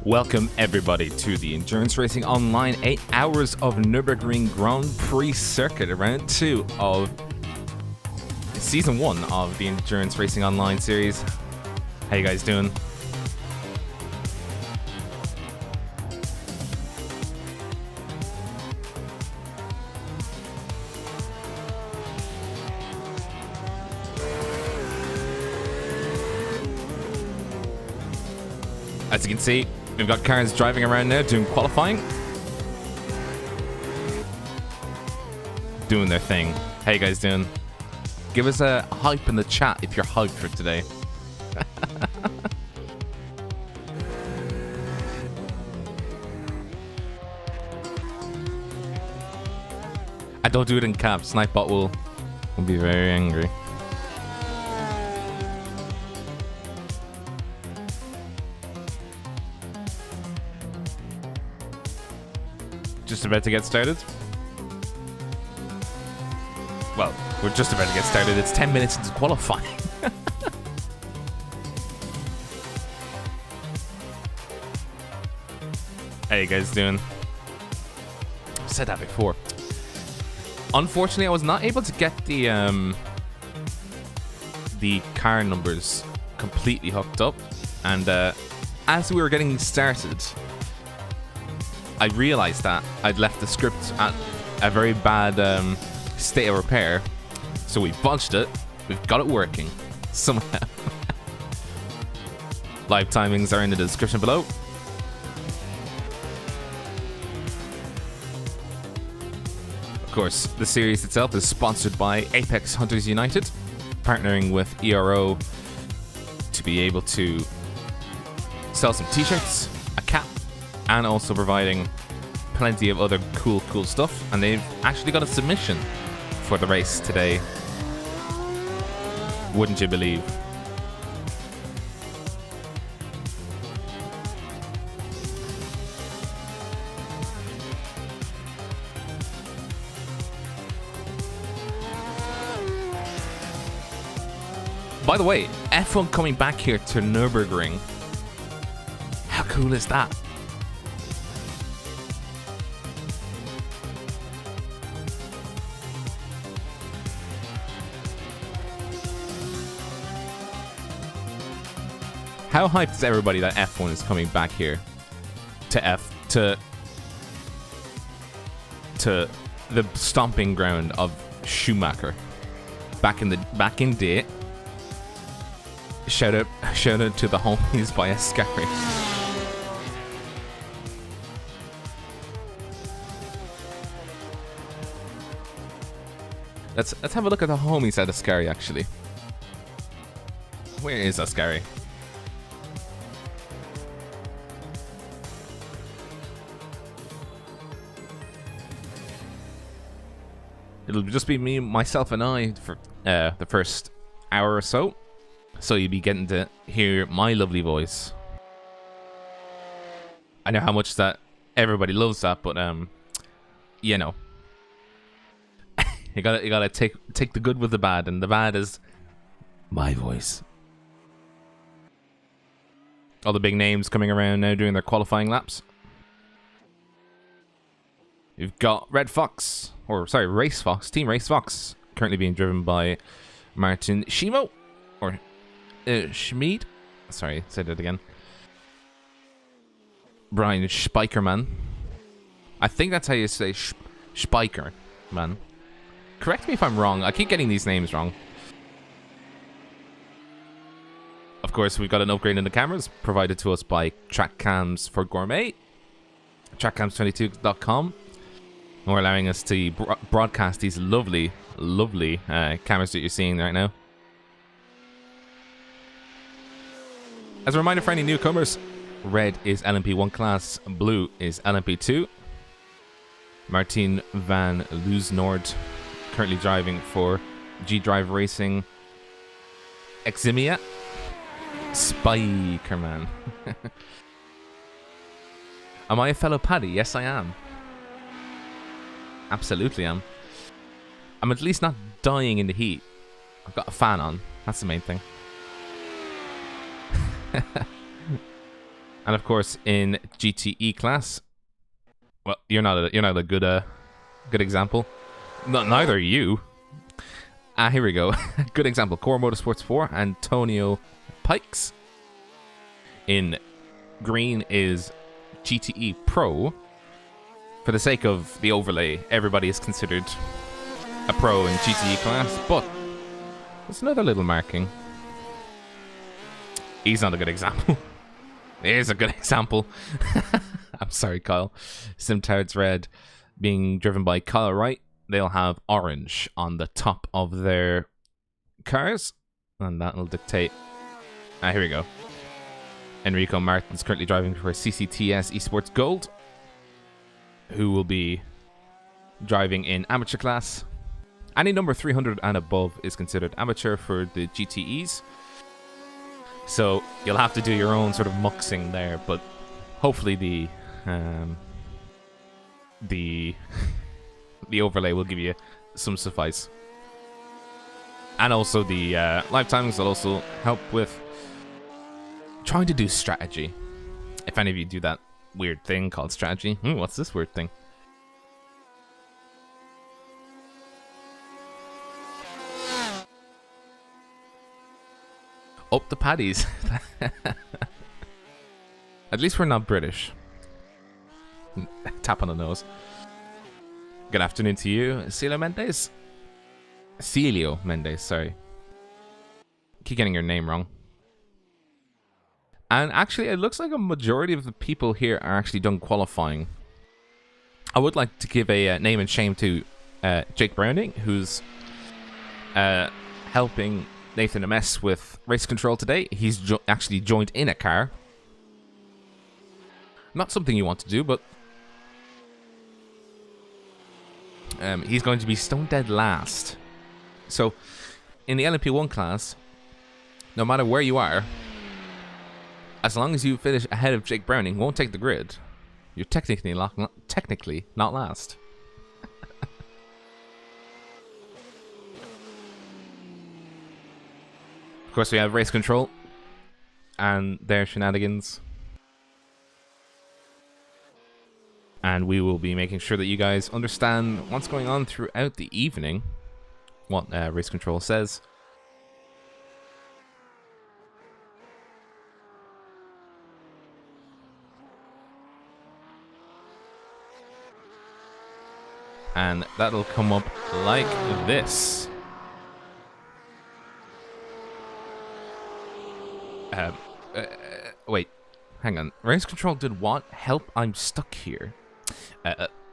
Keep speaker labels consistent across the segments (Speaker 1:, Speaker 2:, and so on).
Speaker 1: Welcome everybody to the Endurance Racing Online 8 hours of Nurburgring Grand Prix Circuit, round 2 of Season 1 of the Endurance Racing Online series. How you guys doing? As you can see, we've got cars driving around now doing qualifying. Doing their thing. How you guys doing? Give us a hype in the chat if you're hyped for today. I don't do it in caps. Snipebot will be very angry. Just about to get started. Well, we're just about to get started. It's 10 minutes into qualifying. How you guys doing? I've said that before. Unfortunately, I was not able to get the car numbers completely hooked up, and as we were getting started, I realized that I'd left the script at a very bad state of repair, so we bunched it. We've got it working somehow. Live timings are in the description below. Of course, the series itself is sponsored by Apex Hunters United, partnering with ERO to be able to sell some t-shirts, a cap, and also providing plenty of other cool stuff. And they've actually got a submission for the race today. Wouldn't you believe? By the way, F1 coming back here to Nurburgring. How cool is that? How hyped is everybody that F1 is coming back here to the stomping ground of Schumacher back in day. Shout out to the homies by Ascari. Let's have a look at the homies at Ascari actually. Where is Ascari? It'll just be me, myself, and I for the first hour or so. So you'll be getting to hear my lovely voice. I know how much that everybody loves that, but you know, you gotta take the good with the bad, and the bad is my voice. All the big names coming around now doing their qualifying laps. You've got Red Fox, or sorry, Race Fox, Team Race Fox, currently being driven by Martin Schimo, or Schmid. Sorry, say that again. Brian Spikerman. I think that's how you say Spikerman. Correct me if I'm wrong. I keep getting these names wrong. Of course, we've got an upgrade in the cameras provided to us by Track Cams for Gourmet. TrackCams22.com. We're allowing us to broadcast these lovely cameras that you're seeing right now. As a reminder for any newcomers, red is LMP1 class, blue is LMP2. Martin van Leusnoord, currently driving for G-Drive Racing Eximia. Spikerman. Am I a fellow Paddy? Yes, I am. Absolutely am. I'm at least not dying in the heat. I've got a fan on. That's the main thing. And of course, in GTE class, well, you're not a good example. Neither are you. Here we go. Good example. Core Motorsports 4, Antonio Pikes. In green is GTE Pro. For the sake of the overlay, everybody is considered a pro in GTE class, but there's another little marking. He's not a good example. Here's a good example. I'm sorry, Kyle. Simtards Red being driven by Kyle Wright. They'll have orange on the top of their cars, and that'll dictate. Here we go. Enrico Martin's currently driving for CCTS Esports Gold, who will be driving in amateur class. Any number 300 and above is considered amateur for the GTEs. So you'll have to do your own sort of muxing there, but hopefully the overlay will give you some suffice. And also the live timings will also help with trying to do strategy. If any of you do that weird thing called strategy. What's this weird thing? Up the paddies. At least we're not British. Tap on the nose. Good afternoon to you, Celio Mendes. Celio Mendes, sorry. Keep getting your name wrong. And actually, it looks like a majority of the people here are actually done qualifying. I would like to give a name and shame to Jake Browning, who's helping Nathan MS with race control today. He's actually joined in a car. Not something you want to do, but he's going to be stone dead last. So, in the LMP1 class, no matter where you are, as long as you finish ahead of Jake Browning, won't take the grid, you're technically not last. Of course, we have race control and their shenanigans. And we will be making sure that you guys understand what's going on throughout the evening, what race control says. And that'll come up like this. Wait, hang on. Race control did what? Help, I'm stuck here.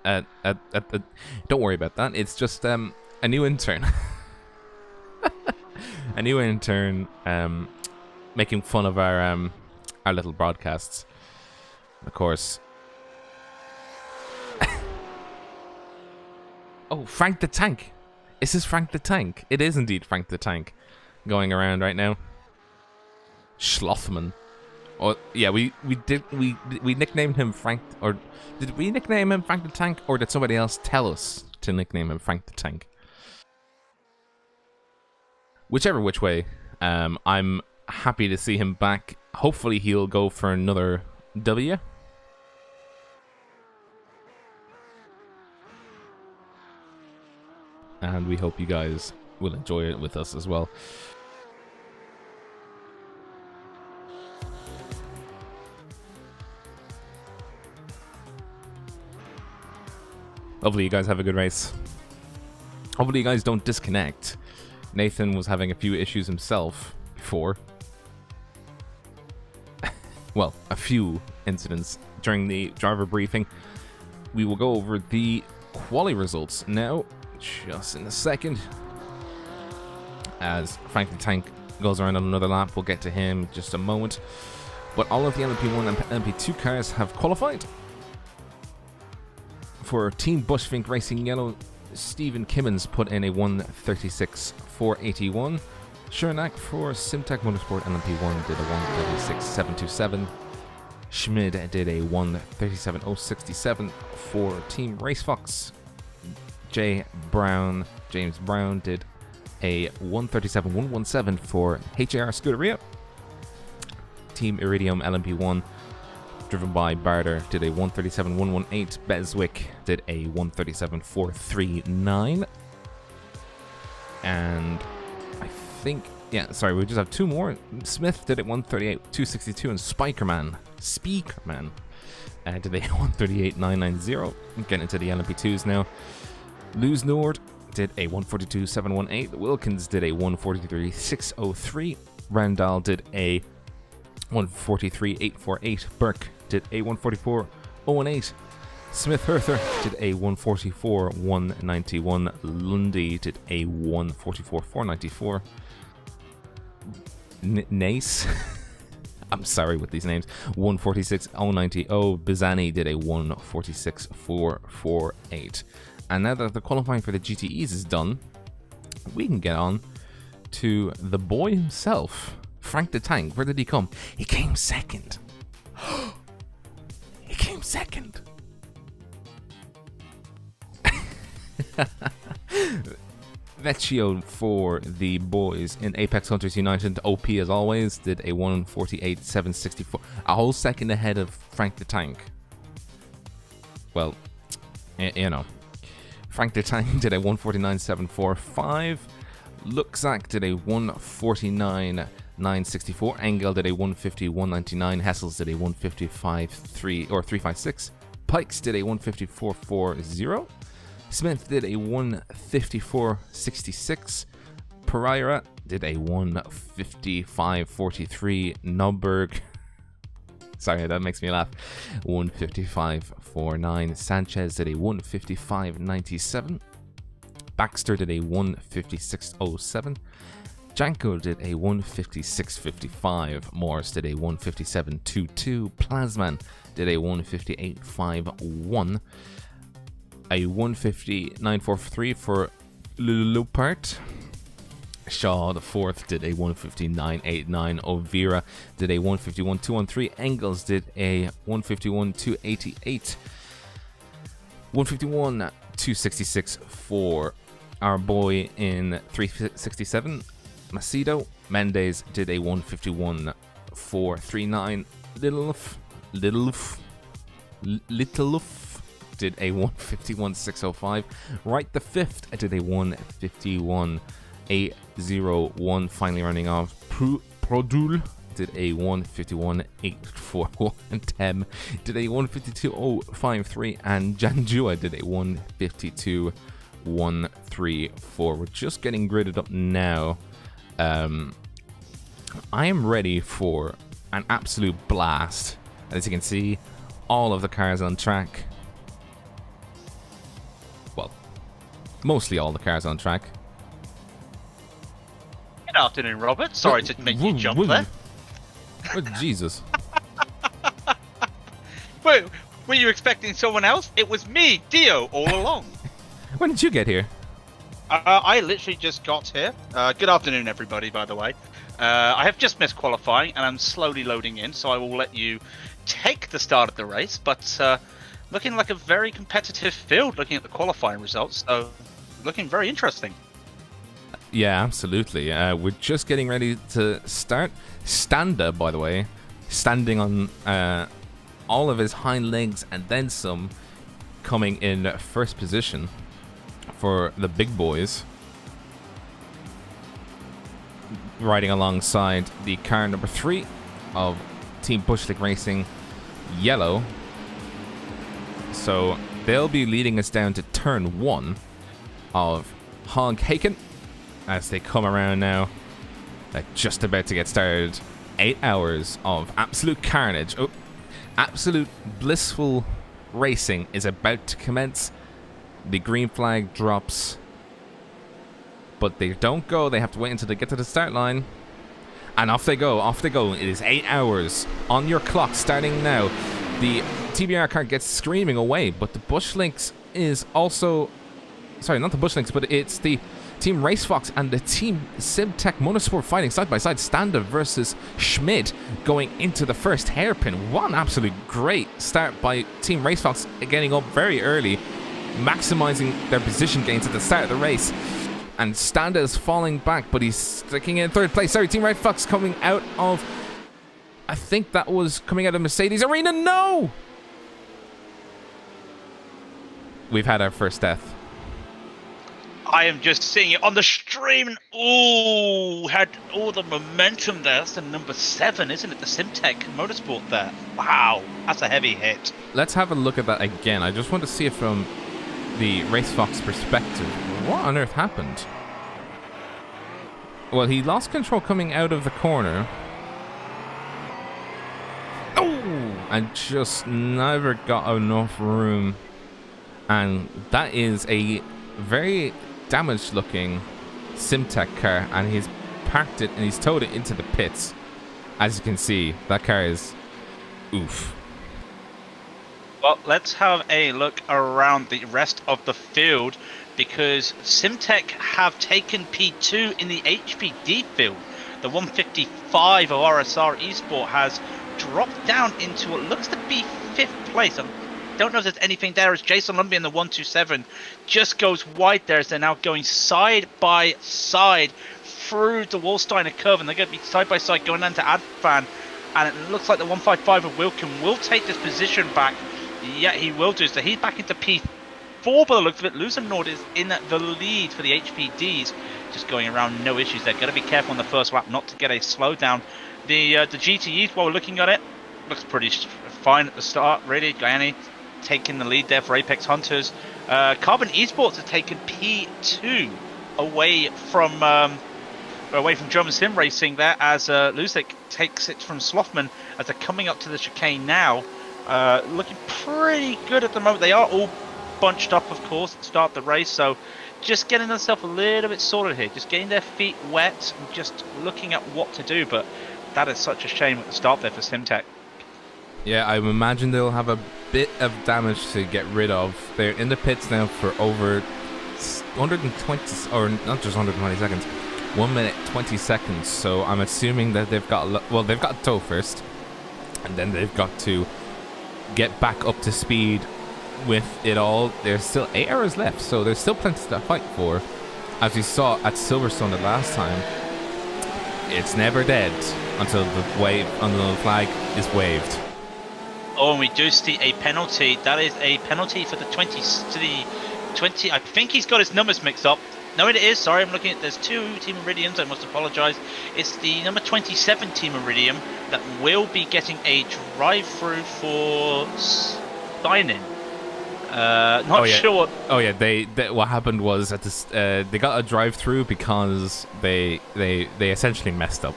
Speaker 1: Don't worry about that. It's just a new intern. A new intern making fun of our little broadcasts. Of course. Oh, Frank the Tank. Is this Frank the Tank? It is indeed Frank the Tank going around right now. Schlothman. Oh yeah, we nicknamed him Frank, or did we nickname him Frank the Tank, or did somebody else tell us to nickname him Frank the Tank? Whichever which way, I'm happy to see him back. Hopefully he'll go for another W. And we hope you guys will enjoy it with us as well. Hopefully you guys have a good race. Hopefully you guys don't disconnect. Nathan was having a few issues himself before. Well, a few incidents during the driver briefing. We will go over the quali results now, just in a second. As Frank the Tank goes around on another lap, we'll get to him in just a moment. But all of the LMP1 and LMP2 cars have qualified. For Team Bushfink Racing Yellow, Stephen Kimmins put in a 1:36.481. Shernak for Simtech Motorsport LMP1 did a 1:36.727. Schmid did a 1:37.067 for Team Racefox. James Brown did a 1:37.117 for HAR Scuderia. Team Iridium LMP1 driven by Barter, did a 137.118. Beswick did a 137.439. And I think, yeah, sorry, we just have two more. Smith did it 138.262, and Speakerman did a 138.990. Getting into the LMP2s now. Lose Nord did a 142.718. Wilkins did a 143.603. Randall did a 143.848. Burke did a 144.018. Smith Herther did a 144.191. Lundy did a 144.494. Nace, I'm sorry with these names, 146.090. Bizani did a 146.448. And now that the qualifying for the GTEs is done, we can get on to the boy himself, Frank the Tank. Where did he come? He came second. He came second. Vecchio for the boys in Apex Hunters United. OP as always did a 148.764, a whole second ahead of Frank the Tank. Well, you know, Frank the Tank did a 149.745. Luxac did a 149.964. Engel did a 150.199. Hessels did a 155.356. Pikes did a 154.40. Smith did a 154.66. Pereira did a 155.43. Nurburgring, sorry, that makes me laugh, 155.49. Sanchez did a 155.97. Baxter did a 156.07. Janko did a 156.55. Morris did a 157.22. Plasman did a 158.51. A 150.943 for Lulupart. Shaw the fourth did a 159.89. Ovira did a 151.213. Engels did a 151.288. 151.266 for our boy in 367. Macedo. Mendes did a 151.439. Littleloof did a 151.605. Wright the fifth did a 151.801. Finally running off. Produl did a 151.841. Tem did a 152.053. And Janjua did a 152.134. We're just getting gridded up now. I am ready for an absolute blast. As you can see, all of the cars on track. Well, mostly all the cars on track.
Speaker 2: Good afternoon, Robert. Sorry to make you jump there.
Speaker 1: Oh, Jesus.
Speaker 2: Wait, were you expecting someone else? It was me, Dio, all along.
Speaker 1: When did you get here?
Speaker 2: I literally just got here. Good afternoon, everybody, by the way. I have just missed qualifying, and I'm slowly loading in, so I will let you take the start of the race. But looking like a very competitive field, looking at the qualifying results, so looking very interesting.
Speaker 1: Yeah, absolutely. We're just getting ready to start. Standa, by the way, standing on all of his hind legs and then some, coming in first position for the big boys, riding alongside the car number 3 of Team Bushlick Racing, Yellow. So they'll be leading us down to turn 1 of Hoghaken as they come around now. They're just about to get started. 8 hours of absolute carnage. Oh, absolute blissful racing is about to commence. The green flag drops, but they don't go. They have to wait until they get to the start line. And off they go, off they go. It is 8 hours on your clock starting now. The TBR car gets screaming away, but the Bushlinks is also... Sorry, not the Bushlinks, but it's the Team Racefox and the Team Simtech Motorsport fighting side by side. Standa versus Schmid going into the first hairpin. What an absolute great start by Team Racefox, getting up very early, maximizing their position gains at the start of the race. And Standa is falling back, but he's sticking in third place. Sorry, Team Racefox coming out of I think that was coming out of Mercedes Arena. No! We've had our first death.
Speaker 2: I am just seeing it on the stream. Ooh, had all the momentum there. That's the number 7, isn't it? The Simtech Motorsport there. Wow, that's a heavy hit.
Speaker 1: Let's have a look at that again. I just want to see it from the RaceFox perspective. What on earth happened? Well, he lost control coming out of the corner. Oh! And just never got enough room. And that is a very damaged looking Simtech car, and he's parked it and he's towed it into the pits. As you can see, that car is oof.
Speaker 2: Well, let's have a look around the rest of the field, because Simtech have taken P2 in the HPD field. The 155 of RSR Esport has dropped down into what looks to be 5th place. I don't know if there's anything there, as Jason Lumbie in the 127 just goes wide there, as they're now going side by side through the Wallsteiner curve, and they're going to be side by side going down to Adfan, and it looks like the 155 of Wilkin will take this position back. Yeah, he will do. So he's back into P4 by the looks of it. Lusenord is in the lead for the HPDs, just going around, no issues. They're going to be careful on the first lap not to get a slowdown. The GTEs, while we're looking at it, looks pretty fine at the start, really. Guyani taking the lead there for Apex Hunters. Carbon Esports have taken P2 away from German Sim Racing there, as Lusick takes it from Slothman as they're coming up to the chicane now. Looking pretty good at the moment. They are all bunched up, of course, to start the race, so just getting themselves a little bit sorted here, just getting their feet wet and just looking at what to do. But that is such a shame at the start there for Simtech.
Speaker 1: Yeah, I imagine they'll have a bit of damage to get rid of. They're in the pits now for over 120, or not just 120 seconds, 1 minute 20 seconds. So I'm assuming that they've got, well, they've got to tow first, and then they've got to get back up to speed with it all. There's still 8 hours left, so there's still plenty to fight for. As we saw at Silverstone the last time, it's never dead until the flag is waved.
Speaker 2: Oh, and we do see a penalty. That is a penalty for the 20. I think he's got his numbers mixed up. No, it is. Sorry, I'm looking at. There's 2 Team Iridiums. I must apologise. It's the number 27 Team Iridium that will be getting a drive-through for sign-in. Not sure what.
Speaker 1: Oh yeah, they what happened was at this, they got a drive-through because they essentially messed up.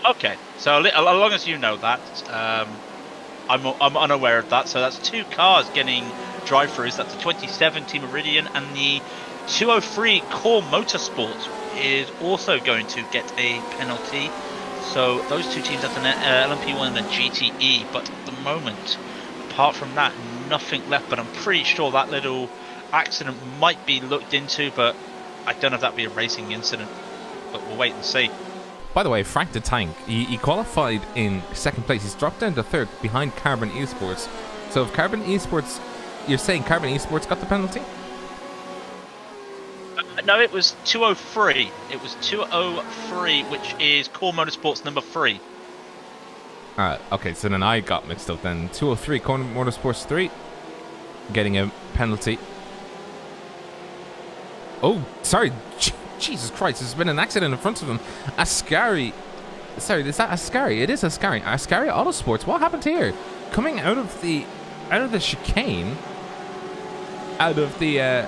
Speaker 2: Okay, so as long as you know that, I'm unaware of that. So that's 2 cars getting drive-throughs. That's the 27 Team Iridium, and the 203 Core Motorsport is also going to get a penalty. So those 2 teams, that's an LMP1 and a GTE. But at the moment, apart from that, nothing left. But I'm pretty sure that little accident might be looked into, but I don't know if that'd be a racing incident. But we'll wait and see.
Speaker 1: By the way, Frank the Tank, he qualified in 2nd place. He's dropped down to 3rd behind Carbon Esports. So if Carbon Esports, you're saying Carbon Esports got the penalty?
Speaker 2: No, it was 203. It was 203, which is Core Motorsports number 3.
Speaker 1: Okay, so then I got mixed up then. 203, Core Motorsports 3, getting a penalty. Oh, sorry. Jesus Christ, there's been an accident in front of him. Ascari. Sorry, is that Ascari? It is Ascari. Ascari Autosports. What happened here? Coming out of the chicane, out of the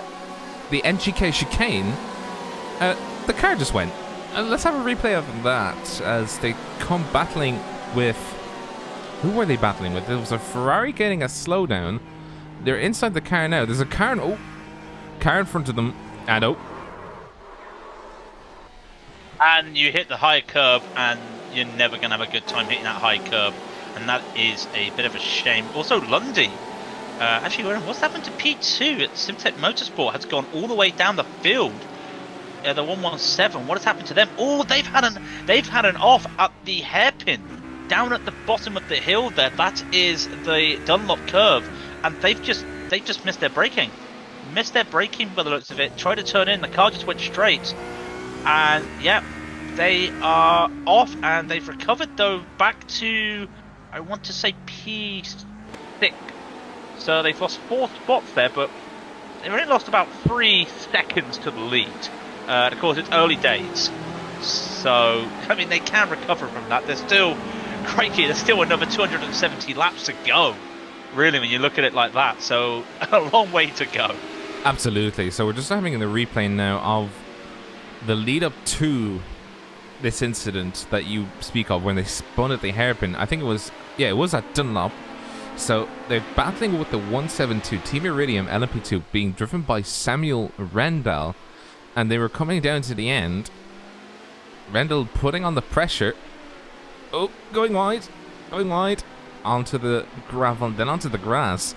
Speaker 1: NGK chicane, the car just went. Let's have a replay of that as they come battling with. Who were they battling with? There was a Ferrari getting a slowdown. They're inside the car now. There's a car in front of them, and
Speaker 2: And you hit the high curb, and you're never going to have a good time hitting that high curb. And that is a bit of a shame. Also, Lundy. Actually, what's happened to P2 at Simtech Motorsport? Has gone all the way down the field. The 117. What has happened to them? Oh, they've had an off at the hairpin, down at the bottom of the hill there. That is the Dunlop curve, and they've just missed their braking. Missed their braking by the looks of it. Tried to turn in. The car just went straight. And yeah, They are off, and they've recovered though back to, I want to say P6. So they've lost 4 spots there, but they've only lost about 3 seconds to the lead. Of course, it's early days, so I mean they can recover from that. There's still, crikey, there's still another 270 laps to go. Really, when you look at it like that, so a long way to go.
Speaker 1: Absolutely. So we're just having the replay now of the lead up to this incident that you speak of when they spun at the hairpin. I think it was at Dunlop. So they're battling with the 172 Team Iridium LMP2 being driven by Samuel Rendell, and they were coming down to the end. Rendell putting on the pressure. Oh, going wide, onto the gravel, then onto the grass.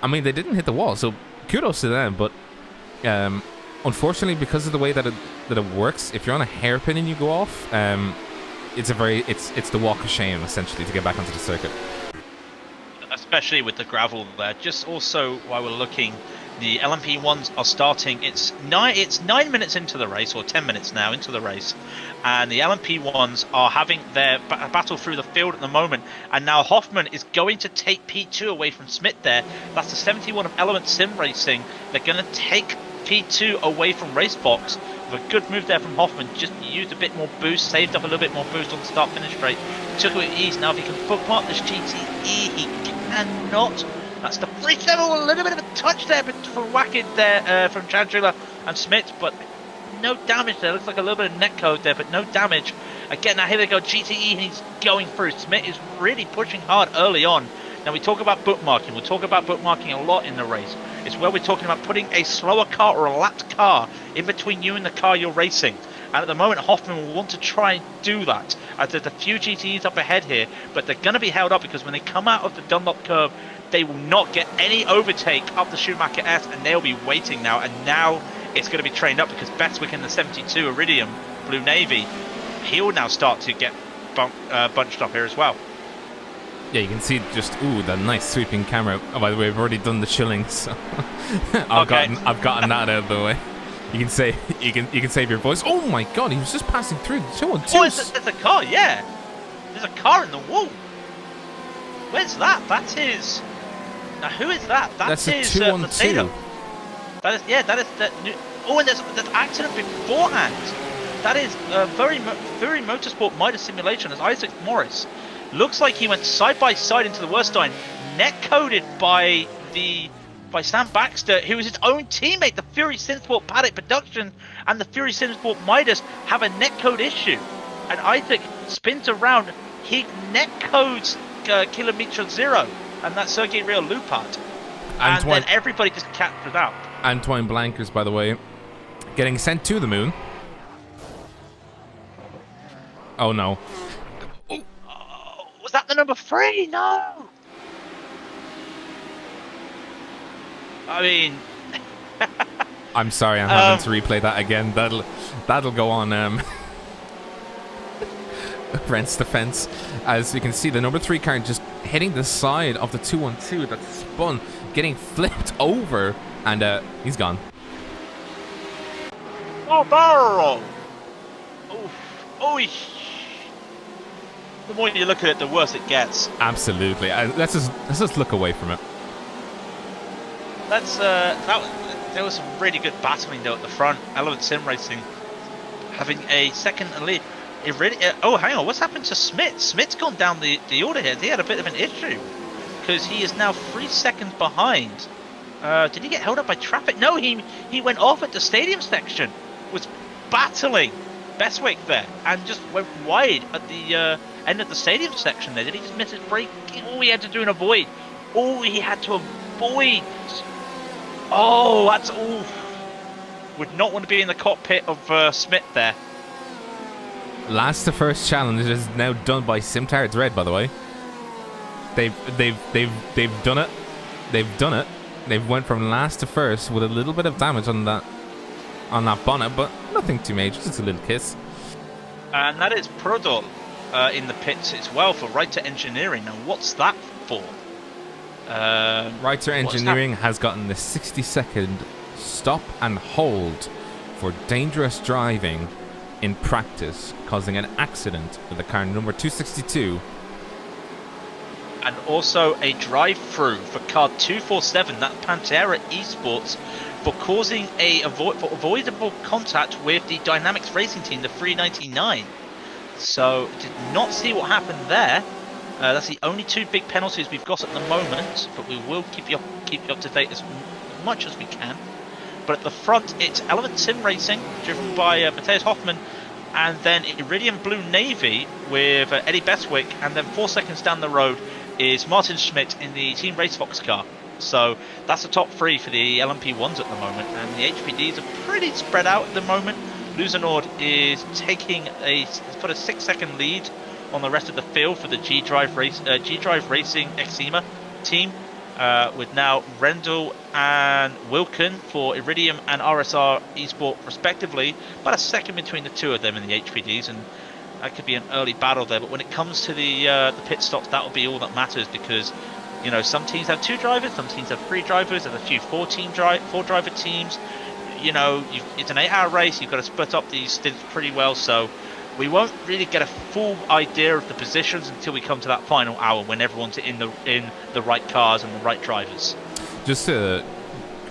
Speaker 1: I mean, they didn't hit the wall, so kudos to them, but unfortunately, because of the way that it works, if you're on a hairpin and you go off, it's the walk of shame essentially to get back onto the circuit.
Speaker 2: Especially with the gravel there. Just also while we're looking, the LMP1s are starting. It's 9 minutes into the race, or 10 minutes now into the race, and the LMP1s are having their battle through the field at the moment. And now Hoffman is going to take P2 away from Smith there. That's the 71 of Element Sim Racing. They're going to take P2 away from Racebox. With a good move there from Hoffman, just used a bit more boost, saved up a little bit more boost on the start finish straight, took it with ease. Now if he can bookmark this GTE, he cannot. That's the free level, a little bit of a touch there from Wackett there from Chandler and Smith, but no damage there. Looks like a little bit of netcode there, but no damage. Again, now here they go, GTE, and he's going through. Smith is really pushing hard early on. Now we talk about bookmarking. We'll talk about bookmarking a lot in the race. It's where we're talking about putting a slower car or a lapped car in between you and the car you're racing. And at the moment, Hoffman will want to try and do that. As there's a few GTEs up ahead here, but they're going to be held up because when they come out of the Dunlop curve, they will not get any overtake up the Schumacher S, and they'll be waiting now. And now it's going to be trained up because Bestwick in the 72 Iridium Blue Navy, he'll now start to get bunched up here as well.
Speaker 1: Yeah, you can see just the nice sweeping camera. Oh, by the way, I've already done the chilling, so I've gotten that out of the way. You can say you can save your voice. Oh my God, he was just passing through the 212.
Speaker 2: Oh, there's a car, yeah. There's a car in the wall. Where's that? That's his. Now who is that? That's his 212. That is that. Oh, and there's accident beforehand. That is very motorsport Midas simulation as Isaac Morris. Looks like he went side by side into the Werstein, net coded by Sam Baxter, who is his own teammate. The Fury Synthsport Paddock Production and the Fury Synthsport Midas have a netcode issue, and Isaac spins around. He netcodes Kilometer Zero, and that's Sergei Real Lupart, and then everybody just captured out.
Speaker 1: Antoine Blankers, by the way, getting sent to the moon. Oh no.
Speaker 2: Was that the number 3? No. I mean,
Speaker 1: I'm sorry, I'm having to replay that again. That'll go on Rents Defense. As you can see, the number 3 car just hitting the side of the 212 that spun, getting flipped over, and he's gone.
Speaker 2: Oh, barrel! Oh, the more you look at it, the worse it gets.
Speaker 1: Absolutely. Let's just look away from it.
Speaker 2: There was some really good battling though at the front. Element Sim Racing having a second lead. It really. Oh, hang on. What's happened to Smith? Smith's gone down the order here. He had a bit of an issue because he is now 3 seconds behind. Did he get held up by traffic? No, he went off at the stadium section. Was battling Bestwick there and just went wide at the end of the stadium section there. Did he just miss his brake? All he had to do and avoid. All he had to avoid. Oh, that's oof. Would not want to be in the cockpit of Smith there.
Speaker 1: Last to first challenge is now done by Simtards Red, by the way. They've done it. They've done it. They've went from last to first with a little bit of damage on that bonnet, but nothing too major, just a little kiss.
Speaker 2: And that is Prodol in the pits as well for Writer Engineering. Now, what's that for?
Speaker 1: Writer Engineering has gotten the 60-second stop and hold for dangerous driving in practice, causing an accident with the car number 262.
Speaker 2: And also a drive-through for car 247, that Pantera Esports, for causing for avoidable contact with the Dynamics Racing Team, the 399. So, did not see what happened there. That's the only two big penalties we've got at the moment, but we will keep you up to date as much as we can. But at the front, it's Element Sim Racing, driven by Matthias Hoffmann, and then Iridium Blue Navy with Eddie Bestwick, and then 4 seconds down the road is Martin Schmidt in the Team Race Fox car. So that's the top three for the LMP1s at the moment, and the HPDs are pretty spread out at the moment. Luzenord is taking a 6-second lead on the rest of the field for the G Drive Racing Exima team, with now Rendell and Wilken for Iridium and RSR Esport respectively, about a second between the two of them in the HPDs, and that could be an early battle there. But when it comes to the pit stops, that will be all that matters, because you know, some teams have 2 drivers, some teams have 3 drivers, there's a few 4 driver teams. You know, it's an 8-hour race, you've got to split up these stints pretty well, so we won't really get a full idea of the positions until we come to that final hour, when everyone's in the right cars and the right drivers.
Speaker 1: Just to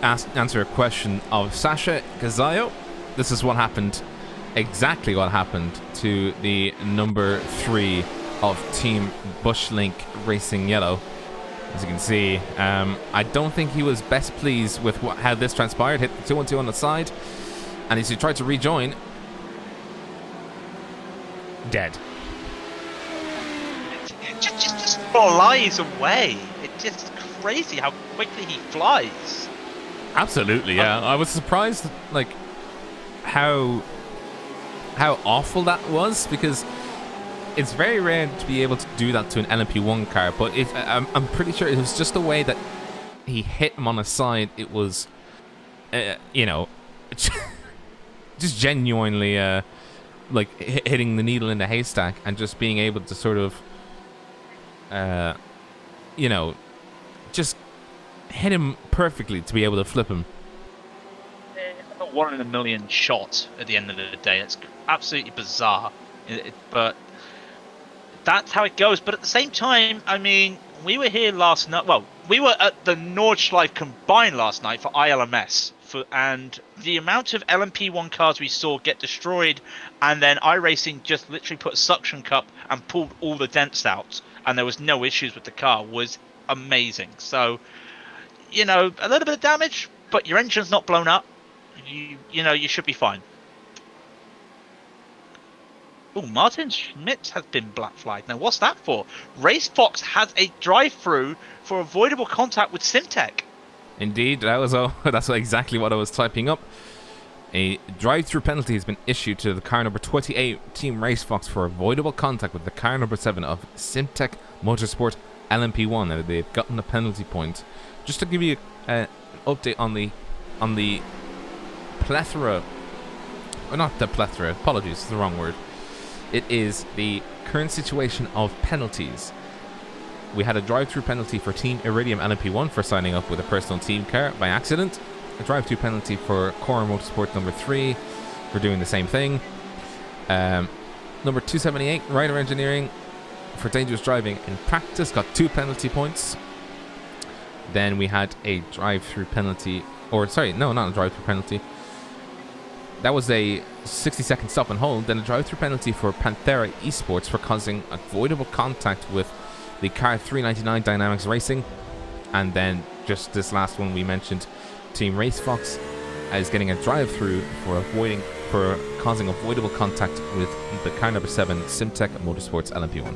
Speaker 1: answer a question of Sasha Gazayo, this is what happened, exactly what happened to the number 3 of Team Bushlink Racing Yellow. As you can see, I don't think he was best pleased with how this transpired. Hit the 212 on the side, and as he tried to rejoin, dead.
Speaker 2: It just flies away. It's just crazy how quickly he flies.
Speaker 1: Absolutely, yeah. I was surprised, like, how awful that was, because it's very rare to be able to do that to an LMP1 car, but I'm pretty sure it was just the way that he hit him on the side. It was, you know, just genuinely like hitting the needle in the haystack, and just being able to sort of, you know, just hit him perfectly to be able to flip him.
Speaker 2: A 1 in a million shot at the end of the day. It's absolutely bizarre, but that's how it goes. But at the same time, I mean, we were here last night. Well, we were at the Nordschleife Combine last night for ILMS, and the amount of LMP1 cars we saw get destroyed, and then iRacing just literally put a suction cup and pulled all the dents out, and there was no issues with the car, was amazing. So, you know, a little bit of damage, but your engine's not blown up. You know, you should be fine. Oh, Martin Schmidt has been black flagged. Now, what's that for? Race Fox has a drive-through for avoidable contact with Simtech.
Speaker 1: Indeed, that's exactly what I was typing up. A drive-through penalty has been issued to the car number 28 Team Race Fox for avoidable contact with the car number 7 of Simtech Motorsport LMP1, and they've gotten a penalty point. Just to give you an update on the plethora, or not the plethora, apologies, it's the wrong word. It is the current situation of penalties. We had a drive-through penalty for Team Iridium LMP1 for signing up with a personal team car by accident. A drive-through penalty for Core Motorsport number 3 for doing the same thing. Number 278, Rider Engineering, for dangerous driving in practice, got 2 penalty points. Then we had a drive-through penalty, or sorry, no, not a drive-through penalty. That was a 60-second stop and hold. Then a drive-through penalty for Pantera Esports for causing avoidable contact with the car 399 Dynamics Racing. And then just this last one we mentioned, Team Race Fox is getting a drive-through for causing avoidable contact with the car number 7 Simtech Motorsports LMP1.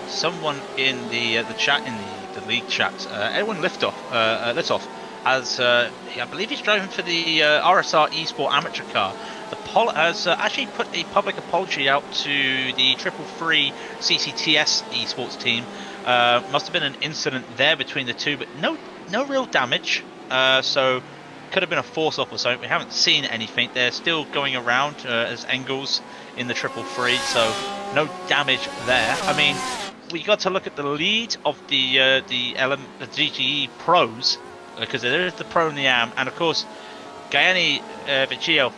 Speaker 2: Someone in the chat, in the league chat, Edwin Liftoff, has, I believe he's driving for the RSR Esport amateur car. The has actually put a public apology out to the 333 CCTS esports team. Must have been an incident there between the two, but no real damage. So could have been a force off or something. We haven't seen anything. They're still going around as Engels in the 333, so no damage there. I mean, we got to look at the lead of the GGE pros, because there is the pro and the AM, and of course Gayani Vicio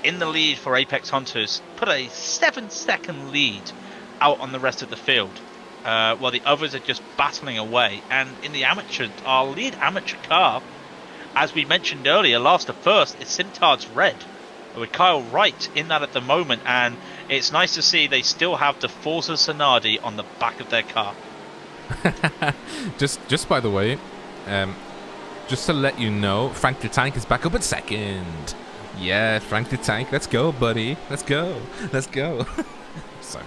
Speaker 2: in the lead for Apex Hunters, put a 7-second lead out on the rest of the field, while the others are just battling away. And in the amateur, our lead amateur car, as we mentioned earlier, last to first is Simtard's Red, with Kyle Wright in that at the moment. And it's nice to see they still have the Forza Sonardi on the back of their car.
Speaker 1: just by the way, just to let you know, Frank the Tank is back up at second. Yeah, Frank the Tank, let's go, buddy. Let's go. Sorry.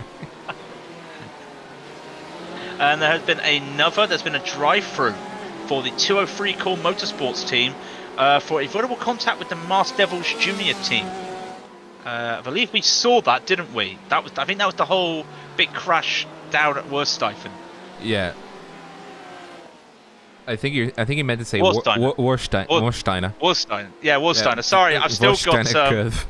Speaker 2: And there has been there's been a drive-through for the 203 Core Motorsports team for a vulnerable contact with the Masked Devils Junior team. I believe we saw that, didn't we? I think that was the whole big crash down at Wurststeifen.
Speaker 1: Yeah. I think you meant to say
Speaker 2: Warsteiner.
Speaker 1: Warsteiner.
Speaker 2: Warsteiner. Yeah, Warsteiner. Sorry, I've still got
Speaker 1: curve.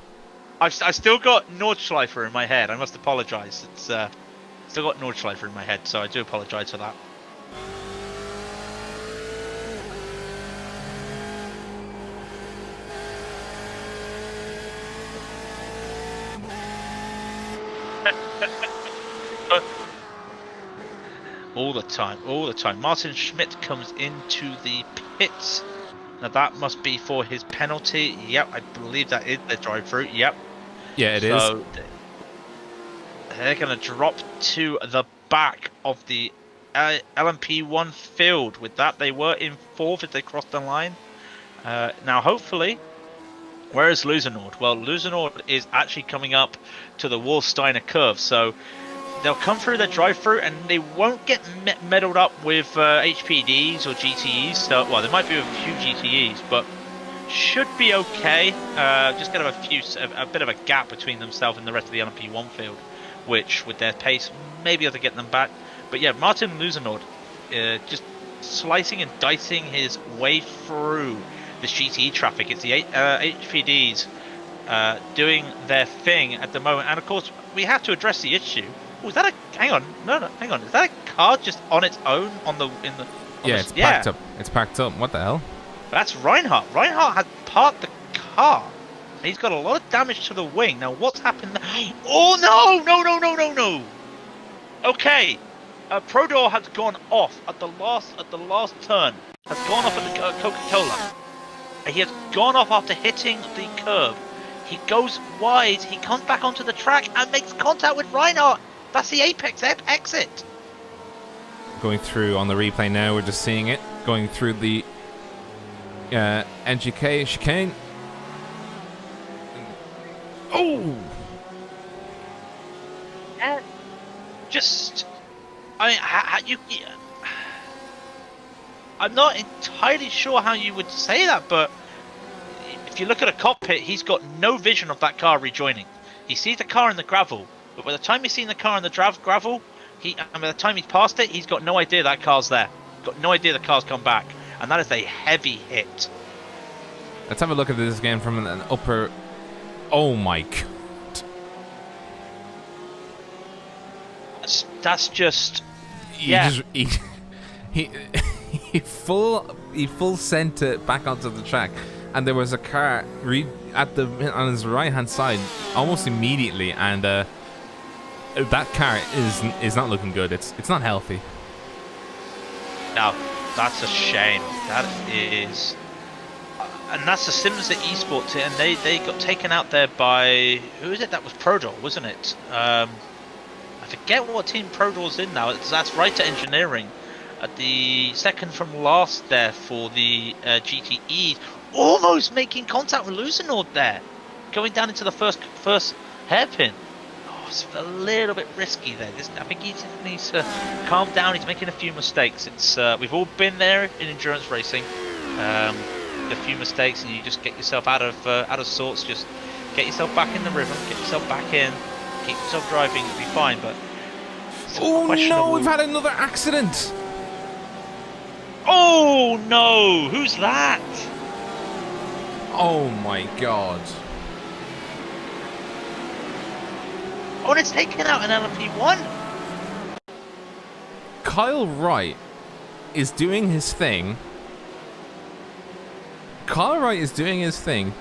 Speaker 2: I've still got Nordschleifer in my head. I must apologise. It's still got Nordschleifer in my head, so I do apologise for that. All the time. Martin Schmidt comes into the pits. Now that must be for his penalty. Yep, I believe that is the drive-through. Yep.
Speaker 1: Yeah, it is.
Speaker 2: So they're going to drop to the back of the LMP1 field. With that, they were in fourth as they crossed the line. Now, hopefully, where is Lusenord? Well, Lusenord is actually coming up to the Warsteiner curve. So they'll come through their drive-through and they won't get meddled up with HPDs or GTEs. So, well, there might be a few GTEs, but should be okay. Just kind of a bit of a gap between themselves and the rest of the LMP1 field, which with their pace may be able to get them back. But yeah, Martin Lusenord just slicing and dicing his way through this GTE traffic. It's the HPDs doing their thing at the moment, and of course we have to address the issue. Oh, is that a? Hang on, hang on. Is that a car just on its own
Speaker 1: It's packed up. It's packed up. What the hell?
Speaker 2: That's Reinhardt. Reinhardt had parked the car. He's got a lot of damage to the wing. Now what's happened there? Oh no! Okay, Prodor has gone off at the last turn. Has gone off at the Coca-Cola. He has gone off after hitting the curb. He goes wide. He comes back onto the track and makes contact with Reinhardt. That's the apex exit.
Speaker 1: Going through on the replay now. We're just seeing it going through the NGK chicane. Oh!
Speaker 2: I'm not entirely sure how you would say that, but if you look at a cockpit, he's got no vision of that car rejoining. He sees the car in the gravel, but by the time he's seen the car in the gravel, and by the time he's passed it, he's got no idea that car's there. Got no idea the car's come back, and that is a heavy hit.
Speaker 1: Let's have a look at this again from an upper. Oh my god!
Speaker 2: That's just.
Speaker 1: He full sent it back onto the track, and there was a car on his right hand side almost immediately, and that car is not looking good. It's not healthy.
Speaker 2: No, that's a shame. That is, and that's the Sims Esports team, and they got taken out there by, who is it? That was Prodor, wasn't it? I forget what team Prodor's in now. That's Writer Engineering. At the second from last there for the GTE, almost making contact with Lusenord there, going down into the first hairpin. Oh, it's a little bit risky there. I think he just needs to calm down. He's making a few mistakes. It's we've all been there in endurance racing. A few mistakes, and you just get yourself out of sorts. Just get yourself back in the rhythm. Get yourself back in. Keep yourself driving. You'll be fine. But
Speaker 1: oh no, we've had another accident.
Speaker 2: Oh no! Who's that?
Speaker 1: Oh my god!
Speaker 2: Oh, and it's taken out an LMP1.
Speaker 1: Kyle Wright is doing his thing.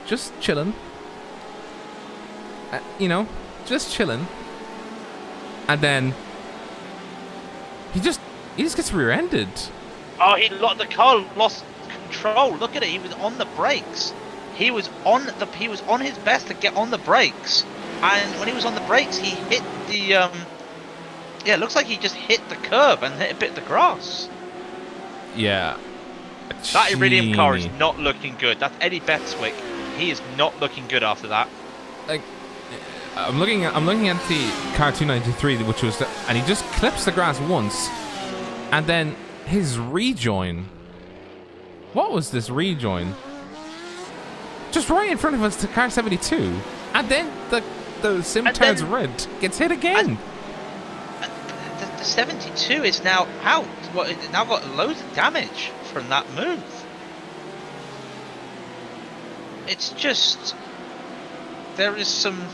Speaker 1: Just chilling. you know, just chilling, and then he just gets rear-ended.
Speaker 2: Oh, the car lost control. Look at it. He was on the brakes. He was on his best to get on the brakes, and when he was on the brakes, he hit the yeah. It looks like he just hit the curb and hit a bit of the grass.
Speaker 1: Yeah.
Speaker 2: That Iridium car is not looking good. That's Eddie Bestwick. He is not looking good after that.
Speaker 1: Like, I'm looking at the car 293, which was, and he just clips the grass once, and then his rejoin. What was this rejoin? Just right in front of us to car 72, and then the sim turns red, gets hit again.
Speaker 2: The 72 is now out. Well, it now got loads of damage from that move. It's just, there is some.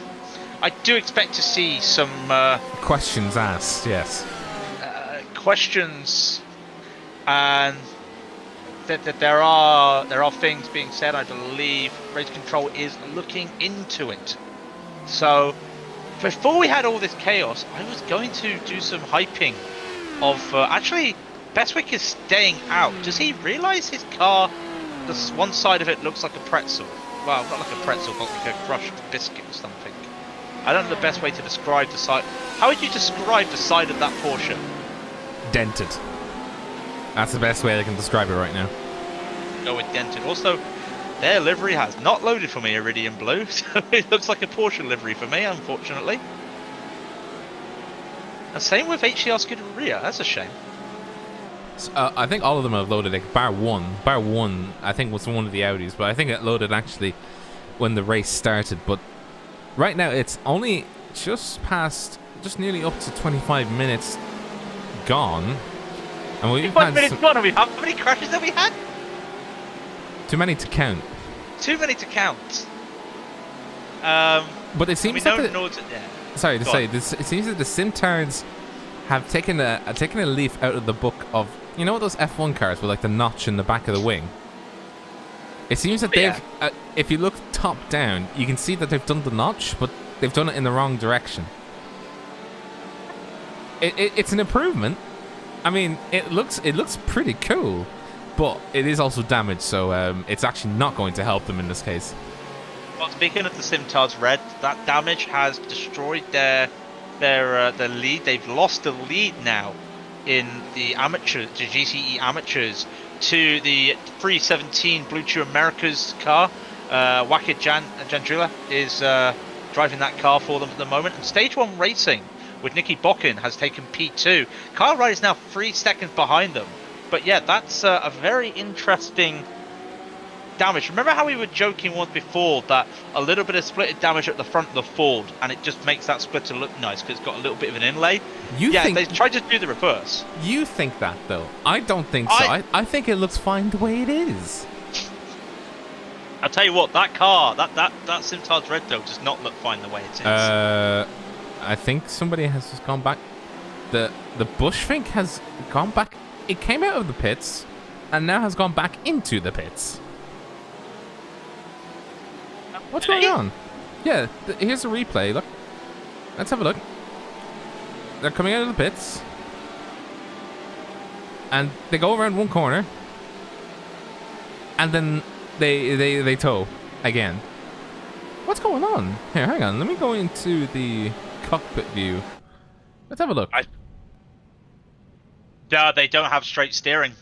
Speaker 2: I do expect to see some
Speaker 1: questions asked. Yes.
Speaker 2: Questions, and that there are things being said. I believe Race Control is looking into it. So before we had all this chaos, I was going to do some hyping of actually Bestwick is staying out. Does he realise his car? This one side of it looks like a pretzel. Well, not like a pretzel, but like a crushed biscuit or something. I don't know the best way to describe the side. How would you describe the side of that Porsche?
Speaker 1: Dented. That's the best way I can describe it right now.
Speaker 2: Go with dented. Also, their livery has not loaded for me Iridium Blue, so it looks like a Porsche livery for me, unfortunately. And same with HCR Scuderia. That's a shame.
Speaker 1: I think all of them have loaded, like, bar one. Bar one, I think, was one of the Audis, but I think it loaded actually when the race started. But right now, it's only just past, just nearly up to 25 minutes gone. And we've had
Speaker 2: how many crashes have we had?
Speaker 1: Too many to count.
Speaker 2: Too many to count.
Speaker 1: But it seems sorry to say, it seems that the Simtards have taken a leaf out of the book of, you know, those F1 cars with like the notch in the back of the wing. It seems that they've, if you look top down, you can see that they've done the notch, but they've done it in the wrong direction. It's an improvement. I mean, it looks pretty cool, but it is also damaged, so it's actually not going to help them in this case.
Speaker 2: Well, speaking of the Simtards Red, that damage has destroyed their lead. They've lost the lead now in the amateurs, the GCE amateurs, to the 317 Blue Chew Americas car. Wakid Jandrila is driving that car for them at the moment. And Stage 1 Racing with Nicky Bokken has taken P2. Kyle Wright is now 3 seconds behind them. But yeah, that's a very interesting damage. Remember how we were joking once before that a little bit of splitted damage at the front of the Ford, and it just makes that splitter look nice because it's got a little bit of an inlay. They tried to do the reverse.
Speaker 1: You think that though? I don't think so. I think it looks fine the way it is.
Speaker 2: I'll tell you what, that car, that Simtards Red though, does not look fine the way it is.
Speaker 1: I think somebody has just gone back. The Bushfink has gone back. It came out of the pits and now has gone back into the pits. What's going on? Yeah, here's a replay. Look. Let's have a look. They're coming out of the pits. And they go around one corner. And then they tow again. What's going on? Here, hang on. Let me go into the cockpit view. Let's have a look.
Speaker 2: They don't have straight steering.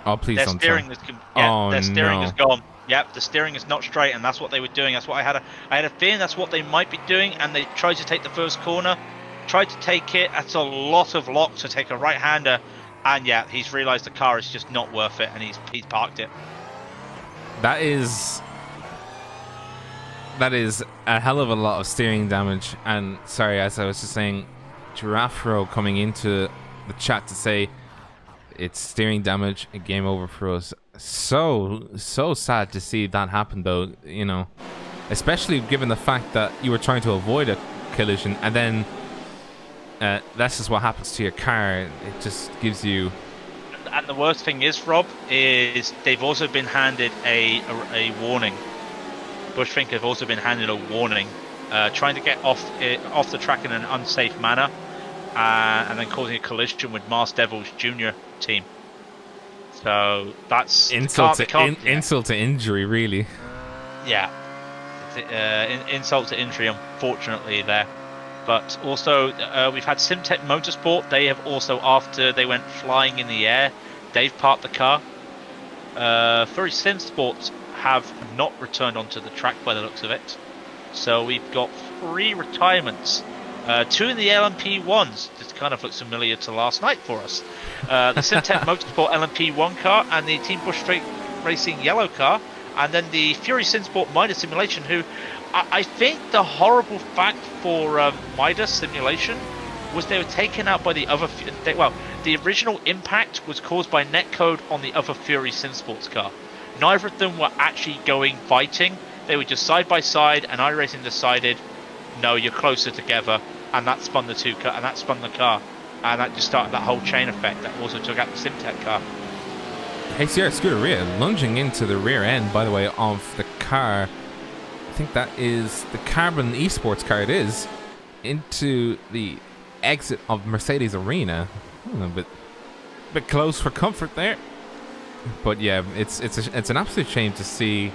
Speaker 1: Oh, please don't
Speaker 2: tell. Their steering is gone. Yep, the steering is not straight, and that's what they were doing. That's what I had a feeling that's what they might be doing, and they tried to take the first corner, tried to take it. That's a lot of lock to take a right-hander, and yeah, he's realised the car is just not worth it, and he's parked it.
Speaker 1: That is a hell of a lot of steering damage. And sorry, as I was just saying, Giraffe Row coming into the chat to say it's steering damage, a game over for us. So sad to see that happen though, you know, especially given the fact that you were trying to avoid a collision, and then that's just what happens to your car. It just gives you.
Speaker 2: And the worst thing is, Rob, is they've also been handed a warning. Bushfink have also been handed a warning, trying to get off the track in an unsafe manner, and then causing a collision with Mars Devils Junior team. So that's
Speaker 1: insult to injury, really.
Speaker 2: Yeah, insult to injury, unfortunately there. But also, we've had Simtech Motorsport. They have also, after they went flying in the air, they've parked the car. Fury Sim Sports have not returned onto the track by the looks of it. So we've got 3 retirements. 2 in the LMP1s. This kind of looks familiar to last night for us. The Simtech Motorsport LMP1 car and the Team Bush Street Racing yellow car. And then the Fury Simsport Midas Simulation, who I think the horrible fact for Midas Simulation was they were taken out by the other... the original impact was caused by netcode on the other Fury Simsports car. Neither of them were actually fighting. They were just side by side, and iRacing decided, no, you're closer together, and that spun the car, and that just started that whole chain effect that also took out the Simtech car.
Speaker 1: HCR Scuderia lunging into the rear end, by the way, of the car. I think that is the Carbon Esports car. It is into the exit of Mercedes Arena. A bit close for comfort there, but yeah, it's an absolute shame to see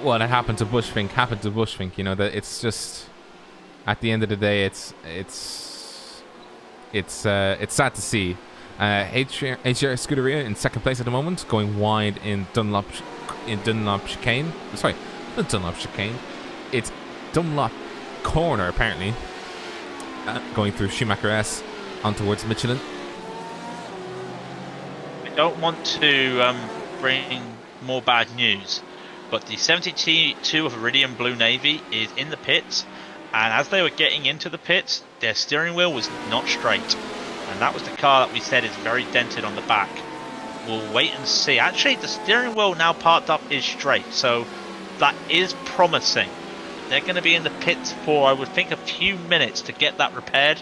Speaker 1: what had happened to Bushfink. You know, that it's just, at the end of the day, it's sad to see. HCR Scuderia in second place at the moment, going wide in Dunlop chicane. Sorry, not Dunlop chicane. It's Dunlop corner apparently. Going through Schumacher S on towards Michelin.
Speaker 2: I don't want to bring more bad news, but the 72 of Iridium Blue Navy is in the pits, and as they were getting into the pits, their steering wheel was not straight. And that was the car that we said is very dented on the back. We'll wait and see. Actually, the steering wheel now parked up is straight, so that is promising. They're going to be in the pits for, I would think, a few minutes to get that repaired.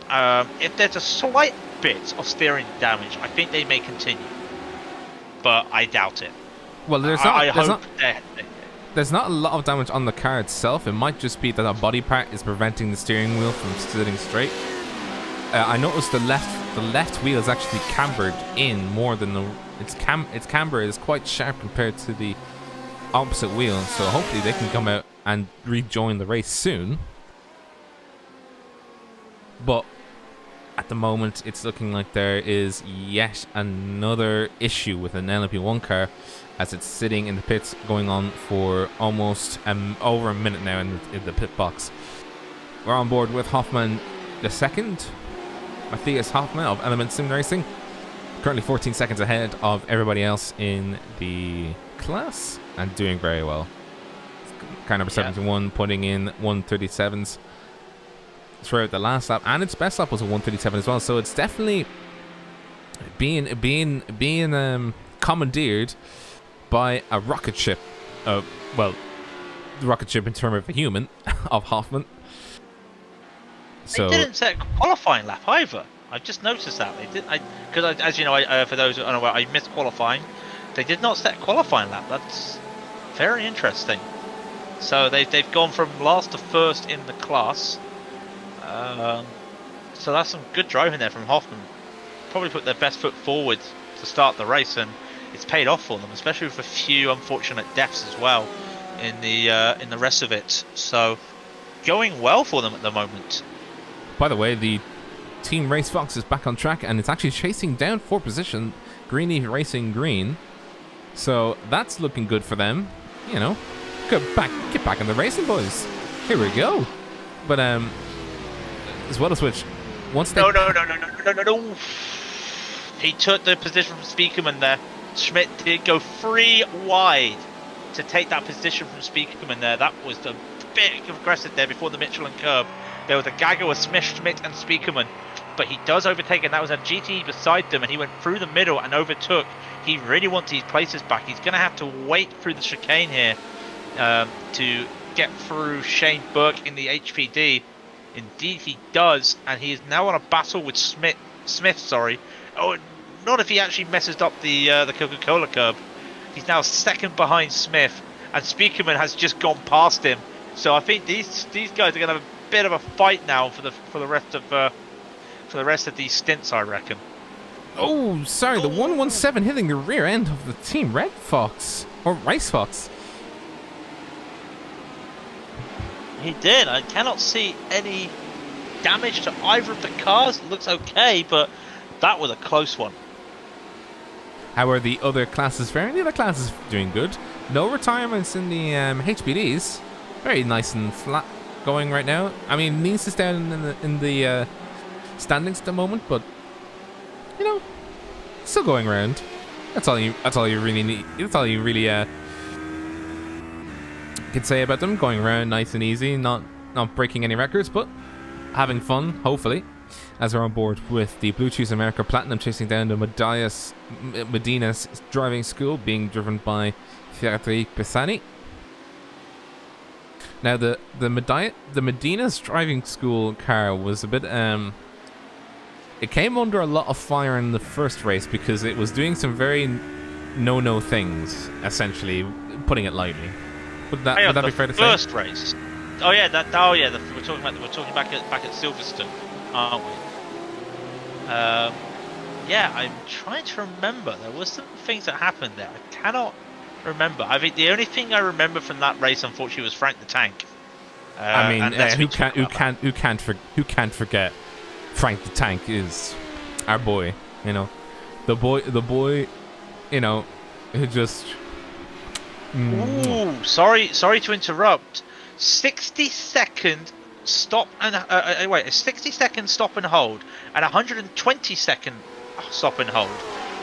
Speaker 2: If there's a slight bit of steering damage, I think they may continue. But I doubt it.
Speaker 1: Well, there's not a lot of damage on the car itself. It might just be that a body part is preventing the steering wheel from sitting straight. I noticed the left wheel is actually cambered in more than its camber is quite sharp compared to the opposite wheel. So hopefully they can come out and rejoin the race soon. But at the moment, it's looking like there is yet another issue with an LMP1 car, as it's sitting in the pits, going on for almost over a minute now in the pit box. We're on board with Hoffman the second. Matthias Hoffman of Element Sim Racing, currently 14 seconds ahead of everybody else in the class and doing very well. Car number 71 putting in 137s throughout the last lap, and its best lap was a 137 as well. So it's definitely being commandeered by a rocket ship. Well, the rocket ship in terms of a human of Hoffman.
Speaker 2: So, they didn't set a qualifying lap either. I've just noticed that they did. Because as you know, for those who are unaware, I missed qualifying. They did not set a qualifying lap. That's very interesting. So they've gone from last to first in the class. So that's some good driving there from Hoffman. Probably put their best foot forward to start the race, and it's paid off for them, especially with a few unfortunate deaths as well in the rest of it. So going well for them at the moment.
Speaker 1: By the way, the Team Race Fox is back on track, and it's actually chasing down for position Greeny Racing Green. So that's looking good for them. You know, get back in the racing, boys. Here we go. But as well as which, once they
Speaker 2: no. He took the position from Speakerman there. Schmidt did go 3 wide to take that position from Speakerman there. That was a bit aggressive there before the Michelin curb. There was a gaggle of Smith, Schmidt and Speakerman, but he does overtake, and that was a GT beside them, and he went through the middle and overtook. He really wants his places back. He's going to have to wait through the chicane here to get through Shane Burke in the HPD. Indeed he does, and he is now on a battle with Smith. Oh, not if he actually messes up the Coca-Cola curb. He's now second behind Smith, and Speakerman has just gone past him. So I think these guys are going to have a bit of a fight now for the rest of these stints, I reckon.
Speaker 1: Oh, sorry, the 117 hitting the rear end of the Team Red Fox or Rice Fox.
Speaker 2: He did. I cannot see any damage to either of the cars. It looks okay, but that was a close one.
Speaker 1: How are the other classes faring? The other classes doing good. No retirements in the HBDs. Very nice and flat going right now. I mean, Nice is down in the standings at the moment, but you know, still going around. That's all you really need. That's all you really can say about them. Going around nice and easy, not breaking any records, but having fun. Hopefully, as we're on board with the Blue Cheese America Platinum, chasing down the Medina's driving school, being driven by Frederic Pisani. Now the Medina's driving school car was a bit it came under a lot of fire in the first race because it was doing some very no things, essentially, putting it lightly. Would that be fair to say?
Speaker 2: First race. Oh yeah, we're talking back at Silverstone, aren't we? Yeah, I'm trying to remember. There was some things that happened there. I cannot remember. I think the only thing I remember from that race, unfortunately, was Frank the Tank.
Speaker 1: I mean, who can't forget Frank the Tank is our boy. You know, the boy. You know, who just.
Speaker 2: Ooh, sorry to interrupt. 60-second stop and wait, a 60-second stop and hold and 120-second stop and hold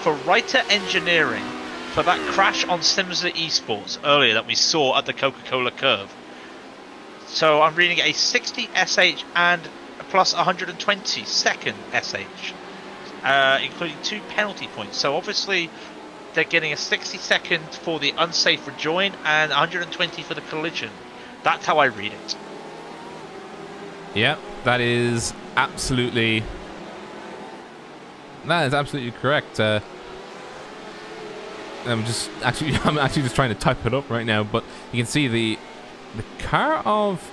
Speaker 2: for Writer Engineering for that crash on Simsa Esports earlier that we saw at the Coca-Cola curve. So I'm reading a 60 SH and plus 120 second SH, including 2 penalty points. So obviously they're getting a 60 second for the unsafe rejoin and 120 for the collision. That's how I read it.
Speaker 1: Yeah, that is absolutely correct. I'm actually just trying to type it up right now, but you can see the car of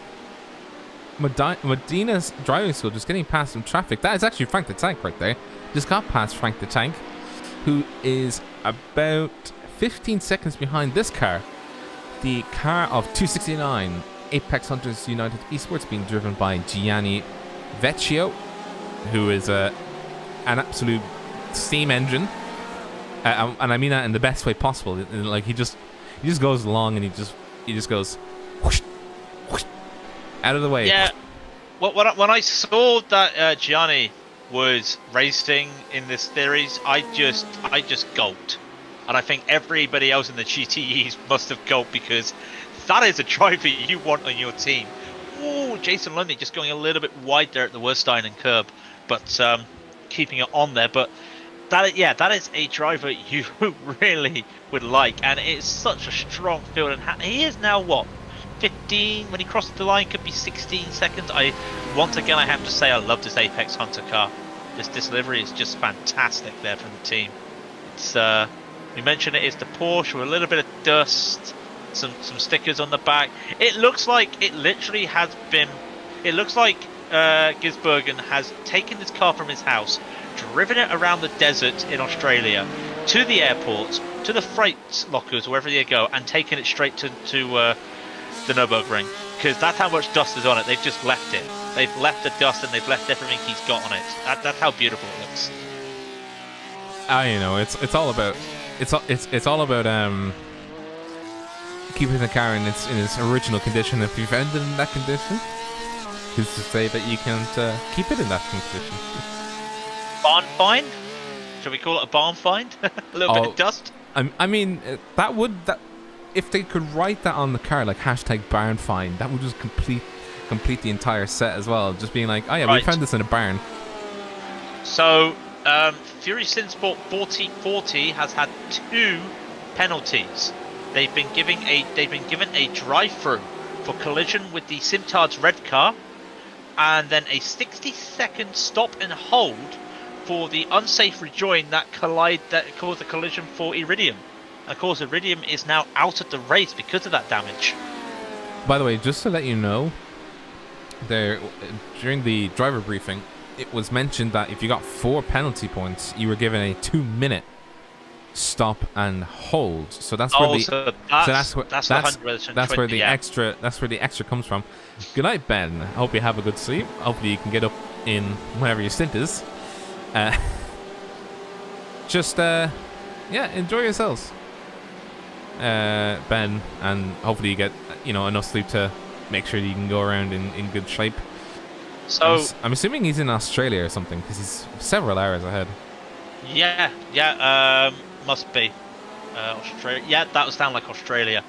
Speaker 1: Medina's driving school just getting past some traffic. That is actually Frank the Tank right there. Just got past Frank the Tank, who is about 15 seconds behind this car. The car of 269 Apex Hunters United Esports, being driven by Gianni Vecchio, who is an absolute steam engine, and I mean that in the best way possible. Like he just goes along and he just goes whoosh, whoosh, out of the way.
Speaker 2: Yeah. When I saw that Gianni was racing in this series, I just gulped, and I think everybody else in the GTEs must have gulped, because that is a driver you want on your team. Oh, Jason Lundy just going a little bit wide there at the Wersteinen curb, but keeping it on there. But that is a driver you really would like, and it's such a strong field. And he is now what, 15? When he crosses the line, could be 16 seconds. Once again, I have to say, I love this Apex Hunter car. This livery is just fantastic there from the team. It's we mentioned it is the Porsche with a little bit of dust. Some stickers on the back. It looks like it literally has been. It looks like Gisbergen has taken this car from his house, driven it around the desert in Australia, to the airport, to the freight lockers, wherever they go, and taken it straight to the Nurburgring. Because that's how much dust is on it. They've just left it. They've left the dust and they've left everything he's got on it. That's how beautiful it looks.
Speaker 1: You know, it's all about keeping the car in its original condition. If you found it in that condition, who's to say that you can't keep it in that condition?
Speaker 2: Barn find? Shall we call it a barn find? A little bit of dust?
Speaker 1: I mean, that if they could write that on the car, like #barn find, that would just complete the entire set as well. Just being like, oh yeah, we found this in a barn.
Speaker 2: So, Fury Sinsport 4040 has had 2 penalties. They've been given a drive-through for collision with the Simtard's red car, and then a 60-second stop and hold for the unsafe rejoin that caused the collision for Iridium. Of course, Iridium is now out of the race because of that damage.
Speaker 1: By the way, just to let you know, there during the driver briefing, it was mentioned that if you got 4 penalty points, you were given a 2-minute stop and hold. So that's where that's where the extra comes from. Good night, Ben. I hope you have a good sleep. Hopefully you can get up in whenever your stint is. Enjoy yourselves, Ben, and hopefully you get enough sleep to make sure you can go around in good shape.
Speaker 2: So
Speaker 1: I'm assuming he's in Australia or something because he's several hours ahead.
Speaker 2: Must be Australia. Yeah, that was down like Australia.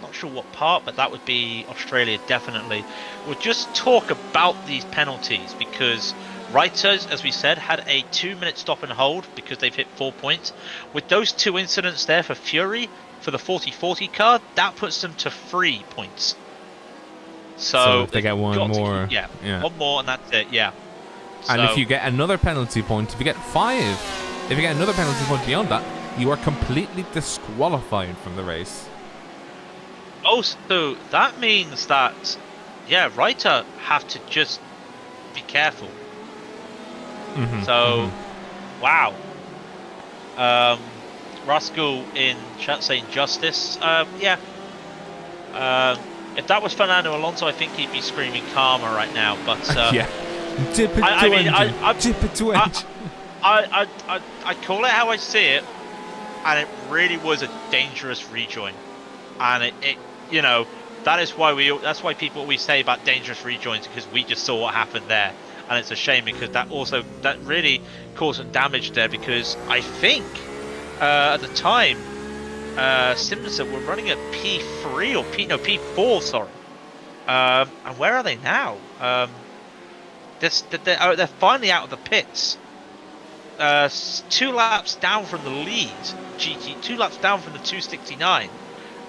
Speaker 2: Not sure what part, but that would be Australia definitely. We'll just talk about these penalties because Writers, as we said, had a 2-minute stop and hold because they've hit 4 points. With those 2 incidents there for Fury, for the 40-40 car, that puts them to 3 points. So
Speaker 1: if they get one more,
Speaker 2: one more and that's it. Yeah.
Speaker 1: And if you get another penalty point, if you get 5, if you get another penalty point beyond that, you are completely disqualified from the race.
Speaker 2: Oh, so that means that, Writer have to just be careful. Wow. Rascal in chat saying justice. If that was Fernando Alonso, I think he'd be screaming karma right now. But
Speaker 1: dip it to engine. Dip it to engine.
Speaker 2: I call it how I see it, and it really was a dangerous rejoin, and it that's why people always say about dangerous rejoins, because we just saw what happened there, and it's a shame because that really caused some damage there, because I think at the time Simpson were running at P3 or P4, sorry, and where are they now? They're finally out of the pits. 2 laps down from the lead, 2 laps down from the 269,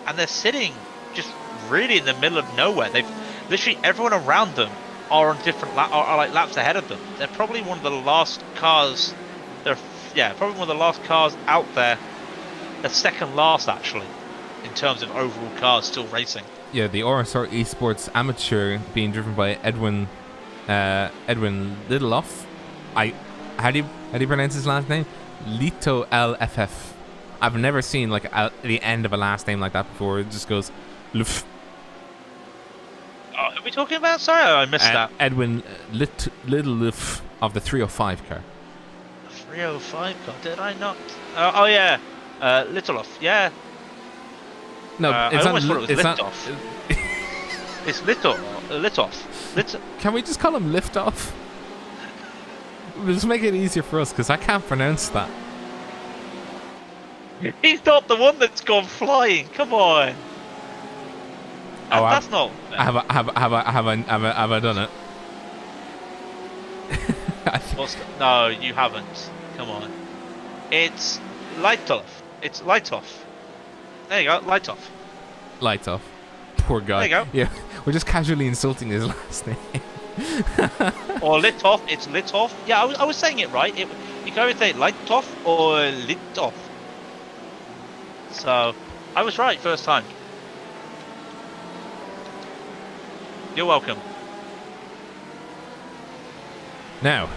Speaker 2: and they're sitting just really in the middle of nowhere. They've literally everyone around them are on different are like laps ahead of them. They're probably one of the last cars. Probably one of the last cars out there. The second last actually, in terms of overall cars still racing. Yeah,
Speaker 1: the RSR Esports Amateur being driven by Edwin Littleoff. How do you pronounce his last name? Lito LFF. I've never seen the end of a last name like that before. It just goes Luf.
Speaker 2: Who are we talking about? Sorry, I missed that.
Speaker 1: Edwin Littleoff of the 305 car.
Speaker 2: The 305 car? Did I not? Littleoff. Yeah.
Speaker 1: No, it's
Speaker 2: I almost thought it was Liftoff. It's Litoff.
Speaker 1: Can we just call him Liftoff? We'll just make it easier for us because I can't pronounce that.
Speaker 2: He's not the one that's gone flying. Come on. That's not.
Speaker 1: Have I done it?
Speaker 2: No, you haven't. Come on. It's Lightoff. It's Lightoff. There you go, Lightoff.
Speaker 1: Lightoff. Poor guy.
Speaker 2: There you go.
Speaker 1: Yeah, we're just casually insulting his last name.
Speaker 2: Or Litoff. It's Litoff. Yeah, I was saying it right. You can either say Lightoff or Litoff. So, I was right first time. You're welcome.
Speaker 1: Now.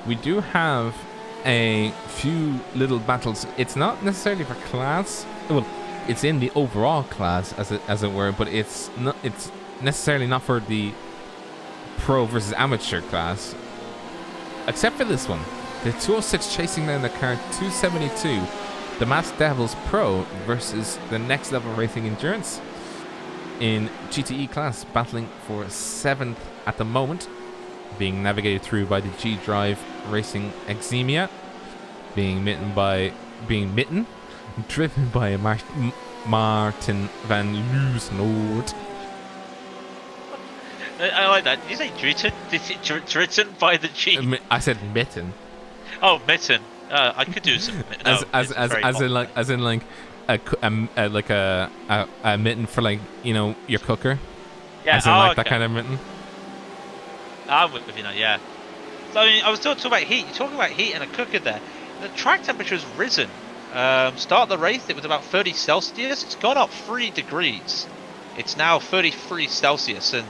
Speaker 1: We do have a few little battles. It's not necessarily for class. Well, it's in the overall class, as it were, but it's necessarily not for the pro versus amateur class. Except for this one. The 206 chasing down the car 272. The Masked Devils Pro versus the Next Level Racing Endurance in GTE class, battling for 7th at the moment, being navigated through by the G-Drive Racing Exemia, driven by Martin van Loosnoord.
Speaker 2: I like that. Did you say driven? Driven by the G?
Speaker 1: I said mitten.
Speaker 2: Oh, mitten. I could do some. No,
Speaker 1: as in a mitten for your cooker.
Speaker 2: Yeah.
Speaker 1: As in that kind of mitten.
Speaker 2: I'm with you now. Yeah. So, I mean, I was still talking about heat. You're talking about heat and a cooker there. The track temperature has risen. Start of the race, it was about 30 Celsius. It's gone up 3 degrees. It's now 33 Celsius. And,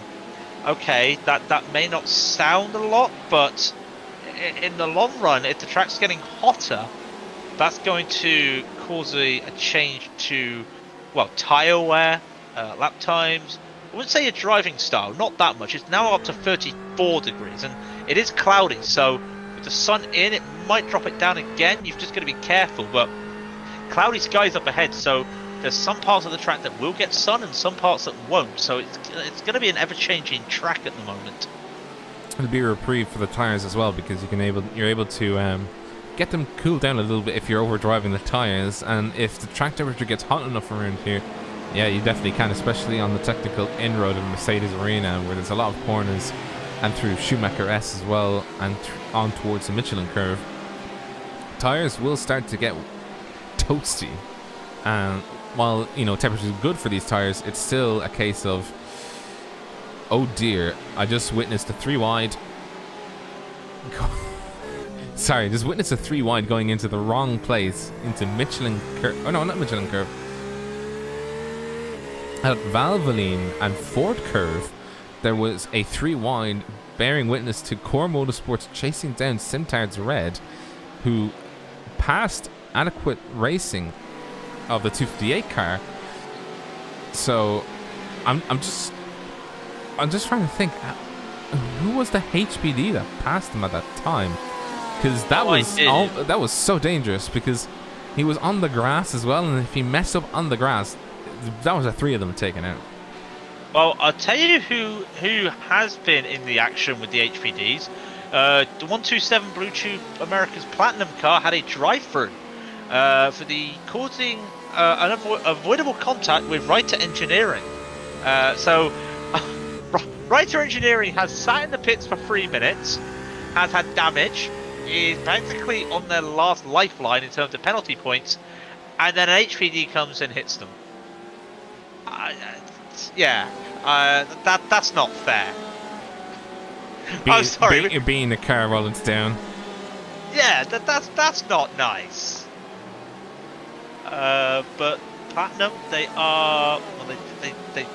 Speaker 2: okay, that may not sound a lot, but in the long run, if the track's getting hotter, that's going to cause a change to, well, tyre wear, lap times. I wouldn't say a driving style, not that much. It's now up to 34 degrees, and it is cloudy, so with the sun in, it might drop it down again. You've just got to be careful, but cloudy skies up ahead, so there's some parts of the track that will get sun and some parts that won't, so it's going to be an ever-changing track at the moment.
Speaker 1: It'll be a reprieve for the tires as well, because you're able to get them cooled down a little bit if you're overdriving the tires, and if the track temperature gets hot enough around here, yeah, you definitely can, especially on the technical inroad of Mercedes Arena, where there's a lot of corners, and through Schumacher S as well, and on towards the Michelin curve. Tires will start to get toasty, and while temperature is good for these tires, it's still a case of, oh dear, I just witnessed a 3 wide. Sorry, just witnessed a 3 wide going into the wrong place, into Michelin curve. Oh no, not Michelin curve. At Valvoline and Ford curve, there was a 3 wide bearing witness to Core Motorsports chasing down Simtard's Red, who passed adequate racing of the 258 car. So I'm just trying to think, who was the HPD that passed him at that time? Because that was so dangerous, because he was on the grass as well, and if he messed up on the grass, that was the 3 of them taken out.
Speaker 2: Well, I'll tell you who has been in the action with the HPDs. The 127 Blue Tube America's Platinum car had a drive-through for the causing an avoidable contact with Reiter Engineering. So Reiter Engineering has sat in the pits for 3 minutes, has had damage, is basically on their last lifeline in terms of penalty points, and then an HPD comes and hits them. That's not fair. I'm sorry.
Speaker 1: Being the car while it's down.
Speaker 2: Yeah, that's not nice. But Platinum, they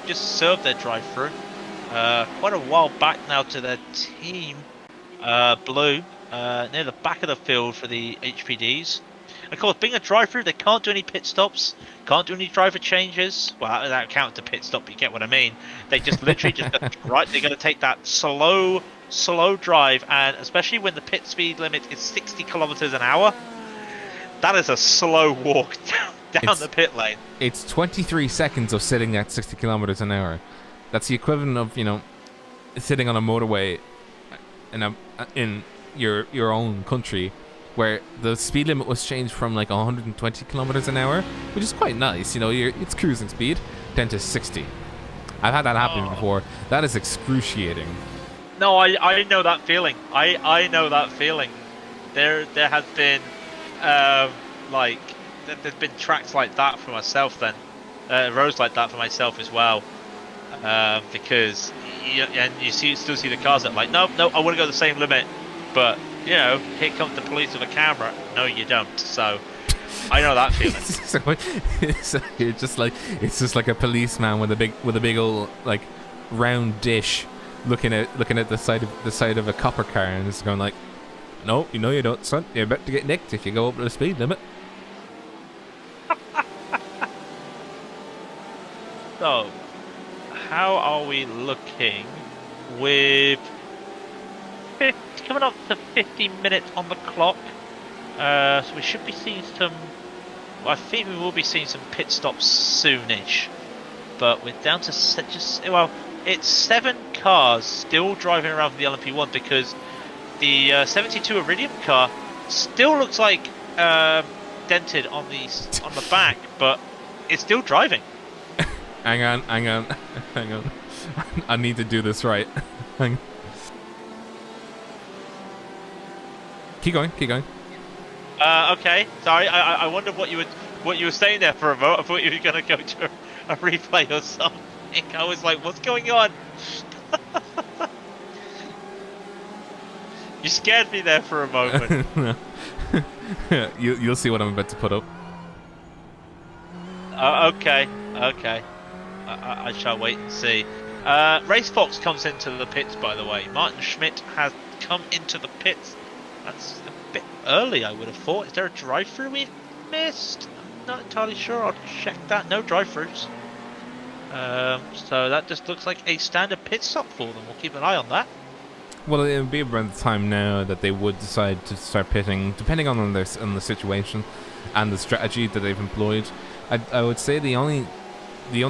Speaker 2: just served their drive-through quite a while back now to their team, Blue, near the back of the field for the HPDs. Of course, being a drive-through, they can't do any pit stops, can't do any driver changes. Well, that counts to pit stop, you get what I mean. They just literally right. They're going to take that slow drive, and especially when the pit speed limit is 60 kilometers an hour, that is a slow walk down the pit lane.
Speaker 1: It's 23 seconds of sitting at 60 kilometers an hour. That's the equivalent of sitting on a motorway in your own country, where the speed limit was changed from like 120 kilometers an hour, which is quite nice. It's cruising speed, down to 60. I've had that happen before. That is excruciating.
Speaker 2: No, I know that feeling. I know that feeling. There has been there's been tracks like that for myself. Then roads like that for myself as well. Because you still see the cars that are like, no, I want to go the same limit, but here comes the police with a camera. No, you don't. So I know that feeling. It's just like a policeman with a big old like round dish, looking at the side of a copper car, and it's going like, no, you don't, son. You're about to get nicked if you go over the speed limit. So, how are we looking with coming up to 50 minutes on the clock? So we should be seeing some. Well, I think we will be seeing some pit stops soonish. But we're down to it's 7 cars still driving around for the LMP1, because the 72 Iridium car still looks like dented on the back, but it's still driving.
Speaker 1: Hang on. I need to do this right. Keep going.
Speaker 2: Okay. Sorry, I wondered what you were saying there for a moment. I thought you were going to go to a replay or something. I was like, what's going on? You scared me there for a moment.
Speaker 1: You'll see what I'm about to put up.
Speaker 2: Okay. I shall wait and see. Race Fox comes into the pits, by the way. Martin Schmidt has come into the pits. That's a bit early, I would have thought. Is there a drive-through we've missed? I'm not entirely sure. I'll check that. No drive-throughs. So that just looks like a standard pit stop for them. We'll keep an eye on that.
Speaker 1: Well, it would be around the time now that they would decide to start pitting, depending on the situation and the strategy that they've employed. I would say the only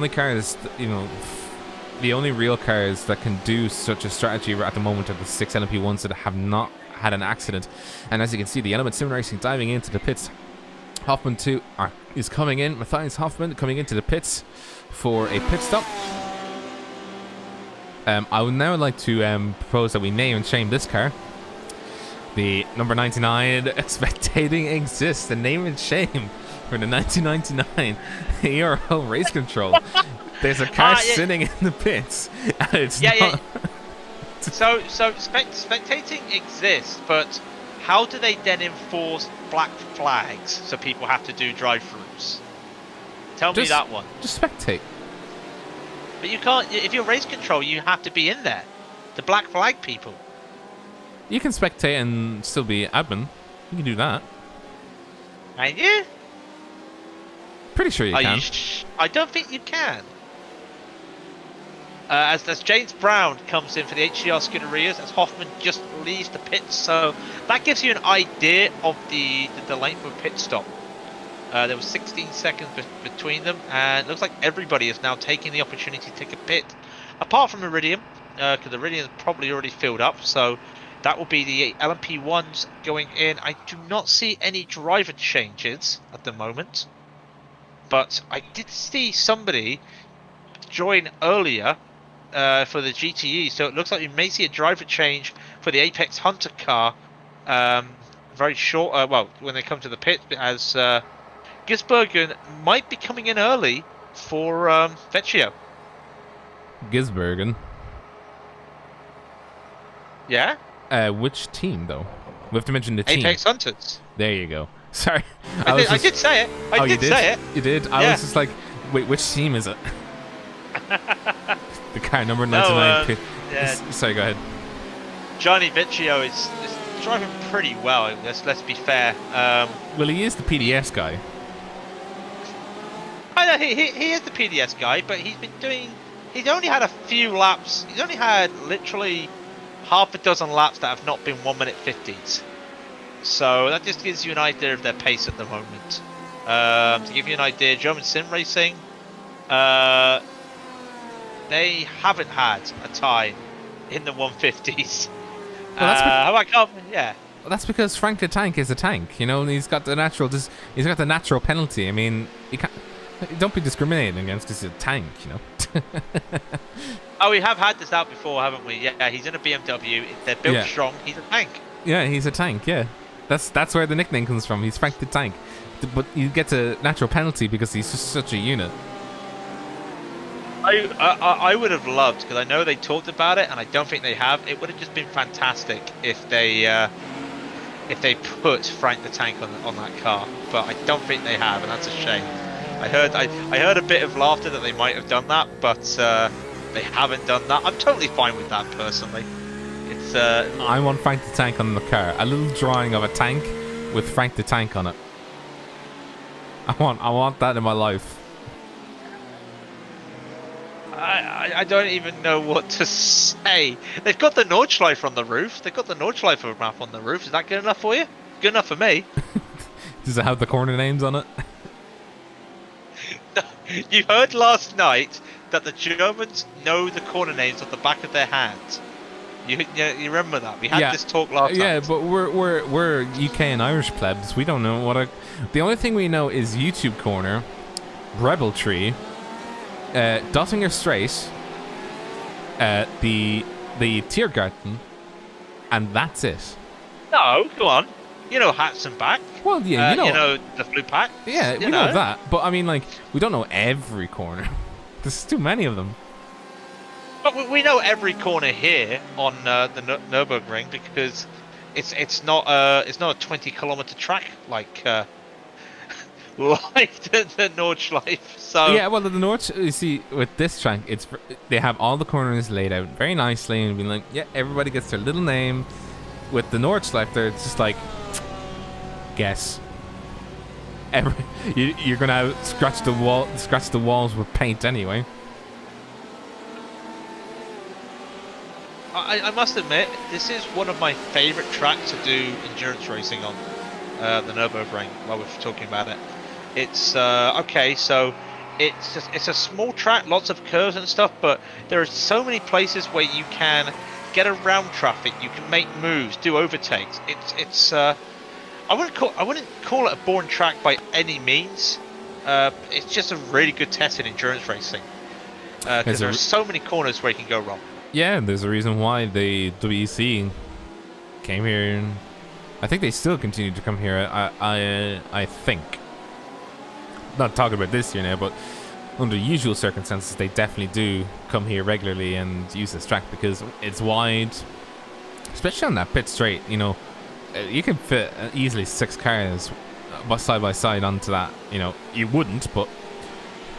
Speaker 1: cars, the only real cars that can do such a strategy at the moment are the 6 LMP1s that have not had an accident. And as you can see, the Element Sim Racing diving into the pits. Hoffman is coming in. Matthias Hoffman coming into the pits for a pit stop. I would now like to propose that we name and shame this car. The number 99 Spectating Exists. The name and shame for the 1999 ERO Race Control. There's a car sitting in the pits. And it's not...
Speaker 2: So spectating exists, but how do they then enforce black flags so people have to do drive-thrus? Tell me that one. Just
Speaker 1: spectate.
Speaker 2: But you can't. If you're race control, you have to be in there. The black flag people.
Speaker 1: You can spectate and still be admin. You can do that.
Speaker 2: Can you?
Speaker 1: Pretty sure you can.
Speaker 2: I don't think you can. As James Brown comes in for the HDR Scuderias, as Hoffman just leaves the pits, so that gives you an idea of the length of a pit stop. There was 16 seconds between them, and it looks like everybody is now taking the opportunity to take a pit, apart from Iridium, because Iridium is probably already filled up, so that will be the LMP1s going in. I do not see any driver changes at the moment, but I did see somebody join earlier for the GTE, so it looks like we may see a driver change for the Apex Hunter car very short, when they come to the pit, as Gisbergen might be coming in early for Vecchio.
Speaker 1: Gisbergen?
Speaker 2: Yeah?
Speaker 1: Which team, though? We have to mention the team.
Speaker 2: Apex Hunters.
Speaker 1: There you go. Sorry.
Speaker 2: I did say it. I did say it.
Speaker 1: You did? I was just like, wait, which team is it? The car number 99. Sorry, go ahead.
Speaker 2: Johnny Vecchio is driving pretty well, let's be fair.
Speaker 1: Well, he is the PDS guy.
Speaker 2: I know, he is the PDS guy, but he's only had a few laps. He's only had literally half a dozen laps that have not been 1 minute 50s. So that just gives you an idea of their pace at the moment. To give you an idea, German Sim Racing, they haven't had a time in the 150s. Well,
Speaker 1: that's because Frank the Tank is a tank. You know, he's got the natural penalty. I mean, don't be discriminating against because he's a tank. You know.
Speaker 2: Oh, we have had this out before, haven't we? Yeah, he's in a BMW. They're built strong. He's a tank.
Speaker 1: Yeah, he's a tank. Yeah, that's where the nickname comes from. He's Frank the Tank. But you get a natural penalty because he's just such a unit.
Speaker 2: I would have loved, because I know they talked about it, and I don't think they have. It would have just been fantastic if they put Frank the Tank on that car, but I don't think they have, and that's a shame. I heard a bit of laughter that they might have done that, but they haven't done that. I'm totally fine with that personally. It's
Speaker 1: I want Frank the Tank on the car. A little drawing of a tank with Frank the Tank on it. I want that in my life.
Speaker 2: I don't even know what to say. They've got the Nordschleife on the roof. They've got the Nordschleife map on the roof. Is that good enough for you? Good enough for me.
Speaker 1: Does it have the corner names on it?
Speaker 2: You heard last night that the Germans know the corner names off the back of their hands. You remember that? We had this talk last time.
Speaker 1: Yeah, but we're UK and Irish plebs. We don't know what the only thing we know is YouTube Corner, Rebel Tree, Dottinger Strait, the Tiergarten, and that's it.
Speaker 2: No, go on. You know Hatzenbach.
Speaker 1: Well, yeah,
Speaker 2: you know the Blue Pack.
Speaker 1: Yeah, we know that. But I mean, like, we don't know every corner. There's too many of them.
Speaker 2: But we know every corner here on the Nurburgring, because it's not a 20-kilometer track like like the Nordschleife. So
Speaker 1: Yeah, well, the North, you see, with this track, they have all the corners laid out very nicely and being like, yeah, everybody gets their little name. With the Nordschleife, there, it's just like, guess. You're gonna scratch the walls with paint anyway.
Speaker 2: I must admit, this is one of my favourite tracks to do endurance racing on, the Nurburgring, while we're talking about it. It's, okay, so it's a small track, lots of curves and stuff, but there are so many places where you can get around traffic, you can make moves, do overtakes. I wouldn't call it a boring track by any means. It's just a really good test in endurance racing, because there are so many corners where you can go wrong.
Speaker 1: Yeah, there's a reason why the WEC came here, and I think they still continue to come here. I think, not talking about this year now, but under usual circumstances, they definitely do come here regularly and use this track because it's wide, especially on that pit straight. You know, you can fit easily 6 cars side by side onto that. You know, you wouldn't, but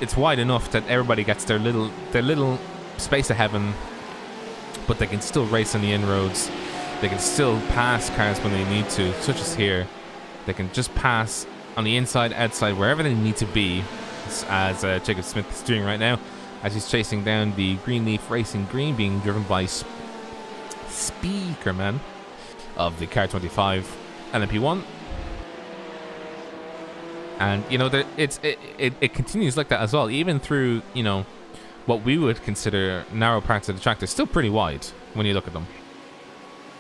Speaker 1: it's wide enough that everybody gets their little space of heaven. But they can still race on the inroads. They can still pass cars when they need to, such as here. They can just pass on the inside, outside, wherever they need to be, as Jacob Smith is doing right now, as he's chasing down the Greenleaf Racing Green, being driven by Speakerman of the Car 25 LMP1. And you know, it continues like that as well, even through, you know, what we would consider narrow parts of the track. They're still pretty wide when you look at them.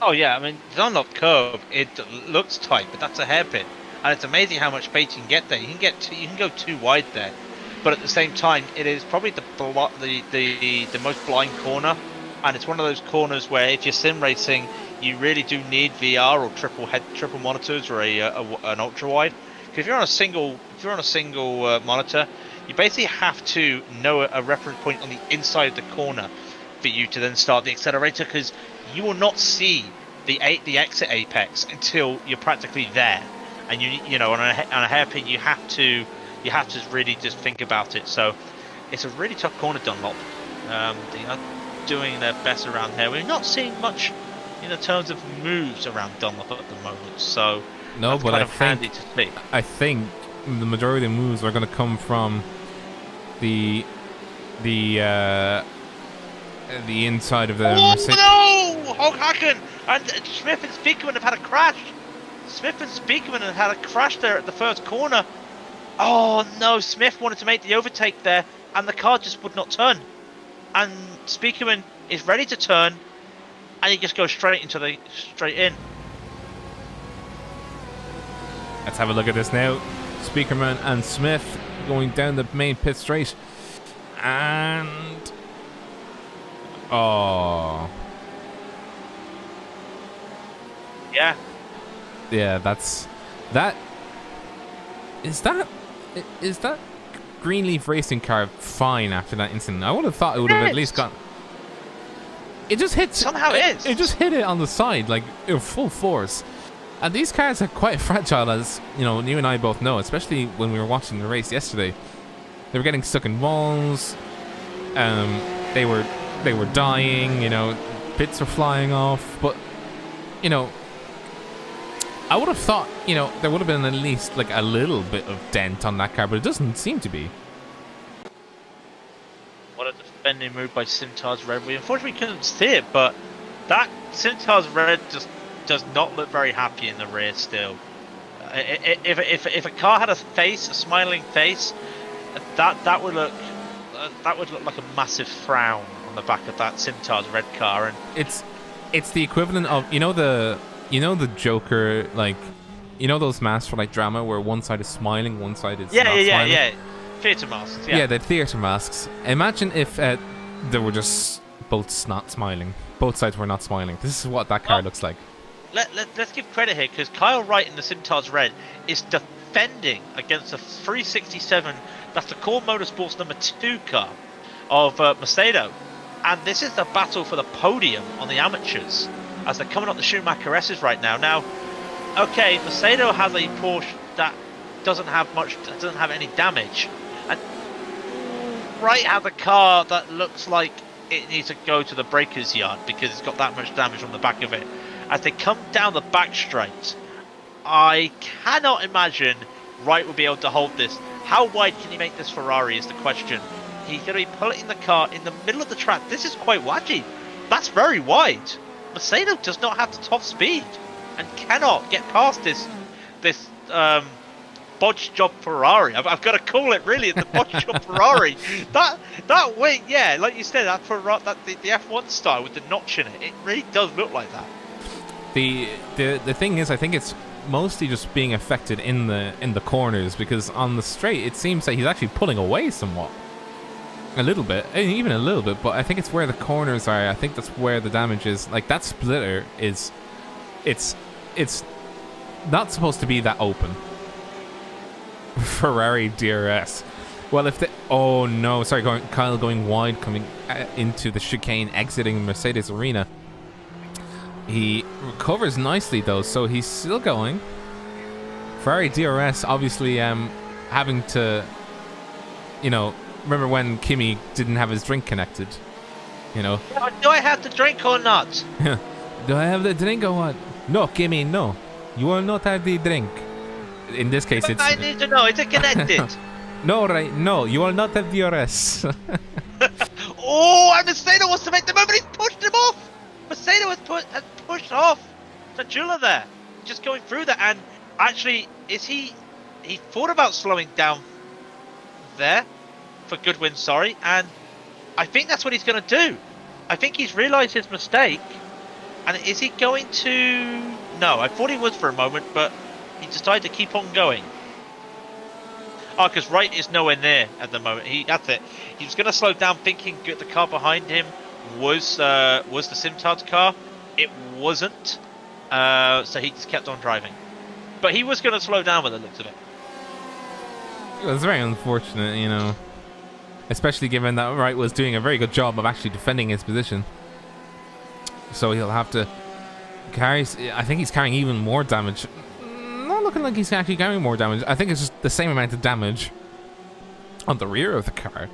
Speaker 2: Oh yeah, I mean, Dunlop curve, it looks tight, but that's a hairpin, and it's amazing how much space you can get there. You can go too wide there, but at the same time, it is probably the most blind corner, and it's one of those corners where if you're sim racing, you really do need VR or triple monitors or an ultra wide. Because if you're on a single monitor, you basically have to know a reference point on the inside of the corner for you to then start the accelerator, because you will not see the exit apex until you're practically there, and you know on a hairpin you have to really just think about it. So it's a really tough corner, Dunlop. They are doing their best around here. We're not seeing much in terms of moves around Dunlop at the moment, so
Speaker 1: no,
Speaker 2: that's
Speaker 1: but
Speaker 2: kind of handy to see.
Speaker 1: I think the majority of the moves are going to come from the inside of the Mercedes.
Speaker 2: No! Hoghacken and Smith and Speakerman have had a crash. Smith and Speakerman have had a crash there at the first corner. Oh no! Smith wanted to make the overtake there, and the car just would not turn. And Speakerman is ready to turn, and he just goes straight in.
Speaker 1: Let's have a look at this now. Speakerman and Smith going down the main pit straight, and
Speaker 2: yeah,
Speaker 1: that is that Greenleaf racing car fine after that incident. I would have thought it would have at least gone. It just hit
Speaker 2: somehow. It
Speaker 1: just hit it on the side like full force. And these cars are quite fragile, as you know, you and I both know, especially when we were watching the race yesterday. They were getting stuck in walls. They were dying. You know, bits were flying off. But you know, I would have thought, you know, there would have been at least like a little bit of dent on that car, but it doesn't seem to be.
Speaker 2: What a defending move by Simtar's Red. We unfortunately couldn't see it, but that Simtar's Red just does not look very happy in the rear still. If a car had a smiling face, that would look like a massive frown on the back of that Simtar's Red car. And
Speaker 1: it's the equivalent of you know the Joker, like, you know those masks for like drama where one side is smiling, one side is not smiling?
Speaker 2: Theatre masks.
Speaker 1: Yeah, the theatre masks. Imagine if they were just both not smiling. Both sides were not smiling. This is what that car looks like.
Speaker 2: Let's give credit here, because Kyle Wright in the Simtar's Red is defending against a 367. That's the Core Motorsports number 2 car of Macedo, and this is the battle for the podium on the amateurs. as they're coming up the Schumacher S's right now. Now, okay, Mercedes has a Porsche that doesn't have any damage, and Wright has a car that looks like it needs to go to the breaker's yard because it's got that much damage on the back of it. As they come down the back straight, I cannot imagine Wright will be able to hold this. How wide can he make this Ferrari is the question. He's going to be pulling the car in the middle of the track. This is quite wacky. That's very wide. Mercedes does not have the top speed and cannot get past this bodge job Ferrari. I've got to call it really the bodge job Ferrari. That wing, yeah, like you said, the F1 style with the notch in it. It really does look like that.
Speaker 1: The thing is, I think it's mostly just being affected in the corners, because on the straight it seems like he's actually pulling away somewhat. A little bit, even a little bit, but I think it's where the corners are. I think that's where the damage is. Like, that splitter is, it's not supposed to be that open. Ferrari DRS. Well, if the Kyle going wide, coming into the chicane, exiting Mercedes arena. He recovers nicely though, so he's still going. Ferrari DRS obviously having to, remember when Kimi didn't have his drink connected? Do
Speaker 2: I have the drink or not?
Speaker 1: Do I have the drink or what? No, Kimi, no. You will not have the drink. In this case,
Speaker 2: I need to know, is it connected?
Speaker 1: No, right? No, you will not have DRS.
Speaker 2: Oh, and Mercedes wants to make the move, and he's pushed him off. Mercedes has pushed off Sajula there, just going through that. And actually, he thought about slowing down there for Goodwin, and I think that's what he's going to do. I think he's realised his mistake, and is he going to? No, I thought he was for a moment, but he decided to keep on going. Oh, because Wright is nowhere near at the moment. That's it. He was going to slow down, thinking the car behind him was the Simtard's car. It wasn't, so he just kept on driving. But he was going to slow down with the looks of it.
Speaker 1: It was very unfortunate, especially given that Wright was doing a very good job of actually defending his position. So he'll have to carry. I think he's carrying even more damage. Not looking like he's actually carrying more damage. I think it's just the same amount of damage on the rear of the car.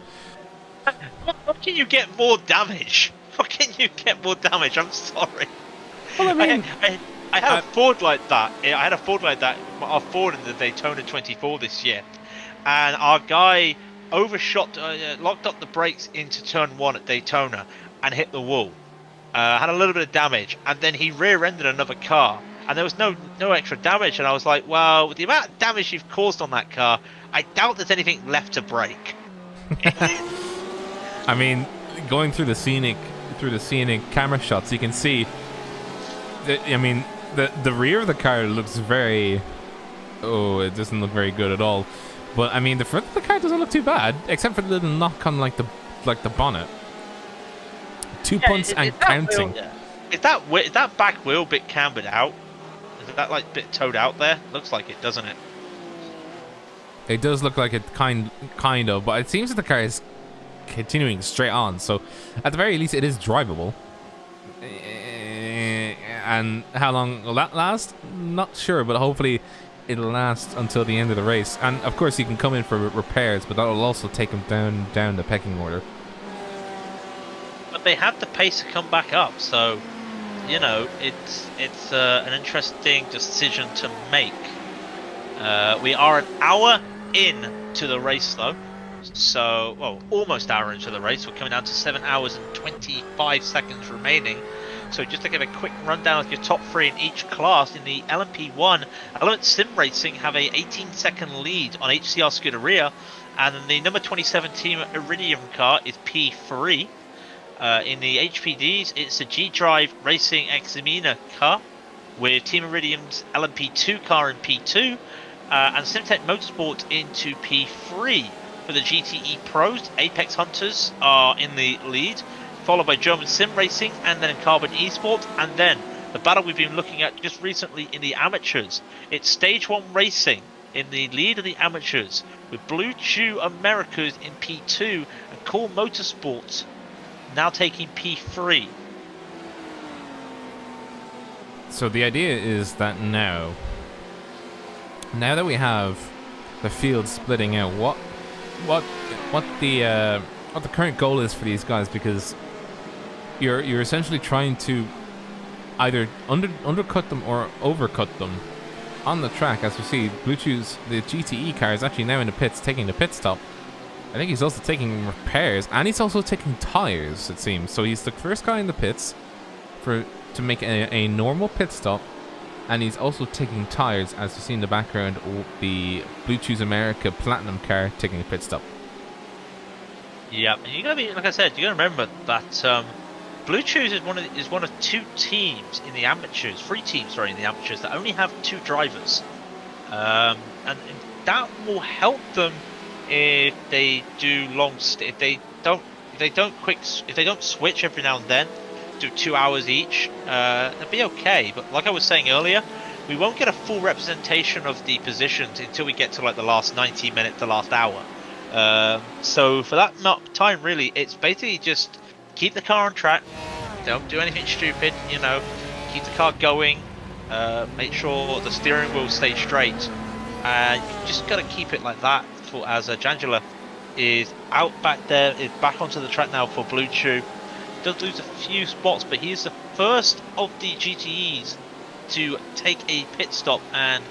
Speaker 2: How can you get more damage? How can you get more damage? I'm sorry.
Speaker 1: Well, I mean,
Speaker 2: I had a Ford like that. I had a Ford like that. Our Ford in the Daytona 24 this year, and our guy overshot, locked up the brakes into turn 1 at Daytona and hit the wall. Had a little bit of damage, and then he rear-ended another car, and there was no extra damage. And I was like, well, with the amount of damage you've caused on that car, I doubt there's anything left to break.
Speaker 1: I mean, going through the scenic camera shots, you can see that, the rear of the car looks very, it doesn't look very good at all. But I mean, the front of the car doesn't look too bad, except for the little knock on like the bonnet. Two punts and counting.
Speaker 2: Is that back wheel bit cambered out? Is that like bit towed out there? Looks like it, doesn't it?
Speaker 1: It does look like it kind of, but it seems that the car is continuing straight on, so at the very least it is drivable. And how long will that last? Not sure, but hopefully it'll last until the end of the race. And of course you can come in for repairs, but that will also take them down the pecking order.
Speaker 2: But they have the pace to come back up, so it's an interesting decision to make. We are an hour into the race though. So, almost hour into the race. We're coming down to 7 hours and 25 seconds remaining. So just to give a quick rundown of your top 3 in each class, in the LMP1, Element Sim Racing have a 18-second lead on HCR Scuderia, and then the number 27 Team Iridium car is P3. In the HPDs, it's a G-Drive Racing Examina car, with Team Iridium's LMP2 car in P2, and Simtech Motorsport into P3. For the GTE Pros, Apex Hunters are in the lead, followed by German Sim Racing, and then Carbon Esports, and then the battle we've been looking at just recently in the amateurs. It's Stage 1 Racing in the lead of the amateurs, with Blue Chew Americas in P2, and Cool Motorsports now taking P3.
Speaker 1: So the idea is that now that we have the field splitting out, what the current goal is for these guys, because you're essentially trying to either undercut them or overcut them on the track. As we see, Blue Chew's the GTE car is actually now in the pits, taking the pit stop. I think he's also taking repairs, and he's also taking tires, it seems. So he's the first guy in the pits to make a normal pit stop, and he's also taking tires, as you see in the background, the Blue Chew's America Platinum car taking a pit stop.
Speaker 3: Yeah, and you gotta be, like I said, you gotta remember that Blue Chews is one of two teams in the amateurs, three teams, sorry, in the amateurs that only have two drivers, and that will help them if they do if they don't switch every now and then, do 2 hours each, it'll be okay. But like I was saying earlier, we won't get a full representation of the positions until we get to like the last 90 minutes, the last hour. So for that time, really, it's basically just keep the car on track, don't do anything stupid, you know, keep the car going, make sure the steering wheel stays straight, and you just got to keep it like that. For as Jangela is out back there, is back onto the track now for Blue Chew. Does lose a few spots, but he's the first of the GTEs to take a pit stop, and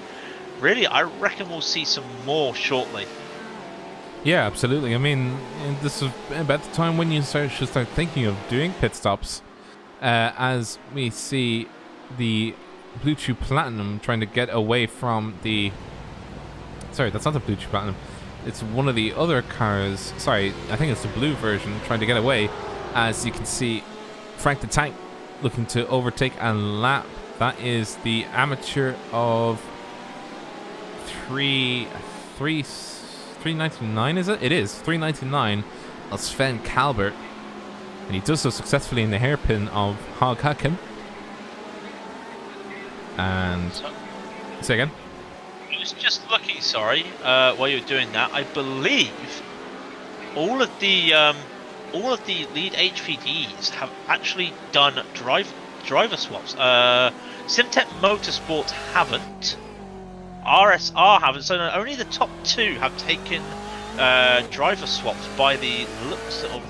Speaker 3: really I reckon we'll see some more shortly.
Speaker 1: Yeah, absolutely. I mean, this is about the time when you should start thinking of doing pit stops, as we see the Blue Chew Platinum trying to get away from the... Sorry, that's not the Blue Chew Platinum. It's one of the other cars. Sorry, I think it's the blue version trying to get away. As you can see, Frank the Tank looking to overtake and lap. That is the amateur of 399, is it? It is 399 of Sven Kalbert, and he does so successfully in the hairpin of Hog Hacken. And say again.
Speaker 3: I was just looking, sorry, while you were doing that. I believe all of the lead HPDs have actually done driver swaps. Simtech Motorsports haven't. RSR haven't. So only the top two have taken driver swaps by the looks of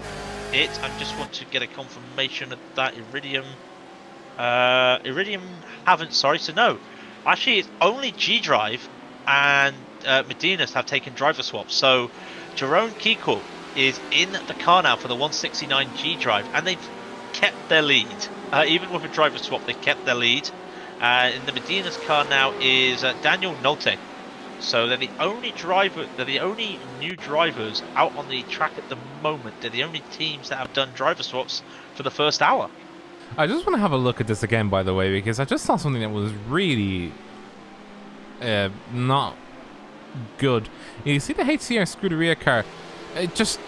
Speaker 3: it. I just want to get a confirmation of that. Iridium haven't. Sorry. So no, actually it's only G Drive and Medinas have taken driver swaps. So Jerome Kiko is in the car now for the 169 G Drive, and they've kept their lead. Even with a driver swap, they've kept their lead. In the Medina's car now is Daniel Nolte. So they're the only new drivers out on the track at the moment. They're the only teams that have done driver swaps for the first hour.
Speaker 1: I just want to have a look at this again, by the way, because I just saw something that was really not good. You see the HCR Scuderia car, it just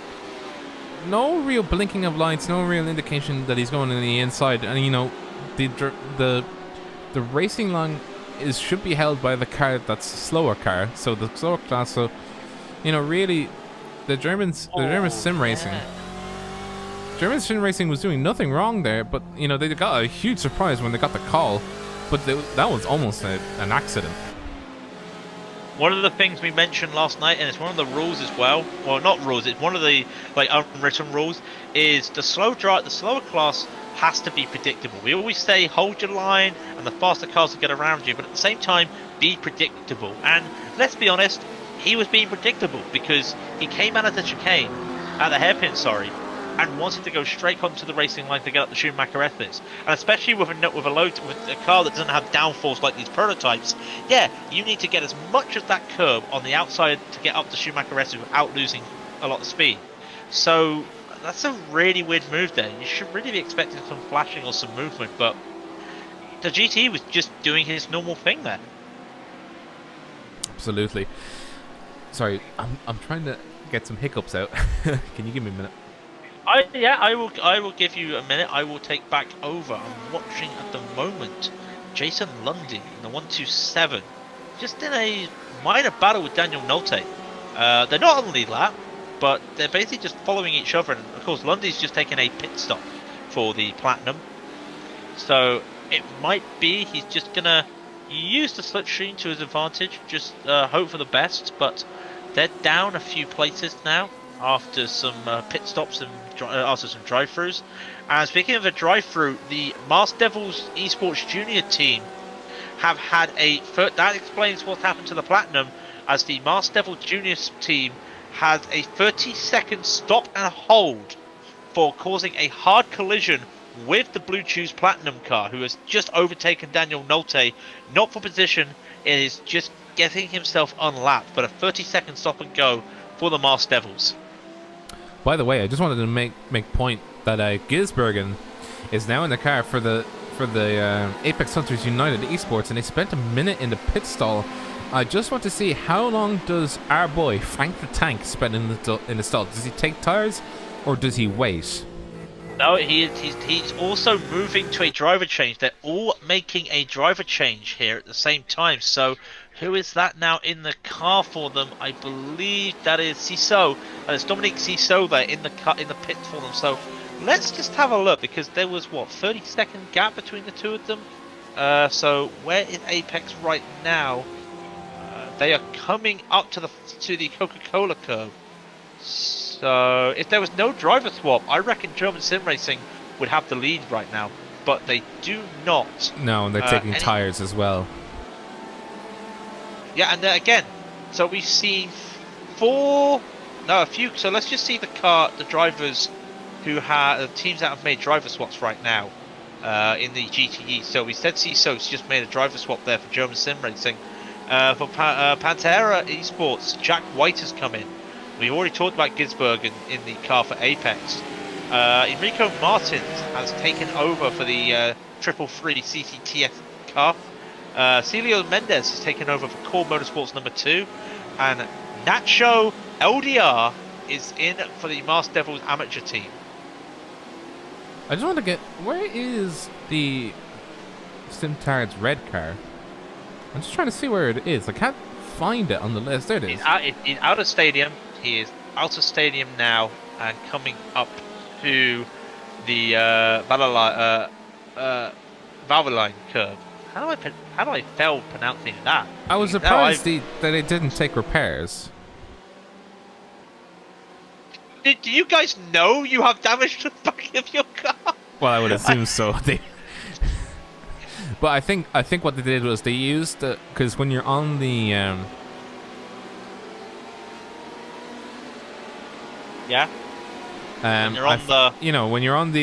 Speaker 1: no real blinking of lights, no real indication that he's going in the inside, and you know the racing line should be held by the car that's slower car, so the slower class. So you know, really, the German sim racing. German sim racing was doing nothing wrong there, but you know they got a huge surprise when they got the call, but that was almost an accident.
Speaker 3: One of the things we mentioned last night, and it's one of the rules as well, well not rules, it's one of the like unwritten rules, is the slower class has to be predictable. We always say hold your line and the faster cars will get around you, but at the same time be predictable. And let's be honest, he was being predictable because he came out of the chicane, out of the hairpin, sorry, and wanted to go straight onto the racing line to get up the Schumacher S's. And especially with a car that doesn't have downforce like these prototypes, yeah, you need to get as much of that curb on the outside to get up the Schumacher S's without losing a lot of speed. So that's a really weird move there. You should really be expecting some flashing or some movement, but the GT was just doing his normal thing there.
Speaker 1: Absolutely. Sorry, I'm trying to get some hiccups out. Can you give me a minute?
Speaker 3: I will give you a minute. I will take back over. I'm watching at the moment Jason Lundy in the 127, just in a minor battle with Daniel Nolte. They're not on the lead lap, but they're basically just following each other. And of course, Lundy's just taken a pit stop for the Platinum. So it might be he's just gonna use the slipstream to his advantage, just hope for the best. But they're down a few places now after some pit stops and after some drive-throughs. And speaking of a drive-through, the Masked Devils Esports Junior team have had that explains what's happened to the Platinum, as the Masked Devil Junior team has a 30-second stop and hold for causing a hard collision with the Blue Chews Platinum car, who has just overtaken Daniel Nolte, not for position. It is just getting himself unlapped, but a 30-second stop and go for the Masked Devils.
Speaker 1: By the way, I just wanted to make point that Gisbergen is now in the car for the Apex Hunters United Esports, and they spent a minute in the pit stall. I just want to see how long does our boy Frank the Tank spend in the stall. Does he take tires or does he wait?
Speaker 3: No, he's also moving to a driver change. They're all making a driver change here at the same time. So who is that now in the car for them? I believe that is Cissot. And it's Dominique Cissot there in the pit for them. So let's just have a look, because there was 30-second gap between the two of them. So where is Apex right now? They are coming up to the Coca-Cola curve. So if there was no driver swap, I reckon German Sim Racing would have the lead right now. But they do not.
Speaker 1: No, they're taking tires as well.
Speaker 3: Yeah, and again, so we've seen a few. So let's just see the drivers who have the teams that have made driver swaps right now in the GTE. So we said CISO's just made a driver swap there for German Sim Racing. For Pantera Esports, Jack White has come in. We've already talked about Gisbergen in the car for Apex. Enrico Martins has taken over for the 333 CCTS car. Celio Mendez has taken over for Core Motorsports number 2. And Nacho LDR is in for the Masked Devils amateur team.
Speaker 1: I just want to get... Where is the Simtard's red car? I'm just trying to see where it is. I can't find it on the list. There it is.
Speaker 3: It's out of stadium. He is out of stadium now and coming up to the Valvoline curve. How do I fail pronouncing that?
Speaker 1: I was surprised that it didn't take repairs.
Speaker 3: Do you guys know you have damage to the back of your car?
Speaker 1: Well, I would assume so. But I think what they did was they used because when you're on the
Speaker 3: yeah, when you're on
Speaker 1: when you're on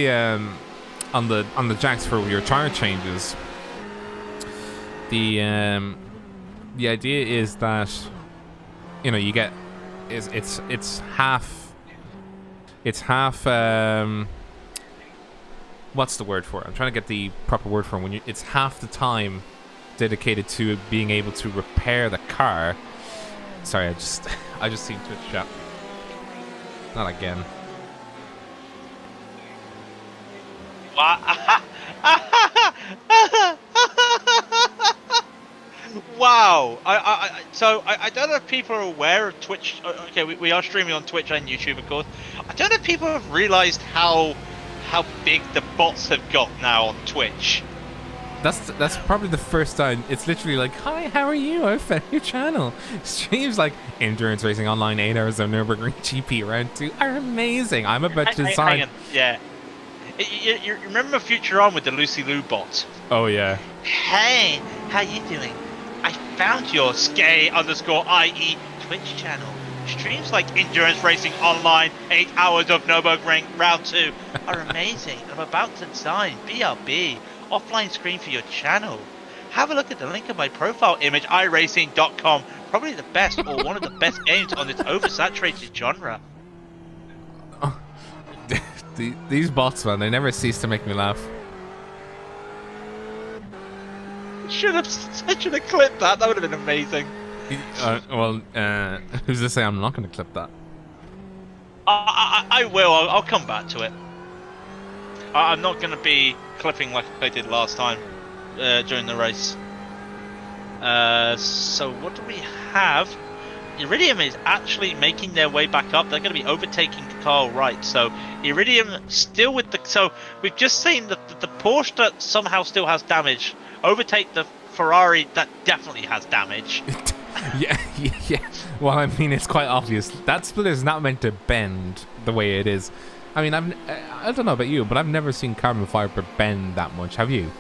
Speaker 1: the jacks for your tire changes, the idea is that you get it's half what's the word for it? I'm trying to get the proper word for it. It's half the time dedicated to being able to repair the car. Sorry, I just seen Twitch chat. Not again.
Speaker 3: Wow. I don't know if people are aware of Twitch. Okay, we are streaming on Twitch and YouTube, of course. I don't know if people have realised how big the bots have got now on Twitch.
Speaker 1: That's probably the first time. It's literally like, hi, how are you? I found your channel. Streams like Endurance Racing Online 8 hours of Nurburgring GP Round 2 are amazing. I'm about to design.
Speaker 3: Hang on. Yeah. You remember Future On with the Lucy Lou bot?
Speaker 1: Oh yeah.
Speaker 3: Hey, how you doing? I found your skay_IE Twitch channel. Streams like Endurance Racing Online, 8 hours of Nurburgring Round 2 are amazing. I'm about to design BRB offline screen for your channel. Have a look at the link in my profile image, iRacing.com. Probably the best or one of the best games on this oversaturated genre.
Speaker 1: Oh, these bots, man, they never cease to make me laugh.
Speaker 3: Should have clipped that. That would have been amazing.
Speaker 1: Who's to say I'm not going to clip that?
Speaker 3: I will. I'll come back to it. I'm not going to be clipping like I did last time during the race. So what do we have? Iridium is actually making their way back up. They're going to be overtaking Carl Wright. So Iridium still with the. So we've just seen that the Porsche that somehow still has damage overtake the Ferrari that definitely has damage.
Speaker 1: Yeah. Well, I mean, it's quite obvious. That split is not meant to bend the way it is. I mean, I don't know about you, but I've never seen carbon fiber bend that much. Have you?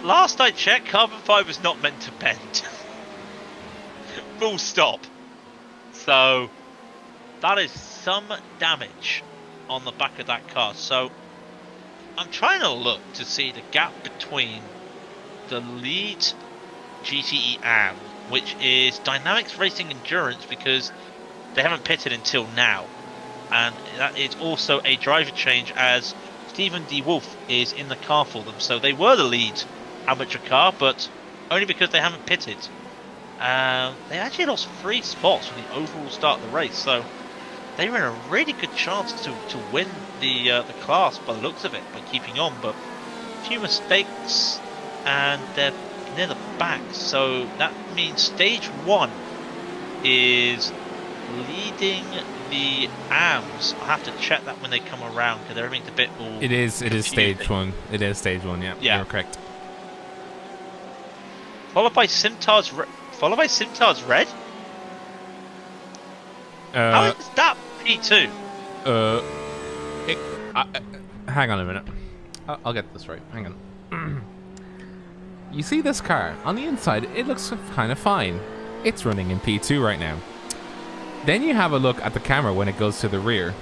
Speaker 3: Last I checked, carbon fiber is not meant to bend. Full stop. So that is some damage on the back of that car. So I'm trying to look to see the gap between the lead GTE AM, which is Dynamics Racing Endurance, because they haven't pitted until now, and that is also a driver change as Stephen D. Wolf is in the car for them. So they were the lead amateur car, but only because they haven't pitted. They actually lost 3 spots from the overall start of the race, so they were in a really good chance to win the class by the looks of it, by keeping on. But a few mistakes, and they're near the back. So that means stage 1 is leading the AMs. I have to check that when they come around, because everything's a bit more. It is
Speaker 1: stage 1. It is stage 1. Yeah. You're correct.
Speaker 3: Followed by Simtar's Red. How is that P2?
Speaker 1: Hang on a minute. I'll get this right. Hang on. You see this car on the inside? It looks kind of fine. It's running in P2 right now. Then you have a look at the camera when it goes to the rear.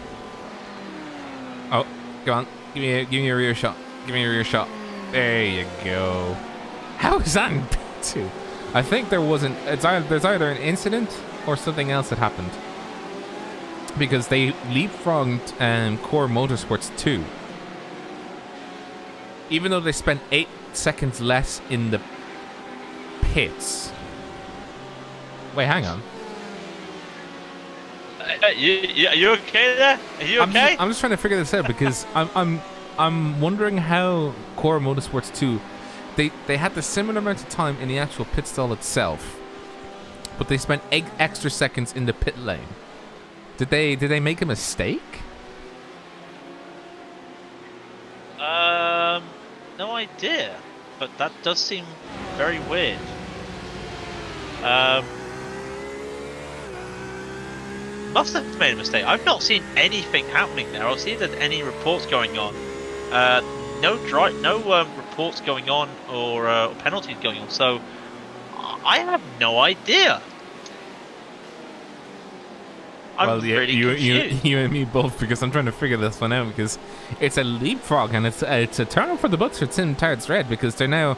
Speaker 1: Oh, go on. Give me a rear shot. Give me a rear shot. There you go. How is that in P2? I think there's either an incident or something else that happened. Because they leapfrogged Core Motorsports 2. Even though they spent 8 seconds less in the pits. Wait, hang on.
Speaker 3: You okay there? Are you okay?
Speaker 1: I'm just trying to figure this out, because I'm wondering how Core Motorsports 2, they had the similar amount of time in the actual pit stall itself, but they spent 8 extra seconds in the pit lane. Did they make a mistake?
Speaker 3: No idea, but that does seem very weird. Must have made a mistake. I've not seen anything happening there. I'll see if there's any reports going on. No reports going on or penalties going on. So I have no idea. I'm really confused.
Speaker 1: You and me both, because I'm trying to figure this one out, because it's a leapfrog and it's a turn up for the books for Tim Tards Red, because they're now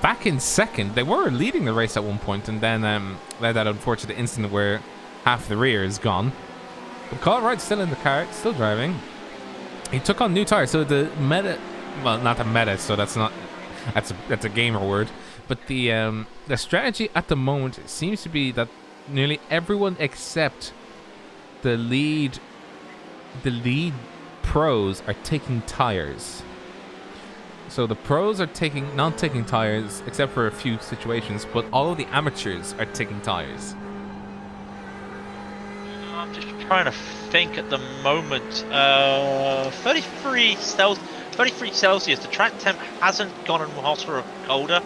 Speaker 1: back in second. They were leading the race at one point, and then had that unfortunate incident where half the rear is gone. But Carl Wright's still in the car, still driving. He took on new tires, so the meta, well, not the meta, so that's a gamer word, but the strategy at the moment seems to be that nearly everyone except the lead pros are taking tires. So the pros are not taking tires, except for a few situations, but all of the amateurs are taking tires.
Speaker 3: I'm just trying to think at the moment. 33 Celsius. The track temp hasn't gone any hotter or colder.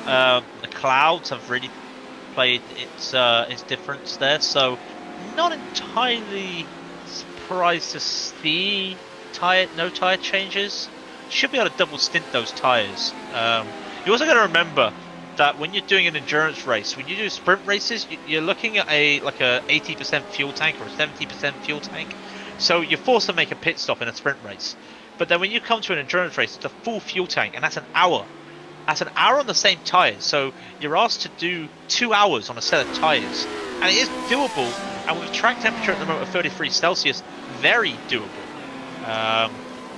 Speaker 3: The clouds have really played its difference there. So not entirely surprised to see no tire changes. Should be able to double stint those tires. You also got to remember that when you're doing an endurance race, when you do sprint races, you're looking at a 80% fuel tank or a 70% fuel tank. So you're forced to make a pit stop in a sprint race. But then when you come to an endurance race, it's a full fuel tank, and that's an hour. That's an hour on the same tires. So you're asked to do 2 hours on a set of tires, and it is doable. And with track temperature at the moment of 33 Celsius, very doable.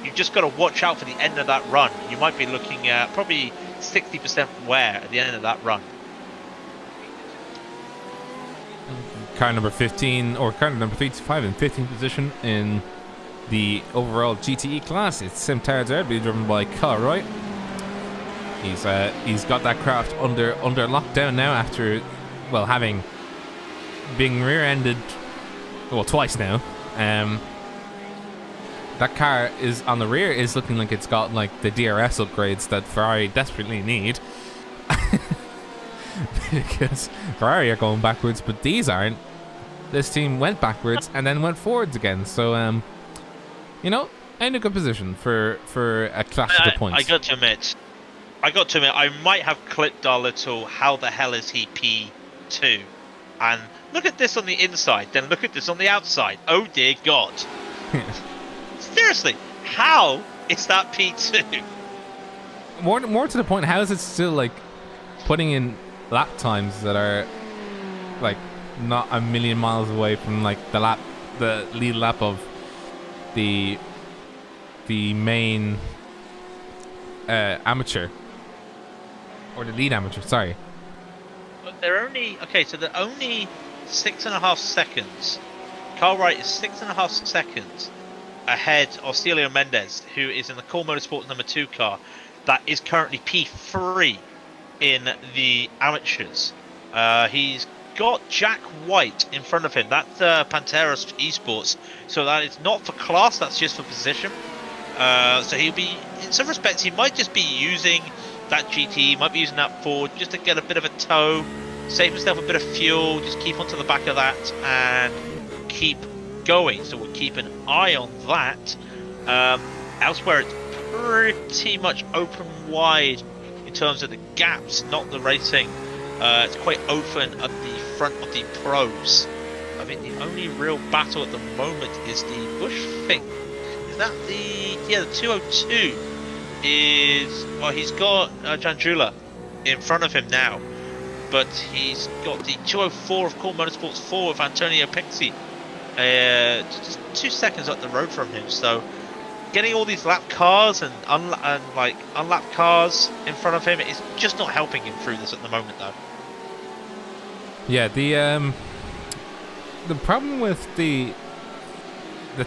Speaker 3: You've just got to watch out for the end of that run. You might be looking at probably 60% wear at the end of that run.
Speaker 1: Car number 15, or car number 35 in 15th position in the overall GTE class. It's Sim Tards Red, being driven by Carl Wright. He's got that craft under lockdown now after, well, having being rear-ended, well, twice now. That car is on the rear is looking like it's got like the DRS upgrades that Ferrari desperately need. Because Ferrari are going backwards, but these aren't. This team went backwards and then went forwards again. So, in a good position for a clash of the points.
Speaker 3: I got to admit, I might have clipped our little "how the hell is he P2?" and look at this on the inside, then look at this on the outside. Oh dear God! Seriously, how is that P2?
Speaker 1: More to the point, how is it still like putting in lap times that are like not a million miles away from like the lead lap of the main amateur, or the lead amateur, sorry.
Speaker 3: But they're only so they're only 6.5 seconds. Carl Wright is 6.5 seconds ahead of Celio Mendes, who is in the Core Motorsports number 2 car that is currently P3 in the amateurs. He's got Jack White in front of him. That's Panteras Esports, so that is not for class, that's just for position. So he'll be, in some respects, he might just be using that GT, might be using that Ford just to get a bit of a tow, save himself a bit of fuel, just keep onto the back of that and keep going. So we'll keep an eye on that. Elsewhere, it's pretty much open wide in terms of the gaps, not the racing. It's quite open at the front of the pros. I think the only real battle at the moment is the Bush thing. Is that the 202 is, well, he's got Jandrula in front of him now, but he's got the 204 of Core Motorsports 4 with Antonio Pixie just 2 seconds up the road from him. So getting all these lap cars and unlapped cars in front of him is just not helping him through this at the moment, though.
Speaker 1: Yeah, the problem with the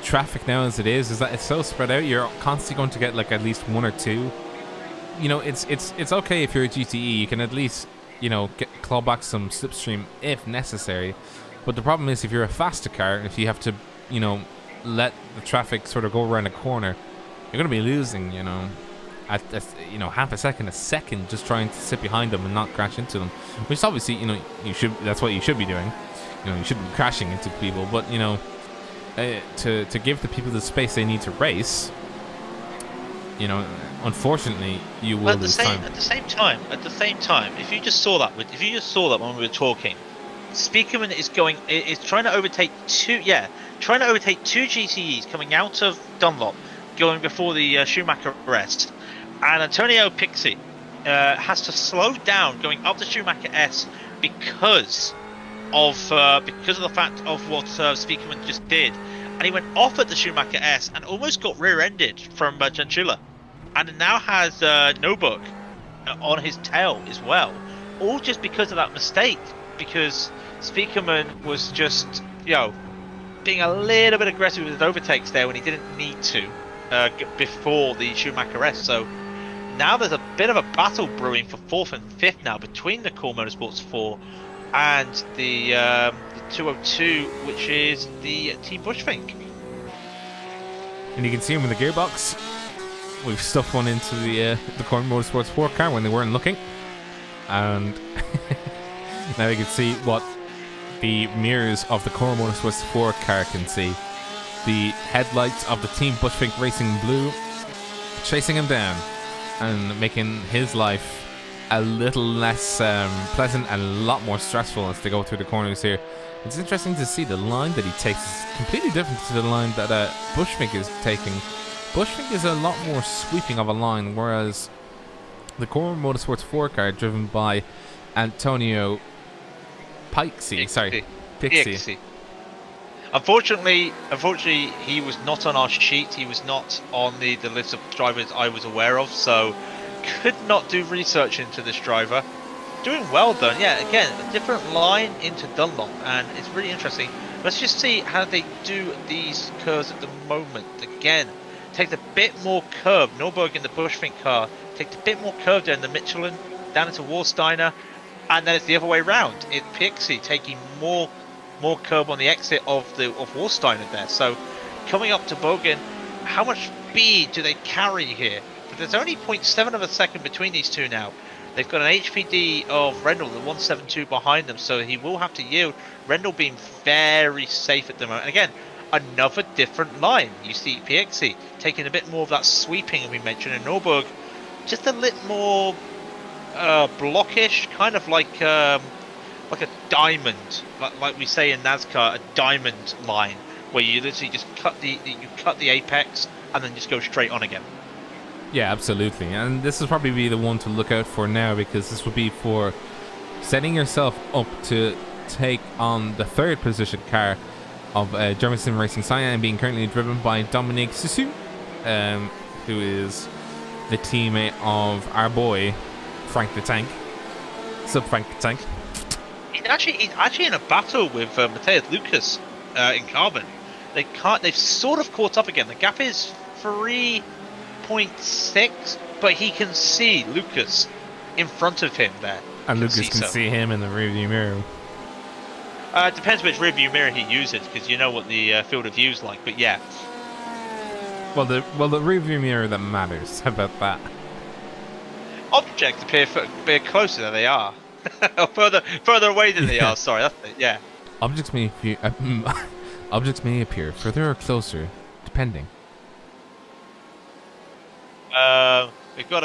Speaker 1: traffic now as it is that it's so spread out. You're constantly going to get like at least one or two. It's okay if you're a GTE, you can at least claw back some slipstream if necessary. But the problem is if you're a faster car, if you have to let the traffic sort of go around a corner, you're going to be losing at half a second just trying to sit behind them and not crash into them, which is obviously that's what you should be doing. You shouldn't be crashing into people, but to give the people the space they need to race, unfortunately you will lose time.
Speaker 3: At the same time, if you just saw that when we were talking, Speakerman is trying to overtake two GTEs coming out of Dunlop, going before the Schumacher arrest, and Antonio Pixie has to slow down going up the Schumacher S because of the fact of what Speakerman just did, and he went off at the Schumacher S and almost got rear-ended from Jandrula, and now has Nurburgring on his tail as well, all just because of that mistake, because Speakerman was just being a little bit aggressive with his overtakes there when he didn't need to before the Schumacher S. So now there's a bit of a battle brewing for 4th and 5th now between the Core Motorsports 4 and the 202, which is the Team Bushfink.
Speaker 1: And you can see him in the gearbox. We've stuffed one into the Core Motorsports 4 car when they weren't looking, and now you can see what the mirrors of the Core Motorsports 4 car can see. The headlights of the Team Bushfink Racing Blue chasing him down and making his life a little less pleasant and a lot more stressful as they go through the corners here. It's interesting to see the line that he takes is completely different to the line that Bushfink is taking. Bushfink is a lot more sweeping of a line, whereas the Core Motorsports 4 car, driven by Antonio Pixie.
Speaker 3: Unfortunately, he was not on our sheet. He was not on the list of drivers I was aware of, so could not do research into this driver. Doing well though. Yeah, again, a different line into Dunlop, and it's really interesting. Let's just see how they do these curves at the moment. Again, takes a bit more curve. Nurburgring in the Bushfink car takes a bit more curve down the Michelin, down into Warsteiner, and then it's the other way around. It's Pixie taking more curve on the exit of Warsteiner there. So coming up to Bogan, how much speed do they carry here? But there's only 0.7 of a second between these two now. They've got an HPD of Rendell, the 172 behind them, so he will have to yield. Rendell being very safe at the moment. And again, another different line. You see PXC taking a bit more of that sweeping, as we mentioned, and Nurburgring just a little more blockish, kind of like a diamond, like we say in NASCAR, a diamond line, where you literally just cut the apex and then just go straight on again.
Speaker 1: Yeah, absolutely. And this will probably be the one to look out for now, because this would be for setting yourself up to take on the third position car of German Sim Racing Cyan, being currently driven by Dominique Sissu, who is the teammate of our boy Frank the Tank. Sub Frank the Tank.
Speaker 3: He's actually in a battle with Matthias Lucas in Carbon. They've sort of caught up again. The gap is 3.6, but he can see Lucas in front of him there.
Speaker 1: And Lucas can see him in the rearview mirror.
Speaker 3: It depends which rearview mirror he uses, because you know what the field of view's like. But yeah.
Speaker 1: Well, the rearview mirror that matters. How about that?
Speaker 3: Objects appear closer than they are. further away than they are. Sorry, that's it. Yeah.
Speaker 1: Objects may appear further or closer, depending.
Speaker 3: We've got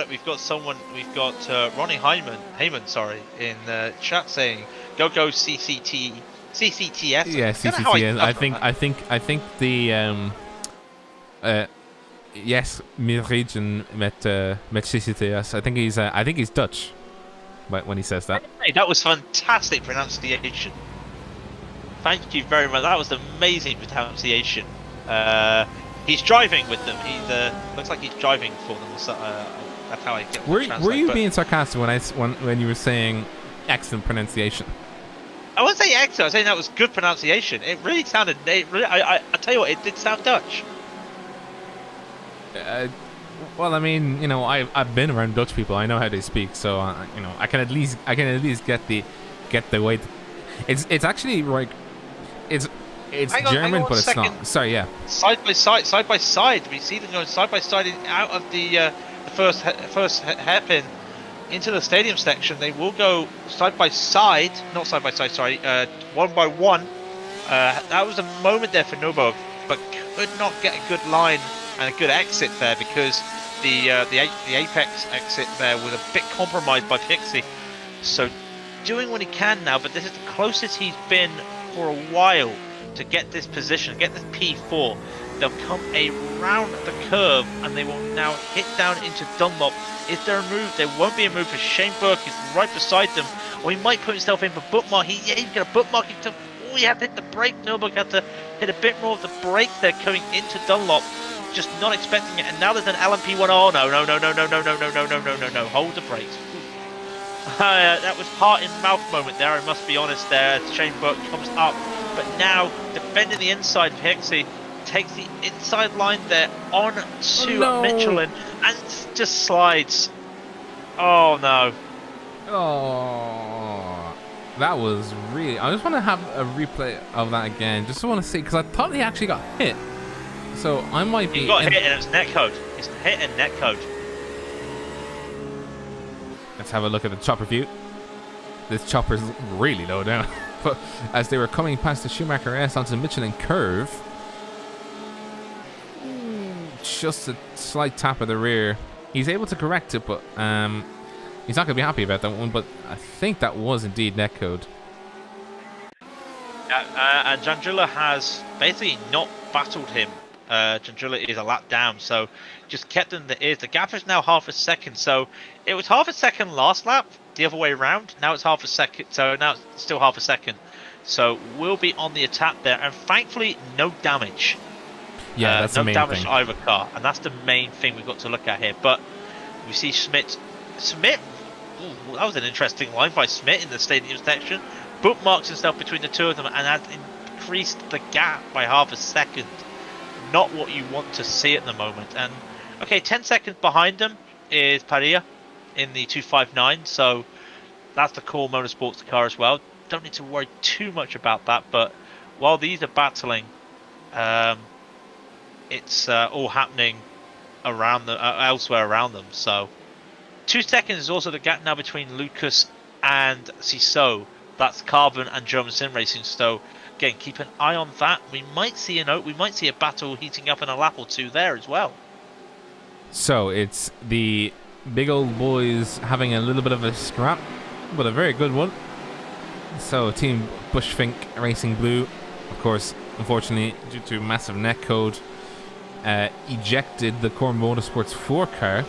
Speaker 3: Ronnie Heyman, sorry, in the chat saying go CCTS.
Speaker 1: Yeah, CCTS. I think the yes, Midregion met CCTS. I think he's Dutch, but when he says that.
Speaker 3: Hey, that was fantastic pronunciation. Thank you very much. That was amazing pronunciation. He's driving with them. He looks like he's driving for them. So, that's how I get.
Speaker 1: Were you being sarcastic when you were saying excellent pronunciation?
Speaker 3: I wouldn't say excellent. I was saying that was good pronunciation. It really sounded. I tell you what, it did sound Dutch.
Speaker 1: Well, I mean, you know, I've been around Dutch people. I know how they speak, so you know, I can at least get the way. It's actually like it's German, but it's not. Sorry, yeah.
Speaker 3: Side by side. We see them going side by side out of the first hairpin into the stadium section. They will go side by side, not side by side. Sorry, one by one. That was a moment there for Nurburgring, but could not get a good line and a good exit there, because the apex exit there was a bit compromised by Pixie. So doing what he can now, but this is the closest he's been for a while to get this position, get this P4. They'll come around the curve and they will now hit down into Dunlop. Is there a move? There won't be a move, for Shane Burke is right beside them, or he might put himself in for bookmark. He's got a bookmark. He had to hit the brake. Nurburgring had to hit a bit more of the brake there coming into Dunlop. Just not expecting it, and now there's an LMP1. Oh no! Hold the brakes. That was heart in mouth moment there, I must be honest there. Shane Burke comes up, but now defending the inside, Pixie takes the inside line there on to Michelin and just slides. Oh no.
Speaker 1: Oh, that was really... I just want to have a replay of that again. Just want to see, because I thought he actually got hit. So I might be...
Speaker 3: He got hit and it was netcode. It's hit and netcode.
Speaker 1: Let's have a look at the chopper view. This chopper's really low down. But as they were coming past the Schumacher S onto the Michelin curve, just a slight tap of the rear. He's able to correct it, but he's not going to be happy about that one. But I think that was indeed netcode.
Speaker 3: And Jandrilla has basically not battled him. Jandrilla is a lap down, so just kept in the ears. The gap is now half a second, so it was half a second last lap, the other way around. Now it's half a second, so now it's still half a second. So we'll be on the attack there, and thankfully no damage.
Speaker 1: Yeah, that's the main
Speaker 3: damage
Speaker 1: thing.
Speaker 3: to either car, and that's the main thing we've got to look at here. But we see Schmidt. Ooh, that was an interesting line by Schmidt in the stadium section. Bookmarks himself between the two of them and has increased the gap by half a second. Not what you want to see at the moment. And okay, 10 seconds behind them. is Padilla in the 259, so that's the core motorsports car as well. Don't need to worry too much about that, but while these are battling, it's all happening around the elsewhere around them. So 2 seconds is also the gap now between Lucas and Ciso. That's Carbon and German Sim Racing. So again, keep an eye on that. We might see a battle heating up in a lap or two there as well.
Speaker 1: So it's the big old boys having a little bit of a scrap, but a very good one. So Team Bushfink Racing Blue, of course, unfortunately, due to massive netcode, ejected the Core Motorsports 4 car,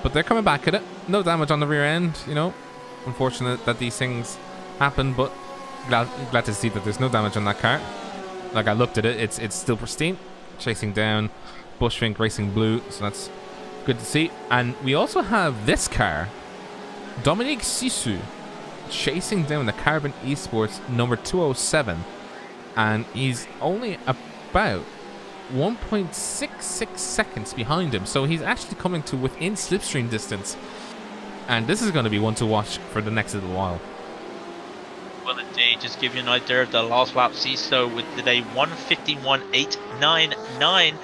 Speaker 1: but they're coming back at it. No damage on the rear end, you know. Unfortunate that these things happen, but glad to see that there's no damage on that car. Like, I looked at it, it's still pristine, chasing down Bushfink Racing Blue, so that's good to see. And we also have this car, Dominique Sisu, chasing down the Carbon Esports number 207, and he's only about 1.66 seconds behind him, so he's actually coming to within slipstream distance, and this is going to be one to watch for the next little while.
Speaker 3: Well, indeed, just give you an idea of the last lap. CISO with today 151.899.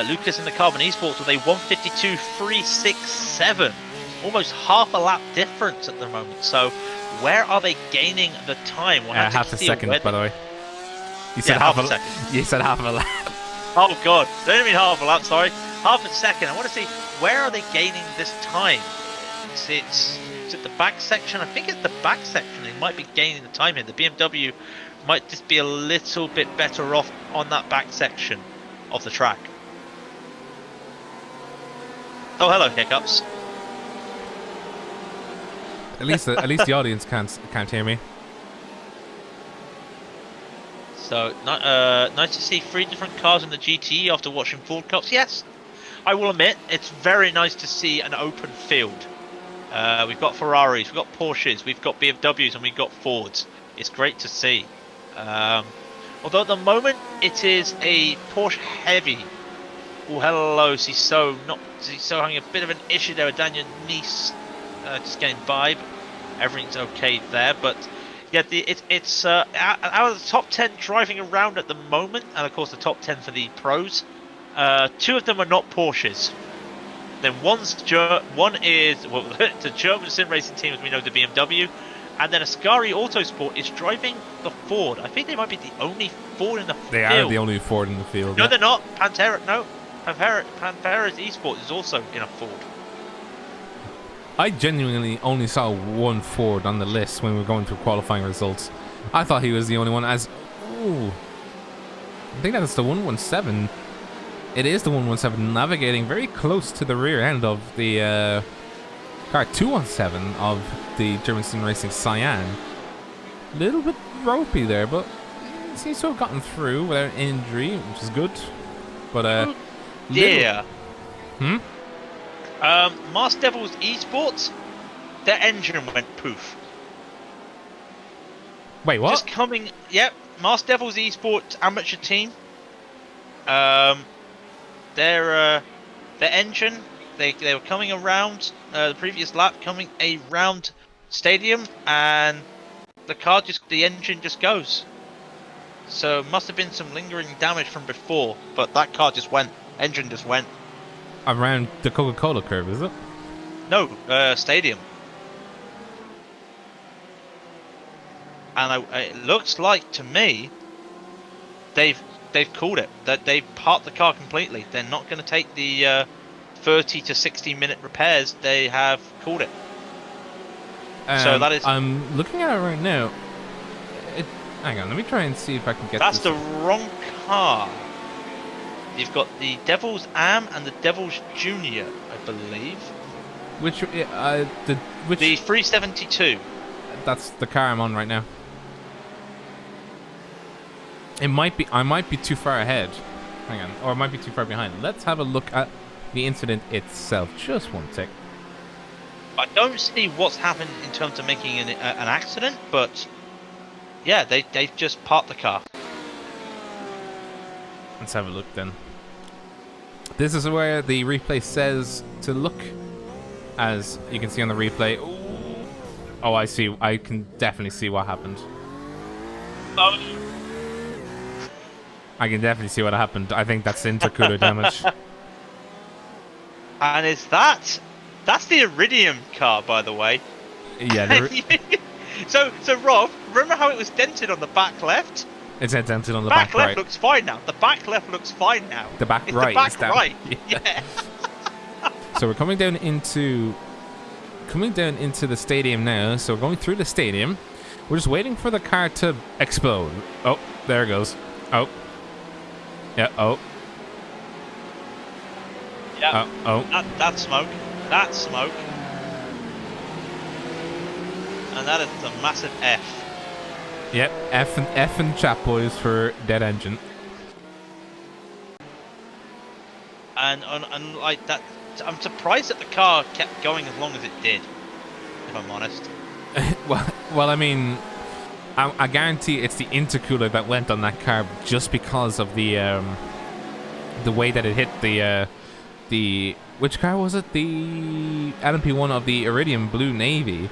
Speaker 3: Lucas in the Carbon Esports with a 152.367. Almost half a lap difference at the moment. So where are they gaining the time? We'll have
Speaker 1: half a second, by the way. You
Speaker 3: said half a second.
Speaker 1: You said half a lap.
Speaker 3: Oh god, I didn't mean half a lap, sorry. Half a second. I want to see, where are they gaining this time? Is it the back section? I think it's the back section. They might be gaining the time here. The BMW might just be a little bit better off on that back section of the track. Oh, hello, hiccups.
Speaker 1: At least the audience can't hear me.
Speaker 3: So nice to see 3 different cars in the GTE after watching Ford Cups. Yes, I will admit it's very nice to see an open field. We've got Ferraris, we've got Porsches, we've got BMWs, and we've got Fords. It's great to see. Although at the moment it is a Porsche heavy. Oh, hello, Ciso. Ciso having a bit of an issue there with Daniel Nice just getting by. But everything's okay there, but yeah, it's out of the top 10 driving around at the moment, and of course the top 10 for the pros. 2 of them are not Porsches. Then one is the German sim racing team, as we know, the BMW, and then Ascari Autosport is driving the Ford. I think they might be the only Ford in the field.
Speaker 1: They are the only Ford in the field.
Speaker 3: No, they're not. Pantera's Esports is also in a Ford.
Speaker 1: I genuinely only saw one Ford on the list when we were going through qualifying results. I thought he was the only one. I think that's the 117. It is the 117, navigating very close to the rear end of the car 217 of the German Sim Racing Cyan. A little bit ropey there, but he seems to have gotten through without injury, which is good. But
Speaker 3: yeah. Mars Devils Esports, their engine went poof.
Speaker 1: Wait, what?
Speaker 3: Just coming, yep. Mars Devils Esports amateur team. Their engine, they were coming around the previous lap, coming around stadium, and the engine just goes. So must have been some lingering damage from before, but that car just went. Engine just went.
Speaker 1: Around the Coca-Cola curve, is it?
Speaker 3: No, stadium. And it looks like to me they've called it. That they've parked the car completely. They're not going to take the 30 to 60 minute repairs. They have called it. So that is.
Speaker 1: I'm looking at it right now. Hang on, let me try and see if I can get.
Speaker 3: That's the wrong car. You've got the Devils Am and the Devils Junior, I believe.
Speaker 1: Which
Speaker 3: the 372.
Speaker 1: That's the car I'm on right now. I might be too far ahead. Hang on, or I might be too far behind. Let's have a look at the incident itself. Just one sec.
Speaker 3: I don't see what's happened in terms of making an accident, but yeah, they've just parked the car.
Speaker 1: Let's have a look then. This is where the replay says to look as you can see on the replay. Oh, I see. I can definitely see what happened.
Speaker 3: Oh.
Speaker 1: I can definitely see what happened. I think that's intercooler damage.
Speaker 3: And is that's the Iridium car, by the way.
Speaker 1: Yeah.
Speaker 3: So Rob, remember how it was dented on the back left?
Speaker 1: It's dented on the
Speaker 3: Back
Speaker 1: back
Speaker 3: left
Speaker 1: right.
Speaker 3: looks fine now. The back left looks fine now.
Speaker 1: The back
Speaker 3: It's
Speaker 1: right
Speaker 3: the back
Speaker 1: is down.
Speaker 3: right.
Speaker 1: Yeah.
Speaker 3: Yeah.
Speaker 1: So we're coming down into the stadium now. So we're going through the stadium. We're just waiting for the car to explode. Oh, there it goes. Oh. Yeah, oh.
Speaker 3: Yeah.
Speaker 1: Oh.
Speaker 3: That smoke. That smoke. And that is a massive F.
Speaker 1: Yep, F and chat boys for dead engine.
Speaker 3: And like that, I'm surprised that the car kept going as long as it did. If I'm honest.
Speaker 1: well, I mean, I guarantee it's the intercooler that went on that car just because of the way that it hit the which car was it? The LMP1 of the Iridium Blue Navy.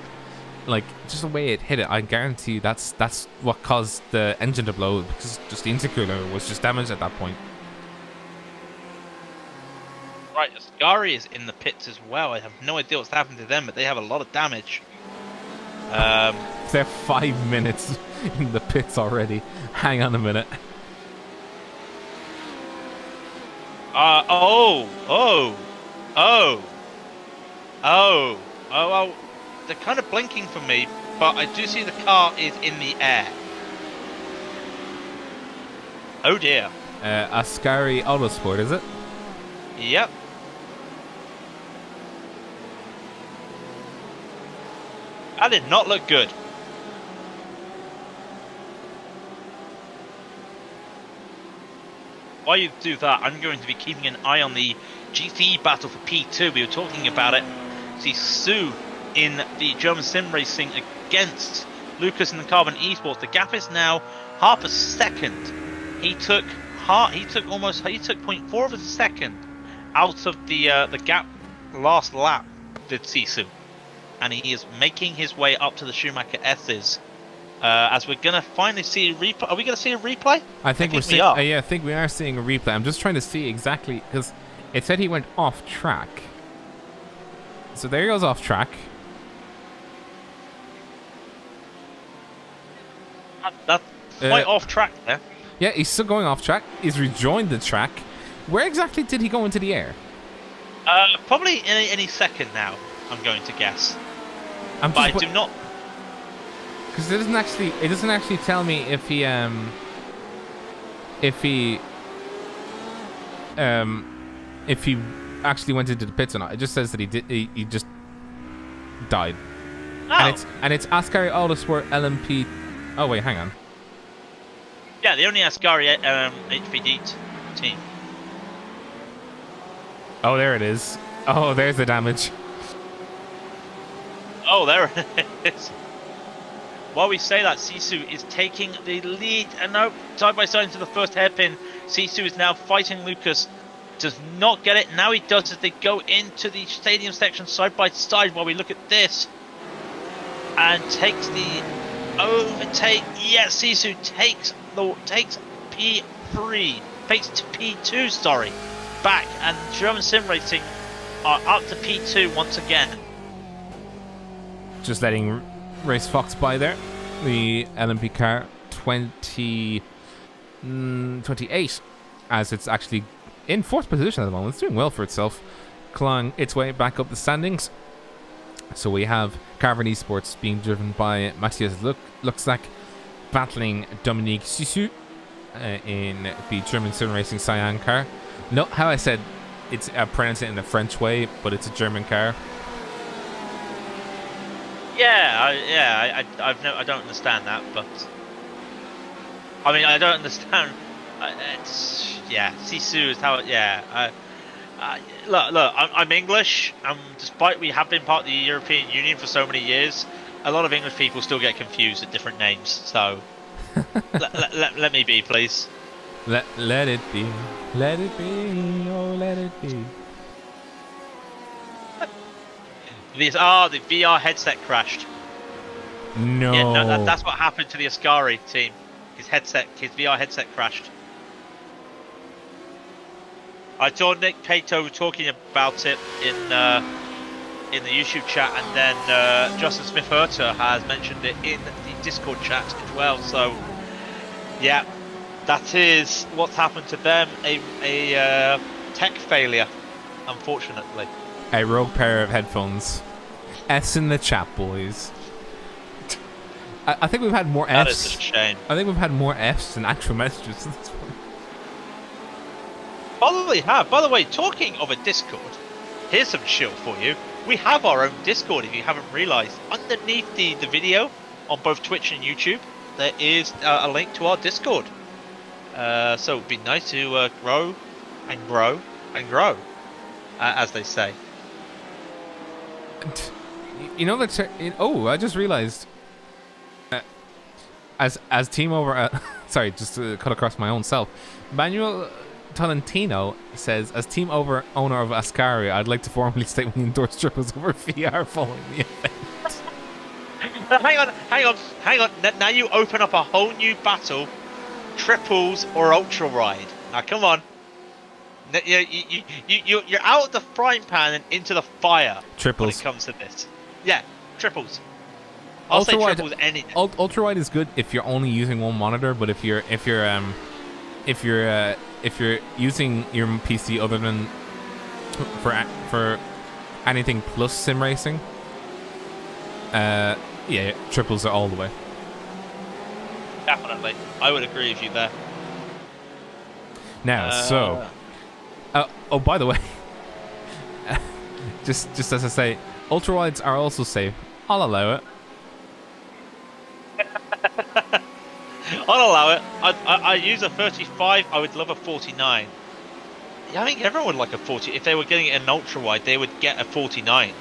Speaker 1: Like, just the way it hit it, I guarantee you that's what caused the engine to blow, because just the intercooler was just damaged at that point.
Speaker 3: Right, Ascari is in the pits as well. I have no idea what's happened to them, but they have a lot of damage.
Speaker 1: They're 5 minutes in the pits already. Hang on a minute.
Speaker 3: Well, they're kind of blinking for me, but I do see the car is in the air. Oh dear.
Speaker 1: Ascari Autosport, is it?
Speaker 3: Yep. That did not look good. While you do that, I'm going to be keeping an eye on the GT battle for P2. We were talking about it. See Sue in the German sim racing against Lucas in the Carbon Esports. The gap is now half a second. He took 0.4 of a second out of the gap last lap, did Sisu, and he is making his way up to the Schumacher S's. As we're gonna finally see a replay. Are we gonna see a replay?
Speaker 1: I think we're seeing. Yeah, I think we are seeing a replay. I'm just trying to see exactly, because it said he went off track. So there he goes off track.
Speaker 3: That's quite off track there.
Speaker 1: Yeah, he's still going off track. He's rejoined the track. Where exactly did he go into the air?
Speaker 3: Probably any second now, I'm going to guess. But I do not.
Speaker 1: Because it doesn't actually tell me if he actually went into the pits or not. It just says that he just died.
Speaker 3: Oh.
Speaker 1: And it's Ascari Autosport LMP. Oh wait, hang on.
Speaker 3: Yeah, the only Ascari HPD team.
Speaker 1: Oh, there it is. Oh, there's the damage.
Speaker 3: Oh, there it is. While we say that, Sisu is taking the lead, and now side by side into the first hairpin. Sisu is now fighting Lucas. Does not get it. Now he does as they go into the stadium section side by side. While we look at this, and takes the overtake. Yes, Sisu takes P3, takes to P2. Sorry, back, and German Sim Racing are up to P2 once again.
Speaker 1: Just letting Race Fox by there. The LMP car 28, as it's actually in fourth position at the moment. It's doing well for itself, clawing its way back up the standings. So we have Carbon Esports being driven by Matthias Luxak, battling Dominique Sisu in the German Sim Racing Cyan car. Note how I said it's pronounced it in the French way, but it's a German car.
Speaker 3: I don't understand that, but I mean, I don't understand. Sisu is how. Look, I'm English, and despite we have been part of the European Union for so many years, a lot of English people still get confused at different names. So let me be, please.
Speaker 1: Let it be, oh let it be.
Speaker 3: The VR headset crashed.
Speaker 1: No.
Speaker 3: Yeah, no, that's what happened to the Ascari team. His VR headset crashed. I saw Nick Pato talking about it in the YouTube chat, and then Justin Smith-Herter has mentioned it in the Discord chat as well. So, yeah, that is what's happened to them. A tech failure, unfortunately.
Speaker 1: A rogue pair of headphones. S in the chat, boys. I think we've had more
Speaker 3: That
Speaker 1: Fs.
Speaker 3: is a shame.
Speaker 1: I think we've had more Fs than actual messages at this point.
Speaker 3: Probably have. By the way, talking of a Discord, here's some shield for you. We have our own Discord, if you haven't realised. Underneath the video on both Twitch and YouTube, there is a link to our Discord. So it'd be nice to grow and grow and grow, as they say.
Speaker 1: You know that? Oh, I just realised. As team over, sorry, just to cut across my own self. Manuel Tolentino says, as team owner of Ascari, I'd like to formally state we endorse triples over VR following the event.
Speaker 3: Hang on. Now you open up a whole new battle: triples or ultra ride. Now come on. You're out of the frying pan and into the fire.
Speaker 1: Triples.
Speaker 3: When it comes to this. Yeah, triples. I'll say triples any day.
Speaker 1: Ultra wide is good if you're only using one monitor, but if you're using your PC other than for anything plus sim racing, yeah, triples are all the way.
Speaker 3: Definitely, I would agree with you there.
Speaker 1: Now, oh, by the way, just as I say, ultra wides are also safe. I'll allow it.
Speaker 3: I'll allow it. I use a 35. I would love a 49. Yeah, I think everyone would like a 40. If they were getting an ultra wide, they would get a 49.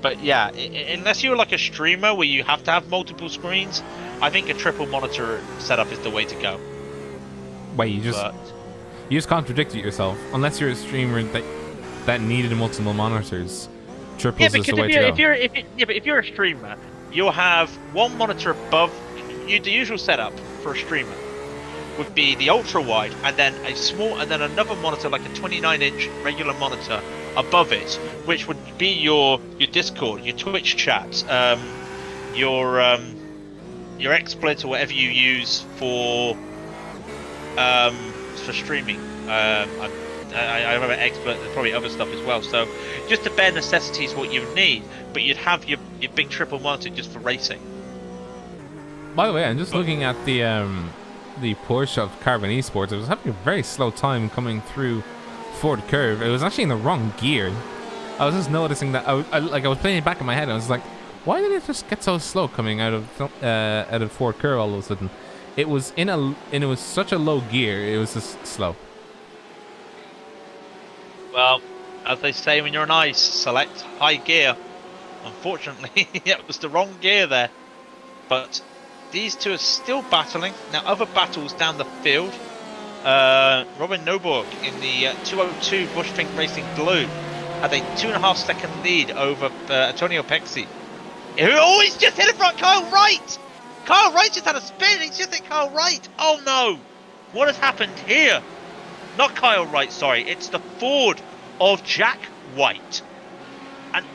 Speaker 3: But yeah, unless you're like a streamer where you have to have multiple screens, I think a triple monitor setup is the way to go.
Speaker 1: Wait, you just contradicted yourself. Unless you're a streamer that needed multiple monitors, triples is the way to go.
Speaker 3: If you're a streamer, you'll have one monitor above you. The usual setup for a streamer would be the ultra wide, and then another monitor, like a 29-inch regular monitor above it, which would be your Discord, your Twitch chat, your XSplit or whatever you use for streaming. I remember XSplit. There's probably other stuff as well. So just the bare necessities, what you need, but you'd have your big triple monitor just for racing.
Speaker 1: By the way, I'm just looking at the Porsche of Carbon Esports. I was having a very slow time coming through Ford Curve. It was actually in the wrong gear. I was just noticing that I was playing it back in my head. And I was like, why did it just get so slow coming out of Ford Curve all of a sudden? It was it was such a low gear. It was just slow.
Speaker 3: Well, as they say when you're on ice, select high gear. Unfortunately, it was the wrong gear there. But these two are still battling. Now, other battles down the field. Robin Nurburgring in the 202 Bushfink Racing Blue had a 2.5 second lead over Antonio Pexi. He's just hit in front, Kyle Wright! Kyle Wright just had a spin, he's just hit Kyle Wright! Oh no! What has happened here? Not Kyle Wright, sorry, it's the Ford of Jack White. And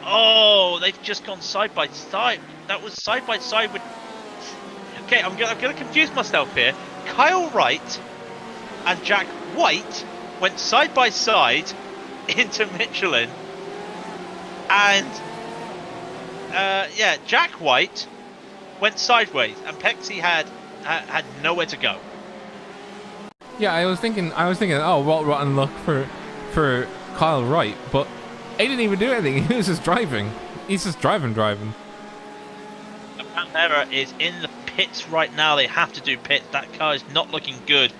Speaker 3: they've just gone side by side. That was side by side with... Okay, I'm going to confuse myself here. Kyle Wright and Jack White went side by side into Michelin. And, Jack White went sideways. And Pexi had nowhere to go.
Speaker 1: Yeah, I was thinking, oh, what rotten luck for Kyle Wright, but he didn't even do anything. He was just driving. He's just driving.
Speaker 3: Pantera is in the pits right now. They have to do pits. That car is not looking good.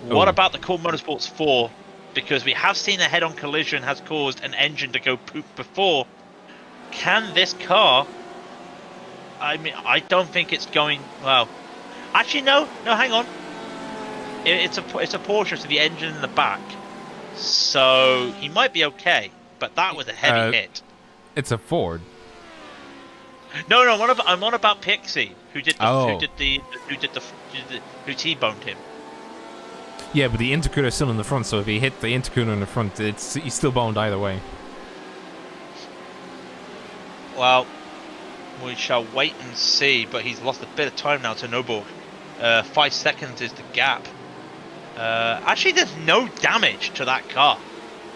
Speaker 3: What about the Core Motorsports 4? Because we have seen a head-on collision has caused an engine to go poop before. Can this car... I mean, I don't think it's going... Well, actually, no, hang on. It's a Porsche, so the engine in the back. So he might be okay. but that was a heavy hit.
Speaker 1: It's a Ford.
Speaker 3: No, I'm on about Pixie, who T-boned him.
Speaker 1: Yeah, but the intercooler's still in the front, so if he hit the intercooler in the front, he's still boned either way.
Speaker 3: Well, we shall wait and see, but he's lost a bit of time now to Nurburgring. 5 seconds is the gap. Actually, there's no damage to that car.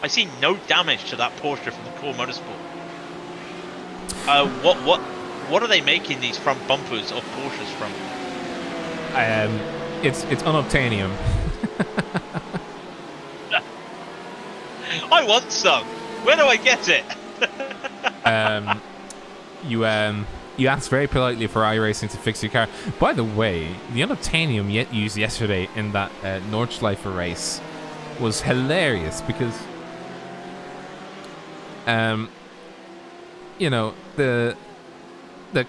Speaker 3: I see no damage to that Porsche from the Core Motorsport. What are they making these front bumpers of Porsches from?
Speaker 1: It's unobtainium.
Speaker 3: I want some. Where do I get it?
Speaker 1: You asked very politely for iRacing to fix your car. By the way, the unobtainium used yesterday in that Nordschleifer race was hilarious because, you know, the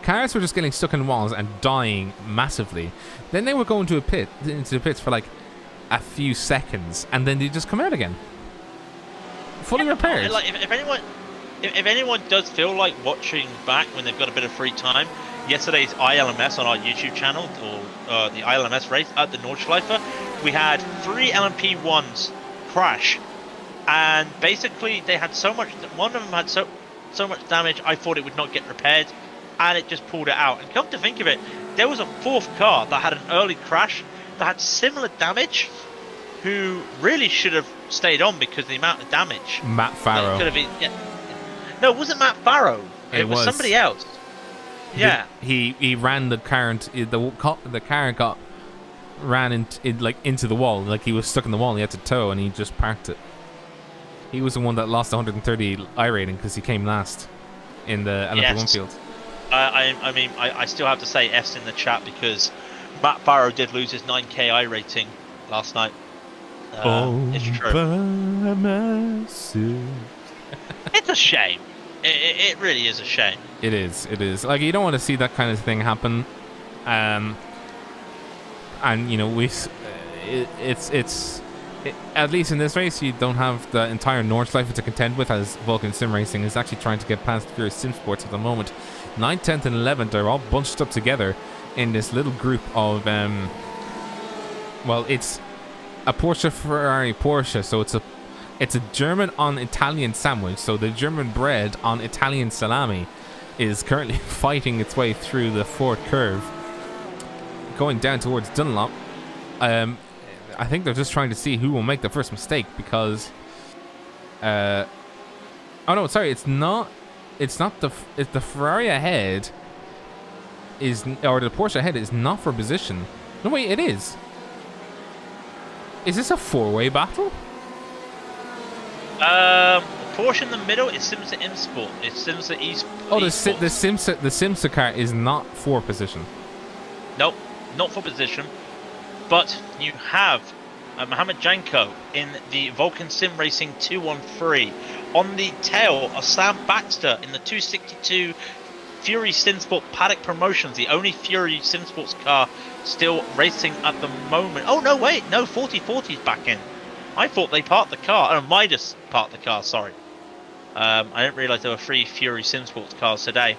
Speaker 1: cars were just getting stuck in walls and dying massively. Then they were going into the pits for like a few seconds, and then they just come out again, fully repaired.
Speaker 3: Like if anyone does feel like watching back when they've got a bit of free time, yesterday's ILMS on our YouTube channel, or the ILMS race at the Nordschleifer, we had 3 LMP1s crash, and basically they had so much. One of them had so much damage, I thought it would not get repaired, and it just pulled it out. And come to think of it, there was a 4th car that had an early crash that had similar damage, who really should have stayed on because of the amount of damage.
Speaker 1: Matt Farrow.
Speaker 3: Could have been, yeah. No, it wasn't Matt Farrow. It was somebody else. Yeah.
Speaker 1: He ran the car into the car ran into the wall, like he was stuck in the wall and he had to tow, and he just parked it. He was the one that lost 130 I rating because he came last in the LMP1 field.
Speaker 3: I still have to say F's in the chat because Matt Farrow did lose his 9K I rating last night. It's true. It's a shame. It really is a shame.
Speaker 1: It is. Like, you don't want to see that kind of thing happen. And you know, at least in this race, you don't have the entire Nordschleife to contend with, as Vulcan Sim Racing is actually trying to get past Furious Sim Sports at the moment. 9th, 10th, and 11th are all bunched up together in this little group of well, it's a Porsche, Ferrari, Porsche, so it's a German on Italian sandwich. So the German bread on Italian salami is currently fighting its way through the fourth curve, going down towards Dunlop. I think they're just trying to see who will make the first mistake because oh no, sorry, it's the Ferrari ahead or the Porsche ahead is not for position. No, wait, it is. Is this a 4-way battle?
Speaker 3: Porsche in the middle is Simsa Sport. It's Simsa Esports.
Speaker 1: Oh, the Simsa car is not for position.
Speaker 3: Nope, not for position. But you have Mohamed Janko in the Vulcan Sim Racing 213 on the tail of Sam Baxter in the 262 Fury Simsport Paddock Promotions, the only Fury Simsports car still racing at the moment. Oh no, wait, no, 4040's back in. I thought they parked the car. Midas parked the car, sorry. I didn't realise there were 3 Fury Simsports cars today.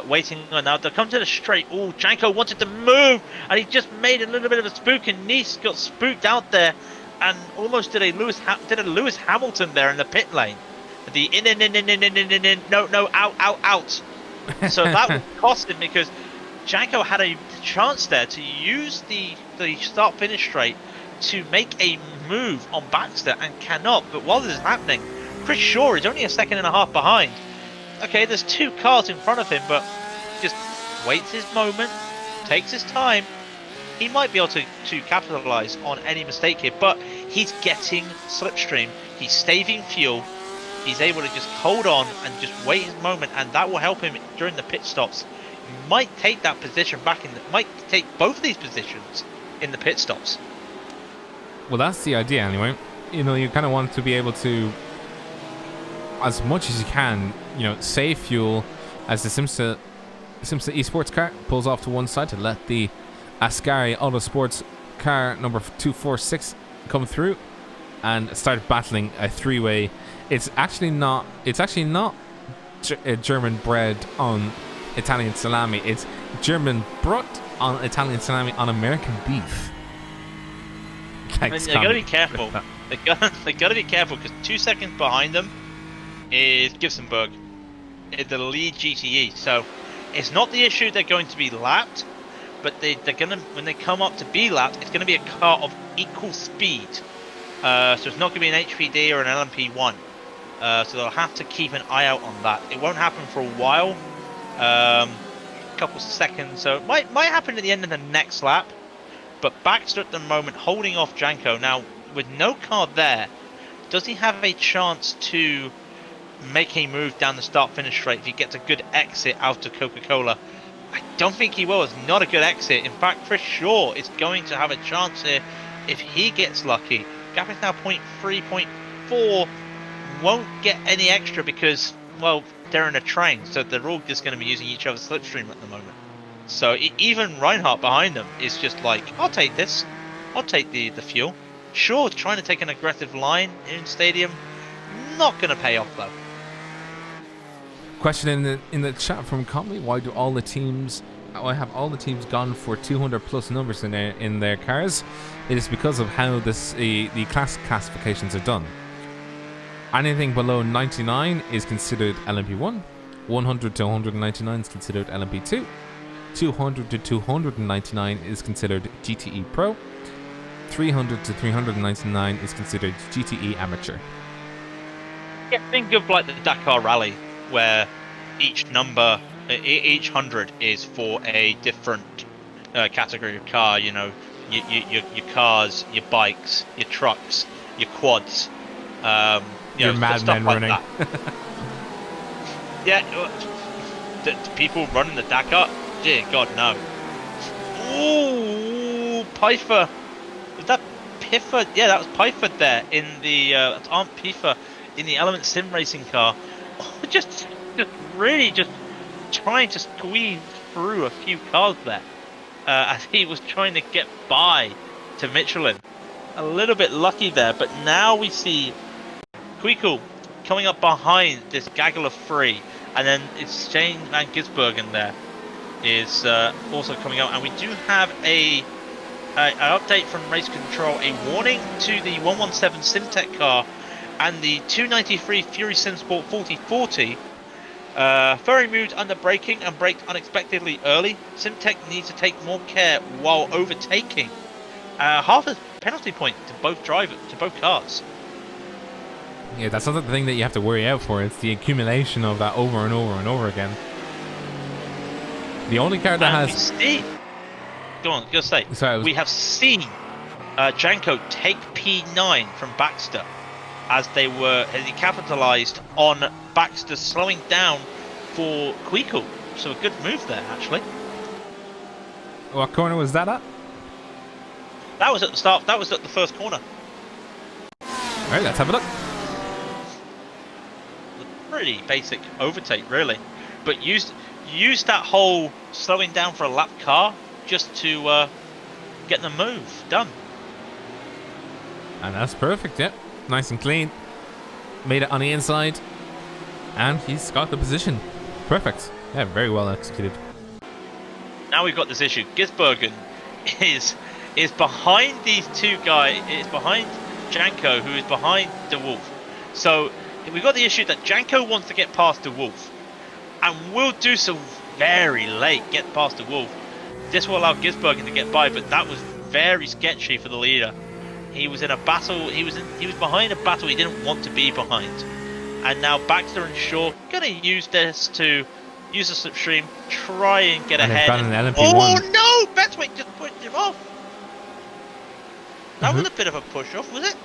Speaker 3: Waiting on now. They'll come to the straight. Oh, Janko wanted to move, and he just made a little bit of a spook, and Nice got spooked out there, and almost did a Lewis Hamilton there in the pit lane. The in, no, out. So that would cost him because Janko had a chance there to use the start-finish straight to make a move on Baxter and cannot. But while this is happening, Chris Shaw is only a second and a half behind. Okay, there's 2 cars in front of him, but just waits his moment, takes his time. He might be able to capitalise on any mistake here, but he's getting slipstream. He's saving fuel. He's able to just hold on and just wait his moment, and that will help him during the pit stops. Might take that position back might take both of these positions in the pit stops.
Speaker 1: Well, that's the idea anyway. You know, you kind of want to be able to, as much as you can, you know, save fuel as the Simsa Esports car pulls off to one side to let the Ascari Autosports car number 246 come through and start battling a 3-way It's actually not. It's actually not German bread on Italian salami. It's German brought on Italian salami on American beef.
Speaker 3: I mean, they gotta be careful. They gotta be careful because 2 seconds behind them is Gibsonburg, the lead GTE. So it's not the issue they're going to be lapped, but they're gonna, when they come up to be lapped, it's gonna be a car of equal speed. So it's not gonna be an HPD or an LMP1. So they'll have to keep an eye out on that. It won't happen for a while, a couple seconds. So it might happen at the end of the next lap. But Baxter at the moment holding off Janko. Now, with no car there, does he have a chance to make a move down the start-finish straight if he gets a good exit out of Coca-Cola? I don't think he will. It's not a good exit. In fact, Chris Shaw is going to have a chance here if he gets lucky. Gap is now 0.3, 0.4. Won't get any extra because, well, they're in a train. So they're all just going to be using each other's slipstream at the moment. So even Reinhardt behind them is just like, I'll take this. I'll take the fuel. Sure, trying to take an aggressive line in stadium. Not going to pay off though.
Speaker 1: Question in the chat from Conley: why have all the teams gone for 200 plus numbers in their cars? It is because of how the classifications are done. Anything below 99 is considered LMP1. 100 to 199 is considered LMP2. 200 to 299 is considered GTE Pro. 300 to 399 is considered GTE Amateur.
Speaker 3: Yeah, think of like the Dakar Rally, where each number, each 100 is for a different category of car. You know, your cars, your bikes, your trucks, your quads.
Speaker 1: Your madmen
Speaker 3: like
Speaker 1: running.
Speaker 3: Yeah, the people running the Dakar. Dear God, no. Ooh, Pfeiffer. Was that Piffer? Yeah, that was Pfeiffer there in the that's Aunt Piffer in the Element Sim racing car. Just really trying to squeeze through a few cars there as he was trying to get by to Michelin. A little bit lucky there, but now we see Kweekel coming up behind this gaggle of three, and then it's Shane Van Gisbergen there is also coming out, and we do have an update from Race Control, a warning to the 117 Simtech car and the 293 Fury Simsport 4040. Ferry moved under braking and braked unexpectedly early. Simtech needs to take more care while overtaking. Half a penalty point to both cars.
Speaker 1: Yeah, that's not the thing that you have to worry out for. It's the accumulation of that over and over and over again. The only car that has...
Speaker 3: Go on, just say.
Speaker 1: Sorry,
Speaker 3: we have seen Janko take P9 from Baxter as he capitalised on Baxter slowing down for Kweekel. So a good move there, actually.
Speaker 1: What corner was that at?
Speaker 3: That was at the start. That was at the first corner.
Speaker 1: Alright, let's have a look.
Speaker 3: Pretty basic overtake, really. But used that whole slowing down for a lap car just to get the move done.
Speaker 1: And that's perfect, yep. Nice and clean. Made it on the inside. And he's got the position. Perfect. Yeah, very well executed.
Speaker 3: Now we've got this issue. Gisbergen is behind these two guys. It's behind Janko, who is behind De Wolf. So we've got the issue that Janko wants to get past De Wolf, and will do so very late. Get past De Wolf. This will allow Gisbergen to get by, but that was very sketchy for the leader. He was in a battle. He was behind a battle he didn't want to be behind. And now Baxter and Shaw gonna use this to use the slipstream, try and get ahead. Oh no! Betwick just pushed him off. That was a bit of a push off, was it?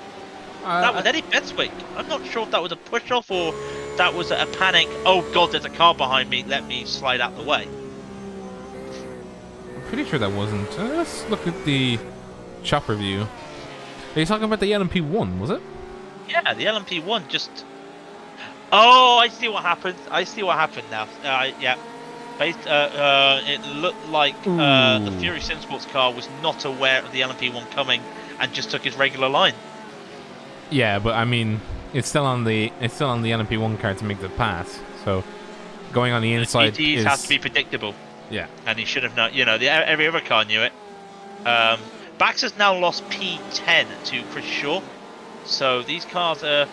Speaker 3: That was Eddie Betwick. I'm not sure if that was a push off or that was a panic. Oh God, there's a car behind me. Let me slide out the way.
Speaker 1: I'm pretty sure that wasn't. Let's look at the chopper view. Are you talking about the LMP1? Was it?
Speaker 3: Yeah, the LMP1 just. Oh, I see what happened. I see what happened now. Yeah. It looked like the Fury Simsports car was not aware of the LMP1 coming and just took his regular line.
Speaker 1: Yeah, but I mean, it's still on the LMP1 car to make the pass. So going on the inside
Speaker 3: GTs has to be predictable.
Speaker 1: Yeah.
Speaker 3: And he should have known. Every other car knew it. Bax has now lost P10 to Chris Shaw. So these cars are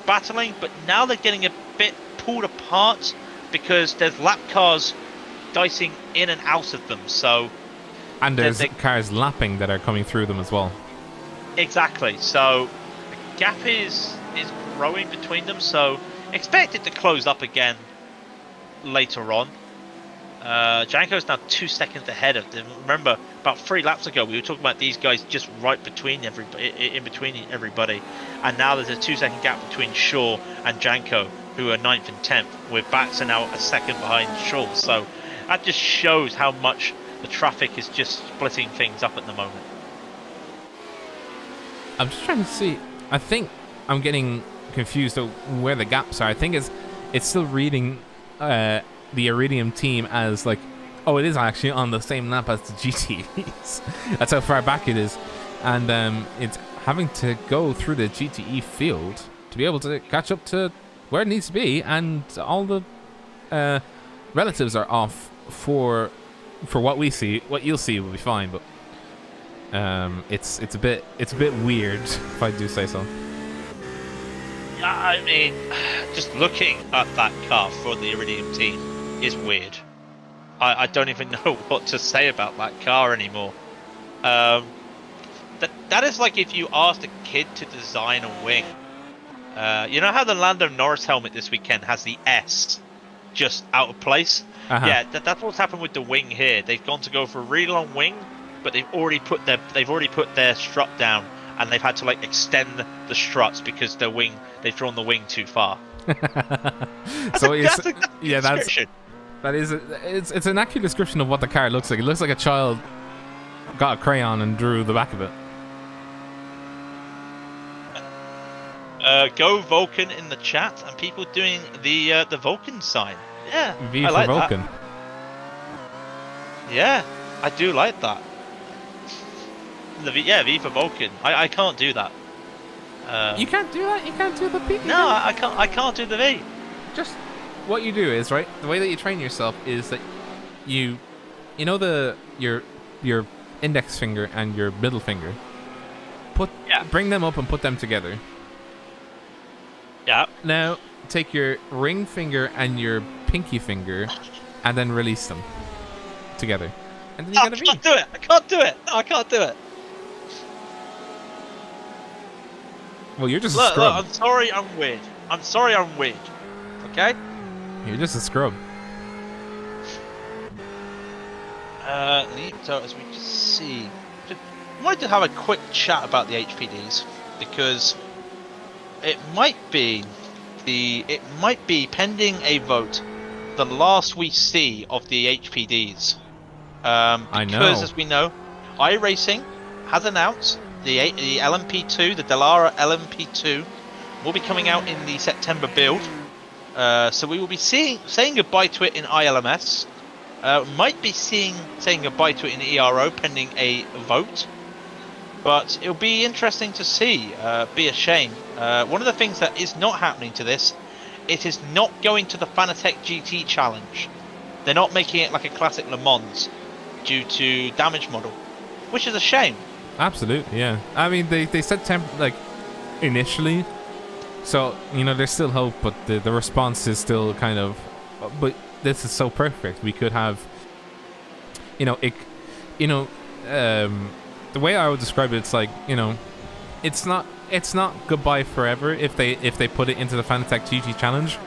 Speaker 3: battling, but now they're getting a bit pulled apart because there's lap cars dicing in and out of them. So
Speaker 1: and there's cars lapping that are coming through them as well.
Speaker 3: Exactly. So the gap is growing between them. So expect it to close up again later on. Janko's now 2 seconds ahead of them. Remember, about 3 laps ago, we were talking about these guys just right between everybody, and now there's a 2-second gap between Shaw and Janko, who are 9th and 10th, with Bax are now a second behind Shaw. So that just shows how much the traffic is just splitting things up at the moment.
Speaker 1: I'm just trying to see. I think I'm getting confused of where the gaps are. I think it's still reading the Iridium team as like, oh, it is actually on the same lap as the GTEs. That's how far back it is, and it's having to go through the GTE field to be able to catch up to where it needs to be, and all the relatives are off for what we see. What you'll see will be fine, but it's a bit weird, if I do say so.
Speaker 3: I mean, just looking at that car for the Iridium team is weird. I don't even know what to say about that car anymore. That is like if you asked a kid to design a wing. You know how the Lando Norris helmet this weekend has the S just out of place?
Speaker 1: Uh-huh.
Speaker 3: Yeah, that's what's happened with the wing here. They've gone to go for a really long wing, but they've already put their strut down, and they've had to like extend the struts because they've drawn the wing too far. It's
Speaker 1: an accurate description of what the car looks like. It looks like a child got a crayon and drew the back of it.
Speaker 3: Go Vulcan in the chat, and people doing the Vulcan sign. Yeah,
Speaker 1: V
Speaker 3: I
Speaker 1: for
Speaker 3: like
Speaker 1: Vulcan.
Speaker 3: That. Yeah, I do like that. V for Vulcan. I can't do that.
Speaker 1: You can't do that. You can't do the P.
Speaker 3: No, I can't. I can't do the V.
Speaker 1: Just what you do is, right, the way that you train yourself is that you know your index finger and your middle finger, bring them up and put them together.
Speaker 3: Yeah.
Speaker 1: Now take your ring finger and your pinky finger and then release them together, and then you get a V.
Speaker 3: I can't do it. I can't do it. No, I can't do it.
Speaker 1: Well, you're just a
Speaker 3: Look,
Speaker 1: scrub.
Speaker 3: I'm sorry I'm weird. I'm sorry I'm weird. Okay?
Speaker 1: You're just a scrub.
Speaker 2: So as we just see, I wanted to have a quick chat about the HPDs because it might be pending a vote, the last we see of the HPDs.
Speaker 1: I know.
Speaker 2: Because as we know, iRacing has announced the LMP2, the Dallara LMP2, will be coming out in the September build. So we will be saying goodbye to it in ILMS. Might be saying goodbye to it in ERO pending a vote. But it'll be interesting to see. Be a shame. One of the things that is not happening to this, it is not going to the Fanatec GT Challenge. They're not making it like a classic Le Mans due to damage model, which is a shame.
Speaker 1: Absolutely, yeah. I mean, they said initially, so there's still hope, but the response is still kind of. But this is so perfect. We could have, the way I would describe it, it's like it's not goodbye forever if they put it into the Fanatec GT Challenge,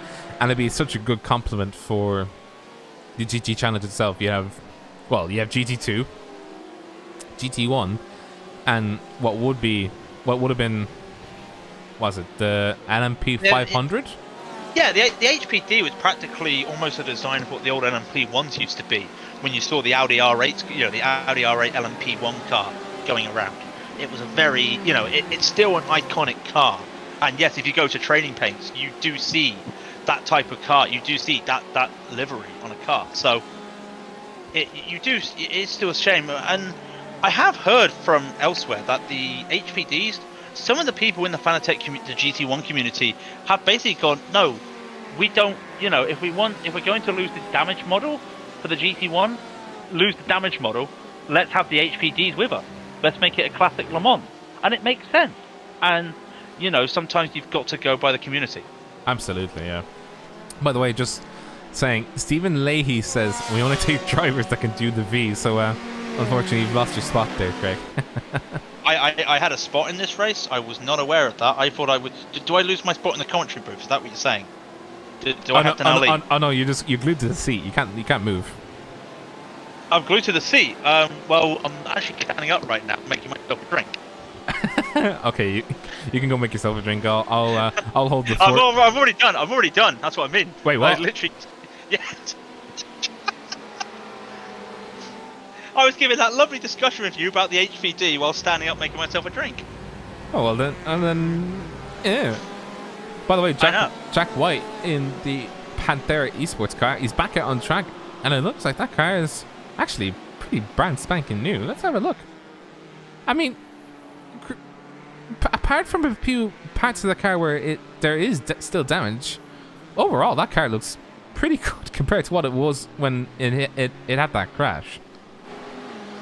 Speaker 1: and it'd be such a good compliment for the GT Challenge itself. You have GT2, GT1. And what would have been, was it the LMP 500?
Speaker 2: Yeah, the HPD was practically almost a design of what the old LMP1s used to be. When you saw the Audi R8, the Audi R8 LMP1 car going around, it was a very, it's still an iconic car. And yes, if you go to training paints, you do see that type of car. You do see that livery on a car. So it's still a shame. And I have heard from elsewhere that the HPDs some of the people in the Fanatec the GT1 community have basically gone, no, we don't. If we're going to lose the damage model for the GT1, lose the damage model. Let's have the HPDs with us. Let's make it a classic Le Mans, and it makes sense. And sometimes you've got to go by the community.
Speaker 1: Absolutely, yeah. By the way, just saying, Stephen Leahy says we only take drivers that can do the V. So unfortunately, you've lost your spot there, Craig.
Speaker 2: I had a spot in this race. I was not aware of that. I thought I would. Do I lose my spot in the commentary booth? Is that what you're saying? Do I have to now leave?
Speaker 1: Oh no, you're glued to the seat. You can't move.
Speaker 2: I'm glued to the seat. Well, I'm actually standing up right now, making myself a drink.
Speaker 1: Okay, you can go make yourself a drink. I'll hold the fort.
Speaker 2: I've already done. I've already done. That's what I mean.
Speaker 1: Wait, what?
Speaker 2: I literally. Yeah. I was giving that lovely discussion with you about the HPD while standing up making myself a drink.
Speaker 1: Oh well then, yeah. By the way, Jack White in the Panthera Esports car, he's back out on track, and it looks like that car is actually pretty brand spanking new. Let's have a look. I mean, apart from a few parts of the car where there is still damage, overall that car looks pretty good compared to what it was when it had that crash.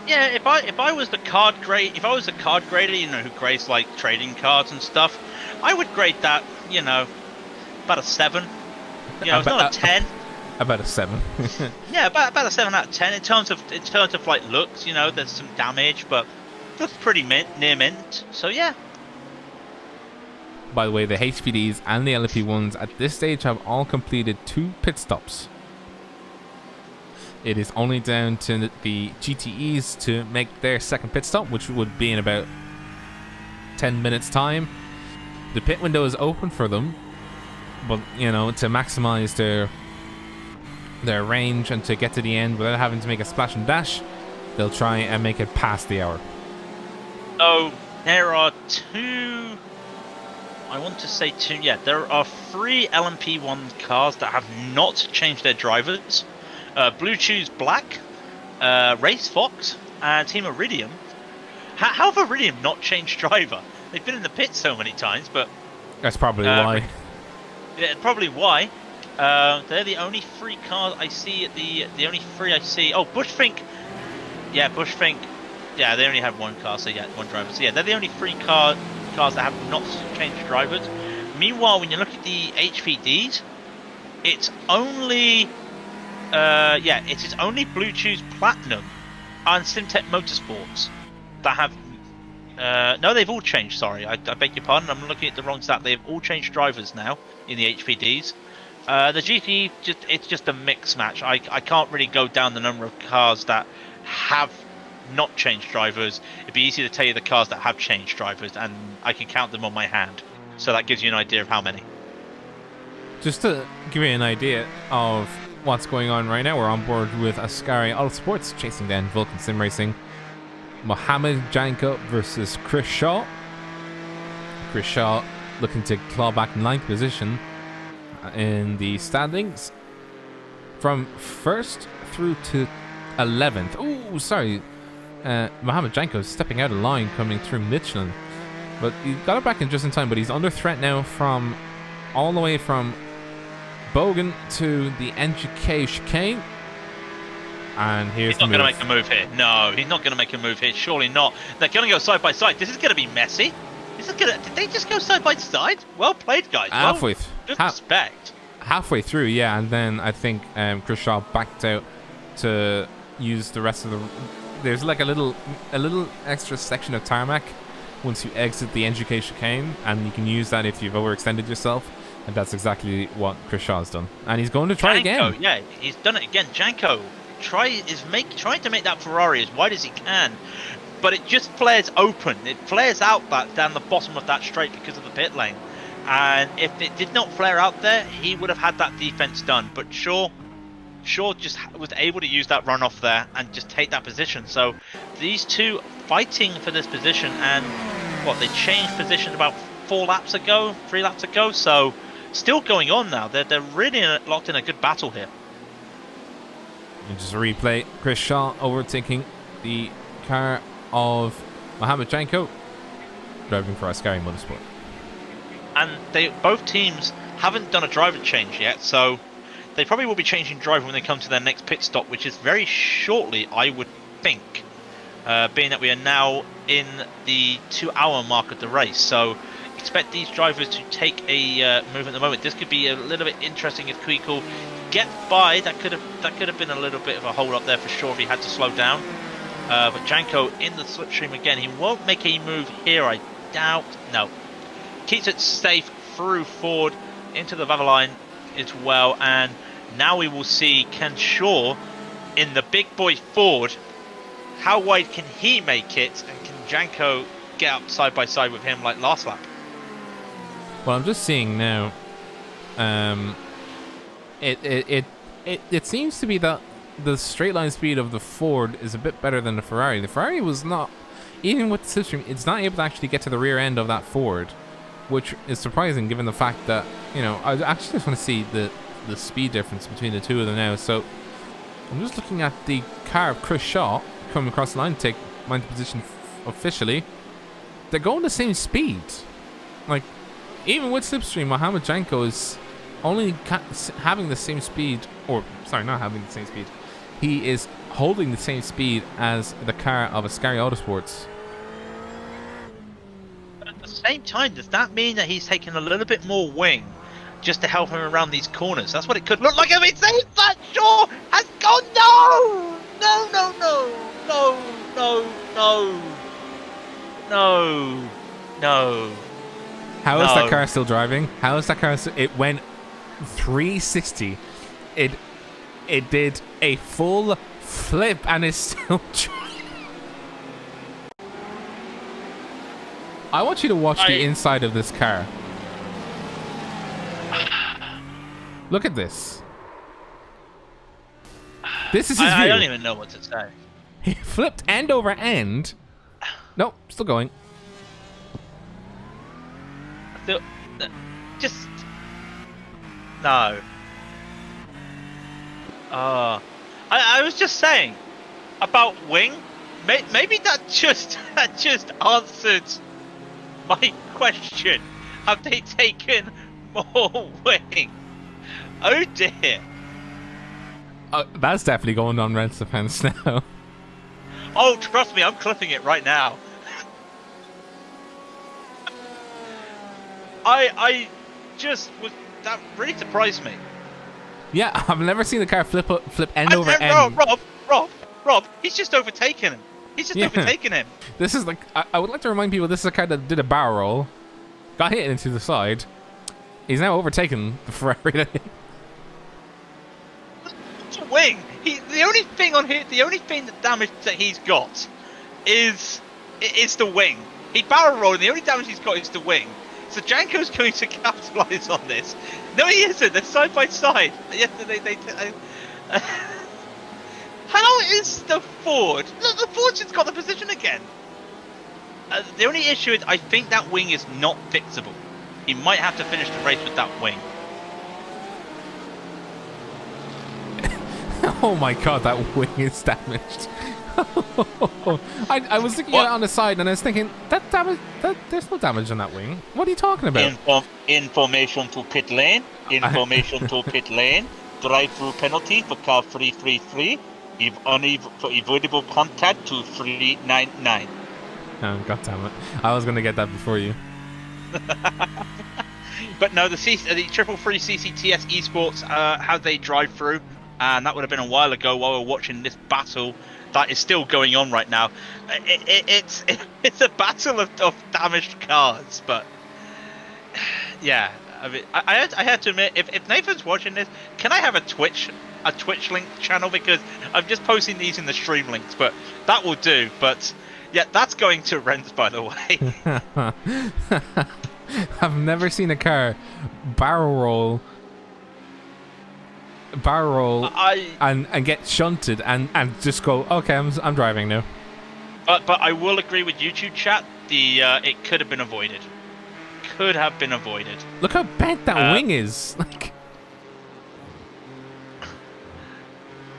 Speaker 2: Yeah, if I was the card grader, who grades like trading cards and stuff, I would grade that, about a 7. It's not a 10.
Speaker 1: About a 7.
Speaker 2: Yeah, about a 7 out of 10 in terms of like looks. There's some damage, but that's pretty near mint. So yeah.
Speaker 1: By the way, the HPDs and the LP1s at this stage have all completed 2 pit stops. It is only down to the GTEs to make their second pit stop, which would be in about 10 minutes time. The pit window is open for them, but to maximize their range and to get to the end without having to make a splash and dash, they'll try and make it past the hour.
Speaker 2: So there are 2. I want to say 2. Yeah, there are 3 LMP1 cars that have not changed their drivers. Blue Chews Black, Race Fox, and Team Iridium. How have Iridium not changed driver? They've been in the pit so many times, but
Speaker 1: that's probably why.
Speaker 2: Yeah, probably why. They're the only 3 cars I see at the only 3 I see. Oh, Bushfink. Yeah, Bushfink. Yeah, they only have 1 car, so yeah, 1 driver. So yeah, they're the only 3 cars that have not changed drivers. Meanwhile, when you look at the HPDs, it's only it is only Blue Chews Platinum and Simtech Motorsports that have. No, they've all changed. Sorry, I beg your pardon. I'm looking at the wrong stat. They've all changed drivers now in the HPDs. The GT, it's just a mix match. I can't really go down the number of cars that have not changed drivers. It'd be easy to tell you the cars that have changed drivers, and I can count them on my hand. So that gives you an idea of how many.
Speaker 1: Just to give you an idea of what's going on right now, we're on board with Ascari Autosports chasing down Vulcan Sim Racing. Mohammed Janko versus Chris Shaw. Chris Shaw looking to claw back 9th position in the standings from 1st through to 11th. Oh, sorry. Mohammed Janko stepping out of line coming through Michelin. But he got it back in just in time, but he's under threat now from all the way from Bogan to the NGK chicane. And he's
Speaker 2: not going to make a move here. No, he's not going to make a move here. Surely not. They're going to go side by side. This is going to be messy. Did they just go side by side? Well played, guys.
Speaker 1: Halfway.
Speaker 2: Good respect.
Speaker 1: Halfway through, yeah. And then I think Chris Shaw backed out to use the rest of the. There's like a little extra section of tarmac once you exit the NGK chicane, and you can use that if you've overextended yourself. And that's exactly what Chris Shaw's done. And he's going to try again.
Speaker 2: Yeah, he's done it again. Janko trying to make that Ferrari as wide as he can, but it just flares open. It flares out down the bottom of that straight because of the pit lane. And if it did not flare out there, he would have had that defense done. But Shaw just was able to use that runoff there and just take that position. So these two fighting for this position, and they changed position about 3 laps ago. So still going on now. They're really locked in a good battle here.
Speaker 1: And just replay Chris Shaw overtaking the car of Mohammed Janko. driving for Ascari Motorsport.
Speaker 3: And both teams haven't done a driver change yet, so they probably will be changing driver when they come to their next pit stop, which is very shortly, I would think, being that we are now in the 2-hour mark of the race. So expect these drivers to take a move at the moment. This could be a little bit interesting if Kuikul get by. That could have been a little bit of a hold up there for sure if he had to slow down. But Janko in the slipstream again. He won't make a move here, I doubt. No. Keeps it safe through Ford into the Valvoline as well. And now we will see Ken Shaw in the big boy Ford. How wide can he make it? And can Janko get up side by side with him like last lap?
Speaker 1: Well, I'm just seeing now. It seems to be that the straight line speed of the Ford is a bit better than the Ferrari. The Ferrari was not, even with the slipstream, it's not able to actually get to the rear end of that Ford, which is surprising given the fact that, you know, I actually just want to see the speed difference between the two of them now. So I'm just looking at the car of Chris Shaw coming across the line to take ninth position officially. They're going the same speed. Like, even with slipstream, Mohamed Janko is only having the same speed, or sorry, not having the same speed. He is holding the same speed as the car of Ascari Autosports.
Speaker 3: But at the same time, does that mean that he's taking a little bit more wing just to help him around these corners? That's what it could look like. I mean, saying that Shaw has gone. No, no, no, no, no, no, no, no.
Speaker 1: How is that car still driving? How is that car it went 360. It did a full flip and is still driving. I want you to watch the inside of this car. Look at this. This is his view.
Speaker 3: I don't even know what to say.
Speaker 1: He flipped end over end. Nope, still going.
Speaker 3: Just no. I was just saying about wing. Maybe that just answered my question. Have they taken more wing? Oh dear.
Speaker 1: That's definitely going on Rent's defense now.
Speaker 3: Oh, trust me, I'm clipping it right now. I just was, that really surprised me.
Speaker 1: Yeah, I've never seen the car flip end over end.
Speaker 2: Rob, he's just overtaken him. Overtaken him.
Speaker 1: This is like, I would like to remind people this is a car that did a barrel roll, got hit into the side. He's now overtaken the Ferrari.
Speaker 2: Wing. The only thing that damage that he's got is the wing. He barrel rolled, and the only damage he's got is the wing. So Janko's going to capitalize on this. No, he isn't. They're side by side. Yesterday, how is the Ford? Look, the Ford's just got the position again. The only issue is I think that wing is not fixable. He might have to finish the race with that wing.
Speaker 1: Oh my god, that wing is damaged. I was looking at it on the side and I was thinking, there's no damage on that wing. What are you talking about?
Speaker 3: Information to pit lane. Information to pit lane. Drive-through penalty for car 333. Avoidable contact to 399.
Speaker 1: Oh, god damn it. I was going to get that before you.
Speaker 2: But no, the 333 CCTS Esports had a drive-through, and that would have been a while ago while we were watching this battle that is still going on right now. It's a battle of damaged cars, but yeah, I mean, I had to admit, if Nathan's watching this, can I have a Twitch link channel, because I'm just posting these in the stream links, but that will do. But yeah, that's going to Rents, by the way.
Speaker 1: I've never seen a car barrel roll and get shunted and just go, okay, I'm driving now.
Speaker 2: But I will agree with YouTube chat. It could have been avoided. Could have been avoided.
Speaker 1: Look how bent that wing is. Like,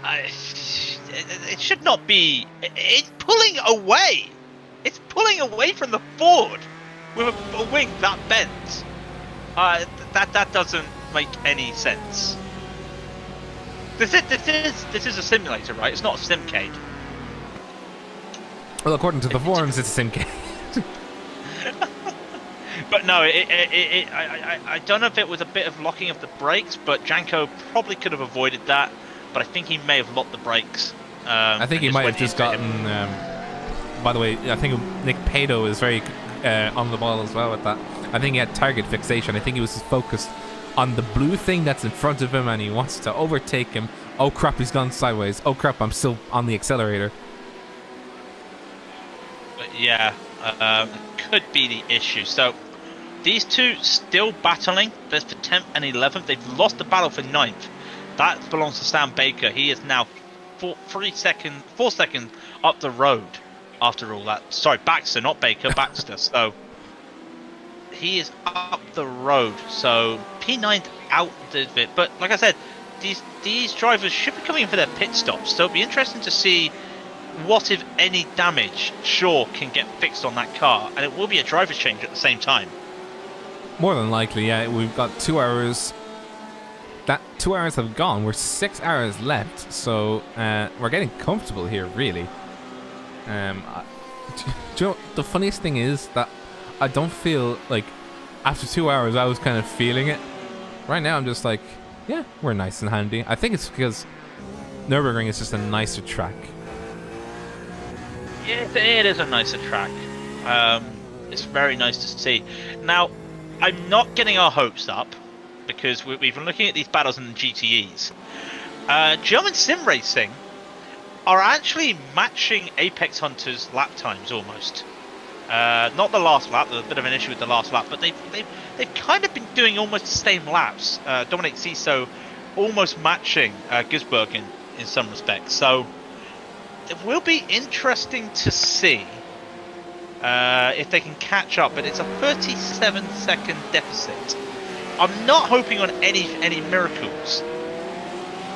Speaker 2: it should not be. It's pulling away. It's pulling away from the Ford.
Speaker 3: with a wing that bent. That doesn't make any sense. This is a simulator, right? It's not a simcade.
Speaker 1: Well, according to the forums, it's a simcade.
Speaker 3: But no, I don't know if it was a bit of locking of the brakes, but Janko probably could have avoided that. But I think he may have locked the brakes.
Speaker 1: I think he might have just gotten. By the way, I think Nick Pato is very on the ball as well with that. I think he had target fixation. I think he was focused on the blue thing that's in front of him, and he wants to overtake him. Oh crap, he's gone sideways. Oh crap, I'm still on the accelerator.
Speaker 3: But yeah, could be the issue. So these two still battling. There's for 10th and 11th. They've lost the battle for 9th. That belongs to Sam Baker. He is now 4 seconds up the road after all that. Sorry, Baxter, not Baker, Baxter. So he is up the road. So P9 out a bit. But like I said, these drivers should be coming in for their pit stops. So it'll be interesting to see what, if any, damage Shaw can get fixed on that car. And it will be a driver's change at the same time.
Speaker 1: More than likely, yeah. We've got 2 hours. That 2 hours have gone. We're 6 hours left. So we're getting comfortable here, really. Do you know, the funniest thing is that I don't feel like after 2 hours I was kind of feeling it. Right now I'm just like, yeah, we're nice and handy. I think it's because Nurburgring is just a nicer track.
Speaker 3: Yeah, it is a nicer track. It's very nice to see. Now, I'm not getting our hopes up because we've been looking at these battles in the GTEs. German sim racing are actually matching Apex Hunter's lap times almost. Not the last lap. There's a bit of an issue with the last lap, but they've kind of been doing almost the same laps. Dominic Ciso almost matching Gisbergen in some respects. So it will be interesting to see if they can catch up. But it's a 37-second deficit. I'm not hoping on any miracles.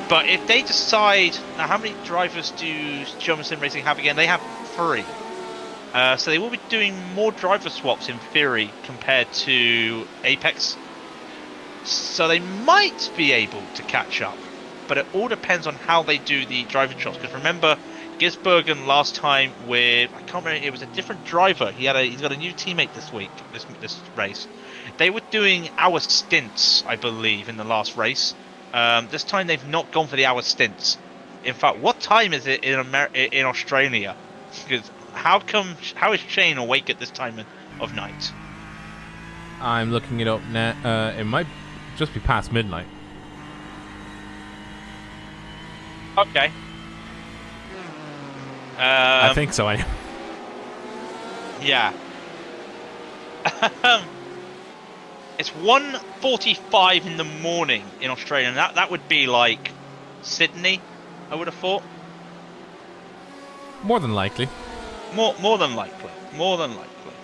Speaker 3: But if they decide... Now, how many drivers do German Sim Racing have again? They have 3. So they will be doing more driver swaps in theory compared to Apex. So they might be able to catch up. But it all depends on how they do the driver swaps. Because remember, Gisbergen last time with... I can't remember, it was a different driver. He's got a new teammate this week, this race. They were doing hour stints, I believe, in the last race. This time they've not gone for the hour stints. In fact, what time is it in Australia? Because how is Shane awake at this time of night?
Speaker 1: I'm looking it up now. It might just be past midnight.
Speaker 3: Okay.
Speaker 1: I think so.
Speaker 3: Yeah. It's 1:45 in the morning in Australia, and that would be like Sydney, I would have thought.
Speaker 1: More than likely.
Speaker 3: More than likely.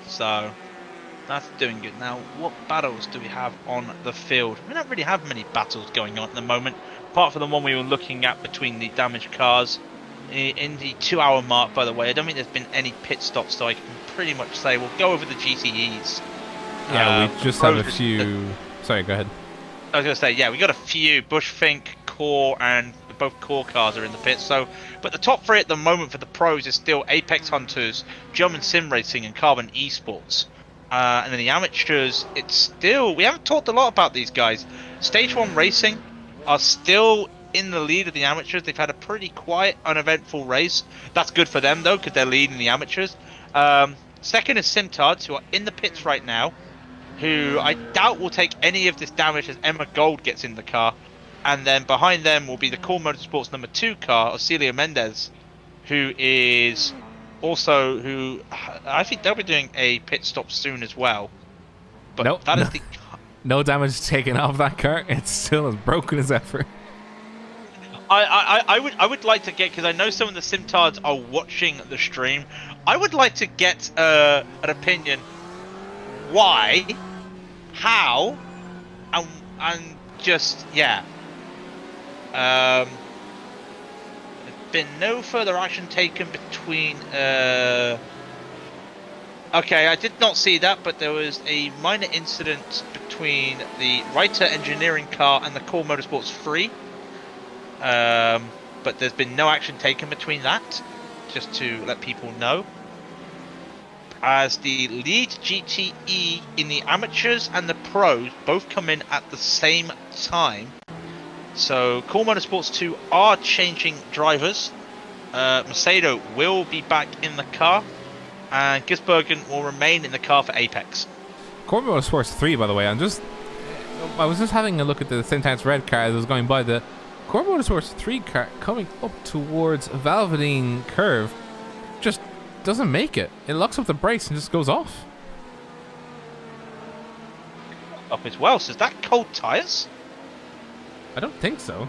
Speaker 3: So that's doing good. Now, what battles do we have on the field? We don't really have many battles going on at the moment, apart from the one we were looking at between the damaged cars. In the 2-hour mark, by the way, I don't think there's been any pit stops, so I can pretty much say we'll go over the GTEs.
Speaker 1: Yeah, we just have a few... Sorry, go ahead.
Speaker 3: I was going to say, yeah, we got a few. Bushfink, Core, and both Core cars are in the pit. So, but the top 3 at the moment for the pros is still Apex Hunters, German Sim Racing, and Carbon Esports. And then the amateurs, it's still... We haven't talked a lot about these guys. Stage 1 Racing are still in the lead of the amateurs. They've had a pretty quiet, uneventful race. That's good for them, though, because they're leading the amateurs. Second is Simtards, who are in the pits right now, who I doubt will take any of this damage as Emma Gold gets in the car. And then behind them will be the Core Motorsports number 2 car, Celia Mendez, who is also... who I think they'll be doing a pit stop soon as well. But
Speaker 1: nope,
Speaker 3: that is the...
Speaker 1: No damage taken off that car. It's still as broken as ever.
Speaker 3: I would like to get, because I know some of the Simtards are watching the stream, I would like to get an opinion why, how, and just, yeah. There's been no further action taken between
Speaker 2: Okay, I did not see that, but there was a minor incident between the Writer Engineering car and the Core Motorsports 3. But there's been no action taken between that, just to let people know. As the lead GTE in the amateurs and the pros both come in at the same time. So Core Motorsports 2 are changing drivers. Macedo will be back in the car, and Gisbergen will remain in the car for Apex.
Speaker 1: Core Motorsports 3, by the way, I was just having a look at the Syntax Red car as I was going by. The Core Motorsports 3 car coming up towards Valvoline curve just doesn't make it. It locks up the brakes and just goes off.
Speaker 2: Up as well, so is that cold tyres?
Speaker 1: I don't think so.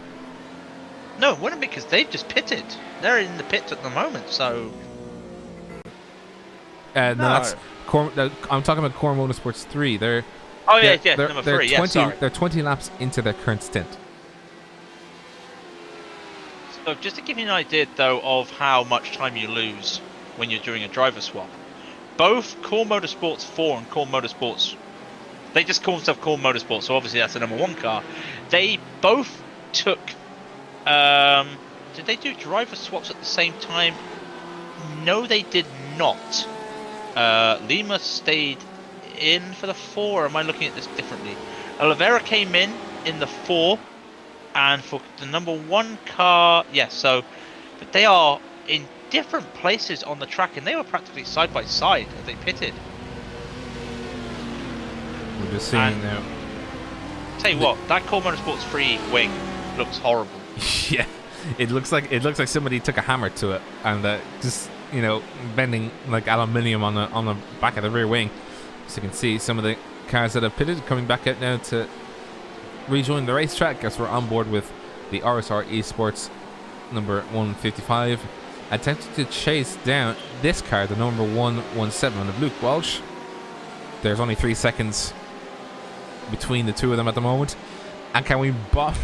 Speaker 2: No, it wouldn't, because they've just pitted. They're in the pits at the moment, so...
Speaker 1: No, that's Core, I'm talking about Core Motorsports 3. They're
Speaker 2: number 3, yeah, sorry.
Speaker 1: They're 20 laps into their current stint.
Speaker 2: So just to give you an idea, though, of how much time you lose when you're doing a driver swap, both Core Motorsports 4 and Core Motorsports, they just call themselves Core Motorsports, so obviously that's the number 1 car. They both took... did they do driver swaps at the same time? No, they did not. Lima stayed in for the 4, or am I looking at this differently? Oliveira came in the 4, and for the number 1 car, yes, so but they are in different places on the track, and they were practically side by side as they pitted.
Speaker 1: We're just seeing now.
Speaker 2: Tell you what, that Core Motorsports 3 wing looks horrible.
Speaker 1: Yeah, it looks like somebody took a hammer to it and just bending like aluminium on the back of the rear wing. So you can see some of the cars that have pitted coming back out now to rejoin the racetrack. Guess we're on board with the RSR Esports number 155, attempting to chase down this car, the number 117 of Luke Walsh. There's only 3 seconds between the two of them at the moment. And can we bop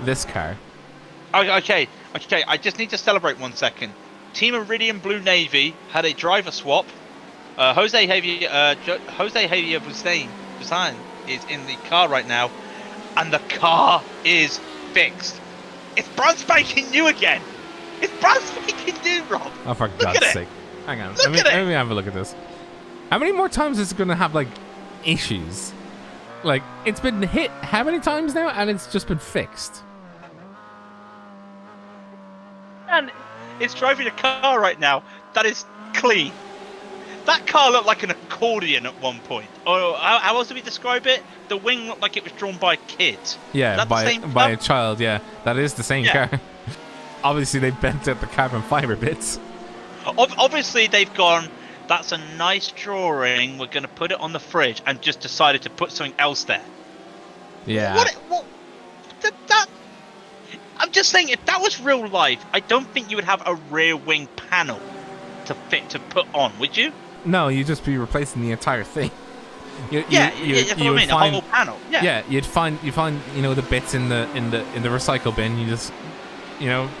Speaker 1: this car?
Speaker 2: Okay, I just need to celebrate 1 second. Team Iridium Blue Navy had a driver swap. Jose Javier Busan is in the car right now, and the car is fixed. It's brand spanking new again. It's brand spanking new, Rob.
Speaker 1: Oh, for God's sake. Hang on. Let me have a look at this. How many more times is it going to have, like, issues? Like, it's been hit how many times now, and it's just been fixed?
Speaker 2: And it's driving a car right now that is clean. That car looked like an accordion at one point. Or how else do we describe it? The wing looked like it was drawn by a kid.
Speaker 1: Yeah, by a child, yeah. That is the same car. Obviously, they bent out the carbon fiber bits.
Speaker 2: Obviously, they've gone, that's a nice drawing, we're going to put it on the fridge, and just decided to put something else there.
Speaker 1: Yeah.
Speaker 2: I'm just saying, if that was real life, I don't think you would have a rear wing panel to put on, would you?
Speaker 1: No, you'd just be replacing the entire thing.
Speaker 2: You would find the whole panel.
Speaker 1: Yeah, you'd find the bits in the recycle bin. You just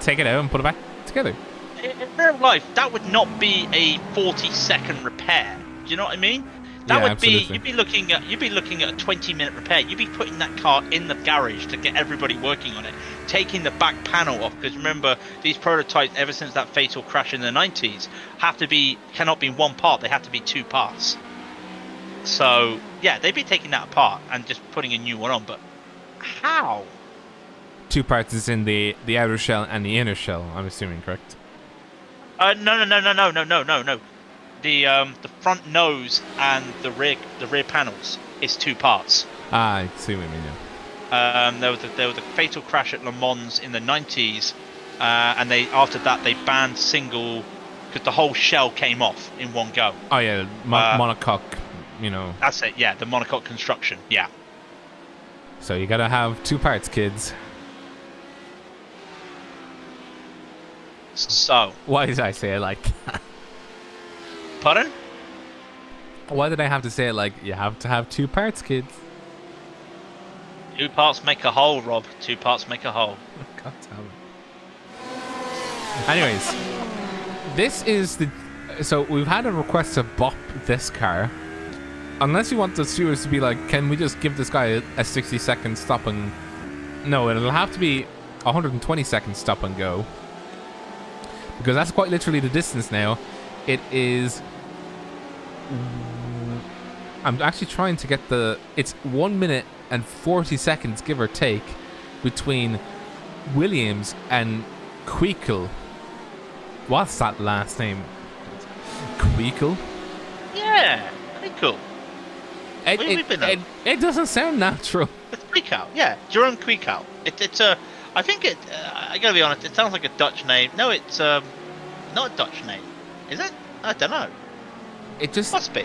Speaker 1: take it out and put it back together.
Speaker 2: In real life, that would not be a 40-second repair. Do you know what I mean? That would
Speaker 1: absolutely.
Speaker 2: be you'd be looking at a 20-minute repair. You'd be putting that car in the garage to get everybody working on it, taking the back panel off, because remember, these prototypes, ever since that fatal crash in the 90s, cannot be one part, they have to be 2 parts. So yeah, they'd be taking that apart and just putting a new one on, but how?
Speaker 1: 2 parts is in the outer shell and the inner shell, I'm assuming, correct?
Speaker 2: No. The front nose and the rear panels is 2 parts.
Speaker 1: I see what you mean. Yeah.
Speaker 2: There was a fatal crash at Le Mans in the 90s, and after that they banned single, because the whole shell came off in one go.
Speaker 1: Oh yeah, monocoque.
Speaker 2: That's it. Yeah, the monocoque construction. Yeah.
Speaker 1: So you gotta have 2 parts, kids.
Speaker 2: So.
Speaker 1: Why did I say it like that?
Speaker 2: Pardon?
Speaker 1: Why did I have to say it like, you have to have 2 parts, kids?
Speaker 2: 2 parts make a whole, Rob. 2 parts make a whole.
Speaker 1: God damn it. Anyways, This is the. So we've had a request to bop this car. Unless you want the stewards to be like, can we just give this guy a 60-second stop and... No, it'll have to be 120-second stop and go. Because that's quite literally the distance now. It is... I'm actually trying to get the... It's 1 minute and 40 seconds, give or take, between Williams and Queekle. What's that last name? Queekle?
Speaker 3: Yeah, pretty cool.
Speaker 1: It doesn't sound natural.
Speaker 3: It's Queekle, yeah, Jerome Queekle. It's a, I think it. I gotta be honest. It sounds like a Dutch name. No, it's not a Dutch name, is it? I don't know.
Speaker 1: It just
Speaker 3: must be.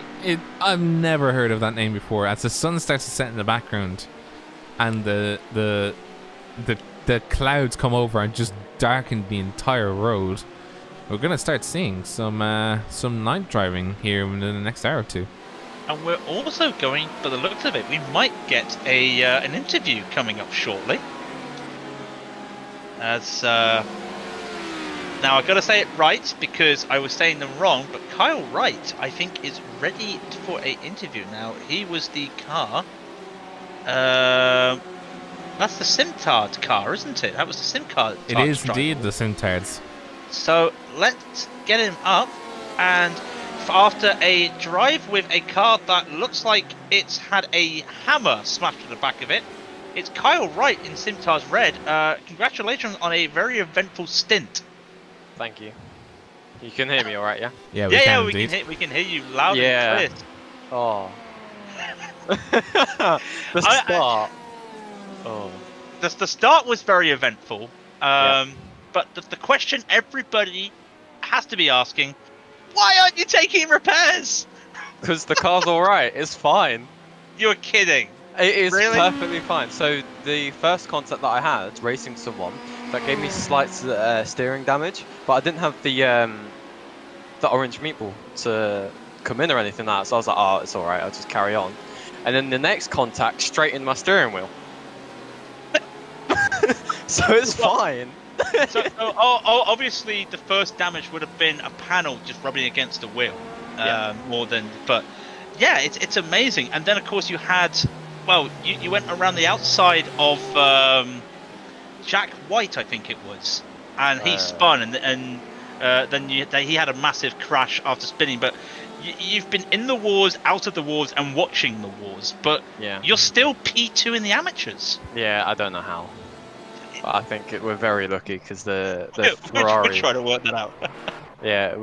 Speaker 1: I've never heard of that name before. As the sun starts to set in the background, and the clouds come over and just darken the entire road, we're gonna start seeing some night driving here in the next hour or two.
Speaker 3: And we're also going, by the looks of it, we might get an interview coming up shortly. As now I gotta say it right because I was saying them wrong, but Kyle Wright I think is ready for a interview now. He was the car. That's the Simtard car, isn't it? That was the Simcard.
Speaker 1: It is indeed the Simtards.
Speaker 3: So let's get him up, and after a drive with a car that looks like it's had a hammer smashed to the back of it, it's Kyle Wright in Simtar's Red. Congratulations on a very eventful stint.
Speaker 4: Thank you. You can hear me all right, yeah?
Speaker 1: Yeah,
Speaker 3: we can hear you loud and clear.
Speaker 4: Oh. The start.
Speaker 3: The start was very eventful. But the question everybody has to be asking: why aren't you taking repairs?
Speaker 4: Because the car's all right. It's fine.
Speaker 3: You're kidding.
Speaker 4: It is
Speaker 3: really?
Speaker 4: Perfectly fine. So the first contact that I had racing someone that gave me slight steering damage, but I didn't have the orange meatball to come in or anything like that. So I was like, oh, it's all right. I'll just carry on. And then the next contact straight in my steering wheel. So it's fine.
Speaker 3: So obviously the first damage would have been a panel just rubbing against the wheel, more than. But yeah, it's amazing. And then of course you had, well, you went around the outside of Jack White, I think it was, and he spun, and then he had a massive crash after spinning. But you've been in the wars, out of the wars, and watching the wars, but you're still P2 in the amateurs.
Speaker 4: Yeah, I don't know how. But I think we're very lucky because the Ferrari.
Speaker 3: We're trying to work that out.
Speaker 4: Yeah,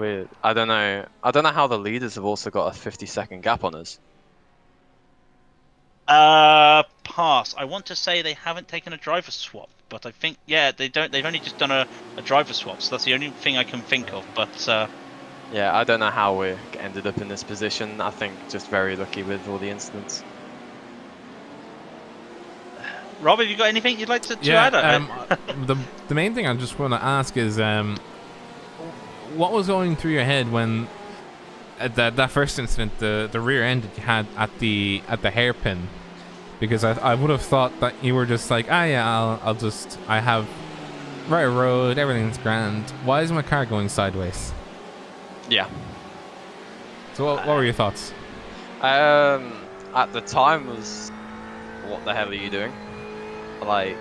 Speaker 4: I don't know. I don't know how the leaders have also got a 50-second gap on us.
Speaker 3: Pass. I want to say they haven't taken a driver swap, but I think they don't. They've only just done a driver swap, so that's the only thing I can think of. But
Speaker 4: yeah, I don't know how we ended up in this position. I think just very lucky with all the incidents.
Speaker 3: Rob, have you got anything you'd like to add?
Speaker 1: The main thing I just want to ask is, what was going through your head when that first incident, the rear end that you had at the hairpin? Because I would have thought that you were just like, I have right road, everything's grand. Why is my car going sideways?
Speaker 4: Yeah.
Speaker 1: So what were your thoughts?
Speaker 4: At the time was, what the hell are you doing? Like,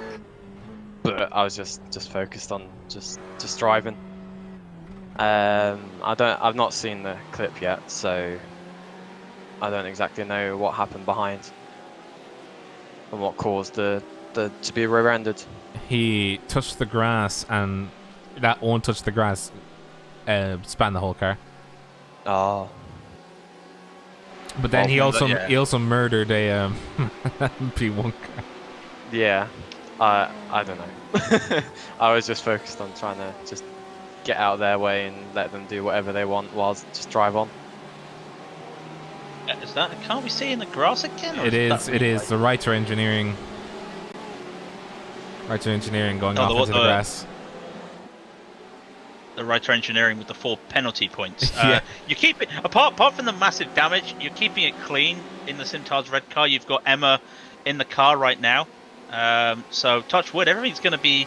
Speaker 4: but I was just focused on just driving. I've not seen the clip yet, so I don't exactly know what happened behind and what caused the to be rear-ended.
Speaker 1: He touched the grass, and that one touched the grass, span the whole car.
Speaker 4: Oh.
Speaker 1: But then he also murdered a P1 car.
Speaker 4: Yeah, I don't know. I was just focused on trying to just get out of their way and let them do whatever they want while just drive on.
Speaker 3: Is that? Can't we see in the grass again?
Speaker 1: It is. The Reiter Engineering. Reiter Engineering going off into the grass.
Speaker 3: The Reiter Engineering with the 4 penalty points.
Speaker 1: Yeah.
Speaker 3: You keep it apart from the massive damage. You're keeping it clean in the Simtards red car. You've got Emma in the car right now. So touch wood, everything's going to be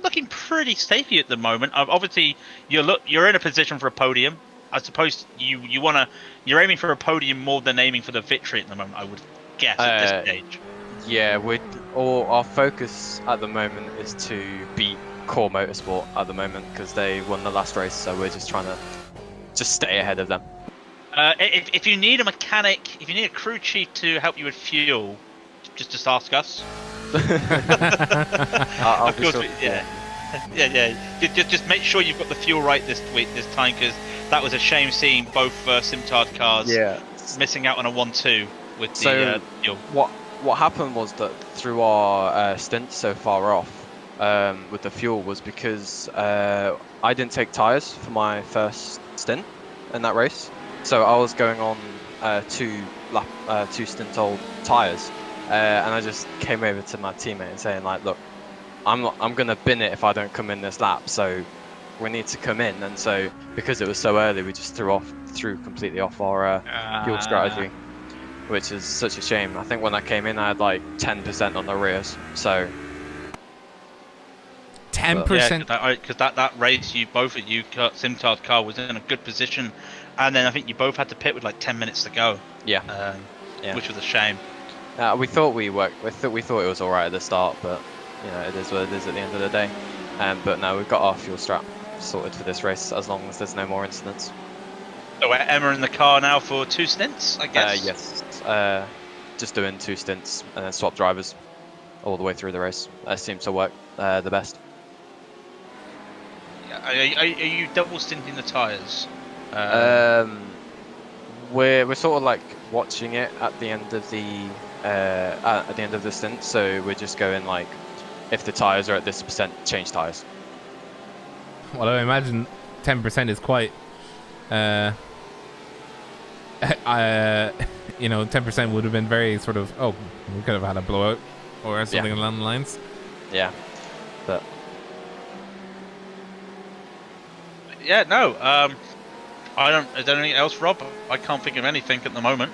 Speaker 3: looking pretty safety at the moment. Obviously, you're in a position for a podium. I suppose you're aiming for a podium more than aiming for the victory at the moment. I would guess at this stage.
Speaker 4: Yeah, our focus at the moment is to beat Core Motorsport at the moment because they won the last race, so we're just trying to stay ahead of them.
Speaker 3: If you need a mechanic, if you need a crew chief to help you with fuel, just ask us.
Speaker 4: I'll
Speaker 3: Of
Speaker 4: be
Speaker 3: course,
Speaker 4: sure-
Speaker 3: yeah. Just make sure you've got the fuel right this time, because that was a shame seeing both Simtard cars missing out on a 1-2 with the fuel.
Speaker 4: What happened was that through our stint so far off with the fuel was because I didn't take tyres for my first stint in that race, so I was going on two stint old tyres, and I just came over to my teammate and saying like, look, I'm gonna bin it if I don't come in this lap, so we need to come in. And so because it was so early, we just threw completely off our fuel strategy, which is such a shame. I think when I came in, I had like 10% on the rears, so
Speaker 1: 10%.
Speaker 3: Because that race, both of you, Simtard's car was in a good position, and then I think you both had to pit with like 10 minutes to go.
Speaker 4: Yeah.
Speaker 3: Which was a shame.
Speaker 4: We thought we thought it was all right at the start, but you know, it is what it is at the end of the day. But no, we've got our fuel strap sorted for this race as long as there's no more incidents.
Speaker 3: So we're Emma in the car now for 2 stints, I guess.
Speaker 4: Yes. Just doing 2 stints and then swap drivers all the way through the race. That seems to work the best.
Speaker 3: Are you double stinting the tyres?
Speaker 4: We're sort of like watching it at the end of the stint, so we're just going like, if the tyres are at this percent, change tyres.
Speaker 1: Well, I imagine 10% is quite, 10% would have been very sort of, we could have had a blowout or something along the lines.
Speaker 4: Yeah, but
Speaker 3: yeah, no. Is there anything else, Rob? I can't think of anything at the moment.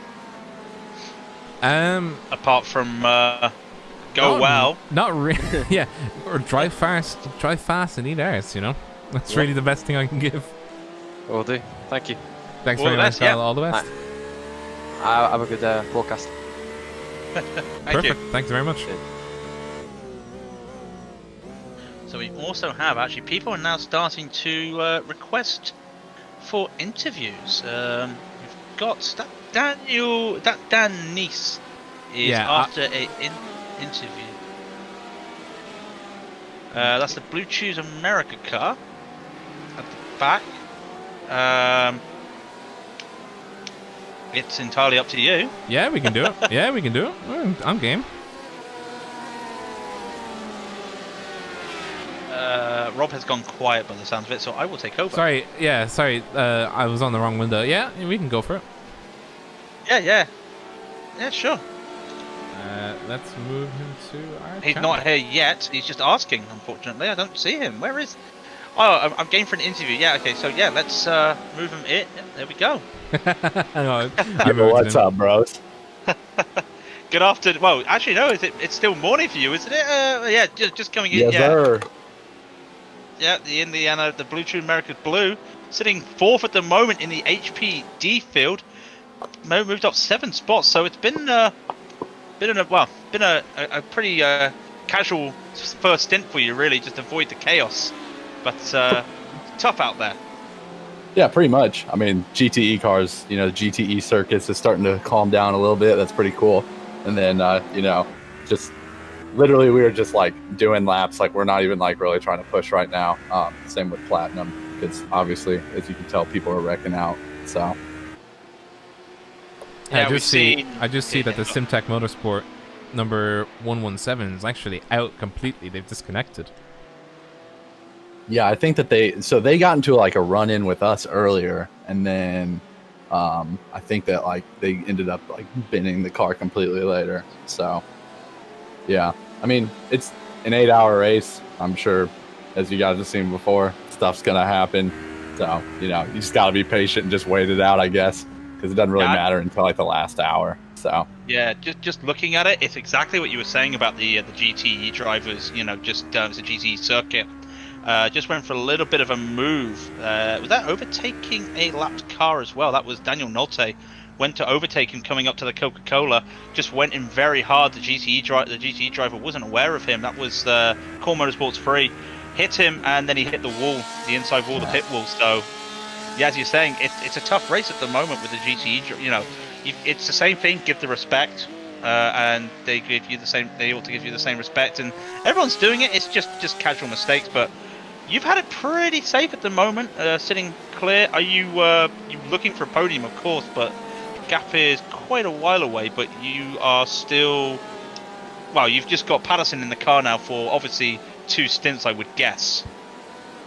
Speaker 3: Apart from well.
Speaker 1: Not really. Yeah, or drive fast and eat ass. That's really the best thing I can give.
Speaker 4: will do. Thank you.
Speaker 1: Thanks
Speaker 3: All
Speaker 1: very
Speaker 3: the
Speaker 1: much,
Speaker 3: best, yeah.
Speaker 1: Kyle. All the best.
Speaker 4: Have a good broadcast.
Speaker 1: Perfect. Thanks very much.
Speaker 3: So we also have, actually, people are now starting to request for interviews. We've got Dan Neese is after an interview. That's the Blue Chews America car at the back. It's entirely up to you.
Speaker 1: Yeah, we can do it. I'm game.
Speaker 3: Rob has gone quiet by the sounds of it, so I will take over.
Speaker 1: Sorry. I was on the wrong window. Yeah, we can go for it.
Speaker 3: Yeah, sure.
Speaker 1: Let's move him to our
Speaker 3: He's
Speaker 1: channel.
Speaker 3: not here yet. He's just asking, unfortunately. I don't see him. Where is... Oh, I'm game for an interview. Yeah, okay. So, yeah, let's move him in. Yeah, there we go.
Speaker 5: What's up, bros?
Speaker 3: Good afternoon. Well, actually, no. It's still morning for you, isn't it? Yeah, just coming in.
Speaker 5: Yes, sir.
Speaker 3: Yeah, the Indiana, the Blue True America's blue, sitting 4th at the moment in the HPD field. Moved up 7 spots, so it's been a pretty casual first stint for you, really, just avoid the chaos. But tough out there.
Speaker 5: Yeah, pretty much. I mean, GTE cars, the GTE circuits is starting to calm down a little bit. That's pretty cool. And then, just literally we were just like doing laps. Like we're not even like really trying to push right now. Same with Platinum, because obviously, as you can tell, people are wrecking out. So.
Speaker 3: Yeah,
Speaker 1: I just see that the Simtech Motorsport number 117 is actually out completely. They've disconnected.
Speaker 5: Yeah, I think that they got into like a run-in with us earlier, and then I think that like they ended up like binning the car completely later. So yeah, I mean, it's an 8-hour race. I'm sure, as you guys have seen before, stuff's gonna happen. So you just gotta be patient and just wait it out, I guess, because it doesn't really matter until like the last hour. So
Speaker 2: Yeah, just looking at it, it's exactly what you were saying about the GTE drivers. You know, just it's a GTE circuit. Just went for a little bit of a move. Was that overtaking a lapped car as well? That was Daniel Nolte. Went to overtake him coming up to the Coca-Cola. Just went in very hard. The GTE driver wasn't aware of him. That was Core Motorsports 3. Hit him, and then he hit the wall, the inside wall, the pit wall. So, yeah, as you're saying, it's a tough race at the moment with the GTE. You know, it's the same thing. Give the respect, and they give you the same. They ought to give you the same respect, and everyone's doing it. It's just casual mistakes, but you've had it pretty safe at the moment, sitting clear. Are you looking for a podium, of course, but gap is quite a while away. But you are still. Well, you've just got Patterson in the car now for obviously 2 stints, I would guess.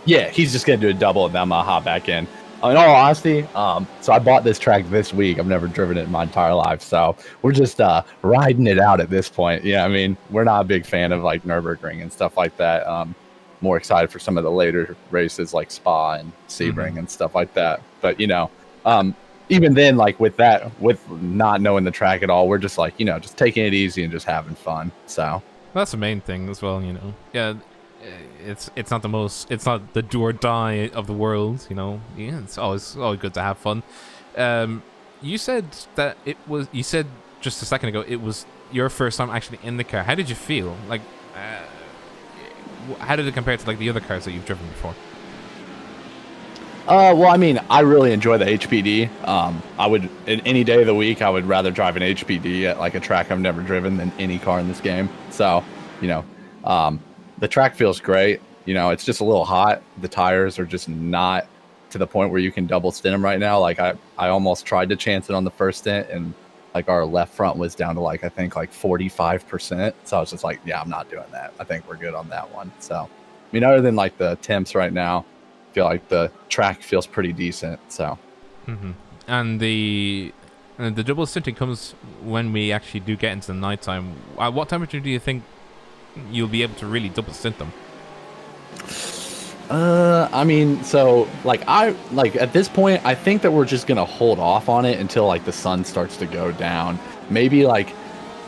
Speaker 5: yeah, he's just gonna do a double, and then I'm gonna hop back in. In all honesty, so I bought this track this week. I've never driven it in my entire life, so we're just riding it out at this point. Yeah, I mean, we're not a big fan of like Nurburgring and stuff like that. More excited for some of the later races like Spa and Sebring and stuff like that. But you know, even then, like with not knowing the track at all, we're just like, you know, just taking it easy and just having fun. So
Speaker 1: That's the main thing as well, you know. Yeah, it's not the do or die of the world, you know. Yeah, it's always good to have fun. You said just a second ago it was your first time actually in the car. How did you feel? Like, how did it compare to like the other cars that you've driven before?
Speaker 5: well, I mean, I really enjoy the HPD. I would, in any day of the week, I would rather drive an HPD at like a track I've never driven than any car in this game. So, you know, the track feels great. You know, it's just a little hot. The tires are just not to the point where you can double stint them right now. Like I almost tried to chance it on the first stint, and like our left front was down to like, I think like 45%. So I was just like, yeah, I'm not doing that. I think we're good on that one. So, I mean, other than like the temps right now, I feel like the track feels pretty decent. So,
Speaker 1: And the double stinting comes when we actually do get into the nighttime. At what temperature do you think you'll be able to really double stint them?
Speaker 5: I mean, so like at this point, I think that we're just gonna hold off on it until like the sun starts to go down. Maybe like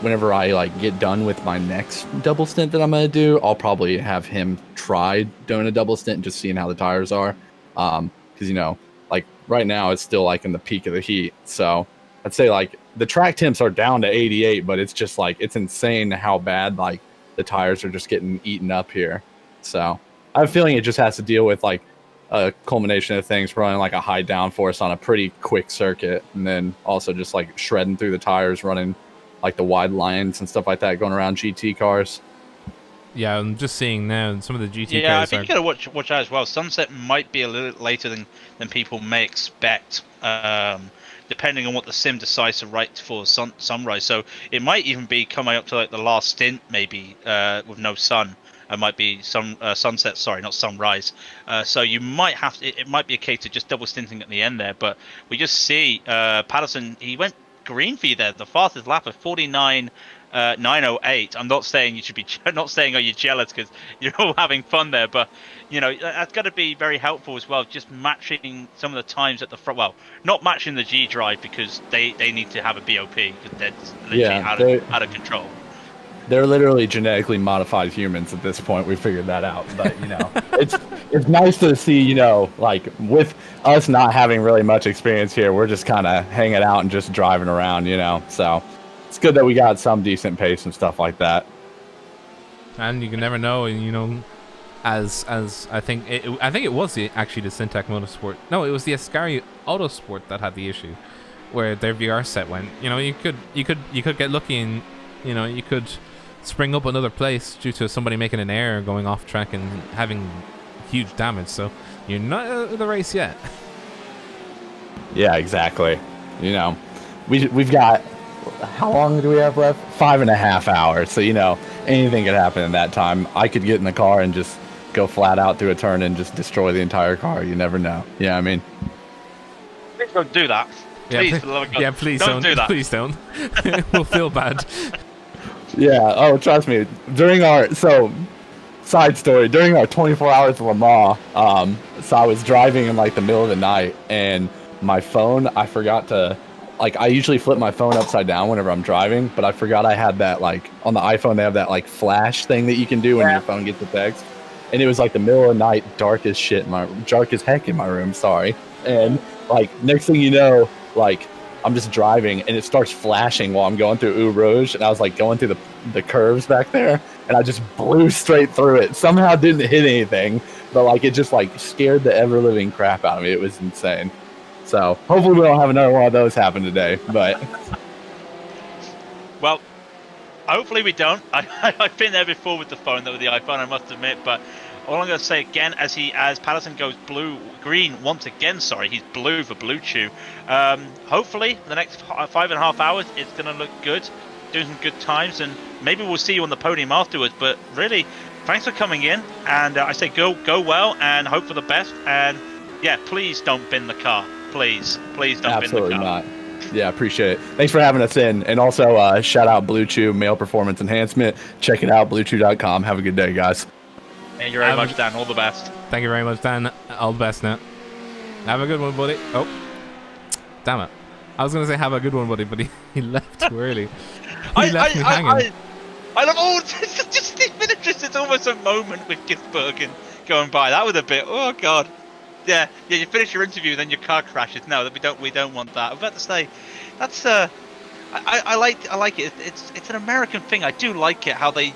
Speaker 5: whenever I like get done with my next double stint that I'm gonna do, I'll probably have him try doing a double stint and just seeing how the tires are. Because you know, like right now it's still like in the peak of the heat, so I'd say like the track temps are down to 88, but it's just like it's insane how bad like the tires are just getting eaten up here. So I have a feeling it just has to deal with like a culmination of things, running like a high downforce on a pretty quick circuit, and then also just like shredding through the tires, running like the wide lines and stuff like that, going around GT cars.
Speaker 1: Yeah, I'm just seeing now some of the GT
Speaker 2: Yeah, I
Speaker 1: cars
Speaker 2: think you gotta watch out as well. Sunset might be a little later than people may expect, depending on what the sim decides to write for sunrise. So it might even be coming up to like the last stint, maybe with no sun. It might be sunset, sorry, not sunrise. So you might have to, it might be a case of just double stinting at the end there. But we just see Patterson, he went green for you there. The fastest lap of 49.908. I'm not saying you should be, not saying are you jealous because you're all having fun there, but you know that's got to be very helpful as well. Just matching some of the times at the front. Well, not matching the G drive because they need to have a BOP because they're literally out of control.
Speaker 5: They're literally genetically modified humans at this point. We figured that out. But, you know, it's nice to see, you know, like with us not having really much experience here, we're just kind of hanging out and just driving around, you know. So it's good that we got some decent pace and stuff like that.
Speaker 1: And you can never know, you know, as I think it was actually the Syntec Motorsport. No, it was the Ascari Autosport that had the issue where their VR set went. You know, you could get lucky and, you know, you could spring up another place due to somebody making an error, going off track and having huge damage. So you're not out of the race yet.
Speaker 5: Yeah, exactly. You know, we've got, how long do we have left? 5.5 hours. So, you know, anything could happen in that time. I could get in the car and just go flat out through a turn and just destroy the entire car. You never know. Yeah, I mean,
Speaker 2: Please don't do that. Please, for the love of God.
Speaker 1: Yeah, please
Speaker 2: don't do that.
Speaker 1: Please don't. We'll feel bad.
Speaker 5: yeah. Oh, trust me. During our side story, during our 24 hours of Le Mans, so I was driving in like the middle of the night, and my phone, I forgot to like I usually flip my phone upside down whenever I'm driving, but I forgot I had that like on the iPhone they have that like flash thing that you can do when your phone gets a text. And it was like the middle of the night, dark as heck in my room, sorry. And like next thing you know, like I'm just driving and it starts flashing while I'm going through Eau Rouge, and I was like going through the curves back there, and I just blew straight through it. Somehow didn't hit anything, but like it just like scared the ever living crap out of me. It was insane. So hopefully we don't have another one of those happen today. But
Speaker 3: Well, hopefully we don't. I've been there before with the phone, though, with the iPhone, I must admit. But all I'm going to say again, as Patterson goes green once again, sorry, he's blue for Blue Chew. Hopefully, the next 5.5 hours, it's going to look good, doing some good times, and maybe we'll see you on the podium afterwards. But really, thanks for coming in, and I say go well and hope for the best. And yeah, please don't bin the car. Please don't bin the car.
Speaker 5: absolutely not. Yeah, appreciate it. Thanks for having us in. And also, shout out Blue Chew, Male Performance Enhancement. Check it out, bluechew.com. Have a good day, guys.
Speaker 3: Thank you very much, Dan. All the best.
Speaker 1: Thank you very much, Dan. All the best now. Have a good one, buddy. Oh, damn it. I was going to say have a good one, buddy, but he left too early. He left me hanging.
Speaker 3: I love all just the finishes. It's almost a moment with Gisbergen going by. That was a bit. Oh God. Yeah. You finish your interview, then your car crashes. No, we don't want that. I'm about to say, that's I like it. It's an American thing. I do like it how they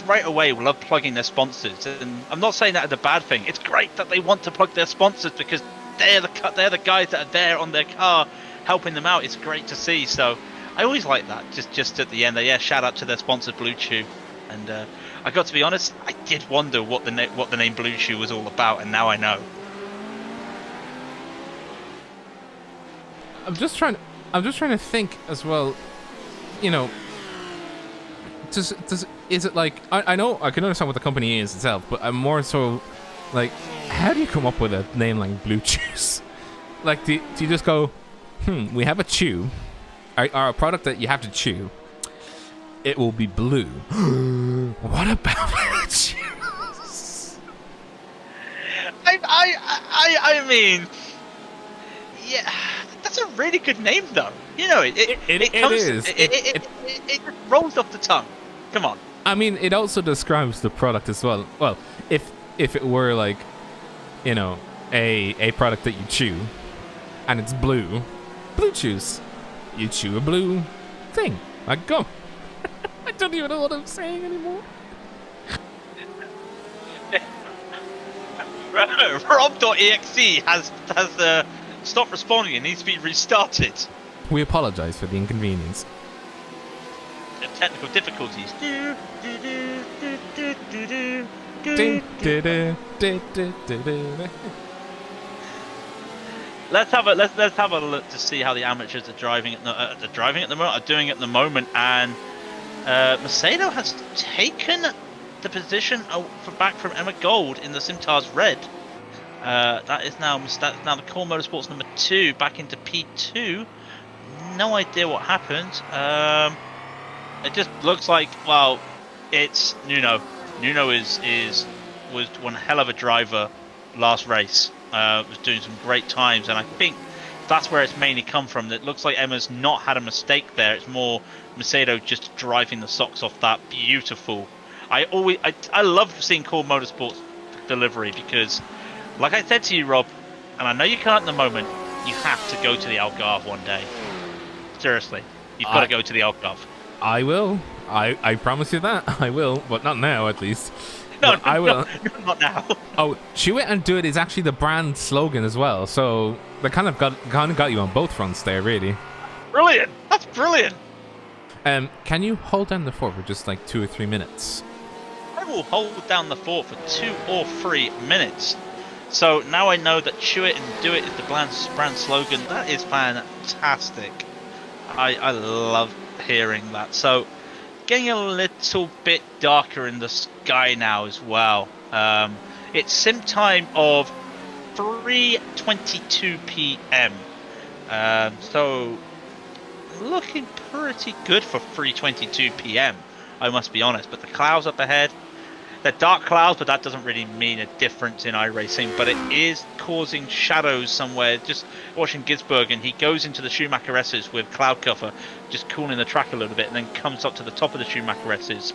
Speaker 3: right away love plugging their sponsors, and I'm not saying that as a bad thing. It's great that they want to plug their sponsors because they're the guys that are there on their car helping them out. It's great to see. So I always like that. Just at the end there, yeah. Shout out to their sponsor Blue Chew, and I got to be honest, I did wonder what the name Blue Chew was all about, and now I know.
Speaker 1: I'm just trying to think as well. You know, is it like I know I can understand what the company is itself, but I'm more so like, how do you come up with a name like Blue Chews? Like, do you just go, we have a chew, or a product that you have to chew. It will be blue. What about chews?
Speaker 3: I mean, yeah. That's a really good name, though. You know, it is. It rolls off the tongue. Come on.
Speaker 1: I mean, it also describes the product as well. Well, if it were like, you know, a product that you chew, and it's blue chews. You chew a blue thing. Like gum. I don't even know what I'm saying anymore.
Speaker 3: Rob.exe has stopped responding. It needs to be restarted.
Speaker 1: We apologize for the inconvenience.
Speaker 3: The technical difficulties. Let's have a look to see how the amateurs are driving at the moment, and Macedo has taken the position back from Emma Gold in the Simtars Red. That is now the Core Motorsports number 2 back into P2. No idea what happened. It just looks like, well, it's Nuno. Nuno was one hell of a driver last race. Was doing some great times, and I think that's where it's mainly come from. It looks like Emma's not had a mistake there. It's more Macedo just driving the socks off that. Beautiful. I love seeing Core Motorsports delivery because, like I said to you, Rob, and I know you can't at the moment, you have to go to the Algarve one day. Seriously, you've got to go to the Algarve.
Speaker 1: I will. I promise you that. I will, but not now at least.
Speaker 3: No,
Speaker 1: I will.
Speaker 3: No, not now.
Speaker 1: Oh, chew it and do it is actually the brand slogan as well. So they kind of got you on both fronts there, really.
Speaker 3: Brilliant. That's brilliant.
Speaker 1: Can you hold down the fort for just like 2 or 3 minutes?
Speaker 3: I will hold down the fort for 2 or 3 minutes. So now I know that chew it and do it is the brand slogan. That is fantastic. I love hearing that. So getting a little bit darker in the sky now as well. It's sim time of 3:22 p.m. So looking pretty good for 3:22 p.m. I must be honest. But the clouds up ahead, They're dark clouds, but that doesn't really mean a difference in iRacing. But it is causing shadows somewhere. Just watching Gisbergen, he goes into the Schumacher S's with cloud cover, just cooling the track a little bit, and then comes up to the top of the Schumacher S's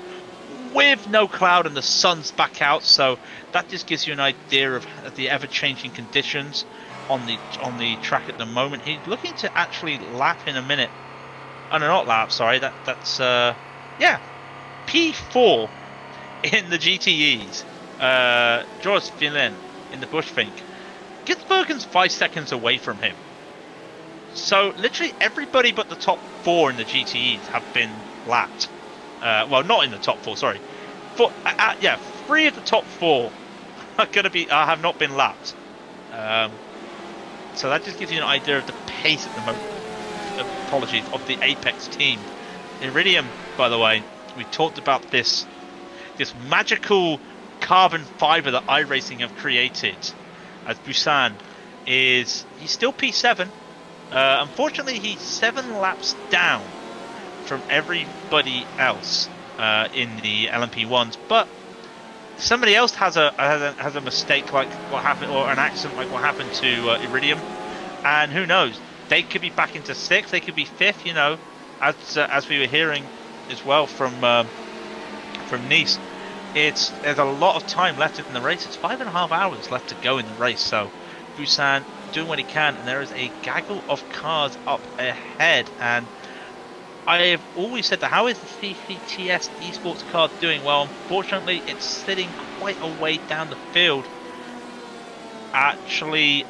Speaker 3: with no cloud, and the sun's back out. So that just gives you an idea of the ever-changing conditions on the track at the moment. He's looking to actually lap in a minute. Oh no, not lap. Sorry, that's yeah, P4 in the GTEs. George Villain in the Bushfink. Gisbergen's 5 seconds away from him. So literally everybody but the top 4 in the GTEs have been lapped. Well, not in the top 4. Sorry. 3 of the top 4 are have not been lapped. So that just gives you an idea of the pace at the moment. Apologies, of the Apex team. Iridium, by the way, we talked about this magical carbon fiber that iRacing have created. As Busan he's still P7. Unfortunately, he's 7 laps down from everybody else in the LMP1s, but somebody else has a mistake like what happened, or an accident like what happened to Iridium, and who knows, they could be back into 6th, they could be 5th, you know, as we were hearing as well from Nice. There's a lot of time left in the race. It's 5.5 hours left to go in the race, so Busan doing what he can, and there is a gaggle of cars up ahead. And I have always said that, how is the CCTS esports car doing? Well, unfortunately, it's sitting quite a way down the field. Actually,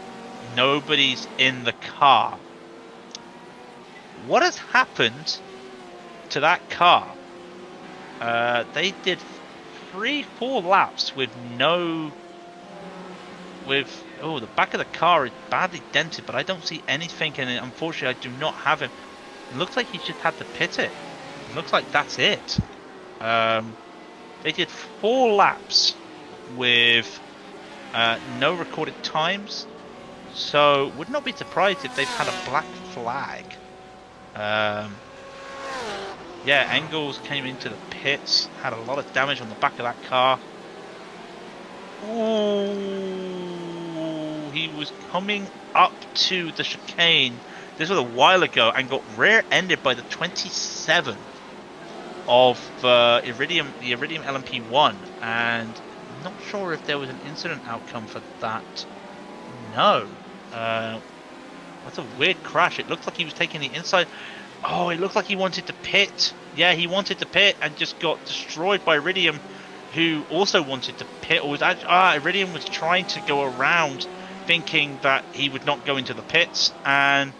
Speaker 3: nobody's in the car. What has happened to that car? They did 3-4 laps with the back of the car is badly dented, but I don't see anything in it. Unfortunately, I do not have him. It looks like he just had to pit it. It looks like that's it. They did 4 laps with no recorded times, so would not be surprised if they've had a black flag. Yeah, Engels came into the pits, had a lot of damage on the back of that car. Ooh, he was coming up to the chicane. This was a while ago, and got rear-ended by the 27 of the Iridium LMP1, and I'm not sure if there was an incident outcome for that. No. That's a weird crash. It looked like he was taking the inside. Oh, it looked like he wanted to pit. Yeah, he wanted to pit and just got destroyed by Iridium, who also wanted to pit. Iridium was trying to go around, thinking that he would not go into the pits, and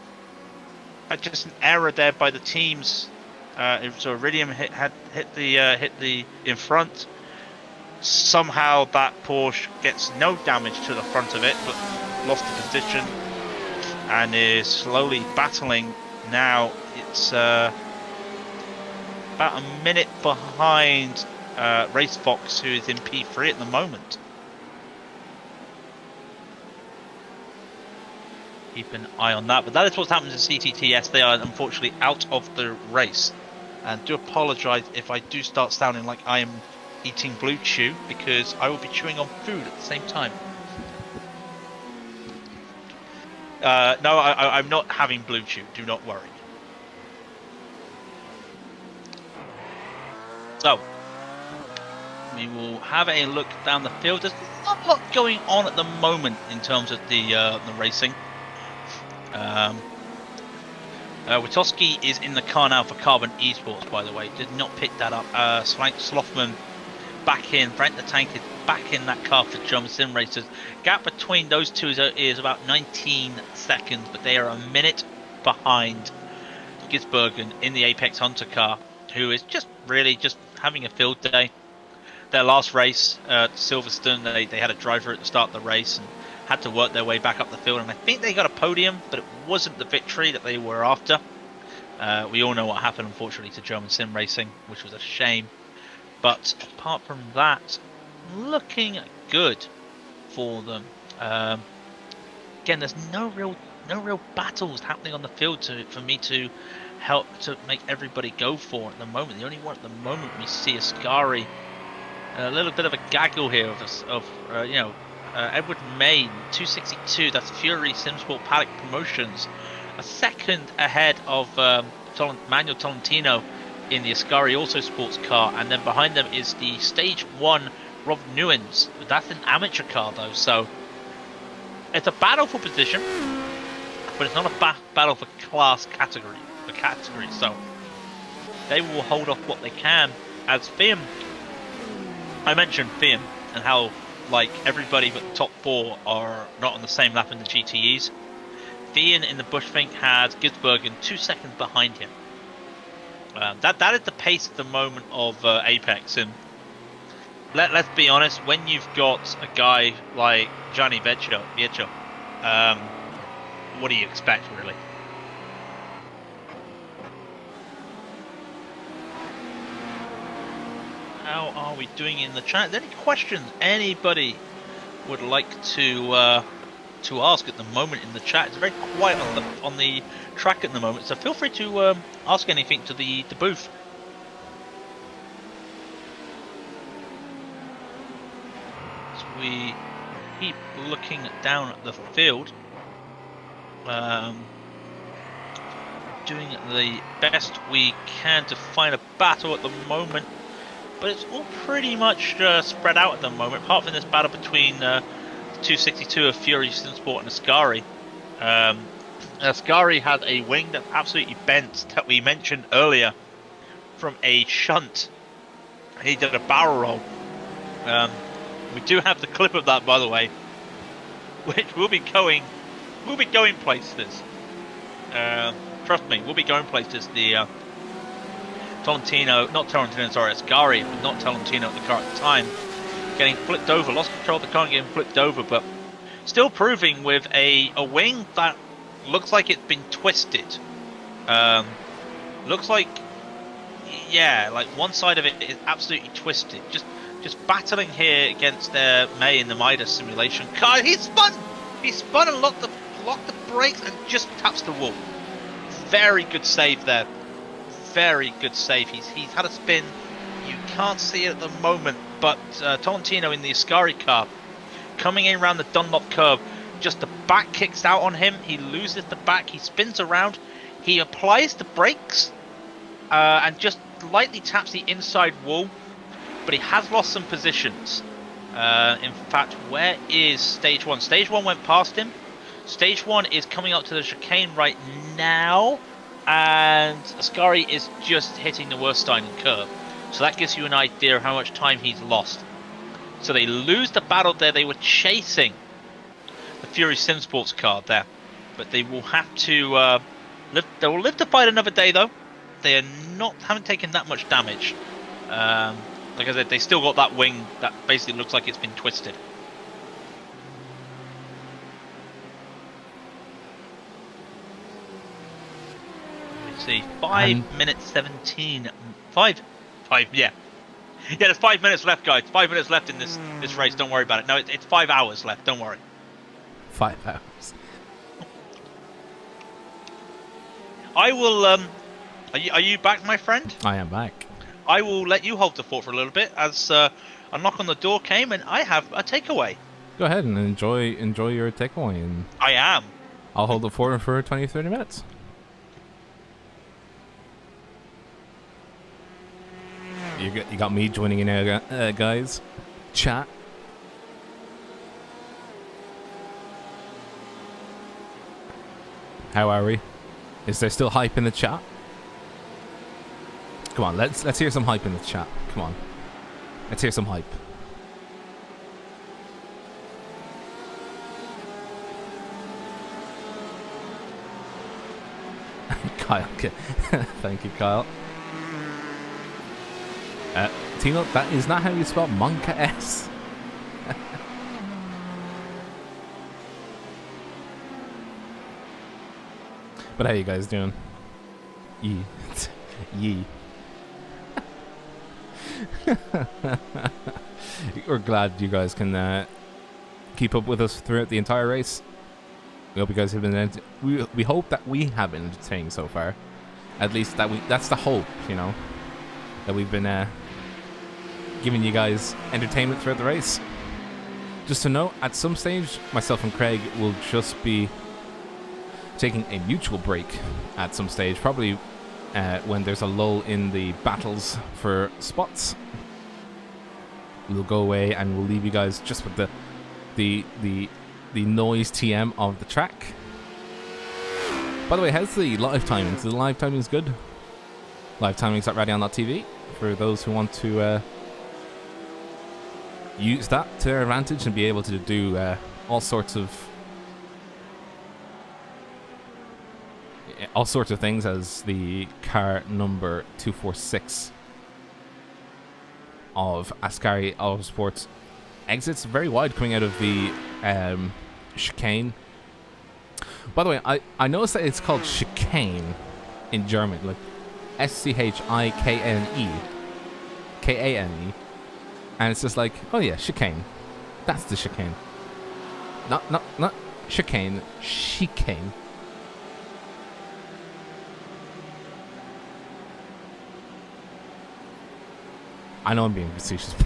Speaker 3: just an error there by the teams. So Iridium hit the in front. Somehow that Porsche gets no damage to the front of it, but lost the position and is slowly battling. Now it's about a minute behind Race Fox, who is in P3 at the moment. Keep an eye on that, but that is what's happened to CTTS. They are unfortunately out of the race, and do apologise if I do start sounding like I am eating Blue Chew, because I will be chewing on food at the same time. No, I'm not having Blue Chew, do not worry. So, we will have a look down the field. There's not a lot going on at the moment in terms of the racing. Witowski is in the car now for Carbon Esports, by the way. Did not pick that up. Slank Slothman back in. Frank the Tank is back in that car for German Sim Racers. Gap between those two is about 19 seconds, but they are a minute behind Gisbergen in the Apex Hunter car, who is just really just having a field day. Their last race, Silverstone, they had a driver at the start of the race and had to work their way back up the field, and I think they got a podium, but it wasn't the victory that they were after. We all know what happened, unfortunately, to German Sim Racing, which was a shame. But apart from that, looking good for them. Again, there's no real battles happening on the field for me to help to make everybody go for at the moment. The only one at the moment we see Ascari A little bit of a gaggle here of Edward Main 262. That's Fury Simsport Paddock Promotions, a second ahead of Manuel Tolentino in the Ascari also sports car, and then behind them is the Stage 1 Rob Newens. That's an amateur car though, so it's a battle for position, but it's not a battle for category. So they will hold off what they can. As Fiam, I mentioned Fiam and how like everybody but the top 4 are not on the same lap in the GTEs. Fian in the Bushfink had Gisbergen 2 seconds behind him. That is the pace at the moment of Apex, and let's be honest, when you've got a guy like Gianni Vecchio, what do you expect, really? How are we doing in the chat? Is there any questions anybody would like to ask at the moment in the chat? It's very quiet on the track at the moment, so feel free to ask anything to the booth. As we keep looking down at the field, doing the best we can to find a battle at the moment, but it's all pretty much spread out at the moment, apart from this battle between 262 of Fury Simsport and Ascari. Ascari had a wing that absolutely bent, that we mentioned earlier, from a shunt. He did a barrel roll. We do have the clip of that, by the way, which will be going places. Trust me, we'll be going places. The Ascari, but not Tolentino at the car at the time, getting flipped over, lost control of the car and getting flipped over, but still proving with a wing that looks like it's been twisted. Looks like, yeah, like one side of it is absolutely twisted. Just battling here against their May in the Midas simulation car. He spun and locked the brakes and just taps the wall. Very good save there. Very good save. He's had a spin. You can't see it at the moment, but Tolentino in the Ascari car coming in around the Dunlop curve, just the back kicks out on him. He loses the back. He spins around. He applies the brakes and just lightly taps the inside wall, but he has lost some positions. In fact, where is Stage 1? Stage 1 went past him. Stage 1 is coming up to the chicane right now, and Ascari is just hitting the Wersteinen curve. So that gives you an idea of how much time he's lost. So they lose the battle there. They were chasing the Fury Simsports car there, but they will have to live. They will live to fight another day, though. They haven't taken that much damage. Like I said, they still got that wing that basically looks like it's been twisted. Let's see, 5 minutes 17. Yeah, there's 5 minutes left, guys. 5 minutes left in this race. Don't worry about it. No, it's 5 hours left. Don't worry.
Speaker 1: 5 hours.
Speaker 3: I will. Are you back, my friend?
Speaker 1: I am back.
Speaker 3: I will let you hold the fort for a little bit as a knock on the door came, and I have a takeaway.
Speaker 1: Go ahead and enjoy your takeaway, and
Speaker 3: I am.
Speaker 1: I'll hold the fort for 20-30 minutes. You got me joining in now, guys. Chat. How are we? Is there still hype in the chat? Come on, let's hear some hype in the chat. Come on, let's hear some hype. Kyle, okay. Thank you, Kyle. Tino, that is not how you spell Monka S. But how you guys doing? Yee. Yee. We're glad you guys can keep up with us throughout the entire race. We hope you guys have been. We hope that we have been entertaining so far. At least that's the hope, you know, that we've been giving you guys entertainment throughout the race. Just to note, at some stage, myself and Craig will just be taking a mutual break at some stage, probably when there's a lull in the battles for spots. We'll go away and we'll leave you guys just with the noise TM of the track. By the way, how's the live timing? So the live timing's good. Live timing's at Radion.tv for those who want to use that to their advantage and be able to do all sorts of things as the car number 246 of Ascari Autosports exits very wide coming out of the chicane. By the way, I noticed that it's called chicane in German, like SCHIKNE, KANE, and it's just like, oh yeah, chicane. That's the chicane. Not chicane, chicane. I know I'm being facetious.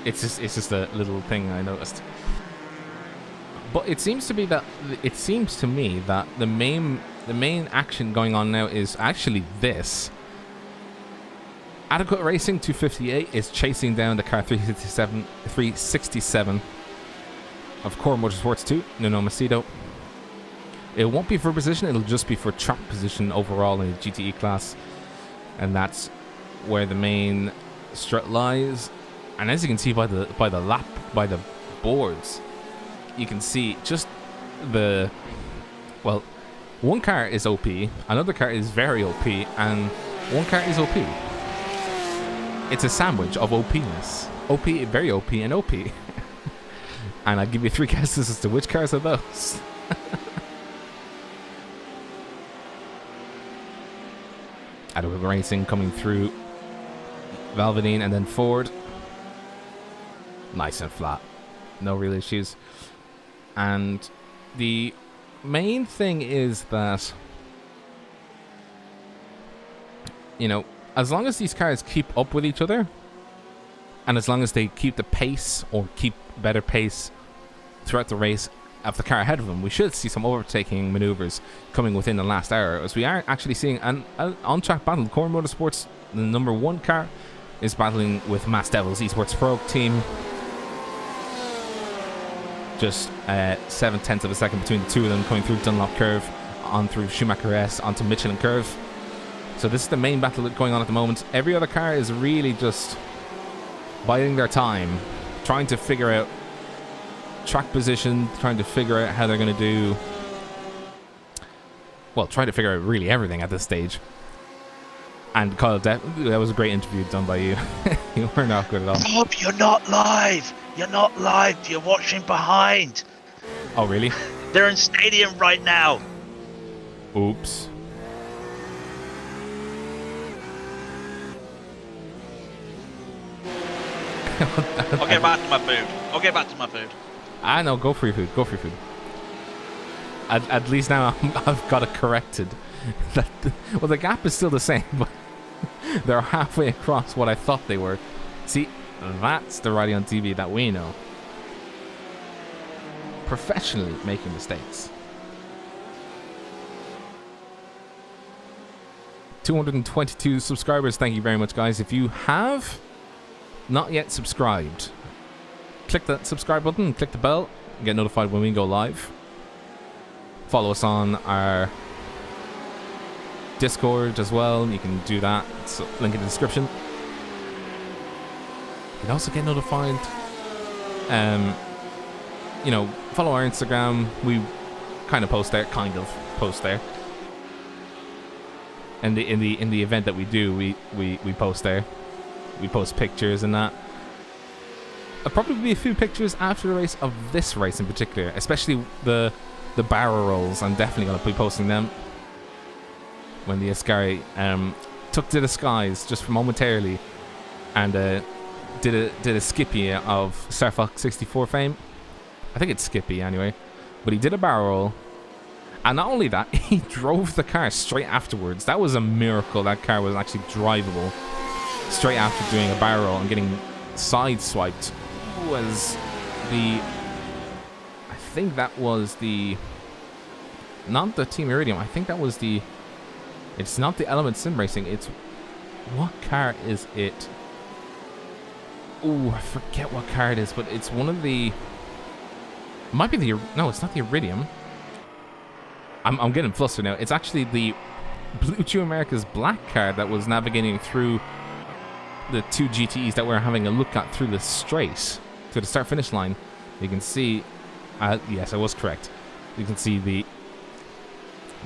Speaker 1: It's just a little thing I noticed. But it seems to me that the main action going on now is actually this. Adequate Racing 258 is chasing down the car 367 of Core Motorsports 2, Nuno Macedo. It won't be for position, it'll just be for track position overall in the GTE class. And that's where the main strut lies. And as you can see by the boards, you can see just one car is OP, another car is very OP, and one car is OP. It's a sandwich of OPness. OP, very OP, and OP. And I'll give you 3 guesses as to which cars are those. Adequate Racing coming through Valvoline and then Ford. Nice and flat. No real issues. And the main thing is that, as long as these cars keep up with each other, and as long as they keep the pace or keep better pace throughout the race of the car ahead of them, we should see some overtaking maneuvers coming within the last hour, as we are actually seeing an on-track battle. Core Motorsports, the number 1 car, is battling with Mass Devils Esports Pro team. Just 7/10 of a second between the two of them, coming through Dunlop Curve, on through Schumacher S, onto Michelin Curve. So this is the main battle going on at the moment. Every other car is really just biding their time, trying to figure out track position, trying to figure out how they're going to do... Well, trying to figure out really everything at this stage. And Kyle, that was a great interview done by you. You were not good at all.
Speaker 3: Bob, you're not live! You're not live! You're watching behind!
Speaker 1: Oh, really?
Speaker 3: They're in stadium right now!
Speaker 1: Oops.
Speaker 3: I'll get back to my food.
Speaker 1: I know, go for your food. At least now I've got it corrected. Well, the gap is still the same, but they're halfway across what I thought they were. See, that's the Radion TV that we know. Professionally making mistakes. 222 subscribers. Thank you very much, guys. If you have not yet subscribed, click that subscribe button, click the bell, and get notified when we go live. Follow us on our Discord as well. You can do that. It's link in the description. You can also get notified. Follow our Instagram. We kind of post there. And in the event that we do, we post there. We post pictures and that. There'll probably be a few pictures after the race of this race in particular, especially the barrel rolls. I'm definitely going to be posting them when the Ascari took to the skies just momentarily and did a Skippy of Star Fox 64 fame. I think it's Skippy anyway, but he did a barrel roll, and not only that, he drove the car straight afterwards. That was a miracle. That car was actually drivable. straight after doing a barrel roll and getting sideswiped was the... I think that was the... Not the Team Iridium. I think that was the... It's not the Element Sim Racing. It's... What car is it? Ooh, I forget what car it is, but it's one of the... It might be the... No, it's not the Iridium. I'm getting flustered now. It's actually the Blue Chew America's black car that was navigating through the two GTEs that we're having a look at through the straight to the start-finish line. You can see... yes, I was correct. You can see the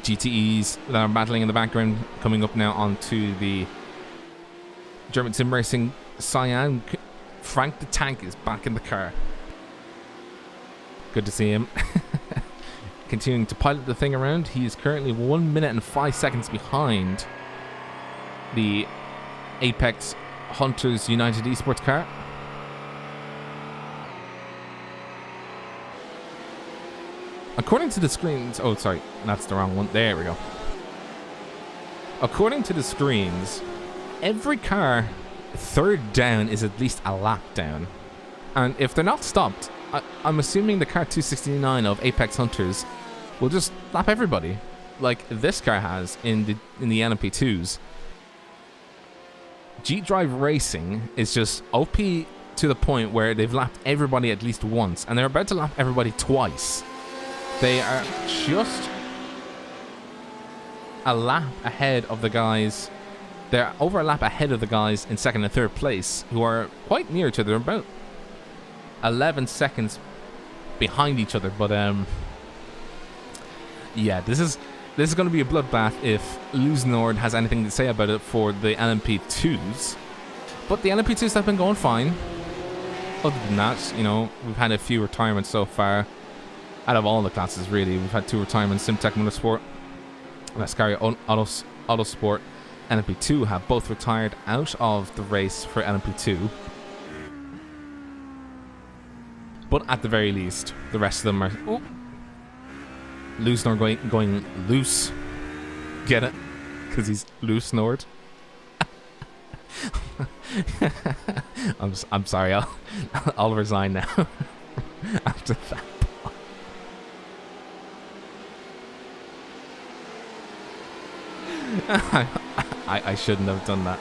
Speaker 1: GTEs that are battling in the background coming up now onto the German Sim Racing Cyan. Frank the Tank is back in the car. Good to see him. Continuing to pilot the thing around. He is currently 1 minute and 5 seconds behind the Apex Hunters United Esports car. According to the screens... Oh, sorry. That's the wrong one. There we go. According to the screens, every car third down is at least a lap down. And if they're not stopped, I'm assuming the car 269 of Apex Hunters will just lap everybody, like this car has in the LMP2s. G-Drive Racing is just OP to the point where they've lapped everybody at least once, and they're about to lap everybody twice. They are just a lap ahead of the guys. They're over a lap ahead of the guys in second and third place, who are quite near each other. They're about 11 seconds behind each other, but yeah, this is going to be a bloodbath if Luznord has anything to say about it for the LMP2s. But the LMP2s have been going fine. Other than that, you know, we've had a few retirements so far. Out of all the classes, really, we've had 2 retirements. Simtech Motorsport and Ascaria Autosport LMP2 have both retired out of the race for LMP2. But at the very least, the rest of them are... Oh, Luznord going loose. Get it? Because he's Luznord. I'm sorry. I'll resign now. After that. I shouldn't have done that.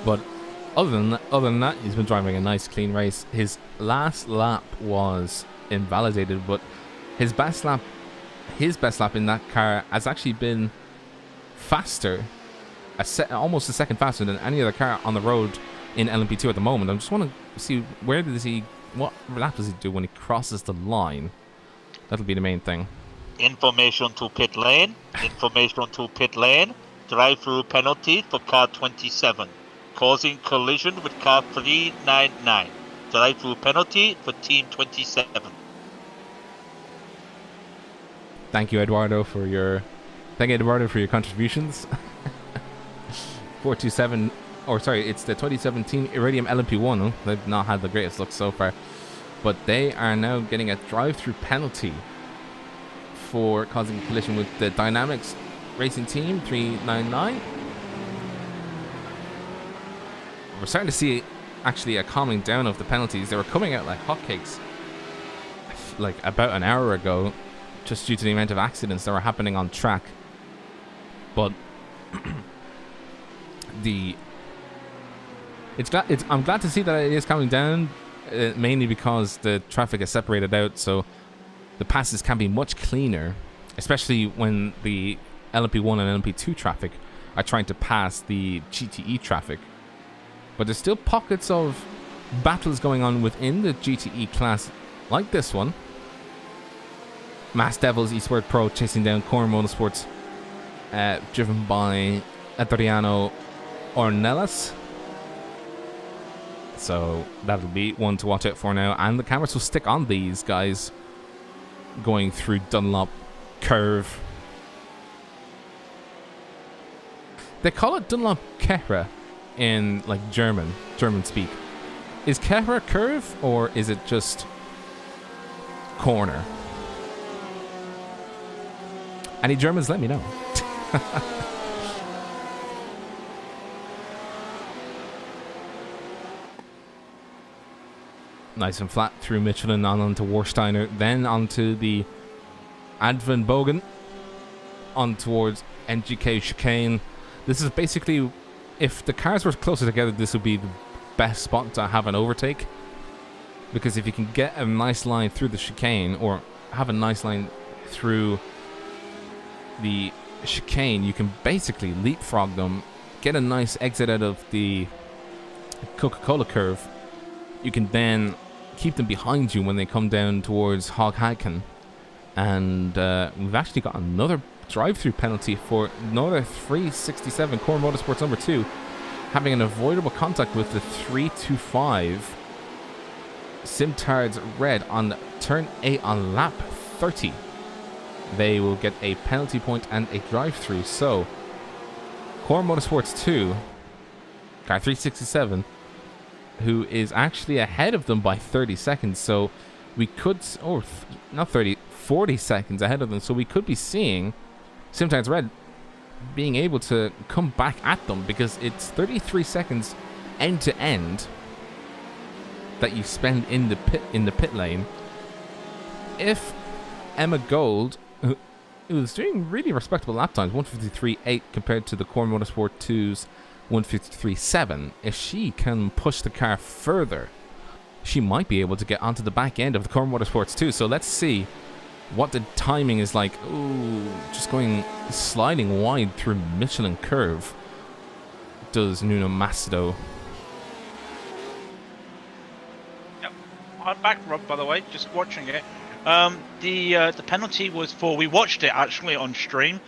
Speaker 1: But other than that, he's been driving a nice, clean race. His last lap was invalidated, but his best lap in that car has actually been faster, almost a second faster than any other car on the road in LMP2 at the moment. I just want to see what lap does he do when he crosses the line. That'll be the main thing.
Speaker 3: Information to pit lane. Information to pit lane. Drive-through penalty for car 27. Causing collision with car 399. Drive-through penalty for team 27.
Speaker 1: Thank you, Eduardo, for your contributions. 427, or sorry, it's the 2017 Iridium LMP1. Oh, they've not had the greatest luck so far, but they are now getting a drive-through penalty for causing a collision with the Dynamics Racing Team 399. We're starting to see actually a calming down of the penalties. They were coming out like hotcakes like about an hour ago, just due to the amount of accidents that were happening on track. But I'm glad to see that it is calming down, mainly because the traffic is separated out, so the passes can be much cleaner, especially when the LMP1 and LMP2 traffic are trying to pass the GTE traffic. But there's still pockets of battles going on within the GTE class, like this one. Mass Devils Eastward Pro chasing down Corn Motorsports, driven by Adriano Ornelas. So that'll be one to watch out for now. And the cameras will stick on these guys going through Dunlop Curve. They call it Dunlop Kehra in like German speak. Is Kehra curve or is it just corner? Any Germans, let me know. Nice and flat through Michelin, on onto Warsteiner, then onto the Advent Bogen, on towards NGK chicane. This is basically, if the cars were closer together, this would be the best spot to have an overtake, because if you can get a nice line through the chicane, or have a nice line through the chicane, you can basically leapfrog them, get a nice exit out of the Coca-Cola curve. You can then keep them behind you when they come down towards Hoghaken. And we've actually got another drive-through penalty for another 367 Core Motorsports number 2, having an avoidable contact with the 325 Simtards Red on turn 8 on lap 30. They will get a penalty point and a drive-through. So, Core Motorsports 2, car 367, who is actually ahead of them by 30 seconds. So, we could, or not 30, 40 seconds ahead of them. So, we could be seeing Simtards Red being able to come back at them, because it's 33 seconds end to end that you spend in the pit lane. If Emma Gold, who was doing really respectable lap times, 153.8 compared to the Core Motorsport 2's 153.7, if she can push the car further, she might be able to get onto the back end of the Core Motorsports 2. So let's see what the timing is like. Ooh, just sliding wide through Michelin curve does Nuno Macedo.
Speaker 2: Yep, I'm back, Rob, by the way, just watching it. The penalty was for, we watched it actually on stream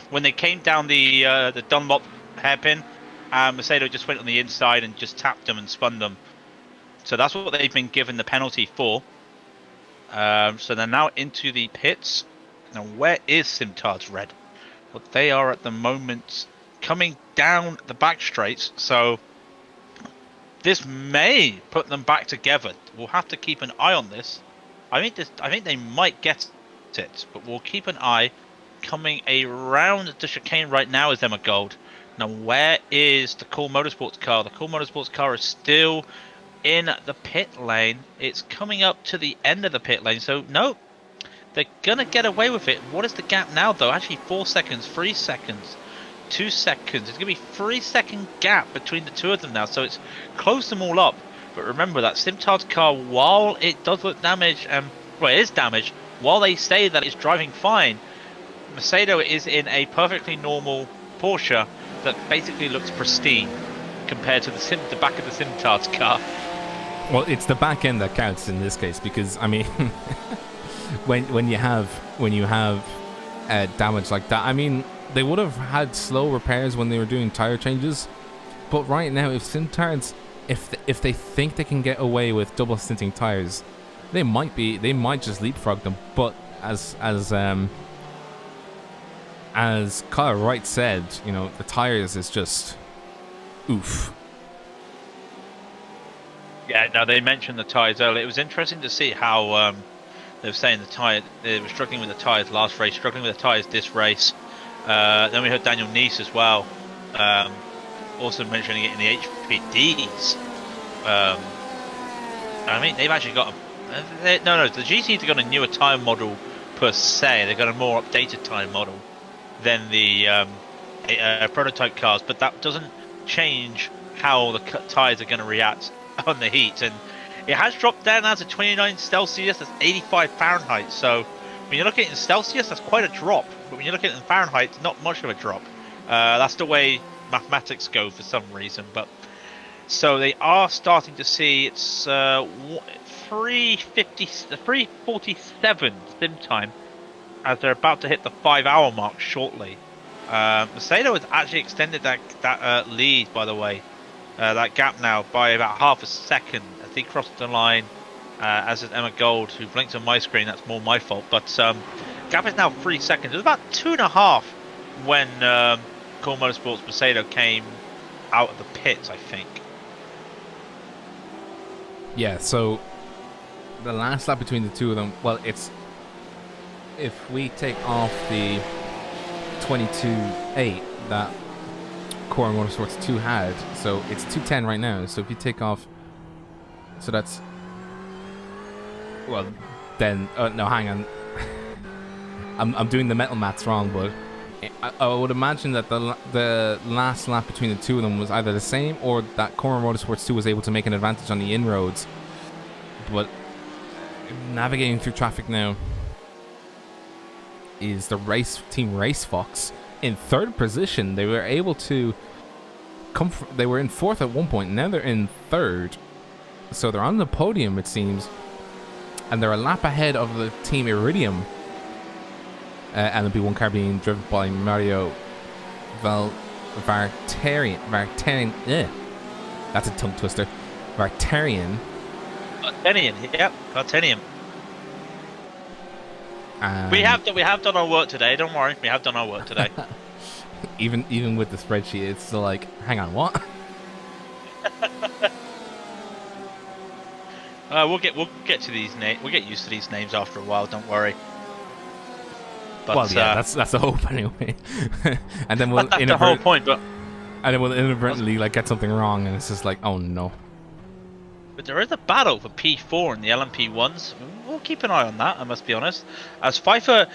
Speaker 2: when they came down the Dunlop hairpin, and Macedo just went on the inside and just tapped them and spun them. So that's what they've been given the penalty for. So they're now into the pits. Now, where is Simtards Red? Well, they are at the moment coming down the back straights. So this may put them back together. We'll have to keep an eye on this. I think they might get it, but we'll keep an eye. Coming around the chicane right now is Emma Gold. Now, where is the Cool Motorsports car? The Cool Motorsports car is still in the pit lane. It's coming up to the end of the pit lane, so no, they're gonna get away with it. What is the gap now, though? Actually, 4 seconds, 3 seconds, 2 seconds. It's gonna be 3-second gap between the two of them now, so it's closed them all up. But remember that Simtard's car, while it does look damaged, well, it is damaged, while they say that it's driving fine, Macedo is in a perfectly normal Porsche that basically looks pristine compared to the back of the Simtard's car.
Speaker 1: Well, it's the back end that counts in this case, because I mean, when you have damage like that, I mean, they would have had slow repairs when they were doing tire changes, but right now, if Simtards, if they think they can get away with double stinting tires, they might just leapfrog them. But as Kyle Wright said, you know, the tires is just oof.
Speaker 3: Yeah, no, they mentioned the tyres earlier. It was interesting to see how they were saying they were struggling with the tyres last race, struggling with the tyres this race. Then we heard Daniel Neese as well, also mentioning it in the HPDs. I mean, they've actually got the GTs have got a newer tyre model per se. They've got a more updated tyre model than the prototype cars, but that doesn't change how the tyres are going to react on the heat. And it has dropped down now to 29 Celsius, that's 85 Fahrenheit. So when you look at it in Celsius, that's quite a drop, but when you look at it in Fahrenheit, it's not much of a drop. That's the way mathematics go for some reason. But so they are starting to see it's 347 sim time as they're about to hit the 5-hour mark shortly. Macedo has actually extended that lead, by the way, that gap now by about half a second as he crossed the line, as is Emma Gold, who blinked on my screen. That's more my fault, but gap is now 3 seconds. It was about 2.5 when Cool Motorsports Macedo came out of the pits, I think.
Speaker 1: Yeah, so the last lap between the two of them, well, it's, if we take off the 22.8 that Core Motorsports 2 had. So it's 210 right now. So if you take off, so that's, well, then no, hang on. I'm doing the metal maths wrong, but I would imagine that the last lap between the two of them was either the same, or that Core Motorsports 2 was able to make an advantage on the inroads. But navigating through traffic now is the team Race Fox in third position. They were able to they were in fourth at one point. Now they're in third, so they're on the podium, it seems, and they're a lap ahead of the team Iridium. LMP1 car being driven by Mario Vartarian. That's a tongue twister. Vartarian.
Speaker 3: Yep, Vartanian. We have done our work today. Don't worry, we have done our work today.
Speaker 1: even with the spreadsheet, it's still like, hang on, what?
Speaker 3: We'll get to these names. We'll get used to these names after a while. Don't worry. But,
Speaker 1: well, yeah, that's the hope anyway. And then we'll
Speaker 3: that's the whole point. But
Speaker 1: and then we'll inadvertently like get something wrong, and it's just like, oh no.
Speaker 3: But there is a battle for P4 in the LMP1s. We'll keep an eye on that, I must be honest. As Pfeiffer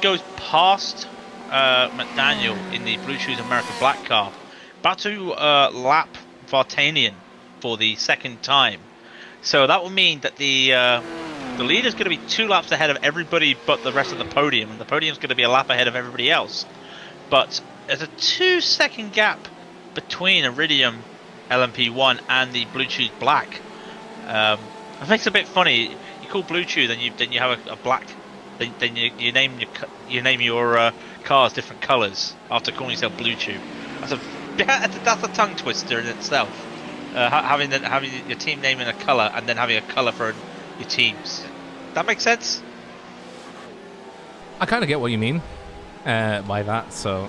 Speaker 3: goes past McDaniel in the Blue Shoes America Black car, about to lap Vartanian for the second time. So that will mean that the leader is going to be 2 laps ahead of everybody but the rest of the podium, and the podium is going to be a lap ahead of everybody else. But there's a 2-second gap between Iridium LMP1 and the Blue Chew Black. It makes it a bit funny. You call Blue Chew, then you have a black. Then you name your cars different colours after calling yourself Blue Chew. That's a tongue twister in itself. Having your team name in a colour and then having a colour for your teams. That makes sense?
Speaker 1: I kind of get what you mean by that, so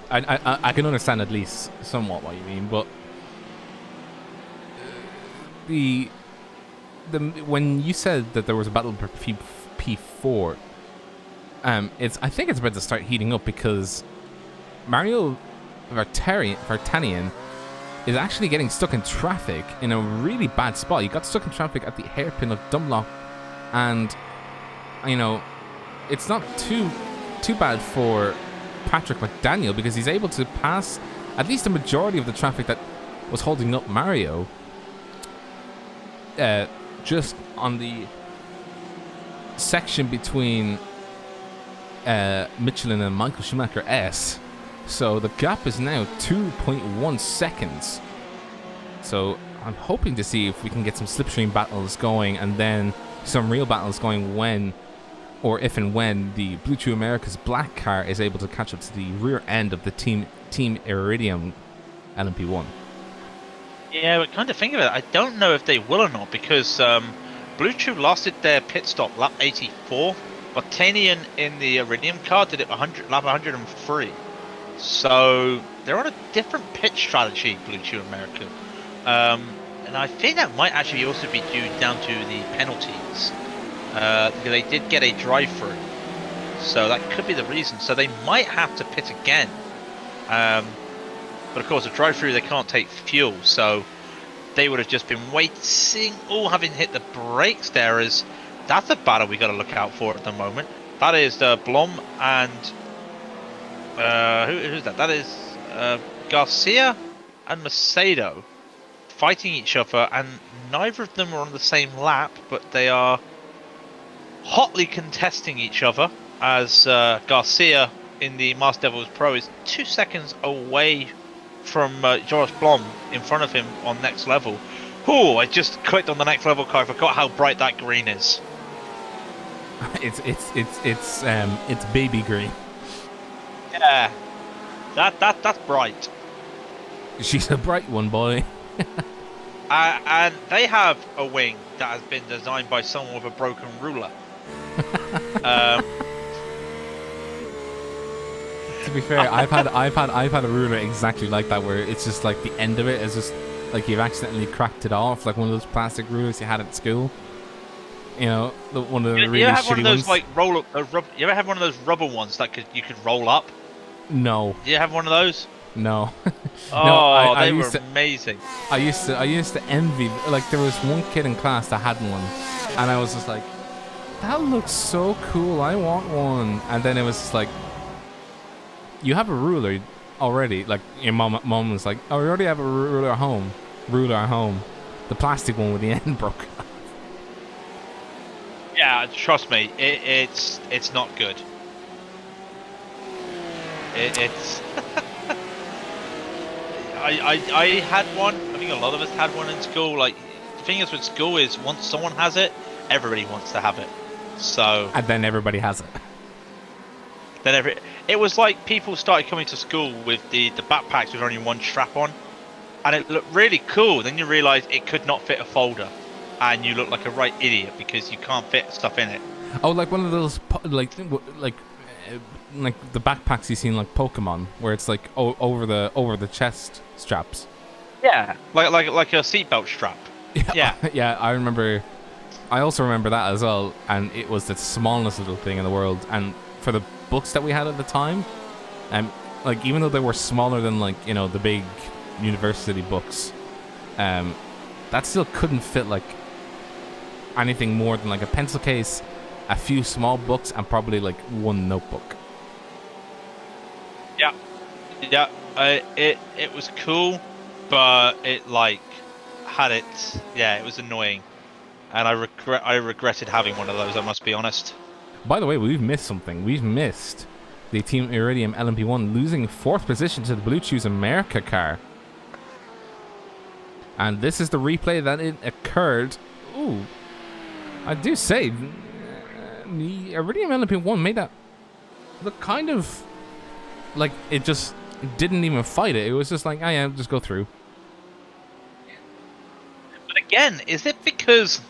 Speaker 1: I can understand at least somewhat what you mean, but the when you said that there was a battle for P4, I think it's about to start heating up, because Mario Vartanian is actually getting stuck in traffic in a really bad spot. He got stuck in traffic at the hairpin of Dunlop, and you know, it's not too bad for Patrick McDaniel, because he's able to pass at least the majority of the traffic that was holding up Mario just on the section between Michelin and Michael Schumacher S. So the gap is now 2.1 seconds. So I'm hoping to see if we can get some slipstream battles going, and then some real battles going when, or if and when, the Blue Chew America's black car is able to catch up to the rear end of the Team Iridium LMP1.
Speaker 3: Yeah, but kind of think of it, I don't know if they will or not, because Blue Chew lasted their pit stop lap 84. Botanian in the Iridium car did it lap 103. So they're on a different pit strategy, Blue Chew America. And I think that might actually also be due down to the penalties. Because they did get a drive-through. So that could be the reason. So they might have to pit again. But of course, a drive-through, they can't take fuel. So they would have just been waiting. Oh, having hit the brakes there is... That's a battle we got to look out for at the moment. That is Blom and... who's that? That is Garcia and Macedo fighting each other, and neither of them are on the same lap, but they are hotly contesting each other, as Garcia in the Master Devils Pro is 2 seconds away from Joris Blom in front of him on next level. Oh, I just clicked on the next level car. I forgot how bright that green is.
Speaker 1: It's baby green.
Speaker 3: Yeah, that's bright.
Speaker 1: She's a bright one, boy.
Speaker 3: And they have a wing that has been designed by someone with a broken ruler.
Speaker 1: To be fair, I've had a ruler exactly like that, where it's just like the end of it is just like you've accidentally cracked it off, like one of those plastic rulers you had at school. You know, one of the really
Speaker 3: you ever have
Speaker 1: shitty
Speaker 3: one of those
Speaker 1: ones.
Speaker 3: like roll up? You ever have one of those rubber ones that you could roll up?
Speaker 1: No,
Speaker 3: Do you have one of those?
Speaker 1: no.
Speaker 3: Oh,
Speaker 1: No, I
Speaker 3: they were
Speaker 1: used to.
Speaker 3: amazing.
Speaker 1: I used to envy. Like there was one kid in class that had one, and I was just like, "That looks so cool. I want one." And then it was just like, "You have a ruler already." Like your mom was like, "Oh, we already have a ruler at home. Ruler at home. The plastic one with the end broke."
Speaker 3: Yeah, trust me, it's not good. It's. I had one. I think a lot of us had one in school. Like the thing is with school is once someone has it, everybody wants to have it. So
Speaker 1: And then everybody has it.
Speaker 3: then it was like people started coming to school with the backpacks with only one strap on, and it looked really cool. Then you realise it could not fit a folder, and you look like a right idiot because you can't fit stuff in it.
Speaker 1: Oh, like one of those like the backpacks you see in like Pokemon, where it's like over the chest straps.
Speaker 3: Yeah, like a seatbelt strap. Yeah.
Speaker 1: Yeah, I remember. I also remember that as well, and it was the smallest little thing in the world. And for the books that we had at the time, like even though they were smaller than like the big university books, that still couldn't fit like anything more than like a pencil case, a few small books, and probably like one notebook.
Speaker 3: Yeah, it was cool, but it like had it. Yeah, it was annoying, and I regretted having one of those. I must be honest.
Speaker 1: By the way, we've missed something. We've missed the Team Iridium LMP1 losing 4th position to the Blue Chews America car. And this is the replay that it occurred. Ooh, I do say, the Iridium LMP1 made that look kind of like it just didn't even fight it. It was just like, oh yeah, just go through.
Speaker 3: But again, is it because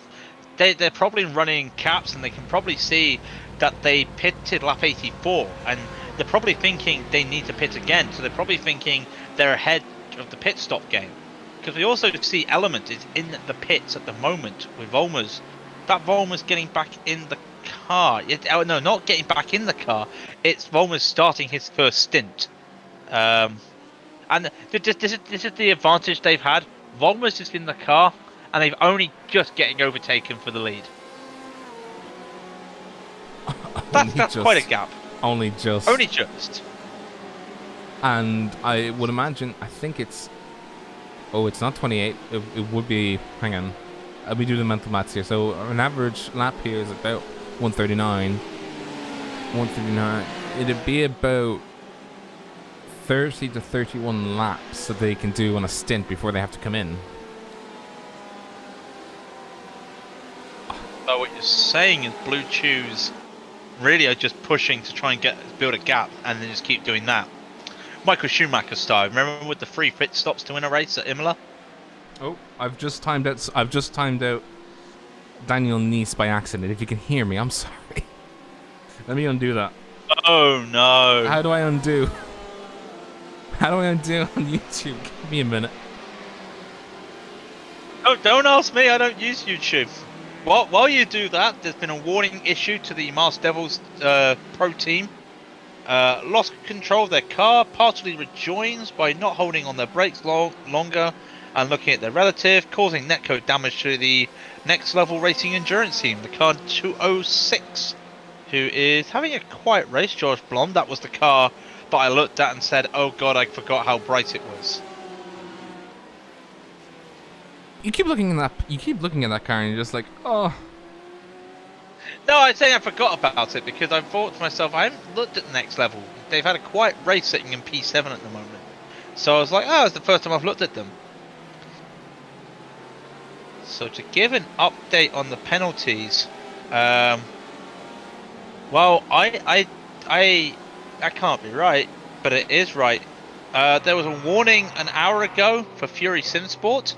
Speaker 3: they're probably running caps and they can probably see that they pitted lap 84 and they're probably thinking they need to pit again, so they're probably thinking they're ahead of the pit stop game. Because we also see Element is in the pits at the moment with Volmers. That Volmer's getting back in the car. No, not getting back in the car. It's Volmer's starting his first stint. And this is the advantage they've had. Volmer's just in the car, and they've only just getting overtaken for the lead. That's quite a gap.
Speaker 1: Only just.
Speaker 3: Only just.
Speaker 1: And I would imagine, I think it's. Oh, it's not 28. It would be. Hang on. Let me do the mental maths here. So an average lap here is about 139. 139. It'd be about 30 to 31 laps that they can do on a stint before they have to come in.
Speaker 3: So what you're saying is Blue Chews really are just pushing to try and build a gap, and then just keep doing that. Michael Schumacher style. Remember with the 3 pit stops to win a race at Imola?
Speaker 1: Oh, I've just timed out Daniel Nice by accident. If you can hear me, I'm sorry. Let me undo that.
Speaker 3: Oh no.
Speaker 1: How do I undo? How do I undo on YouTube? Give me a minute.
Speaker 3: Oh, don't ask me. I don't use YouTube. While you do that, there's been a warning issued to the Mars Devils pro team. Lost control of their car, partially rejoins by not holding on their brakes longer and looking at their relative, causing netcode damage to the next level racing endurance team, the car 206, who is having a quiet race. George Blonde, that was the car that I looked at and said, oh god, I forgot how bright it was.
Speaker 1: You keep looking at that car and you're just like, oh.
Speaker 3: No, I'd say I forgot about it because I thought to myself, I haven't looked at the next level. They've had a quiet race sitting in P7 at the moment. So I was like, oh, it's the first time I've looked at them. So to give an update on the penalties, well, I can't be right, but it is right. There was a warning an hour ago for Fury Sim Sport.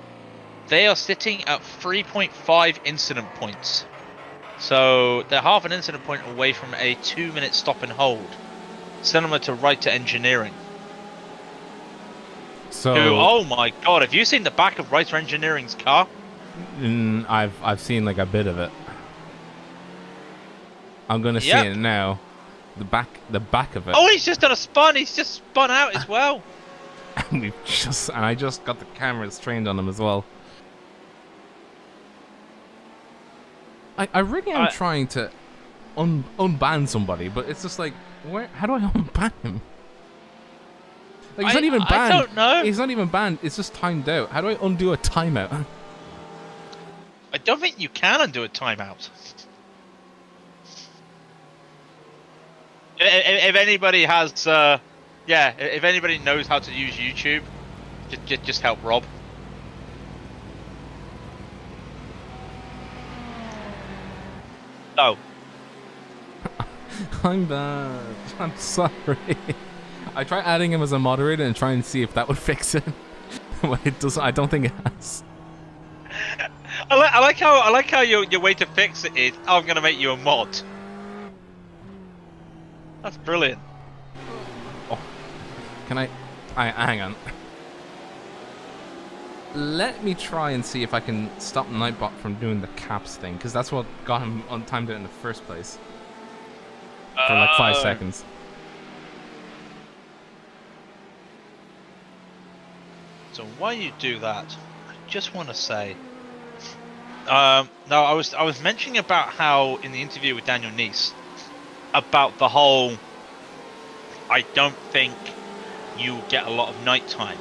Speaker 3: They are sitting at 3.5 incident points. So they're half an incident point away from a 2-minute stop and hold. Similar to Right to Engineering.
Speaker 1: So
Speaker 3: Who, oh my god, have you seen the back of Right to Engineering's car?
Speaker 1: I've seen like a bit of it. I'm gonna see
Speaker 3: Yep.
Speaker 1: it now. The back of it.
Speaker 3: Oh, he's just done a spun. He's just spun out as well.
Speaker 1: And I just got the cameras trained on him as well. I really am trying to unban somebody, but it's just like, how do I unban him? Like, he's not even banned.
Speaker 3: I don't know.
Speaker 1: He's not even banned. It's just timed out. How do I undo a timeout?
Speaker 3: I don't think you can undo a timeout. If anybody has, if anybody knows how to use YouTube, just help Rob. Oh,
Speaker 1: I'm bad. I'm sorry. I try adding him as a moderator and try and see if that would fix it. But it doesn't. I don't think it has.
Speaker 3: I like how your way to fix it is, I'm gonna make you a mod. That's brilliant.
Speaker 1: Oh, can I hang on. Let me try and see if I can stop Nightbot from doing the caps thing, because that's what got him untimed it in the first place. For like 5 seconds.
Speaker 3: So while you do that, I just want to say, no, I was mentioning about how in the interview with Daniel Neese about the whole, I don't think you get a lot of nighttime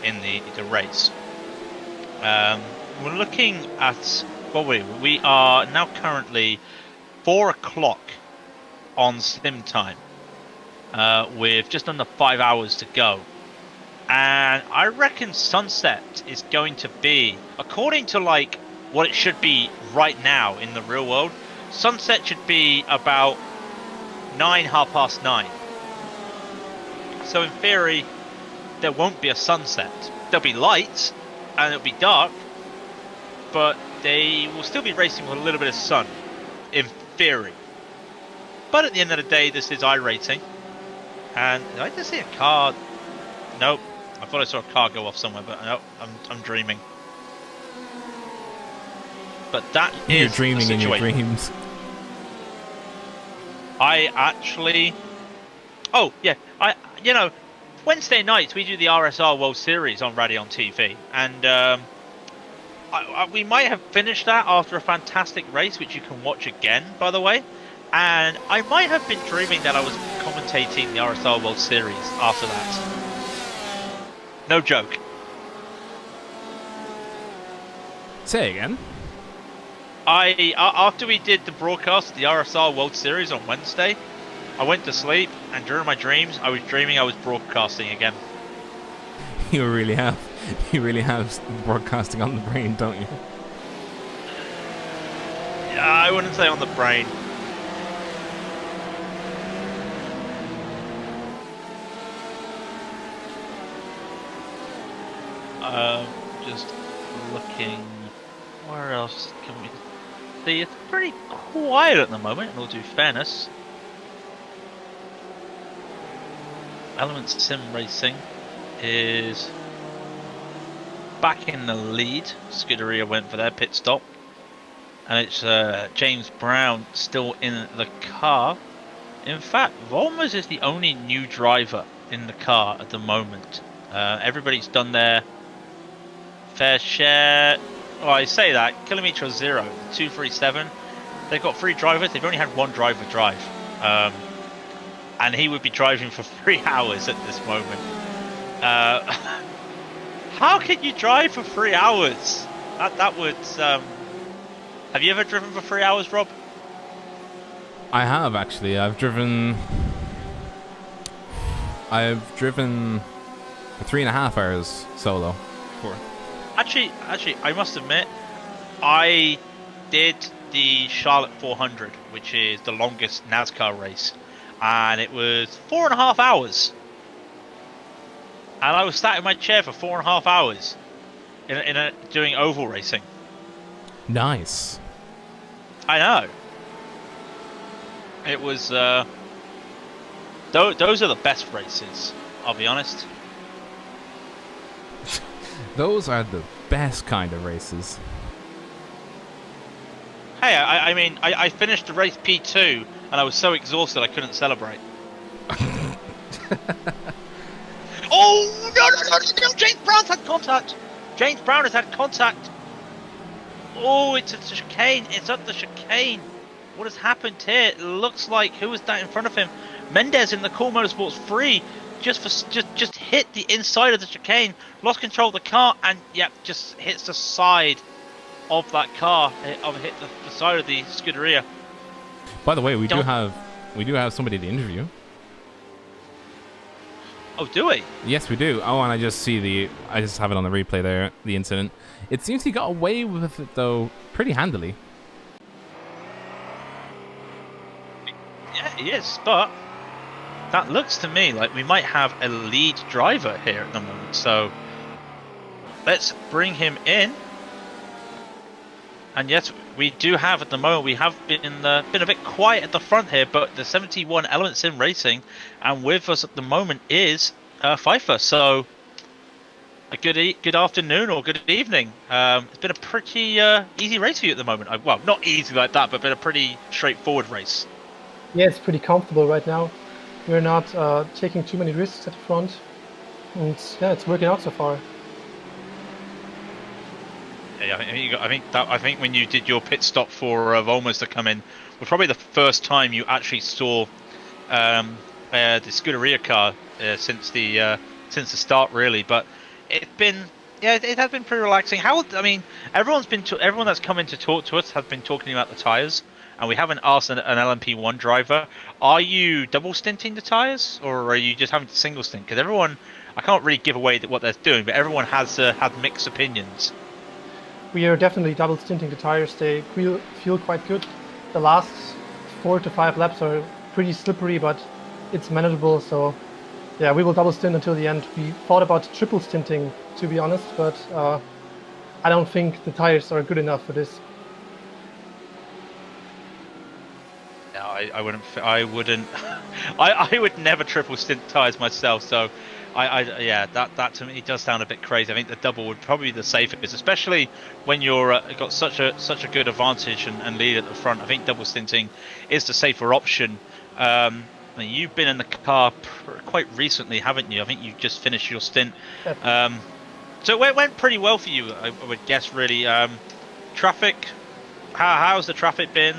Speaker 3: in the race. We're looking at, we are now currently 4 o'clock on sim time, with just under 5 hours to go. And I reckon sunset is going to be, according to like what it should be right now in the real world, sunset should be about 9:30. So in theory, there won't be a sunset. There'll be lights and it'll be dark, but they will still be racing with a little bit of sun, in theory. But at the end of the day, this is iRacing. And did I just see a car? Nope. I thought I saw a car go off somewhere, but no, I'm dreaming. But that is
Speaker 1: You're dreaming
Speaker 3: the
Speaker 1: in your
Speaker 3: situation.
Speaker 1: dreams.
Speaker 3: I actually... Oh, yeah. Wednesday nights we do the RSR World Series on Radeon TV. And we might have finished that after a fantastic race, which you can watch again, by the way. And I might have been dreaming that I was commentating the RSR World Series after that. No joke.
Speaker 1: Say again.
Speaker 3: After we did the broadcast of the RSR World Series on Wednesday, I went to sleep, and during my dreams, I was dreaming I was broadcasting again.
Speaker 1: You really have broadcasting on the brain, don't you?
Speaker 3: Yeah, I wouldn't say on the brain. Just looking. Where else can we see? It's pretty quiet at the moment, in all due fairness. Element Sim Racing is back in the lead. Scuderia went for their pit stop. And it's James Brown still in the car. In fact, Volmers is the only new driver in the car at the moment. Everybody's done their fair share. Well, I say that. Kilometer Zero, 237. They've got 3 drivers. They've only had 1 driver drive. And he would be driving for 3 hours at this moment. How can you drive for 3 hours? That would... Have you ever driven for 3 hours, Rob?
Speaker 1: I have, actually. I've driven for 3.5 hours solo.
Speaker 3: Actually, I must admit, I did the Charlotte 400, which is the longest NASCAR race, and it was 4.5 hours. And I was sat in my chair for 4.5 hours doing oval racing.
Speaker 1: Nice.
Speaker 3: I know. It was. Those are the best races. I'll be honest.
Speaker 1: Those are the best kind of races.
Speaker 3: Hey, I mean, I finished the race P2 and I was so exhausted I couldn't celebrate. Oh no! James Brown's had contact. James Brown has had contact. Oh, it's at the chicane. It's at the chicane. What has happened here? It looks like who was that in front of him? Mendez in the Cool Motorsports 3 just hit the inside of the chicane, lost control of the car, and yep, just hits the side of that car. Hit the side of the Scuderia.
Speaker 1: By the way, we do have somebody to interview.
Speaker 3: Oh, do we?
Speaker 1: Yes, we do. Oh, and I just have it on the replay there, the incident. It seems he got away with it, though, pretty handily.
Speaker 3: Yeah, he is, but that looks to me like we might have a lead driver here at the moment. So let's bring him in. And yes, we do have at the moment, we have been a bit quiet at the front here, but the 71 Elements in Racing, and with us at the moment is Pfeiffer. So a good afternoon or good evening. It's been a pretty easy race for you at the moment. Well, not easy like that, but been a pretty straightforward race.
Speaker 6: Yeah, it's pretty comfortable right now. We're not taking too many risks at the front, and yeah, it's working out so far.
Speaker 3: Yeah, I think when you did your pit stop for Volmers to come in, was probably the first time you actually saw the Scuderia car since the start, really. But it has been pretty relaxing. Everyone that's come in to talk to us has been talking about the tyres, and we haven't asked an LMP1 driver. Are you double stinting the tyres, or are you just having to single stint? Because everyone, I can't really give away what they're doing, but everyone has had mixed opinions.
Speaker 6: We are definitely double stinting the tires. They feel quite good. The last 4 to 5 laps are pretty slippery, but it's manageable. So yeah, we will double stint until the end. We thought about triple stinting, to be honest, but I don't think the tires are good enough for this.
Speaker 3: No, I wouldn't. I would never triple stint tires myself. So, that to me does sound a bit crazy. I think the double would probably be the safest, especially when you're got such a good advantage and lead at the front. I think double stinting is the safer option. You've been in the car quite recently, haven't you? I think you just finished your stint. So it went pretty well for you, I would guess. Really, traffic. How's the traffic been?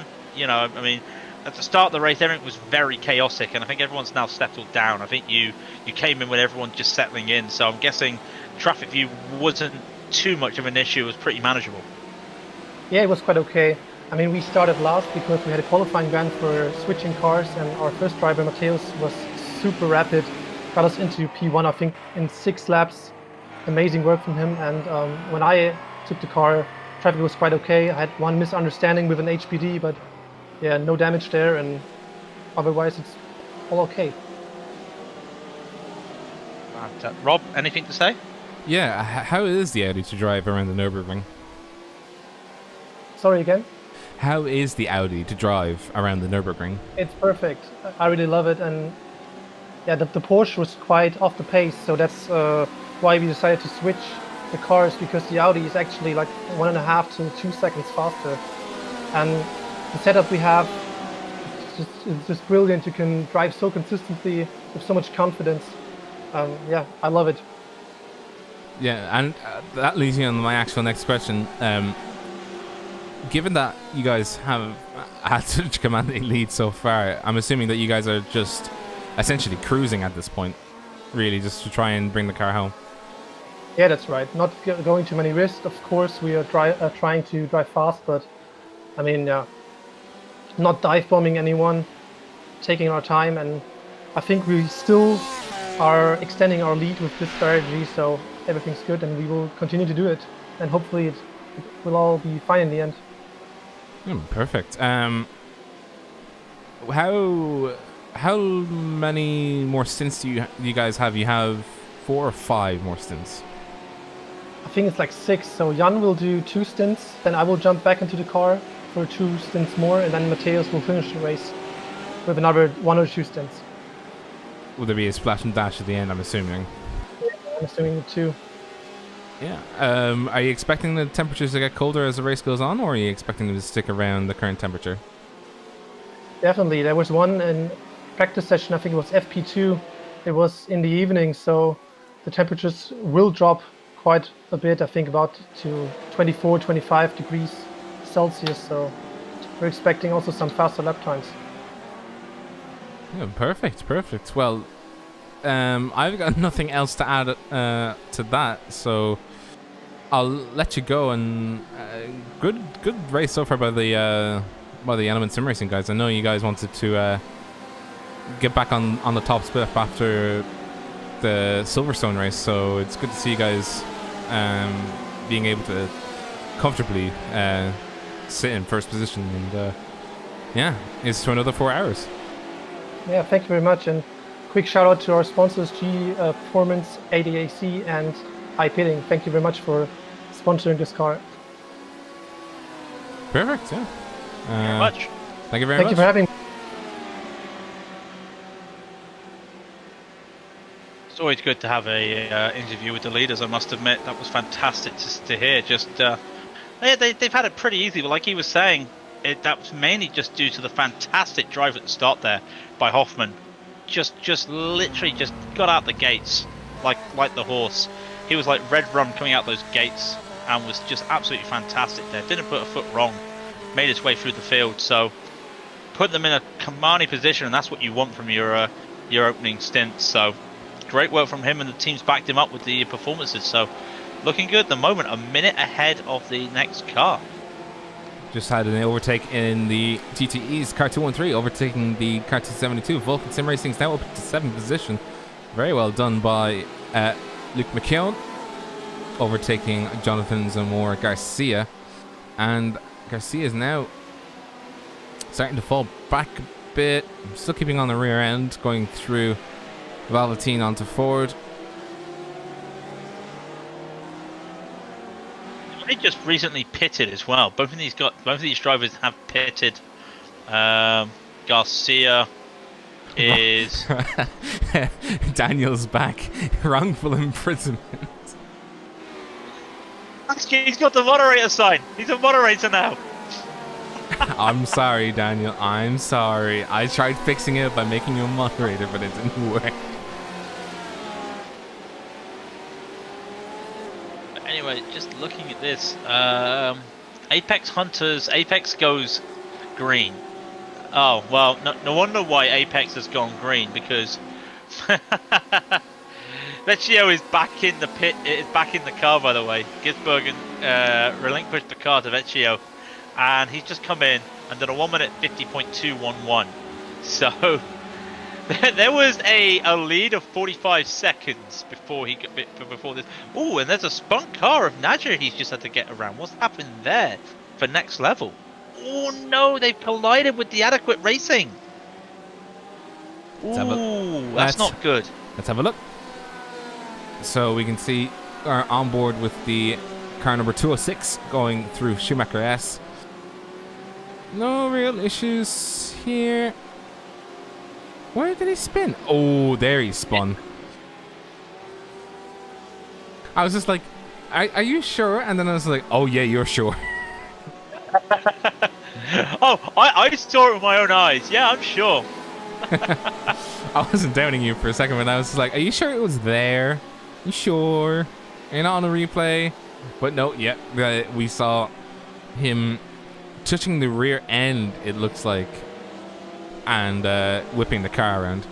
Speaker 3: At the start of the race, everything was very chaotic, and I think everyone's now settled down. I think you came in with everyone just settling in, so I'm guessing traffic view wasn't too much of an issue. It was pretty manageable.
Speaker 6: Yeah, it was quite okay. I mean, we started last because we had a qualifying ban for switching cars, and our first driver, Mateusz, was super rapid. Got us into P1, I think, in 6 laps. Amazing work from him, and when I took the car, traffic was quite okay. I had one misunderstanding with an HPD, but yeah, no damage there, and otherwise it's all okay.
Speaker 3: Rob, anything to say?
Speaker 1: Yeah, how is the Audi to drive around the Nurburgring?
Speaker 6: Sorry again?
Speaker 1: How is the Audi to drive around the Nurburgring?
Speaker 6: It's perfect. I really love it, and yeah, the Porsche was quite off the pace, so that's why we decided to switch the cars, because the Audi is actually like 1.5 to 2 seconds faster, and the setup we have is just brilliant. You can drive so consistently with so much confidence. Yeah, I love it.
Speaker 1: Yeah, and that leads me on my actual next question. Given that you guys have had such a commanding lead so far, I'm assuming that you guys are just essentially cruising at this point, really, just to try and bring the car home.
Speaker 6: Yeah, that's right. Not going too many risks, of course. We are trying to drive fast, but I mean, not dive bombing anyone, taking our time, and I think we still are extending our lead with this strategy, so everything's good, and we will continue to do it, and hopefully it will all be fine in the end.
Speaker 1: Perfect. How many more stints do you guys have? You have 4 or 5 more stints?
Speaker 6: I think it's like 6. So Jan will do 2 stints, then I will jump back into the car for 2 stints more, and then Mateusz will finish the race with another 1 or 2 stints.
Speaker 1: Will there be a splash and dash at the end, I'm assuming?
Speaker 6: I'm assuming 2.
Speaker 1: Yeah. Are you expecting the temperatures to get colder as the race goes on, or are you expecting them to stick around the current temperature?
Speaker 6: Definitely. There was one in practice session, I think it was FP2. It was in the evening, so the temperatures will drop quite a bit, I think about to 24, 25 degrees Celsius. So we're expecting also some faster lap times.
Speaker 1: Yeah, perfect. Well, I've got nothing else to add to that, so I'll let you go. And good race so far by the Element Sim Racing guys. I know you guys wanted to get back on the top split after the Silverstone race, so it's good to see you guys being able to comfortably sit in first position. And yeah, it's to another 4 hours.
Speaker 6: Yeah, thank you very much. And quick shout out to our sponsors, G Performance, ADAC, and iPitting. Thank you very much for sponsoring this car.
Speaker 1: Perfect, yeah.
Speaker 3: Very much.
Speaker 1: Thank you very
Speaker 6: Thank
Speaker 1: much.
Speaker 6: you for having me.
Speaker 3: It's always good to have a interview with the leaders. I must admit that was fantastic to hear. Just they've had it pretty easy, but like he was saying, that was mainly just due to the fantastic drive at the start there by Hoffman. Just literally just got out the gates like the horse. He was like Red Rum coming out those gates and was just absolutely fantastic there. Didn't put a foot wrong. Made his way through the field. So put them in a commanding position, and that's what you want from your opening stint. So great work from him, and the team's backed him up with the performances. So looking good at the moment, a minute ahead of the next car.
Speaker 1: Just had an overtake in the TTE's Car 213, overtaking the Car 272. Vulcan Sim Racing's now up to 7th position. Very well done by Luke McKeown, overtaking Jonathan Zamora Garcia. And Garcia is now starting to fall back a bit. Still keeping on the rear end, going through Valentine onto Ford.
Speaker 3: They just recently pitted as well. Both of these drivers have pitted. Garcia is
Speaker 1: Daniel's back. Wrongful imprisonment.
Speaker 3: He's got the moderator sign. He's a moderator now.
Speaker 1: I'm sorry, Daniel. I'm sorry. I tried fixing it by making you a moderator, but it didn't work.
Speaker 3: Anyway, just looking at this, Apex Hunters, Apex goes green. Oh, well, no wonder why Apex has gone green, because Vecchio is back in the pit, is back in the car, by the way. Gisbergen relinquished the car to Vecchio, and he's just come in and done a 1 minute 50.211. So there was a lead of 45 seconds before this. Oh, and there's a spun car of Nadja he's just had to get around. What's happened there for next level? Oh no, they've collided with the Adequate Racing. Ooh, that's not good.
Speaker 1: Let's have a look. So we can see our onboard with the car number 206 going through Schumacher S. No real issues here. Where did he spin? Oh, there he spun. I was just like, are you sure? And then I was like, oh yeah, you're sure.
Speaker 3: Oh, I saw it with my own eyes. Yeah, I'm sure.
Speaker 1: I wasn't doubting you for a second, but I was just like, are you sure it was there? You sure? You're not on a replay? But no, yeah, we saw him touching the rear end, it looks like, and whipping the car around.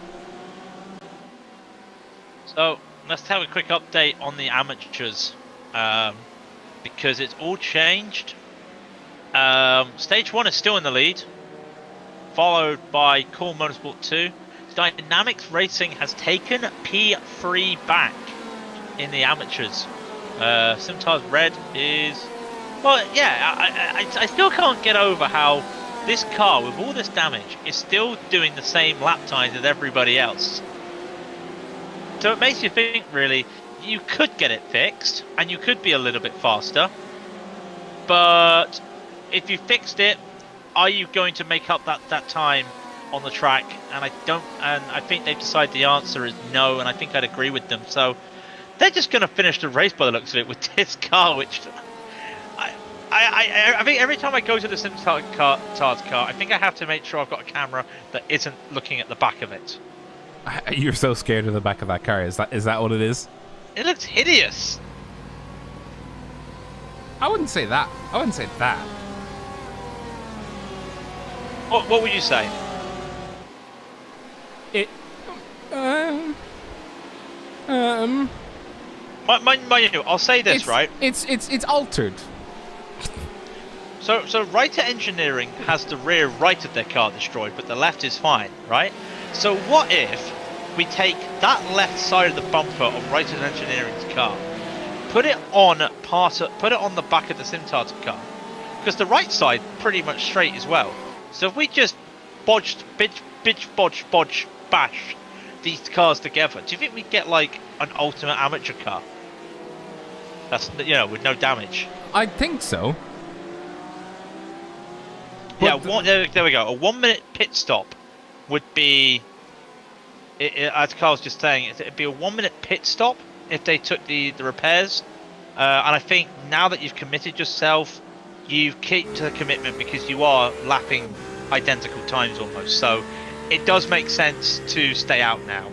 Speaker 3: So let's have a quick update on the amateurs, because it's all changed. Stage 1 is still in the lead, followed by Core Motorsport 2. Dynamics Racing has taken P3 back in the amateurs. Simtar's Red is... Well, yeah, I still can't get over how this car, with all this damage, is still doing the same lap times as everybody else. So it makes you think, really, you could get it fixed, and you could be a little bit faster. But if you fixed it, are you going to make up that time on the track? And I think they've decided the answer is no, and I think I'd agree with them. So they're just going to finish the race by the looks of it with this car, which I think every time I go to the SimTards car, I think I have to make sure I've got a camera that isn't looking at the back of it.
Speaker 1: You're so scared of the back of that car. Is that what it is?
Speaker 3: It looks hideous.
Speaker 1: I wouldn't say that.
Speaker 3: What would you say?
Speaker 1: It.
Speaker 3: Mind you, I'll say this, right?
Speaker 1: It's altered.
Speaker 3: So Writer Engineering has the rear right of their car destroyed, but the left is fine, right? So what if we take that left side of the bumper of Writer Engineering's car, put it on the back of the SimTards car, because the right side pretty much straight as well. So if we just bodge, bash these cars together, do you think we get like an ultimate amateur car? That's, with no damage.
Speaker 1: I think so.
Speaker 3: Yeah, there we go. A 1 minute pit stop would be, as Carl's just saying, it'd be a 1 minute pit stop if they took the repairs. And I think now that you've committed yourself, you keep to the commitment because you are lapping identical times almost. So it does make sense to stay out now.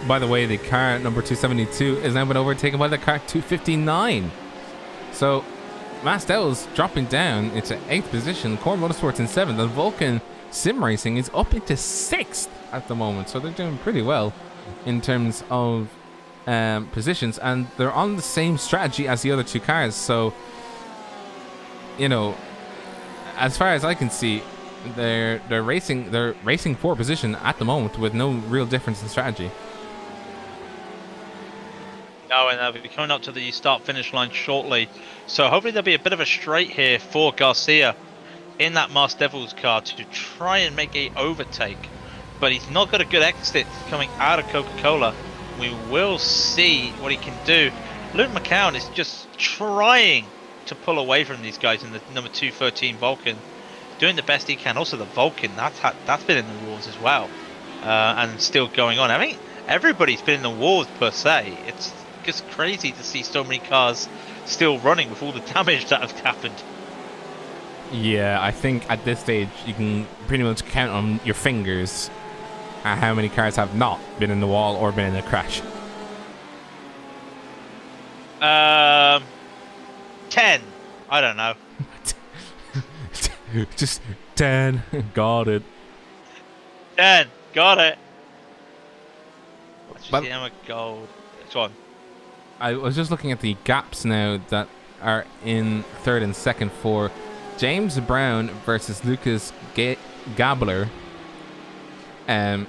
Speaker 1: By the way, the car number 272 is now been overtaken by the car 259. So Mastel's dropping down into 8th position, Core Motorsports in 7th, and Vulcan Sim Racing is up into 6th at the moment. So they're doing pretty well in terms of positions, and they're on the same strategy as the other two cars. So, as far as I can see, they're racing for position at the moment with no real difference in strategy.
Speaker 3: No, and they'll be coming up to the start-finish line shortly. So hopefully there'll be a bit of a straight here for Garcia in that Mars Devils car to try and make a overtake. But he's not got a good exit coming out of Coca-Cola. We will see what he can do. Luke McCown is just trying to pull away from these guys in the number 213 Vulcan. Doing the best he can. Also the Vulcan, that's been in the wars as well. And still going on. I mean, everybody's been in the wars per se. It's just crazy to see so many cars still running with all the damage that has happened.
Speaker 1: Yeah, I think at this stage you can pretty much count on your fingers how many cars have not been in the wall or been in a crash.
Speaker 3: 10. I don't know.
Speaker 1: Just 10. Got it.
Speaker 3: 10. Got it. Let's
Speaker 1: But-
Speaker 3: just see how much gold. Which one?
Speaker 1: I was just looking at the gaps now that are in 3rd and 2nd for James Brown versus Lucas Gabler. 3rd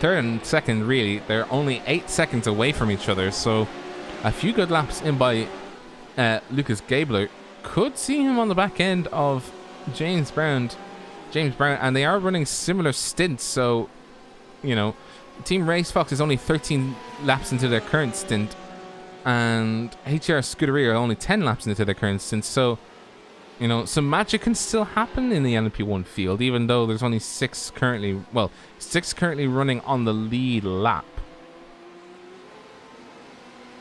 Speaker 1: and 2nd, really, they're only 8 seconds away from each other. So a few good laps in by Lucas Gabler could see him on the back end of James Brown, and they are running similar stints. So, Team Race Fox is only 13 laps into their current stint, and HR Scuderia are only 10 laps into their current stint. So, some magic can still happen in the LMP1 field, even though there's only 6 currently running on the lead lap.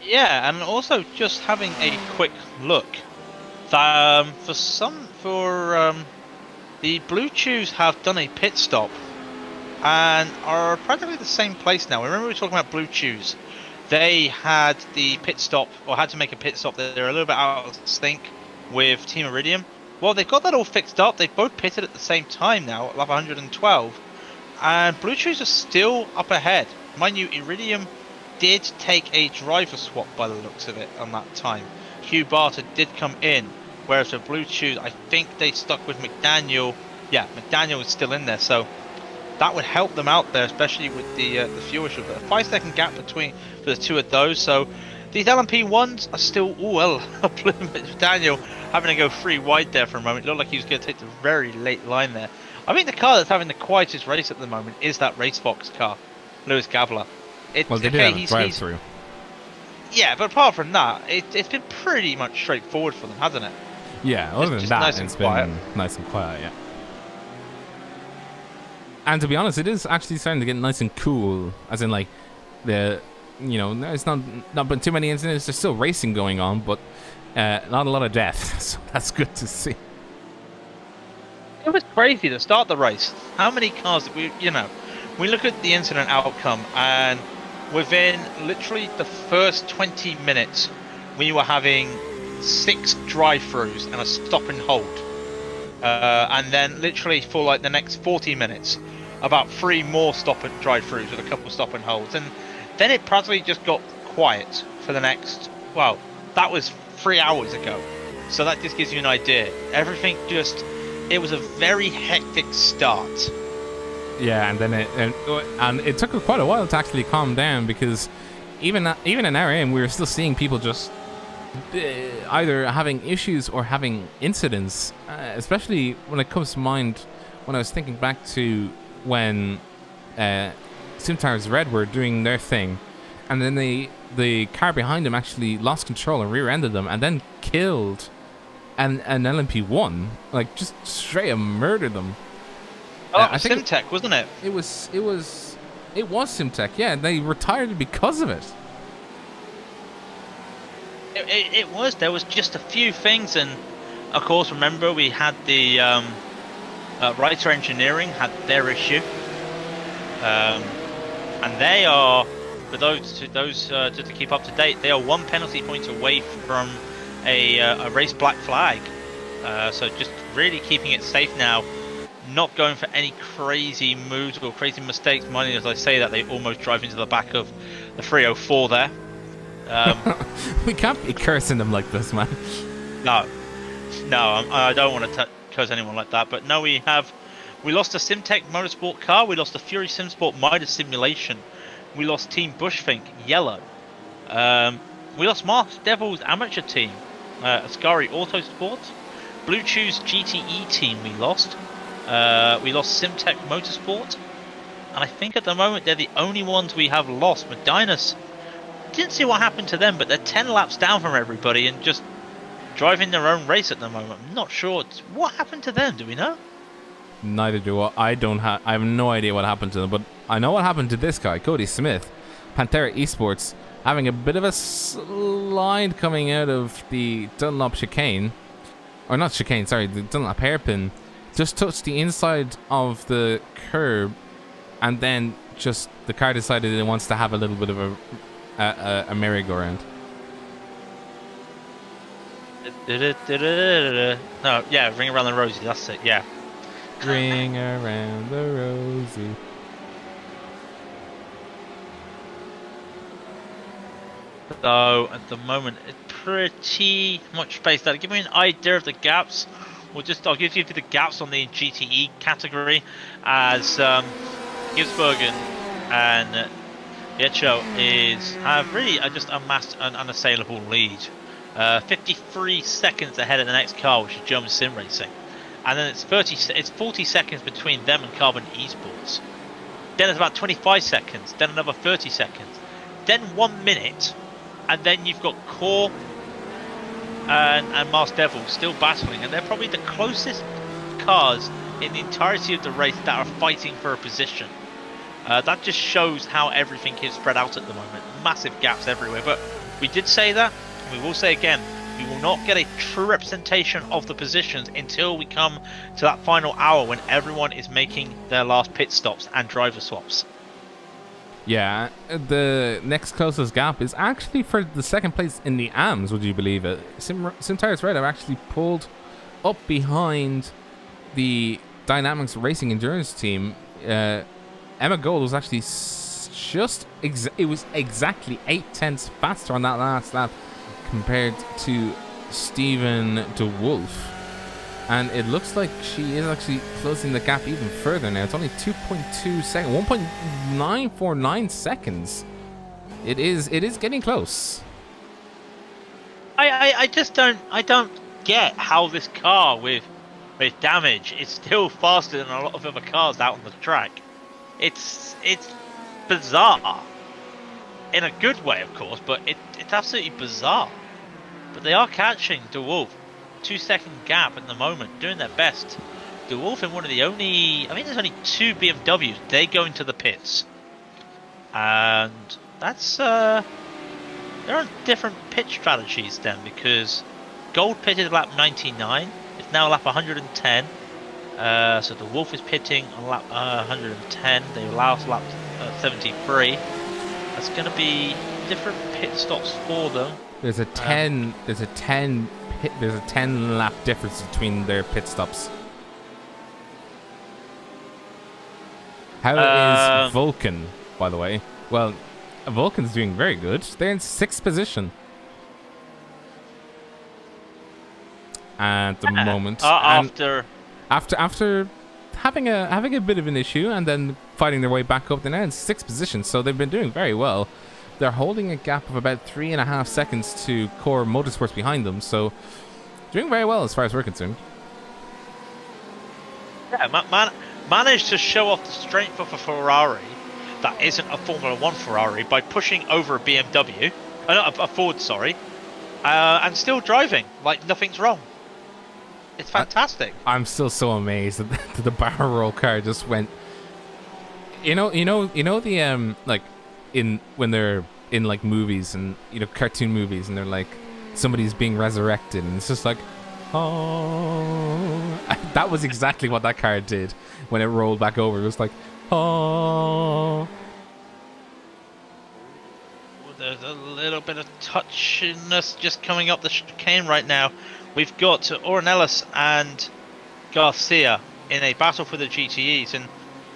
Speaker 3: Yeah, and also just having a quick look. The Blue Chews have done a pit stop and are practically the same place now. Remember we were talking about Blue Chews. They had the pit stop, or had to make a pit stop. They're a little bit out of sync with Team Iridium. Well, they've got that all fixed up. They've both pitted at the same time now, at lap 112. And Blue Chews are still up ahead. Mind you, Iridium did take a driver swap by the looks of it on that time. Hugh Barter did come in, whereas for Blue Chews, I think they stuck with McDaniel. Yeah, McDaniel is still in there, so that would help them out there, especially with the fuel issue. But a 5-second gap between for the two of those. So these LMP1s are still, McDaniel having to go 3 wide there for a moment. It looked like he was going to take the very late line there. I think the car that's having the quietest race at the moment is that Race Fox car, Lewis Gabler.
Speaker 1: Well, they did have a drive-through.
Speaker 3: Yeah, but apart from that, it's been pretty much straightforward for them, hasn't it?
Speaker 1: Yeah, other than
Speaker 3: just
Speaker 1: that,
Speaker 3: nice and
Speaker 1: it's
Speaker 3: quiet.
Speaker 1: been nice and quiet, yeah. And to be honest, it is actually starting to get nice and cool, as in it's not been too many incidents. There's still racing going on, but not a lot of death, so that's good to see.
Speaker 3: It was crazy to start the race. How many cars did we look at the incident outcome, and within literally the first 20 minutes, we were having 6 drive-throughs and a stop and hold. And then literally for like the next 40 minutes, about 3 more stop and drive-throughs with a couple stop and holds. And then it practically just got quiet for the next, well, that was 3 hours ago. So that just gives you an idea. Everything just, it was a very hectic start.
Speaker 1: Yeah, and then it took quite a while to actually calm down, because even an hour in, we were still seeing people just either having issues or having incidents. Especially when it comes to mind, when I was thinking back to when Simtar's Red were doing their thing, and then the car behind them actually lost control and rear-ended them, and then killed an LMP1, like just straight up murdered them.
Speaker 3: Oh,
Speaker 1: I think
Speaker 3: Simtech, wasn't it?
Speaker 1: It was Simtech. Yeah, they retired because of it.
Speaker 3: It was. There was just a few things, and of course, remember we had the Writer Engineering had their issue, and they are, for those just to keep up to date, they are 1 penalty point away from a race black flag. So just really keeping it safe now. Not going for any crazy moves or crazy mistakes. Mind as I say that, they almost drive into the back of the 304 there.
Speaker 1: We can't be cursing them like this, man.
Speaker 3: No, I don't want to curse anyone like that. But no, we lost a Simtech Motorsport car. We lost a Fury Simsport Midas Simulation. We lost Team Bushfink Yellow. We lost Mars Devil's amateur team, Ascari Autosport. Blue Chew's GTE team we lost. We lost Simtech Motorsport, and I think at the moment they're the only ones we have lost. Medinus, didn't see what happened to them, but they're 10 laps down from everybody and just driving their own race at the moment. I'm not sure what happened to them. Do we know?
Speaker 1: Neither do I. I have no idea what happened to them, but I know what happened to this guy, Cody Smith, Pantera Esports, having a bit of a slide coming out of the Dunlop chicane, or not chicane, sorry, the Dunlop hairpin. Just touched the inside of the curb, and then just the car decided it wants to have a little bit of a merry-go-round.
Speaker 3: No, yeah, Ring Around the Rosie, that's it, yeah.
Speaker 1: Ring around the rosy.
Speaker 3: So at the moment, it's pretty much spaced out. Give me an idea of the gaps. I'll give you the gaps on the GTE category, as Gisbergen and Viecho have really just amassed an unassailable lead. 53 seconds ahead of the next car, which is German Sim Racing, and then it's 40 seconds between them and Carbon Esports. Then it's about 25 seconds, then another 30 seconds, then 1 minute, and then you've got Core and Mars Devil still battling, and they're probably the closest cars in the entirety of the race that are fighting for a position. That just shows how everything is spread out at the moment. Massive gaps everywhere, but we did say that, and we will say again, we will not get a true representation of the positions until we come to that final hour when everyone is making their last pit stops and driver swaps.
Speaker 1: Yeah, the next closest gap is actually for the second place in the AMs, would you believe it? Simtires Red have actually pulled up behind the Dynamics Racing Endurance team. Emma Gold was actually it was exactly 8/10 faster on that last lap compared to Stephen DeWolf. And it looks like she is actually closing the gap even further now. It's only 2.2 seconds, 1.949 seconds. It is getting close.
Speaker 3: I just don't get how this car with damage is still faster than a lot of other cars out on the track. It's bizarre. In a good way, of course, but it's absolutely bizarre. But they are catching DeWolf. 2-second gap at the moment, doing their best. DeWolf in one of the only, I think there's only 2 BMWs. They go into the pits, and that's they're on different pit strategies then, because Gold pitted lap 99. It's now lap 110. So the Wolf is pitting on lap 110. The last lap 73. That's going to be different pit stops for them.
Speaker 1: There's a 10 lap difference between their pit stops. How is Vulcan, by the way? Well, Vulcan's doing very good. They're in 6th position at the moment.
Speaker 3: After
Speaker 1: having a bit of an issue and then fighting their way back up, they're now in 6th position. So they've been doing very well. They're holding a gap of about 3.5 seconds to Core Motorsports behind them. So doing very well as far as we're concerned.
Speaker 3: Yeah, managed to show off the strength of a Ferrari that isn't a Formula 1 Ferrari by pushing over a BMW, a Ford, sorry, and still driving like nothing's wrong. It's fantastic.
Speaker 1: I'm still so amazed that the barrel roll car just went. You know the like when they're in like movies and cartoon movies and they're like somebody's being resurrected and it's just like, oh, that was exactly what that car did when it rolled back over. It was like, oh.
Speaker 3: There's a little bit of touchiness just coming up the chicane right now. We've got Ornelas and Garcia in a battle for the GTEs, and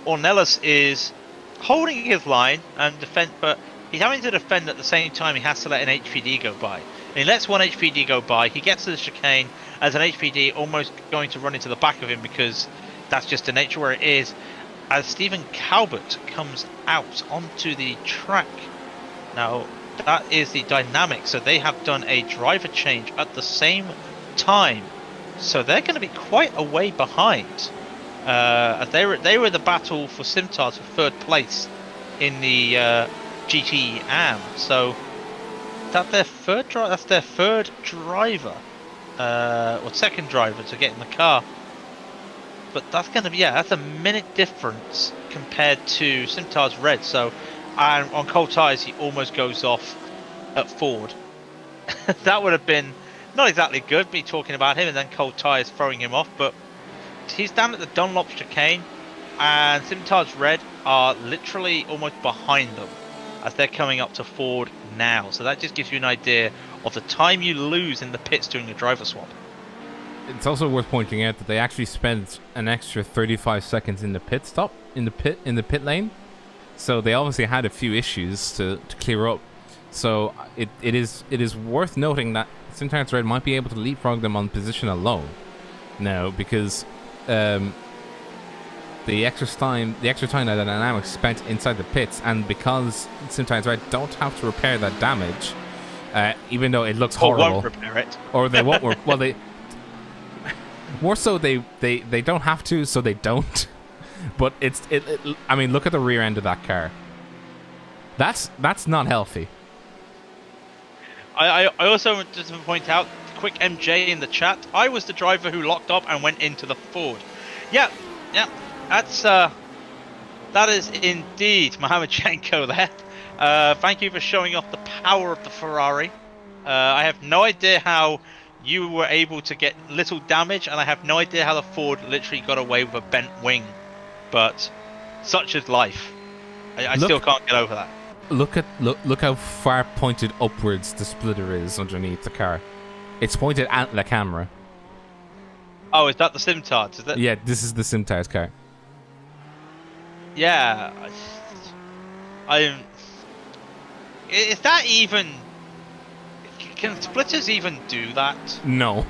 Speaker 3: Ornelas is holding his line and defend, but he's having to defend at the same time. He has to let an HPD go by. And he lets one HPD go by. He gets to the chicane as an HPD almost going to run into the back of him because that's just the nature where it is. As Stephen Calvert comes out onto the track. Now, that is the dynamic. So they have done a driver change at the same time. So they're going to be quite a way behind. As they were the battle for Simtars for 3rd place in the GT AM. So that's their third driver, or second driver to get in the car. But that's going to be that's a minute difference compared to Simtar's red. So and on cold tyres he almost goes off at Ford. That would have been not exactly good, me talking about him and then cold tyres throwing him off, but he's down at the Dunlop chicane and Simtar's red are literally almost behind them as they're coming up to Ford now. So that just gives you an idea of the time you lose in the pits during a driver swap.
Speaker 1: It's also worth pointing out that they actually spent an extra 35 seconds in the pit stop, in the pit lane. So they obviously had a few issues to clear up. So it is worth noting that Simtar's red might be able to leapfrog them on position alone now, because the extra time that Dynamics spent inside the pits, and because Simtar's red don't have to repair that damage, even though it looks horrible,
Speaker 3: or won't repair it,
Speaker 1: or they won't work. Well, they more so they don't have to, so they don't. But I mean, look at the rear end of that car. That's not healthy.
Speaker 3: I also just to point out, quick MJ in the chat. I was the driver who locked up and went into the Ford. Yeah, that is indeed Mohamedchenko there. Thank you for showing off the power of the Ferrari. I have no idea how you were able to get little damage, and I have no idea how the Ford literally got away with a bent wing. But such is life. I still can't get over that.
Speaker 1: Look how far pointed upwards the splitter is underneath the car. It's pointed at the camera.
Speaker 3: Oh, is that the Simtards? Is that?
Speaker 1: Yeah, this is the Simtards car.
Speaker 3: Yeah. Is that even? Can splitters even do that?
Speaker 1: No.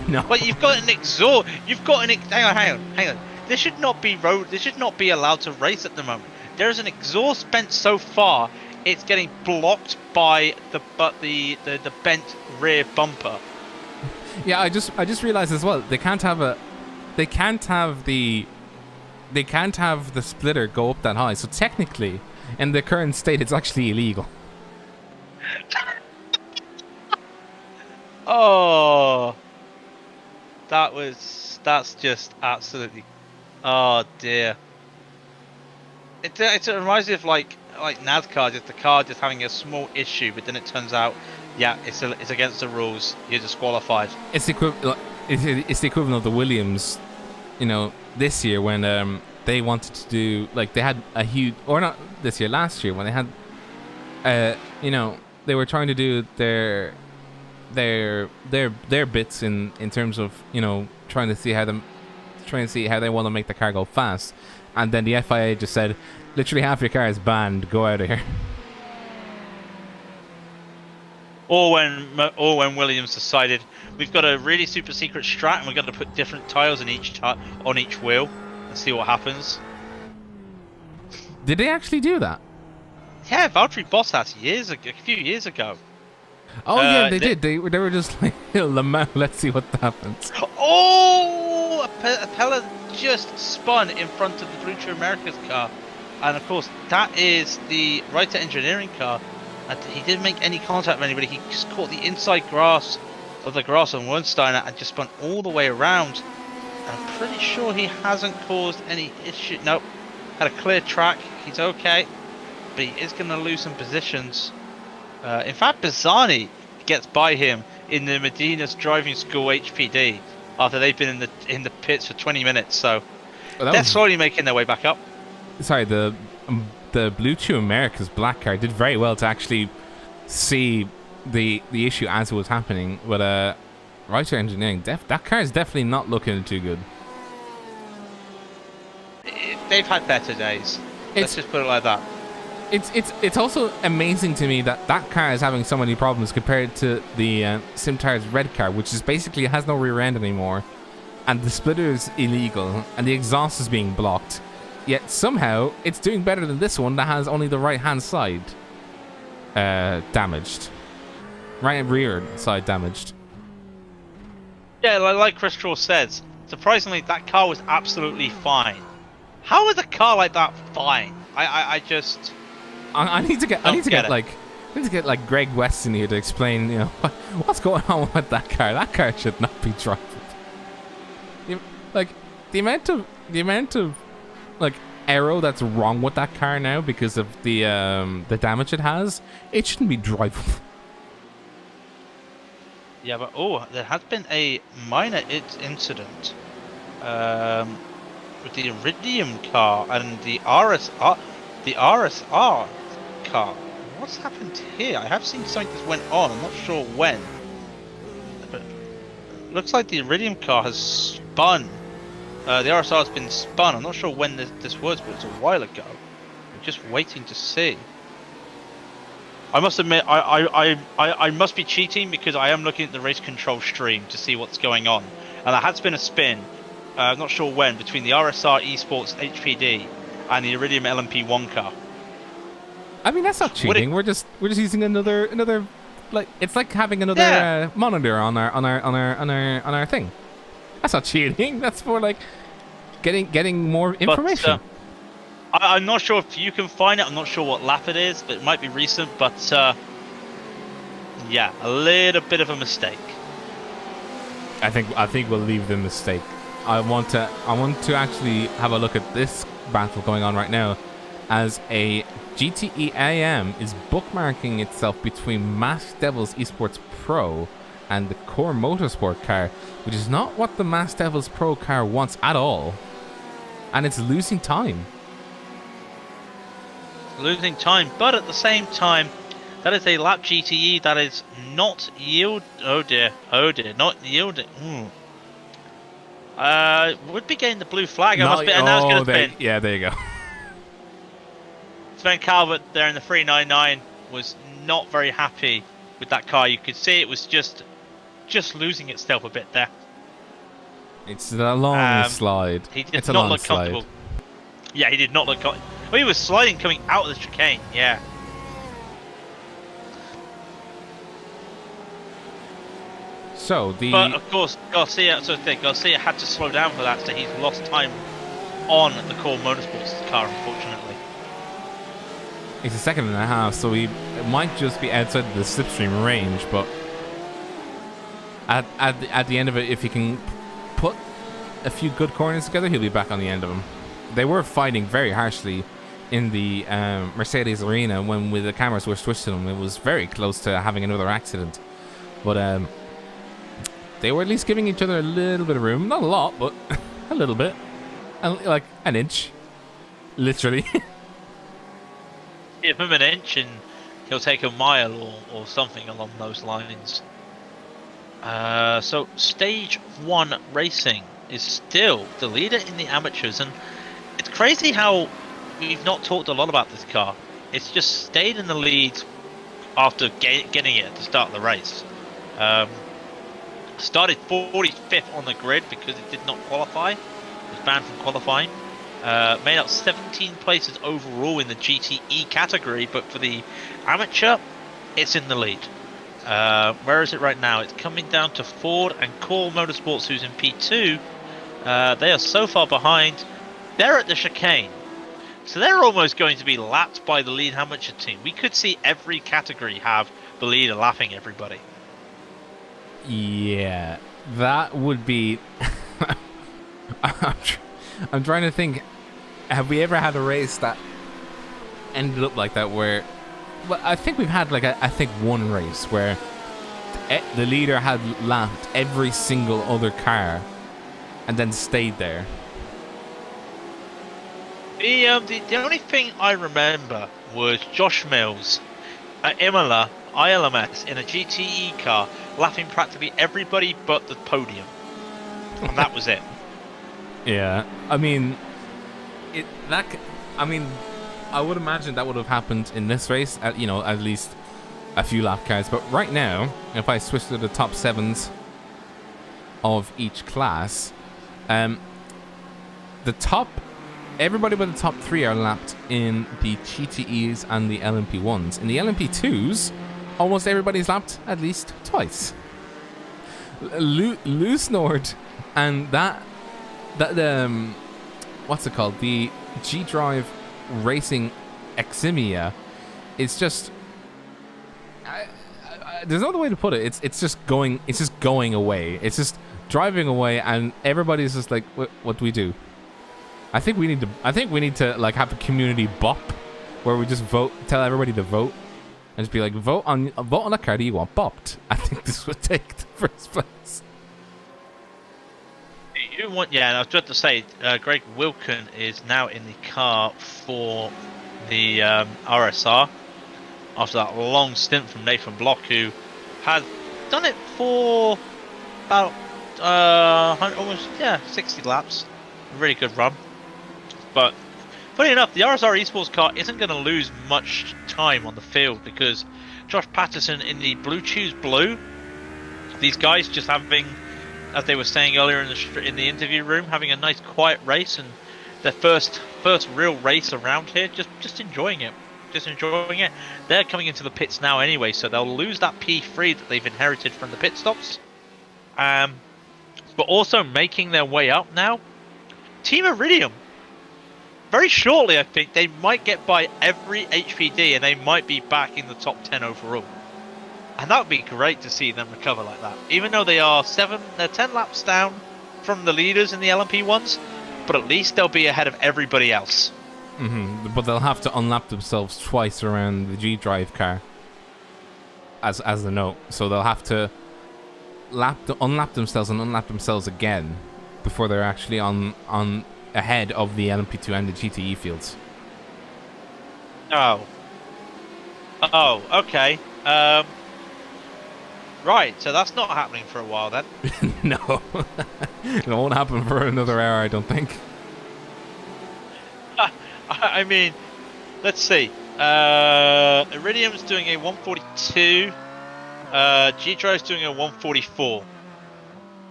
Speaker 1: No.
Speaker 3: But you've got an exhaust. Hang on. This should not be allowed to race at the moment. There's an exhaust bent so far, it's getting blocked by the bent rear bumper.
Speaker 1: Yeah, I just realized as well. They can't have the splitter go up that high. So technically, in the current state, it's actually illegal.
Speaker 3: Oh, that's just absolutely. Oh dear. It reminds me of like NASCAR, just the car just having a small issue, but then it turns out Yeah, it's against the rules. You're disqualified.
Speaker 1: It's the equivalent of the Williams, this year when they wanted to do they had a huge, or not this year, last year when they had, they were trying to do their bits in terms of trying to see how they want to make the car go fast, and then the FIA just said, literally half your car is banned, go out of here.
Speaker 3: Or when Williams decided we've got a really super secret strat and we're going to put different tiles on each wheel and see what happens.
Speaker 1: Did they actually do that?
Speaker 3: Yeah, Valtteri Bottas a few years ago.
Speaker 1: Oh yeah, they did. They were just like, Le Mans, let's see what happens.
Speaker 3: Oh, Pella just spun in front of the Blue True America's car, and of course that is the Writer Engineering car. And he didn't make any contact with anybody. He just caught the inside grass of the grass on Wernsteiner and just spun all the way around. I'm pretty sure he hasn't caused any issue. Nope, had a clear track. He's okay, but he is going to lose some positions. In fact, Bazzani gets by him in the Medina's driving school HPD after they've been in the pits for 20 minutes. So they're slowly making their way back up.
Speaker 1: Sorry, the Blue Chew America's black car did very well to actually see the issue as it was happening. But Writer Engineering, that car is definitely not looking too good.
Speaker 3: They've had better days. Let's just put it like that.
Speaker 1: It's also amazing to me that car is having so many problems compared to the SimTire's red car, which is basically has no rear end anymore, and the splitter is illegal, and the exhaust is being blocked. Yet somehow it's doing better than this one that has only the right hand side damaged, right rear side damaged.
Speaker 3: Yeah, like Chris Shaw says, surprisingly that car was absolutely fine. How is a car like that fine? I need to get like Greg West in here to explain, what's going on with that car. That car should not be driving. Like the amount of like aero that's wrong with that car now because of the damage it has, it shouldn't be drivable. Yeah, but there has been a minor incident with the Iridium car and the RSR car. What's happened here? I have seen something that went on. I'm not sure when. But it looks like the Iridium car has spun. The RSR has been spun. I'm not sure when this was, but it was a while ago. I'm just waiting to see. I must admit, I must be cheating because I am looking at the race control stream to see what's going on. And there has been a spin, I'm not sure when, between the RSR Esports HPD and the Iridium LMP1 car.
Speaker 1: I mean, that's not cheating. We're just using another like, it's like having another monitor on our thing. That's not cheating. That's for like getting more information.
Speaker 3: But, I'm not sure if you can find it. I'm not sure what lap it is, but it might be recent. But yeah, a little bit of a mistake.
Speaker 1: I think we'll leave the mistake. I want to actually have a look at this battle going on right now, as a GTE AM is bookmarking itself between Masked Devils Esports Pro and the Core Motorsport car, which is not what the Masked Devils Pro car wants at all, and it's losing time.
Speaker 3: Losing time, but at the same time, that is a lap GTE that is not yield. Oh dear, not yielding. Would be getting the blue flag. I must be, and now it's going to spin.
Speaker 1: Yeah, there you go.
Speaker 3: Sven Calvert there in the 399 was not very happy with that car. You could see it was just losing itself a bit there.
Speaker 1: It's a long slide.
Speaker 3: He did not look comfortable. Yeah, he did not look comfortable. Well, he was sliding coming out of the chicane. Yeah. But of course, Garcia had to slow down for that, so he's lost time on the Core Motorsports car, unfortunately.
Speaker 1: It's a second and a half, so it might just be outside the slipstream range, but at the end of it, if he can put a few good corners together, he'll be back on the end of them. They were fighting very harshly in the Mercedes arena when the cameras were switched to them. It was very close to having another accident, but they were at least giving each other a little bit of room. Not a lot, but a little bit, and like an inch, literally.
Speaker 3: Give him an inch and he'll take a mile or something along those lines. So stage 1 racing is still the leader in the amateurs, and it's crazy how we've not talked a lot about this car. It's just stayed in the lead after getting it at the start of the race. Started 45th on the grid because it did not qualify. It was banned from qualifying. Made up 17 places overall in the GTE category, but for the amateur, it's in the lead. Where is it right now? It's coming down to Ford and Core Motorsports, who's in P2. They are so far behind. They're at the chicane, so they're almost going to be lapped by the lead amateur team. We could see every category have the leader lapping everybody.
Speaker 1: Yeah, that would be. I'm trying to think. Have we ever had a race that ended up like that? Where, well, I think we've had like I think one race where the leader had lapped every single other car, and then stayed there.
Speaker 3: The only thing I remember was Josh Mills at Imola ILMS in a GTE car, lapping practically everybody but the podium, and that was it.
Speaker 1: Yeah, I mean, I would imagine that would have happened in this race. At least a few lap cars. But right now, if I switch to the top 7s of each class, everybody but the top 3 are lapped in the GTEs and the LMP1s. In the LMP2s, almost everybody's lapped at least twice. Loose Nord and that what's it called? The G-Drive Racing Eximia is just there's no other way to put it. It's just going away. It's just driving away, and everybody's just like, what do we do? I think we need to like have a community bop where we just tell everybody to vote, and just be like, vote on a car that you want bopped. I think this would take the first place.
Speaker 3: I was just to say, Greg Wilkin is now in the car for the RSR after that long stint from Nathan Block, who had done it for about almost 60 laps. A really good run. But funny enough, the RSR Esports car isn't going to lose much time on the field because Josh Patterson in the Blue Choose Blue, these guys just having, as they were saying earlier in the interview room, having a nice quiet race and their first real race around here, just enjoying it. They're coming into the pits now anyway, so they'll lose that P3 that they've inherited from the pit stops. But also making their way up now, Team Iridium. Very shortly, I think they might get by every HPD and they might be back in the top 10 overall. And that would be great to see them recover like that. Even though they're 10 laps down from the leaders in the LMP1s, but at least they'll be ahead of everybody else.
Speaker 1: Mm-hmm. But they'll have to unlap themselves twice around the G-Drive car as a note. So they'll have to unlap themselves and unlap themselves again before they're actually on ahead of the LMP2 and the GTE fields.
Speaker 3: Oh, okay. Right, so that's not happening for a while then.
Speaker 1: No. It won't happen for another hour, I don't think.
Speaker 3: I mean, let's see. Iridium's doing a 142. G-Drive's doing a 144.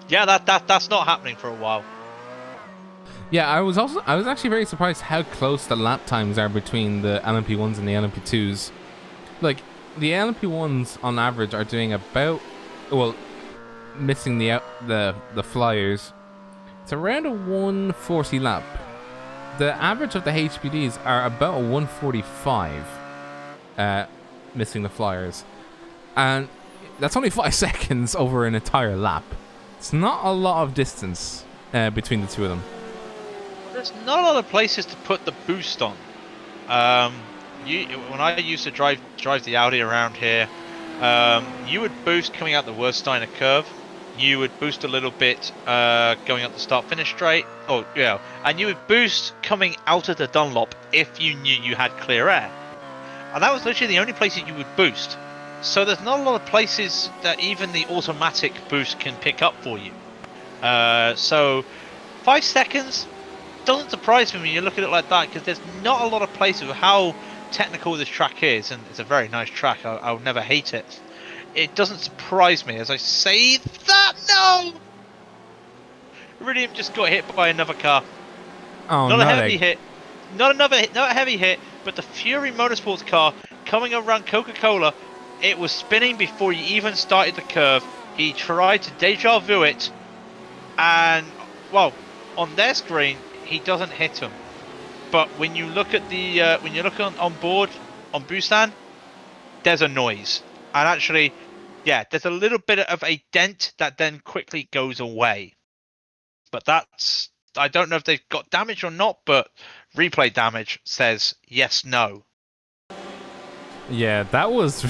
Speaker 3: Yeah, that's not happening for a while.
Speaker 1: Yeah, I was actually very surprised how close the lap times are between the LMP1s and the LMP2s. Like, the LMP1s on average are doing about, well, missing the flyers, it's around a 140 lap. The average of the HPDs are about a 145, missing the flyers, and that's only 5 seconds over an entire lap. It's not a lot of distance between the two of them.
Speaker 3: There's not a lot of places to put the boost on. When I used to drive the Audi around here, you would boost coming out the Wersteiner curve. You would boost a little bit going up the start-finish straight. Oh, yeah. And you would boost coming out of the Dunlop if you knew you had clear air. And that was literally the only places you would boost. So there's not a lot of places that even the automatic boost can pick up for you. So 5 seconds doesn't surprise me when you look at it like that, because there's not a lot of places with how technical this track is, and it's a very nice track. I'll never hate it. It doesn't surprise me as I say that. No! Iridium just got hit by another car.
Speaker 1: Oh,
Speaker 3: Not
Speaker 1: no,
Speaker 3: a heavy hit. Not a heavy hit, but the Fury Motorsports car coming around Coca-Cola, it was spinning before he even started the curve. He tried to deja vu it, and, well, on their screen, he doesn't hit him. But when you look at the when you look on board on Busan, there's a noise, and actually, yeah, there's a little bit of a dent that then quickly goes away. But that's, I don't know if they've got damage or not, but replay damage says yes, no.
Speaker 1: Yeah, that was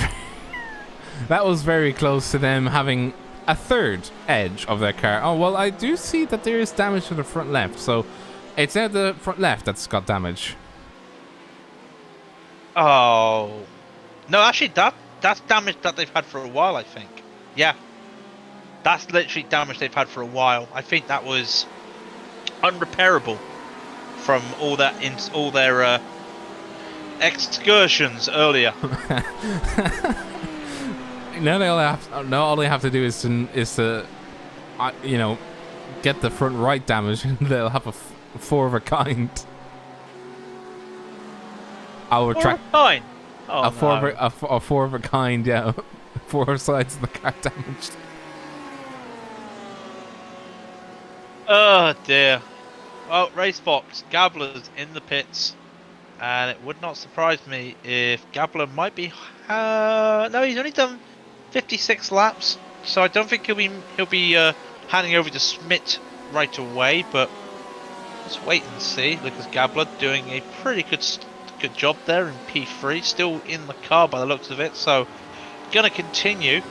Speaker 1: that was very close to them having a third edge of their car. Oh, well, I do see that there is damage to the front left, so it's now the front left that's got damage.
Speaker 3: Oh. No, actually, that's damage that they've had for a while, I think. Yeah. That's literally damage they've had for a while. I think that was unrepairable from all their excursions earlier.
Speaker 1: Now all they have to do is to get the front right damage, and they'll have a four of a kind. I'll retract.
Speaker 3: Fine. Oh,
Speaker 1: a four of a kind, yeah. 4 sides of the car damaged.
Speaker 3: Oh dear. Well, Racebox, Gabler's in the pits, and it would not surprise me if Gabler might be. No, he's only done 56 laps, so I don't think he'll be handing over to Schmidt right away. But let's wait and see. Lucas Gabler doing a pretty good job there in P3, still in the car by the looks of it. So gonna continue.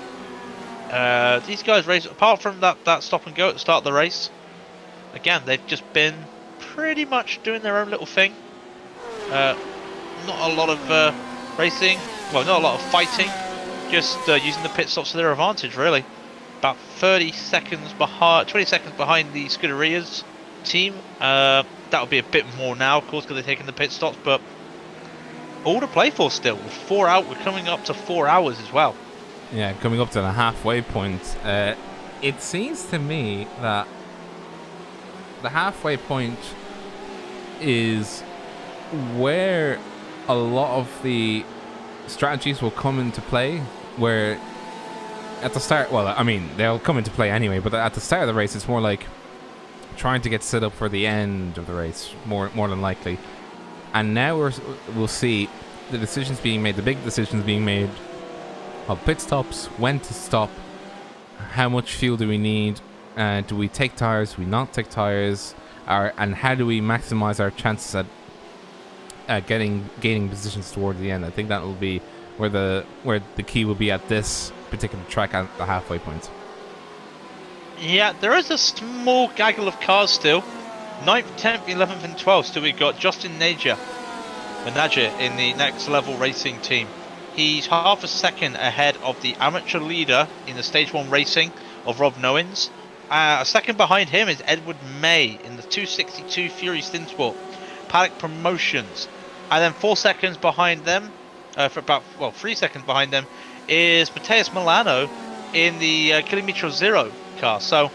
Speaker 3: These guys race apart from that stop and go at the start of the race. Again, they've just been pretty much doing their own little thing. Not a lot of racing, well, not a lot of fighting, just using the pit stops to their advantage, really. About 20 seconds behind the Scuderia's team. That'll be a bit more now, of course, because they're taking the pit stops, but all to play for still. We're coming up to 4 hours as well.
Speaker 1: Yeah, coming up to the halfway point. It seems to me that the halfway point is where a lot of the strategies will come into play, where at the start, well, I mean, they'll come into play anyway, but at the start of the race, it's more like trying to get set up for the end of the race, more than likely. And now we'll see the decisions being made, the big decisions being made of pit stops, when to stop, how much fuel do we need, do we take tires, do we not take tires, and how do we maximize our chances at gaining positions toward the end. I think that will be where the key will be at this particular track at the halfway point.
Speaker 3: Yeah, there is a small gaggle of cars still. 9th, 10th, 11th and 12th. Still we've got Justin Naja in the Next Level Racing team. He's half a second ahead of the amateur leader in the Stage 1 Racing of Rob Nowens. A second behind him is Edward May in the 262 Fury Stinsport Paddock Promotions. And then 4 seconds behind them, 3 seconds behind them, is Mateus Milano in the Kilometro Zero car. So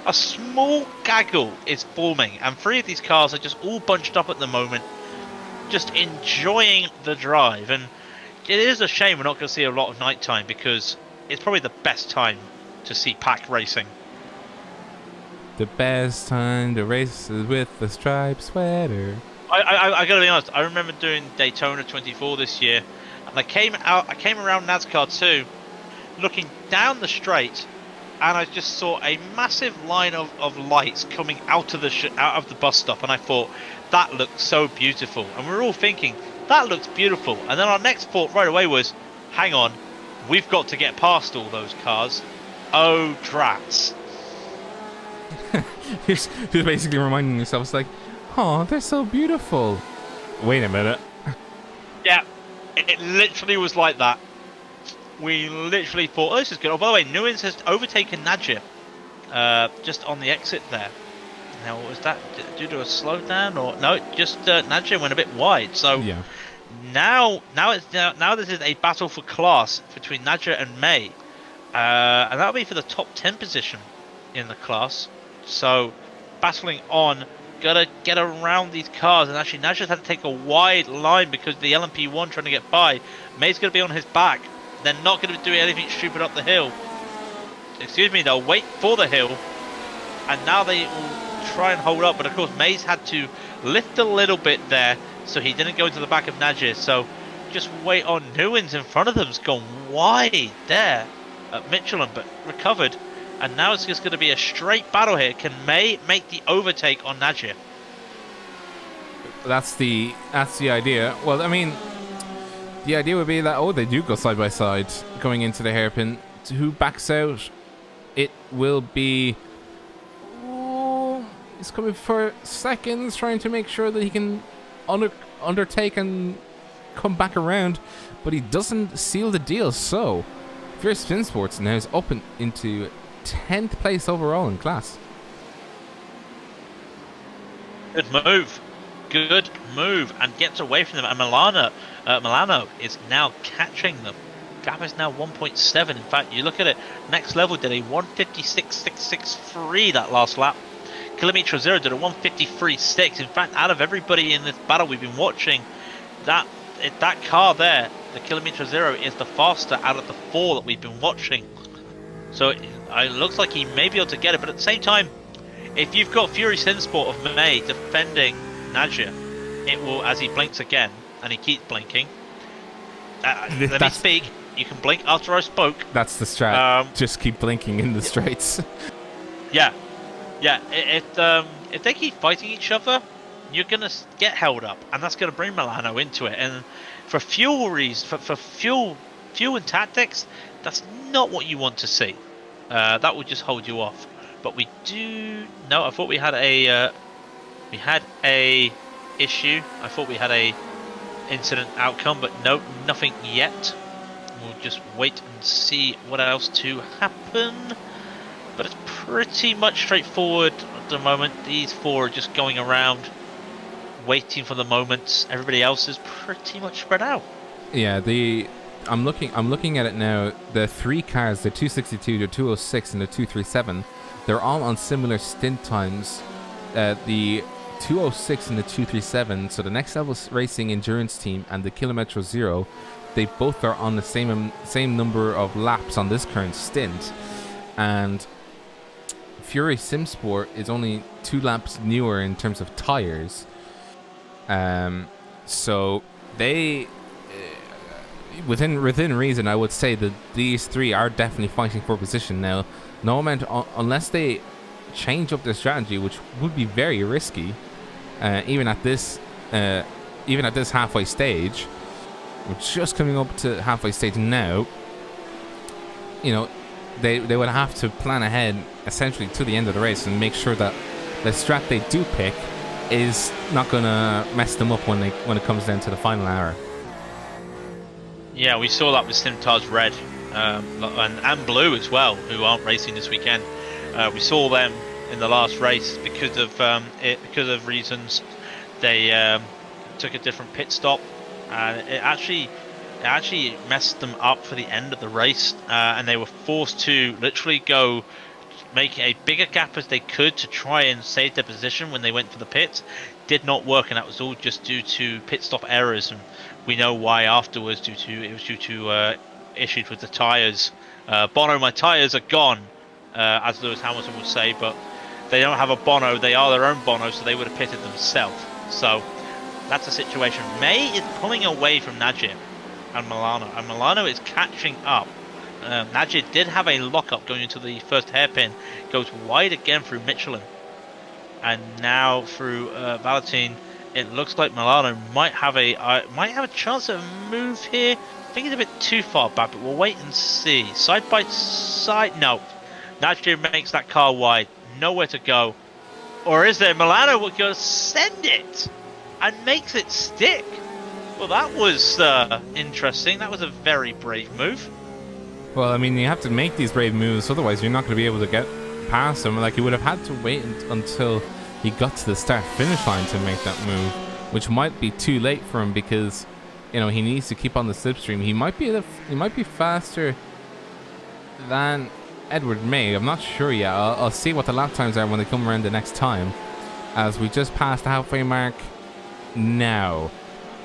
Speaker 3: a small gaggle is forming, and 3 of these cars are just all bunched up at the moment, just enjoying the drive. And it is a shame we're not going to see a lot of nighttime, because it's probably the best time to see pack racing.
Speaker 1: The best time to race is with the striped sweater.
Speaker 3: I gotta be honest, I remember doing Daytona 24 this year, and I came around NASCAR 2, looking down the straight, and I just saw a massive line of lights coming out of the bus stop, and I thought, that looks so beautiful. And we were all thinking, That looks beautiful. And then our next thought right away was, hang on, we've got to get past all those cars. Oh, drats.
Speaker 1: He's basically reminding yourself, it's like, oh, they're so beautiful. Wait a minute.
Speaker 3: Yeah, it literally was like that. We literally thought, oh, this is good. Oh, by the way, Nuins has overtaken Nadja just on the exit there. Now, what was that? Due to a slowdown? Or no, just Nadja went a bit wide. So
Speaker 1: Yeah.
Speaker 3: now this is a battle for class between Nadja and May. And that'll be for the top 10 position in the class. So, battling on, gotta get around these cars. And actually, Nadja's had to take a wide line because the LMP1 trying to get by. May's gonna be on his back. They're not gonna be doing anything stupid up the hill. Excuse me, they'll wait for the hill. And now they will try and hold up. But of course, May's had to lift a little bit there. So he didn't go into the back of Nadja. So, just wait on. Nuins in front of them's gone wide there at Michelin, but recovered. And now it's just going to be a straight battle here. Can May make the overtake on Nadja?
Speaker 1: That's the idea. Well, I mean, the idea would be that, they do go side by side going into the hairpin. Who backs out? It will be... he's coming for seconds, trying to make sure that he can undertake and come back around, but he doesn't seal the deal. So, Fierce Spin Sports now is up into 10th place overall in class.
Speaker 3: Good move. Good move. And gets away from them. And Milano is now catching them. Gap is now 1.7. In fact, you look at it, next level did a 156.663 that last lap. Kilometer Zero did a 153.6. In fact, out of everybody in this battle we've been watching, that car there, the Kilometer Zero, is the faster out of the 4 that we've been watching. So it looks like he may be able to get it, but at the same time, if you've got Fury Sinsport of May defending Nadja, it will, as he blinks again, and he keeps blinking. Let me speak. You can blink after I spoke.
Speaker 1: That's the strat. Just keep blinking in the straights.
Speaker 3: Yeah. If they keep fighting each other, you're gonna get held up, and that's gonna bring Milano into it. And for fuel reasons, for fuel and tactics, that's not what you want to see. That will just hold you off. But we do. No, I thought we had a issue. I thought we had a incident outcome, but no, nothing yet. We'll just wait and see what else to happen. But it's pretty much straightforward at the moment. These 4 are just going around, waiting for the moment. Everybody else is pretty much spread out.
Speaker 1: Yeah, I'm looking at it now. The 3 cars, the 262, the 206, and the 237, they're all on similar stint times. The 206 and the 237, so the Next Level Racing Endurance Team and the Kilometer Zero, they both are on the same number of laps on this current stint. And Fury Simsport is only 2 laps newer in terms of tires. So they, within reason, I would say that these 3 are definitely fighting for position now. No amount, unless they change up their strategy, which would be very risky, even at this halfway stage. We're just coming up to halfway stage now. They would have to plan ahead essentially to the end of the race and make sure that the strat they do pick is not gonna mess them up when it comes down to the final hour.
Speaker 3: Yeah, we saw that with Simtar's Red and Blue as well, who aren't racing this weekend. We saw them in the last race because of reasons. They took a different pit stop, and it actually messed them up for the end of the race, and they were forced to literally go make a bigger gap as they could to try and save their position when they went for the pits. Did not work, and that was all just due to pit stop errors, and we know why afterwards. It was due to issues with the tyres. Bono, my tyres are gone, as Lewis Hamilton would say, but they don't have a Bono. They are their own Bono, so they would have pitted themselves. So that's the situation. May is pulling away from Nadja and Milano is catching up. Nadja did have a lockup going into the first hairpin, goes wide again through Michelin, and now through Valentine It looks like Milano might have a chance of a move here. I think it's a bit too far back, but we'll wait and see. Side by side, no. Najee makes that car wide, nowhere to go. Or is there? Milano will go send it and makes it stick. Well, that was interesting. That was a very brave move.
Speaker 1: Well, I mean, you have to make these brave moves, otherwise you're not going to be able to get past him. Like, you would have had to wait until he got to the start-finish line to make that move, which might be too late for him because, you know, he needs to keep on the slipstream. He might be faster than Edward May. I'm not sure yet. I'll see what the lap times are when they come around the next time, as we just passed the halfway mark now.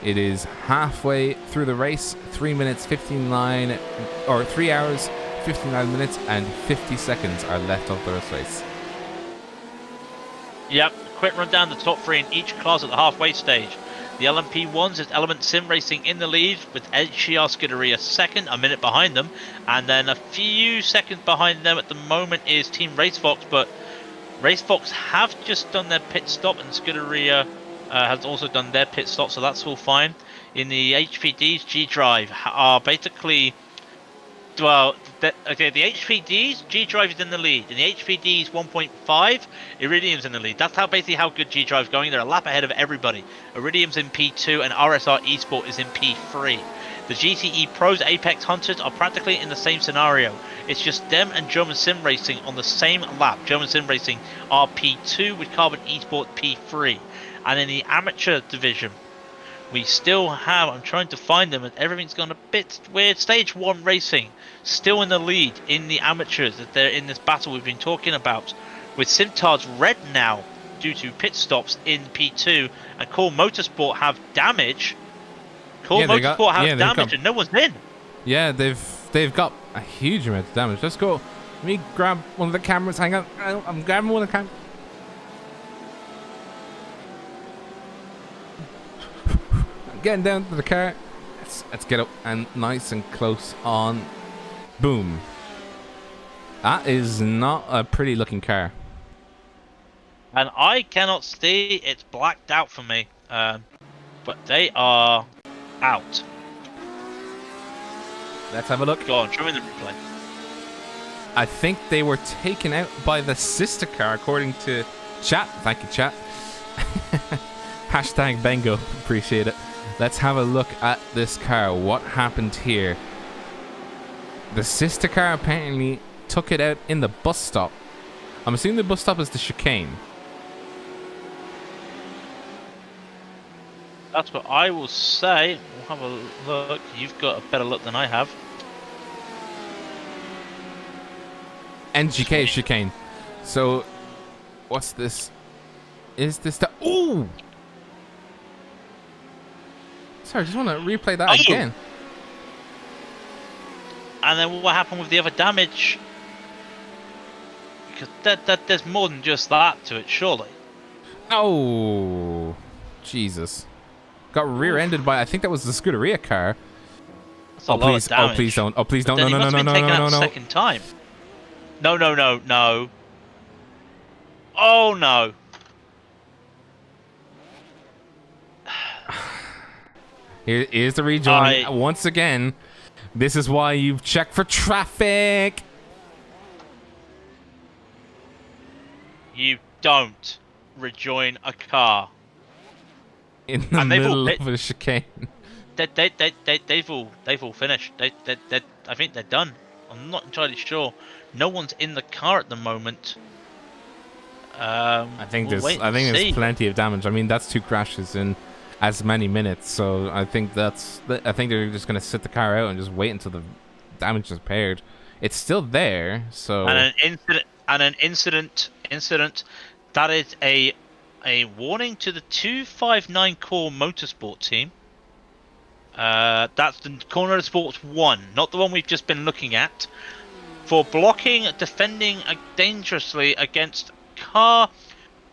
Speaker 1: It is halfway through the race. 3 hours 59 minutes and 50 seconds are left of the race.
Speaker 3: Yep, quick run down the top three in each class at the halfway stage. The LMP1s is Element Sim Racing in the lead, with HCR Scuderia second, a minute behind them, and then a few seconds behind them at the moment is Team RaceFox, but RaceFox have just done their pit stop, and Scuderia has also done their pit stop, so that's all fine. In the HPDs, G-Drive are basically... Well, the HPDs, G-Drive is in the lead. In the HPDs 1.5, Iridium's in the lead. That's basically how good G-Drive's going. They're a lap ahead of everybody. Iridium's in P2 and RSR Esport is in P3. The GTE Pros Apex Hunters are practically in the same scenario. It's just them and German Sim Racing on the same lap. German Sim Racing are P2 with Carbon Esport P3. And in the amateur division, we still have, I'm trying to find them, and everything's gone a bit weird. Stage 1 Racing, still in the lead in the amateurs, that they're in this battle we've been talking about. With Simtards red now, due to pit stops in P2, and Core Motorsport have damage. Core Motorsport have damage, and no one's in.
Speaker 1: Yeah, they've got a huge amount of damage. Let's go. Let me grab one of the cameras. Hang on. I'm grabbing one of the cameras. Getting down to the car. Let's get up and nice and close on. Boom. That is not a pretty looking car.
Speaker 3: And I cannot see, it's blacked out for me. But they are out.
Speaker 1: Let's have a look.
Speaker 3: Go on, show me the replay.
Speaker 1: I think they were taken out by the sister car, according to chat. Thank you, chat. Hashtag Bengo. Appreciate it. Let's have a look at this car. What happened here? The sister car apparently took it out in the bus stop. I'm assuming the bus stop is the chicane.
Speaker 3: That's what I will say. We'll have a look. You've got a better look than I have.
Speaker 1: NGK chicane. So, what's this? Is this the... Ooh! Sorry, I just want to replay that again.
Speaker 3: And then what happened with the other damage? Because there's more than just that to it, surely.
Speaker 1: Oh, Jesus. Got rear-ended by, I think that was the Scuderia car.
Speaker 3: That's a lot of damage.
Speaker 1: Oh, please don't. Oh, please don't.
Speaker 3: But
Speaker 1: No,
Speaker 3: then
Speaker 1: no,
Speaker 3: he
Speaker 1: no,
Speaker 3: must
Speaker 1: no,
Speaker 3: have been
Speaker 1: no,
Speaker 3: taken
Speaker 1: no,
Speaker 3: out
Speaker 1: no,
Speaker 3: a
Speaker 1: no.
Speaker 3: second time. No. Oh, no.
Speaker 1: Here's the rejoin. Once again, this is why you've checked for traffic.
Speaker 3: You don't rejoin a car.
Speaker 1: In the middle of a chicane.
Speaker 3: They've all finished. I think they're done. I'm not entirely sure. No one's in the car at the moment.
Speaker 1: I think there's plenty of damage. I mean, that's 2 crashes in as many minutes. So I think they're just gonna sit the car out and just wait until the damage is repaired. It's still there. So
Speaker 3: an incident. That is a warning to the 259 Core Motorsport team. That's the Core Motorsports 1, not the one we've just been looking at, for defending dangerously against car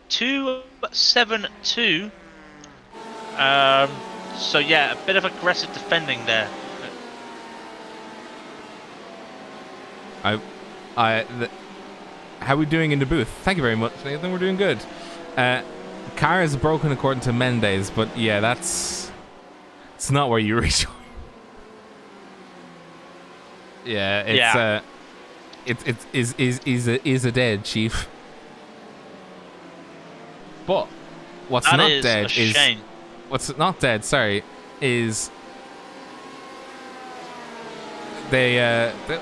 Speaker 3: 272. So yeah, a bit of aggressive defending there.
Speaker 1: how are we doing in the booth? Thank you very much, Nathan. We're doing good. car is broken according to Mendes, but yeah, it's not where you reach. Yeah, is a dead, Chief. But what's
Speaker 3: That
Speaker 1: not
Speaker 3: is
Speaker 1: dead
Speaker 3: a shame.
Speaker 1: what's not dead, sorry, is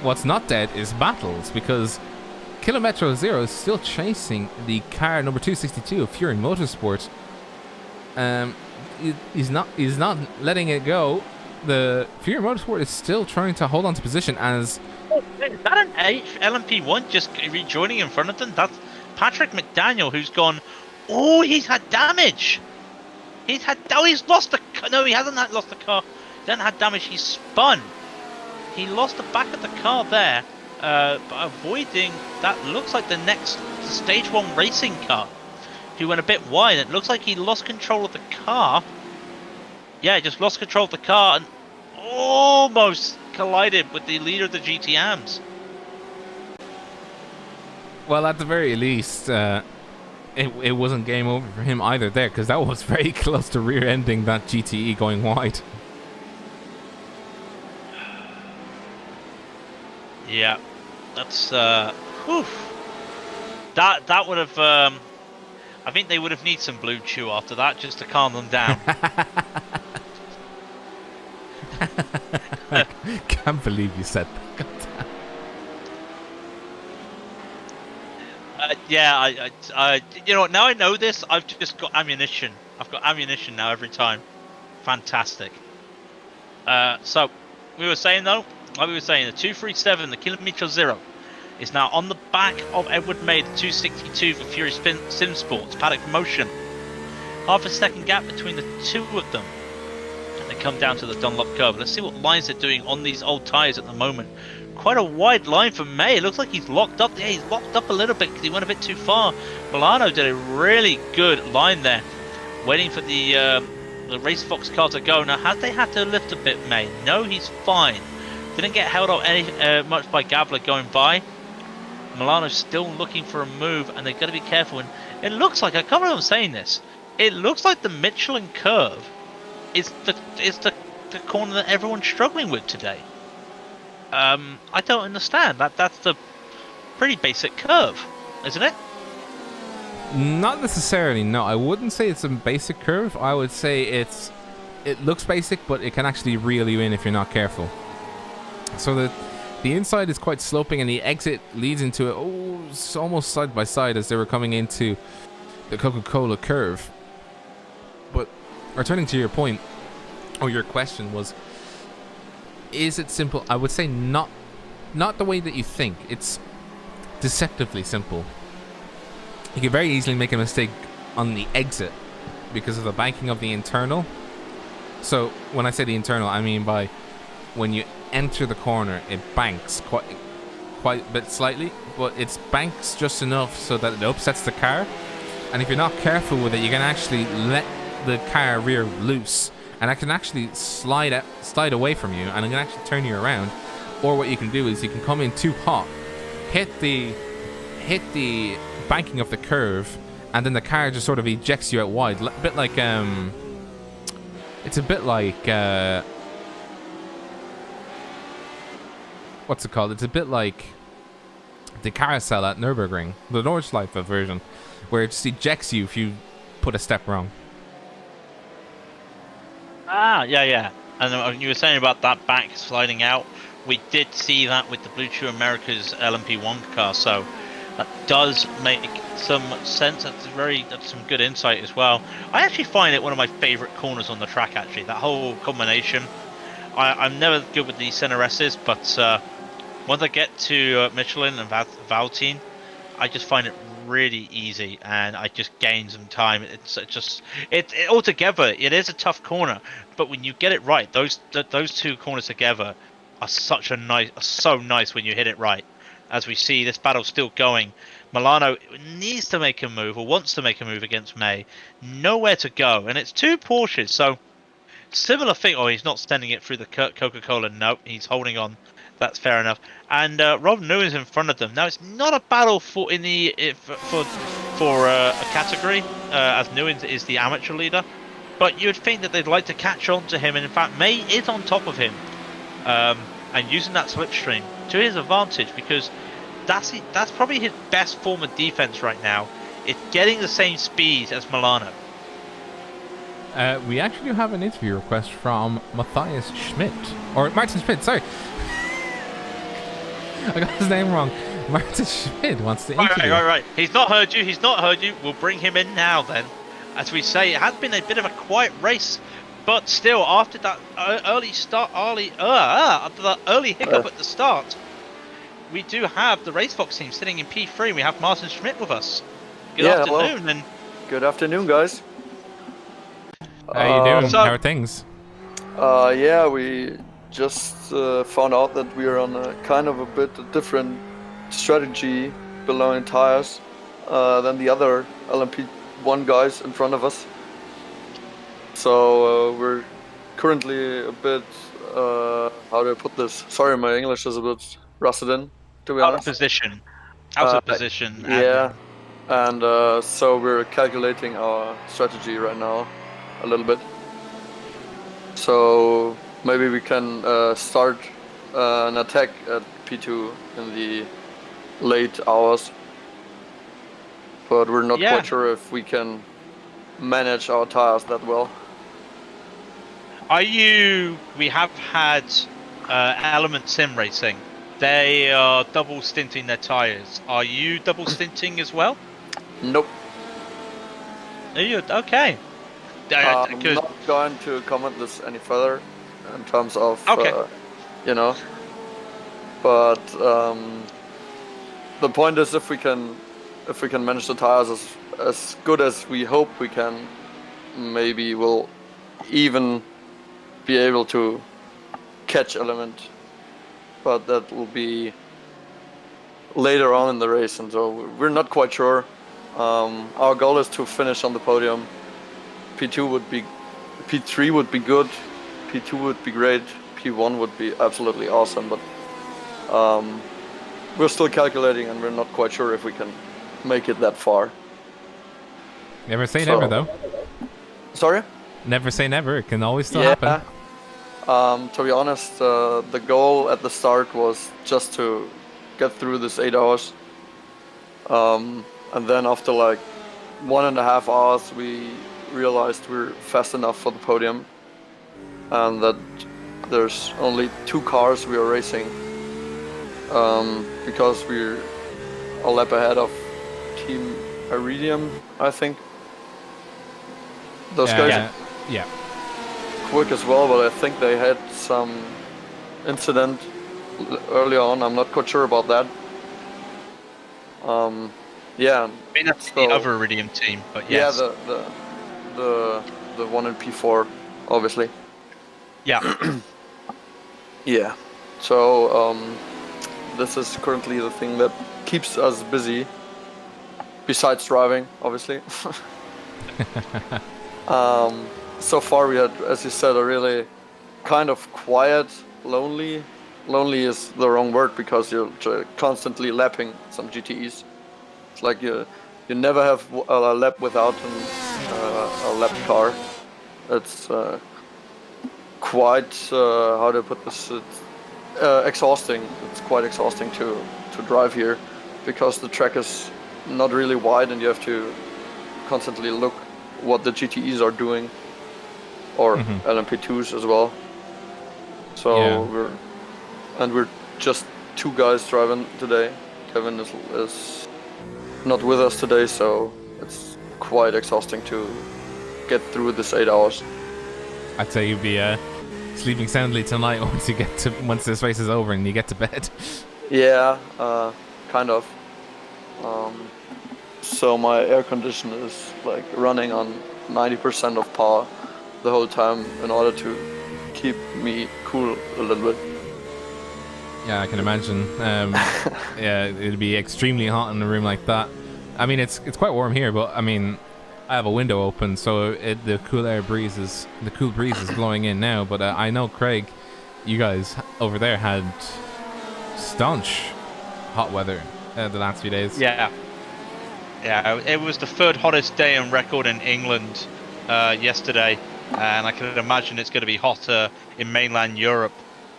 Speaker 1: what's not dead is battles, because Kilometro Zero is still chasing the car number 262 of Fury Motorsport. He's not letting it go. The Fury Motorsport is still trying to hold on to position as.
Speaker 3: Is that an LMP1 just rejoining in front of them? That's Patrick McDaniel, who's gone. Oh, he's had damage. He's lost the. No, he hasn't lost the car. He hasn't had damage. He's spun. He lost the back of the car there, but avoiding that looks like the next Stage 1 racing car, who went a bit wide. It looks like he lost control of the car. Yeah, just lost control of the car and almost collided with the leader of the GTMs.
Speaker 1: Well, at the very least, it wasn't game over for him either there, because that was very close to rear-ending that GTE going wide.
Speaker 3: Yeah, that's whew. That would have. I think they would have needed some Blue Chew after that just to calm them down.
Speaker 1: I can't believe you said that.
Speaker 3: Yeah, I you know what? Now I know this. I've just got ammunition. I've got ammunition now every time. Fantastic. So we were saying though, like we were saying, the 237, the Kilometro Zero, is now on the back of Edward May, the 262 for Fury Sim Sports Paddock Promotion. Half a second gap between the two of them. And they come down to the Dunlop curve. Let's see what lines they're doing on these old tyres at the moment. Quite a wide line for May. It looks like he's locked up. Yeah, he's locked up a little bit because he went a bit too far. Milano did a really good line there, waiting for the Race Fox car to go. Now, have they had to lift a bit, May? No, he's fine. Didn't get held up much by Gabler going by. Milano's still looking for a move, and they've got to be careful. And it looks like, I can't remember saying this, it looks like the Michelin curve is the corner that everyone's struggling with today. I don't understand. That's the pretty basic curve, isn't it?
Speaker 1: Not necessarily, no. I wouldn't say it's a basic curve. I would say it looks basic, but it can actually reel you in if you're not careful. So the inside is quite sloping, and the exit leads into it. Oh, it's almost side by side as they were coming into the Coca-Cola curve. But returning to your point, or your question was, is it simple? I would say not the way that you think. It's deceptively simple. You can very easily make a mistake on the exit because of the banking of the internal. So when I say the internal, I mean by when you enter the corner, it banks quite a bit slightly, but it's banks just enough so that it upsets the car. And if you're not careful with it, you can actually let the car rear loose, and that can actually slide away from you, and it can actually turn you around. Or what you can do is you can come in too hot, hit the banking of the curve, and then the car just sort of ejects you out wide. A bit like it's a bit like what's it called? It's a bit like the carousel at Nurburgring, the Nordschleife version, where it just ejects you if you put a step wrong.
Speaker 3: Yeah. And you were saying about that back sliding out. We did see that with the Blue Chew America's LMP1 car, so that does make some sense. That's some good insight as well. I actually find it one of my favourite corners on the track, actually. That whole combination. I'm never good with the center S's, but once I get to Michelin and Valtine, I just find it really easy, and I just gain some time. It altogether, it is a tough corner, but when you get it right, those two corners together are so nice when you hit it right. As we see, this battle's still going. Milano needs to make a move, or wants to make a move against May. Nowhere to go, and it's two Porsches, so similar thing. Oh, he's not sending it through the Coca-Cola. No, he's holding on. That's fair enough. And Rob New is in front of them. Now, it's not a battle for for a category, as Nguyen is the amateur leader. But you'd think that they'd like to catch on to him, and in fact, May is on top of him, and using that slipstream to his advantage, because that's probably his best form of defense right now. It's getting the same speed as Milano.
Speaker 1: We actually have an interview request from Matthias Schmidt. Or Martin Schmidt, sorry. I got his name wrong. Martin Schmidt wants to interview.
Speaker 3: Right. He's not heard you. We'll bring him in now then. As we say, it has been a bit of a quiet race, but still, after that early hiccup at the start, we do have the RaceFox team sitting in P3. We have Martin Schmidt with us. Good afternoon. And
Speaker 7: good afternoon, guys.
Speaker 1: How you doing? How are things?
Speaker 7: Yeah, we just found out that we are on a kind of a bit different strategy below in tires than the other LMP1 guys in front of us. So we're currently a bit, how do I put this? Sorry, my English is a bit rusted in, to be
Speaker 3: out of
Speaker 7: honest.
Speaker 3: position. Out of position.
Speaker 7: Yeah, and so we're calculating our strategy right now a little bit. So maybe we can start an attack at P2 in the late hours, but we're not quite sure if we can manage our tires that well.
Speaker 3: We have had Element Sim Racing. They are double stinting their tires. Are you double stinting as well?
Speaker 7: Nope.
Speaker 3: Are you? Okay.
Speaker 7: I'm not going to comment this any further in terms of, you know, but the point is, if we can manage the tires as good as we hope we can, maybe we'll even be able to catch Element, but that will be later on in the race, and so we're not quite sure. Our goal is to finish on the podium. P3 would be good, P2 would be great, P1 would be absolutely awesome, but we're still calculating and we're not quite sure if we can make it that far.
Speaker 1: Never say never, though.
Speaker 7: Sorry?
Speaker 1: Never say never. It can always still happen.
Speaker 7: To be honest, the goal at the start was just to get through this 8 hours. And then after like 1.5 hours, we realized we're fast enough for the podium. And that there's only 2 cars we are racing. Because we're a lap ahead of Team Iridium, I think. Those guys
Speaker 1: yeah.
Speaker 7: quick as well, but I think they had some incident earlier on. I'm not quite sure about that. Yeah.
Speaker 3: I mean, that's the other Iridium team, but yes.
Speaker 7: Yeah, the one in P4, obviously.
Speaker 3: Yeah.
Speaker 7: Yeah. So this is currently the thing that keeps us busy, besides driving, obviously. So far we had, as you said, a really kind of quiet, lonely is the wrong word, because you're constantly lapping some GTEs. It's like you never have a lap without a lap car. It's quite, how do I put this, exhausting. It's quite exhausting to drive here, because the track is not really wide and you have to constantly look what the GTEs are doing, or LMP2s as well. So we're just 2 guys driving today. Kevin is not with us today, so it's quite exhausting to get through this 8 hours.
Speaker 1: I'd say you'd be sleeping soundly tonight once this race is over and you get to bed.
Speaker 7: Yeah, kind of. So my air condition is like running on 90% of power the whole time in order to keep me cool a little bit.
Speaker 1: Yeah, I can imagine. Yeah, it'd be extremely hot in a room like that. I mean, it's quite warm here, but I mean, I have a window open, so the cool breeze is blowing in now. But I know, Craig, you guys over there had staunch hot weather the last few days.
Speaker 3: Yeah. Yeah, it was the third hottest day on record in England yesterday, and I can imagine it's going to be hotter in mainland Europe.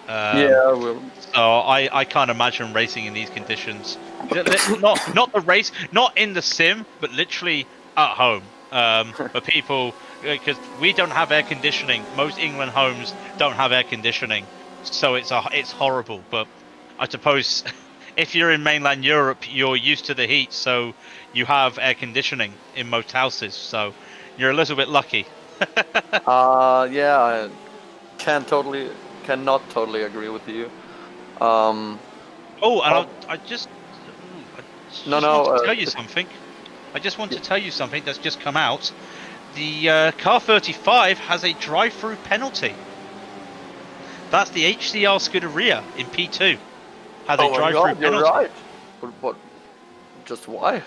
Speaker 7: Yeah, well,
Speaker 3: So I can't imagine racing in these conditions. Not the race, not in the sim, but literally at home. For people, because we don't have air conditioning. Most England homes don't have air conditioning, so it's horrible. But I suppose if you're in mainland Europe, you're used to the heat, so you have air conditioning in most houses. So you're a little bit lucky.
Speaker 7: yeah, I cannot totally agree with you. Um,
Speaker 3: Oh, and
Speaker 7: Oh.
Speaker 3: I just
Speaker 7: No,
Speaker 3: want to tell
Speaker 7: no,
Speaker 3: you something. I just want to tell you something that's just come out. The Car 35 has a drive-through penalty. That's the HCR Scuderia in P2. Has
Speaker 7: oh
Speaker 3: a
Speaker 7: my
Speaker 3: drive-through
Speaker 7: God, you're
Speaker 3: penalty.
Speaker 7: right. But what? Just why?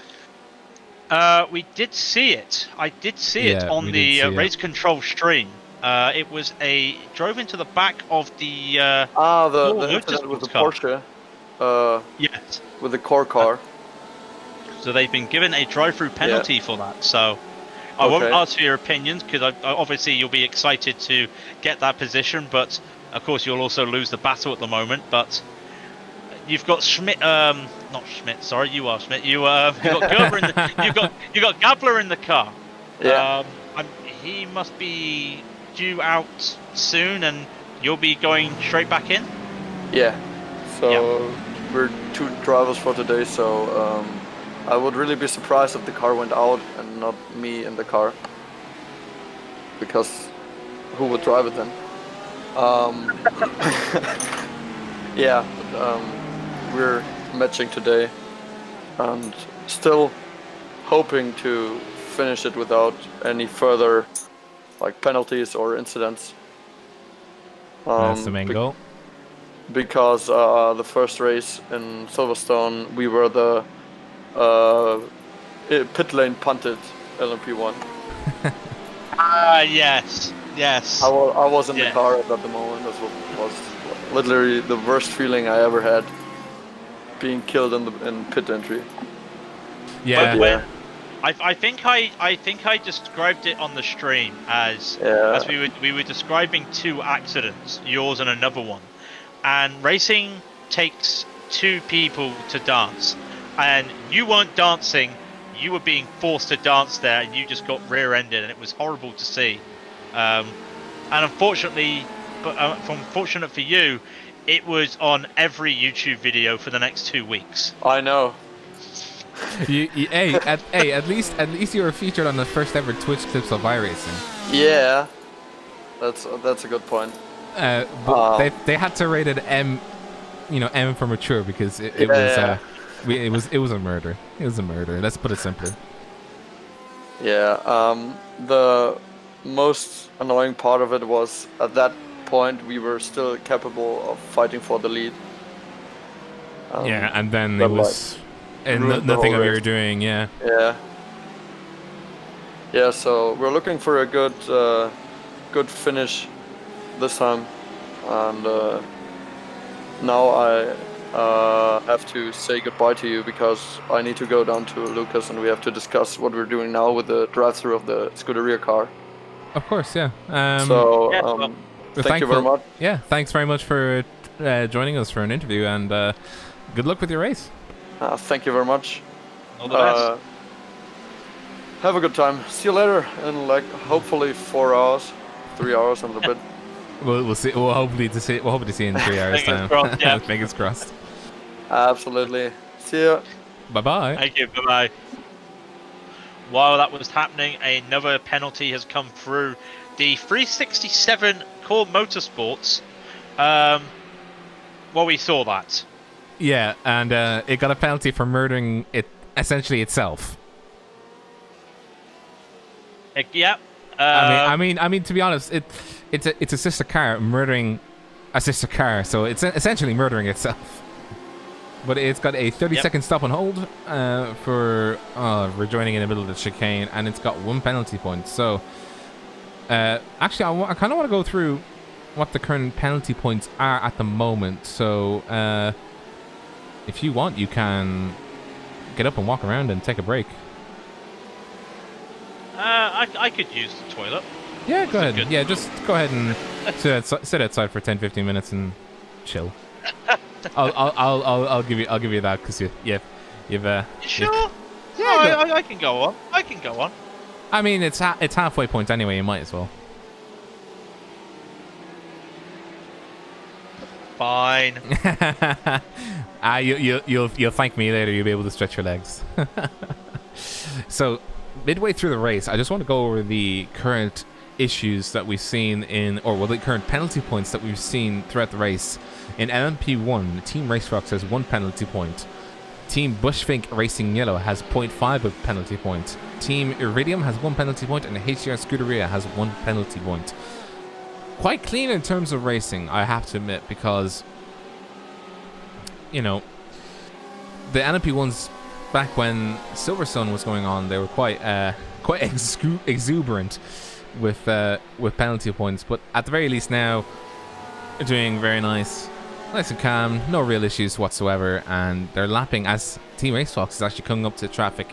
Speaker 3: We did see it. I did see it
Speaker 1: Yeah,
Speaker 3: on
Speaker 1: we
Speaker 3: the
Speaker 1: did see it.
Speaker 3: race control stream. It was drove into the back of the
Speaker 7: The
Speaker 3: Motorsports
Speaker 7: incident with the
Speaker 3: car.
Speaker 7: Porsche,
Speaker 3: Yes.
Speaker 7: with the core car.
Speaker 3: So they've been given a drive-through penalty for that. So I won't
Speaker 7: Okay.
Speaker 3: ask for your opinions because obviously you'll be excited to get that position, but of course you'll also lose the battle at the moment. But you've got Schmidt, not Schmidt. Sorry, you are Schmidt. You've got Gerber in the, you got Gabler in the car.
Speaker 7: Yeah.
Speaker 3: He must be due out soon, and you'll be going straight back in.
Speaker 7: Yeah. So we're 2 drivers for today. So I would really be surprised if the car went out and not me in the car. Because who would drive it then? Yeah. We're matching today, and still hoping to finish it without any further like penalties or incidents.
Speaker 1: That's the main
Speaker 7: be-
Speaker 1: goal.
Speaker 7: Because the first race in Silverstone, we were the pit lane punted LMP1.
Speaker 3: Yes.
Speaker 7: I was in
Speaker 3: Yeah.
Speaker 7: the car at the moment. That was literally the worst feeling I ever had, being killed in pit entry.
Speaker 1: Yeah.
Speaker 7: But yeah.
Speaker 3: I think I described it on the stream as
Speaker 7: Yeah.
Speaker 3: we were describing 2 accidents, yours and another one. And racing takes 2 people to dance, and you weren't dancing, you were being forced to dance there, and you just got rear-ended, and it was horrible to see. And unfortunately, unfortunate for you, it was on every YouTube video for the next 2 weeks.
Speaker 7: I know.
Speaker 1: At least you were featured on the first ever Twitch clips of iRacing.
Speaker 7: Yeah. That's a good point.
Speaker 1: But they had to rate it M, M for mature because it
Speaker 7: Yeah.
Speaker 1: was a murder. It was a murder. Let's put it simply.
Speaker 7: Yeah. The most annoying part of it was at that point we were still capable of fighting for the lead.
Speaker 1: Yeah, and then
Speaker 7: but,
Speaker 1: it was
Speaker 7: ruined the
Speaker 1: nothing
Speaker 7: whole
Speaker 1: of your
Speaker 7: race.
Speaker 1: doing. Yeah.
Speaker 7: Yeah. Yeah. So we're looking for a good finish this time, and now I have to say goodbye to you because I need to go down to Lucas and we have to discuss what we're doing now with the drive-through of the Scuderia car.
Speaker 1: Of course, yeah.
Speaker 7: So
Speaker 3: Yeah, well,
Speaker 7: thank you very much.
Speaker 1: Yeah, thanks very much for joining us for an interview, and good luck with your race.
Speaker 7: Thank you very much.
Speaker 3: All the best.
Speaker 7: Have a good time. See you later in like hopefully 4 hours, 3 hours and a bit.
Speaker 1: We'll see. We'll hopefully to see you in 3 hours
Speaker 3: Fingers
Speaker 1: time.
Speaker 3: crossed, yeah.
Speaker 1: Fingers crossed.
Speaker 7: Absolutely. See ya.
Speaker 1: Bye bye.
Speaker 3: Thank you. Bye bye. While that was happening, another penalty has come through. The 367 Core Motorsports. Well, we saw that.
Speaker 1: Yeah, and it got a penalty for murdering it essentially itself.
Speaker 3: Yeah.
Speaker 1: I mean, to be honest, it's a sister car murdering a sister car, so it's essentially murdering itself. But it's got a 30-second stop and hold for rejoining in the middle of the chicane, and it's got 1 penalty point. So, actually, I kind of want to go through what the current penalty points are at the moment. So, if you want, you can get up and walk around and take a break.
Speaker 3: I could use the toilet.
Speaker 1: Yeah, go
Speaker 3: That's
Speaker 1: ahead.
Speaker 3: good.
Speaker 1: Yeah, just go ahead and sit outside for 10-15 minutes and chill. I'll give you that because you've
Speaker 3: You sure?
Speaker 1: Yeah,
Speaker 3: No, I can go on. I can go on.
Speaker 1: I mean, it's halfway point anyway. You might as well.
Speaker 3: Fine.
Speaker 1: You'll thank me later. You'll be able to stretch your legs. So, midway through the race, I just want to go over the current issues that we've seen the current penalty points that we've seen throughout the race. In LMP1, Team Racefox has 1 penalty point. Team Bushfink Racing Yellow has 0.5 of penalty point. Team Iridium has 1 penalty point, and HCR Scuderia has 1 penalty point. Quite clean in terms of racing, I have to admit, because the LMP1s back when Silverstone was going on, they were quite exuberant with penalty points. But at the very least now, they're doing very nice and calm, no real issues whatsoever, and they're lapping as Team Racefox is actually coming up to traffic.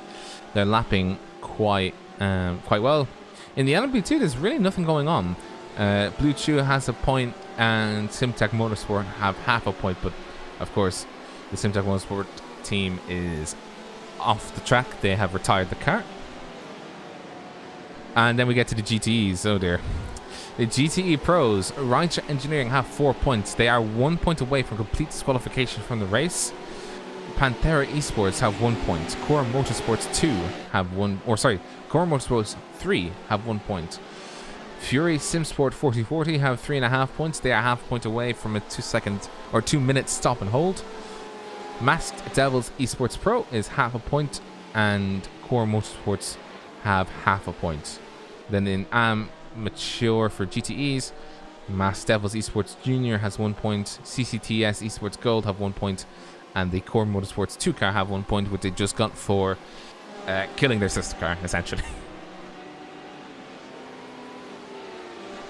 Speaker 1: They're lapping quite well. In the LMP2, there's really nothing going on. Blue Chew has a point, and Simtech Motorsport have half a point, but of course, the Simtech Motorsport team is off the track. They have retired the car. And then we get to the GTEs. Oh dear. The GTE Pros, Rideshare Engineering have 4 points. They are 1 point away from complete disqualification from the race. Panthera Esports have 1 point. Core Motorsports 2 have 1, or sorry, Core Motorsports 3 have 1 point. Fury Simsport 4040 have 3.5 points. They are half point away from a 2 minute stop and hold. Masked Devils Esports Pro is half a point, and Core Motorsports have half a point. Then in Mature for GTEs, Masked Devils Esports Junior has 1 point. CCTS Esports Gold have 1 point, and the Core Motorsports 2 car have 1 point, which they just got for killing their sister car, essentially.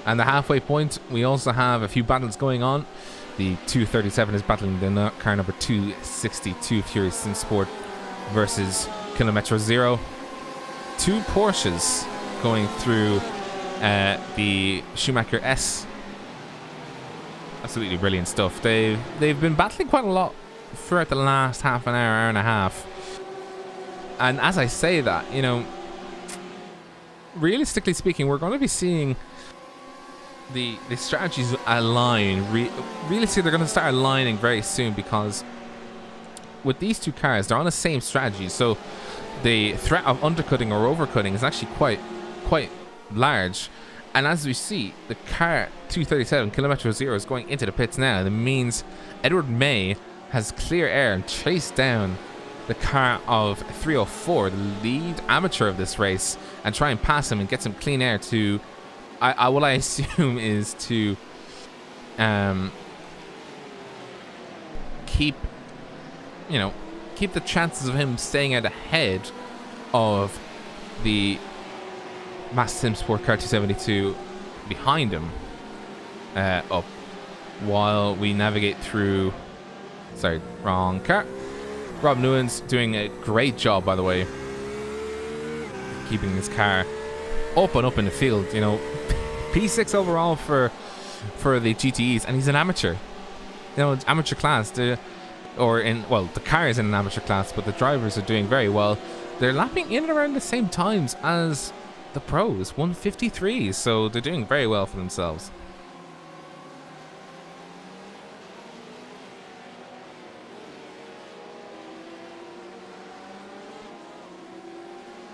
Speaker 1: And the halfway point, we also have a few battles going on. The 237 is battling the car number 262 Fury Simsport versus Kilometro Zero. 2 Porsches going through the Schumacher S. Absolutely brilliant stuff. They've been battling quite a lot throughout the last half an hour and a half. And as I say that, realistically speaking, we're going to be seeing the strategies align. Realistically, they're going to start aligning very soon, because with these 2 cars, they're on the same strategy. So the threat of undercutting or overcutting is actually quite large. And as we see, the car 237 Kilometro Zero is going into the pits now. That means Edward May has clear air and chased down the car of 304, the lead amateur of this race, and try and pass him and get some clean air to what I assume is to keep the chances of him staying out ahead of the Mass Simsport car 272 behind him up, while we navigate through. Sorry, wrong car. Rob Newens doing a great job, by the way, keeping this car up and up in the field. P6 overall for the GTEs, and he's an amateur. It's amateur class. The car is in an amateur class, but the drivers are doing very well. They're lapping in and around the same times as the pros, 153. So they're doing very well for themselves.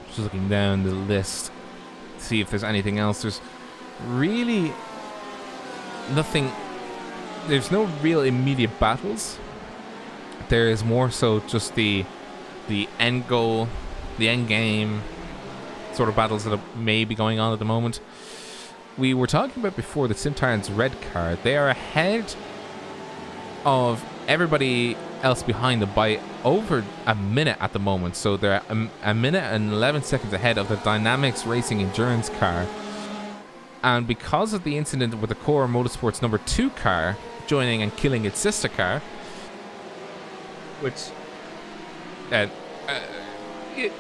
Speaker 1: Just looking down the list, see if there's anything else. There's really nothing. There's no real immediate battles. There is more so just the end goal, the end game sort of battles that may be going on at the moment. We were talking about before the Simtarans red car. They are ahead of everybody else behind them by over a minute at the moment. So they're a minute and 11 seconds ahead of the Dynamics Racing Endurance car. And because of the incident with the Core Motorsports number 2 car joining and killing its sister car, which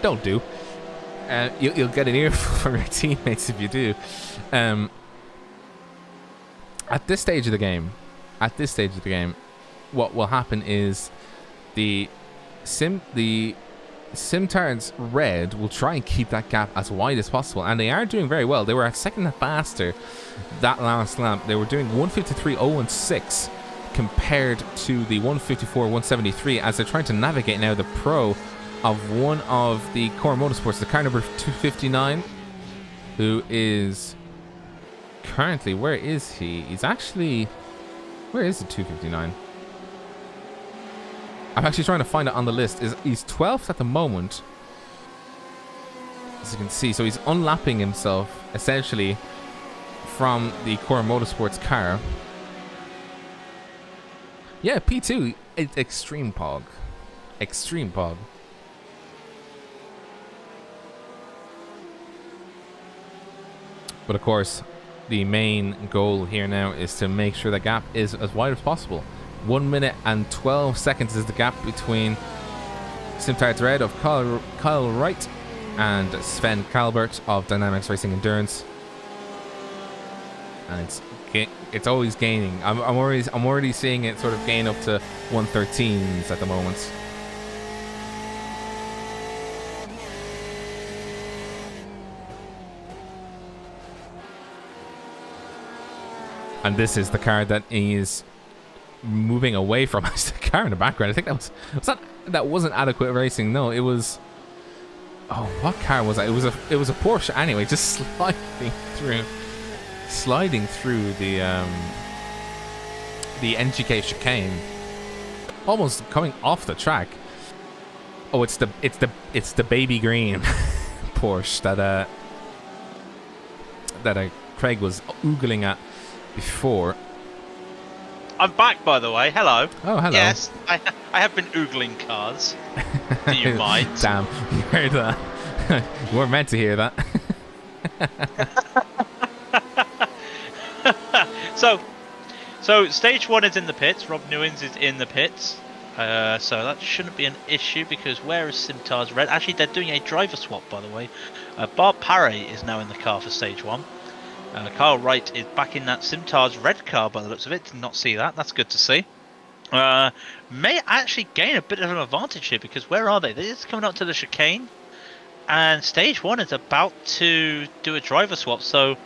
Speaker 1: don't do, You'll get an earful from your teammates if you do. At this stage of the game, what will happen is the Simtards Red will try and keep that gap as wide as possible, and they are doing very well. They were a second faster that last lap. They were doing 153.016 compared to the 154.173 as they're trying to navigate now the pro of one of the core motorsports, the car number 259, who is currently, where is he? He's actually, where is the 259? I'm actually trying to find it on the list. He's 12th at the moment, as you can see. So he's unlapping himself essentially from the core motorsports car. Yeah, P2, it's extreme pog. But of course, the main goal here now is to make sure the gap is as wide as possible. 1 minute and 12 seconds is the gap between Simtards Red of Kyle Wright and Sven Kalbert of Dynamics Racing Endurance. And it's always gaining. I'm already seeing it sort of gain up to 113s at the moment. And this is the car that is moving away from us. The car in the background. I think that wasn't adequate racing. No, it was. Oh, what car was that? It was a Porsche anyway, just sliding through the NGK chicane, almost coming off the track. Oh, it's the baby green Porsche that Craig was oogling at before.
Speaker 3: I'm back, by the way. Hello.
Speaker 1: Oh, hello.
Speaker 3: Yes, I have been oogling cars. Do you mind?
Speaker 1: Damn, you heard that. You weren't meant to hear that.
Speaker 3: So stage 1 is in the pits. Rob Newins is in the pits. So that shouldn't be an issue because where is Simtards Red? Actually, they're doing a driver swap, by the way. Bob Parry is now in the car for stage 1. Kyle Wright is back in that Simtards Red car by the looks of it. Did not see that. That's good to see. May actually gain a bit of an advantage here because where are they? They're just coming up to the chicane. And stage 1 is about to do a driver swap. So,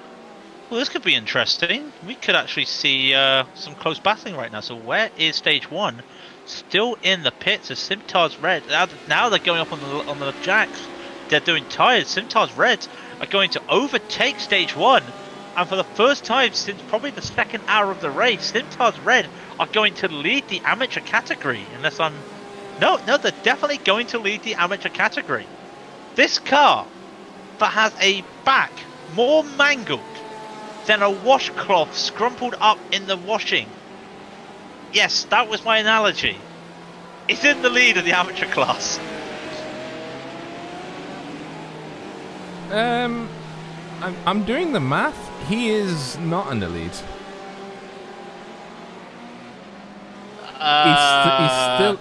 Speaker 3: well, this could be interesting. We could actually see some close battling right now. So where is stage 1? Still in the pits of Simtards Red. Now they're going up on the jacks. They're doing tyres. Simtards Red are going to overtake stage 1. And for the first time since probably the second hour of the race, Simtards Red are going to lead the amateur category. Unless I'm... No, they're definitely going to lead the amateur category. This car that has a back more mangled than a washcloth scrumpled up in the washing. Yes, that was my analogy. It's in the lead of the amateur class.
Speaker 1: I'm doing the math. He is not in the lead.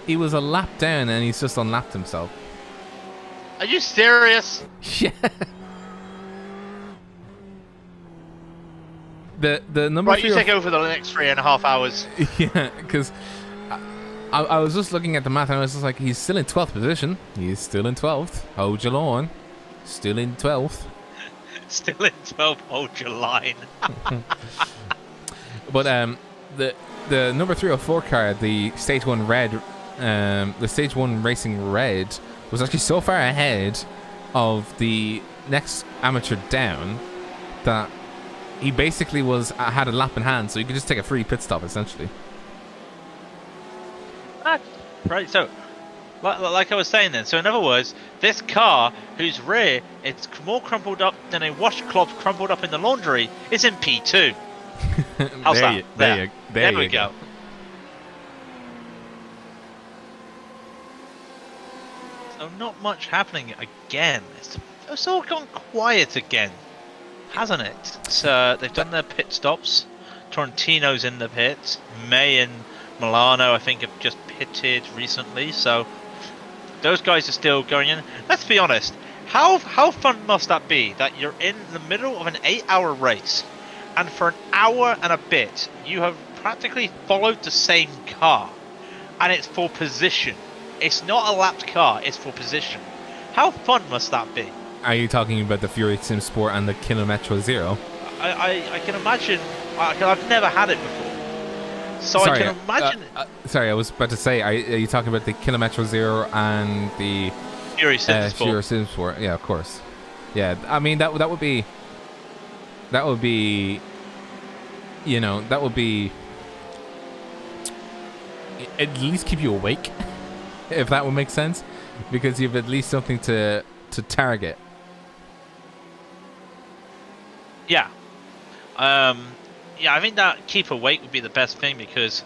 Speaker 1: He was a lap down and he's just unlapped himself.
Speaker 3: Are you serious?
Speaker 1: Yeah. The number
Speaker 3: right, you take over the next 3.5 hours.
Speaker 1: Yeah, because I was just looking at the math and I was just like, he's still in 12th position. He's still in 12th. Hold your line. Still in 12th.
Speaker 3: Still in 12th. Hold your line.
Speaker 1: But the number 304 car, the stage 1 red, the stage 1 racing red, was actually so far ahead of the next amateur down that he basically had a lap in hand, so you could just take a free pit stop essentially.
Speaker 3: Right, so like I was saying then, so in other words, this car whose rear it's more crumpled up than a washcloth crumpled up in the laundry is in P2. How's that? There we go. So not much happening again. It's all gone quiet again, hasn't it? So they've done their pit stops. Torrentino's in the pits. May and Milano, I think, have just pitted recently. So those guys are still going in. Let's be honest. How fun must that be? That you're in the middle of an 8-hour race, and for an hour and a bit, you have practically followed the same car, and it's for position. It's not a lapped car; it's for position. How fun must that be?
Speaker 1: Are you talking about the Fury Sim Sport and the Kilometro Zero?
Speaker 3: I can imagine. I've never had it before, so I can imagine.
Speaker 1: Sorry, I was about to say, are you talking about the Kilometro Zero and the
Speaker 3: Fury Sim Sport.
Speaker 1: Fury Sim Sport? Yeah, of course. Yeah, I mean that would be, you know, that would be at least keep you awake, if that would make sense, because you've at least something to target.
Speaker 3: Yeah. Yeah, I think that keep awake would be the best thing because,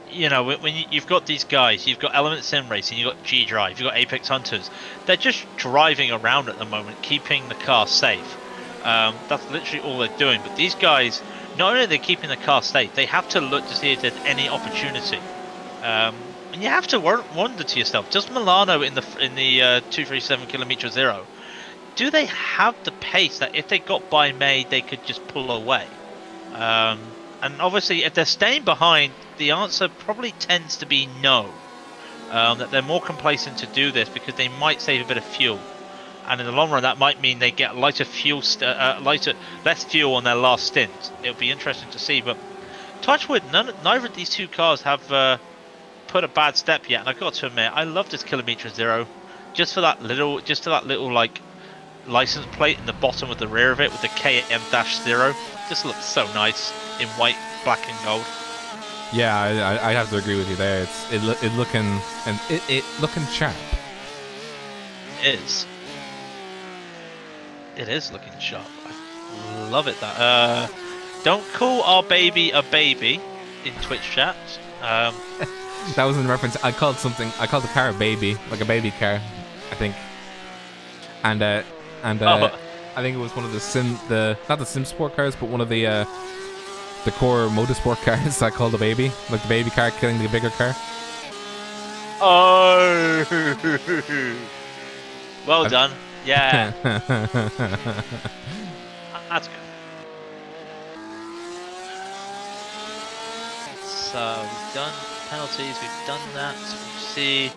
Speaker 3: you know, when you've got these guys, you've got Element Sim Racing, you've got G-Drive, you've got Apex Hunters. They're just driving around at the moment, keeping the car safe. That's literally all they're doing. But these guys, not only are they keeping the car safe, they have to look to see if there's any opportunity. And you have to wonder to yourself, does Milano in the 237 Kilometer Zero, do they have the pace that if they got by May, they could just pull away? And obviously, if they're staying behind, the answer probably tends to be no. That they're more complacent to do this because they might save a bit of fuel, and in the long run, that might mean they get less fuel on their last stint. It'll be interesting to see. But touchwood, neither of these two cars have put a bad step yet. And I've got to admit, I love this Kilometer Zero, just for that little like license plate in the bottom of the rear of it with the KM-0. Just looks so nice in white, black, and gold.
Speaker 1: Yeah, I have to agree with you there. It looking sharp.
Speaker 3: It is looking sharp. I love it. That don't call our baby a baby in Twitch chat.
Speaker 1: That was in reference. I called the car a baby, like a baby car, I think. And I think it was one of not the Sim Sport cars, but one of the core motorsport cars I called a baby, like the baby car killing the bigger car.
Speaker 3: Oh, well done. Yeah, that's good. So we've done penalties. We've done that. So we see.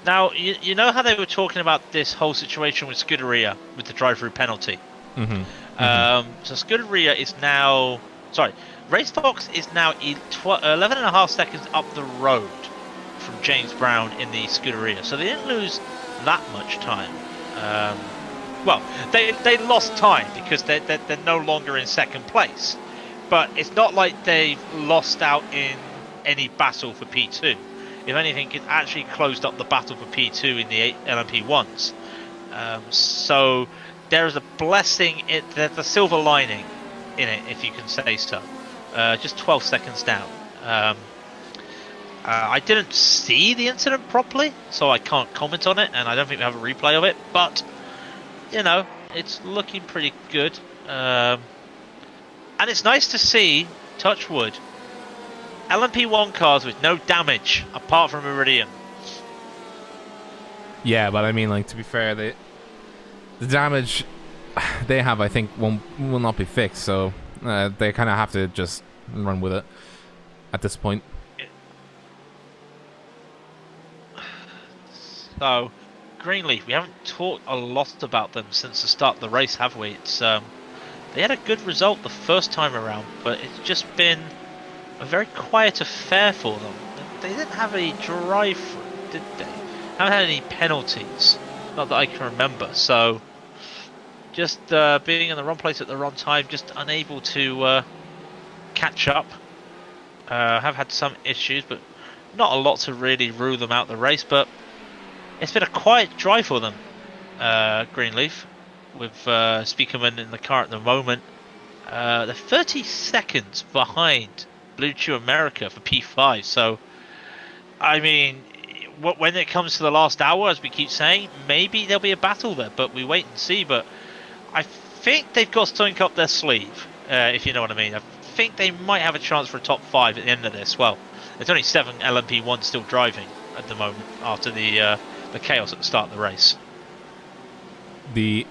Speaker 3: Now, you know how they were talking about this whole situation with Scuderia with the drive-through penalty? So Scuderia is now... Sorry, Racefox is now 11.5 seconds up the road from James Brown in the Scuderia. So they didn't lose that much time. Well, they lost time because they're no longer in second place. But it's not like they've lost out in any battle for P2. If anything, it actually closed up the battle for P2 in the LMP1s. So there is a blessing, there's a silver lining in it, if you can say so. Just 12 seconds down. I didn't see the incident properly, so I can't comment on it, and I don't think we have a replay of it, but, you know, it's looking pretty good. And it's nice to see, touch wood, LMP1 cars with no damage apart from Iridium.
Speaker 1: Yeah, but I mean, like, to be fair, the damage they have, I think, will not be fixed, so they kind of have to just run with it at this point.
Speaker 3: So, Greenleaf, we haven't talked a lot about them since the start of the race, have we? It's they had a good result the first time around, but it's just been a very quiet affair for them. They didn't have any drive-through, did they? Haven't had any penalties, not that I can remember. So, just being in the wrong place at the wrong time, just unable to catch up. Have had some issues, but not a lot to really rule them out the race. But it's been a quiet drive for them, Greenleaf, with Speakerman in the car at the moment. They're 30 seconds behind Blue Chew America for P5. So, I mean, when it comes to the last hour, as we keep saying, maybe there'll be a battle there, but we wait and see. But I think they've got something up their sleeve, if you know what I mean. I think they might have a chance for a top 5 at the end of this. Well, there's only 7 LMP1 still driving at the moment after the chaos at the start of the race.
Speaker 1: the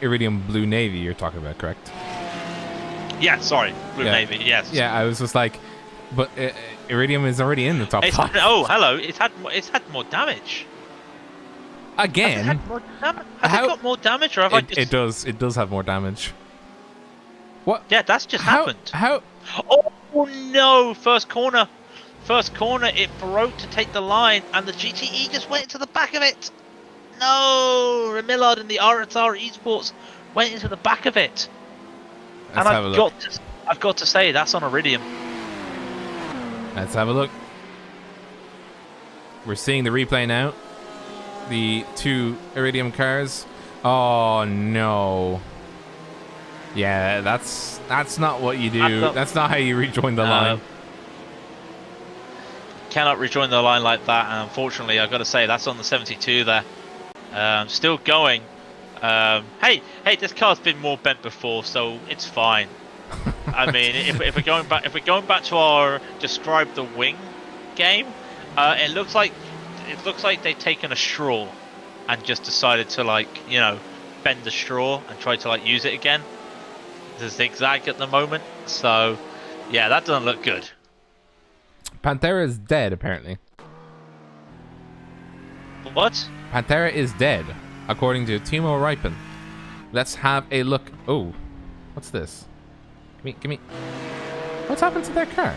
Speaker 1: Iridium Blue Navy you're talking about, correct?
Speaker 3: Yeah, sorry, Blue
Speaker 1: Yeah.
Speaker 3: Navy. Yes.
Speaker 1: Yeah, I was just like, but Iridium is already in the top
Speaker 3: It's,
Speaker 1: 5.
Speaker 3: oh, hello. It's had more damage.
Speaker 1: Again,
Speaker 3: Has it had more has
Speaker 1: How-
Speaker 3: it got more damage, or have I
Speaker 1: it,
Speaker 3: just...
Speaker 1: it does have more damage. What?
Speaker 3: Yeah, that's just
Speaker 1: How?
Speaker 3: happened.
Speaker 1: How?
Speaker 3: Oh no! First corner, it broke to take the line, and the GTE just went into the back of it. No, Millard and the RSR Esports went into the back of it.
Speaker 1: Let's have a look.
Speaker 3: I've got to say that's on Iridium.
Speaker 1: Let's have a look. We're seeing the replay now. The 2 Iridium cars. Oh no. Yeah, that's not what you do. That's not how you rejoin the line.
Speaker 3: Cannot rejoin the line like that, and unfortunately, I've got to say that's on the 72 there. Still going. Hey, this car's been more bent before, so it's fine. I mean, if we're going back to our describe the wing game, it looks like they've taken a straw and just decided to, like, you know, bend the straw and try to, like, use it again. It's a zigzag at the moment, so yeah, that doesn't look good.
Speaker 1: Panthera is dead, apparently.
Speaker 3: What?
Speaker 1: Panthera is dead, according to Timo Ripon. Let's have a look. Oh, what's this? Give me. What's happened to that car?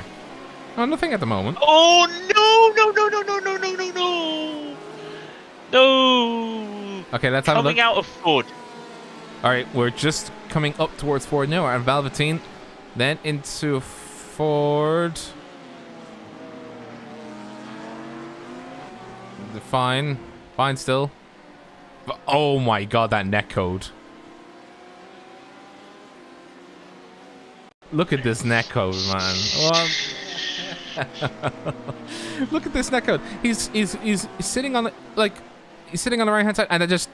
Speaker 1: Oh, nothing at the moment.
Speaker 3: Oh no!
Speaker 1: Okay, let's have a look.
Speaker 3: Coming out of Ford.
Speaker 1: All right, we're just coming up towards Ford now. We're at Velveteen, then into Ford. Fine still. But, oh my god, that netcode. Look at this netcode, man. Look at this netcode. He's sitting on the, like, he's sitting on the right hand side, and I just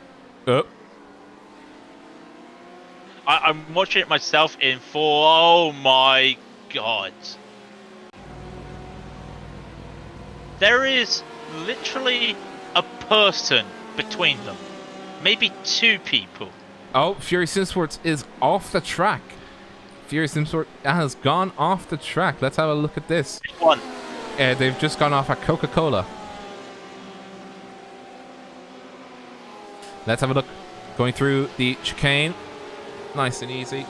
Speaker 3: I'm watching it myself in 4. Oh my god. There is literally a person between them. Maybe 2 people.
Speaker 1: Oh, Fury Simsports is off the track. Fury Simsport has gone off the track. Let's have a look at this.
Speaker 3: One.
Speaker 1: They've just gone off at Coca-Cola. Let's have a look. Going through the chicane. Nice and easy.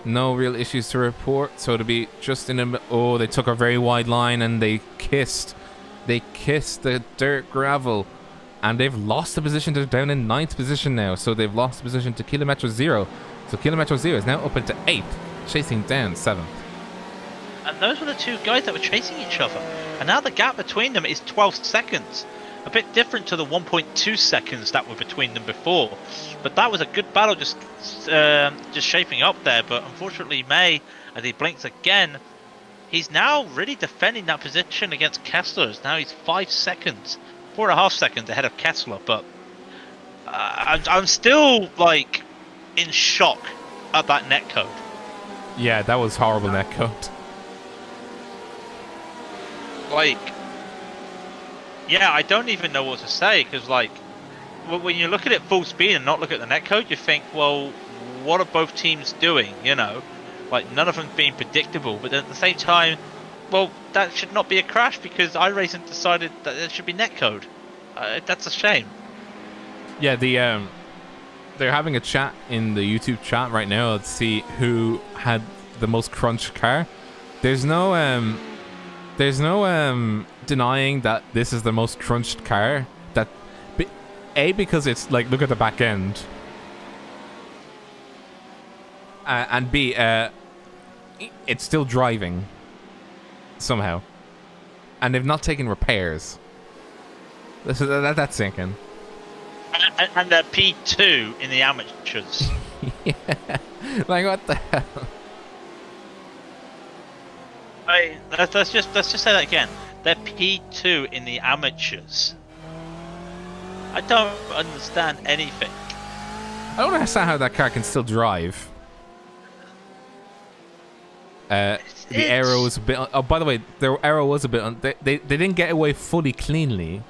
Speaker 1: No real issues to report. So to be just in a... Oh, they took a very wide line and they kissed. They kissed the dirt gravel. And they've lost the position. They're down in 9th position now. So they've lost the position to Kilometro Zero. So Kilometro Zero is now up into 8th. Chasing down 7th.
Speaker 3: And those were the 2 guys that were chasing each other. And now the gap between them is 12 seconds. A bit different to the 1.2 seconds that were between them before. But that was a good battle just shaping up there. But unfortunately, May, as he blinks again, he's now really defending that position against Kessler. Now he's 5 seconds, 4.5 seconds ahead of Kessler. But I'm still, like, in shock at that netcode.
Speaker 1: Yeah, that was horrible netcode.
Speaker 3: Like, yeah, I don't even know what to say, because, like, when you look at it full speed and not look at the netcode, you think, well, what are both teams doing, you know? Like, none of them being predictable, but then at the same time, well, that should not be a crash, because iRacing decided that it should be netcode. That's a shame.
Speaker 1: Yeah, they're having a chat in the YouTube chat right now to see who had the most crunched car. There's no denying that this is the most crunched car. That because it's like, look at the back end, and B, it's still driving somehow, and they've not taken repairs. That's sinking.
Speaker 3: And they're P2 in the amateurs.
Speaker 1: Yeah, like what the hell?
Speaker 3: Let's just say that again. They're P2 in the amateurs. I don't understand anything.
Speaker 1: I don't understand how that car can still drive. The arrow was a bit. Oh, by the way, their arrow was a bit. They didn't get away fully cleanly.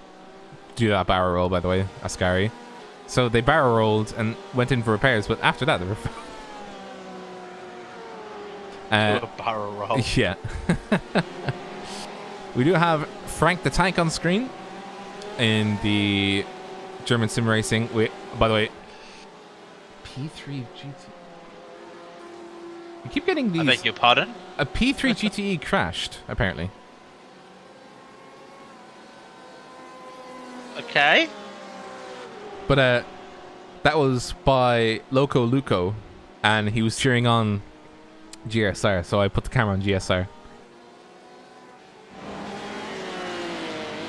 Speaker 1: Do that barrel roll, by the way, Ascari. So they barrel rolled and went in for repairs, but after that they were
Speaker 3: A barrel roll.
Speaker 1: yeah. We do have Frank the Tank on screen in the German sim racing. By the way, P3 GT. We keep getting these.
Speaker 3: I beg your pardon?
Speaker 1: A P3 GTE crashed, apparently.
Speaker 3: Okay.
Speaker 1: But that was by Loco Luco, and he was cheering on GSR, so I put the camera on GSR.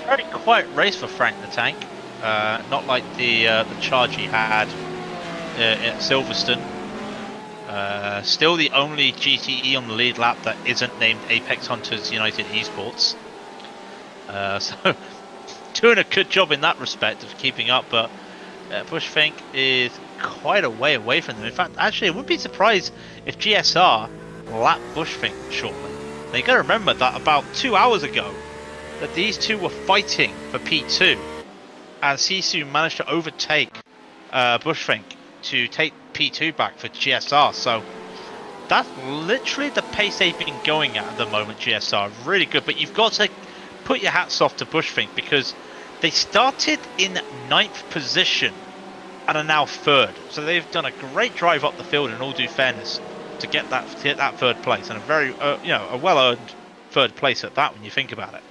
Speaker 3: Very quiet race for Frank the Tank. Not like the charge he had at Silverstone. Still the only GTE on the lead lap that isn't named Apex Hunters United Esports. So doing a good job in that respect of keeping up, but Bushfink is quite a way away from them. In fact, actually, I wouldn't be surprised if GSR lap Bushfink shortly. Now you got to remember that about 2 hours ago, that these two were fighting for P2, and Sisu managed to overtake Bushfink to take P2 back for GSR. So that's literally the pace they've been going at the moment. GSR really good, but you've got to put your hats off to Bushfink because they started in 9th position and are now 3rd. So they've done a great drive up the field in all due fairness to get that 3rd place, and a very a well-earned 3rd place at that when you think about it.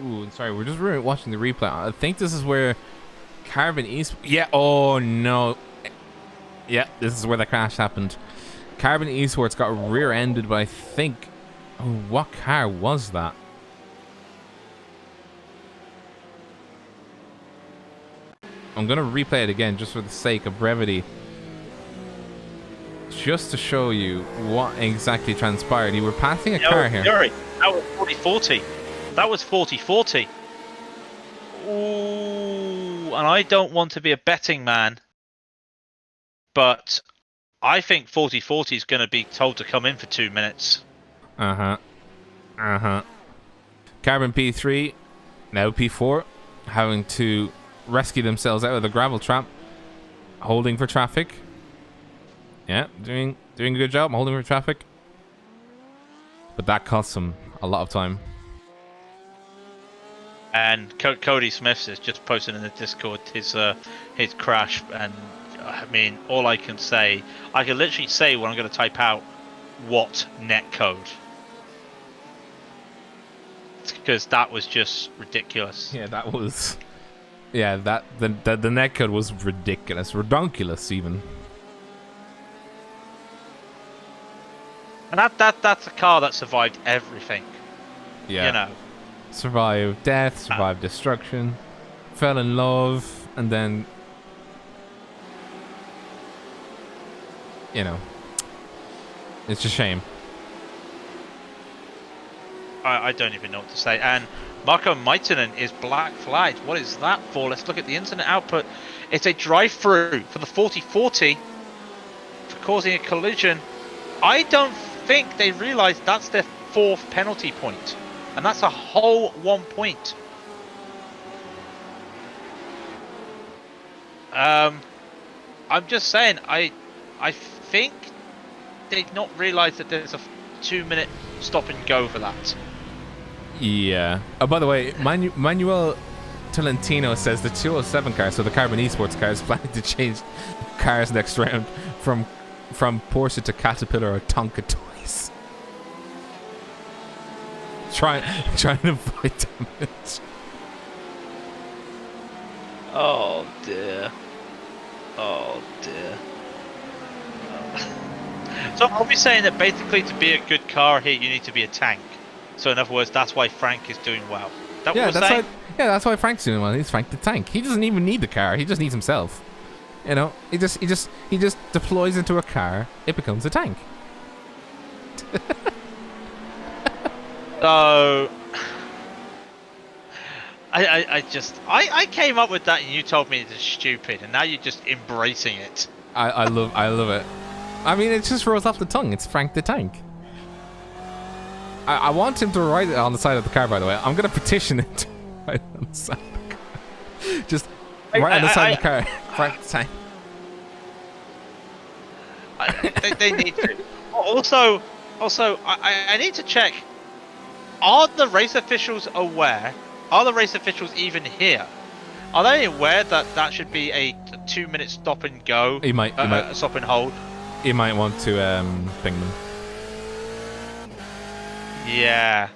Speaker 1: Ooh, sorry, we're just watching the replay. I think this is where Carbon East. Yeah. Oh no. Yeah, this is where the crash happened. Carbon Esports got rear-ended by, I think. Oh, what car was that? I'm gonna replay it again just for the sake of brevity, just to show you what exactly transpired. You were passing a car here.
Speaker 3: Sorry, that was 40-40. That was 40-40. Ooh, and I don't want to be a betting man, but I think 40-40 is going to be told to come in for 2 minutes.
Speaker 1: Carbon P3, now P4, having to rescue themselves out of the gravel trap, holding for traffic. Yeah, doing a good job holding for traffic, but that costs them a lot of time.
Speaker 3: And Cody Smith has just posted in the Discord his crash, and I mean, all I can say, I can literally say when I'm going to type out what netcode, because that was just ridiculous.
Speaker 1: Yeah, that was. Yeah, that the netcode was ridiculous, redonkulous even.
Speaker 3: And that's a car that survived everything.
Speaker 1: Yeah.
Speaker 3: You know.
Speaker 1: Survived death, survived destruction, fell in love, and then, you know, it's a shame.
Speaker 3: I don't even know what to say. And Marco Maitonen is black flagged. What is that for? Let's look at the incident output. It's a drive-through for the 40-40 for causing a collision. I don't think they realised that's their 4th penalty point. And that's a whole 1 point. I'm just saying, I think they'd not realised that there's a 2-minute stop and go for that.
Speaker 1: Yeah. Oh, by the way, Manuel Tolentino says the 207 car, so the Carbon Esports car, is planning to change cars next round from Porsche to Caterpillar or Tonka Toys. Trying to avoid damage.
Speaker 3: Oh dear. Oh dear. So are we saying that basically to be a good car here you need to be a tank? So in other words, that's why Frank is doing well.
Speaker 1: That's why Frank's doing well. He's Frank the Tank. He doesn't even need the car. He just needs himself. You know, he just deploys into a car. It becomes a tank.
Speaker 3: So I came up with that and you told me it's stupid, and now you're just embracing it.
Speaker 1: I love it. I mean, it just rolls off the tongue. It's Frank the Tank. I want him to write it on the side of the car, by the way. I'm going to petition him to write it on the side of the car. Just right on the side of the car. Frank the Tank.
Speaker 3: They need to. Also, I need to check. Are the race officials aware? Are the race officials even here? Are they aware that that should be a 2-minute stop and go?
Speaker 1: You might
Speaker 3: Stop and hold.
Speaker 1: you might want to ping them.
Speaker 3: Yeah.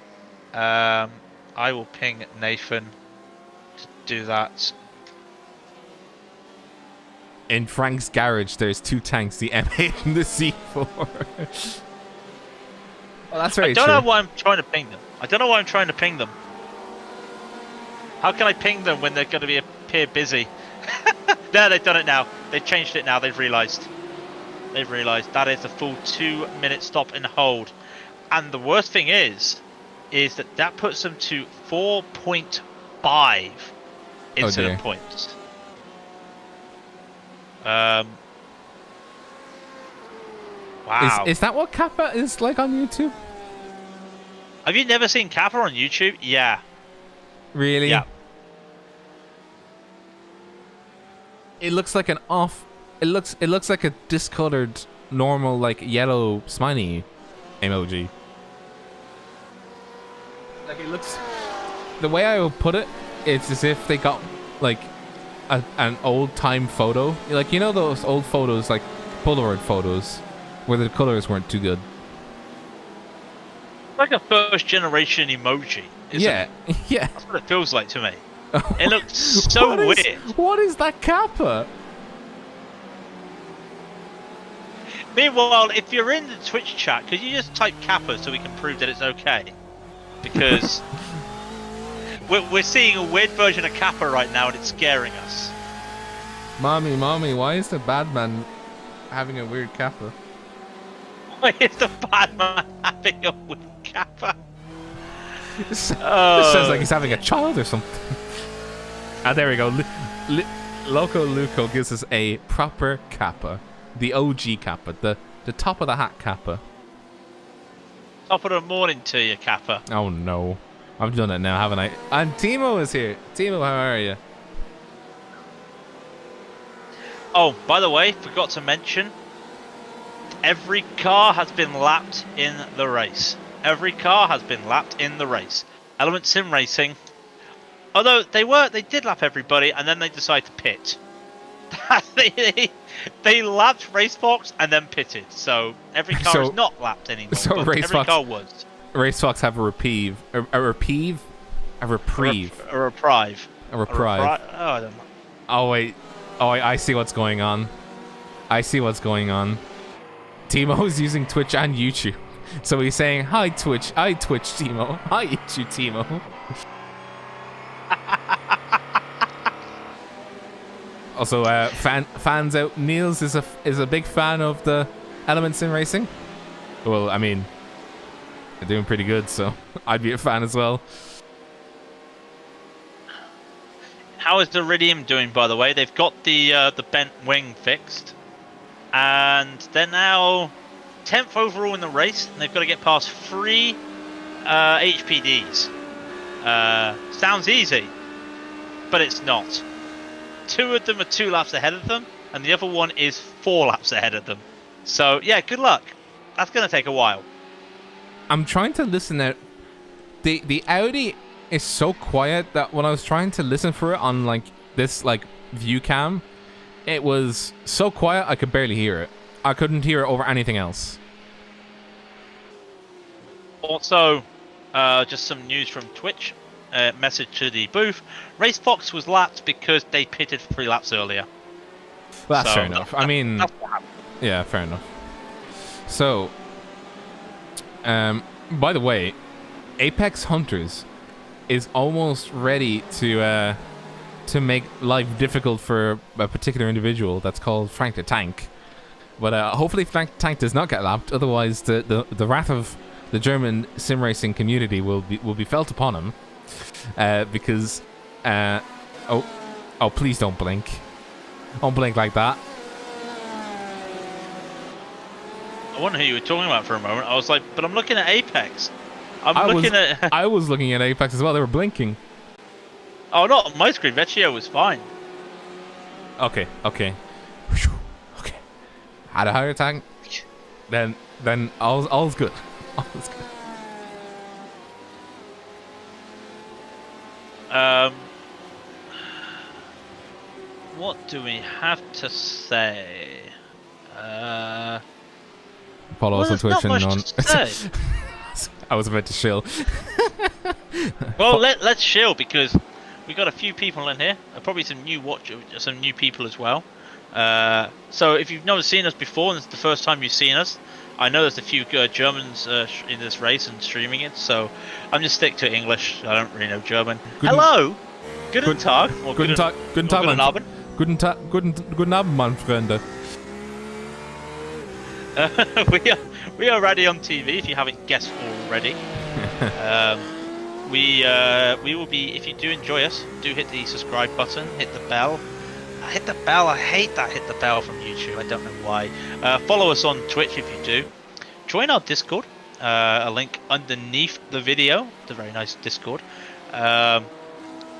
Speaker 3: I will ping Nathan to do that.
Speaker 1: In Frank's garage, there's 2 tanks, the M8 and the C4. Well, that's very
Speaker 3: I don't
Speaker 1: true.
Speaker 3: know why I'm trying to ping them. How can I ping them when they're going to appear busy? No, they've done it now. They've changed it now. They've realised. That is a full 2-minute stop and hold. And the worst thing is that puts them to 4.5 incident points. Wow.
Speaker 1: Is that what Kappa is like on YouTube?
Speaker 3: Have you never seen Kappa on YouTube? Yeah.
Speaker 1: Really?
Speaker 3: Yeah.
Speaker 1: It looks like an off. It looks like a discolored, normal, like yellow smiley emoji. Like it looks. The way I would put it, it's as if they got like an old time photo. Like, you know those old photos, like Polaroid photos, where the colors weren't too good.
Speaker 3: Like a first generation emoji.
Speaker 1: Yeah, yeah.
Speaker 3: That's what it feels like to me. It looks so weird.
Speaker 1: What is that Kappa?
Speaker 3: Meanwhile, if you're in the Twitch chat, could you just type Kappa so we can prove that it's okay? Because we're seeing a weird version of Kappa right now and it's scaring us.
Speaker 1: Mommy, why is the bad man having a weird Kappa?
Speaker 3: Why is the bad man having a weird Kappa?
Speaker 1: This sounds like he's having a child or something. Ah, there we go. Loco Luco gives us a proper Kappa. The OG Kappa. The top of the hat Kappa.
Speaker 3: Top of the morning to you, Kappa.
Speaker 1: Oh no. I've done it now, haven't I? And Timo is here. Timo, how are you?
Speaker 3: Oh, by the way, forgot to mention, every car has been lapped in the race. Element Sim Racing, although they did lap everybody and then they decided to pit. they lapped Racefox and then pitted, so every car is not lapped anymore.
Speaker 1: So
Speaker 3: every car was.
Speaker 1: Racefox have a reprieve. A reprieve?
Speaker 3: A reprieve.
Speaker 1: Oh, I don't know. Oh wait, I see what's going on. Timo's using Twitch and YouTube. So he's saying, hi Twitch, Timo. Hi YouTube, Timo. Also, fans out. Niels is a big fan of the Elements in Racing. Well, I mean, they're doing pretty good, so I'd be a fan as well.
Speaker 3: How is the Iridium doing, by the way? They've got the bent wing fixed, and they're now 10th overall in the race, and they've got to get past 3 HPDs. Sounds easy, but it's not. 2 of them are 2 laps ahead of them, and the other one is 4 laps ahead of them. So, yeah, good luck. That's going to take a while.
Speaker 1: I'm trying to listen out. The Audi is so quiet that when I was trying to listen for it on like this like view cam, it was so quiet I could barely hear it. I couldn't hear it over anything else.
Speaker 3: Also, just some news from Twitch. Message to the booth. Racefox was lapped because they pitted 3 laps earlier.
Speaker 1: Well, that's fair enough. I mean, yeah, fair enough. So, by the way, Apex Hunters is almost ready to make life difficult for a particular individual that's called Frank the Tank. But hopefully Frank the Tank does not get lapped. Otherwise, the wrath of the German sim racing community will be felt upon him. Because please don't blink. Don't blink like that.
Speaker 3: I wonder who you were talking about for a moment. I was like, but I'm looking at Apex.
Speaker 1: I was looking at Apex as well. They were blinking.
Speaker 3: Oh, not on my screen. Vecchio was fine.
Speaker 1: Okay. Okay. Okay. Had a heart attack. Then all's good. All's good.
Speaker 3: What do we have to say?
Speaker 1: Follow us on
Speaker 3: there's not
Speaker 1: Twitch
Speaker 3: much
Speaker 1: and on.
Speaker 3: to say.
Speaker 1: I was about to shill.
Speaker 3: Well, let's chill because we got a few people in here. Probably some new people as well. So if you've never seen us before and it's the first time you've seen us, I know there's a few Germans in this race and streaming it, so I'm just stick to English. I don't really know German. Hello, guten Tag. Or
Speaker 1: Guten Tag,
Speaker 3: guten Abend.
Speaker 1: Guten Tag, guten Abend, mein Freunde.
Speaker 3: We are ready on TV. If you haven't guessed already, we will be. If you do enjoy us, do hit the subscribe button, hit the bell. Hit the bell. I hate that. Hit the bell from YouTube. I don't know why. Follow us on Twitch if you do. Join our Discord. A link underneath the video. It's a very nice Discord.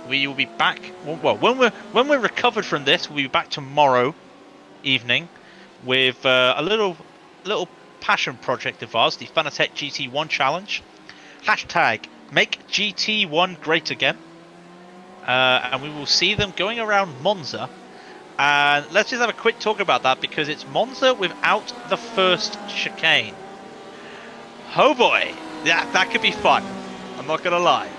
Speaker 3: We will be back. Well, when we're recovered from this, we'll be back tomorrow evening with a little passion project of ours, the Fanatec GT1 challenge. Hashtag make GT1 great again. And we will see them going around Monza. And let's just have a quick talk about that because it's Monza without the first chicane. Oh boy, that could be fun. I'm not gonna lie.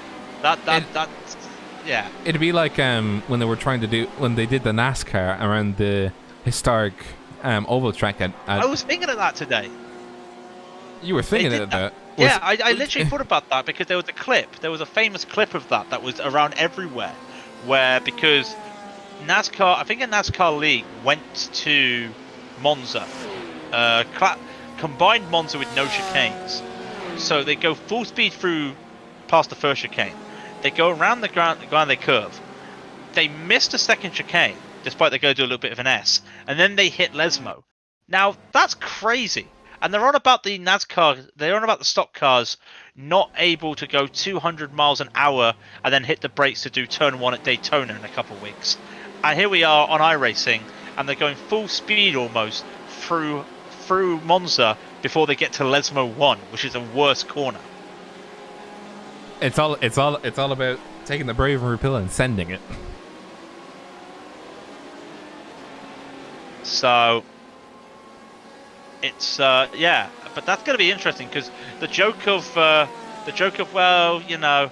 Speaker 3: Yeah.
Speaker 1: It'd be like when they did the NASCAR around the historic oval track at
Speaker 3: I was thinking of that today.
Speaker 1: You were thinking of that.
Speaker 3: Yeah, I literally thought about that because there was a clip. There was a famous clip of that was around everywhere, where because NASCAR, I think a NASCAR league went to Monza, combined Monza with no chicanes, so they go full speed through past the first chicane. They go around the Grande curve. They missed the second chicane, despite they go do a little bit of an S, and then they hit Lesmo. Now that's crazy. And they're on about the NASCAR, they're on about the stock cars not able to go 200 miles an hour and then hit the brakes to do turn 1 at Daytona in a couple of weeks. And here we are on iRacing, and they're going full speed almost through Monza before they get to Lesmo 1, which is a worse corner.
Speaker 1: It's all about taking the bravery pill and sending it.
Speaker 3: So it's yeah, but that's going to be interesting because the joke of well, you know,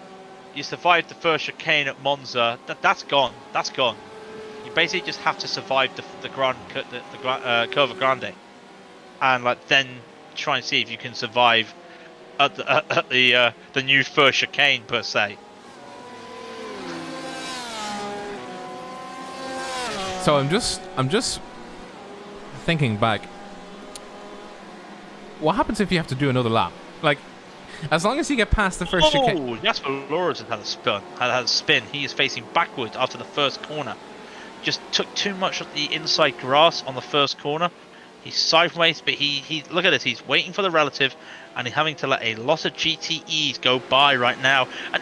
Speaker 3: you survived the first chicane at Monza. That's gone. That's gone. You basically just have to survive the Curva Grande, and like then try and see if you can survive at the new first chicane per se.
Speaker 1: So I'm just thinking back. What happens if you have to do another lap? Like, as long as you get past the first chicane.
Speaker 3: Oh, Jasper Lawrence had a spin. He is facing backwards after the first corner. Just took too much of the inside grass on the first corner. He's sideways, but he look at this. He's waiting for the relative, and he's having to let a lot of GTEs go by right now. And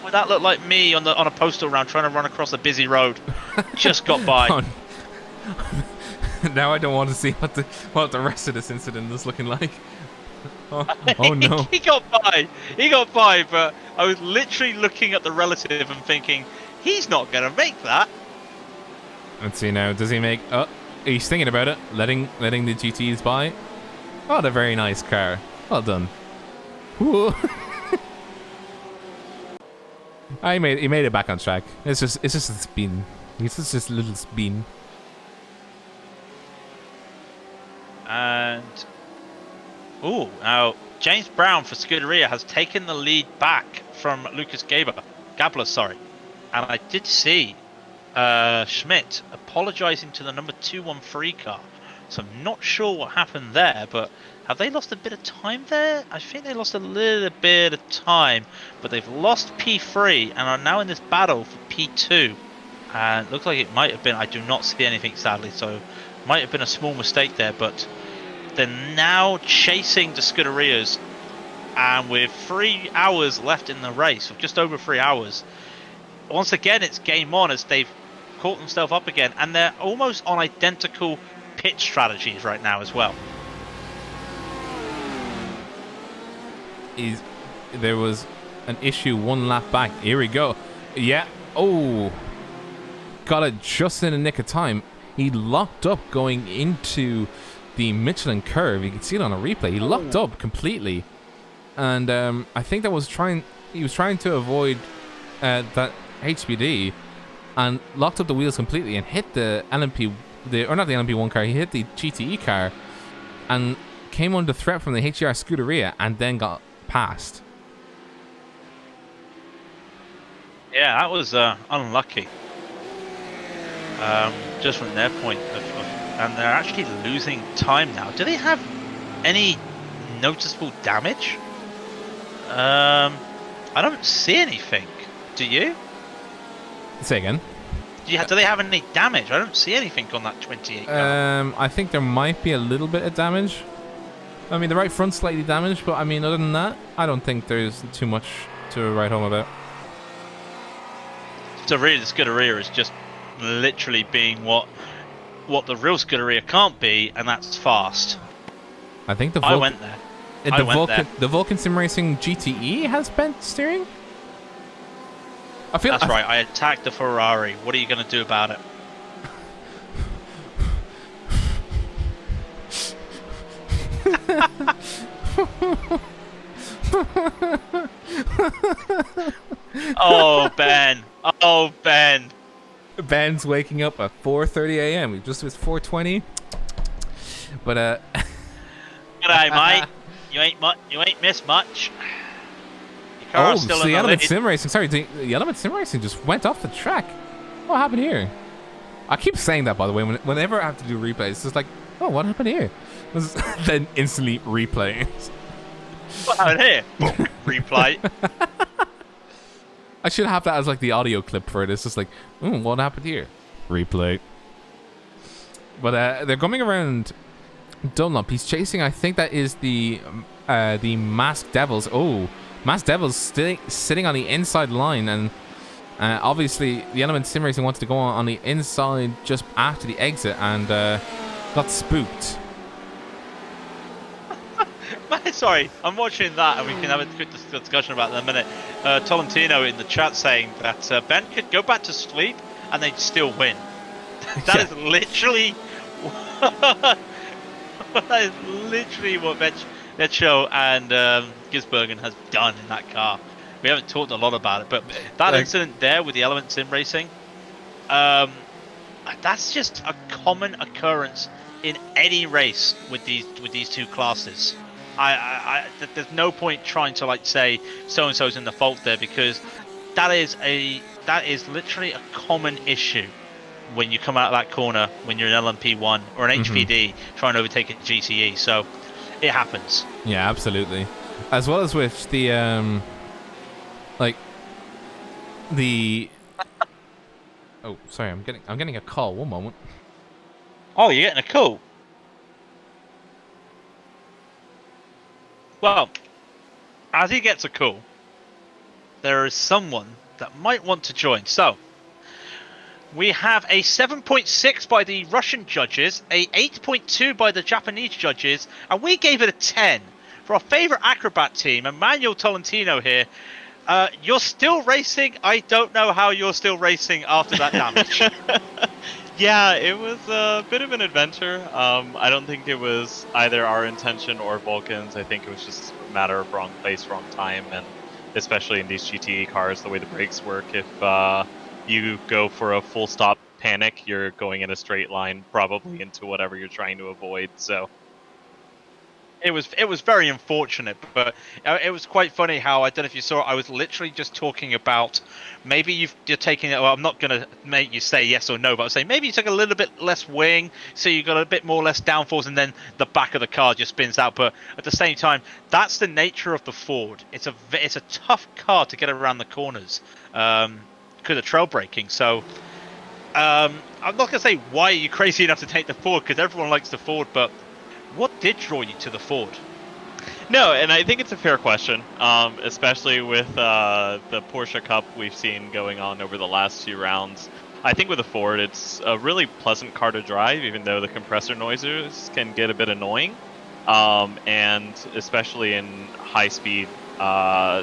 Speaker 3: would that look like me on a postal round trying to run across a busy road? Just got by.
Speaker 1: Now I don't want to see what the rest of this incident is looking like. Oh no.
Speaker 3: He got by, but I was literally looking at the relative and thinking, he's not going to make that.
Speaker 1: Let's see now, does he make... Oh, he's thinking about it, letting the GTs by. Oh, a very nice car. Well done. Whoa. He made it back on track. It's just a spin. It's just a little spin.
Speaker 3: And now James Brown for Scuderia has taken the lead back from Lucas Gabler, sorry. And I did see Schmidt apologising to the number 213 car. So I'm not sure what happened there, but have they lost a bit of time there? I think they lost a little bit of time, but they've lost P3 and are now in this battle for P2. And it looks like it might have been, I do not see anything sadly, so it might have been a small mistake there, but they're now chasing the Scuderias, and with 3 hours left in the race, or just over 3 hours, once again it's game on as they've caught themselves up again, and they're almost on identical pitch strategies right now as well.
Speaker 1: There was an issue 1 lap back. Here we go. Yeah. Oh. Got it just in the nick of time. He locked up going into the Michelin curve. You can see it on a replay. He locked up completely. And I think he was trying to avoid that HPD and locked up the wheels completely and hit the LMP, or not the LMP1 car, he hit the GTE car and came under threat from the HER Scuderia and then got passed.
Speaker 3: Yeah, that was unlucky. Just from their point of, and they're actually losing time now. Do they have any noticeable damage? I don't see anything. Do you?
Speaker 1: Say again.
Speaker 3: Do they have any damage? I don't see anything on that 28 car.
Speaker 1: I think there might be a little bit of damage. I mean, the right front's slightly damaged, but I mean, other than that, I don't think there's too much to write home about.
Speaker 3: So really, the Scuderia is just literally being what the real Scuderia can't be, and that's fast.
Speaker 1: I think the
Speaker 3: I went there.
Speaker 1: The Vulcan Sim Racing GTE has bent steering.
Speaker 3: That's right. I attacked the Ferrari. What are you going to do about it? Oh, Ben. Oh, Ben.
Speaker 1: Ben's waking up at 4:30 a.m. It just was 4:20. But
Speaker 3: G'day, mate. You ain't missed much. Your car's still
Speaker 1: so
Speaker 3: in
Speaker 1: the
Speaker 3: the
Speaker 1: Element
Speaker 3: lead.
Speaker 1: Sim Racing. Sorry, the Element Sim Racing just went off the track. What happened here? I keep saying that, by the way. Whenever I have to do replays, it's just like, oh, what happened here? Then instantly replay.
Speaker 3: What happened here? Replay.
Speaker 1: I should have that as like the audio clip for it. It's just like, what happened here? Replay. But they're coming around Dunlop. He's chasing. I think that is the Masked Devils. Oh, Masked Devils sitting on the inside line, and obviously the Element Sim Racing wanted to go on the inside just after the exit and got spooked.
Speaker 3: Sorry, I'm watching that, and we can have a quick discussion about that in a minute. Tolentino in the chat saying that Ben could go back to sleep and they'd still win. That is literally what Vetcho and Gisbergen has done in that car. We haven't talked a lot about it, but that incident there with the Element Sim Racing, that's just a common occurrence in any race with these two classes. There's no point trying to like say so and so's in the fault there, because that is literally a common issue when you come out of that corner when you're an LMP1 or an HPD trying to overtake a GTE. So it happens.
Speaker 1: Yeah, absolutely. As well as with the oh, sorry, I'm getting a call. One moment.
Speaker 3: Oh, you're getting a call. Well, as he gets a call, there is someone that might want to join. So, we have a 7.6 by the Russian judges, a 8.2 by the Japanese judges, and we gave it a 10 for our favourite acrobat team, Emmanuel Tolentino here. You're still racing. I don't know how you're still racing after that damage.
Speaker 8: Yeah, it was a bit of an adventure. I don't think it was either our intention or Vulcan's. I think it was just a matter of wrong place, wrong time, and especially in these GTE cars, the way the brakes work, if you go for a full stop panic, you're going in a straight line, probably into whatever you're trying to avoid, so...
Speaker 3: It was very unfortunate, but it was quite funny how, I don't know if you saw it, I was literally just talking about maybe you're taking it. Well, I'm not going to make you say yes or no, but I was saying maybe you took a little bit less wing, so you got a bit more less downforce, and then the back of the car just spins out. But at the same time, that's the nature of the Ford. It's a tough car to get around the corners because of trail braking. So I'm not going to say why are you crazy enough to take the Ford, because everyone likes the Ford, but what did draw you to the Ford?
Speaker 8: No, and I think it's a fair question, especially with the Porsche Cup we've seen going on over the last few rounds. I think with a Ford, it's a really pleasant car to drive, even though the compressor noises can get a bit annoying, and especially in high-speed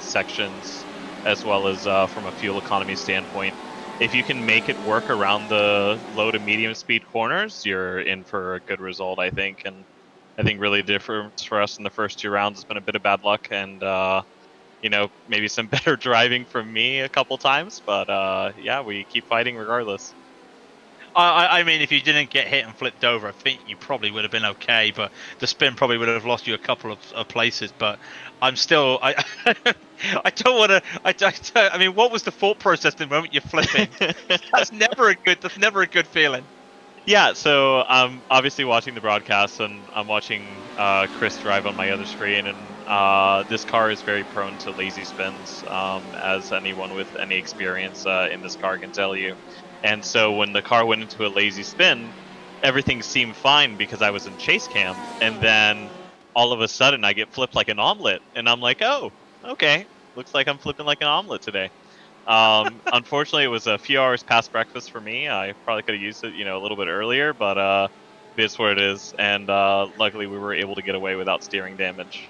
Speaker 8: sections, as well as from a fuel economy standpoint. If you can make it work around the low to medium speed corners, you're in for a good result, I think. And I think really the difference for us in the first 2 rounds has been a bit of bad luck and, maybe some better driving from me a couple times. But yeah, we keep fighting regardless.
Speaker 2: I mean, if you didn't get hit and flipped over, I think you probably would have been okay. But the spin probably would have lost you a couple of places. But I'm still, I don't want to. I mean, what was the thought process the moment you're flipping? That's never a good feeling.
Speaker 8: Yeah, so I'm obviously watching the broadcast, and I'm watching Chris drive on my other screen, and this car is very prone to lazy spins, as anyone with any experience in this car can tell you. And so when the car went into a lazy spin, everything seemed fine because I was in chase cam, and then all of a sudden I get flipped like an omelet, and I'm like, oh, okay, looks like I'm flipping like an omelet today. Unfortunately, it was a few hours past breakfast for me. I probably could have used it, a little bit earlier, but it's what it is. And luckily, we were able to get away without steering damage.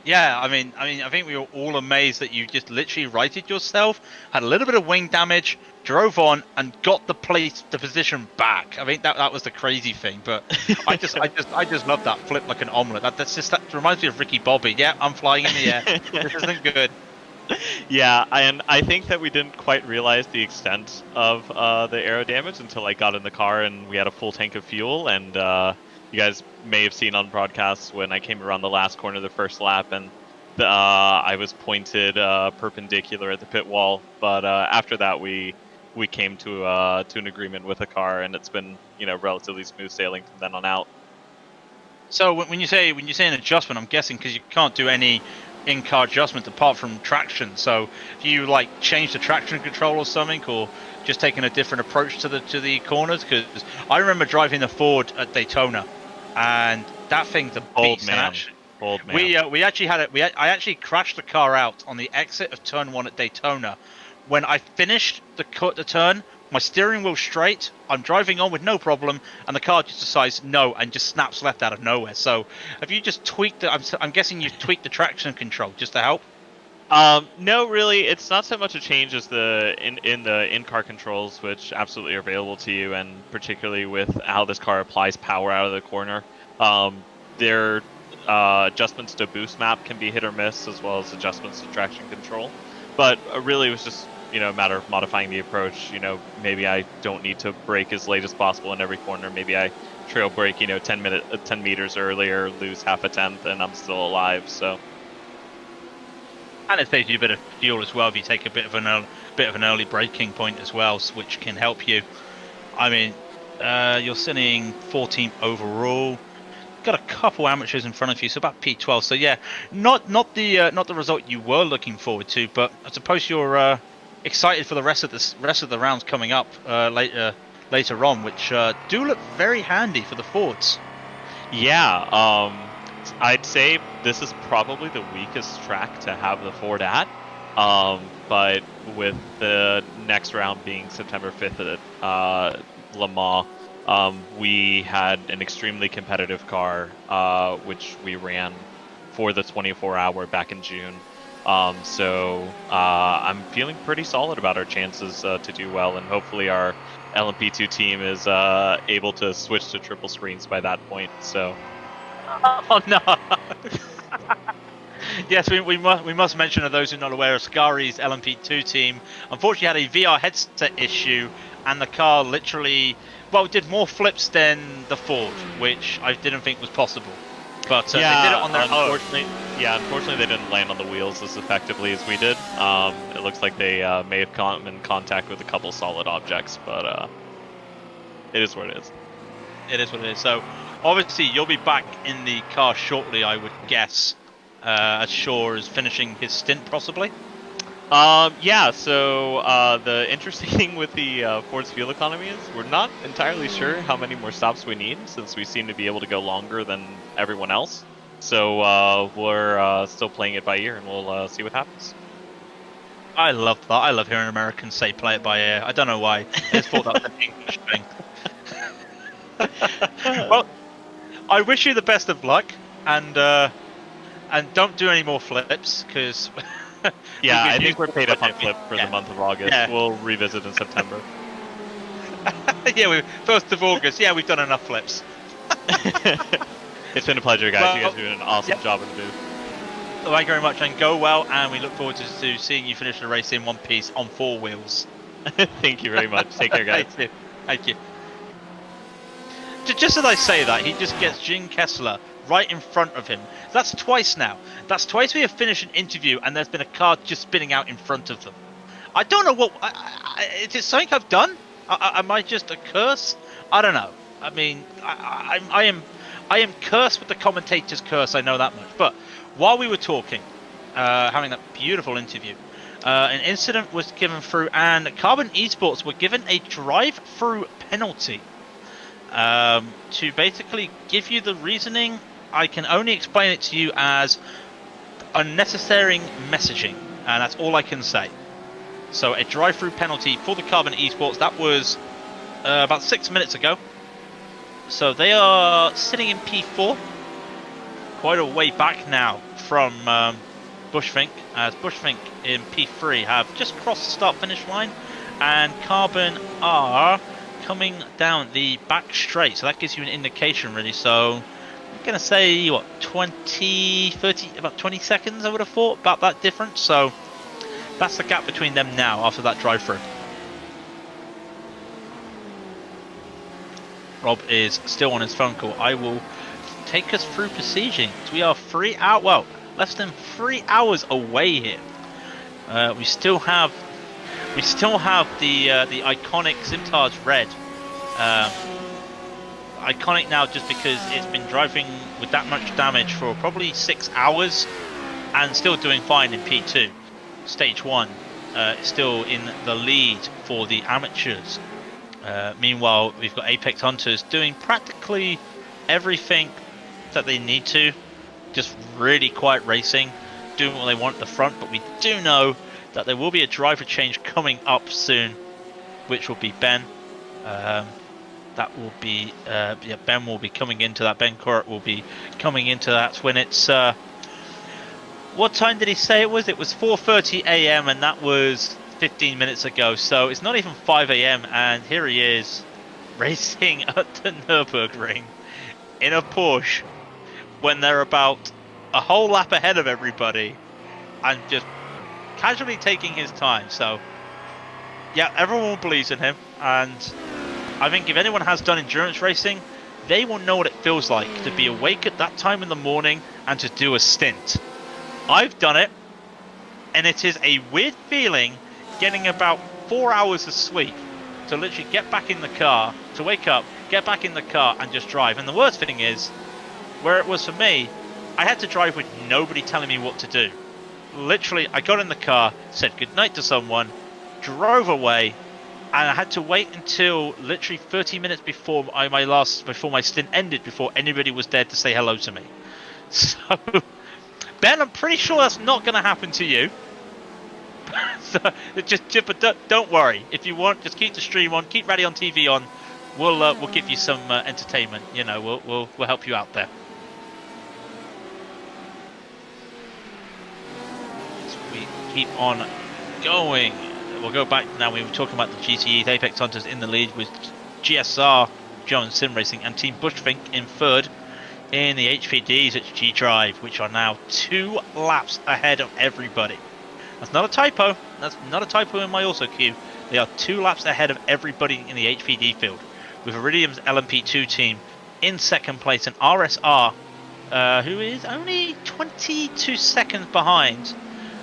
Speaker 2: Yeah, I mean, I think we were all amazed that you just literally righted yourself, had a little bit of wing damage, drove on, and got the position back. I think that was the crazy thing. But I just love that flip like an omelet. That reminds me of Ricky Bobby. Yeah, I'm flying in the air. This isn't good.
Speaker 8: Yeah, and I think that we didn't quite realize the extent of the aero damage until I got in the car and we had a full tank of fuel. And you guys may have seen on broadcasts when I came around the last corner of the first lap, and I was pointed perpendicular at the pit wall. But after that, we came to an agreement with the car, and it's been relatively smooth sailing from then on out.
Speaker 2: So when you say an adjustment, I'm guessing because you can't do any in-car adjustment apart from traction. So do you change the traction control or something, or just taking a different approach to the corners? Because I remember driving the Ford at Daytona, and that thing's a beast.
Speaker 8: Old man.
Speaker 2: We actually had it. I actually crashed the car out on the exit of turn 1 at Daytona. When I finished the turn, my steering wheel straight, I'm driving on with no problem, and the car just decides no and just snaps left out of nowhere. So have you just tweaked I'm guessing you've tweaked the traction control just to help?
Speaker 8: No, really, it's not so much a change as the in-car controls, which absolutely are available to you, and particularly with how this car applies power out of the corner. Their adjustments to boost map can be hit or miss, as well as adjustments to traction control. But really, it was just a matter of modifying the approach. Maybe I don't need to brake as late as possible in every corner. Maybe I trail brake 10 meters earlier, lose half a tenth, and I'm still alive. So.
Speaker 2: And it saves you a bit of fuel as well if you take a bit of an early braking point as well, which can help you. I mean, you're sitting 14th overall. Got a couple amateurs in front of you, so about P12. So yeah, not the result you were looking forward to, but I suppose you're excited for the rest of the rounds coming up later on, which do look very handy for the Fords.
Speaker 8: Yeah, I'd say this is probably the weakest track to have the Ford at, but with the next round being September 5th at Le Mans, we had an extremely competitive car, which we ran for the 24-hour back in June. So I'm feeling pretty solid about our chances to do well, and hopefully our LMP2 team is able to switch to triple screens by that point. So.
Speaker 2: Oh no! Yes, we must mention to those who are not aware, Ascari's LMP2 team unfortunately had a VR headset issue, and the car literally, did more flips than the Ford, which I didn't think was possible. But they did it on their
Speaker 8: unfortunately, own. Yeah, unfortunately they didn't land on the wheels as effectively as we did. It looks like they may have come in contact with a couple solid objects, but it is what it is.
Speaker 2: It is what it is. So obviously you'll be back in the car shortly, I would guess, as Shaw is finishing his stint possibly.
Speaker 8: Yeah, so the interesting thing with the Ford's fuel economy is we're not entirely sure how many more stops we need, since we seem to be able to go longer than everyone else. So we're still playing it by ear, and we'll see what happens.
Speaker 3: I love that. I love hearing Americans say "play it by ear." I don't know why. I just thought that was an English thing. Well, I wish you the best of luck, and don't do any more flips because.
Speaker 8: Yeah, I think we're paid up on flip for
Speaker 3: Yeah.
Speaker 8: the month of August.
Speaker 3: Yeah.
Speaker 8: We'll revisit in September.
Speaker 3: Yeah, 1st of August. Yeah, we've done enough flips.
Speaker 8: It's been a pleasure, guys. You guys
Speaker 3: Well,
Speaker 8: are doing an awesome
Speaker 3: yeah.
Speaker 8: job in the booth.
Speaker 3: Thank you very much, and go well. And we look forward to seeing you finish the race in one piece on 4 wheels.
Speaker 8: Thank you very much. Take care, guys.
Speaker 3: Thank you. Just as I say that, he just gets Jim Kessler right in front of him. That's twice now. That's twice we have finished an interview and there's been a car just spinning out in front of them. I don't know what. Is it something I've done? Am I just a curse? I don't know. I mean, I am cursed with the commentator's curse. I know that much. But while we were talking, having that beautiful interview, an incident was given through, and Carbon Esports were given a drive-through penalty. To basically give you the reasoning, I can only explain it to you as unnecessary messaging, and that's all I can say. So a drive-through penalty for the Carbon Esports. That was about 6 minutes ago. So they are sitting in P4, quite a way back now from Bushfink, as Bushfink in P3 have just crossed the start-finish line, and Carbon are coming down the back straight. So that gives you an indication, really. So I'm going to say, what, 20, 30, about 20 seconds, I would have thought, about that difference. So that's the gap between them now after that drive-through. Rob is still on his phone call. I will take us through proceedings. We are less than 3 hours away here. We still have the iconic Simtar's Red. Iconic now just because it's been driving with that much damage for probably 6 hours and still doing fine in P2. Stage 1 is still in the lead for the amateurs. Meanwhile, we've got Apex Hunters doing practically everything that they need to, just really quiet racing, doing what they want at the front. But we do know that there will be a driver change coming up soon, which will be Ben. That will be Ben will be coming into that. Ben Corrett will be coming into that when it's what time did he say it was? It was 4:30 a.m. and that was 15 minutes ago. So it's not even 5 a.m. and here he is racing at the Nurburgring in a Porsche when they're about a whole lap ahead of everybody and just casually taking his time. So yeah, everyone believes in him, and I think if anyone has done endurance racing, they will know what it feels like to be awake at that time in the morning and to do a stint. I've done it, and it is a weird feeling getting about 4 hours of sleep to literally get back in the car, to wake up, get back in the car and just drive. And the worst thing is, where it was for me, I had to drive with nobody telling me what to do. Literally, I got in the car, said goodnight to someone, drove away, and I had to wait until literally 30 minutes before my stint ended before anybody was there to say hello to me. So, Ben, I'm pretty sure that's not going to happen to you. So, but don't worry. If you want, just keep the stream on, keep Raddy on TV on. We'll give you some entertainment. You know, we'll help you out there. So we keep on going. We'll go back now. We were talking about the GTEs. Apex Hunters in the lead with GSR, Jones Sim Racing, and Team Bushfink in third. In the HPDs, it's G-Drive, which are now 2 laps ahead of everybody. That's not a typo. That's not a typo in my also queue. They are 2 laps ahead of everybody in the HPD field, with Iridium's LMP2 team in second place, and RSR, who is only 22 seconds behind,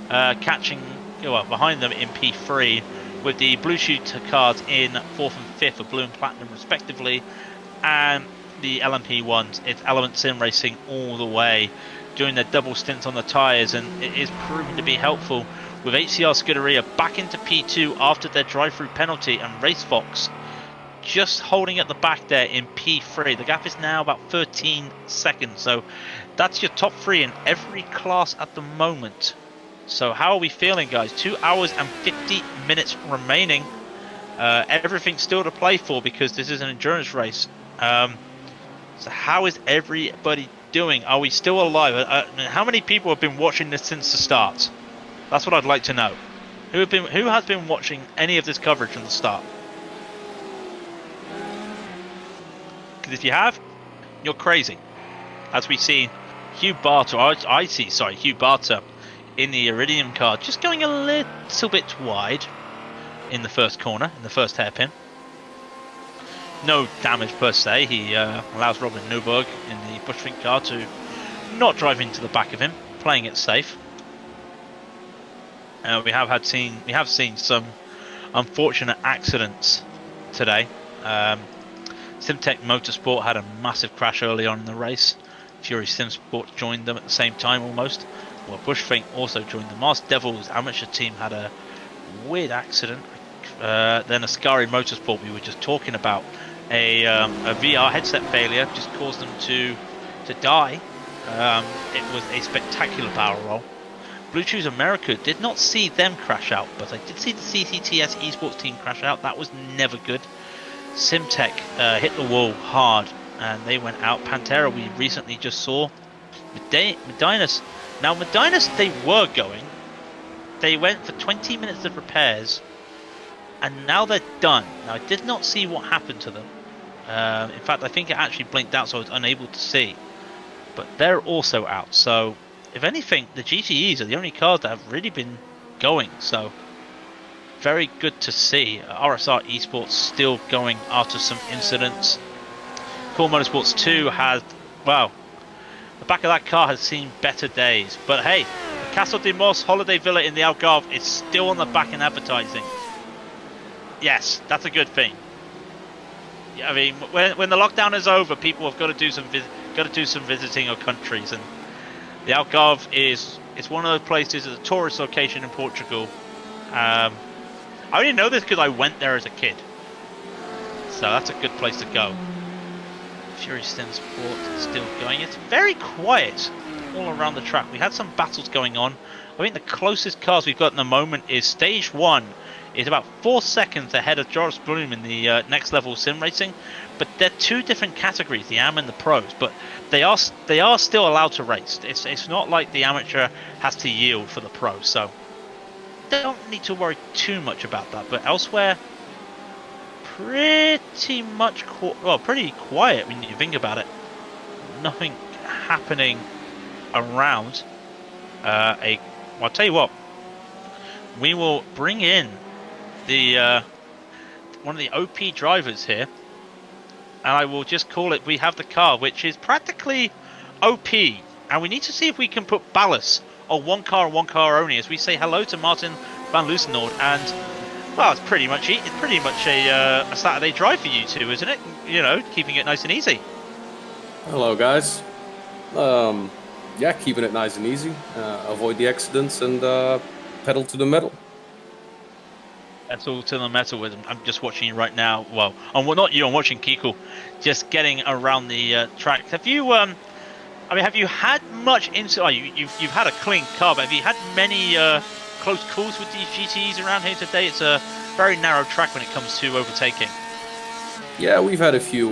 Speaker 3: behind them in P3, with the Blue Shooter cards in 4th and 5th for Blue and Platinum respectively, and the LMP ones, it's Element Sim Racing all the way, doing their double stints on the tyres, and it is proven to be helpful, with HCR Scuderia back into P2 after their drive-through penalty, and RaceFox just holding at the back there in P3. The gap is now about 13 seconds, so that's your top 3 in every class at the moment. So how are we feeling, guys? 2 hours and 50 minutes remaining. Everything's still to play for because this is an endurance race. So how is everybody doing? Are we still alive? How many people have been watching this since the start? That's what I'd like to know. Who has been watching any of this coverage from the start? Because if you have, you're crazy. As we see Hugh Barter, Hugh Barter in the Iridium car, just going a little bit wide in the first corner, in the first hairpin. No damage per se. He allows Robin Nurburgring in the Bushfink car to not drive into the back of him, playing it safe. We have seen some unfortunate accidents today. Simtech Motorsport had a massive crash early on in the race. Fury Simsport joined them at the same time almost. Well, Bushfink also joined the Mars Devils amateur team, had a weird accident. Then Ascari Motorsport, we were just talking about, a VR headset failure just caused them to die. It was a spectacular barrel roll. Blue Chews America did not see them crash out, but I did see the CCTS esports team crash out. That was never good. Simtech hit the wall hard and they went out. Pantera we recently just saw. Medinus. Now Medinus, they were going. They went for 20 minutes of repairs and now they're done. Now I did not see what happened to them. In fact, I think it actually blinked out, so I was unable to see. But they're also out. So if anything, the GTEs are the only cars that have really been going. So very good to see. RSR Esports still going after some incidents. Core Motorsports 2 has, well, the back of that car has seen better days. But hey, the Castle de Mos Holiday Villa in the Algarve is still on the back in advertising. Yes, that's a good thing. I mean, when the lockdown is over, people have got to do some visiting of countries, and the Algarve it's one of those places. It's a tourist location in Portugal. I only know this because I went there as a kid, so that's a good place to go. Fury Sim Sport is still going. It's very quiet all around the track. We had some battles going on. I think the closest cars we've got in the moment is Stage 1. Is about 4 seconds ahead of Joris Bloom in the next level sim racing, but they're two different categories, the Am and the Pros. But they are still allowed to race. It's not like the amateur has to yield for the pro, so don't need to worry too much about that. But elsewhere, pretty quiet when you think about it. Nothing happening around. I'll tell you what. We will bring in the one of the OP drivers here, and I will just call it. We have the car, which is practically OP, and we need to see if we can put ballast on one car and one car only. As we say hello to Martin van Loosenord, and well, it's pretty much a Saturday drive for you two, isn't it? You know, keeping it nice and easy.
Speaker 9: Hello, guys. Yeah, keeping it nice and easy. Avoid the accidents and pedal to the metal.
Speaker 3: That's all to the metal with them. I'm just watching you right now. Well, not you. I'm watching Kiko, just getting around the track. Have you? Have you had much insight? You've had a clean car, but have you had many close calls with these GTEs around here today? It's a very narrow track when it comes to overtaking.
Speaker 9: Yeah, we've had a few.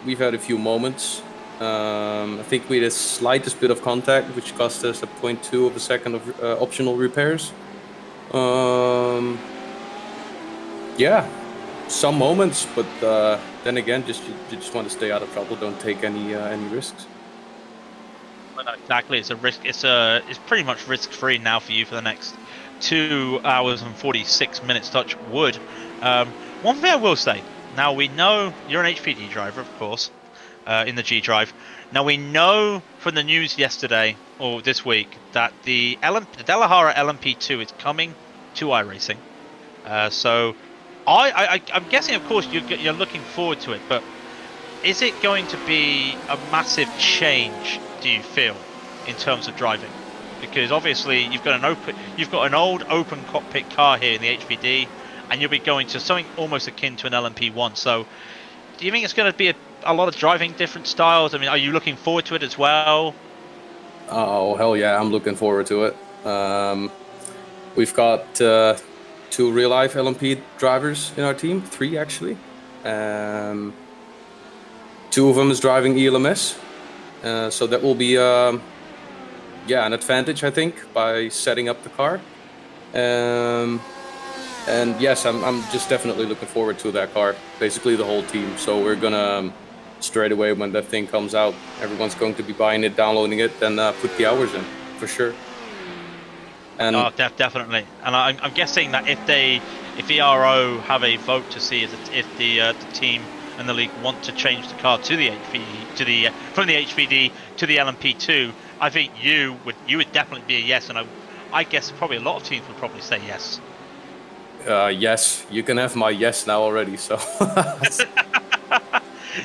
Speaker 9: We've had a few moments. I think we had the slightest bit of contact, which cost us a 0.2 of a second of optional repairs. Yeah, some moments, but then again, you just want to stay out of trouble. Don't take any risks.
Speaker 3: Well, no, exactly, it's a risk. It's pretty much risk-free now for you for the next 2 hours and 46 minutes. Touch wood. One thing I will say. Now we know you're an HPD driver, of course, in the G Drive. Now we know from the news yesterday or this week that the Delahara LMP2 is coming to iRacing. So I'm guessing, of course, you're looking forward to it. But is it going to be a massive change? Do you feel in terms of driving? Because obviously you've got an old open cockpit car here in the HPD, and you'll be going to something almost akin to an LMP1. So do you think it's going to be a lot of driving different styles? I mean, are you looking forward to it as well?
Speaker 9: Oh, hell yeah, I'm looking forward to it. We've got 2 real-life LMP drivers in our team, 3 actually. 2 of them is driving ELMS, so that will be an advantage, I think, by setting up the car. And yes, I'm just definitely looking forward to that car. Basically, the whole team. So we're gonna straight away when that thing comes out, everyone's going to be buying it, downloading it, and put the hours in for sure. And
Speaker 3: Definitely. And I'm guessing that if ERO have a vote to see if the team and the league want to change the car to the HPD from the HPD to the LMP2, I think you would definitely be a yes, and I guess probably a lot of teams would probably say yes.
Speaker 9: yes, you can have my yes now already. So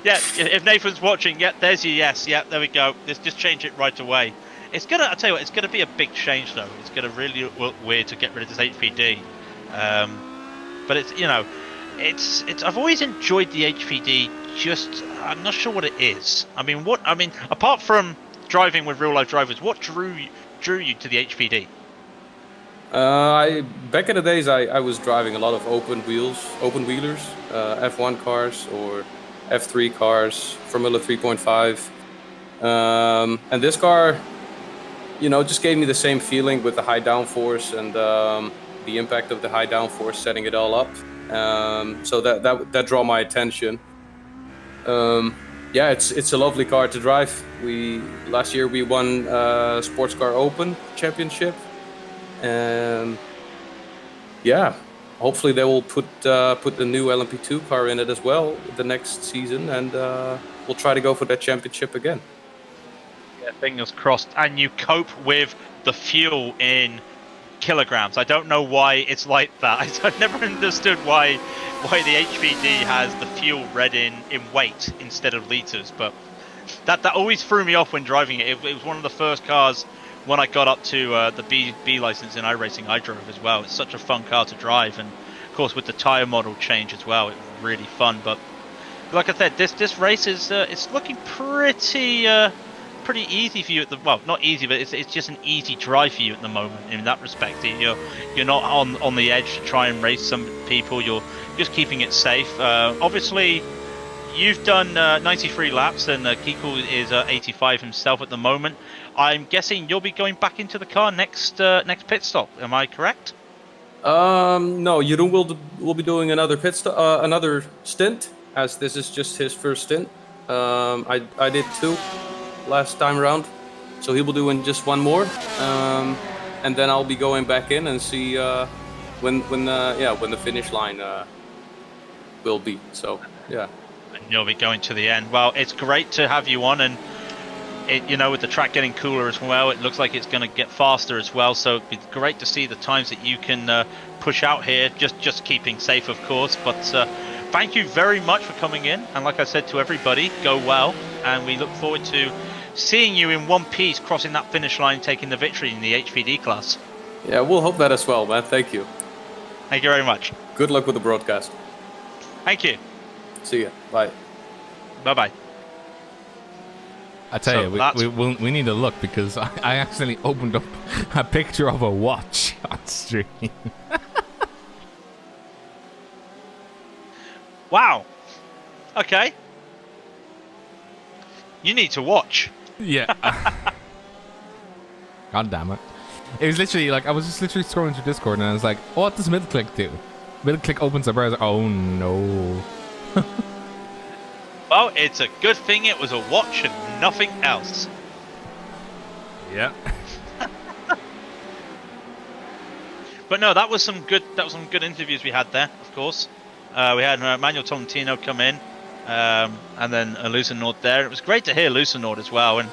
Speaker 3: yeah, if Nathan's watching, yeah, there's your yes. Yeah, there we go. Let's just change it right away. I tell you what, it's gonna be a big change though. It's gonna really look weird to get rid of this HPD. But it's I've always enjoyed the HPD. Just I'm not sure what it is. I mean, apart from driving with real life drivers, what drew you to the HPD?
Speaker 9: Back in the days, I was driving a lot of open wheelers, F1 cars or F3 cars, Formula 3.5, and this car, just gave me the same feeling with the high downforce and the impact of the high downforce setting it all up. So that drew my attention. Yeah, it's a lovely car to drive. Last year we won Sports Car Open Championship. Yeah, hopefully they will put the new LMP2 car in it as well the next season, and we'll try to go for that championship again.
Speaker 3: Yeah, fingers crossed. And you cope with the fuel in kilograms. I don't know why it's like that. I've never understood why the HPD has the fuel read in weight instead of liters, but that always threw me off when driving it. It was one of the first cars when I got up to the B license in iRacing I drove as well. It's such a fun car to drive, and of course with the tire model change as well, it's really fun. But like I said, this race is it's looking pretty easy for you not easy, but it's just an easy drive for you at the moment in that respect. You're not on the edge to try and race some people. You're just keeping it safe. Obviously, you've done 93 laps, and Kiku is 85 himself at the moment. I'm guessing you'll be going back into the car next pit stop. Am I correct?
Speaker 9: No, Jeroen will be doing another another stint, as this is just his first stint. I did 2 last time around, so he will do just 1 more, and then I'll be going back in and see when the finish line will be. So yeah.
Speaker 3: And you'll be going to the end. Well, it's great to have you on, and with the track getting cooler as well, it looks like it's going to get faster as well. So it'd be great to see the times that you can push out here. Just keeping safe, of course. But thank you very much for coming in. And like I said to everybody, go well. And we look forward to seeing you in one piece, crossing that finish line, taking the victory in the HPD class.
Speaker 9: Yeah, we'll hope that as well, man. Thank you.
Speaker 3: Thank you very much.
Speaker 9: Good luck with the broadcast.
Speaker 3: Thank you.
Speaker 9: See ya. Bye.
Speaker 3: Bye-bye.
Speaker 1: I tell you, we need to look, because I accidentally opened up a picture of a watch on stream.
Speaker 3: Wow. Okay. You need to watch.
Speaker 1: Yeah. God damn it. It was literally like, I was just literally scrolling through Discord, and I was like, oh, what does middle click do? Middle click opens the browser. Oh no.
Speaker 3: Well, it's a good thing it was a watch and nothing else.
Speaker 1: Yeah.
Speaker 3: But no, that was some good interviews we had there, of course. We had Manuel Tolentino come in, and then Lucenord there. It was great to hear Lucenord as well, and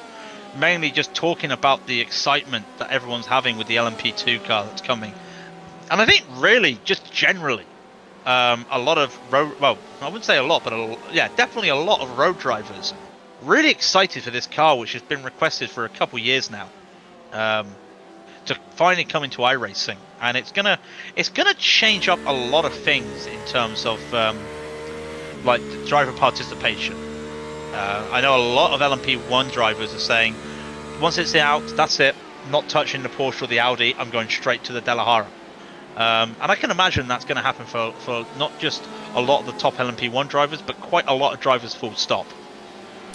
Speaker 3: mainly just talking about the excitement that everyone's having with the LMP2 car that's coming. And I think really, just generally, a lot of I wouldn't say a lot, but definitely a lot of road drivers really excited for this car, which has been requested for a couple years now, to finally come into iRacing. And it's gonna change up a lot of things in terms of like driver participation. I know a lot of LMP1 drivers are saying, once it's out, that's it. not touching the Porsche or the Audi. I'm going straight to the De La Hara. And I can imagine that's going to happen for not just a lot of the top LMP1 drivers, but quite a lot of drivers full stop.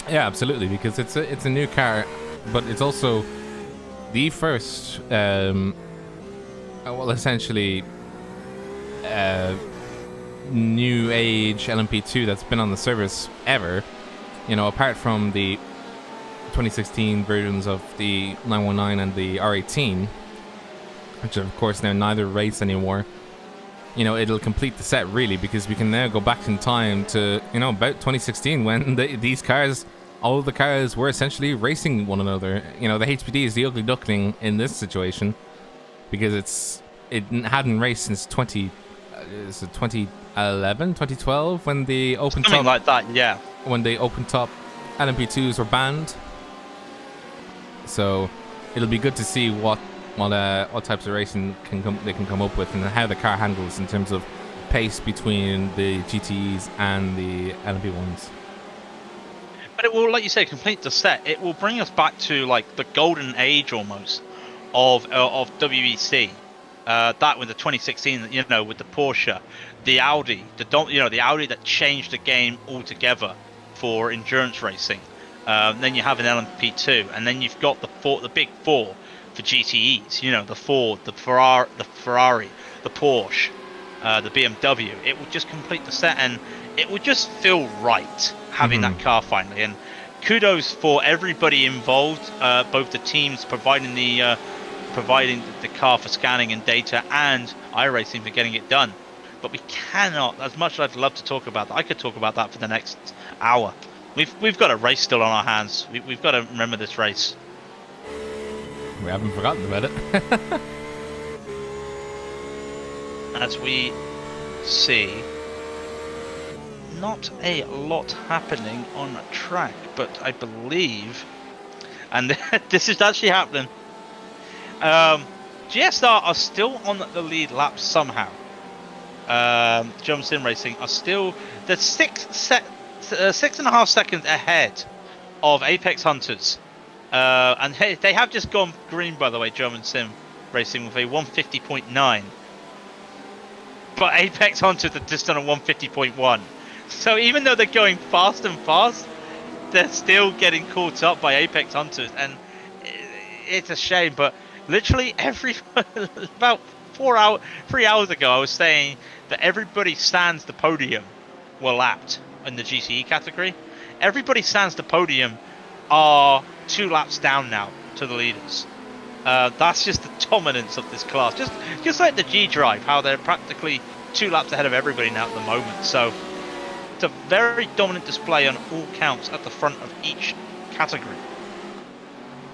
Speaker 1: Yeah, absolutely, because it's a new car, but it's also the first, essentially, new age LMP2 that's been on the service ever. You know, apart from the 2016 versions of the 919 and the R18, which of course now neither race anymore. You know, it'll complete the set really, because we can now go back in time to, you know, about 2016 when these cars, all of the cars were essentially racing one another. You know, the HPD is the ugly duckling in this situation because it hadn't raced since 2011, 2012 when the open
Speaker 3: Something
Speaker 1: top,
Speaker 3: like that, yeah.
Speaker 1: when the open top LMP2s were banned. So it'll be good to see what types of racing they can come up with, and how the car handles in terms of pace between the GTEs and the LMP1s.
Speaker 3: But it will, like you say, complete the set. It will bring us back to like the golden age almost of WEC. That with the 2016, you know, with the Porsche, the Audi, the Audi that changed the game altogether for endurance racing. Then you have an LMP2, and then you've got the big four for GTEs. You know, the Ford, the Ferrari, the Porsche, the BMW. It would just complete the set, and it would just feel right having that car finally. And kudos for everybody involved, both the teams providing the car for scanning and data, and iRacing for getting it done. But we cannot, as much as I'd love to talk about that, I could talk about that for the next hour. We've got a race still on our hands. We've got to remember this race.
Speaker 1: We haven't forgotten about it.
Speaker 3: As we see, not a lot happening on track, but I believe, and this is actually happening, GSR are still on the lead lap somehow. German Sim Racing are still, they're 6.5 seconds ahead of Apex Hunters. And hey, they have just gone green, by the way, German Sim Racing, with a 150.9. But Apex Hunters are just on a 150.1. So even though they're going fast and fast, they're still getting caught up by Apex Hunters. And it's a shame, but literally about 3 hours ago, I was saying that everybody sans the podium were lapped in the GCE category. Everybody sans the podium are 2 laps down now to the leaders. That's just the dominance of this class. Just like the G Drive, how they're practically 2 laps ahead of everybody now at the moment. So it's a very dominant display on all counts at the front of each category.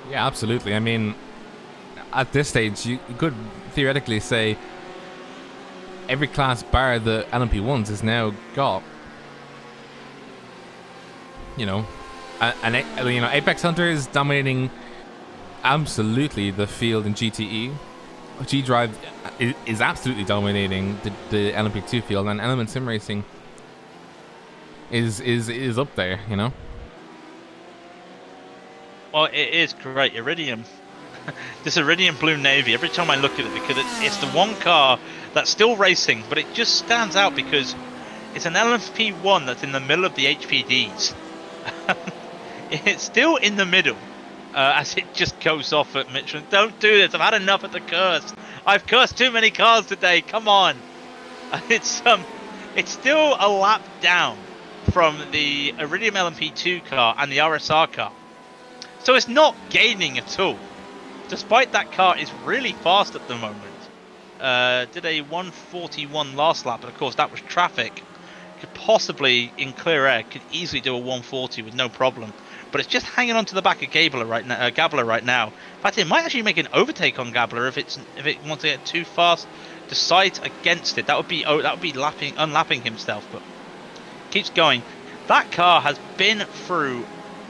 Speaker 1: Yeah, absolutely. I mean, at this stage, you could theoretically say every class bar the LMP1s has now got, you know, Apex Hunter is dominating absolutely the field in GTE. G Drive is absolutely dominating the LMP2 field, and Element Sim Racing is up there, you know.
Speaker 3: Well, it is great. Iridium, this Iridium Blue Navy. Every time I look at it, because it's the one car that's still racing, but it just stands out because it's an LMP1 that's in the middle of the HPDs. It's still in the middle, as it just goes off at Michelin. Don't do this. I've had enough of the curse. I've cursed too many cars today. Come on. It's still a lap down from the Iridium LMP2 car and the RSR car. So it's not gaining at all. Despite that car is really fast at the moment. Did a 141 last lap, but of course that was traffic. Could possibly, in clear air, could easily do a 140 with no problem. But it's just hanging on to the back of Gabler right now. In fact, it might actually make an overtake on Gabler if it wants to get too fast. Decides against it. That would be unlapping himself. But keeps going. That car has been through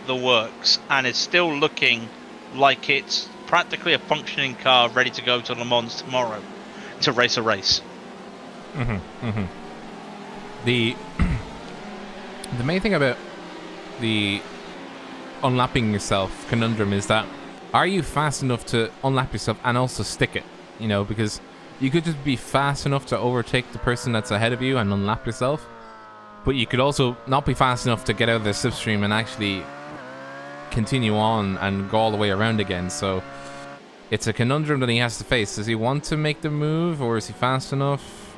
Speaker 3: the works and is still looking like it's practically a functioning car ready to go to Le Mans tomorrow to race a race.
Speaker 1: The main thing about the unlapping yourself conundrum is that are you fast enough to unlap yourself and also stick it? You know, because you could just be fast enough to overtake the person that's ahead of you and unlap yourself, but you could also not be fast enough to get out of the slipstream and actually continue on and go all the way around again. So it's a conundrum that he has to face. Does he want to make the move, or is he fast enough?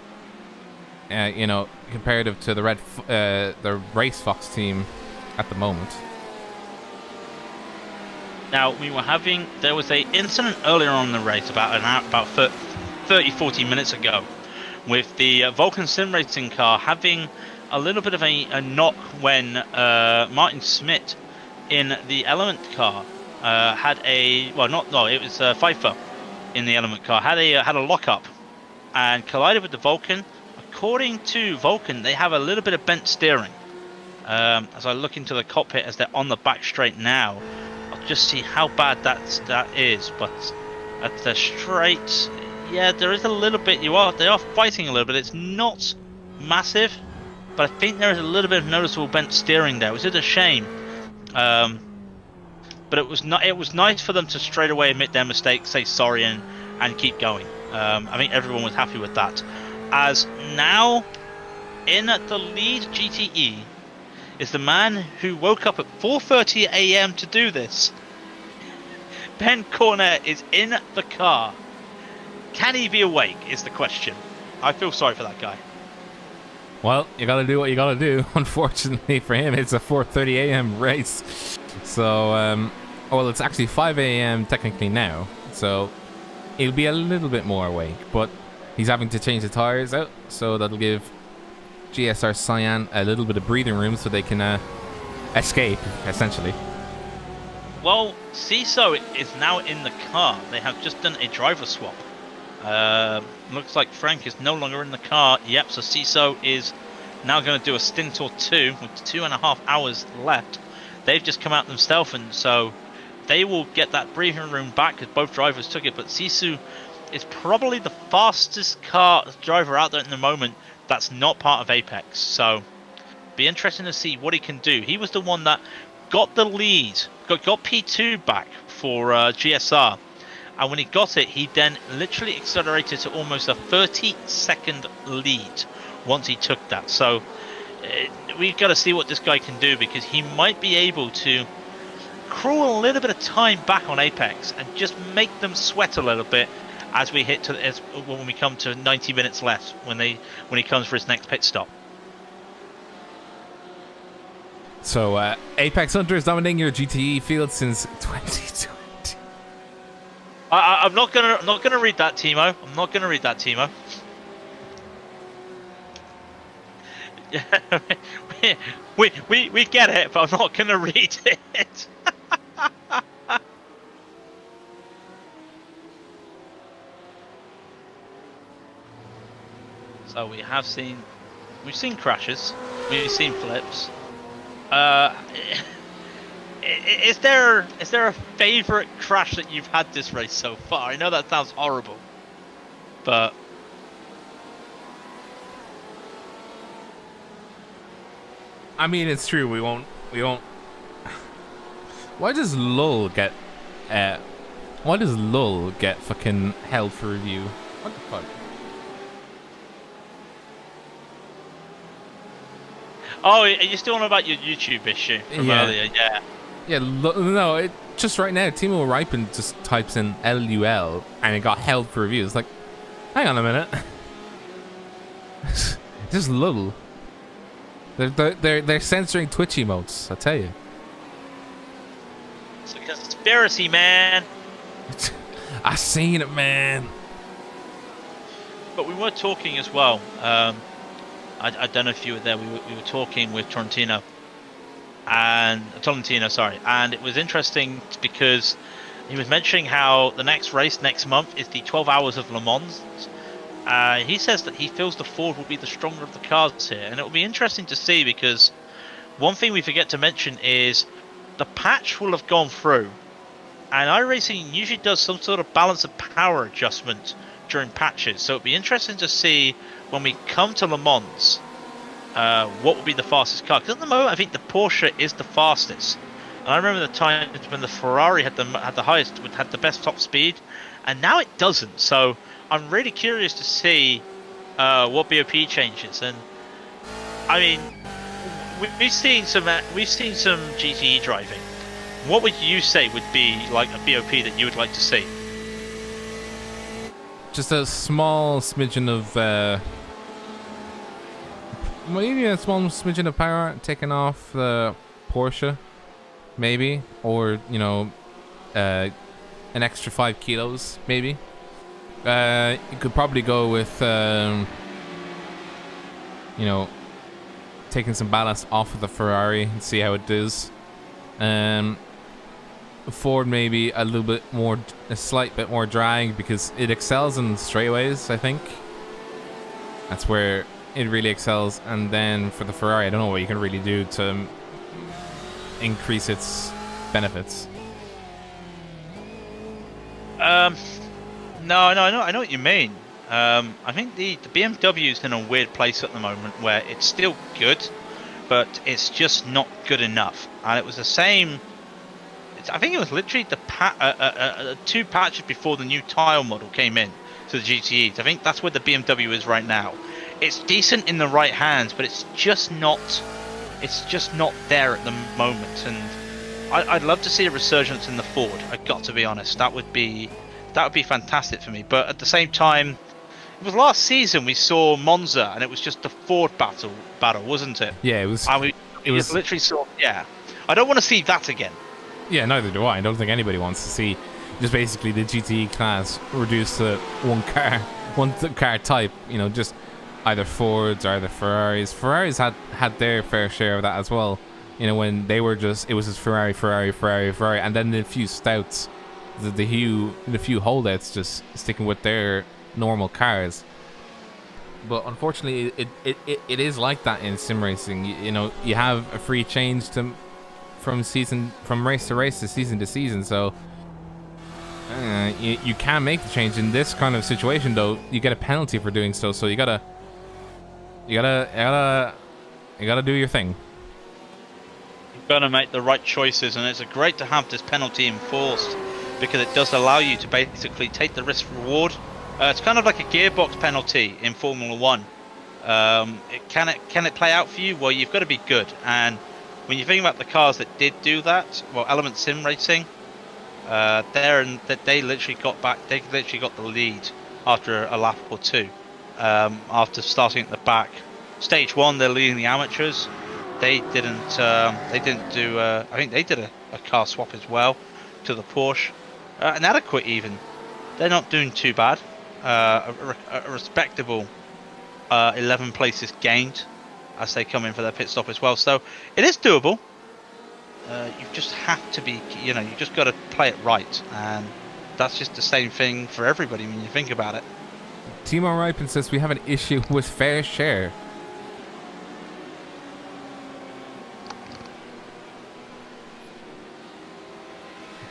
Speaker 1: You know, comparative to the Race Fox team at the moment.
Speaker 3: Now, there was a incident earlier on in the race about 30-40 minutes ago, with the Vulcan sim racing car having a little bit of a knock when Martin Smith in the Element car it was Pfeiffer in the Element car had a lockup and collided with the Vulcan. According to Vulcan, they have a little bit of bent steering. As I look into the cockpit as they're on the back straight now, I'll just see how bad that is. But at the straight, yeah, there is a little bit. They are fighting a little bit. It's not massive, but I think there is a little bit of noticeable bent steering there, which is a shame. But it was nice for them to straight away admit their mistake, say sorry, and keep going. I think everyone was happy with that. As now, in the lead GTE is the man who woke up at 4:30 a.m. to do this. Ben Cornet is in the car. Can he be awake is the question. I feel sorry for that guy.
Speaker 1: Well, you gotta do what you gotta do. Unfortunately for him, it's a 4:30 a.m. race. So, well, it's actually 5 a.m. technically now. So, he'll be a little bit more awake. But he's having to change the tires out. So, that'll give GSR Cyan a little bit of breathing room so they can escape, essentially.
Speaker 3: Well, CISO is now in the car. They have just done a driver swap. Looks like Frank is no longer in the car. Yep, so CISO is now going to do a stint or two with 2.5 hours left. They've just come out themselves, and so they will get that breathing room back because both drivers took it. But Sisu is probably the fastest car driver out there at the moment that's not part of Apex. So be interesting to see what he can do. He was the one that got the lead, got P2 back for GSR. And when he got it, he then literally accelerated to almost a 30-second lead once he took that. So we've got to see what this guy can do, because he might be able to crawl a little bit of time back on Apex and just make them sweat a little bit as we when we come to 90 minutes left when he comes for his next pit stop.
Speaker 1: So Apex Hunter is dominating your GTE field since 2020.
Speaker 3: I'm not gonna read that, Timo. I'm not gonna read that, Timo. we get it, but I'm not gonna read it. So we've seen crashes, we've seen flips. Is there a favorite crash that you've had this race so far? I know that sounds horrible, but
Speaker 1: I mean, it's true. We won't. Why does Lull get fucking held for review? What the fuck?
Speaker 3: Oh, are you still on about your YouTube issue from earlier? Yeah.
Speaker 1: Yeah, no, just right now, Timo Ripon just types in LUL and it got held for review. It's like, hang on a minute. Just Lull. They're censoring Twitch emotes, I tell you.
Speaker 3: It's a conspiracy, man.
Speaker 1: I seen it, man.
Speaker 3: But we were talking as well. I don't know if you were there. We were talking with Tolentino, and it was interesting because he was mentioning how the next race next month is the 12 Hours of Le Mans. He says that he feels the Ford will be the stronger of the cars here, and it will be interesting to see, because one thing we forget to mention is the patch will have gone through, and iRacing usually does some sort of balance of power adjustment during patches. So it'll be interesting to see when we come to Le Mans what will be the fastest car. Because at the moment I think the Porsche is the fastest. And I remember the times when the Ferrari had the highest, had the best top speed, and now it doesn't. So I'm really curious to see what BOP changes. And I mean, we've seen some GTE driving. What would you say would be like a BOP that you would like to see?
Speaker 1: Just a small smidgen of maybe a small smidgen of power taken off the Porsche, maybe, or you know, an extra 5 kilos, maybe. You could probably go with you know, taking some ballast off of the Ferrari and see how it does. Ford maybe a little bit more, a slight bit more drag, because it excels in straightaways. I think that's where it really excels. And then for the Ferrari, I don't know what you can really do to increase its benefits.
Speaker 3: No, I know what you mean. I think the BMW is in a weird place at the moment where it's still good, but it's just not good enough. And it was the same. I think it was literally the 2 patches before the new tile model came in to the GTEs. I think that's where the BMW is right now. It's decent in the right hands, but it's just not there at the moment. And I'd love to see a resurgence in the Ford. I've got to be honest. That would be fantastic for me. But at the same time, it was last season we saw Monza, and it was just the Ford battle, wasn't it?
Speaker 1: Yeah, it was.
Speaker 3: It was literally yeah. I don't want to see that again.
Speaker 1: Yeah, neither do I. I don't think anybody wants to see just basically the GTE class reduced to one car type. You know, just either Fords or either Ferraris. Ferraris had their fair share of that as well. You know, when they were just, it was just Ferrari, and then the few stouts, the few holdouts just sticking with their normal cars. But unfortunately, it is like that in sim racing. You know, you have a free change from race to race, to season, so you can make the change. In this kind of situation, though, you get a penalty for doing so. So you gotta do your thing.
Speaker 3: You've got to make the right choices, and it's great to have this penalty enforced because it does allow you to basically take the risk reward. It's kind of like a gearbox penalty in Formula 1. Can it play out for you? Well, you've got to be good. And when you think about the cars that did do that, well, Element Sim Racing, they literally got back. They literally got the lead after a lap or two. After starting at the back, stage 1, they're leading the amateurs. They didn't do. I think they did a car swap as well to the Porsche. An adequate even. They're not doing too bad. A respectable 11 places gained as they come in for their pit stop as well. So it is doable. You just have to be, you just got to play it right, and that's just the same thing for everybody when you think about it.
Speaker 1: Timo Ripon says we have an issue with fair share.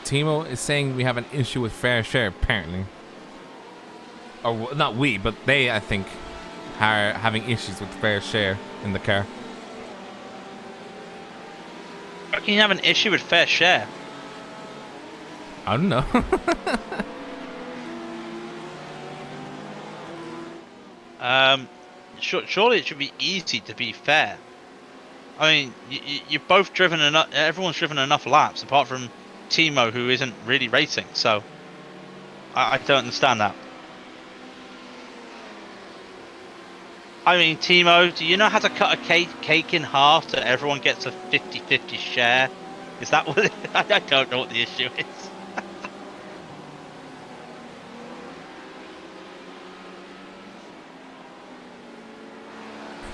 Speaker 1: Timo is saying we have an issue with fair share, apparently. Or not we, but they, I think, are having issues with fair share in the car.
Speaker 3: How can you have an issue with fair share?
Speaker 1: I don't know.
Speaker 3: Surely it should be easy to be fair. I mean, you've both driven enough. Everyone's driven enough laps, apart from Timo, who isn't really racing. So I don't understand that. I mean, Timo, do you know how to cut a cake in half so everyone gets a 50-50 share? Is that what? I don't know what the issue is.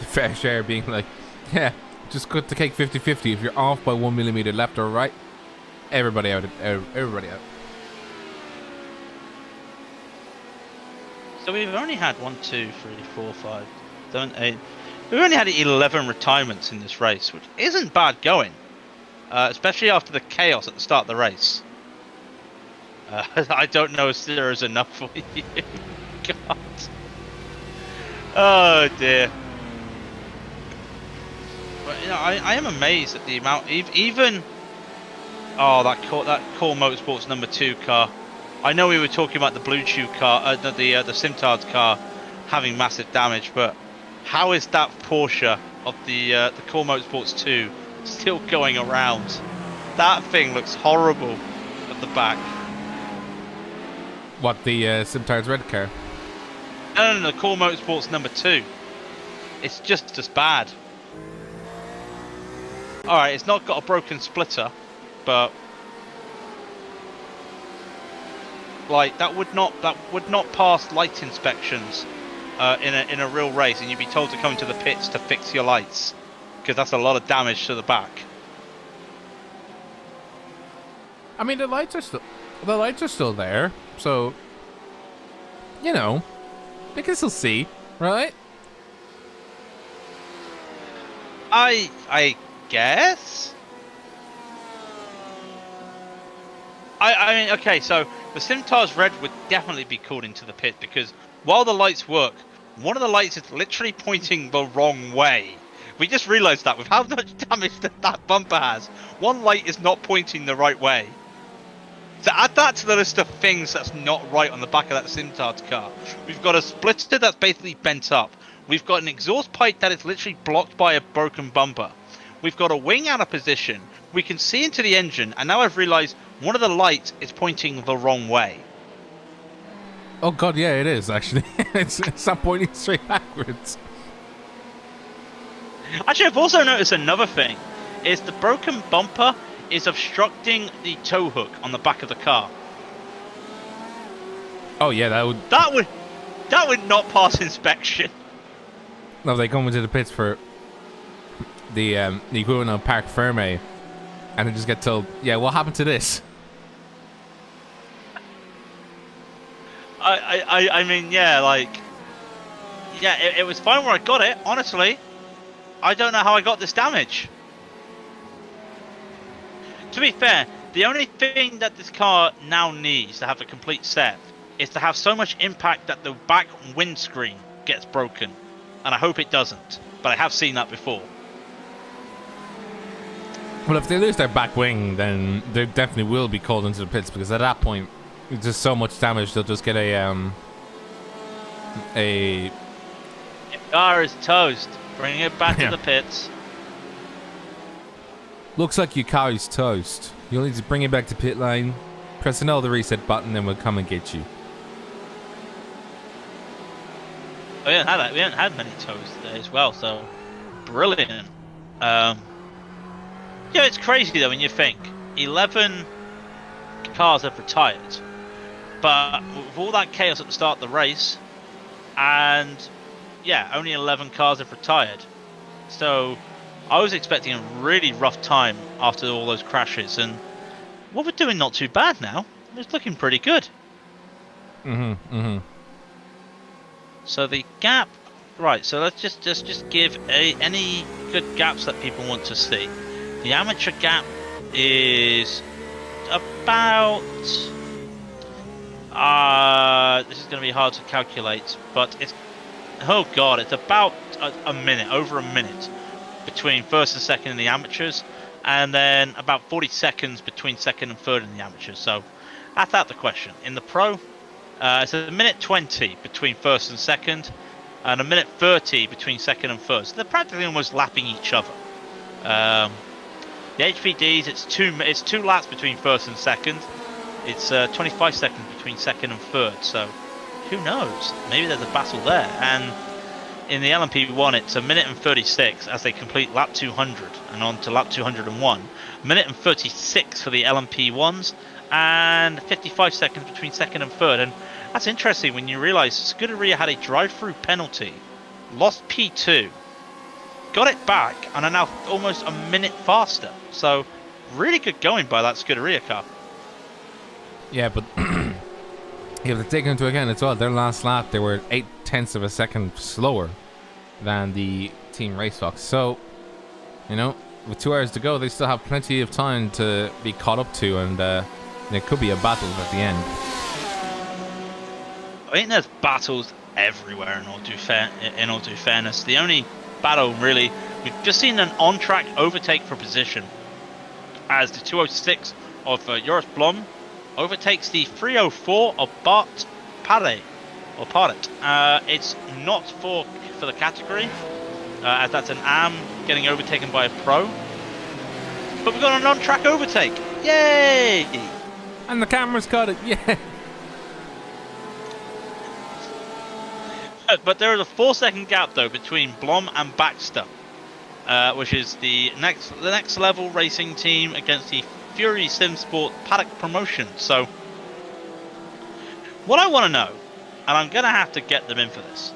Speaker 1: Fair share being like, yeah, just cut the cake 50-50. If you're off by 1 millimeter left or right, everybody out. Everybody out.
Speaker 3: So we've only had 1, 2, 3, 4, 5, 7, 8. We've only had 11 retirements in this race, which isn't bad going, especially after the chaos at the start of the race. I don't know if there is enough for you. God. Oh dear. But I am amazed at the amount. Even
Speaker 2: Oh, that Core Motorsports number 2 car. I know we were talking about the Blue Chew car, the Simtards car having massive damage, but how is that Porsche of the Core Motorsports 2 still going around? That thing looks horrible at the back.
Speaker 1: What, the Simtards red car?
Speaker 2: No, the Core Motorsports number 2. It's just as bad. Alright, it's not got a broken splitter, but like that would not pass light inspections in a real race, and you'd be told to come to the pits to fix your lights, because that's a lot of damage to the back.
Speaker 1: I mean, the lights are still there, so you know, they can still see, right?
Speaker 2: I guess. I mean, okay, so the Simtards Red would definitely be called into the pit, because while the lights work, one of the lights is literally pointing the wrong way. We just realised that with how much damage that bumper has. One light is not pointing the right way. So add that to the list of things that's not right on the back of that Simtards car. We've got a splitter that's basically bent up. We've got an exhaust pipe that is literally blocked by a broken bumper. We've got a wing out of position. We can see into the engine, and now I've realised one of the lights is pointing the wrong way.
Speaker 1: Oh god, yeah, it is actually. it's not pointing straight backwards.
Speaker 2: Actually, I've also noticed another thing. Is the broken bumper is obstructing the tow hook on the back of the car.
Speaker 1: Oh yeah, that
Speaker 2: would not pass inspection.
Speaker 1: No, they come into the pits for the equivalent of Parc Ferme, and they just get told, yeah, what happened to this?
Speaker 2: I mean, yeah, like, yeah, it was fine where I got it, honestly. I don't know how I got this damage. To be fair, the only thing that this car now needs to have a complete set is to have so much impact that the back windscreen gets broken. And I hope it doesn't, but I have seen that before.
Speaker 1: Well, if they lose their back wing, then they definitely will be called into the pits, because at that point, it's just so much damage, they'll just get a
Speaker 2: Your car is toast. Bring it back to the pits.
Speaker 1: Looks like your car is toast. You'll need to bring it back to pit lane, press another reset button, then we'll come and get you.
Speaker 2: Oh, we haven't had many toasts today as well, so brilliant. Yeah, it's crazy though when you think 11 cars have retired, but with all that chaos at the start of the race, and yeah, only 11 cars have retired. So I was expecting a really rough time after all those crashes, and what we're doing not too bad now. It's looking pretty good. So the gap, right? So let's just give any good gaps that people want to see. The amateur gap is about. This is going to be hard to calculate, but it's. Oh god, it's about a minute, over a minute, between first and second in the amateurs, and then about 40 seconds between second and third in the amateurs. So that's out the question. In the pro, it's a minute 20 between first and second, and a minute 30 between second and third. So they're practically almost lapping each other. The HPDs, it's two laps between first and second. It's 25 seconds between second and third. So who knows? Maybe there's a battle there. And in the LMP1, it's a minute and 36 as they complete lap 200 and on to lap 201. A minute and 36 for the LMP1s, and 55 seconds between second and third. And that's interesting when you realise Scuderia had a drive-through penalty, lost P2, got it back, and are now almost a minute faster. So really good going by that Scuderia car.
Speaker 1: Yeah, but you have to take into account as well, their last lap, they were 0.8 of a second slower than the Team Racefox. So, you know, with 2 hours to go, they still have plenty of time to be caught up to, and there could be a battle at the end.
Speaker 2: I think there's battles everywhere in all due fairness. The only battle really, we've just seen an on-track overtake for position.
Speaker 3: as the 206 of Joris Blom overtakes the 304 of Bart Pare. Or Paret. It's not for the category, as that's an AM getting overtaken by a pro. But we've got an on-track overtake. Yay!
Speaker 1: And the camera's caught it. Yeah.
Speaker 3: But there is a 4-second gap though between Blom and Baxter, which is the next level racing team against the Fury Simsport Paddock promotion. So, what I want to know, and I'm gonna have to get them in for this,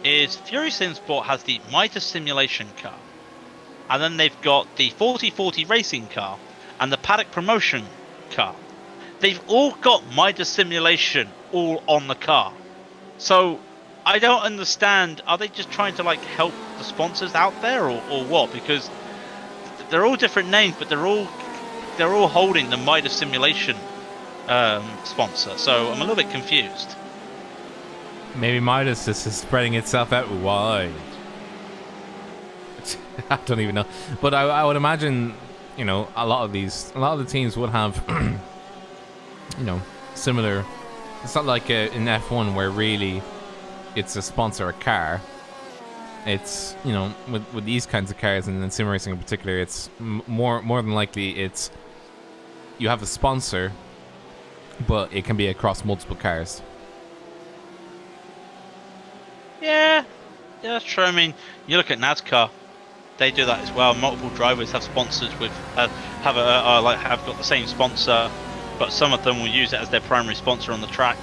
Speaker 3: is Fury Simsport has the Midas Simulation car, and then they've got the 4040 racing car and the Paddock promotion car. They've all got Midas Simulation all on the car. So I don't understand, are they just trying to like help the sponsors out there or what? Because they're all different names, but they're all holding the Midas Simulation sponsor. So I'm a little bit confused.
Speaker 1: Maybe Midas is spreading itself out wide. I don't even know, but I would imagine, you know, a lot of the teams would have, you know, similar. It's not like in F1 where really it's a sponsor a car. It's, you know, with these kinds of cars and in sim racing in particular, it's more than likely it's you have a sponsor, but it can be across multiple cars.
Speaker 3: Yeah, that's true. I mean, you look at NASCAR, they do that as well. Multiple drivers have sponsors with have got the same sponsor, but some of them will use it as their primary sponsor on the track.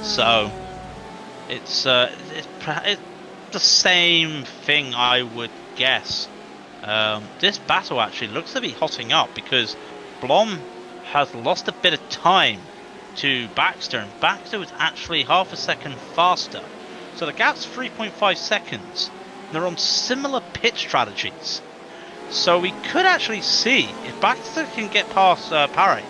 Speaker 3: So it's the same thing, I would guess. This battle actually looks to be hotting up because Blom has lost a bit of time to Baxter, and Baxter was actually half a second faster. So the gap's 3.5 seconds. They're on similar pit strategies. So we could actually see, if Baxter can get past Paré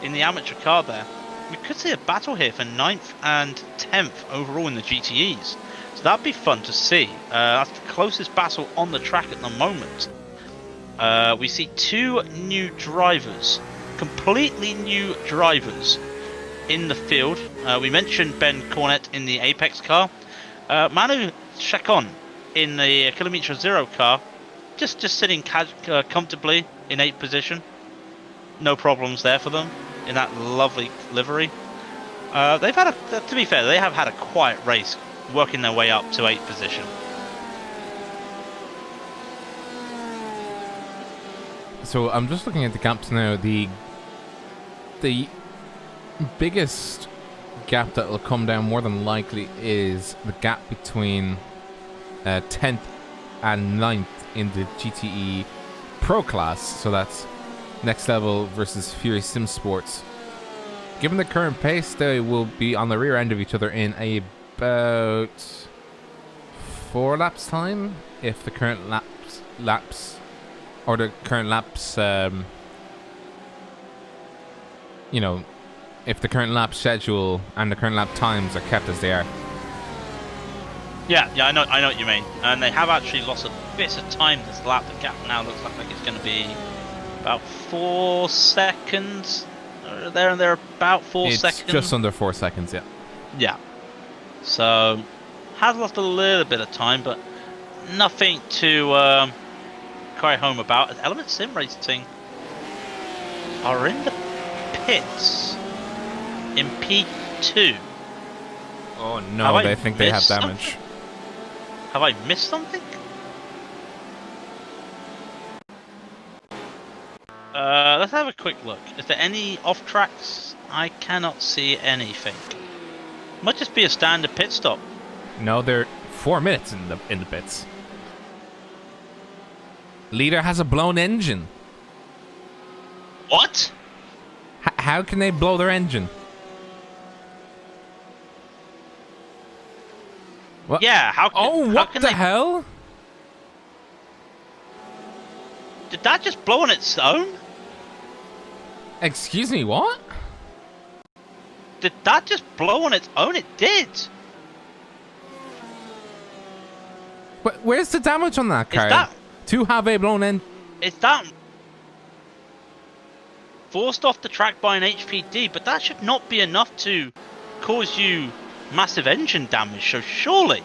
Speaker 3: in the amateur car there, we could see a battle here for 9th and 10th overall in the GTEs. So that'd be fun to see. That's the closest battle on the track at the moment. We see two new drivers, completely new drivers in the field. We mentioned Ben Cornett in the Apex car. Manu Chacon in the Kilometer Zero car, just sitting comfortably in 8th position. No problems there for them in that lovely livery. They've had to be fair, they have had a quiet race, working their way up to 8th position.
Speaker 1: So I'm just looking at the gaps now. The biggest gap that will come down more than likely is the gap between 10th and 9th in the GTE Pro class. So that's Next Level versus Fury Sim Sports. Given the current pace, they will be on the rear end of each other in about 4 laps time, if the current laps or the current laps you know, if the current lap schedule and the current lap times are kept as they are.
Speaker 3: Yeah, I know what you mean. And they have actually lost a bit of time this lap. The gap now looks like it's going to be about 4 seconds. There and there, about 4 seconds.
Speaker 1: It's just under 4 seconds, yeah.
Speaker 3: Yeah. So, has lost a little bit of time, but nothing to cry home about. As Element Sim Racing are in the pits in P2.
Speaker 1: Oh no, they think they have damage.
Speaker 3: Have I missed something? Let's have a quick look. Is there any off tracks? I cannot see anything. Might just be a standard pit stop.
Speaker 1: No, they're 4 minutes in the pits. Leader has a blown engine.
Speaker 3: What?
Speaker 1: How can they blow their engine? What?
Speaker 3: Yeah,
Speaker 1: what the hell?
Speaker 3: Did that just blow on its own?
Speaker 1: Excuse me, what?
Speaker 3: Did that just blow on its own? It did.
Speaker 1: But where's the damage on that car? To have a blown end.
Speaker 3: Is that... forced off the track by an HPD, but that should not be enough to cause you massive engine damage, so surely.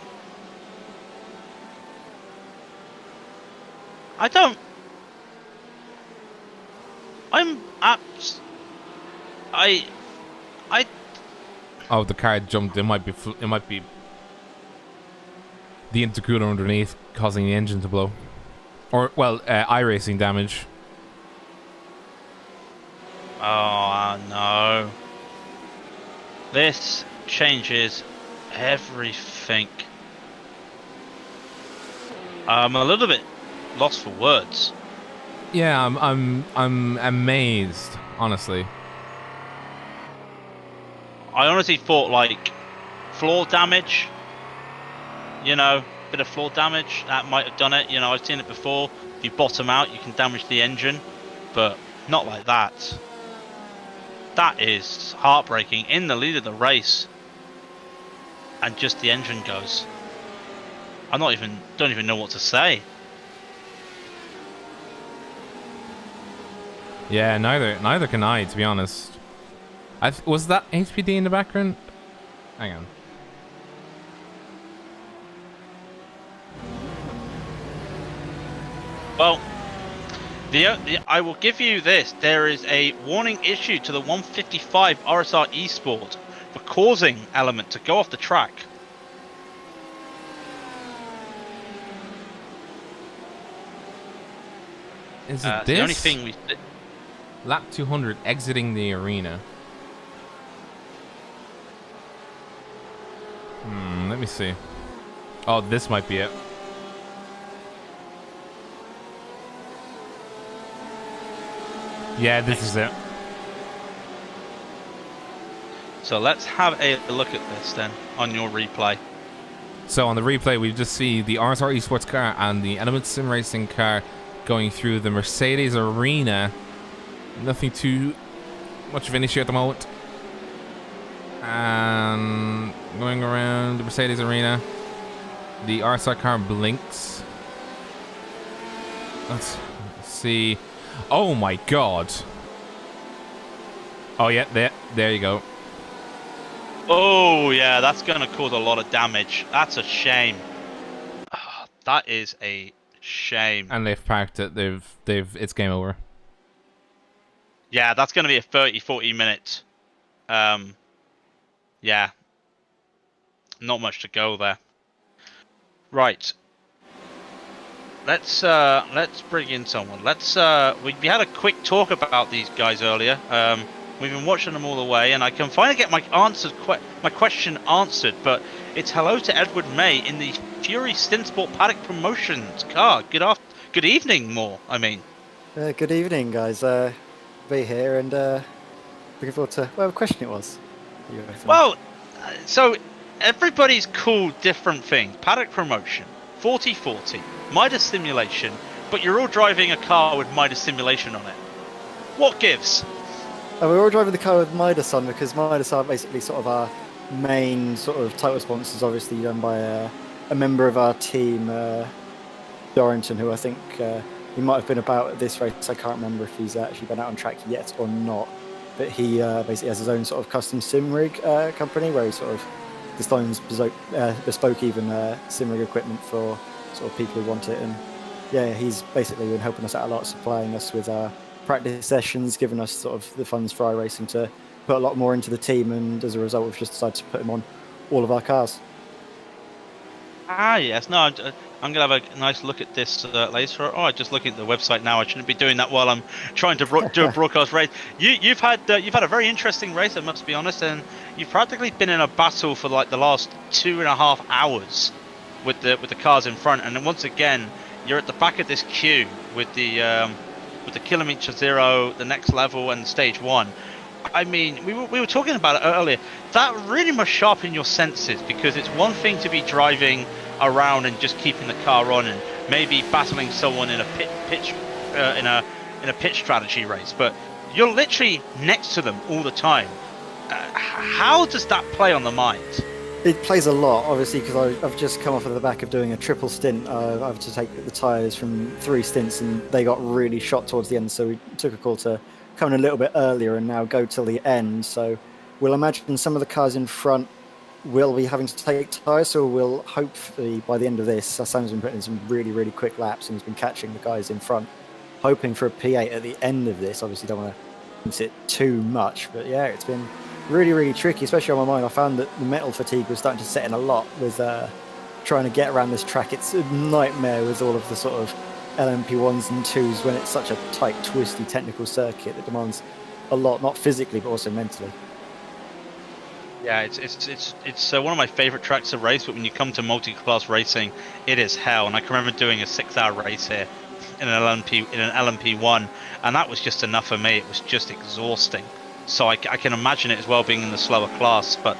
Speaker 1: Oh, the car jumped. It might be the intercooler underneath causing the engine to blow, or well, iRacing damage.
Speaker 3: Oh no! This changes everything. I'm a little bit lost for words.
Speaker 1: Yeah, I'm amazed, honestly.
Speaker 3: I honestly thought like floor damage, you know, bit of floor damage that might have done it. You know, I've seen it before. If you bottom out, you can damage the engine, but not like that. That is heartbreaking. In the lead of the race, and just the engine goes. Don't even know what to say.
Speaker 1: Yeah, neither can I, to be honest. Was that HPD in the background? Hang on.
Speaker 3: Well, I will give you this. There is a warning issued to the 155 RSR Esport for causing element to go off the track.
Speaker 1: Is it this?
Speaker 3: The only thing we...
Speaker 1: Lap 200 exiting the arena. Let me see. Oh, this might be it. Yeah, this is it.
Speaker 3: So let's have a look at this then on your replay.
Speaker 1: So on the replay, we just see the RSR Esports car and the Element Sim Racing car going through the Mercedes arena. Nothing too much of an issue at the moment. And going around the Mercedes arena, the RSR car blinks. Let's see. Oh my god. Oh yeah, there you go.
Speaker 3: Oh yeah, that's going to cause a lot of damage. That's a shame. Oh, that is a shame.
Speaker 1: And they've parked it. It's game over.
Speaker 3: Yeah, that's going to be a 30-40 minute. Yeah. Not much to go there. Right. Let's bring in someone. We had a quick talk about these guys earlier. We've been watching them all the way, and I can finally get my question answered. But it's hello to Edward May in the Fury Stint Sport Paddock Promotions car. Good evening, Moore. I mean.
Speaker 10: Good evening, guys. Be here and looking forward to whatever question it was.
Speaker 3: Well, so everybody's called different things. Paddock Promotion, 4040, Midas Simulation, but you're all driving a car with Midas Simulation on it. What gives?
Speaker 10: We're all driving the car with Midas on because Midas are basically sort of our main sort of title sponsors, obviously done by a member of our team, Dorrington, who I think he might have been about at this race. I can't remember if he's actually been out on track yet or not. But he basically has his own sort of custom sim rig company where he sort of designs bespoke even sim rig equipment for sort of people who want it. And yeah, he's basically been helping us out a lot, supplying us with our practice sessions, giving us sort of the funds for iRacing to put a lot more into the team. And as a result, we've just decided to put him on all of our cars.
Speaker 3: Ah, yes. No, I'm going to have a nice look at this later. Oh, I'm just looking at the website now. I shouldn't be doing that while I'm trying to do a broadcast race. You've had a very interesting race, I must be honest, and you've practically been in a battle for like the last 2.5 hours with the cars in front. And then once again, you're at the back of this queue with the Kilometer Zero, the next level, and stage 1. I mean, we were talking about it earlier. That really must sharpen your senses, because it's one thing to be driving around and just keeping the car on and maybe battling someone in a pitch strategy race, but you're literally next to them all the time. How does that play on the mind?
Speaker 10: It plays a lot, obviously, because I've just come off of the back of doing a triple stint. I had to take the tyres from 3 stints, and they got really shot towards the end, so we took a call to coming a little bit earlier and now go till the end. So we'll imagine some of the cars in front will be having to take tyres, so we'll hopefully by the end of this, Sam's been putting in some really, really quick laps and he's been catching the guys in front, hoping for a P8 at the end of this. Obviously don't want to use it too much, but yeah, it's been really, really tricky, especially on my mind. I found that the metal fatigue was starting to set in a lot with trying to get around this track. It's a nightmare with all of the sort of LMP1s and 2s when it's such a tight, twisty technical circuit that demands a lot, not physically but also mentally.
Speaker 2: Yeah, it's one of my favorite tracks to race, but when you come to multi-class racing, it is hell. And I can remember doing a 6-hour race here in an LMP1, and that was just enough for me. It was just exhausting. So I can imagine it as well being in the slower class. But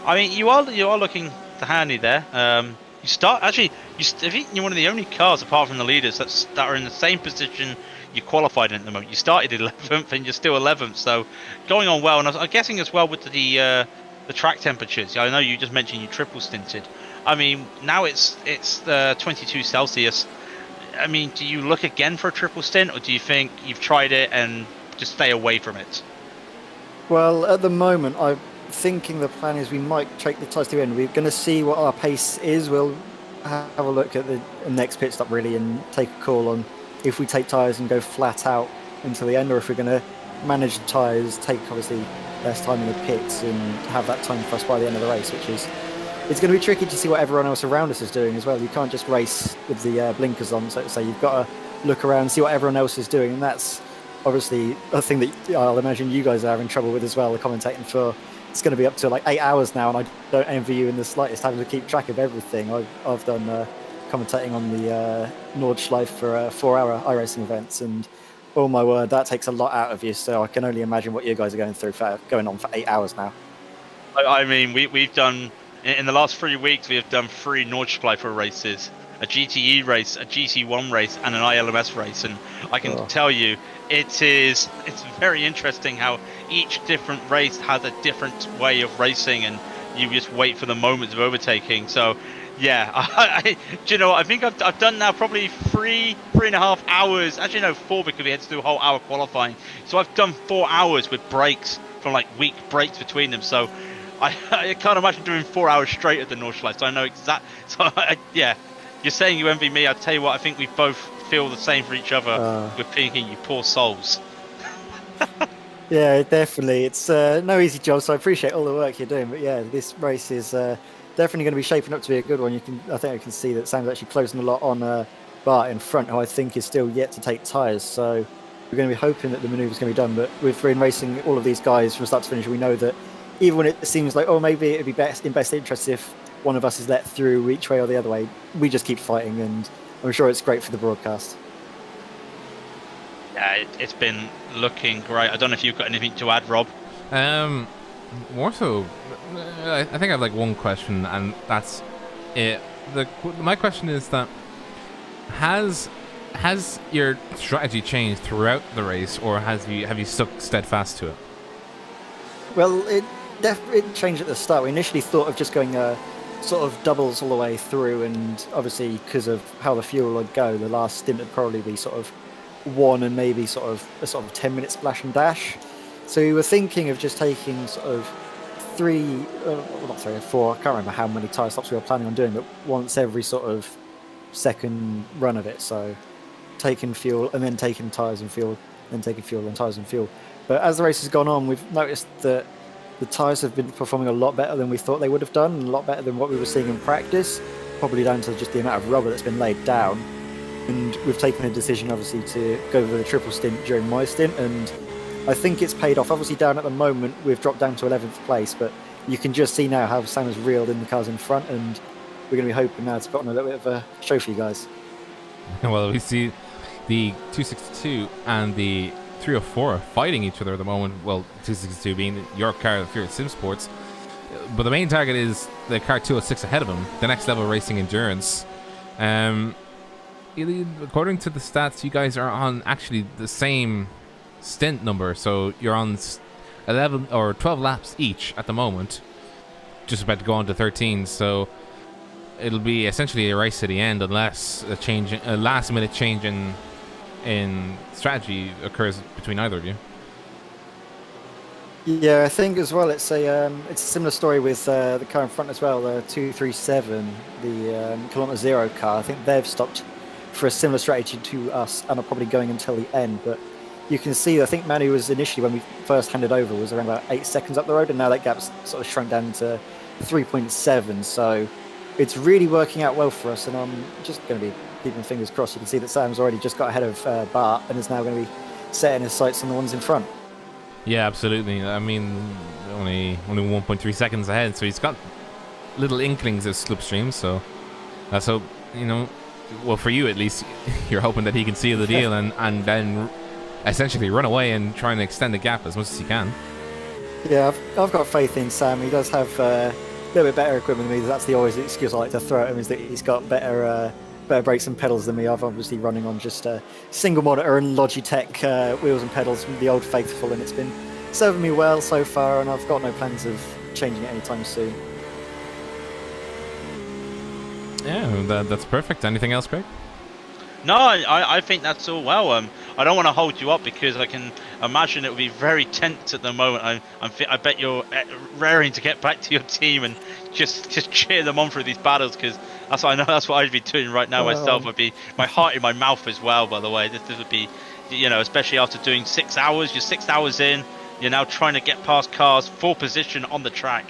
Speaker 2: I mean, you are looking handy there. You start actually. I think you're one of the only cars apart from the leaders that are in the same position you qualified in at the moment. You started 11th and you're still 11th, so going on well. And I'm guessing as well with the track temperatures. I know you just mentioned you triple stinted. I mean, now it's 22 Celsius. I mean, do you look again for a triple stint, or do you think you've tried it and just stay away from it?
Speaker 10: Well, at the moment, I'm thinking the plan is we might take the tyres to the end. We're going to see what our pace is. We'll have a look at the next pit stop, really, and take a call on if we take tyres and go flat out until the end, or if we're going to manage the tyres, take obviously less time in the pits and have that time for us by the end of the race, which is, it's going to be tricky to see what everyone else around us is doing as well. You can't just race with the blinkers on, so to say. You've got to look around and see what everyone else is doing, and that's obviously a thing that I'll imagine you guys are having trouble with as well, the commentating for. It's going to be up to like 8 hours now, and I don't envy you in the slightest having to keep track of everything. I've done commentating on the Nordschleife for 4-hour iRacing events, and oh my word, that takes a lot out of you. So I can only imagine what you guys are going through for going on for 8 hours now.
Speaker 2: I mean, we've done in the last 3 weeks. We have done 3 Nordschleife races, a GTE race, a GT1 race, and an ILMS race. And I can tell you, it's very interesting how each different race has a different way of racing, and you just wait for the moments of overtaking. So yeah, do you know what? I think I've done now probably 3.5 hours. Actually, no, 4, because we had to do a whole hour qualifying. So I've done 4 hours with breaks, from like week breaks between them. So I can't imagine doing 4 hours straight at the Nordschleife. So I know exactly. So yeah, you're saying you envy me. I tell you what, I think we both feel the same for each other. We're thinking, you poor souls.
Speaker 10: Yeah, definitely. It's no easy job, so I appreciate all the work you're doing. But yeah, this race is definitely going to be shaping up to be a good one. I think I can see that Sam's actually closing a lot on Bart in front, who I think is still yet to take tyres. So we're going to be hoping that the manoeuvre's going to be done. But we've been racing all of these guys from start to finish. We know that even when it seems like, oh, maybe it'd be in best interest if one of us is let through each way or the other way, we just keep fighting, and I'm sure it's great for the broadcast.
Speaker 2: Yeah, it's been looking great. I don't know if you've got anything to add, Rob.
Speaker 1: More so, I think I have like one question, and that's it. My question is that has your strategy changed throughout the race, or have you stuck steadfast to it?
Speaker 10: Well, it changed at the start. We initially thought of just going sort of doubles all the way through, and obviously because of how the fuel would go, the last stint would probably be sort of 1 and maybe sort of a 10-minute splash and dash. So we were thinking of just taking sort of 3, not 3 or 4, I can't remember how many tyre stops we were planning on doing, but once every sort of second run of it. So taking fuel and then taking tyres and fuel, then taking fuel and tyres and fuel. But as the race has gone on, we've noticed that the tyres have been performing a lot better than we thought they would have done, and a lot better than what we were seeing in practice, probably down to just the amount of rubber that's been laid down. And we've taken a decision, obviously, to go for the triple stint during my stint, and I think it's paid off. Obviously, down at the moment, we've dropped down to 11th place, but you can just see now how Sam has reeled in the cars in front, and we're going to be hoping now to put on a little bit of a show for you guys.
Speaker 1: Well, we see the 262 and the 304 are fighting each other at the moment. Well, 262 being your car here at Sim Sports, but the main target is the car 206 ahead of him, the next level racing endurance. According to the stats, you guys are on actually the same stint number, so you're on 11 or 12 laps each at the moment, just about to go on to 13. So it'll be essentially a race to the end unless a last minute change in strategy occurs between either of you.
Speaker 10: Yeah, I think as well. It's a similar story with the car in front as well. The 237, the Kilometer Zero car. I think they've stopped for a similar strategy to us and are probably going until the end. But you can see, I think Manu was initially when we first handed over was around about 8 seconds up the road, and now that gap's sort of shrunk down to 3.7. So it's really working out well for us, and I'm just going to be keeping fingers crossed. You can see that Sam's already just got ahead of Bart and is now going to be setting his sights on the ones in front.
Speaker 1: Yeah, absolutely. I mean, only 1.3 seconds ahead, so he's got little inklings of slipstream. So let's hope, well, for you at least, you're hoping that he can seal the deal and then essentially run away and try and extend the gap as much as he can.
Speaker 10: Yeah, I've got faith in Sam. He does have a little bit better equipment than me. That's always the excuse I like to throw at him, is that he's got better brakes and pedals than me. I've obviously running on just a single monitor and Logitech wheels and pedals from the old faithful, and it's been serving me well so far, and I've got no plans of changing it anytime soon.
Speaker 1: Yeah, that's perfect. Anything else, Craig?
Speaker 3: No, I think that's all well. I don't want to hold you up because I can imagine it would be very tense at the moment. I bet you're raring to get back to your team and just cheer them on through these battles, because that's what I know. That's what I'd be doing right now myself. I'd be my heart in my mouth as well. By the way, this would be, especially after doing 6 hours. You're 6 hours in. You're now trying to get past cars, full position on the track.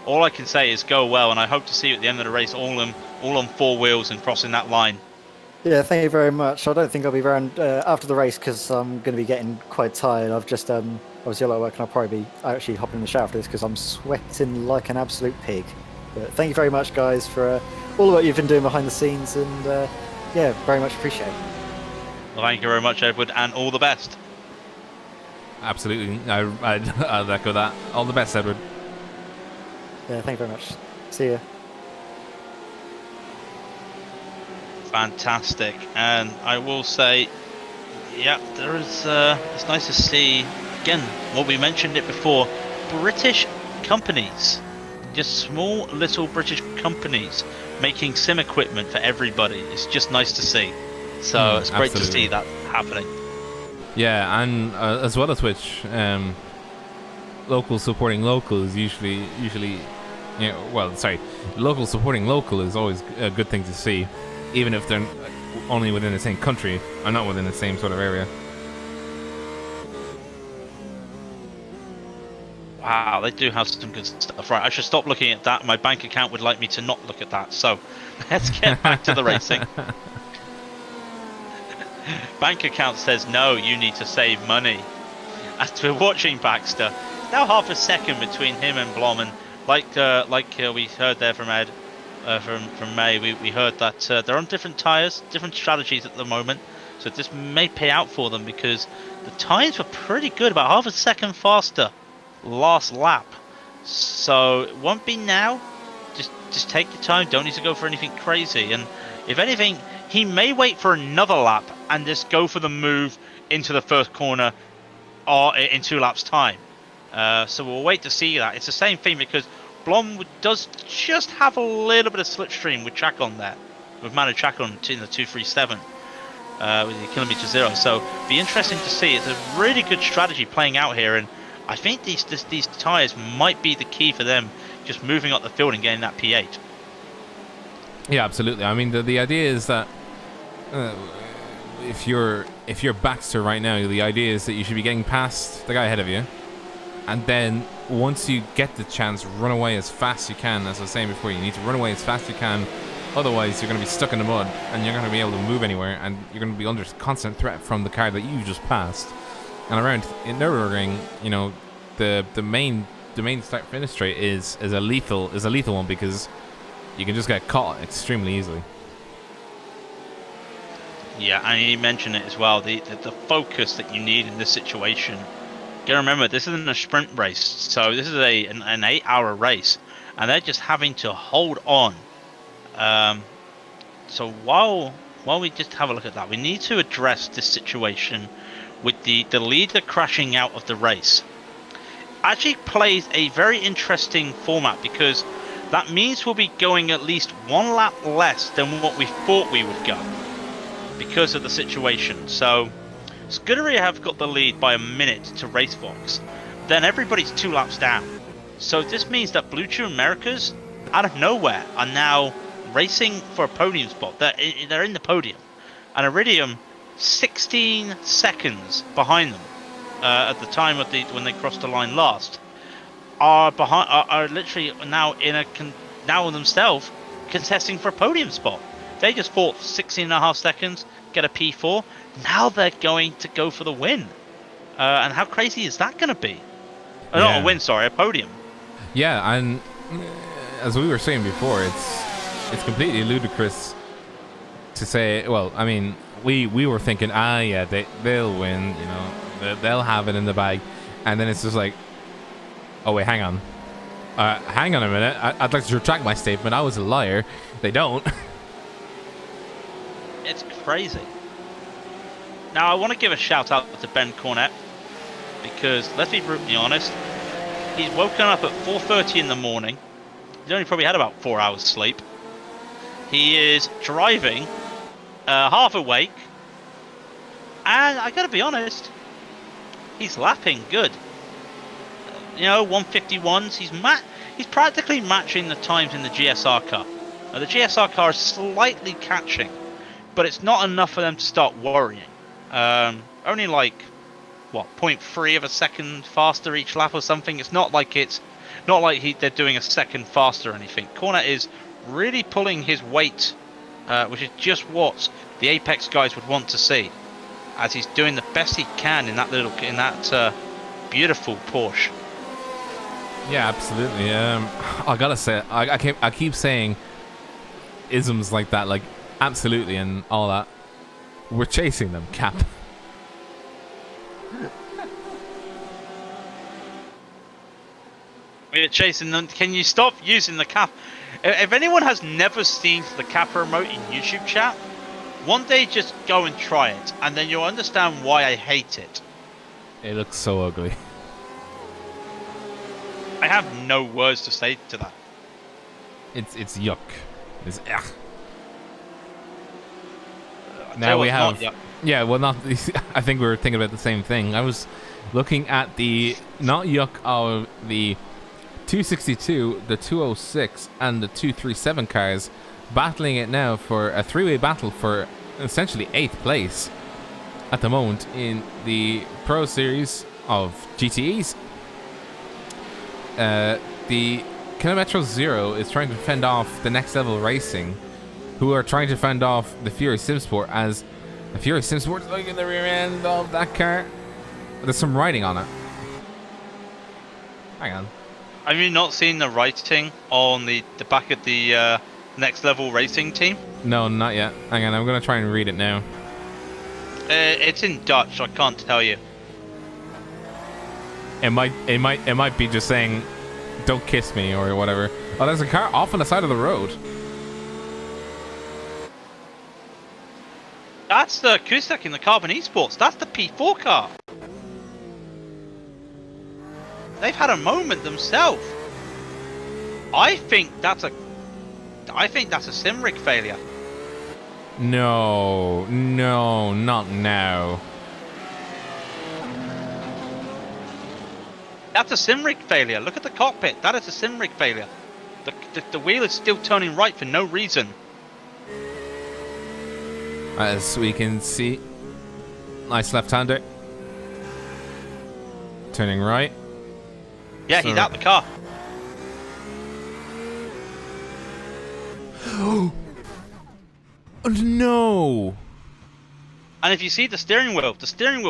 Speaker 3: All I can say is go well, and I hope to see you at the end of the race, all on four wheels and crossing that line.
Speaker 10: Yeah, thank you very much. I don't think I'll be around after the race because I'm going to be getting quite tired. I've just obviously a lot of work, and I'll probably be actually hopping in the shower after this because I'm sweating like an absolute pig. But thank you very much, guys, for all of what you've been doing behind the scenes, and yeah, very much appreciate it.
Speaker 3: Well, thank you very much, Edward, and all the best.
Speaker 1: Absolutely. I'll echo that. All the best, Edward.
Speaker 10: Yeah, thank you very much. See ya.
Speaker 3: Fantastic, and I will say, yeah, there is. It's nice to see again what we mentioned it before. British companies, just small little British companies making sim equipment for everybody. It's just nice to see. So it's great to see that happening.
Speaker 1: Yeah, and as well as which, local supporting local is usually, local supporting local is always a good thing to see, even if they're only within the same country or not within the same sort of area.
Speaker 3: Wow, they do have some good stuff. Right, I should stop looking at that. My bank account would like me to not look at that. So let's get back to the racing. Bank account says no, you need to save money. As we're watching Baxter, now half a second between him and Blom, and like we heard there from Ed, from May, we heard that they're on different tyres, different strategies at the moment, so this may pay out for them because the tyres were pretty good, about half a second faster last lap. So it won't be now. Just take your time. Don't need to go for anything crazy. And if anything, he may wait for another lap and just go for the move into the first corner or in 2 laps time. So we'll wait to see that. It's the same thing because Blom does just have a little bit of slipstream with Chacon there, with Manu Chacon in the 237 with the Kilometer Zero. So be interesting to see. It's a really good strategy playing out here, and I think these tyres might be the key for them just moving up the field and getting that P8.
Speaker 1: Yeah, absolutely. I mean, the idea is that if you're Baxter right now, the idea is that you should be getting past the guy ahead of you, and then once you get the chance, run away as fast as you can. As I was saying before, you need to run away as fast as you can. Otherwise, you're going to be stuck in the mud, and you're going to be able to move anywhere, and you're going to be under constant threat from the car that you just passed. And around in Nurburgring, the main start finish straight is a lethal one because you can just get caught extremely easily.
Speaker 3: Yeah, and you mentioned it as well. The focus that you need in this situation. You gotta remember, this isn't a sprint race, so this is an 8-hour race, and they're just having to hold on. So while we just have a look at that, we need to address this situation with the leader crashing out of the race. Actually plays a very interesting format because that means we'll be going at least 1 lap less than what we thought we would go because of the situation. So Scuderia have got the lead by a minute to Racefox, then everybody's 2 laps down. So this means that Blue Chew Americas, out of nowhere, are now racing for a podium spot. They're in the podium. And Iridium, 16 seconds behind them at the time of when they crossed the line last, are literally now now themselves contesting for a podium spot. They just fought 16.5 seconds, get a P4. Now they're going to go for the win. And how crazy is that going to be? Not a win, sorry, a podium.
Speaker 1: Yeah, and as we were saying before, it's completely ludicrous to say. Well, I mean, we were thinking, yeah, they'll win. You know, they'll have it in the bag, and then it's just like, oh wait, hang on. Hang on a minute. I'd like to retract my statement. I was a liar. They don't.
Speaker 3: It's crazy. Now, I want to give a shout out to Ben Cornett, because let's be brutally honest, he's woken up at 4:30 in the morning. He's only probably had about 4 hours sleep. He is driving, half awake, and I gotta be honest, he's lapping good. You know, 151s. He's practically matching the times in the GSR car. Now, the GSR car is slightly catching, but it's not enough for them to start worrying. Only like, what, 0.3 of a second faster each lap or something. It's not like they're doing a second faster or anything. Cornet is really pulling his weight, which is just what the Apex guys would want to see, as he's doing the best he can in that beautiful Porsche.
Speaker 1: Yeah, absolutely. I gotta say, I keep saying isms like that, like absolutely and all that. We're chasing them, Cap.
Speaker 3: We're chasing them. Can you stop using the cap? If anyone has never seen the Kappa remote in YouTube chat, one day just go and try it, and then you'll understand why I hate it.
Speaker 1: It looks so ugly.
Speaker 3: I have no words to say to that.
Speaker 1: It's yuck. It's Now we have. Yeah, well, not. I think we were thinking about the same thing. I was looking at the not yuck of the 262, the 206, and the 237 cars battling it now for a 3-way battle for essentially 8th place at the moment in the Pro Series of GTEs. The Kilometro Zero is trying to fend off the Next Level Racing, who are trying to fend off the Fury Simsport, as the Fury Simsport is looking at the rear end of that car. There's some writing on it. Hang on.
Speaker 3: Have you not seen the writing on the back of the Next Level Racing team?
Speaker 1: No, not yet. Hang on, I'm gonna try and read it now.
Speaker 3: It's in Dutch. I can't tell you.
Speaker 1: It might be just saying, "Don't kiss me" or whatever. Oh, there's a car off on the side of the road.
Speaker 3: That's the Kusek in the Carbon Esports. That's the P4 car. They've had a moment themselves. I think that's a Simrig failure.
Speaker 1: No, not now.
Speaker 3: That's a Simrig failure. Look at the cockpit. That is a Simrig failure. The wheel is still turning right for no reason.
Speaker 1: As we can see, nice left-hander. Turning right.
Speaker 3: Yeah, he's out the car.
Speaker 1: Oh no!
Speaker 3: And if you see the steering wheel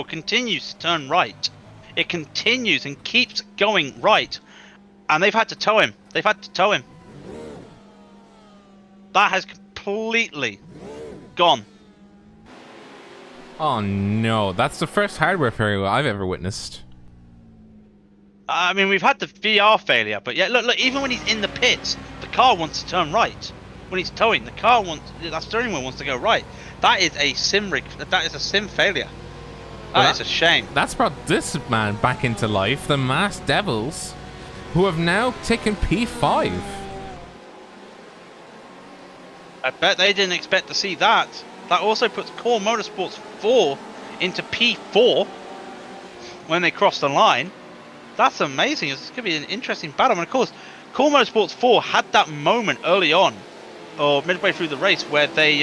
Speaker 3: continues to turn right. It continues and keeps going right. And they've had to tow him. That has completely gone.
Speaker 1: Oh no, that's the first hardware failure I've ever witnessed.
Speaker 3: I mean, we've had the VR failure, but yeah, look, even when he's in the pits, the car wants to turn right. When he's towing, that steering wheel wants to go right. That is a sim failure. That is a shame.
Speaker 1: That's brought this man back into life, the Masked Devils, who have now taken P5.
Speaker 3: I bet they didn't expect to see that. That also puts Core Motorsports 4 into P4 when they cross the line.
Speaker 2: That's amazing. It's going to be an interesting battle. And of course, Core Motorsports 4 had that moment early on, or midway through the race, where they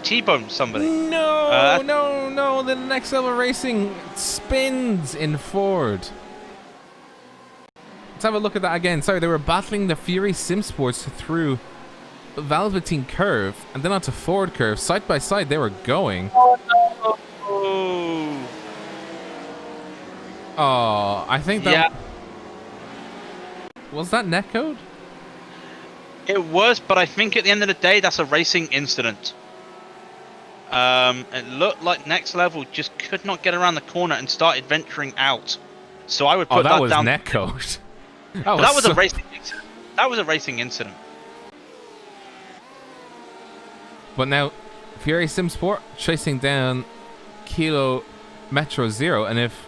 Speaker 2: T-boned somebody.
Speaker 1: No, the next level racing spins in Ford. Let's have a look at that again. Sorry, they were battling the Fury Sim Sports through Velveteen Curve and then onto Ford Curve. Side by side, they were going. Oh, I think that...
Speaker 2: Yeah.
Speaker 1: Was that netcode?
Speaker 2: It was, but I think at the end of the day, that's a racing incident. It looked like Next Level just could not get around the corner and started venturing out. So I would put
Speaker 1: that was
Speaker 2: down.
Speaker 1: netcode.
Speaker 2: That was a racing incident. That was a racing incident.
Speaker 1: But now, Fury Sim Sport chasing down Kilo Metro Zero, and if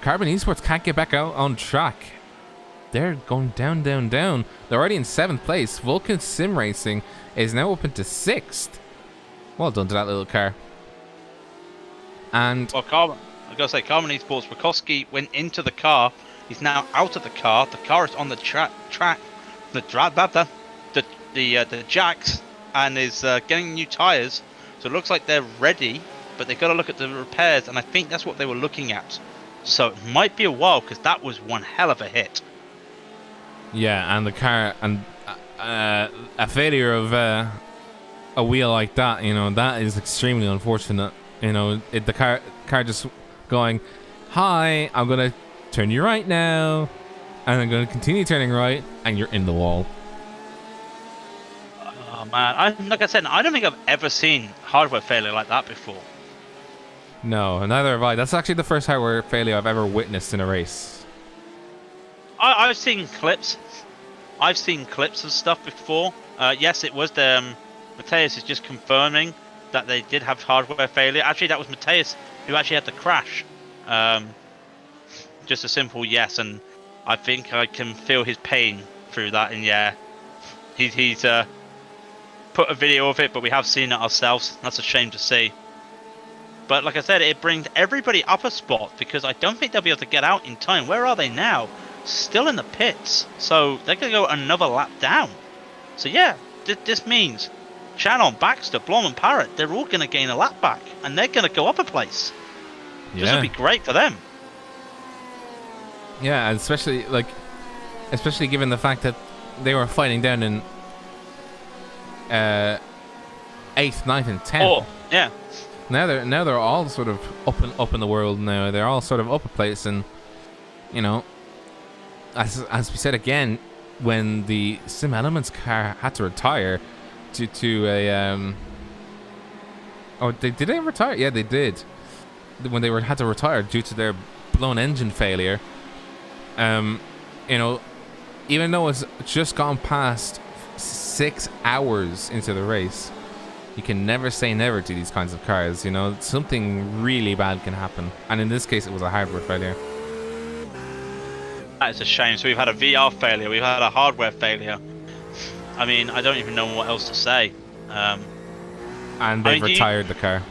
Speaker 1: Carbon Esports can't get back out on track, they're going down. They're already in 7th place. Vulcan Sim Racing is now up into 6th. Well done to that little car. And
Speaker 2: Well, I gotta say, Carbon Esports, Bukowski went into the car. He's now out of the car. The car is on the track, the jacks, and is getting new tires. So it looks like they're ready, but they've got to look at the repairs, and I think that's what they were looking at. So it might be a while, because that was one hell of a hit.
Speaker 1: yeah, and the car, and a failure of a wheel like that, that is extremely unfortunate. The car just going, hi, I'm gonna turn you right now, and I'm gonna continue turning right, and you're in the wall.
Speaker 2: Oh man, like I said, I don't think I've ever seen hardware failure like that before.
Speaker 1: No, neither have I. That's actually the first hardware failure I've ever witnessed in a race.
Speaker 2: I've seen clips. I've seen clips of stuff before. Yes, it was Mateus is just confirming that they did have hardware failure. Actually, that was Mateus who actually had the crash. Just a simple yes, and I think I can feel his pain through that. And yeah, he's put a video of it, but we have seen it ourselves. That's a shame to see. But like I said, it brings everybody up a spot, because I don't think they'll be able to get out in time. Where are they now? Still in the pits. So they're going to go another lap down. So yeah, this means Shannon, Baxter, Blom and Parrott, they're all going to gain a lap back. And they're going to go up a place. This would be great for them.
Speaker 1: Yeah, especially given the fact that they were fighting down in 8th, 9th and 10th.
Speaker 2: Oh, yeah.
Speaker 1: Now they're all sort of up in the world now. They're all sort of up a place, and as we said again, when the Sim Elements car had to retire due to a did they retire? Yeah, they did. When they had to retire due to their blown engine failure. Even though it's just gone past 6 hours into the race, you can never say never to these kinds of cars. Something really bad can happen, and in this case, it was a hardware failure.
Speaker 2: That is a shame. So we've had a VR failure, we've had a hardware failure. I mean, I don't even know what else to say.
Speaker 1: And they've retired the car.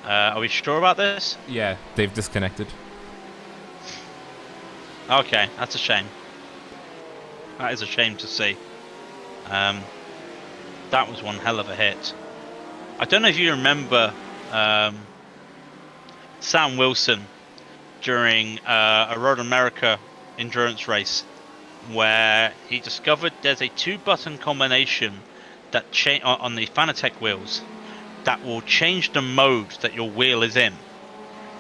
Speaker 2: Are we sure about this?
Speaker 1: Yeah, they've disconnected.
Speaker 2: Okay, that's a shame. That is a shame to see. That was one hell of a hit. I don't know if you remember Sam Wilson during a Road America endurance race, where he discovered there's a 2-button combination that on the Fanatec wheels that will change the mode that your wheel is in.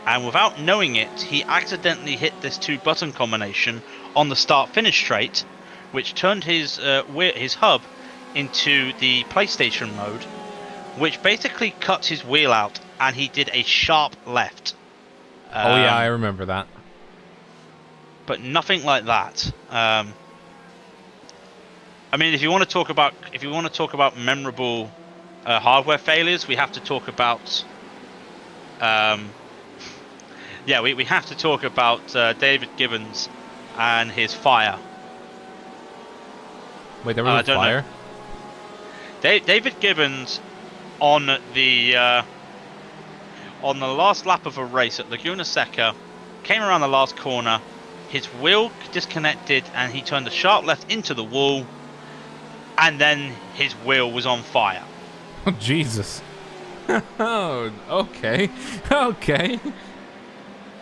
Speaker 2: And without knowing it, he accidentally hit this 2-button combination on the start-finish straight, which turned his hub into the PlayStation mode, which basically cut his wheel out, and he did a sharp left.
Speaker 1: Oh yeah, I remember that.
Speaker 2: But nothing like that. I mean, if you want to talk about memorable hardware failures, we have to talk about. We have to talk about David Gibbons and his fire.
Speaker 1: Wait, there was a fire?
Speaker 2: David Gibbons on the last lap of a race at Laguna Seca,
Speaker 3: came around the last corner, his wheel disconnected, and he turned a sharp left into the wall, and then his wheel was on fire.
Speaker 1: Oh, Jesus. Oh, okay. Okay.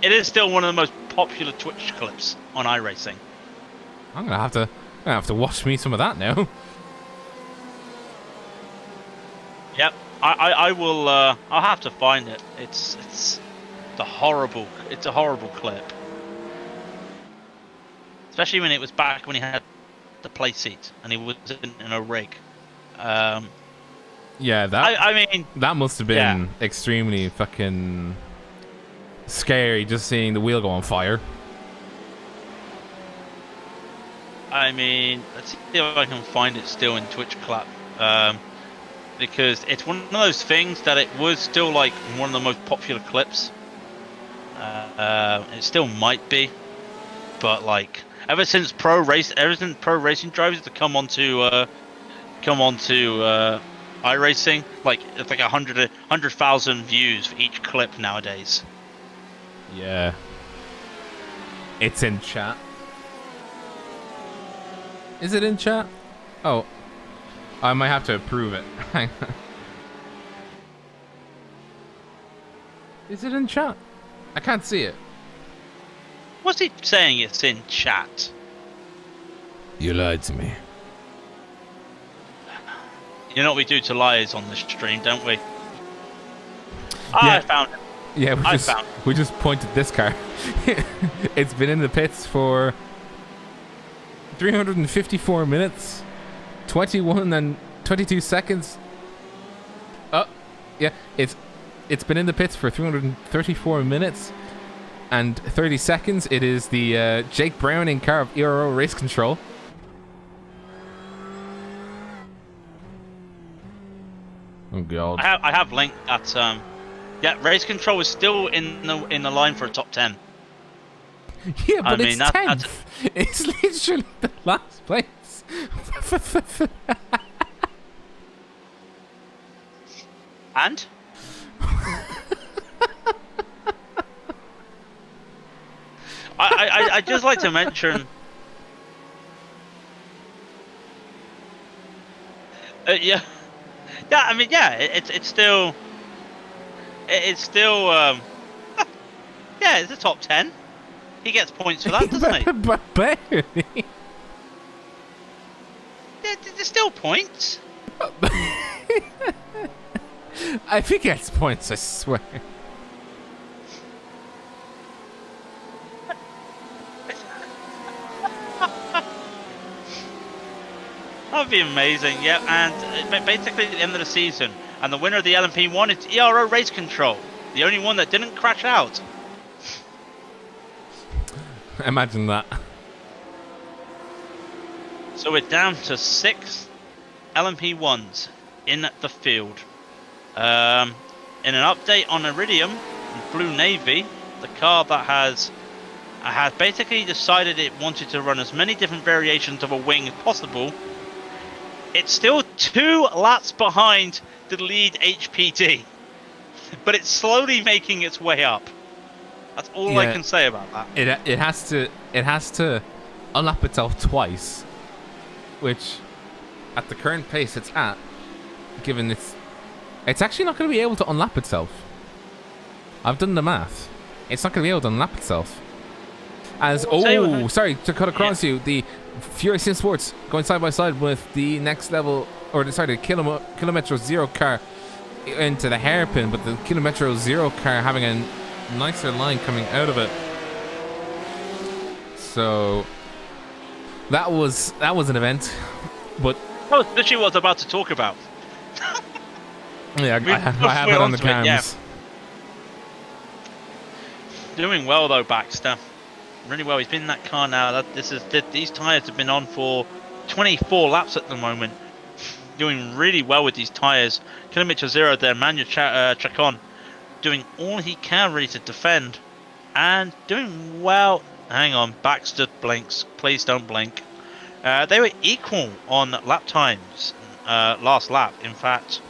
Speaker 3: It is still one of the most popular Twitch clips on iRacing.
Speaker 1: I'm gonna have to watch me some of that now.
Speaker 3: Yep, I will. I'll have to find it. It's a horrible clip, especially when it was back when he had the play seat and he was in a rig.
Speaker 1: Yeah, that.
Speaker 3: I mean,
Speaker 1: that must have been extremely fucking scary, just seeing the wheel go on fire.
Speaker 3: I mean, let's see if I can find it still in Twitch clap, because it's one of those things that it was still like one of the most popular clips. It still might be, but like ever since pro racing drivers to come onto iRacing, like it's like 100,000 views for each clip nowadays.
Speaker 1: Yeah. It's in chat. Is it in chat? Oh. I might have to approve it. Hang on. Is it in chat? I can't see it.
Speaker 3: What's he saying? It's in chat.
Speaker 1: You lied to me.
Speaker 3: You know what we do to liars on this stream, don't we? I found it.
Speaker 1: Yeah, we just pointed this car. It's been in the pits for 354 minutes, 21 and 22 seconds. Oh, yeah, it's been in the pits for 334 minutes and 30 seconds. It is the Jake Browning car of ERO Race Control. Oh god.
Speaker 3: I have linked that. Yeah, Race Control is still in the line for a top 10.
Speaker 1: Yeah, but
Speaker 3: I mean,
Speaker 1: it's
Speaker 3: that-
Speaker 1: 10th. It's literally the last place.
Speaker 3: And? I'd just like to mention. Yeah, I mean, yeah, it's still. It's still. Yeah, it's a top 10. He gets points for that, doesn't he?
Speaker 1: But barely.
Speaker 3: There's still points.
Speaker 1: If he gets points, I swear.
Speaker 3: That'd be amazing, yeah. And basically at the end of the season, and the winner of the LMP1 is ERO Race Control, the only one that didn't crash out.
Speaker 1: Imagine that.
Speaker 3: So we're down to 6 LMP1s in the field. In an update on Iridium, Blue Navy, the car that has basically decided it wanted to run as many different variations of a wing as possible. It's still 2 laps behind the lead HPD, but it's slowly making its way up. That's all I can say about that.
Speaker 1: It has to unlap itself twice, which at the current pace it's at, given it's actually not going to be able to unlap itself. I've done the math. It's not going to be able to unlap itself. Sorry to cut across you. The Fury Sim Sports going side by side with the next level, or the Kilometro Zero car into the hairpin, but the Kilometro Zero car having a nicer line coming out of it. So that was an event, but
Speaker 3: that was literally what I was about to talk about.
Speaker 1: Yeah, I have it on the cams.
Speaker 3: Yeah. Doing well though, Baxter. Really well. He's been in that car now. These tyres have been on for 24 laps at the moment. Doing really well with these tyres. Kilometer Zero there, Manuel Chacon, doing all he can really to defend, and doing well. Hang on, Baxter blinks. Please don't blink. They were equal on lap times last lap. In fact,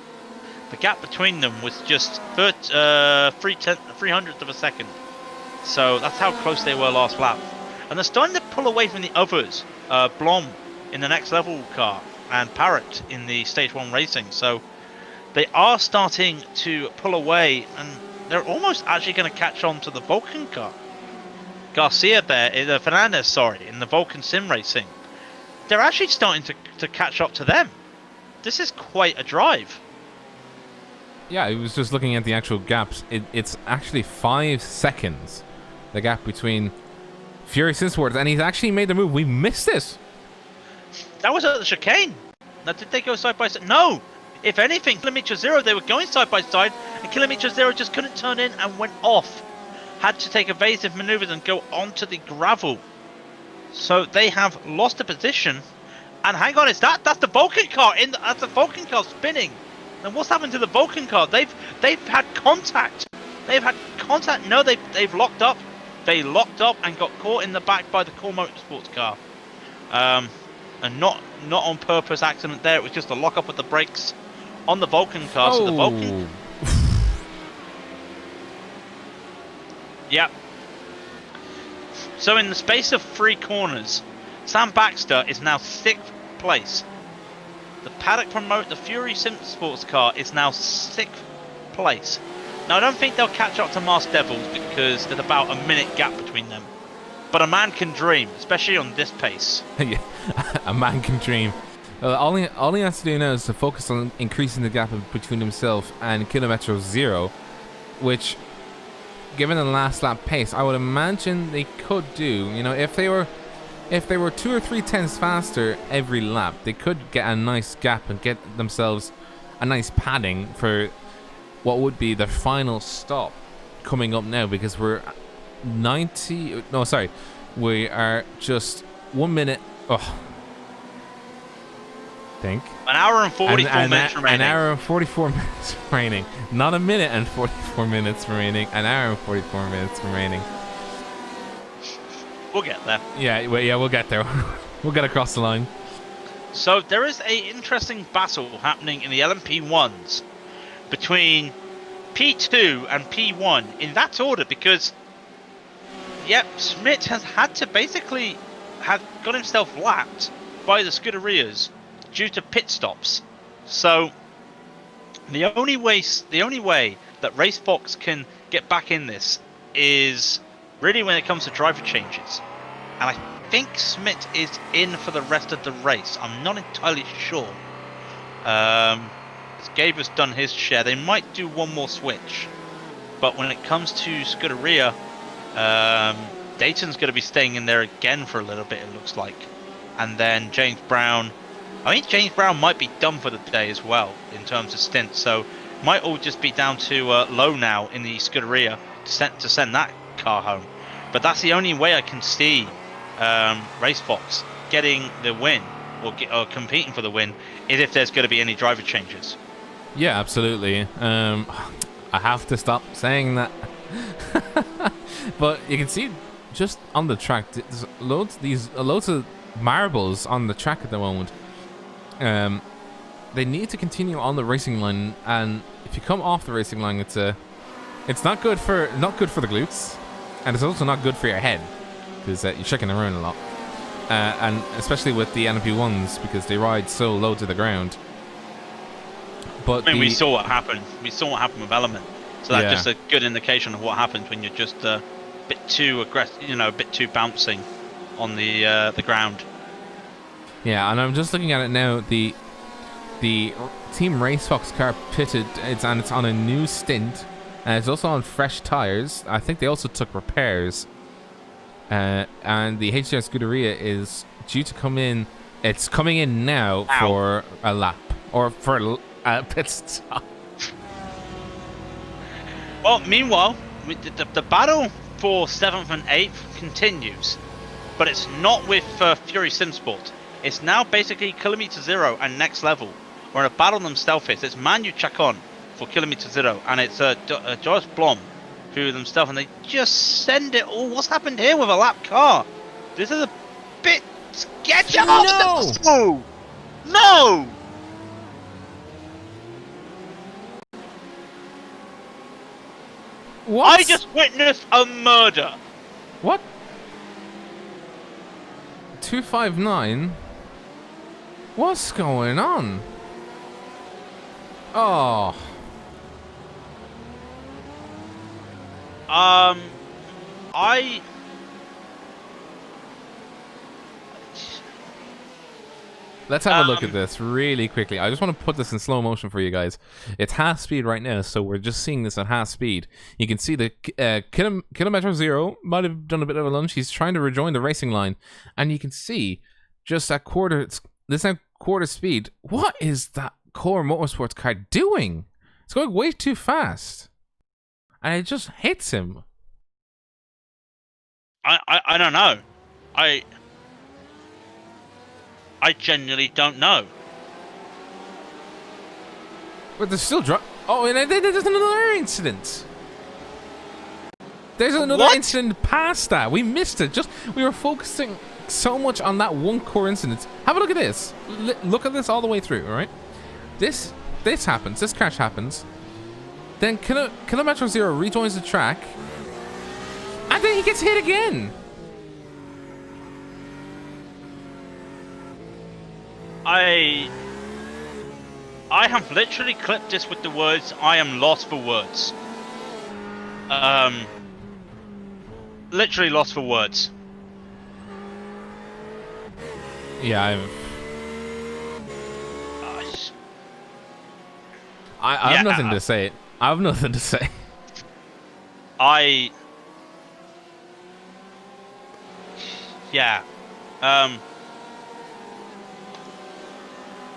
Speaker 3: the gap between them was just 300th of a second. So that's how close they were last lap. And they're starting to pull away from the others. Blom in the next level car and Parrot in the Stage 1 Racing. So they are starting to pull away, and they're almost actually going to catch on to the Vulcan car. Garcia there, Fernandez, sorry, in the Vulcan Sim Racing. They're actually starting to catch up to them. This is quite a drive.
Speaker 1: Yeah, I was just looking at the actual gaps. It's actually 5 seconds, the gap between Fury Simsports, and he's actually made the move. We missed it.
Speaker 3: That was at the chicane. Now, did they go side by side? No. If anything, Kilometer Zero, they were going side by side, and Kilometer Zero just couldn't turn in and went off. Had to take evasive maneuvers and go onto the gravel. So they have lost a position. And hang on, that's the Vulcan car that's the Vulcan car spinning. And what's happened to the Vulcan car? They've had contact. They've had contact. No, they've locked up. They locked up and got caught in the back by the Core Motorsports car. And not on purpose accident there. It was just a lock up with the brakes on the Vulcan car. So the Vulcan. Yep. So in the space of 3 corners, Sam Baxter is now 6th place. The Paddock Promote, the Fury Sim Sports car, is now 6th place. Now I don't think they'll catch up to Masked Devils because there's about a minute gap between them. But a man can dream, especially on this pace.
Speaker 1: Yeah, a man can dream. All he has to do now is to focus on increasing the gap between himself and Kilometro Zero, which, given the last lap pace, I would imagine they could do. You know, if they were 2 or 3 tenths faster every lap, they could get a nice gap and get themselves a nice padding for what would be the final stop coming up now, because we're 90. No, sorry, we are just 1 minute. Oh, I think
Speaker 3: an hour and 44 minutes remaining.
Speaker 1: An hour and 44 minutes remaining. Not a minute and 44 minutes remaining. An hour and 44 minutes remaining.
Speaker 3: We'll get there.
Speaker 1: Yeah, we'll get there. We'll get across the line.
Speaker 3: So there is a interesting battle happening in the LMP1s between P2 and P1 in that order, because Schmidt has had to basically have got himself lapped by the Scuderias due to pit stops. So the only way that Racefox can get back in this is really when it comes to driver changes. And I think Schmidt is in for the rest of the race. I'm not entirely sure. Gabe has done his share. They might do one more switch. But when it comes to Scuderia, Dayton's going to be staying in there again for a little bit, it looks like. And then James Brown. I think James Brown might be done for the day as well in terms of stints. So might all just be down to Lowe now in the Scuderia to send that car home. But that's the only way I can see Racefox getting the win or competing for the win, is if there's going to be any driver changes.
Speaker 1: Yeah, absolutely. I have to stop saying that. But you can see just on the track, there's loads of marbles on the track at the moment. They need to continue on the racing line, and if you come off the racing line, it's not good for the glutes, and it's also not good for your head, because you're shaking around a lot, and especially with the NP1s, because they ride so low to the ground. But
Speaker 3: I mean, we saw what happened. We saw what happened with Element, so that's just a good indication of what happens when you're just a bit too aggressive, a bit too bouncing on the ground.
Speaker 1: Yeah, and I'm just looking at it now. The Team Racefox car pitted. It's on a new stint, and it's also on fresh tires. I think they also took repairs. And the HDR Scuderia is due to come in. It's coming in now for a lap or for a pit stop.
Speaker 3: Well, meanwhile, the battle for 7th and 8th continues, but it's not with Fury Simsport. It's now basically Kilometer Zero and Next Level, or in a battle themselves. It's Manu Chacon for Kilometer Zero, and it's Joris Blom who themselves, and they just send it all. What's happened here with a lap car? This is a bit sketchy. No! No!
Speaker 1: What?
Speaker 3: I just witnessed a murder.
Speaker 1: What? 259? What's going on? Oh.
Speaker 3: I.
Speaker 1: Let's have a look at this really quickly. I just want to put this in slow motion for you guys. It's half speed right now, so we're just seeing this at half speed. You can see the Kilometer Zero might have done a bit of a lunge. He's trying to rejoin the racing line, and you can see just at quarter speed. What is that Core Motorsports car doing? It's going way too fast, and it just hits him.
Speaker 3: I don't know. I genuinely don't know.
Speaker 1: But there's still oh, and there's another incident. There's another incident past that. We missed it. We were focusing so much on that one core incident. Have a look at this. Look at this all the way through. All right. This happens. This crash happens. Then Kilometer Zero rejoins the track, and then he gets hit again.
Speaker 3: I have literally clipped this with the words, I am lost for words. Literally lost for words.
Speaker 1: Yeah, I have nothing to say. I have nothing to say.
Speaker 3: Yeah.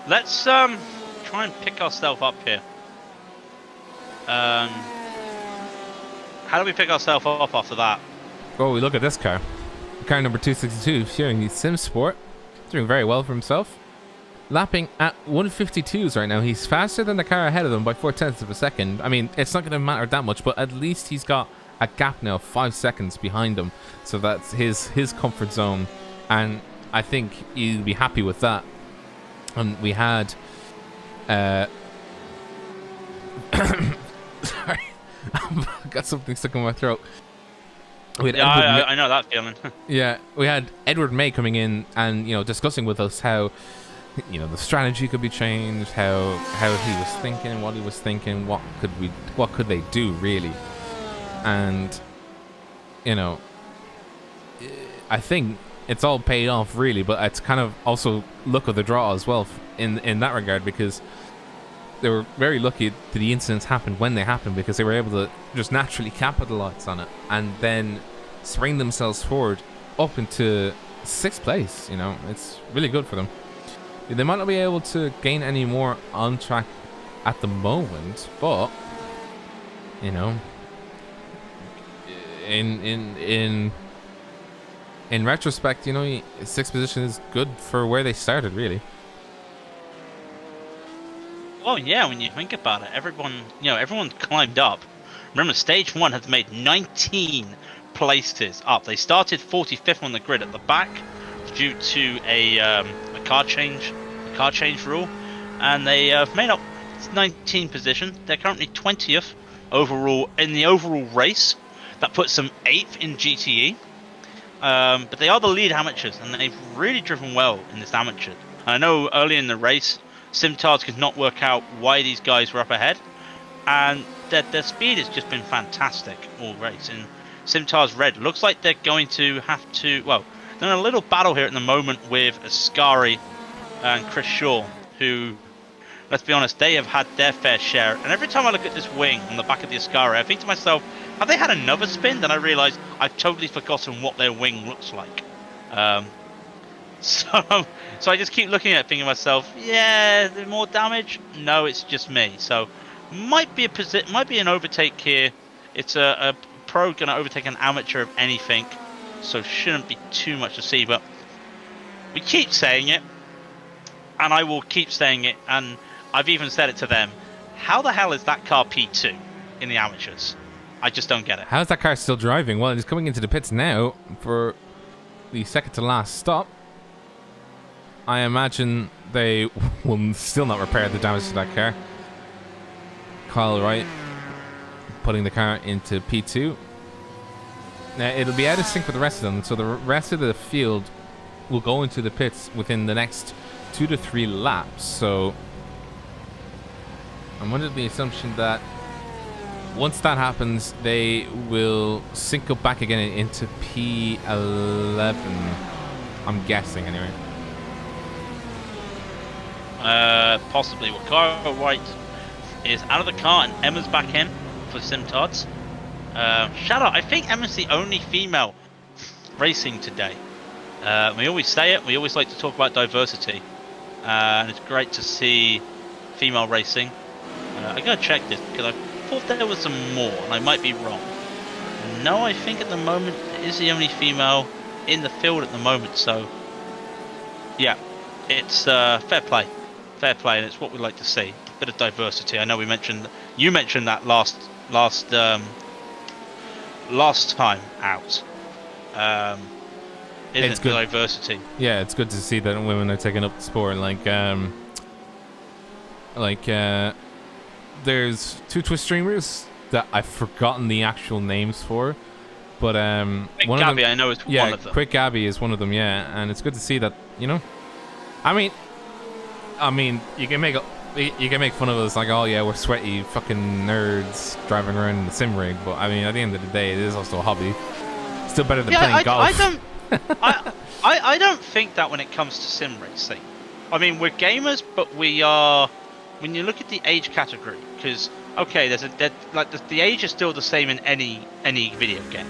Speaker 3: Let's try and pick ourselves up here. How do we pick ourselves up after that?
Speaker 1: Oh, we look at this car. Car number 262, showing the Sim Sport. Doing very well for himself. Lapping at 152s right now. He's faster than the car ahead of him by 0.4 of a second. I mean, it's not going to matter that much, but at least he's got a gap now of 5 seconds behind him. So that's his comfort zone. And I think he'll be happy with that. And we had sorry, I've got something stuck in my throat.
Speaker 3: I know that feeling.
Speaker 1: Yeah, we had Edward May coming in and discussing with us how the strategy could be changed, how he was thinking, what he was thinking, what could they do really, and I think it's all paid off really, but it's kind of also luck of the draw as well in that regard, because they were very lucky that the incidents happened when they happened, because they were able to just naturally capitalize on it and then spring themselves forward up into 6th place. It's really good for them. They might not be able to gain any more on track at the moment, but in retrospect, 6th position is good for where they started, really.
Speaker 3: Well, yeah, when you think about it, everyone climbed up. Remember, stage 1 has made 19 places up. They started 45th on the grid at the back due to a car change rule, and they made up 19 position. They're currently 20th overall in the overall race. That puts them 8th in GTE. But they are the lead amateurs, and they've really driven well in this amateur. I know early in the race, Simtards could not work out why these guys were up ahead, and their speed has just been fantastic all race. And Simtards Red looks like they're going to have to, well, they're in a little battle here at the moment with Ascari and Chris Shaw, who, let's be honest, they have had their fair share. And every time I look at this wing on the back of the Ascari, I think to myself, have they had another spin? Then I realise I've totally forgotten what their wing looks like. So I just keep looking at it, thinking to myself, yeah, is there more damage? No, it's just me. So might be an overtake here. It's a pro going to overtake an amateur of anything, so shouldn't be too much to see. But we keep saying it, and I will keep saying it, and I've even said it to them. How the hell is that car P2 in the amateurs? I just don't get it.
Speaker 1: How's that car still driving? Well, it's coming into the pits now for the second to last stop. I imagine they will still not repair the damage to that car. Kyle Wright putting the car into P2. Now, it'll be out of sync with the rest of them, so the rest of the field will go into the pits within the next 2 to 3 laps. So I'm under the assumption that once that happens, they will sync up back again into P11. I'm guessing, anyway.
Speaker 3: Possibly. Well, Cara White is out of the car and Emma's back in for Simtards. Shout out, I think Emma's the only female racing today. We always say it, we always like to talk about diversity. And it's great to see female racing. I gotta check this because I thought there was some more and I might be wrong. No, I think at the moment it is the only female in the field at the moment, so yeah, it's fair play, and it's what we like to see. A bit of diversity. I know you mentioned that last time out. It's good diversity.
Speaker 1: Yeah, it's good to see that women are taking up the sport. There's 2 Twitch streamers that I've forgotten the actual names for, but
Speaker 3: Quick
Speaker 1: one
Speaker 3: Gabby,
Speaker 1: of them,
Speaker 3: I know is one of them.
Speaker 1: Quick Gabby is one of them. Yeah, and it's good to see that, you know. I mean, you can make fun of us like, oh yeah, we're sweaty fucking nerds driving around in the sim rig, but I mean, at the end of the day, it is also a hobby. Still better than playing golf.
Speaker 3: I don't think that when it comes to sim racing. I mean, we're gamers, but we are. When you look at the age category, because okay, the age is still the same in any video game.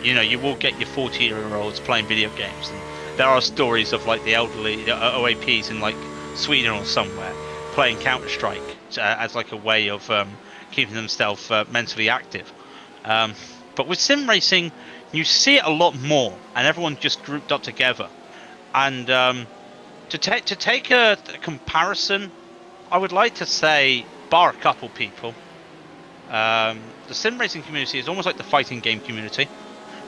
Speaker 3: You know, you will get your 40-year-olds playing video games, and there are stories of like the elderly OAPs in like Sweden or somewhere playing Counter-Strike as like a way of keeping themselves mentally active. But with sim racing, you see it a lot more, and everyone just grouped up together. And to take a comparison, I would like to say, bar a couple people, the sim racing community is almost like the fighting game community,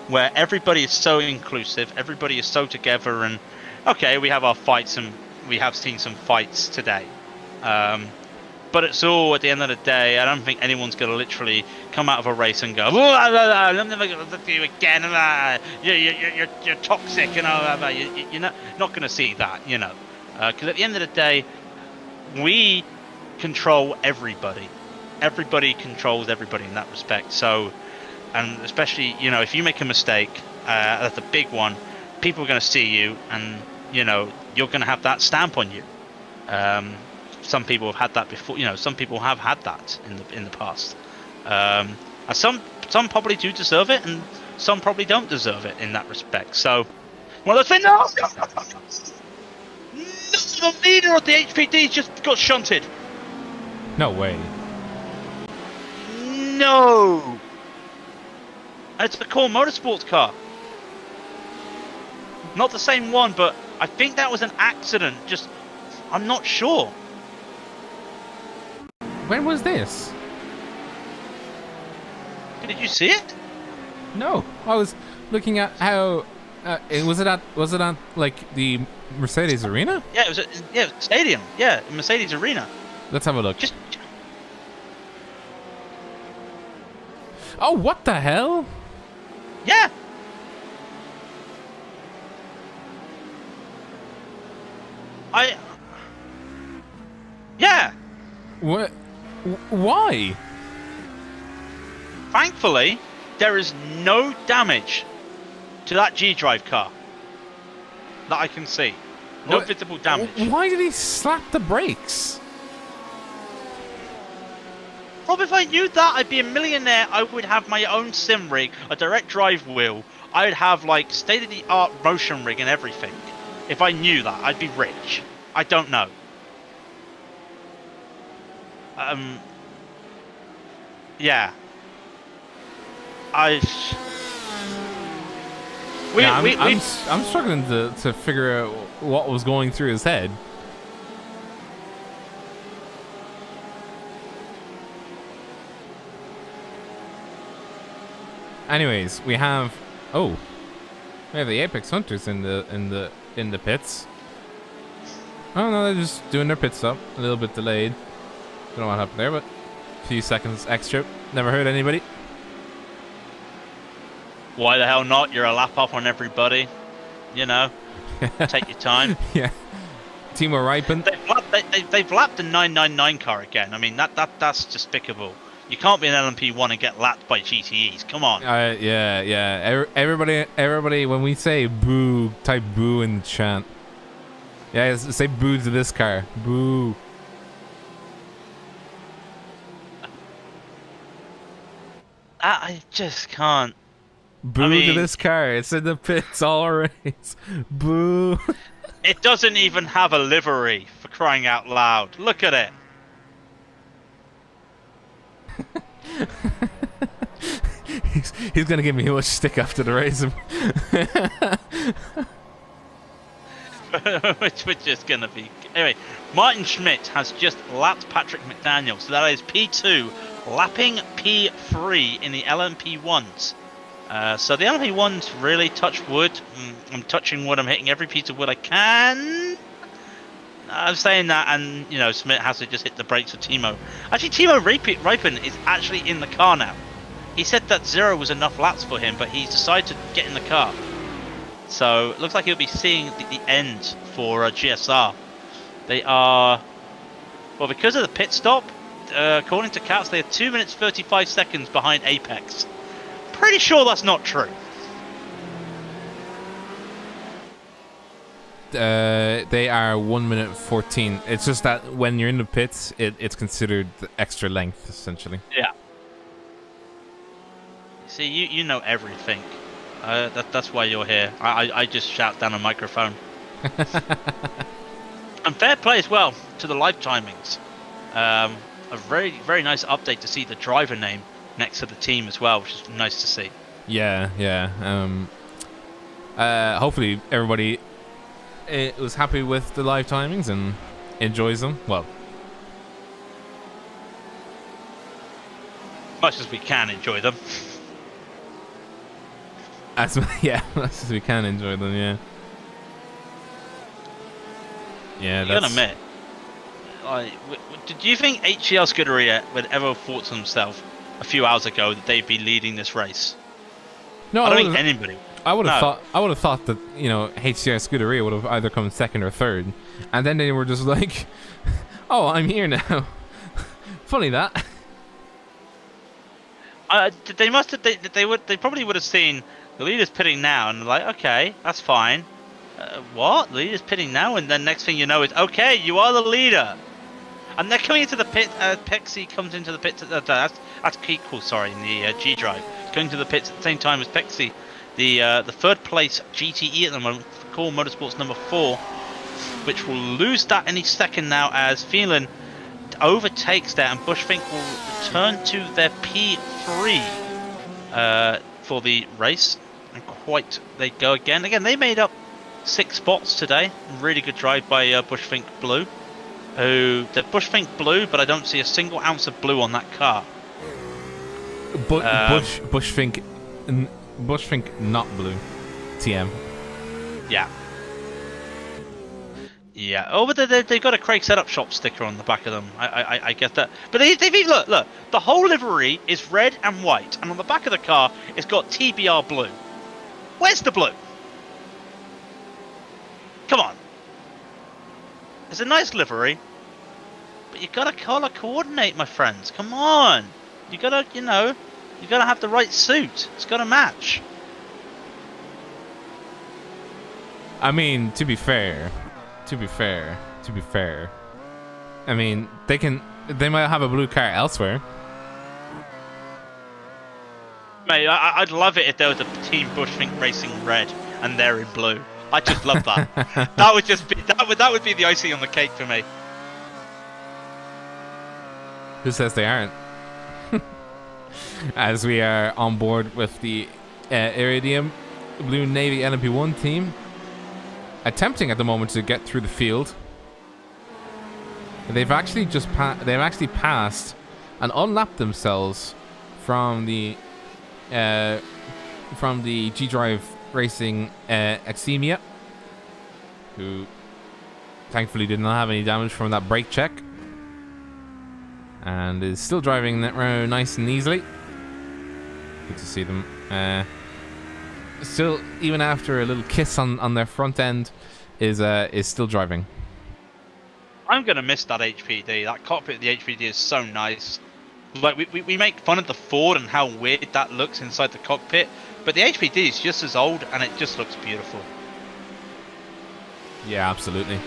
Speaker 3: where everybody is so inclusive, everybody is so together, and okay, we have our fights, and we have seen some fights today. But it's all, at the end of the day, I don't think anyone's going to literally come out of a race and go, I'm never going to look at you again, you're toxic, you're not going to see that, you know. Because at the end of the day, we control everybody. Everybody controls everybody in that respect. So, and especially, you know, if you make a mistake, that's a big one, people are going to see you, and, you know, you're going to have that stamp on you. Some people have had that before, you know, some people have had that in the past. And some probably do deserve it, and some probably don't deserve it in that respect. So, one of those things, no, the leader of the HPD just got shunted.
Speaker 1: No way.
Speaker 3: No. It's a Core Motorsports car. Not the same one, but I think that was an accident. I'm not sure.
Speaker 1: When was this?
Speaker 3: Did you see it?
Speaker 1: No, I was looking at how. Was it at like the Mercedes Arena?
Speaker 3: Yeah, it was at stadium. Yeah, Mercedes Arena.
Speaker 1: Let's have a look. Oh, what the hell?
Speaker 3: Yeah. Yeah.
Speaker 1: What? Why?
Speaker 3: Thankfully, there is no damage to that G-Drive car that I can see. No visible damage.
Speaker 1: Why did he slap the brakes?
Speaker 3: Rob, if I knew that, I'd be a millionaire. I would have my own sim rig, a direct drive wheel. I would have like state-of-the-art motion rig and everything. If I knew that, I'd be rich. I don't know. Yeah. I'm
Speaker 1: struggling to figure out what was going through his head. Anyways, we have the Apex Hunters in the pits. Oh no, they're just doing their pit stop. A little bit delayed. Don't know what happened there, but few seconds extra. Never hurt anybody.
Speaker 3: Why the hell not? You're a lap up on everybody. You know, take your time.
Speaker 1: Yeah. Timo Ripen.
Speaker 3: They've lapped the 999 car again. I mean, that's despicable. You can't be an LMP1 and get lapped by GTEs. Come on.
Speaker 1: Yeah. Everybody, when we say boo, type boo in the chant. Yeah, say boo to this car. Boo.
Speaker 3: I just can't.
Speaker 1: Boo to this car. It's in the pits all race. Boo.
Speaker 3: It doesn't even have a livery, for crying out loud. Look at it.
Speaker 1: He's gonna give me a much stick after the race.
Speaker 3: Which is gonna be anyway. Martin Schmidt has just lapped Patrick McDaniel, so that is P2 lapping P3 in the LMP1s. So the LMP1s really touch wood. I'm touching wood. I'm hitting every piece of wood I can. I'm saying that, and you know, Schmidt has to just hit the brakes with Timo. Actually, Timo Ripen is actually in the car now. He said that 0 was enough laps for him, but he's decided to get in the car. So it looks like he'll be seeing the end for GSR. They are, well, because of the pit stop, according to Cats, they are 2 minutes 35 seconds behind Apex. Pretty sure that's not true.
Speaker 1: They are 1 minute 14. It's just that when you're in the pits, it's considered extra length, essentially.
Speaker 3: Yeah. See, you know everything. That's why you're here. I just shout down a microphone. And fair play as well to the live timings. A very, very nice update to see the driver name next to the team as well, which is nice to see.
Speaker 1: Yeah. Hopefully everybody was happy with the live timings and enjoys them. Well,
Speaker 3: much as we can enjoy them.
Speaker 1: as as we can enjoy them. Yeah.
Speaker 3: You gotta admit, did you think HCL Scuderia would ever thought to themselves a few hours ago that they'd be leading this race?
Speaker 1: No,
Speaker 3: I don't think anybody.
Speaker 1: I would have thought that, you know, HCR Scuderia would have either come second or third, and then they were just like, "Oh, I'm here now." Funny that.
Speaker 3: They must have. They probably would have seen the leaders pitting now, and like, okay, that's fine. What? The leader's pitting now, and then next thing you know is, okay, you are the leader. And they're coming into the pit. Pexi comes into the pit. That's Kiko, sorry, in the G drive. Going to the pits at the same time as Pexi, the third place GTE at the moment, Core Motorsports number 4, which will lose that any second now as Phelan overtakes there, and Bushfink will return to their P3 for the race. And quite, they go again. Again, they made up 6 spots today. Really good drive by Bushfink Blue. Who the Bushfink Blue, but I don't see a single ounce of blue on that car.
Speaker 1: Bushfink not blue. TM. Yeah. Oh, but they've got a Craig Setup Shop sticker on the back of them. I get that. But they've look. The whole livery is red and white, and on the back of the car, it's got TBR blue. Where's the blue? Come on. It's a nice livery, but you gotta color coordinate, my friends. Come on. You gotta, you gotta have the right suit. It's gotta match. I mean, to be fair, I mean, they might have a blue car elsewhere.
Speaker 3: Mate, I'd love it if there was a Team Bushfink Racing red and they're in blue. I just love that. That would be the icing on the cake for me.
Speaker 1: Who says they aren't? As we are on board with the Iridium Blue Navy LMP1 team, attempting at the moment to get through the field. They've actually passed and unlapped themselves from the G Drive Racing Exemia, who thankfully did not have any damage from that brake check. and is still driving that round nice and easily. Good to see them. Still, even after a little kiss on their front end, is still driving.
Speaker 2: I'm gonna miss that HPD. That cockpit of the HPD is so nice. Like we make fun of the Ford and how weird that looks inside the cockpit, but the HPD is just as old and it just looks beautiful.
Speaker 1: Yeah, absolutely.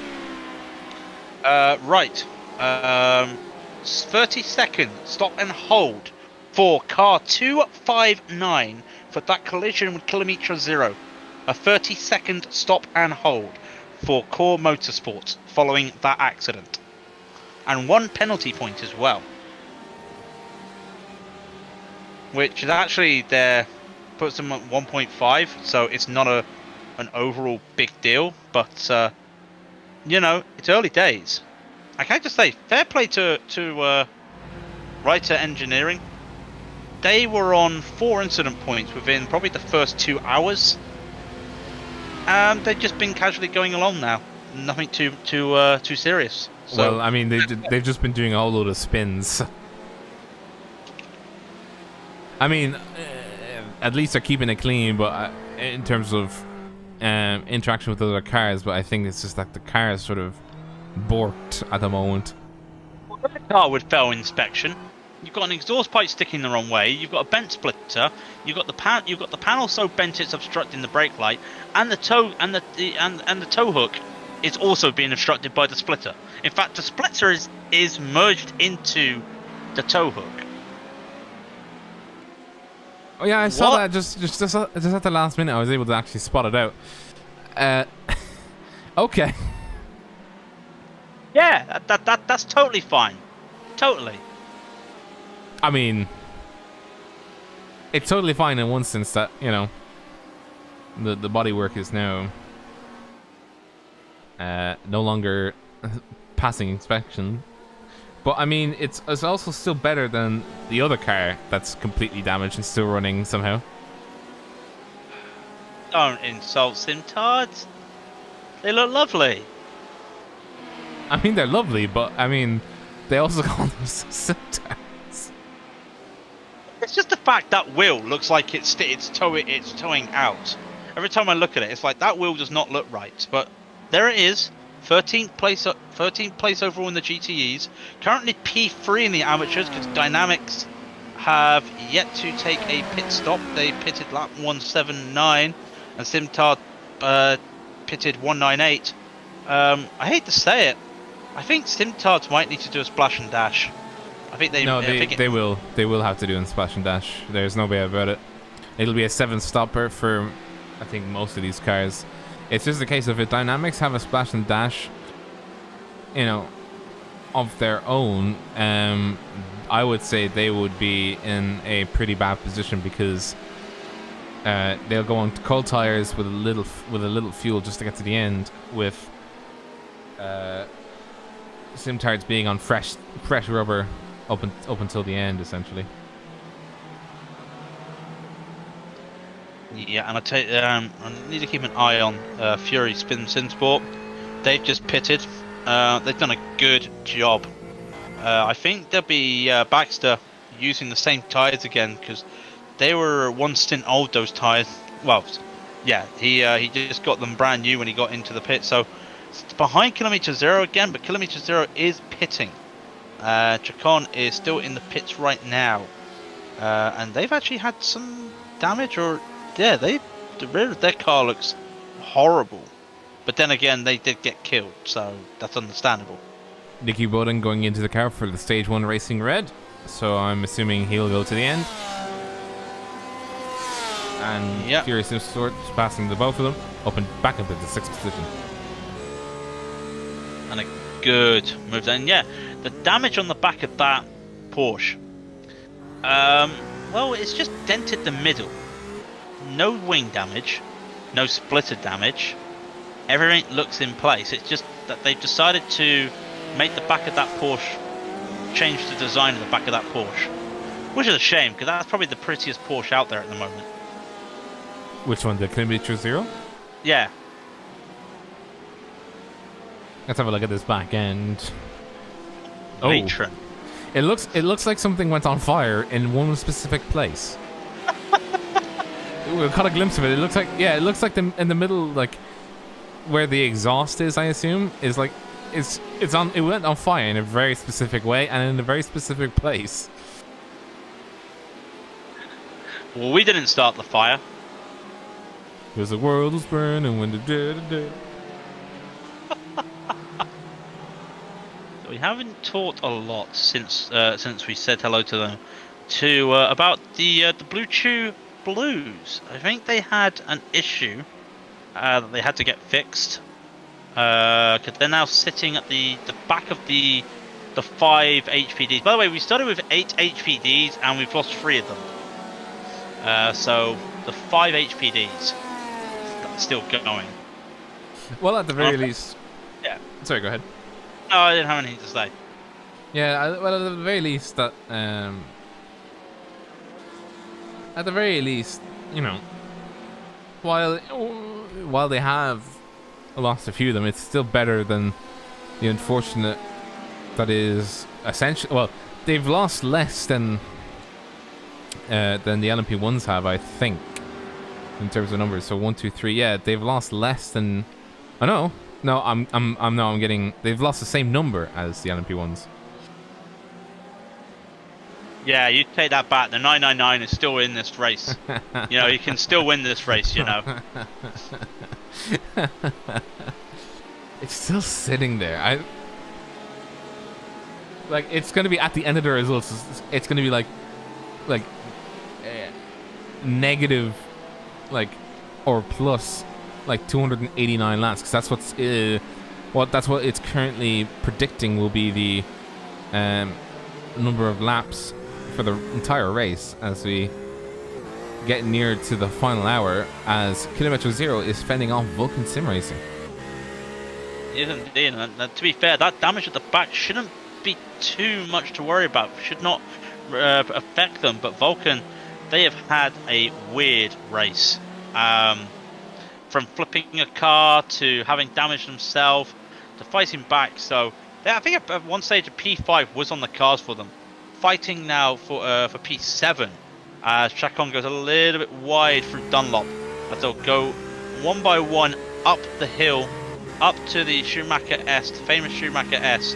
Speaker 2: Right. 30-second stop and hold for car 259 for that collision with Kilometer Zero. A 30-second stop and hold for Core Motorsports following that accident. And 1 penalty point as well. Which is actually there puts them at 1.5, so it's not an overall big deal, but you know, it's early days. I can't just say fair play to Writer Engineering. They were on 4 incident points within probably the first 2 hours. They've just been casually going along now. Nothing too serious. So,
Speaker 1: well, I mean, they've just been doing a whole load of spins. I mean, at least they're keeping it clean, but in terms of interaction with other cars, but I think it's just that the car is sort of borked at the moment.
Speaker 2: the car would fail inspection. You've got an exhaust pipe sticking the wrong way. You've got a bent splitter. You've got the panel so bent it's obstructing the brake light, and the tow and the tow hook is also being obstructed by the splitter. In fact, the splitter is merged into the tow hook.
Speaker 1: Oh yeah, I saw that just at the last minute. I was able to actually spot it out. Okay.
Speaker 2: Yeah, that's totally fine. Totally.
Speaker 1: I mean, it's totally fine in one sense that, you know, the bodywork is now no longer passing inspection. But I mean, it's also still better than the other car that's completely damaged and still running somehow.
Speaker 2: Don't insult Simtards. They look lovely.
Speaker 1: I mean, they're lovely, but I mean, they also call them Simtards.
Speaker 2: It's just the fact that wheel looks like it's towing out. Every time I look at it, it's like that wheel does not look right. But there it is. 13th place overall in the GTEs. Currently P3 in the amateurs because Dynamics have yet to take a pit stop. They pitted lap 179 and Simtard pitted 198. I hate to say it. I think Simtards might need to do a splash and dash. I think they
Speaker 1: will. They will have to do a splash and dash. There's no way about it. It'll be a 7-stopper for, I think, most of these cars. It's just a case of if Dynamics have a splash and dash, you know, of their own, I would say they would be in a pretty bad position because they'll go on cold tires with a little fuel just to get to the end, with Simtards being on fresh rubber up until the end, essentially.
Speaker 2: Yeah, and I need to keep an eye on Fury Spin Sport. They've just pitted. They've done a good job. I think they'll be Baxter using the same tyres again because they were one stint old, those tyres. Well, yeah, he just got them brand new when he got into the pit. So it's behind Kilometer Zero again, but Kilometer Zero is pitting. Chacon is still in the pits right now, and they've actually had some damage, or yeah, the rear of their car looks horrible. But then again, they did get killed, so that's understandable.
Speaker 1: Nicky Bowden going into the car for the Stage 1 Racing Red, so I'm assuming he'll go to the end. And yep. Fury Sport passing the both of them, back up into the 6th position.
Speaker 2: And a good move then. Yeah, the damage on the back of that Porsche. Well, it's just dented the middle. No wing damage, no splitter damage. Everything looks in place. It's just that they've decided to make the back of that Porsche, change the design of the back of that Porsche, which is a shame because that's probably the prettiest Porsche out there at the moment.
Speaker 1: Which one, the Kilometer Zero?
Speaker 2: Yeah.
Speaker 1: Let's have a look at this back end.
Speaker 2: Matron.
Speaker 1: It looks like something went on fire in one specific place. We caught a glimpse of it. It looks like in the middle, like where the exhaust is. I assume is like it's on. It went on fire in a very specific way and in a very specific place.
Speaker 3: Well, we didn't start the fire.
Speaker 1: Because the world was burning when the dead.
Speaker 3: We haven't talked a lot since we said hello to them. About the Blue Chew Blues. I think they had an issue that they had to get fixed. Because they're now sitting at the back of the 5 HPDs. By the way, we started with 8 HPDs and we've lost 3 of them. So the 5 HPDs still going.
Speaker 1: Well, at the very least.
Speaker 3: Yeah.
Speaker 1: Sorry, go ahead.
Speaker 3: No, I didn't have anything to say.
Speaker 1: Yeah, well, at the very least, that at the very least, you know, while they have lost a few of them, it's still better than the unfortunate that is essentially. Well, they've lost less than the LMP1s have, I think, in terms of numbers. So 1, 2, 3. Yeah, they've lost less than. Oh no, I'm getting. They've lost the same number as the LMP1s.
Speaker 3: Yeah, you take that back. The 999 is still in this race. You know, you can still win this race. You know.
Speaker 1: It's still sitting there. Like it's gonna be at the end of the results. It's gonna be like negative, like or plus, like 289 laps. Because that's that's what it's currently predicting will be the number of laps for the entire race as we get near to the final hour, as Kilometer Zero is fending off Vulcan Sim Racing.
Speaker 3: Yes, indeed. And to be fair, that damage at the back shouldn't be too much to worry about. Should not affect them. But Vulcan, they have had a weird race. From flipping a car to having damaged themselves to fighting back. So I think at one stage a P5 was on the cards for them. Fighting now for P7 as Chacon goes a little bit wide through Dunlop, as they'll go one by one up the hill, up to the Schumacher S, the famous Schumacher S.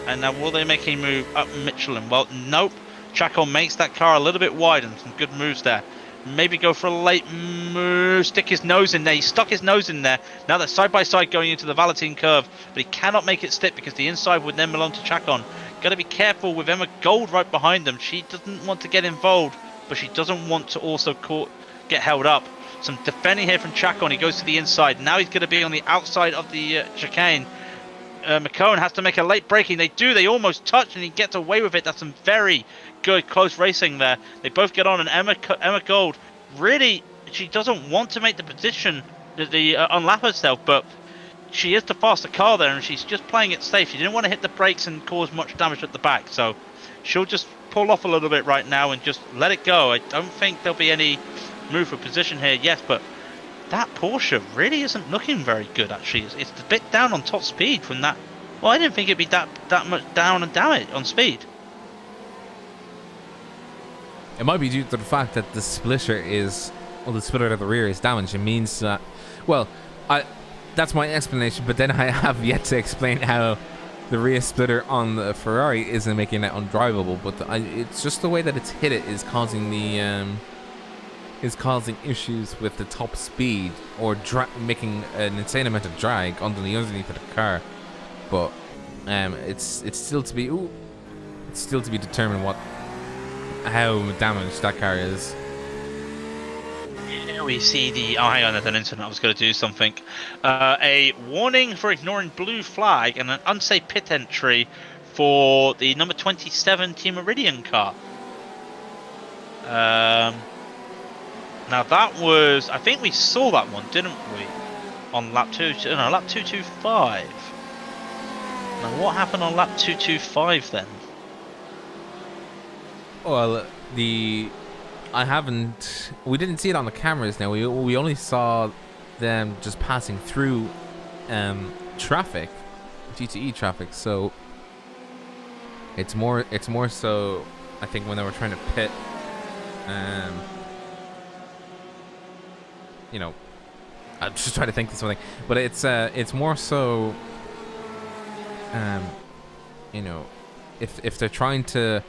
Speaker 3: And now will they make a move up Michelin? Well, nope. Chacon makes that car a little bit wide and some good moves there. Maybe go for a late move, stick his nose in there. He stuck his nose in there. Now they're side by side going into the Valentine curve, but he cannot make it stick because the inside would then belong to Chacon. Got to be careful with Emma Gold right behind them. She doesn't want to get involved, but she doesn't want to also get held up. Some defending here from Chacon. He goes to the inside. Now he's going to be on the outside of the chicane. McCone has to make a late braking. They do. They almost touch, and he gets away with it. That's some very good close racing there. They both get on, and Emma Gold really, she doesn't want to make the position unlap herself, but she is the faster car there, and she's just playing it safe. She didn't want to hit the brakes and cause much damage at the back, so she'll just pull off a little bit right now and just let it go. I don't think there'll be any move for position here, yes, but that Porsche really isn't looking very good, actually. It's a bit down on top speed from that. Well, I didn't think it'd be that much down and damage on speed.
Speaker 1: It might be due to the fact that the splitter at the rear is damaged. It means that, well, that's my explanation, but then I have yet to explain how the rear splitter on the Ferrari isn't making it undrivable, but it's just the way that it's hit it is causing issues with the top speed, or making an insane amount of drag underneath of the car. But it's still to be determined how damaged that car is.
Speaker 3: Here we see the. Oh, hang on, there's an incident. I was going to do something. A warning for ignoring blue flag and an unsafe pit entry for the number 27 Team Meridian car. Now that was. I think we saw that one, didn't we? On lap 225. Now what happened on lap 225 then?
Speaker 1: Well, we didn't see it on the cameras. Now we only saw them just passing through GTE traffic. So It's more so, I think, when they were trying to pit, you know, I'm just trying to think of something, but it's more so, you know, if they're trying to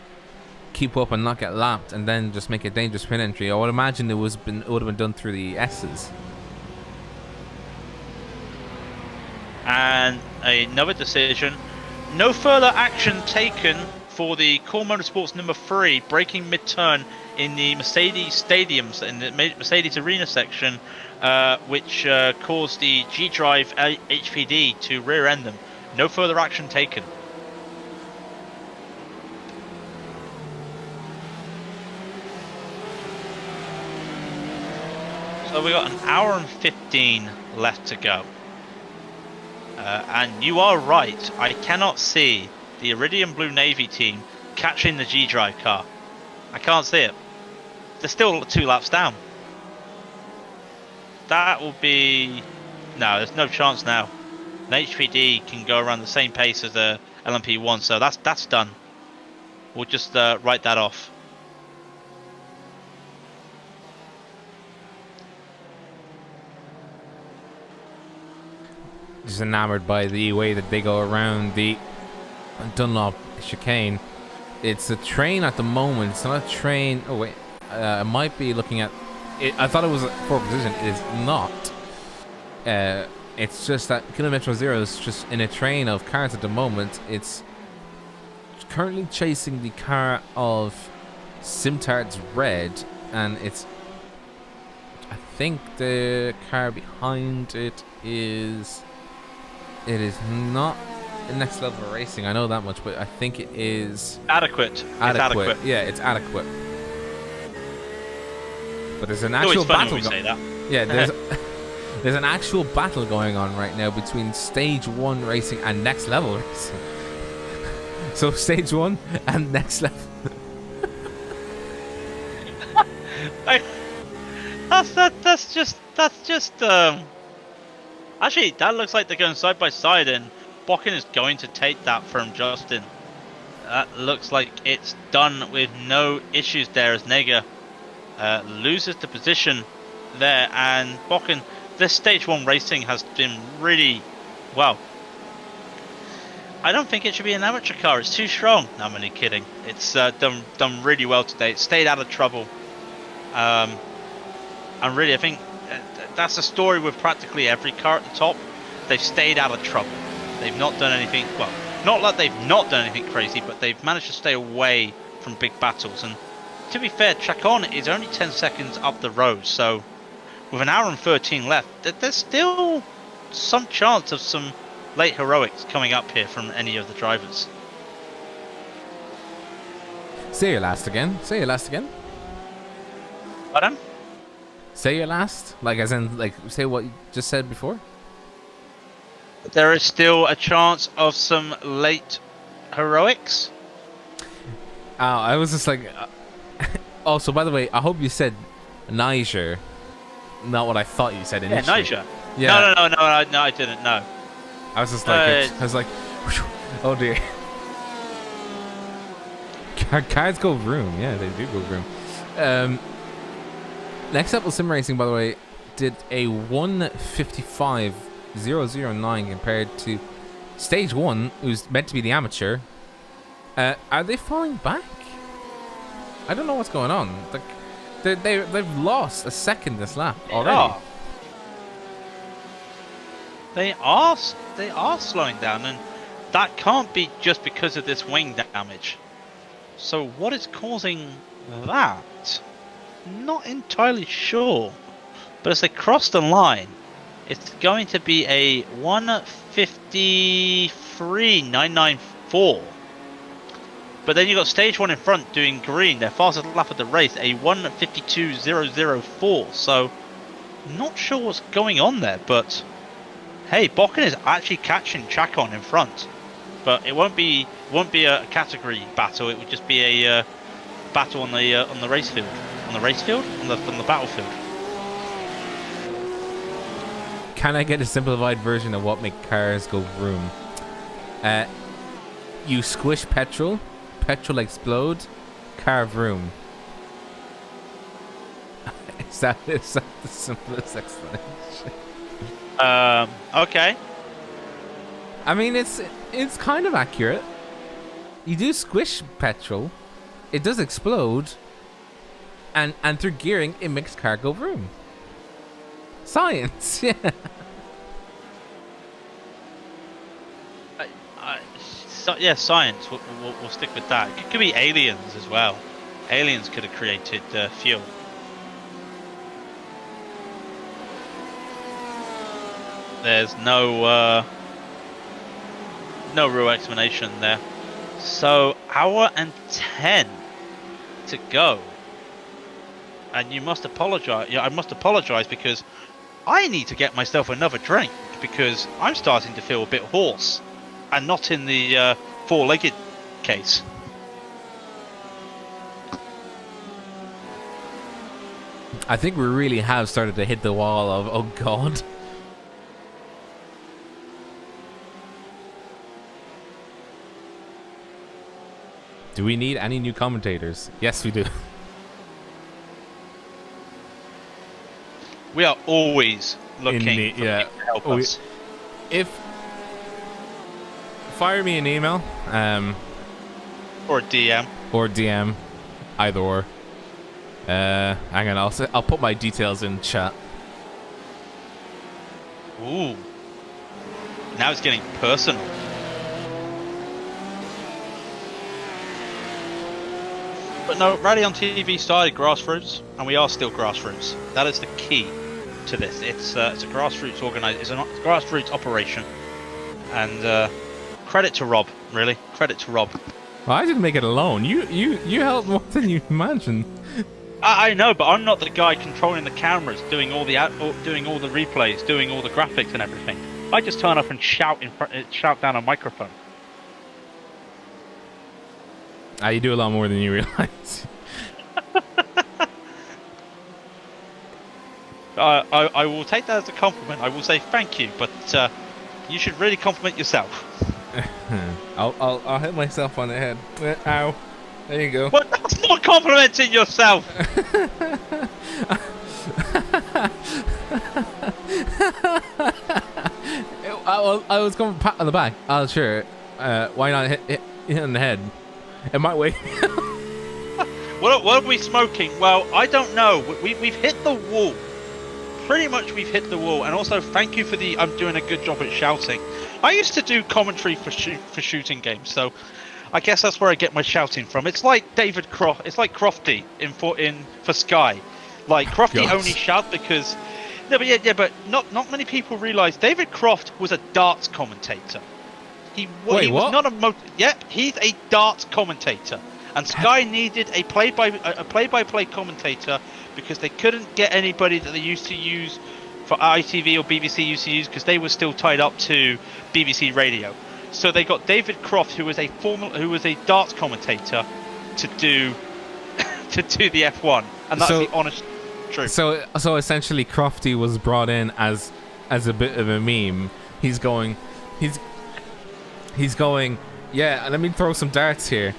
Speaker 1: keep up and not get lapped and then just make a dangerous pit entry, I would imagine it would have been done through the S's.
Speaker 3: And another decision. No further action taken for the Core Motorsports number 3 braking mid-turn in the Mercedes stadiums, in the Mercedes arena section, which caused the G-Drive HPD to rear-end them. No further action taken. So we got an hour and 15 left to go. And you are right, I cannot see the Iridium Blue Navy team catching the G-Drive car. I can't see it. They're still 2 laps down. That will be... No, there's no chance now. An HPD can go around the same pace as the LMP1, so that's done. We'll just write that off.
Speaker 1: Just enamored by the way that they go around the Dunlop chicane. It's a train at the moment. It's not a train. Oh wait, I might be looking at it. I thought it was a 4 position. It is not. It's just that Kilometro Zero is just in a train of cars at the moment. It's currently chasing the car of Simtard's Red, and it's... I think the car behind it is... It is not Next Level Racing, I know that much, but I think it is...
Speaker 3: Adequate. It's adequate.
Speaker 1: Yeah, it's adequate. But there's an
Speaker 3: It's
Speaker 1: actual
Speaker 3: always funny
Speaker 1: battle
Speaker 3: when we say that.
Speaker 1: Yeah, there's an actual battle going on right now between Stage 1 Racing and Next Level Racing. So Stage 1 and Next Level.
Speaker 3: That's just actually, that looks like they're going side by side, and Bokken is going to take that from Justin. That looks like it's done with no issues there, as Nega loses the position there, and Bokken, this Stage 1 Racing has been really, well, I don't think it should be an amateur car, it's too strong. No, I'm only kidding. It's done really well today. It stayed out of trouble. And really, I think that's the story with practically every car at the top. They've stayed out of trouble. They've not done anything, well, not like they've not done anything crazy, but they've managed to stay away from big battles. And to be fair, Chacon is only 10 seconds up the road, so with an hour and 13 left, there's still some chance of some late heroics coming up here from any of the drivers.
Speaker 1: Say your last again. Say your last again.
Speaker 3: Pardon?
Speaker 1: Say your last? Like, as in, like, say what you just said before?
Speaker 3: There is still a chance of some late heroics.
Speaker 1: I was just like... also, by the way, I hope you said Niger, not what I thought you said initially.
Speaker 3: Yeah, Niger.
Speaker 1: Yeah.
Speaker 3: No, I didn't know.
Speaker 1: I was just like... I was like... Oh, dear. Cars go vroom. Yeah, they do go vroom. Next up was Sim Racing, by the way, did a 1:55.009 compared to Stage 1, who's meant to be the amateur. Are they falling back? I don't know what's going on. Like, they've lost a second this lap already.
Speaker 3: They are slowing down, and that can't be just because of this wing damage. So what is causing that? Not entirely sure, but as they cross the line, it's going to be a 1:53.994. But then you got Stage 1 in front doing green, their fastest lap of the race, a 1:52.004. So not sure what's going on there, but hey, Bokken is actually catching Chacon in front. But it won't be a category battle. It would just be a battle on the race field. On the battlefield.
Speaker 1: Can I get a simplified version of what make cars go vroom? You squish petrol petrol explode, carve room. Is that the simplest explanation?
Speaker 3: Okay.
Speaker 1: I mean, it's kind of accurate. You do squish petrol, it does explode, and through gearing, it makes car go vroom. Science, yeah.
Speaker 3: Yeah, science. We'll stick with that. It could be aliens as well. Aliens could have created fuel. There's no real explanation there. So, hour and 10 to go. And you must apologize. Yeah, I must apologize because I need to get myself another drink because I'm starting to feel a bit hoarse and not in the four-legged case.
Speaker 1: I think we really have started to hit the wall of, oh god. Do we need any new commentators? Yes, we do.
Speaker 3: We are always looking for people to help us.
Speaker 1: Fire me an email,
Speaker 3: Or a DM.
Speaker 1: or DM, either or. Hang on, I'll put my details in chat.
Speaker 3: Ooh. Now it's getting personal. But no, Rally on TV started grassroots, and we are still grassroots. That is the key to this. It's a grassroots it's a grassroots operation, and credit to Rob, really. Credit to Rob.
Speaker 1: Well, I didn't make it alone. You helped more than you imagined.
Speaker 3: I know, but I'm not the guy controlling the cameras, doing all the replays, doing all the graphics and everything. I just turn up and shout down a microphone.
Speaker 1: You do a lot more than you realize.
Speaker 3: I will take that as a compliment. I will say thank you, but you should really compliment yourself.
Speaker 1: I'll hit myself on the head. Ow. There you go.
Speaker 3: Well, that's not complimenting yourself.
Speaker 1: I was going pat on the back. Oh, sure. Why not hit on the head? It might wake me up.
Speaker 3: What are we smoking? Well, I don't know. We've hit the wall. Pretty much we've hit the wall. And also, thank you for I'm doing a good job at shouting. I used to do commentary for shooting games, so I guess that's where I get my shouting from. It's like David Croft. It's like Crofty for Sky. Like Crofty only shout because but not many people realise David Croft was a darts commentator. He was not he's a darts commentator, and Sky needed a play-by-play commentator because they couldn't get anybody that they used to use for ITV or BBC used to use because they were still tied up to BBC Radio. So they got David Croft, who was a darts commentator, to do the F1, and that's the honest truth.
Speaker 1: So essentially, Crofty was brought in as a bit of a meme. He's going. Yeah, let me throw some darts here.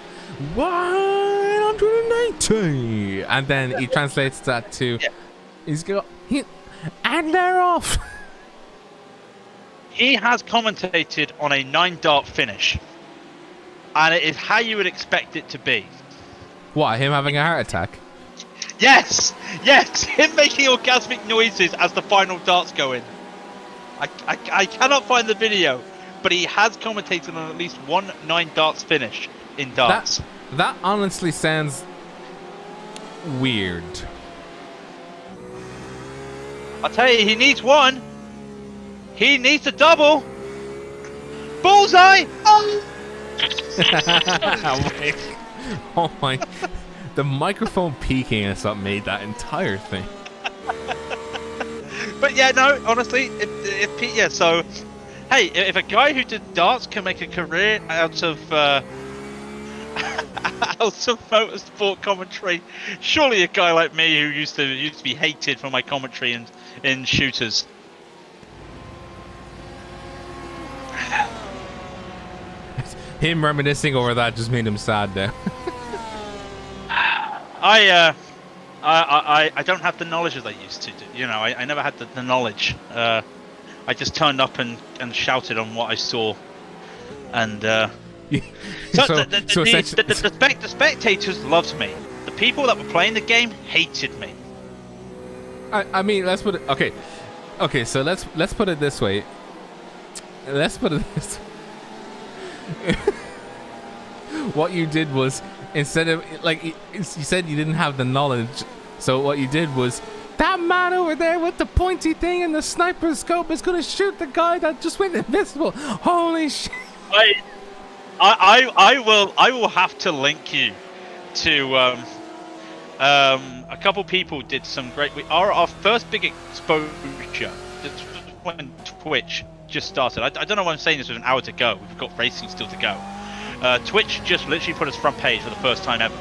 Speaker 1: 190, and then he translates that to. And they're off.
Speaker 3: He has commentated on a 9-dart finish, and it is how you would expect it to be.
Speaker 1: What? Him having a heart attack?
Speaker 3: Yes, him making orgasmic noises as the final darts go in. I cannot find the video, but he has commentated on at least one 9-darts finish in darts.
Speaker 1: That honestly sounds weird.
Speaker 3: I'll tell you, he needs one. He needs a double. Bullseye!
Speaker 1: Oh my. The microphone peaking is what made that entire thing.
Speaker 3: But yeah, no, honestly, so hey, if a guy who did darts can make a career out of motorsport commentary, surely a guy like me who used to be hated for my commentary in shooters.
Speaker 1: Him reminiscing over that just made him sad now.
Speaker 3: I don't have the knowledge as I used to do. You know, I never had the knowledge. I just turned up and shouted on what I saw, and the spectators loved me. The people that were playing the game hated me.
Speaker 1: I mean, let's put it. Okay. So let's put it this way. What you did was, instead of, like, you said you didn't have the knowledge, so what you did was, that man over there with the pointy thing and the sniper scope is gonna shoot the guy that just went invisible. Holy shit!
Speaker 3: I will have to link you to a couple people did some great. Our first big exposure when Twitch just started. I don't know why I'm saying this with an hour to go. We've got racing still to go. Twitch just literally put us front page for the first time ever.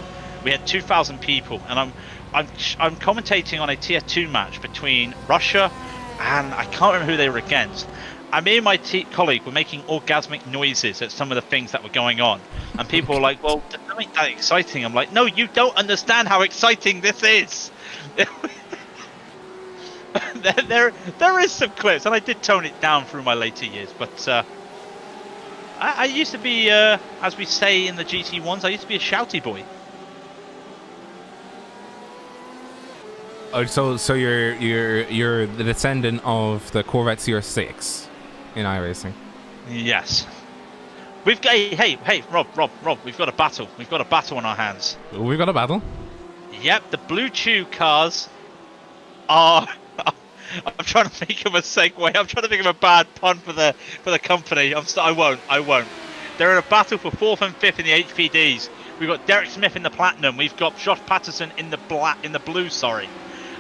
Speaker 3: We had 2,000 people, and I'm commentating on a tier 2 match between Russia and I can't remember who they were against. And me and my colleague were making orgasmic noises at some of the things that were going on, and people were like, "Well, that ain't that exciting." I'm like, "No, you don't understand how exciting this is." there is some clips, and I did tone it down through my later years, but I used to be, as we say in the GT1s, I used to be a shouty boy.
Speaker 1: Oh, so you're the descendant of the Corvette CR6 in iRacing.
Speaker 3: Yes. We've got hey Rob, we've got a battle. We've got a battle on our hands.
Speaker 1: We've got a battle.
Speaker 3: Yep, the Blue Chew cars are. I'm trying to think of a segue. I'm trying to think of a bad pun for the company. I won't. They're in a battle for 4th and 5th in the HPDs. We've got Derek Smith in the platinum. We've got Josh Patterson in the blue. Sorry,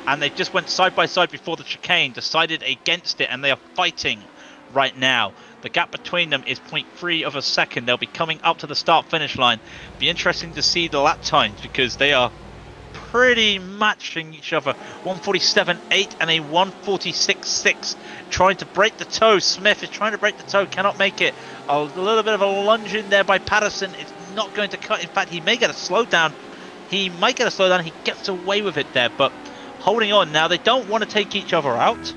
Speaker 3: and they just went side by side before the chicane. Decided against it, and they are fighting right now. The gap between them is 0.3 of a second. They'll be coming up to the start-finish line. Be interesting to see the lap times because they are pretty matching each other. 147.8 and a 146.6. Trying to break the toe. Smith is trying to break the toe. Cannot make it. A little bit of a lunge in there by Patterson. It's not going to cut. In fact, he may get a slowdown. He might get a slowdown. He gets away with it there. But holding on now. They don't want to take each other out.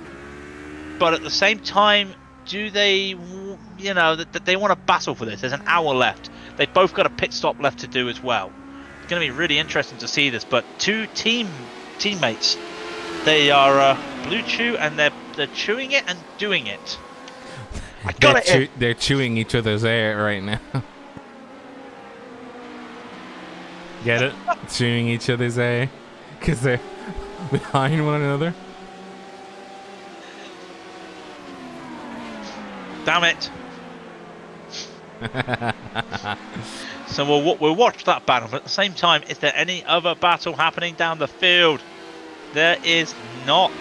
Speaker 3: But at the same time, do they, you know, that they want to battle for this? There's an hour left. They've both got a pit stop left to do as well. It's going to be really interesting to see this. But two teammates, they are Blue Chew, and they're chewing it and doing it. I got it.
Speaker 1: They're chewing each other's air right now. Get it? Chewing each other's air because they're behind one another.
Speaker 3: Damn it. So we'll watch that battle, but at the same time, is there any other battle happening down the field? There is not.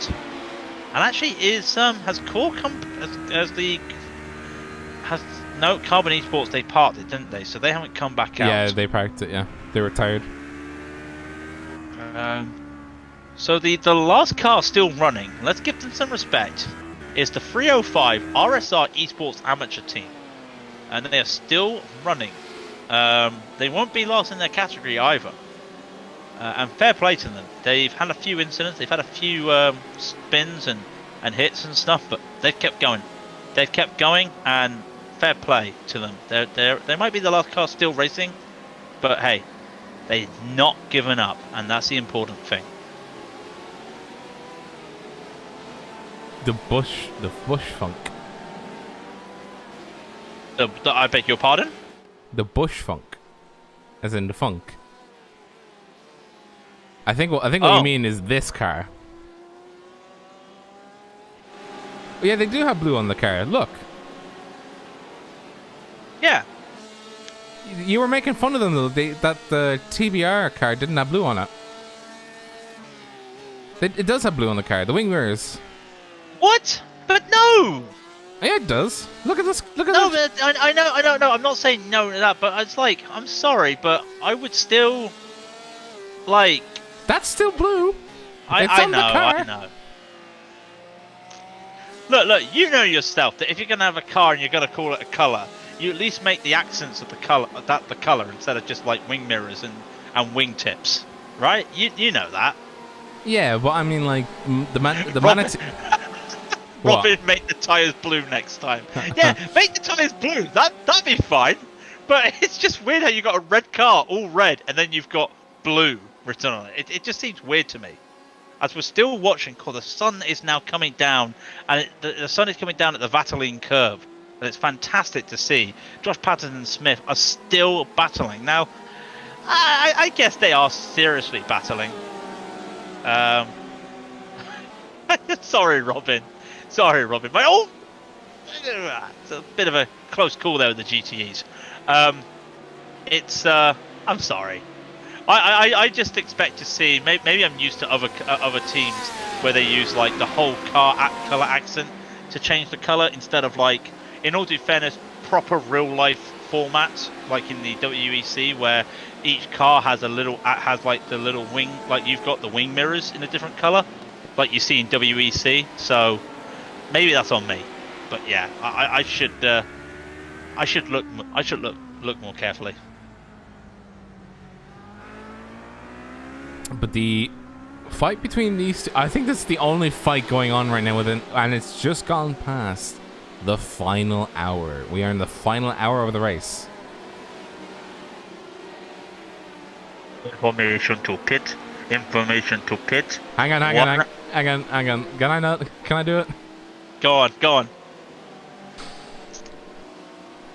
Speaker 3: And actually has Core come no, Carbon Esports, they parked it, didn't they? So they haven't come back out.
Speaker 1: Yeah, they parked it, yeah. They were tired.
Speaker 3: So the last car still running, let's give them some respect, is the 305 RSR Esports Amateur Team. And they are still running. They won't be last in their category either. And fair play to them. They've had a few incidents, they've had a few spins and hits and stuff, but they've kept going. They've kept going, and fair play to them. They might be the last car still racing, but hey, they've not given up, and that's the important thing.
Speaker 1: The bush funk.
Speaker 3: I beg your pardon?
Speaker 1: The bush funk, as in the funk. I think what you mean is this car. Yeah, they do have blue on the car. Look.
Speaker 3: Yeah.
Speaker 1: You were making fun of them though. That the TBR car didn't have blue on it. It does have blue on the car. The wing mirrors.
Speaker 3: What? But no.
Speaker 1: Yeah, it does. Look at this. Look at
Speaker 3: no,
Speaker 1: this.
Speaker 3: But I know. I'm not saying no to that, but it's like, I'm sorry, but I would still like.
Speaker 1: That's still blue.
Speaker 3: I know. Look, you know yourself that if you're gonna have a car and you're gonna call it a color, you at least make the accents of the color instead of just like wing mirrors and wing tips, right? You know that.
Speaker 1: Yeah, but I mean, like the
Speaker 3: Robin,
Speaker 1: Manatee. What?
Speaker 3: Robin, make the tires blue next time. Yeah, make the tires blue. That'd be fine. But it's just weird how you got a red car, all red, and then you've got blue written on it. It just seems weird to me. As we're still watching, the sun is now coming down, and the sun is coming down at the Vataline curve, and it's fantastic to see. Josh Patterson and Smith are still battling. Now, I guess they are seriously battling. Sorry, Robin. It's a bit of a close call there with the GTEs. I'm sorry. I just expect to see. Maybe I'm used to other teams where they use like the whole color accent to change the color instead of like, in all due fairness, proper real life format like in the WEC where each car has like the little wing, like you've got the wing mirrors in a different color, like you see in WEC. So maybe that's on me, but yeah, I should look more carefully.
Speaker 1: But the fight between these two, I think that's the only fight going on right now and it's just gone past the final hour. We are in the final hour of the race.
Speaker 3: Information to pit.
Speaker 1: Hang on. Can I do it?
Speaker 3: Go on.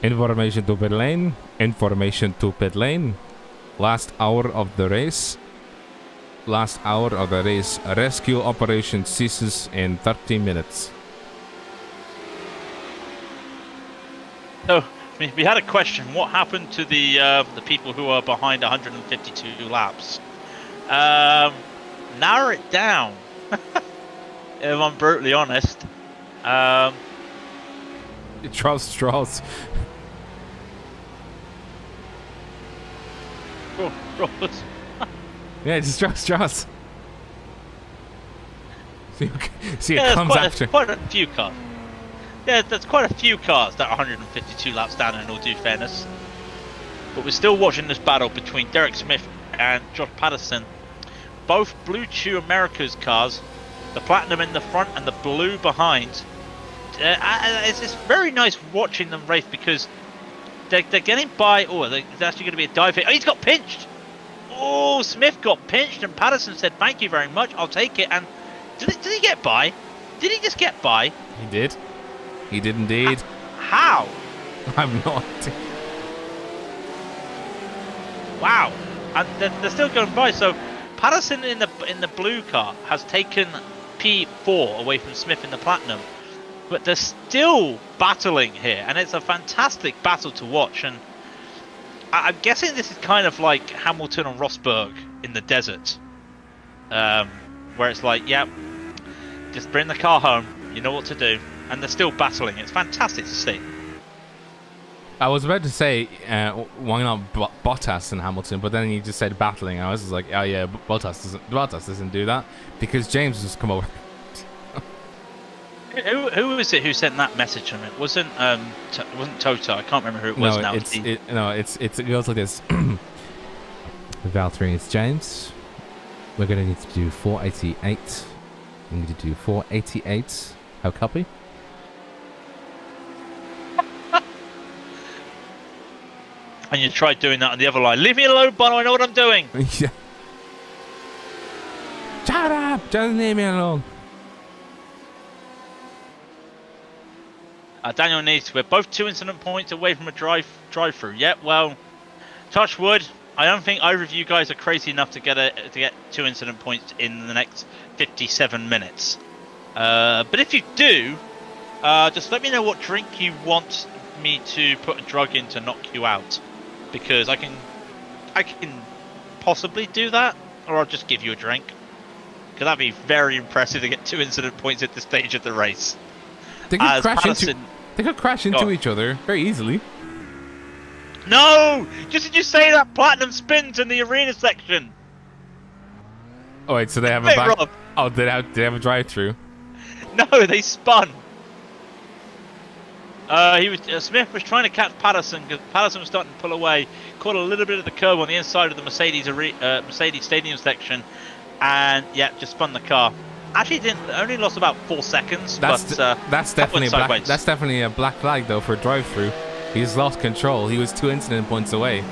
Speaker 1: Information to pit lane. Last hour of the race. Rescue operation ceases in 30 minutes.
Speaker 3: So, we had a question. What happened to the people who are behind 152 laps? Narrow it down. If I'm brutally honest.
Speaker 1: Strauss. Yeah, it's Strauss. See, it comes after.
Speaker 3: Quite a few cars. Yeah, there's quite a few cars that are 152 laps down in all due fairness. But we're still watching this battle between Derek Smith and Josh Patterson. Both Blue Chew America's cars, the platinum in the front and the blue behind. It's very nice watching them race because they're getting by. Oh, there's actually going to be a dive here. Oh, he's got pinched. Oh, Smith got pinched and Patterson said, "Thank you very much, I'll take it." And did he get by? Did he just get by?
Speaker 1: He did. He did indeed.
Speaker 3: How?
Speaker 1: I'm not.
Speaker 3: Wow. And they're still going by. So Patterson in the blue car has taken P4 away from Smith in the platinum, but they're still battling here, and it's a fantastic battle to watch. And I'm guessing this is kind of like Hamilton and Rosberg in the desert, where it's like, yep, just bring the car home, you know what to do, and they're still battling. It's fantastic to see.
Speaker 1: I was about to say, why not Bottas and Hamilton, but then you just said battling. I was just like, oh yeah, Bottas doesn't do that because James just come over.
Speaker 3: Who was it who sent that message to him? It wasn't Toto. I can't remember who it was now.
Speaker 1: It goes like this. Valtteri, it's James. We're going to need to do 488. We need to do 488. How copy?
Speaker 3: And you tried doing that on the other line. Leave me alone, Bono. I know what I'm doing.
Speaker 1: Yeah. Shut up! Just leave me alone.
Speaker 3: Daniel Neath, we're both 2 incident points away from a drive-through. Yep, well, touch wood. I don't think either of you guys are crazy enough to get 2 incident points in the next 57 minutes. But if you do, just let me know what drink you want me to put a drug in to knock you out, because I can possibly do that, or I'll just give you a drink. Because that'd be very impressive to get 2 incident points at this stage of the race.
Speaker 1: They could crash into each other very easily.
Speaker 3: No! Just did you say that platinum spins in the arena section?
Speaker 1: Oh wait, so they have a back.
Speaker 3: Rob.
Speaker 1: Oh, they have a drive-through.
Speaker 3: No, they spun. Smith was trying to catch Patterson because Patterson was starting to pull away. Caught a little bit of the curb on the inside of the Mercedes Stadium section, and yeah, just spun the car. Actually, only lost about 4 seconds.
Speaker 1: That's definitely a black.
Speaker 3: sideways.
Speaker 1: That's definitely a black flag though for drive-through. He's lost control. He was 2 incident points away.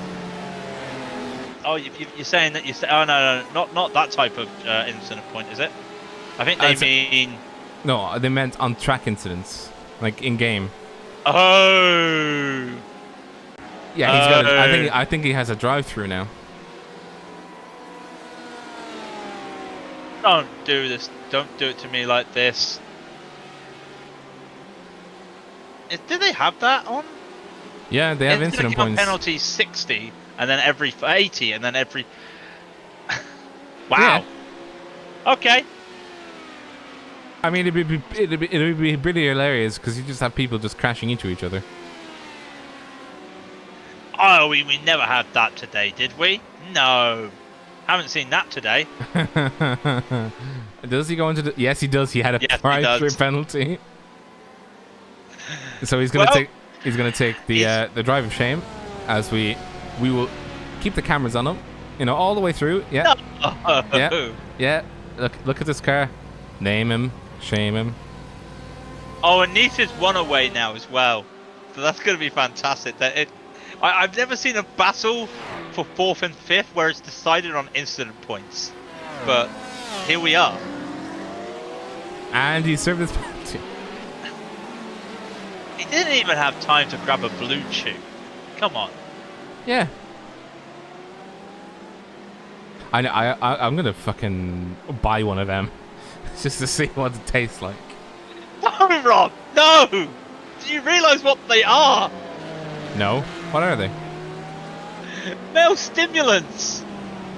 Speaker 3: Oh, you're saying that oh no, not that type of incident point, is it? I think they mean.
Speaker 1: No, they meant on track incidents, like in game.
Speaker 3: Oh.
Speaker 1: Yeah, he's got. I think he has a drive-through now.
Speaker 3: Don't do this. Don't do it to me like this. Did they have that on?
Speaker 1: Yeah, they have incident points.
Speaker 3: Penalty 60, and then every 80, and then every. Wow.
Speaker 1: Yeah.
Speaker 3: Okay.
Speaker 1: I mean, it'd be pretty hilarious because you just have people just crashing into each other.
Speaker 3: Oh, we never had that today, did we? No. Haven't seen that today.
Speaker 1: Does he go into the... Yes, he does. He had a drive-through penalty. So he's gonna take the drive of shame, as we will keep the cameras on him, all the way through. Yeah.
Speaker 3: No.
Speaker 1: Yeah. Look at this car. Name him, shame him.
Speaker 3: Oh, and Nissa's one away now as well. So that's going to be fantastic. I've never seen a battle for 4th and 5th where it's decided on incident points. But here we are.
Speaker 1: And he served his penalty.
Speaker 3: He didn't even have time to grab a blue chew. Come on.
Speaker 1: Yeah. I'm going to fucking buy one of them. Just to see what it tastes like.
Speaker 3: No, Rob! No! Do you realise what they are?
Speaker 1: No. What are they?
Speaker 3: Male stimulants!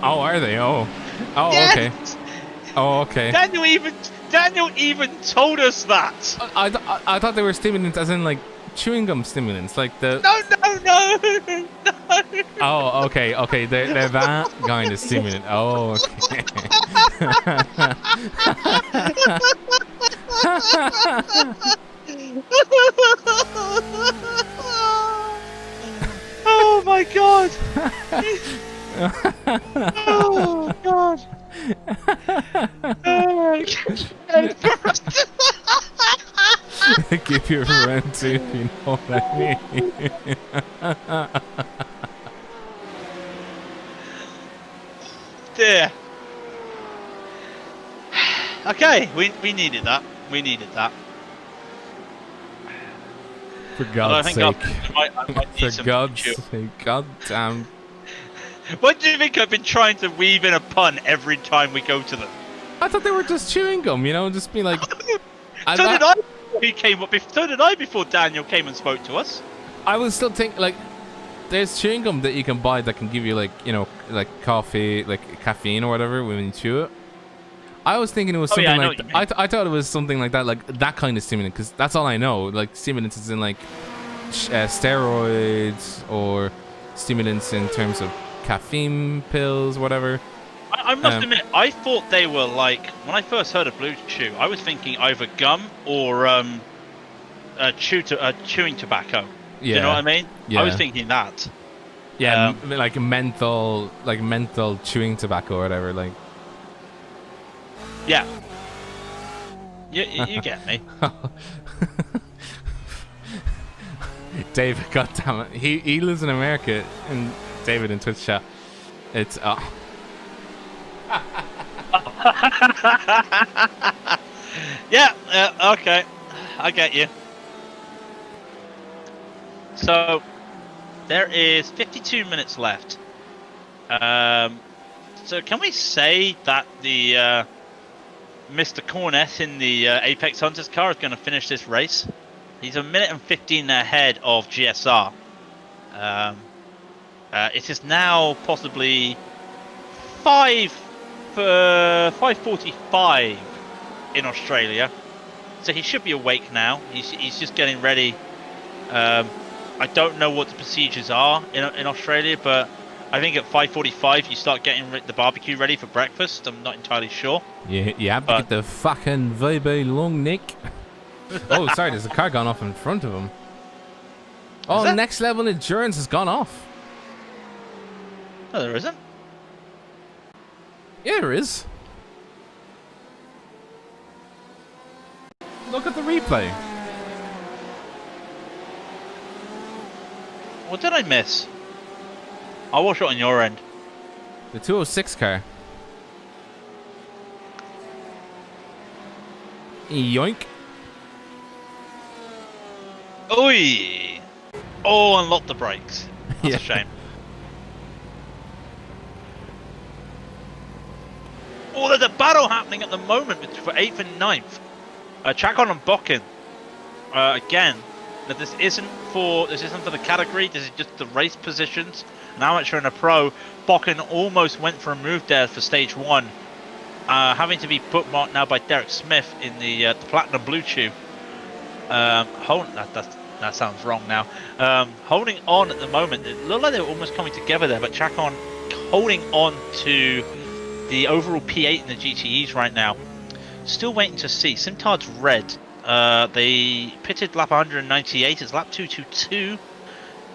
Speaker 1: Oh, are they? Oh. Oh,
Speaker 3: Yes!
Speaker 1: okay. Oh, okay.
Speaker 3: Daniel even told us that!
Speaker 1: I thought they were stimulants as in, like, chewing gum stimulants. Like the...
Speaker 3: No!
Speaker 1: Oh, okay. They're that kind of stimulant. Oh, okay.
Speaker 3: Oh my god! Oh god! Oh my god!
Speaker 1: Give you a friend too, if you know what I mean.
Speaker 3: Dear. Okay, we needed that. We needed that.
Speaker 1: For God's sake.
Speaker 3: For
Speaker 1: God's sake. God damn.
Speaker 3: What do you think I've been trying to weave in a pun every time we go to them?
Speaker 1: I thought they were just chewing gum, just be like...
Speaker 3: So did I before he came up. So did I before Daniel came and spoke to us.
Speaker 1: I was still thinking, like, there's chewing gum that you can buy that can give you, like, like coffee, like caffeine or whatever when you chew it. I was thinking it was something like I thought it was something like that kind of stimulant, because that's all I know. Like, stimulants is in, like, steroids or stimulants in terms of caffeine pills, whatever.
Speaker 3: I must admit, I thought they were like, when I first heard of Blue Chew, I was thinking either gum or chewing tobacco.
Speaker 1: Yeah.
Speaker 3: Do you know what I mean?
Speaker 1: Yeah.
Speaker 3: I was thinking that.
Speaker 1: Yeah, like menthol chewing tobacco or whatever. Like.
Speaker 3: Yeah. You get me.
Speaker 1: David, goddammit, he lives in America, and David in Twitch chat. It's
Speaker 3: Yeah, okay. I get you. So, there is 52 minutes left. So can we say that the Mr. Cornett in the Apex Hunters car is going to finish this race? He's a minute and 15 ahead of GSR. It is now possibly 5:45 in Australia, so he should be awake now. He's just getting ready. I don't know what the procedures are in Australia, but I think at 5:45 you start getting the barbecue ready for breakfast. I'm not entirely sure.
Speaker 1: You have to get the fucking VB long neck. Oh, sorry, there's a car gone off in front of him. Oh,
Speaker 2: Is it?
Speaker 1: next level endurance has gone off.
Speaker 3: No, there isn't.
Speaker 1: Yeah, there is. Look at the replay.
Speaker 3: What did I miss? I'll watch it on your end.
Speaker 1: The 206 car. Yoink.
Speaker 3: Oi! Oh, unlock the brakes. That's
Speaker 1: Yeah.
Speaker 3: a shame. Oh, there's a battle happening at the moment for 8th and 9th. Chacon and Bokken. Again, that this isn't for the category. This is just the race positions. An amateur and a pro. Bokken almost went for a move there for stage 1, having to be bookmarked now by Derek Smith in the platinum blue tube. That sounds wrong now. Holding on at the moment. It looked like they were almost coming together there, but Chacon holding on to the overall P8 in the GTEs right now. Still waiting to see. Simtard's red. They pitted lap 198. It's lap 222.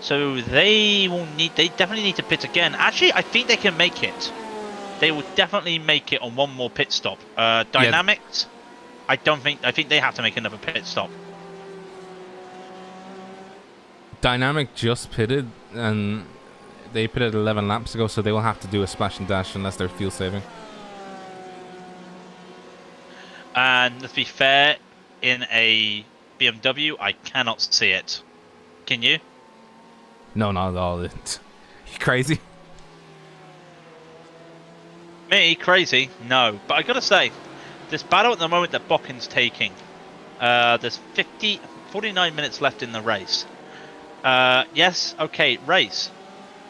Speaker 3: So they definitely need to pit again. Actually, I think they can make it. They will definitely make it on one more pit stop. Dynamics, I think they have to make another pit stop.
Speaker 1: Dynamic just pitted, and they pitted 11 laps ago, so they will have to do a splash and dash unless they're fuel saving.
Speaker 3: And let's be fair, in a BMW, I cannot see it. Can you?
Speaker 1: No, not at all. You crazy?
Speaker 3: Me? Crazy? No. But I gotta say, this battle at the moment that Bokken's taking, there's 49 minutes left in the race. Yes, okay, race.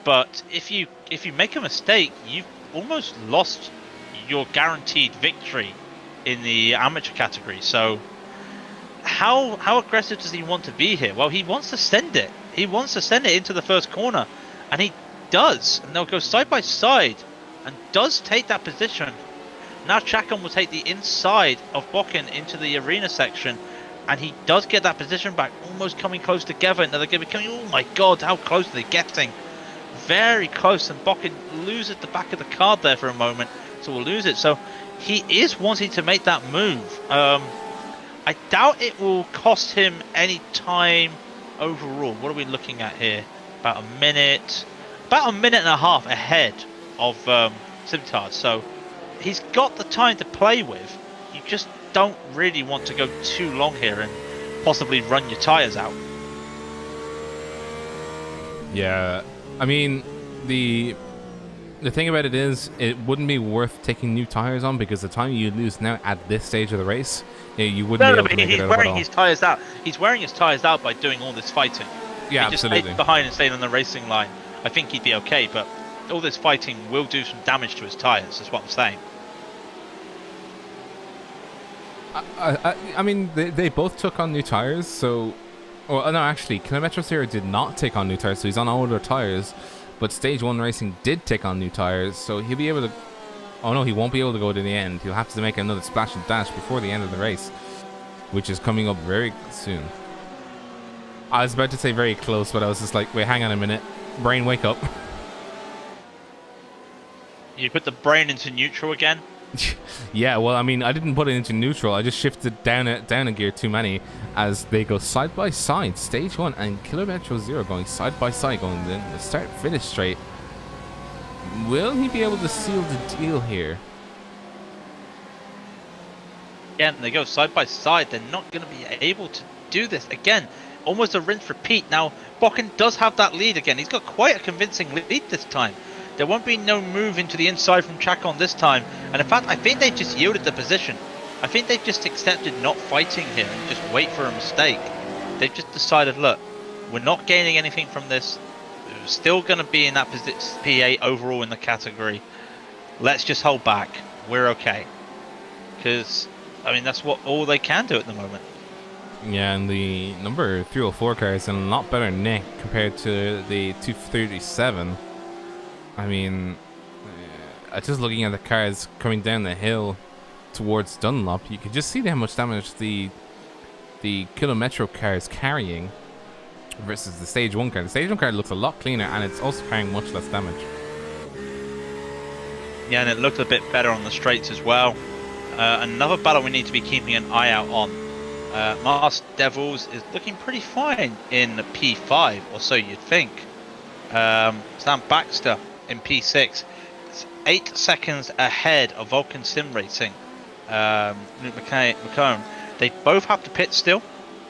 Speaker 3: But if you make a mistake, you've almost lost your guaranteed victory in the amateur category. So how aggressive does he want to be here? Well, he wants to send it. He wants to send it into the first corner, and he does. And they'll go side by side, and does take that position. Now Chacon will take the inside of Bokken into the arena section, and he does get that position back, almost coming close together. And they're going to be coming. Oh my God, how close are they getting? Very close, and Bokken loses the back of the card there for a moment, so we'll lose it. So he is wanting to make that move. I doubt it will cost him any time overall. What are we looking at here? About a minute and a half ahead of Simtard. So he's got the time to play with. You just don't really want to go too long here and possibly run your tyres out.
Speaker 1: Yeah, I mean, the thing about it is, it wouldn't be worth taking new tires on, because the time you lose now at this stage of the race, you wouldn't be able to make
Speaker 3: he's
Speaker 1: it out
Speaker 3: wearing
Speaker 1: at all.
Speaker 3: his tyres out. He's wearing his tyres out by doing all this fighting.
Speaker 1: Yeah,
Speaker 3: if he just
Speaker 1: absolutely.
Speaker 3: stayed behind and stayed on the racing line, I think he'd be okay. But all this fighting will do some damage to his tyres. Is what I'm saying.
Speaker 1: I mean, they both took on new tires, so... Well, no, actually, Kilometro Zero did not take on new tires, so he's on older tires. But Stage 1 Racing did take on new tires, so he'll be able to... Oh no, he won't be able to go to the end. He'll have to make another splash and dash before the end of the race, which is coming up very soon. I was about to say very close, but I was just like, wait, hang on a minute. Brain, wake up.
Speaker 3: You put the brain into neutral again.
Speaker 1: Yeah, well, I mean, I didn't put it into neutral. I just shifted down a gear too many as they go side by side. Stage 1 and Kilometro Zero going side by side, going the start finish straight. Will he be able to seal the deal here?
Speaker 3: Again, they go side by side. They're not going to be able to do this again. Almost a rinse repeat. Now Bokken does have that lead again. He's got quite a convincing lead this time. There won't be no move into the inside from Chacon this time. And in fact, I think they've just yielded the position. I think they've just accepted not fighting here and just wait for a mistake. They've just decided, look, we're not gaining anything from this. We're still going to be in that P8 overall in the category. Let's just hold back. We're okay. Because, I mean, that's all they can do at the moment.
Speaker 1: Yeah, and the number 304 car is in a lot better nick compared to the 237. I mean, just looking at the cars coming down the hill towards Dunlop, you can just see how much damage the Kilometro car is carrying. versus the Stage 1 car. The Stage 1 car looks a lot cleaner, and it's also carrying much less damage.
Speaker 3: Yeah, and it looked a bit better on the straights as well. Another battle we need to be keeping an eye out on. Mars Devils is looking pretty fine in P5, or so you'd think. Sam Baxter in P6 is 8 seconds ahead of Vulcan Sim Racing. McCone. They both have to pit still.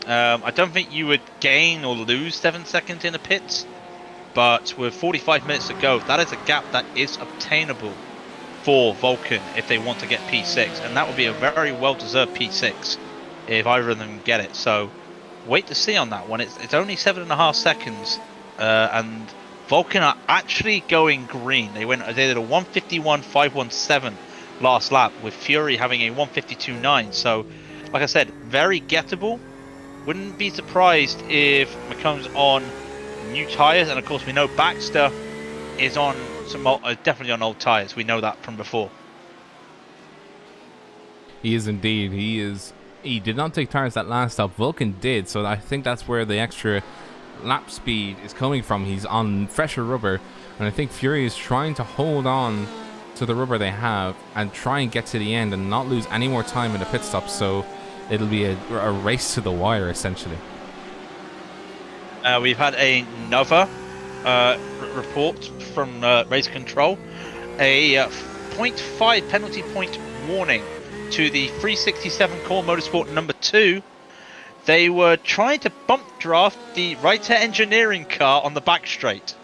Speaker 3: I don't think you would gain or lose 7 seconds in the pits, but with 45 minutes to go, that is a gap that is obtainable for Vulcan if they want to get P6, and that would be a very well-deserved P6 if either of them get it. So wait to see on that one. It's only 7.5 seconds, and Vulcan are actually going green. They did a 151.517 last lap, with Fury having a 152.9. So, like I said, very gettable. Wouldn't be surprised if McComb's on new tyres, and of course we know Baxter is on some definitely on old tyres. We know that from before.
Speaker 1: He is indeed. He did not take tyres that last stop. Vulcan did, so I think that's where the extra lap speed is coming from. He's on fresher rubber, and I think Fury is trying to hold on to the rubber they have and try and get to the end and not lose any more time in the pit stop, so it'll be a race to the wire essentially.
Speaker 3: We've had another report from race control, a 0.5 penalty point warning to the 367 Core Motorsport number 2. They were trying to bump draft the Reiter engineering car on the back straight.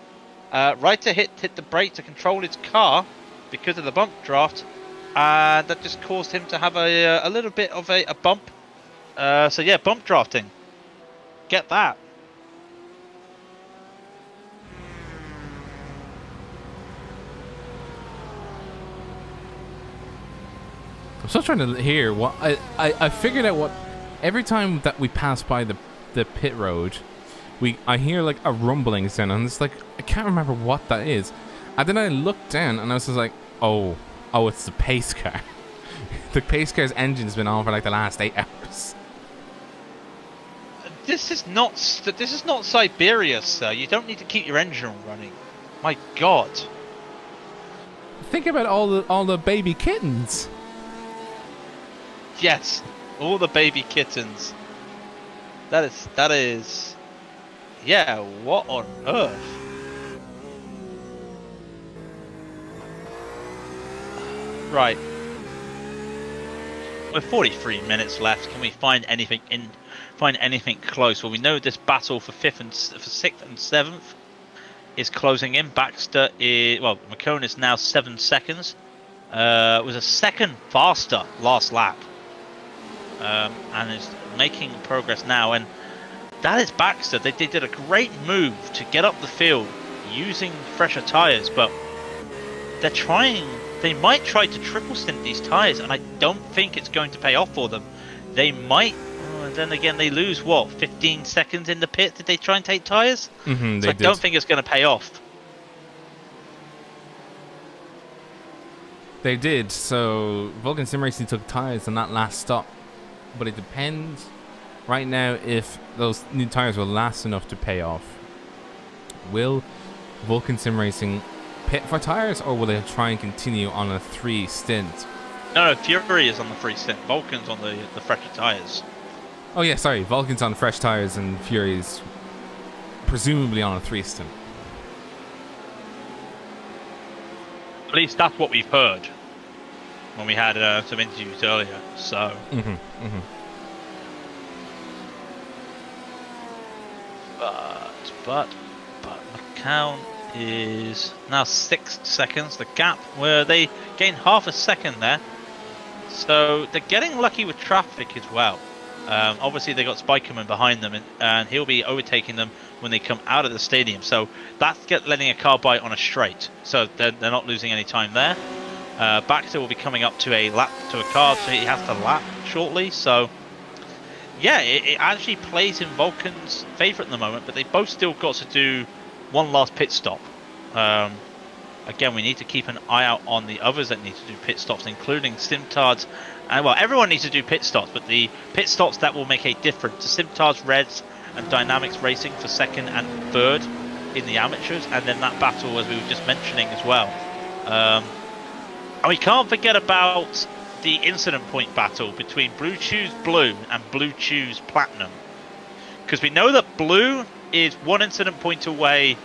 Speaker 3: Reiter hit the brake to control his car because of the bump draft, and that just caused him to have a little bit of a bump. So yeah, bump drafting. Get that.
Speaker 1: I'm still trying to hear what I figured out. What every time that we pass by the pit road, I hear like a rumbling sound, and it's like I can't remember what that is. And then I looked down, and I was just like, oh, it's the pace car. The pace car's engine's been on for like the last 8 hours.
Speaker 3: This is not Siberia, sir. You don't need to keep your engine running. My God.
Speaker 1: Think about all the baby kittens.
Speaker 3: Yes, all the baby kittens. That is. Yeah, what on earth? Right. With 43 minutes left, can we find anything close? Well, we know this battle for 6th and 7th is closing in. Baxter McCone is now 7 seconds. Was a second faster last lap. And is making progress now, and that is Baxter. They did a great move to get up the field using fresher tyres, but they might try to triple stint these tyres, and I don't think it's going to pay off for them. They might, and then again they lose 15 seconds in the pit. Did they try and take tyres? So I don't think it's going to pay off.
Speaker 1: They did. So Vulcan Sim Racing took tyres on that last stop. But it depends right now if those new tyres will last enough to pay off. Will Vulcan Sim Racing pit for tyres, or will they try and continue on a 3 stint?
Speaker 3: No, Fury is on the 3 stint. Vulcan's on the fresher tyres.
Speaker 1: Oh yeah, sorry. Vulcan's on fresh tyres and Fury's presumably on a 3 stint.
Speaker 3: At least that's what we've heard when we had some interviews earlier. So. But McCown is now 6 seconds. The gap where they gained half a second there. So they're getting lucky with traffic as well. Obviously they got Spikerman behind them, and he'll be overtaking them when they come out of the stadium. So that's letting a car by on a straight. So they're not losing any time there. Baxter will be coming up to a car, so he has to lap shortly. So yeah, it actually plays in Vulcan's favour at the moment, but they both still got to do one last pit stop. Again, we need to keep an eye out on the others that need to do pit stops, including Simtards. And well, everyone needs to do pit stops, but the pit stops that will make a difference. The Simtards, Reds, and Dynamics Racing for second and third in the amateurs, and then that battle, as we were just mentioning as well. And we can't forget about the incident point battle between Blue Choose Blue and Blue Choose Platinum, because we know that Blue is 1 incident point away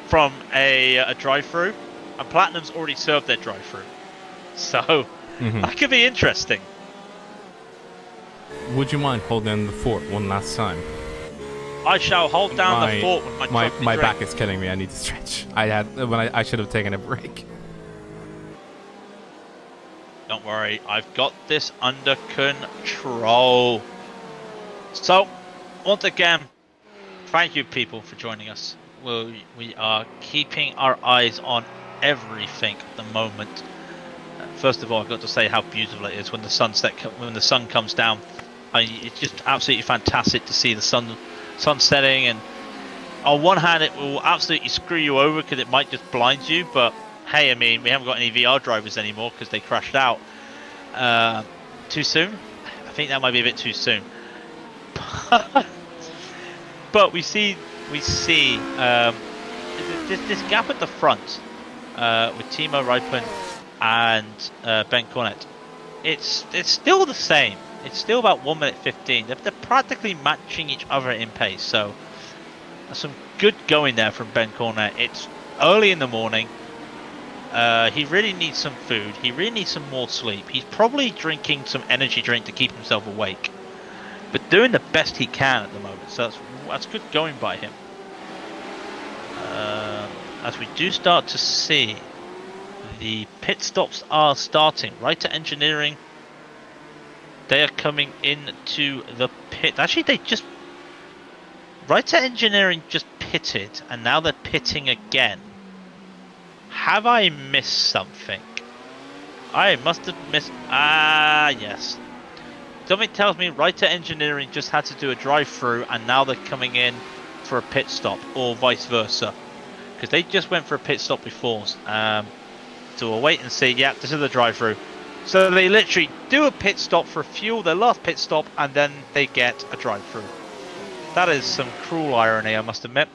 Speaker 3: from a drive-through, and Platinum's already served their drive-through, so that could be interesting.
Speaker 1: Would you mind holding the fort one last time?
Speaker 3: I shall hold down the fort with my trophy
Speaker 1: my
Speaker 3: drink.
Speaker 1: back is killing me. I need to stretch. I should have taken a break.
Speaker 3: Don't worry, I've got this under control. So, once again, thank you people for joining us. We are keeping our eyes on everything at the moment. First of all, I've got to say how beautiful it is when the sun comes down. It's just absolutely fantastic to see the sun setting, and on one hand it will absolutely screw you over because it might just blind you, but hey, I mean, we haven't got any VR drivers anymore because they crashed out too soon. I think that might be a bit too soon. But we see this gap at the front with Timo Räikkönen and Ben Cornett. It's still the same. It's still about 1 minute 15. They're practically matching each other in pace. So some good going there from Ben Cornett. It's early in the morning. He really needs some food. He really needs some more sleep. He's probably drinking some energy drink to keep himself awake, but doing the best he can at the moment. So that's good going by him. As we do start to see the pit stops are starting. Right at Engineering, they are coming into the pit. Actually, Right at Engineering just pitted, and now they're pitting again. Have I missed something? I must have missed... yes. Something tells me Right at Engineering just had to do a drive-through, and now they're coming in for a pit stop, or vice versa. Because they just went for a pit stop before. So we'll wait and see. Yeah, this is the drive-through. So they literally do a pit stop for fuel, their last pit stop, and then they get a drive-through. That is some cruel irony, I must admit.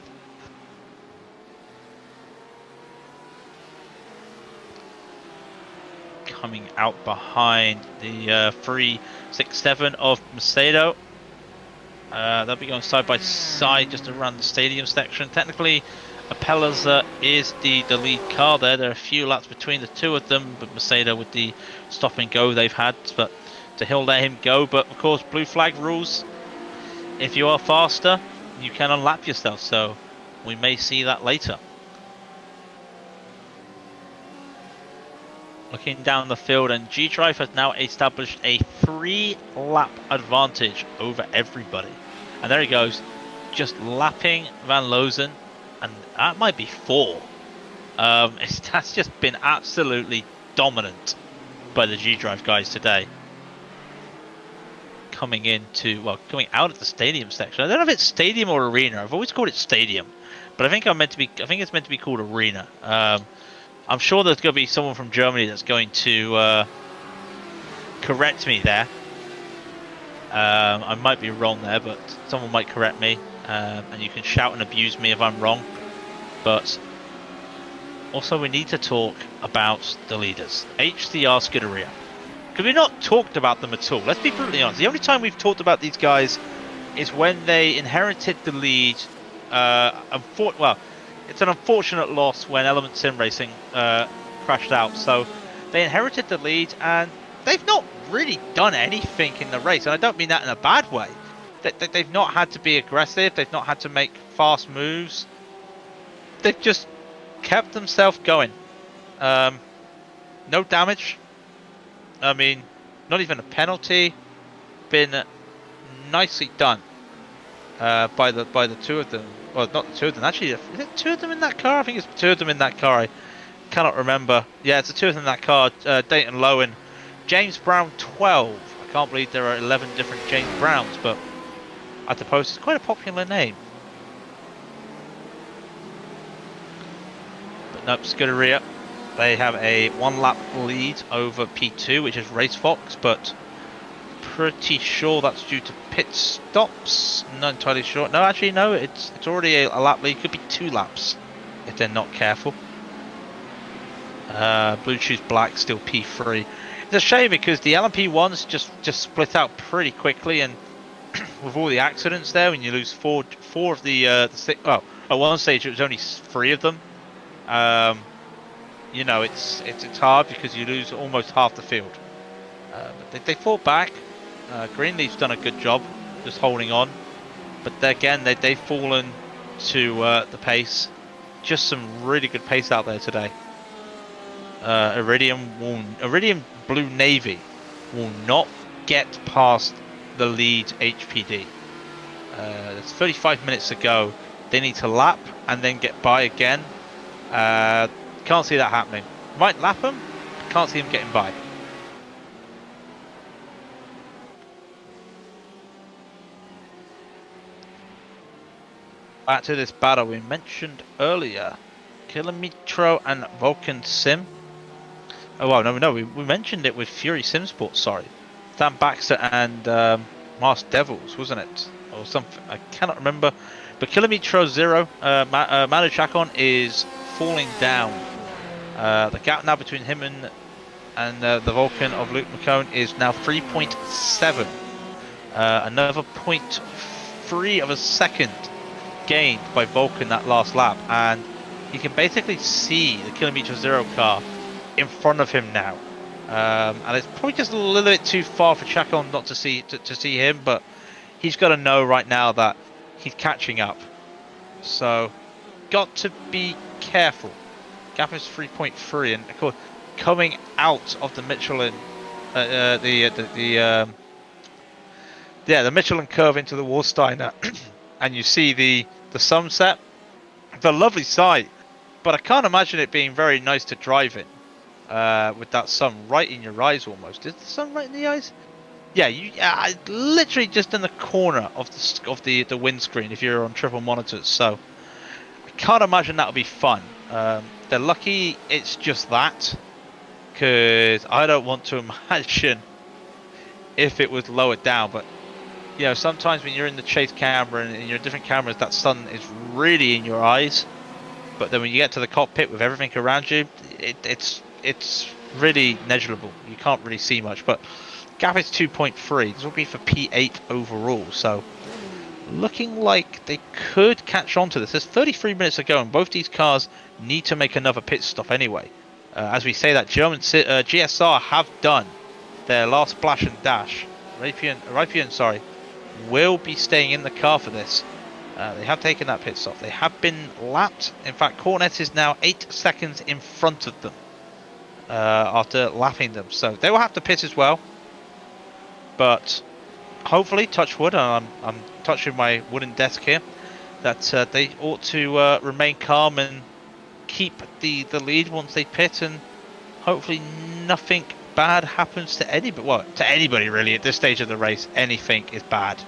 Speaker 3: Coming out behind the 367 of Macedo. They'll be going side by side just around the stadium section. Technically, Appellers is the lead car there. There are a few laps between the two of them, but Macedo with the stop and go they've had, but he'll let him go. But of course, blue flag rules. If you are faster, you can unlap yourself, so we may see that later. Looking down the field, and G-Drive has now established a 3-lap advantage over everybody. And there he goes, just lapping Van Lozen, and that might be 4. That's just been absolutely dominant by the G-Drive guys today. Coming out of the stadium section. I don't know if it's stadium or arena. I've always called it stadium, but I think it's meant to be called arena. I'm sure there's going to be someone from Germany that's going to correct me there. I might be wrong there, but someone might correct me, and you can shout and abuse me if I'm wrong. But also, we need to talk about the leaders, HCR Scuderia, because we've not talked about them at all. Let's be brutally honest. The only time we've talked about these guys is when they inherited the lead. It's an unfortunate loss when Element Sim Racing crashed out. So they inherited the lead, and they've not really done anything in the race. And I don't mean that in a bad way. They've not had to be aggressive. They've not had to make fast moves. They've just kept themselves going. No damage. I mean, not even a penalty. Been nicely done by the two of them. Well, not the two of them. Actually, is it 2 of them in that car? I think it's 2 of them in that car. I cannot remember. Yeah, it's the 2 of them in that car. Dayton Lowen. James Brown 12. I can't believe there are 11 different James Browns, but I suppose it's quite a popular name. But nope, Scuderia. They have a 1-lap lead over P2, which is Race Fox, but pretty sure that's due to pit stops. Not entirely sure. No, actually, no. It's already a lap lead. Could be 2 laps if they're not careful. Blue Chews Black still P3. It's a shame because the LMP1s just split out pretty quickly, and with all the accidents there, when you lose four of the six, well, at one stage it was only 3 of them. You know, it's hard because you lose almost half the field. But they fought back. Greenleaf's done a good job just holding on, but again they've fallen to the pace. Just some really good pace out there today. Iridium Blue Navy will not get past the lead HPD. There's 35 minutes to go. They need to lap and then get by again. Can't see that happening. Might lap them, can't see them getting by. Back to this battle we mentioned earlier. Kilometro and Vulcan Sim. Oh well, no, we mentioned it with Fury Sim Sports, sorry. Dan Baxter and Mars Devils, wasn't it? Or something, I cannot remember. But Kilometro Zero, Manu Chacon is falling down. The gap now between him and the Vulcan of Luke McCone is now 3.7. Another 0.3 of a second gained by Vulcan that last lap, and you can basically see the Kilometer Zero car in front of him now, and it's probably just a little bit too far for Chacon not to see him, but he's got to know right now that he's catching up, so got to be careful. Gap is 3.3, and of course coming out of the Michelin the Michelin curve into the Warsteiner and you see the sunset. It's a lovely sight, but I can't imagine it being very nice to drive in with that sun right in your eyes almost. Is the sun right in the eyes? Yeah, literally just in the corner of the windscreen if you're on triple monitors. So I can't imagine that'll be fun. They're lucky it's just that, because I don't want to imagine if it was lowered down. But you know, sometimes when you're in the chase camera and you're in different cameras, that sun is really in your eyes. But then when you get to the cockpit with everything around you, it's really negligible. You can't really see much. But gap is 2.3. This will be for P8 overall. So looking like they could catch on to this. There's 33 minutes to go, and both these cars need to make another pit stop anyway. As we say that, German GSR have done their last splash and dash. Raytheon, will be staying in the car for this. They have taken that pit stop. They have been lapped. In fact, Cornet is now 8 seconds in front of them after lapping them. So they will have to pit as well. But hopefully, touch wood, I'm touching my wooden desk here, that they ought to remain calm and keep the lead once they pit, and hopefully nothing bad happens to anybody. Well, to anybody really at this stage of the race. Anything is bad.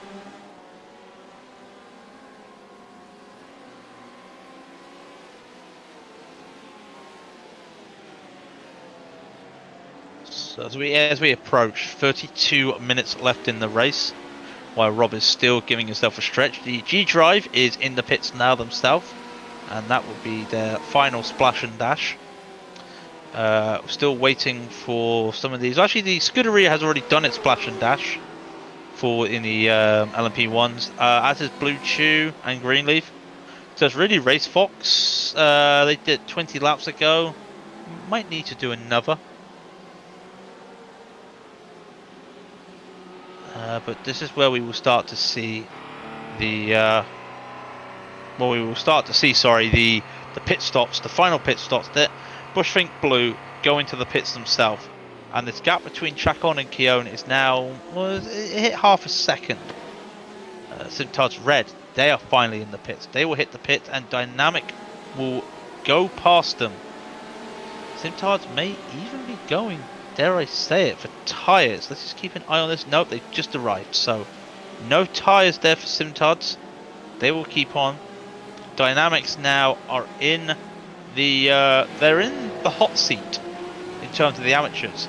Speaker 3: So as we approach 32 minutes left in the race, while Rob is still giving himself a stretch, the G Drive is in the pits now themselves, and that will be their final splash and dash. Still waiting for some of these. Actually, the Scuderia has already done its splash and dash in the LMP1s, as is Blue Chew and Greenleaf. So it's really Race Fox. They did 20 laps ago. Might need to do another. But this is where we will start to see the pit stops, the final pit stops. That Bushfink Blue go into the pits themselves, and this gap between Chacon and Keown is now, well, it hit half a second. Simtard's Red, they are finally in the pits. They will hit the pit, and Dynamic will go past them. Simtard's may even be going, dare I say it, for tyres. Let's just keep an eye on this. Nope, they've just arrived, so no tyres there for Simtards. They will keep on. Dynamics now are in they're in the hot seat in terms of the amateurs.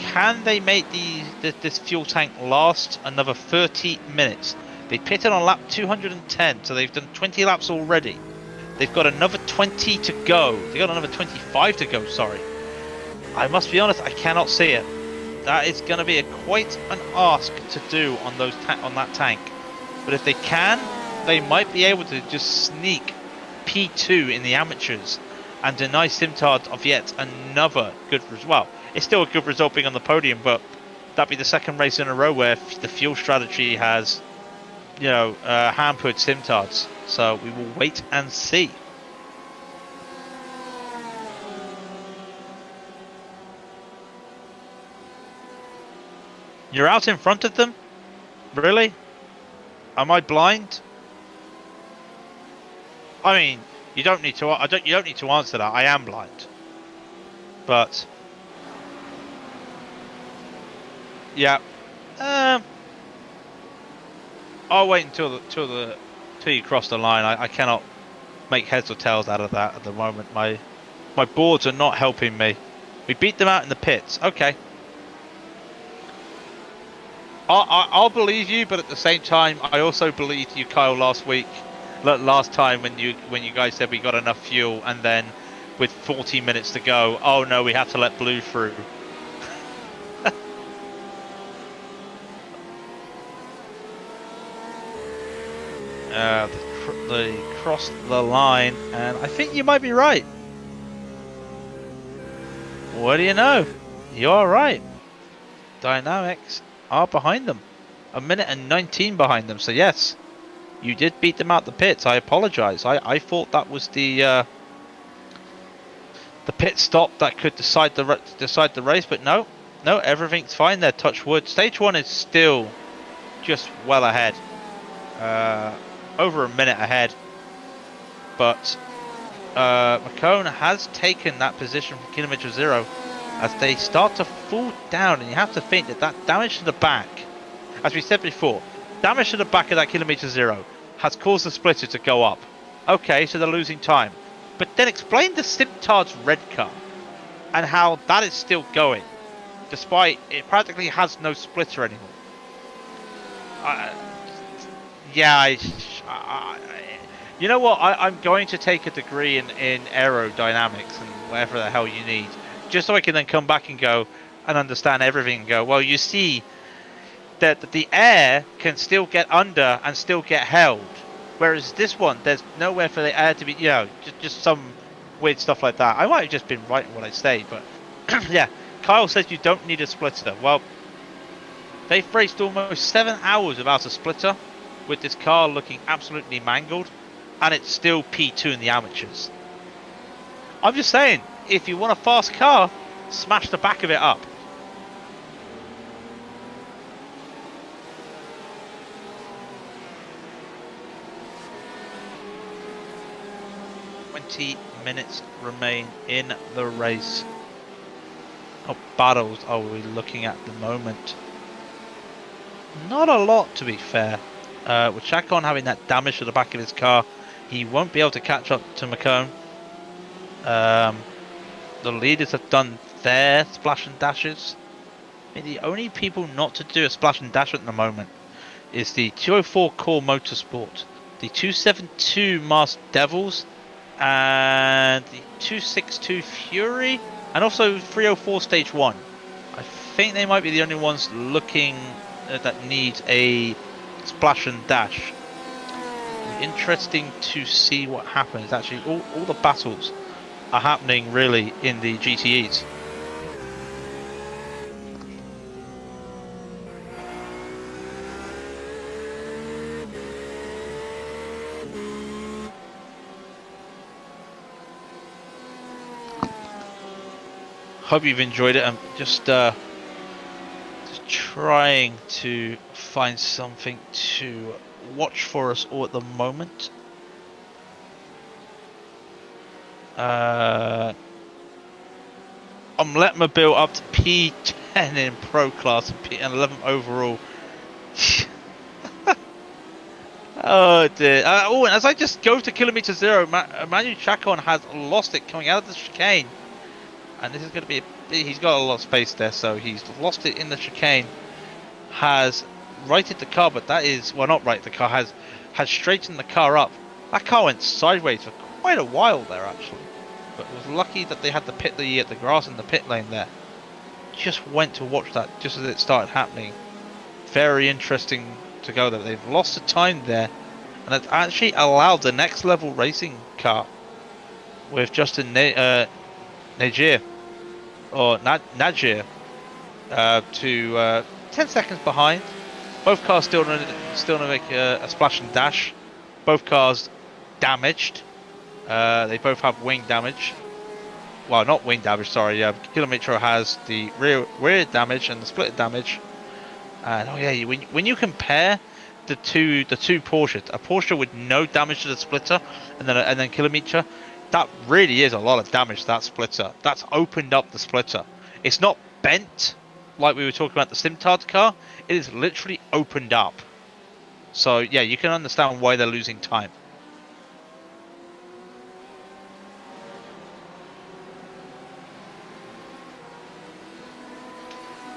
Speaker 3: Can they make this fuel tank last another 30 minutes? They pitted on lap 210, so they've done 20 laps already. They've got another 20 to go. They've got another 25 to go, sorry. I must be honest, I cannot see it. That is going to be quite an ask to do on on that tank. But if they can, they might be able to just sneak P2 in the amateurs and deny Simtard of yet another good result. Well, it's still a good result being on the podium, but that'd be the second race in a row where the fuel strategy has, hampered Simtards. So we will wait and see. You're out in front of them? Really? Am I blind? I mean, you don't need to. You don't need to answer that. I am blind. But yeah, I'll wait until you cross the line. I cannot make heads or tails out of that at the moment. My boards are not helping me. We beat them out in the pits. Okay. I'll believe you, but at the same time, I also believed you, Kyle, last time when you guys said we got enough fuel, and then with 40 minutes to go, oh no, we have to let Blue through. They crossed the line, and I think you might be right. What do you know? You're right. Dynamics are behind them. 1 minute and 19 behind them. So yes, you did beat them out the pits. I apologize. I thought that was the pit stop that could decide the race, but no, everything's fine there. Touch wood. Stage 1 is still just well ahead, over 1 minute ahead. But McCone has taken that position from kilometer 0 as they start to fall down, and you have to think that damage to the back, as we said before, damage to the back of that kilometer 0 has caused the splitter to go up. Okay, so they're losing time. But then explain the Simtard's red car and how that is still going, despite it practically has no splitter anymore. You know what? I'm going to take a degree in aerodynamics and whatever the hell you need, just so I can then come back and go and understand everything and go, well, you see that the air can still get under and still get held. Whereas this one, there's nowhere for the air to be, just some weird stuff like that. I might have just been right in what I say, but yeah. Kyle says you don't need a splitter. Well, they've raced almost 7 hours without a splitter, with this car looking absolutely mangled, and it's still P2 in the amateurs. I'm just saying, if you want a fast car, smash the back of it up. Minutes remain in the race. What battles are we looking at the moment? Not a lot, to be fair. With Chacon having that damage to the back of his car, he won't be able to catch up to McCone. The leaders have done their splash and dashes. I mean, the only people not to do a splash and dash at the moment is the 204 Core Motorsport, the 272 Masked Devils, and the 262 Fury, and also 304 Stage 1. I think they might be the only ones looking that need a splash and dash. Interesting to see what happens. Actually, all the battles are happening really in the GTEs. Hope you've enjoyed it. I'm just trying to find something to watch for us all at the moment. I'm letting my build up to P10 in Pro Class and 11 overall. Oh dear. And as I just go to kilometer 0, Manu Chacon has lost it coming out of the chicane.
Speaker 2: and this is going to be he's got a lot of space there, so he's lost it in the chicane. Has righted the car, but that is not righted the car. Has straightened the car up. That car went sideways for quite a while there actually, but it was lucky that they had the grass in the pit lane there. Just went to watch that just as it started happening. Very interesting to go there. They've lost the time there, and it's actually allowed the next level racing car with Justin Najir to 10 seconds behind. Both cars still gonna make a splash and dash. Both cars damaged. They both have wing damage. Well, not wing damage, sorry. Kilometro has the rear damage and the split damage. And oh yeah, when you compare the two Porsches, a Porsche with no damage to the splitter, and then Kilometer, that really is a lot of damage to that splitter. That's opened up the splitter. It's not bent like we were talking about the Simtard car. It is literally opened up. So yeah, you can understand why they're losing time.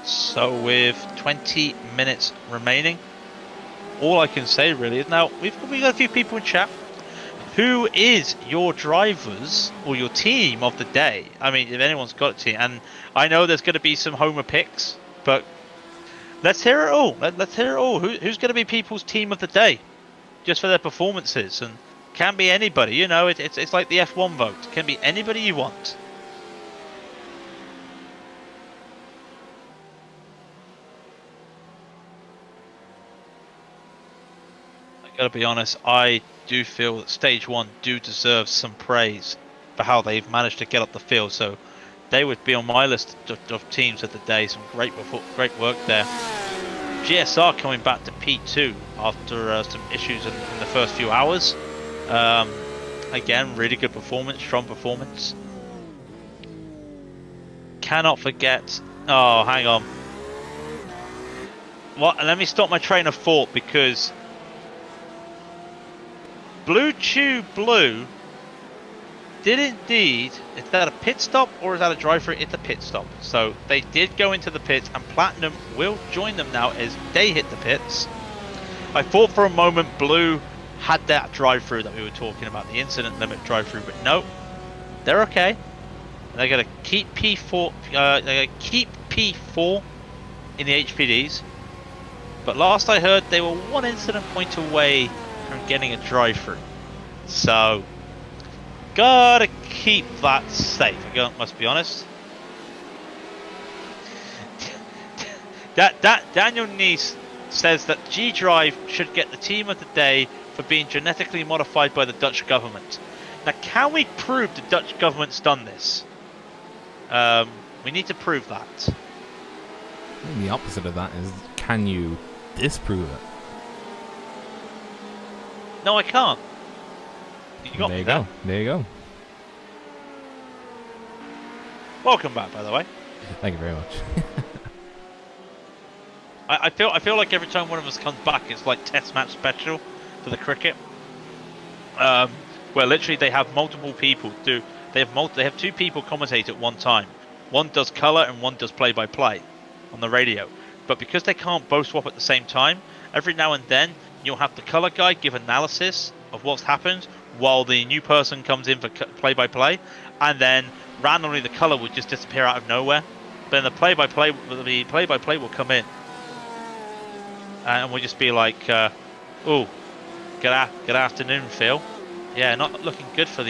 Speaker 2: So with 20 minutes remaining, all I can say really is now we've got a few people in chat. Who is your drivers or your team of the day? I mean, if anyone's got a team, and I know there's going to be some Homer picks, but let's hear it all. Let's hear it all. Who's going to be people's team of the day, just for their performances? And can be anybody. You know, it's like the F1 vote. It can be anybody you want. I gotta be honest, I do feel that Stage 1 do deserve some praise for how they've managed to get up the field, so they would be on my list of teams of the day. Some great work there. GSR coming back to P2 after some issues in the first few hours. Again, really good performance, strong performance. Cannot forget, oh hang on, let me stop my train of thought, because Blue Chew Blue did indeed. Is that a pit stop or is that a drive-through? It's a pit stop. So they did go into the pits, and Platinum will join them now as they hit the pits. I thought for a moment Blue had that drive-through that we were talking about, the incident limit drive-through, but no, they're okay. They're gonna keep P4. They're gonna keep P4 in the HPDs. But last I heard, they were one incident point away from getting a drive-through, so gotta keep that safe. I must be honest. Daniel Neese says that G-Drive should get the team of the day for being genetically modified by the Dutch government. Now, can we prove the Dutch government's done this? We need to prove that.
Speaker 1: I think the opposite of that is, can you disprove it?
Speaker 2: No, I can't.
Speaker 1: There you go. There you go.
Speaker 2: Welcome back, by the way.
Speaker 1: Thank you very much.
Speaker 2: I feel like every time one of us comes back, it's like test match special for the cricket. Where literally they have multiple people do. They have two people commentate at one time. One does colour and one does play-by-play on the radio. But because they can't both swap at the same time, every now and then you'll have the colour guy give analysis of what's happened while the new person comes in for play-by-play, and then randomly the colour would just disappear out of nowhere. Then the play-by-play will come in, and we'll just be like, "Oh, good afternoon, Phil. Yeah, not looking good for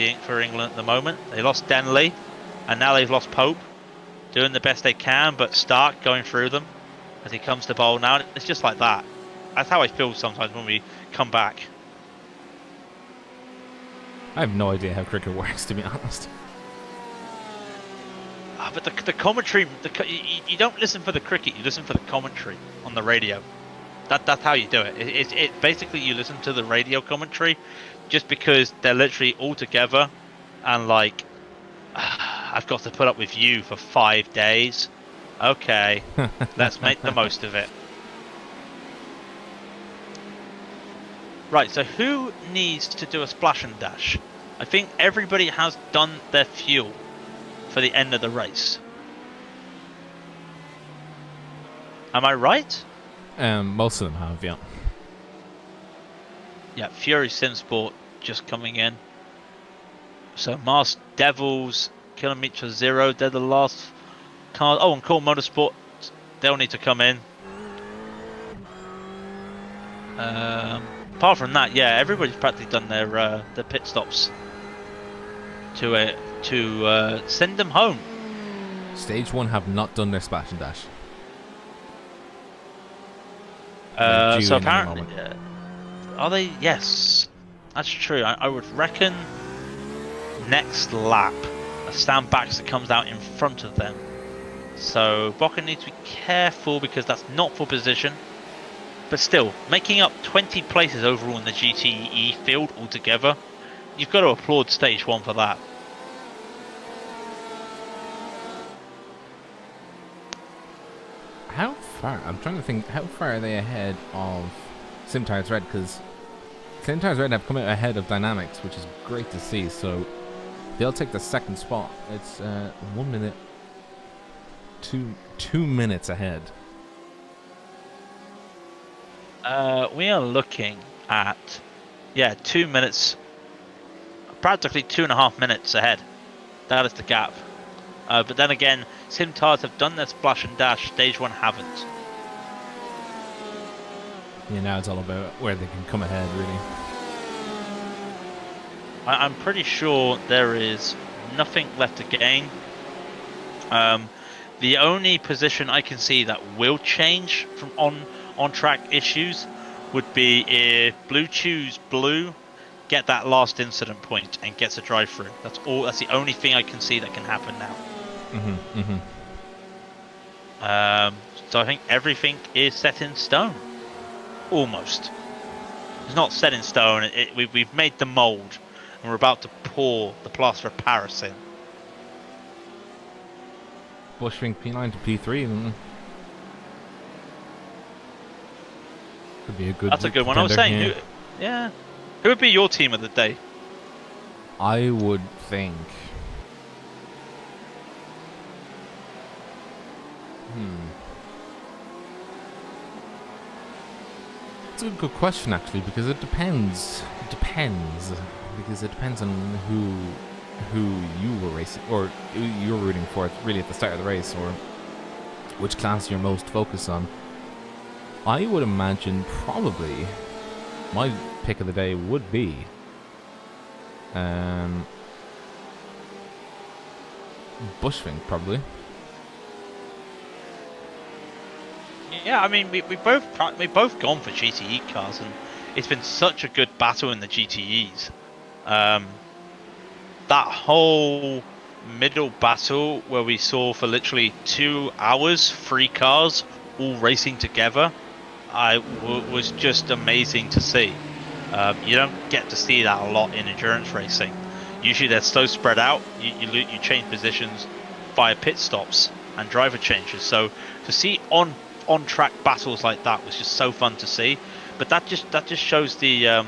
Speaker 2: England at the moment. They lost Denley, and now they've lost Pope. Doing the best they can, but Stark going through them as he comes to bowl now. It's just like that. That's how I feel sometimes when we come back."
Speaker 1: I have no idea how cricket works, to be honest.
Speaker 2: But the commentary, you don't listen for the cricket, you listen for the commentary on the radio. That's how you do it. It basically, you listen to the radio commentary just because they're literally all together, and like, I've got to put up with you for 5 days. Okay, let's make the most of it. Right, so who needs to do a splash and dash? I think everybody has done their fuel
Speaker 3: for the end of the race. Am I right?
Speaker 1: Most of them have, yeah.
Speaker 3: Yeah, Fury Simsport just coming in. So Mars Devils, Kilometer Zero, they're the last cars. Oh, and Core Motorsport, they'll need to come in. Apart from that, yeah, everybody's practically done their pit stops to send them home.
Speaker 1: Stage 1 have not done their splash and dash.
Speaker 3: So apparently, are they? Yes, that's true. I would reckon next lap, a Stan Baxter comes out in front of them. So Bokken needs to be careful because that's not for position. But still, making up 20 places overall in the GTE field altogether, you've got to applaud Stage 1 for that.
Speaker 1: How far? I'm trying to think. How far are they ahead of Simtires Red? Because Simtires Red have come out ahead of Dynamics, which is great to see. So they'll take the second spot. It's 1 minute, 2 minutes ahead.
Speaker 3: We are looking at 2 minutes, practically 2.5 minutes ahead. That is the gap. But then again, Simtars have done their splash and dash. Stage 1 haven't.
Speaker 1: Yeah, now it's all about where they can come ahead, really.
Speaker 3: I'm pretty sure there is nothing left to gain. The only position I can see that will change from on-track issues would be if Blue choose Blue, get that last incident point and gets a drive-through. That's all. That's the only thing I can see that can happen now. So I think everything is set in stone. Almost. It's not set in stone. We've made the mold, and we're about to pour the plaster of Paris in.
Speaker 1: Bushwing P9 to P3. Could be a good.
Speaker 3: That's a good one. I was saying, who would be your team of the day?
Speaker 1: I would think. It's a good question, actually, because it depends. Because it depends on who you were racing, or who you were rooting for really at the start of the race, or which class you're most focused on. I would imagine probably my pick of the day would be Bushwing, probably.
Speaker 3: Yeah, I mean, we both gone for GTE cars, and it's been such a good battle in the GTEs. That whole middle battle where we saw for literally 2 hours 3 cars all racing together, was just amazing to see. You don't get to see that a lot in endurance racing. Usually they're so spread out. You change positions via pit stops and driver changes. So to see on track battles like that was just so fun to see. But that just shows the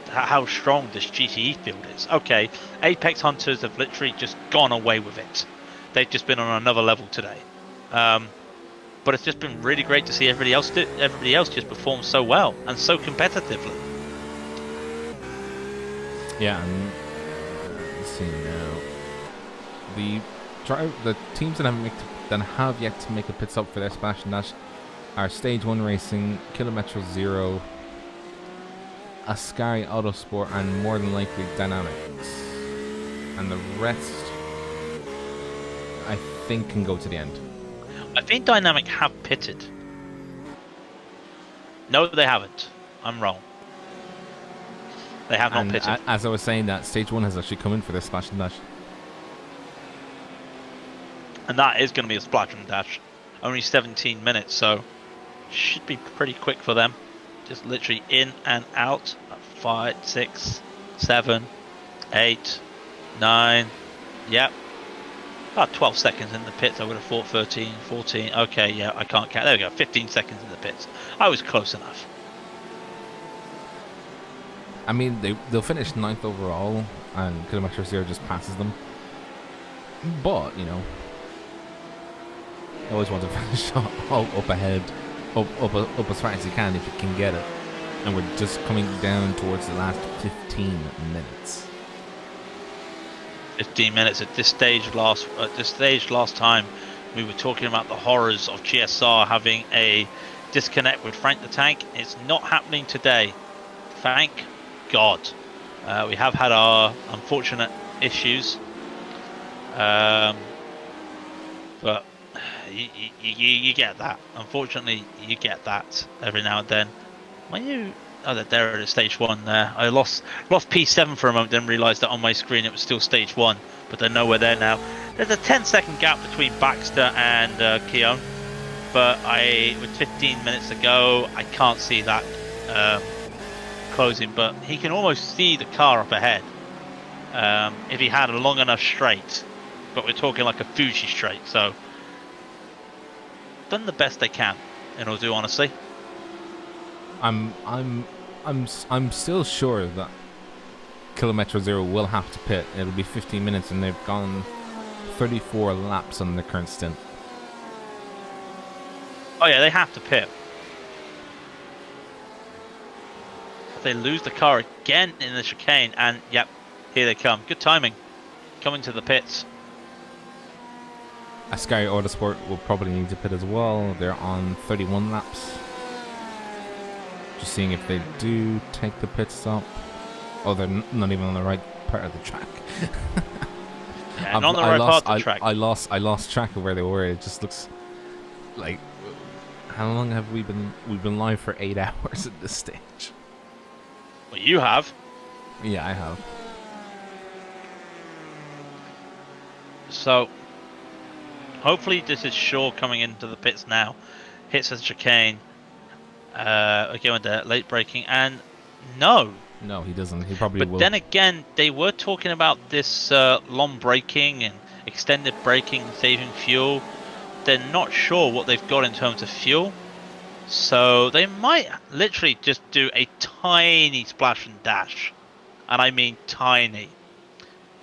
Speaker 3: how strong this GTE field is. Okay, Apex Hunters have literally just gone away with it. They've just been on another level today. But it's just been really great to see everybody else just perform so well and so competitively.
Speaker 1: Yeah, and let's see now. The teams that have yet to make a pit stop for their splash and dash are Stage 1 Racing, Kilometro Zero, Ascari Autosport, and more than likely Dynamics. And the rest, I think, can go to the end.
Speaker 3: I think Dynamic have pitted. No, they haven't. I'm wrong. They have not pitted.
Speaker 1: As I was saying, that Stage 1 has actually come in for this splash and dash.
Speaker 3: And that is going to be a splash and dash. Only 17 minutes, so should be pretty quick for them. Just literally in and out. 5, 6, 7, 8, 9. Yep. About 12 seconds in the pits. I would have thought 13, 14. Okay, yeah, I can't count. There we go. 15 seconds in the pits. I was close enough.
Speaker 1: I mean, they'll finish 9th overall, and Kilometro Zero just passes them. But, you know, you always want to finish up ahead, up as far as you can if you can get it. And we're just coming down towards the last 15 minutes.
Speaker 3: 15 minutes at this stage last time we were talking about the horrors of GSR having a disconnect with Frank the Tank. It's not happening today, thank God. We have had our unfortunate issues, but you get that. Unfortunately, you get that every now and then. There it is, stage 1 there. I lost P7 for a moment, then realised that on my screen it was still stage 1, but they're nowhere there now. There's a 10-second gap between Baxter and Keown, but with 15 minutes to go, I can't see that closing, but he can almost see the car up ahead if he had a long enough straight, but we're talking like a Fuji straight, so done the best they can, in all due honesty.
Speaker 1: I'm still sure that Kilometer Zero will have to pit. It'll be 15 minutes and they've gone 34 laps on the current stint.
Speaker 3: Oh yeah, they have to pit. If they lose the car again in the chicane, and yep, here they come. Good timing. Coming to the pits.
Speaker 1: Ascari Autosport will probably need to pit as well. They're on 31 laps. Just seeing if they do take the pit stop. Oh, they're not even on the right part of the track.
Speaker 3: Yeah, not on the right part of the track.
Speaker 1: I lost track of where they were. It just looks like, how long have we been? We've been live for 8 hours at this stage.
Speaker 3: Well, you have.
Speaker 1: Yeah, I have.
Speaker 3: So, hopefully this is Shaw coming into the pits now. Hits the chicane. Again with the late braking, and no,
Speaker 1: he doesn't. He probably will.
Speaker 3: But then again, they were talking about this long braking and extended braking, saving fuel. They're not sure what they've got in terms of fuel, so they might literally just do a tiny splash and dash, and I mean tiny.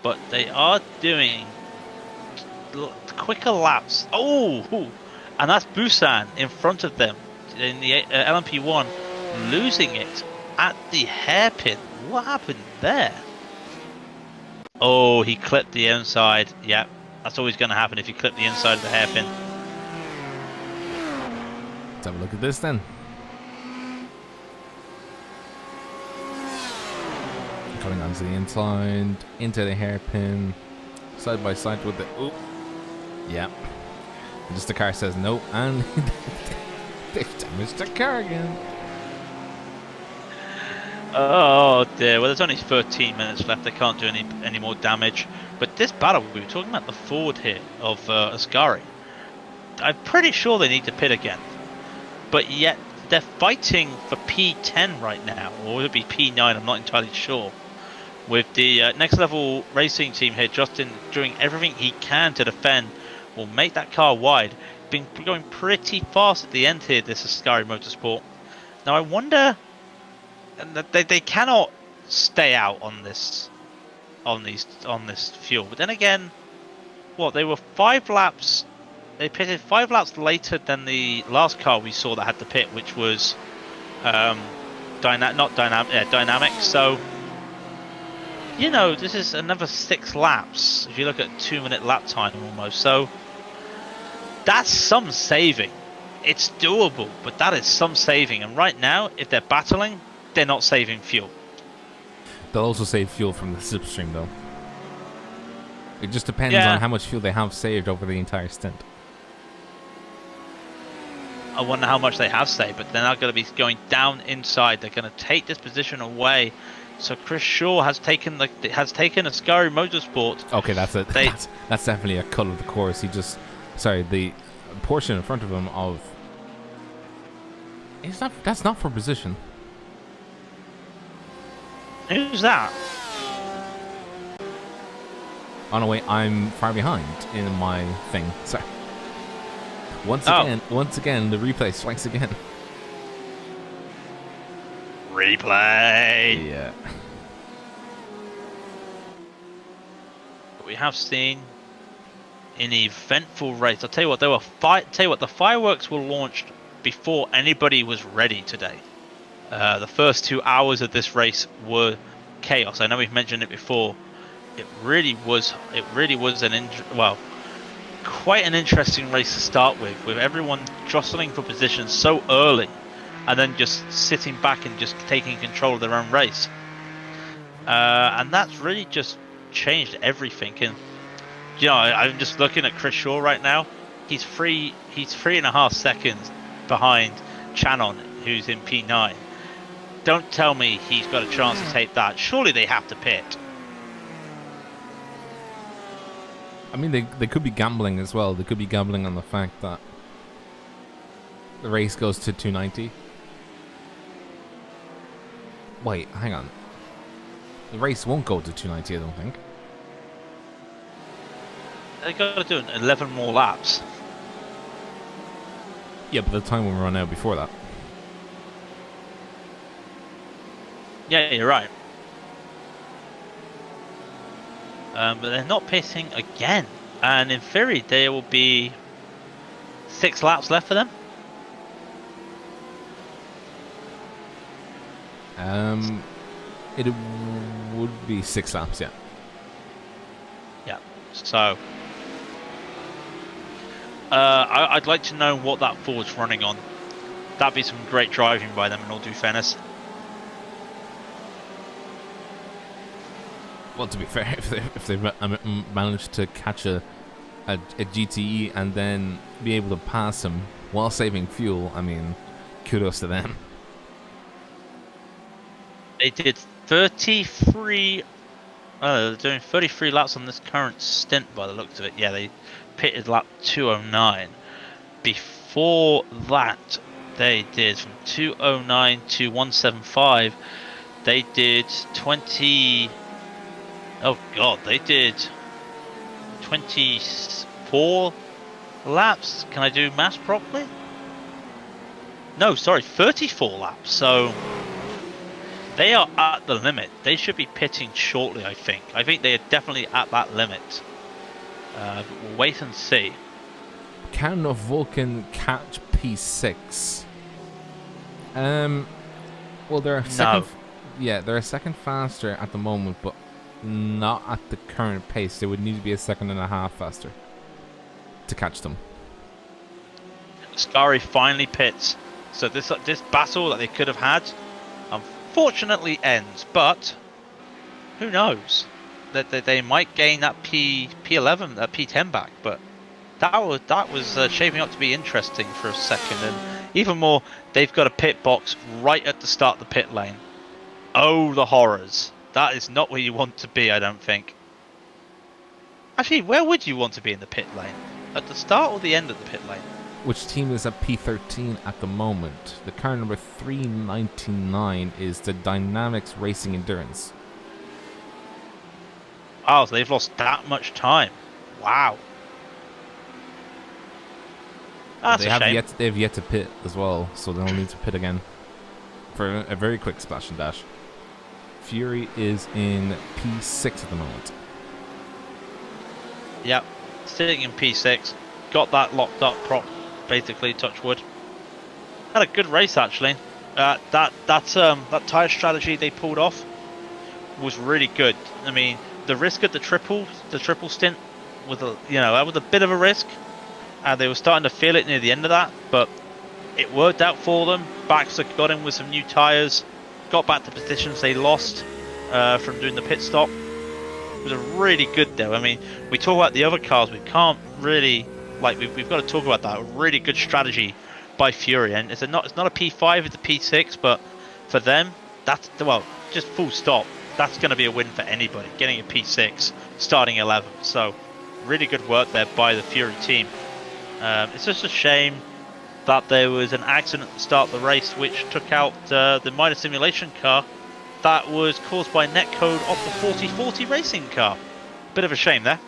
Speaker 3: But they are doing quicker laps. Oh, and that's Busan in front of them in the LMP1, losing it at the hairpin. What happened there? Oh, he clipped the inside. Yeah, that's always going to happen if you clip the inside of the hairpin.
Speaker 1: Let's have a look at this then. Coming onto the inside, into the hairpin, side by side with the. Oh, yeah. Just the car says no, and they've damaged the car again.
Speaker 3: Oh dear, well there's only 13 minutes left, they can't do any more damage. But this battle, we were talking about the forward here of Ascari. I'm pretty sure they need to pit again. But yet, they're fighting for P10 right now, or would it be P9, I'm not entirely sure. With the Next Level Racing team here, Justin doing everything he can to defend, will make that car wide. Been going pretty fast at the end here, this Ascari Motorsport. Now I wonder, they cannot stay out on this fuel. But then again, what, they were 5 laps, they pitted 5 laps later than the last car we saw that had the pit, which was Dynamic. So you know, this is another 6 laps if you look at 2-minute lap time almost. So that's some saving. It's doable, but that is some saving. And right now, if they're battling, they're not saving fuel.
Speaker 1: They'll also save fuel from the slipstream, though. It just depends on how much fuel they have saved over the entire stint.
Speaker 3: I wonder how much they have saved, but they're not going to be going down inside. They're going to take this position away. So Chris Shaw has taken Ascari Motorsport.
Speaker 1: Okay, that's it. That's definitely a cut of the course. He just, the portion in front of him of. That's not for position.
Speaker 3: Who's that?
Speaker 1: Oh no, wait, I'm far behind in my thing. Sorry. Once again, the replay strikes again.
Speaker 3: Replay.
Speaker 1: Yeah.
Speaker 3: But we have seen an eventful race. I'll tell you what, the fireworks were launched before anybody was ready today. The first 2 hours of this race were chaos. I know we've mentioned it before. It really was quite an interesting race to start with everyone jostling for positions so early, and then just sitting back and just taking control of their own race. And that's really just changed everything. And I'm just looking at Chris Shaw right now. He's 3.5 seconds behind Channon, who's in P9. Don't tell me he's got a chance to take that. Surely they have to pit.
Speaker 1: I mean, they could be gambling as well. They could be gambling on the fact that the race goes to 290. Wait, hang on. The race won't go to 290, I don't think.
Speaker 3: They got to do 11 more laps.
Speaker 1: Yeah, but the time will run out before that.
Speaker 3: Yeah, you're right. But they're not pitting again. And in theory, there will be 6 laps left for them.
Speaker 1: It would be 6 laps, yeah.
Speaker 3: Yeah. So, I'd like to know what that Ford's running on. That'd be some great driving by them, in all due fairness.
Speaker 1: Well, to be fair, if they managed to catch a GTE and then be able to pass him while saving fuel, I mean, kudos to them.
Speaker 3: They did 33. They're doing 33 laps on this current stint by the looks of it. Yeah, they pitted lap 209. Before that, they did from 209 to 175. They did 20. Oh god, they did 24 laps. Can I do maths properly? No, sorry, 34 laps. So they are at the limit. They should be pitting shortly, I think. I think they are definitely at that limit. But we'll wait and see.
Speaker 1: Can a Vulcan catch P6? Well, they're a second. Yeah, they're a second faster at the moment, but not at the current pace. They would need to be a second and a half faster to catch them.
Speaker 3: Scary finally pits. So this battle that they could have had, unfortunately, ends. But who knows? That they might gain that P11, that P10 back. But that was shaping up to be interesting for a second. And even more, they've got a pit box right at the start of the pit lane. Oh, the horrors. That is not where you want to be, I don't think. Actually, where would you want to be in the pit lane? At the start or the end of the pit lane?
Speaker 1: Which team is at P13 at the moment? The car number 399 is the Dynamics Racing Endurance.
Speaker 3: Oh, so they've lost that much time. Wow. That's a shame.
Speaker 1: They've yet to pit as well, so they'll need to pit again for a very quick splash and dash. Fury is in P6 at the moment.
Speaker 3: Yep, sitting in P6. Got that locked up prop, basically, touch wood. Had a good race, actually. That tyre strategy they pulled off was really good. I mean, the risk of the triple stint was that was a bit of a risk. They were starting to feel it near the end of that, but it worked out for them. Baxter got in with some new tyres, got back to positions they lost from doing the pit stop. It was a really good though. I mean, we talk about the other cars, we can't really we've got to talk about that. A really good strategy by Fury, and it's not a P5, it's a P6, but for them, that's just full stop. That's going to be a win for anybody. Getting a P6, starting 11. So, really good work there by the Fury team. It's just a shame that there was an accident at the start of the race which took out the minor simulation car that was caused by netcode off the 4040 racing car. Bit of a shame there.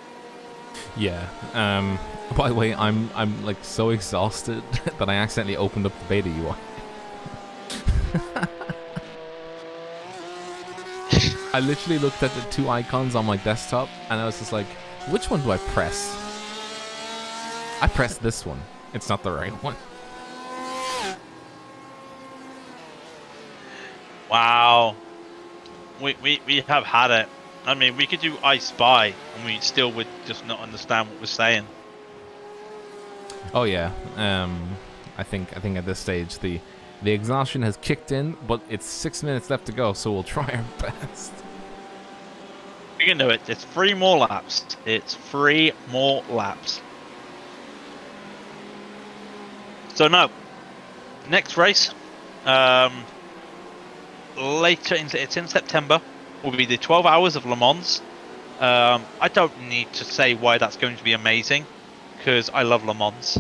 Speaker 1: Yeah. By the way, I'm like so exhausted that I accidentally opened up the beta UI. I literally looked at the two icons on my desktop and I was just like, which one do I press? I pressed this one. It's not the right one.
Speaker 3: Wow. We have had it. I mean, we could do I Spy, and we still would just not understand what we're saying.
Speaker 1: Oh yeah. I think at this stage the exhaustion has kicked in, but it's 6 minutes left to go, so we'll try our best.
Speaker 3: We can do it. It's 3 more laps. It's 3 more laps. So no. Next race. Later, it's in September. Will be the 12 hours of Le Mans. I don't need to say why that's going to be amazing, because I love Le Mans.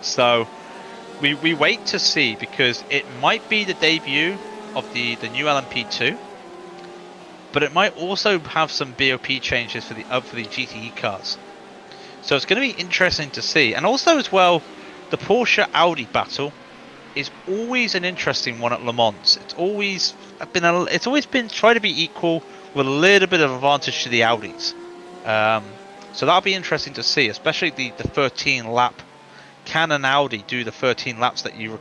Speaker 3: So we wait to see, because it might be the debut of the new LMP2, but it might also have some BOP changes for the GTE cars. So it's going to be interesting to see, and also as well, the Porsche Audi battle is always an interesting one at Le Mans. It's always been try to be equal with a little bit of advantage to the Audis. So that'll be interesting to see, especially the 13 lap. Can an Audi do the 13 laps that you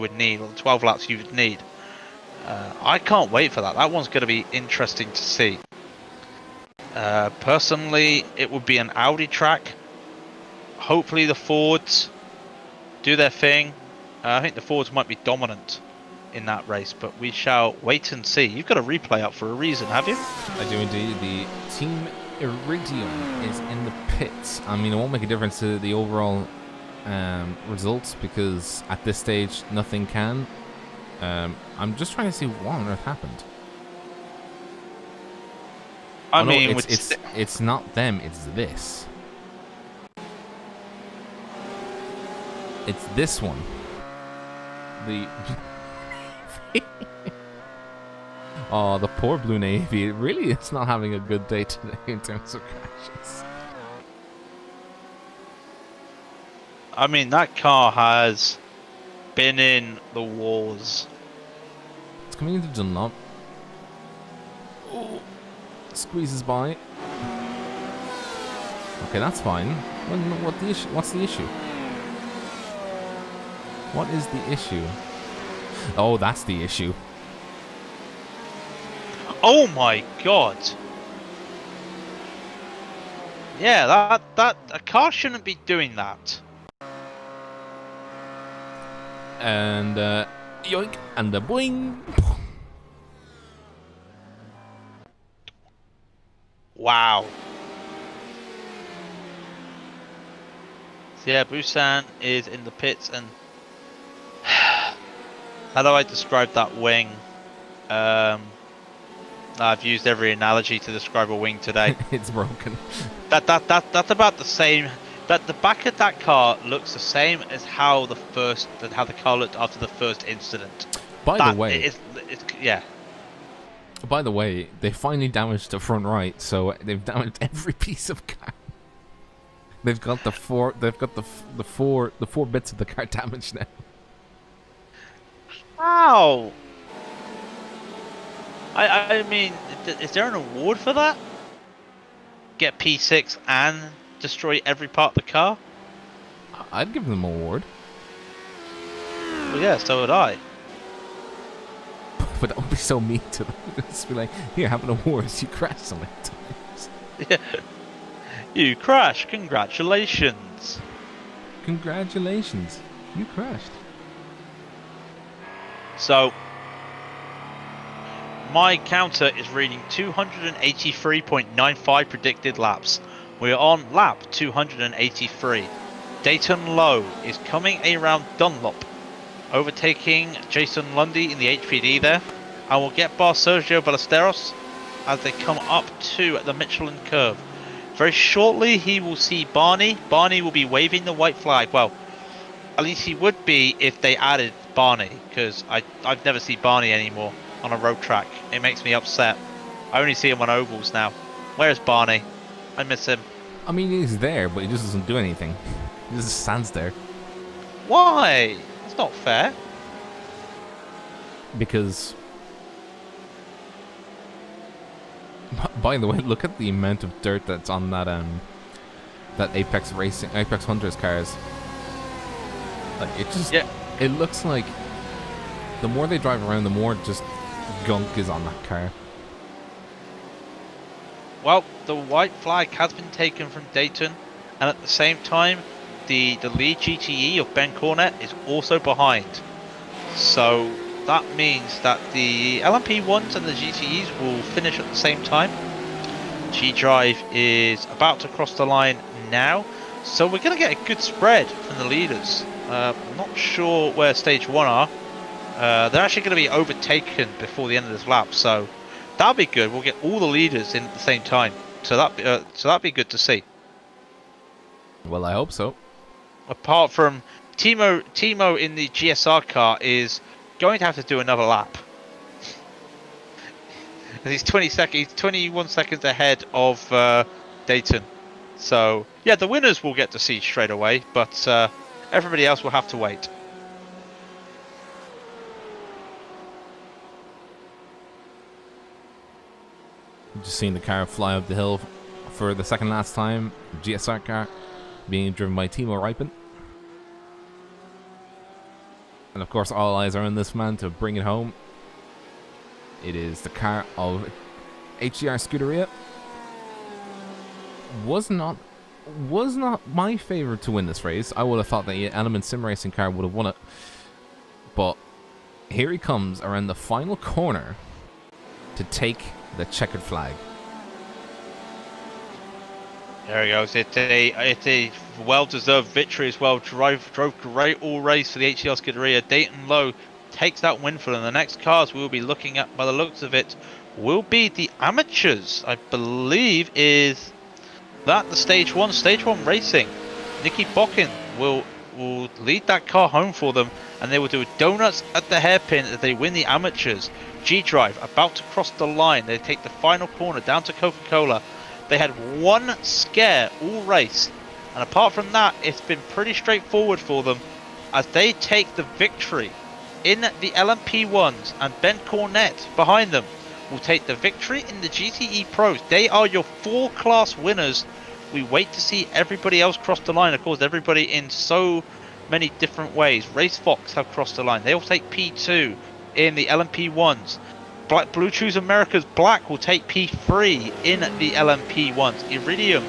Speaker 3: would need, or the 12 laps you would need? I can't wait for that. That one's going to be interesting to see. Personally, it would be an Audi track. Hopefully the Fords do their thing. I think the Fords might be dominant in that race, but we shall wait and see. You've got a replay up for a reason, have you?
Speaker 1: I do indeed. The Team Iridium is in the pits. I mean, it won't make a difference to the overall results, because at this stage nothing can. I'm just trying to see what on earth happened.
Speaker 3: I
Speaker 1: no,
Speaker 3: mean,
Speaker 1: it's not them, it's this. It's this one. Oh, the poor Blue Navy. It really is not having a good day today in terms of crashes.
Speaker 3: I mean, that car has been in the wars.
Speaker 1: It's coming into Dunlop. Oh, squeezes by. Okay, that's fine. What's the issue? What is the issue? Oh, that's the issue.
Speaker 3: Oh my god! Yeah, that a car shouldn't be doing that.
Speaker 1: And yoink, and the boing.
Speaker 3: Wow. So yeah, Busan is in the pits, and how do I describe that wing? I've used every analogy to describe a wing today.
Speaker 1: It's broken.
Speaker 3: That's about the same. That the back of that car looks the same as how the car looked after the first incident.
Speaker 1: By the way,
Speaker 3: yeah.
Speaker 1: By the way, they finally damaged the front right, so they've damaged every piece of car. They've got the four bits of the car damaged now.
Speaker 3: How? I mean, is there an award for that? Get P6 and destroy every part of the car?
Speaker 1: I'd give them an award.
Speaker 3: Well, yeah, so would I.
Speaker 1: But that would be so mean to them. Just be like, here, have an award. You crashed so many times.
Speaker 3: Yeah. You crashed. Congratulations.
Speaker 1: Congratulations. You crashed.
Speaker 3: So, my counter is reading 283.95 predicted laps. We are on lap 283. Dayton Lowe is coming around Dunlop, overtaking Jason Lundy in the HPD there. I will get past Sergio Ballesteros as they come up to the Michelin curve. Very shortly he will see Barney. Barney will be waving the white flag. Well, at least he would be if they added Barney, because I've never seen Barney anymore on a road track. It makes me upset. I only see him on ovals now. Where's Barney? I miss him.
Speaker 1: I mean, he's there, but he just doesn't do anything. He just stands there.
Speaker 3: Why? That's not fair.
Speaker 1: Because... By the way, look at the amount of dirt that's on that that Apex Hunters cars. Like it just,
Speaker 3: Yeah.
Speaker 1: it looks like the more they drive around, the more just gunk is on that car.
Speaker 3: Well, the white flag has been taken from Dayton, and at the same time, the lead GTE of Ben Cornett is also behind. So that means that the LMP1s and the GTEs will finish at the same time. G-Drive is about to cross the line now, so we're going to get a good spread from the leaders. I'm not sure where stage 1 are. They're actually going to be overtaken before the end of this lap, so that'll be good. We'll get all the leaders in at the same time, so that'd be good to see.
Speaker 1: Well, I hope so.
Speaker 3: Apart from Timo in the GSR car is going to have to do another lap. He's 21 seconds ahead of Dayton. So yeah, the winners will get to see straight away, but everybody else will have to wait.
Speaker 1: Just seeing the car fly up the hill for the second last time. GSR car being driven by Timo Räikkönen. And of course, all eyes are on this man to bring it home. It is the car of HDR Scuderia. Was not my favorite to win this race. I would have thought the Element Sim Racing car would have won it. But here he comes around the final corner to take the checkered flag.
Speaker 3: There he goes. It's a well-deserved victory as well. Drove great all race for the HCR Scuderia. Dayton Lowe takes that win for them. The next cars we will be looking at, by the looks of it, will be the amateurs. I believe is that the stage one racing. Nicky Bockin will lead that car home for them, and they will do donuts at the hairpin as they win the amateurs. G-Drive about to cross the line. They take the final corner down to Coca-Cola. They had one scare all race, and apart from that, it's been pretty straightforward for them as they take the victory in the LMP1s, and Ben Cornett behind them will take the victory in the GTE Pros. They are your 4-class winners. We wait to see everybody else cross the line. Of course, everybody in so many different ways. Race Fox have crossed the line. They will take P2 in the LMP1s. Blue Choose America's Black will take P3 in the LMP1s. Iridium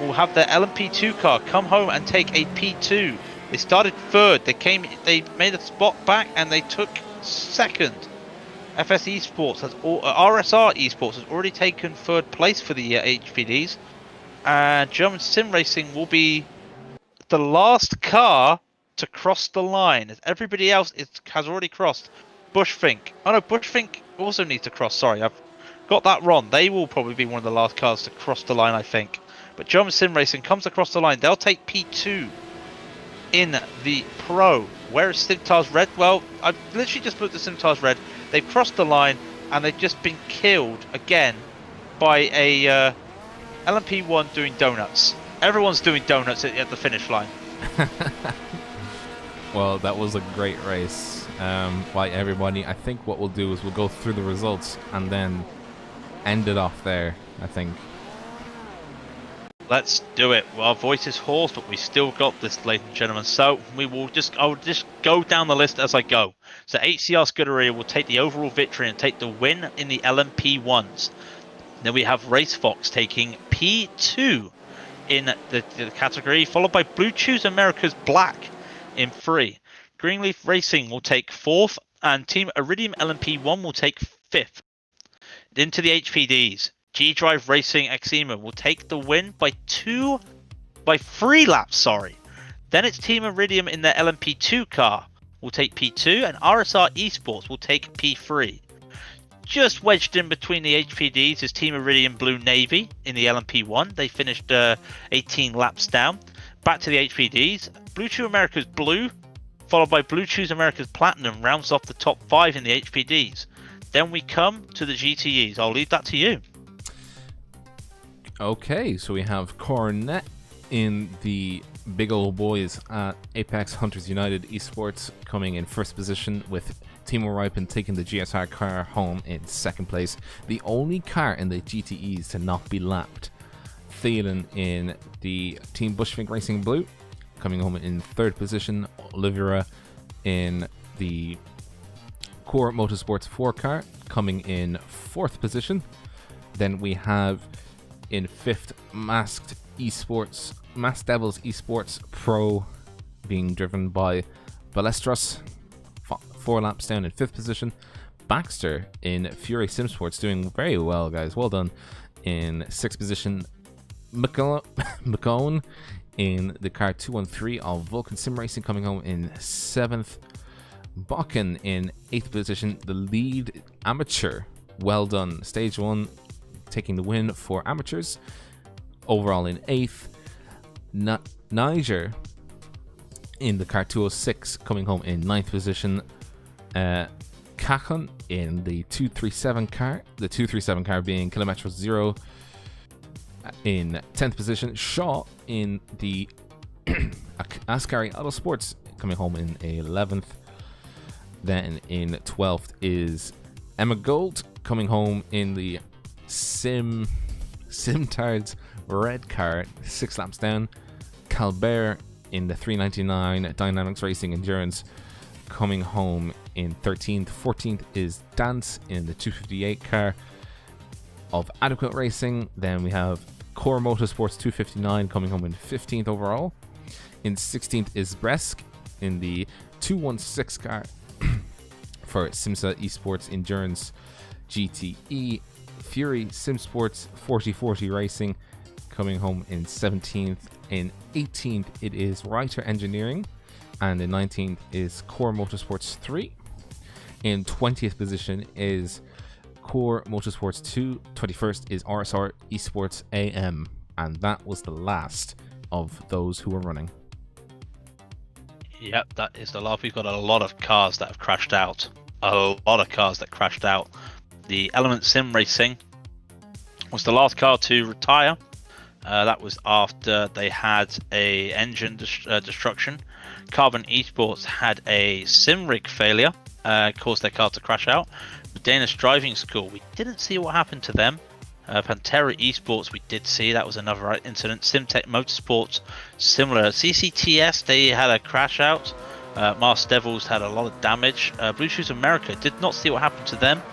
Speaker 3: will have their LMP2 car come home and take a P2. They started third. They made a spot back and they took second. FS Esports RSR Esports has already taken third place for the HPDs. And German Sim Racing will be the last car to cross the line, as everybody else has already crossed. Bushfink. Oh no, Bushfink also needs to cross. Sorry, I've got that wrong. They will probably be one of the last cars to cross the line, I think. But German Sim Racing comes across the line. They'll take P2 in the Pro. Where is Simtars Red? Well, I've literally just looked at Simtars Red. They've crossed the line and they've just been killed again by a LMP1 doing donuts. Everyone's doing donuts at the finish line.
Speaker 1: Well, that was a great race by everybody. I think what we'll do is we'll go through the results and then end it off there, I think.
Speaker 3: Let's do it. Well, our voice is hoarse, but we still got this, ladies and gentlemen. So I'll just go down the list as I go. So HCR Scuderia will take the overall victory and take the win in the LMP1s. Then we have Race Fox taking P2 in the category, followed by Blue Choose America's Black in 3. Greenleaf Racing will take 4th, and Team Iridium LMP1 will take 5th. Into the HPDs, G-Drive Racing Exima will take the win by 3 laps, sorry. Then it's Team Iridium in their LMP2 car will take P2, and RSR Esports will take P3. Just wedged in between the HPDs is Team Iridium Blue Navy in the LMP1. They finished 18 laps down. Back to the HPDs. Blue Choose America's Blue, followed by Blue Choose America's Platinum, rounds off the top 5 in the HPDs. Then we come to the GTEs. I'll leave that to you.
Speaker 1: Okay, so we have Cornet in the big old boys at Apex Hunters United Esports coming in first position, with Timo Räikkönen taking the GSR car home in second place. The only car in the GTEs to not be lapped. Thielen in the Team Bushfink Racing Blue, coming home in 3rd position. Oliveira in the Core Motorsports 4 car, coming in 4th position. Then we have in 5th Masked Devils Esports Pro, being driven by Balestros, 4 laps down in 5th position. Baxter in Fury Sim Sports, doing very well, guys. Well done. In 6th position, McCone in the car 213 of Vulcan Sim Racing, coming home in 7th. Bakken in 8th position, the lead amateur. Well done. Stage 1 taking the win for amateurs. Overall in 8th. Niger in the car 206, coming home in 9th position. Cajon in the 237 car, the 237 car being Kilometro Zero, in 10th position. Shaw in the Ascari Auto Sports, coming home in 11th. Then in 12th is Emma Gold, coming home in the Simtards red car, 6 laps down. Calbert in the 399 Dynamics Racing Endurance, coming home in 13th. 14th is Dance in the 258 car of Adequate Racing. Then we have Core Motorsports 259 coming home in 15th overall. In 16th is Bresk in the 216 car for Simsa Esports Endurance GTE. Fury Sim Sports 4040 Racing coming home in 17th. In 18th it is Writer Engineering, and in 19th is Core Motorsports 3. In 20th position is Core Motorsports 2. 21st is RSR Esports AM, and that was the last of those who were running.
Speaker 3: Yep, that is the last. We've got a lot of cars that have crashed out. A lot of cars that crashed out. The Element Sim Racing was the last car to retire. That was after they had a engine destruction. Carbon Esports had a sim rig failure, caused their car to crash out. The Danish Driving School, we didn't see what happened to them. Pantera Esports, we did see, that was another incident. Simtech Motorsports, similar. CCTS, they had a crash out. Mars Devils had a lot of damage. Blue Shoes America, did not see what happened to them.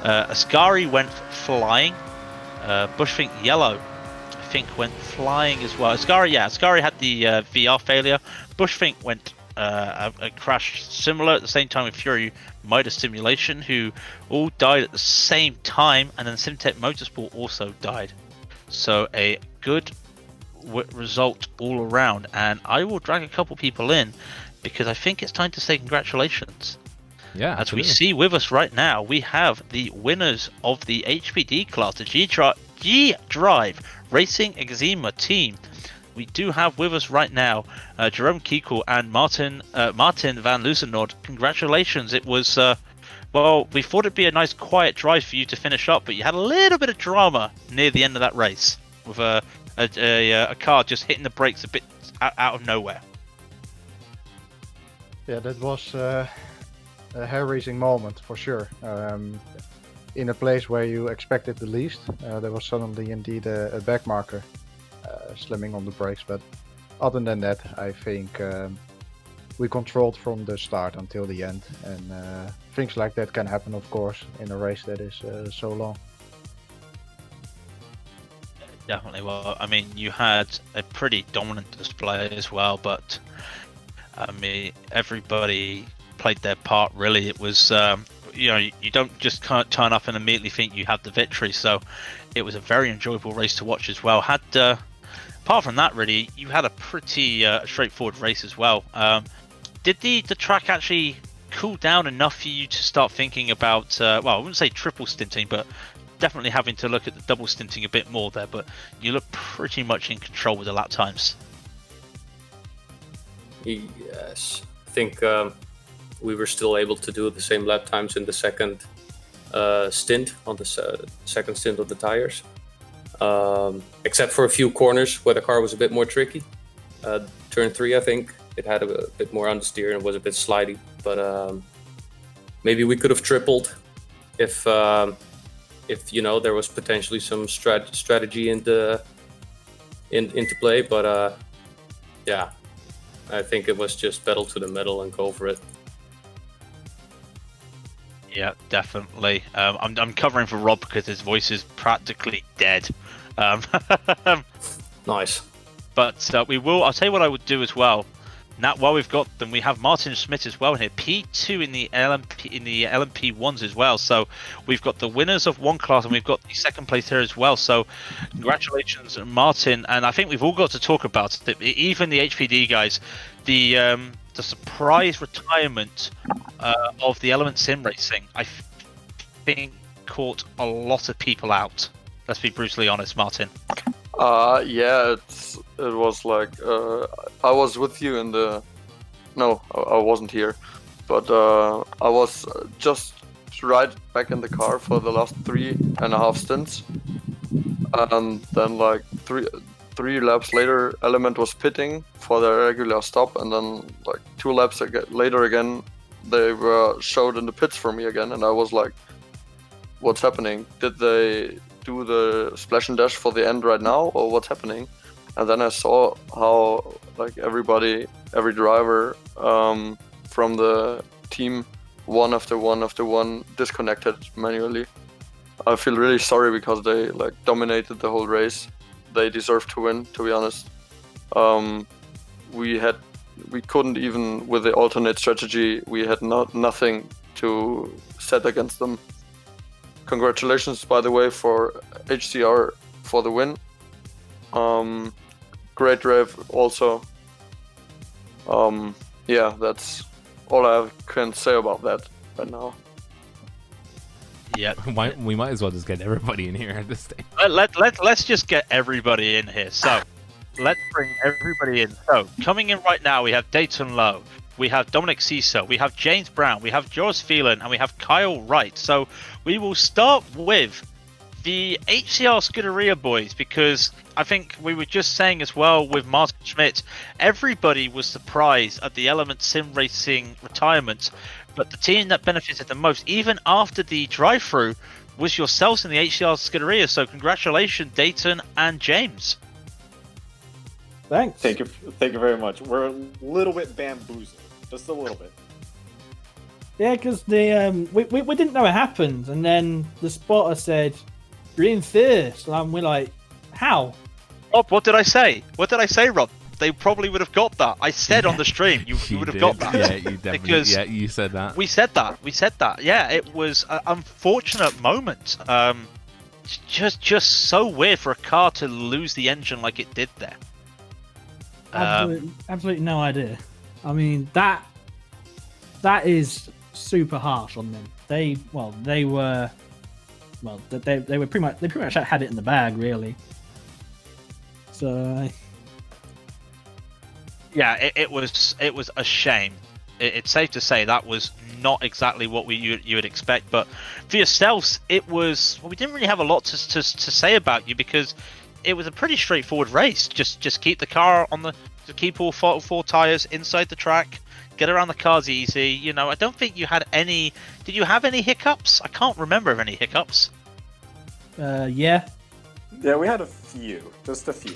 Speaker 3: Ascari went flying. Bushfink Yellow, I think, went flying as well. Ascari had the VR failure. Bushfink went a crash similar at the same time with Fury Motor Simulation, who all died at the same time, and then Simtech Motorsport also died. So a good result all around, and I will drag a couple people in because I think it's time to say congratulations.
Speaker 1: Yeah,
Speaker 3: as
Speaker 1: absolutely.
Speaker 3: we see with us right now, we have the winners of the HPD class, the G-Drive Racing Eczema team. We do have with us right now Jerome Kiekel and Martin van Luzenoord. Congratulations. It was, well, we thought it'd be a nice quiet drive for you to finish up, but you had a little bit of drama near the end of that race with a car just hitting the brakes a bit out of nowhere.
Speaker 11: Yeah, that was a hair-raising moment for sure. In a place where you expected the least, there was suddenly indeed a back marker slamming on the brakes. But other than that, I think we controlled from the start until the end. And things like that can happen, of course, in a race that is so long.
Speaker 3: Definitely. Well, I mean, you had a pretty dominant display as well, but I mean, everybody played their part, really. It was, you know, you don't just turn up and immediately think you have the victory. So it was a very enjoyable race to watch as well. Apart from that, really, you had a pretty straightforward race as well. Did the track actually cool down enough for you to start thinking about, well, I wouldn't say triple stinting, but definitely having to look at the double stinting a bit more there? But you look pretty much in control with the lap times.
Speaker 9: Yes, I think we were still able to do the same lap times in the second stint, on the second stint of the tires, except for a few corners where the car was a bit more tricky. Turn 3, I think, it had a bit more understeer and was a bit slidey, but maybe we could have tripled if you know, there was potentially some strategy in the into play. But yeah, I think it was just pedal to the metal and go for it.
Speaker 3: Yeah, definitely. I'm covering for Rob because his voice is practically dead.
Speaker 9: Nice.
Speaker 3: But I'll tell you what I would do as well. Now, while we've got them, we have Martin Schmidt as well here, P2 in the LMP ones as well. So we've got the winners of one class, and we've got the second place here as well. So congratulations, Martin. And I think we've all got to talk about it. Even the HPD guys, the surprise retirement of the Element Sim Racing, I think caught a lot of people out. Let's be brutally honest, Martin.
Speaker 7: Yeah, it was like I was with you in the. No, I wasn't here, but I was just right back in the car for the last 3.5 stints, and then like three laps later, Element was pitting for their regular stop, and then like 2 laps later again, they were showed in the pits for me again, and I was like, "What's happening? Did they do the splash and dash for the end right now, or what's happening?" And then I saw how like every driver from the team one after one disconnected manually. I feel really sorry because they like dominated the whole race. They deserved to win, to be honest. We couldn't even with the alternate strategy. We had nothing to set against them. Congratulations, by the way, for HCR for the win. Great rev also. Yeah, that's all I can say about that right now.
Speaker 3: Yeah,
Speaker 1: We might as well just get everybody in here at this stage.
Speaker 3: let's just get everybody in here. So let's bring everybody in. So coming in right now, we have Dayton Lowe, we have Dominic Ciso, we have James Brown, we have Joris Phelan, and we have Kyle Wright. So we will start with the HCR Scuderia boys, because I think we were just saying as well with Martin Schmidt, everybody was surprised at the Element Sim Racing retirement, but the team that benefited the most, even after the drive-through, was yourselves in the HCR Scuderia. So congratulations, Dayton and James.
Speaker 12: Thanks. Thank you very much. We're a little bit bamboozled, just a little bit.
Speaker 13: Yeah, because the we didn't know it happened, and then the spotter said, "You're in first," and we're like, "How?"
Speaker 3: Rob, what did I say? What did I say, Rob? They probably would have got that. I said on the stream, you would have got that.
Speaker 1: Yeah, you definitely.
Speaker 3: Because
Speaker 1: yeah, you said that.
Speaker 3: We said that. Yeah, it was an unfortunate moment. Just so weird for a car to lose the engine like it did there.
Speaker 13: Absolutely no idea. I mean, that is super harsh on them. They were pretty much had it in the bag, really. So
Speaker 3: yeah, it was a shame. It's safe to say that was not exactly what you would expect. But for yourselves, it was. Well, we didn't really have a lot to say about you, because it was a pretty straightforward race. Just keep the car keep all four tires inside the track. Get around the cars easy. You know, I don't think you had any. Did you have any hiccups? I can't remember of any hiccups.
Speaker 13: Yeah.
Speaker 12: Yeah, we had a few. Just a few.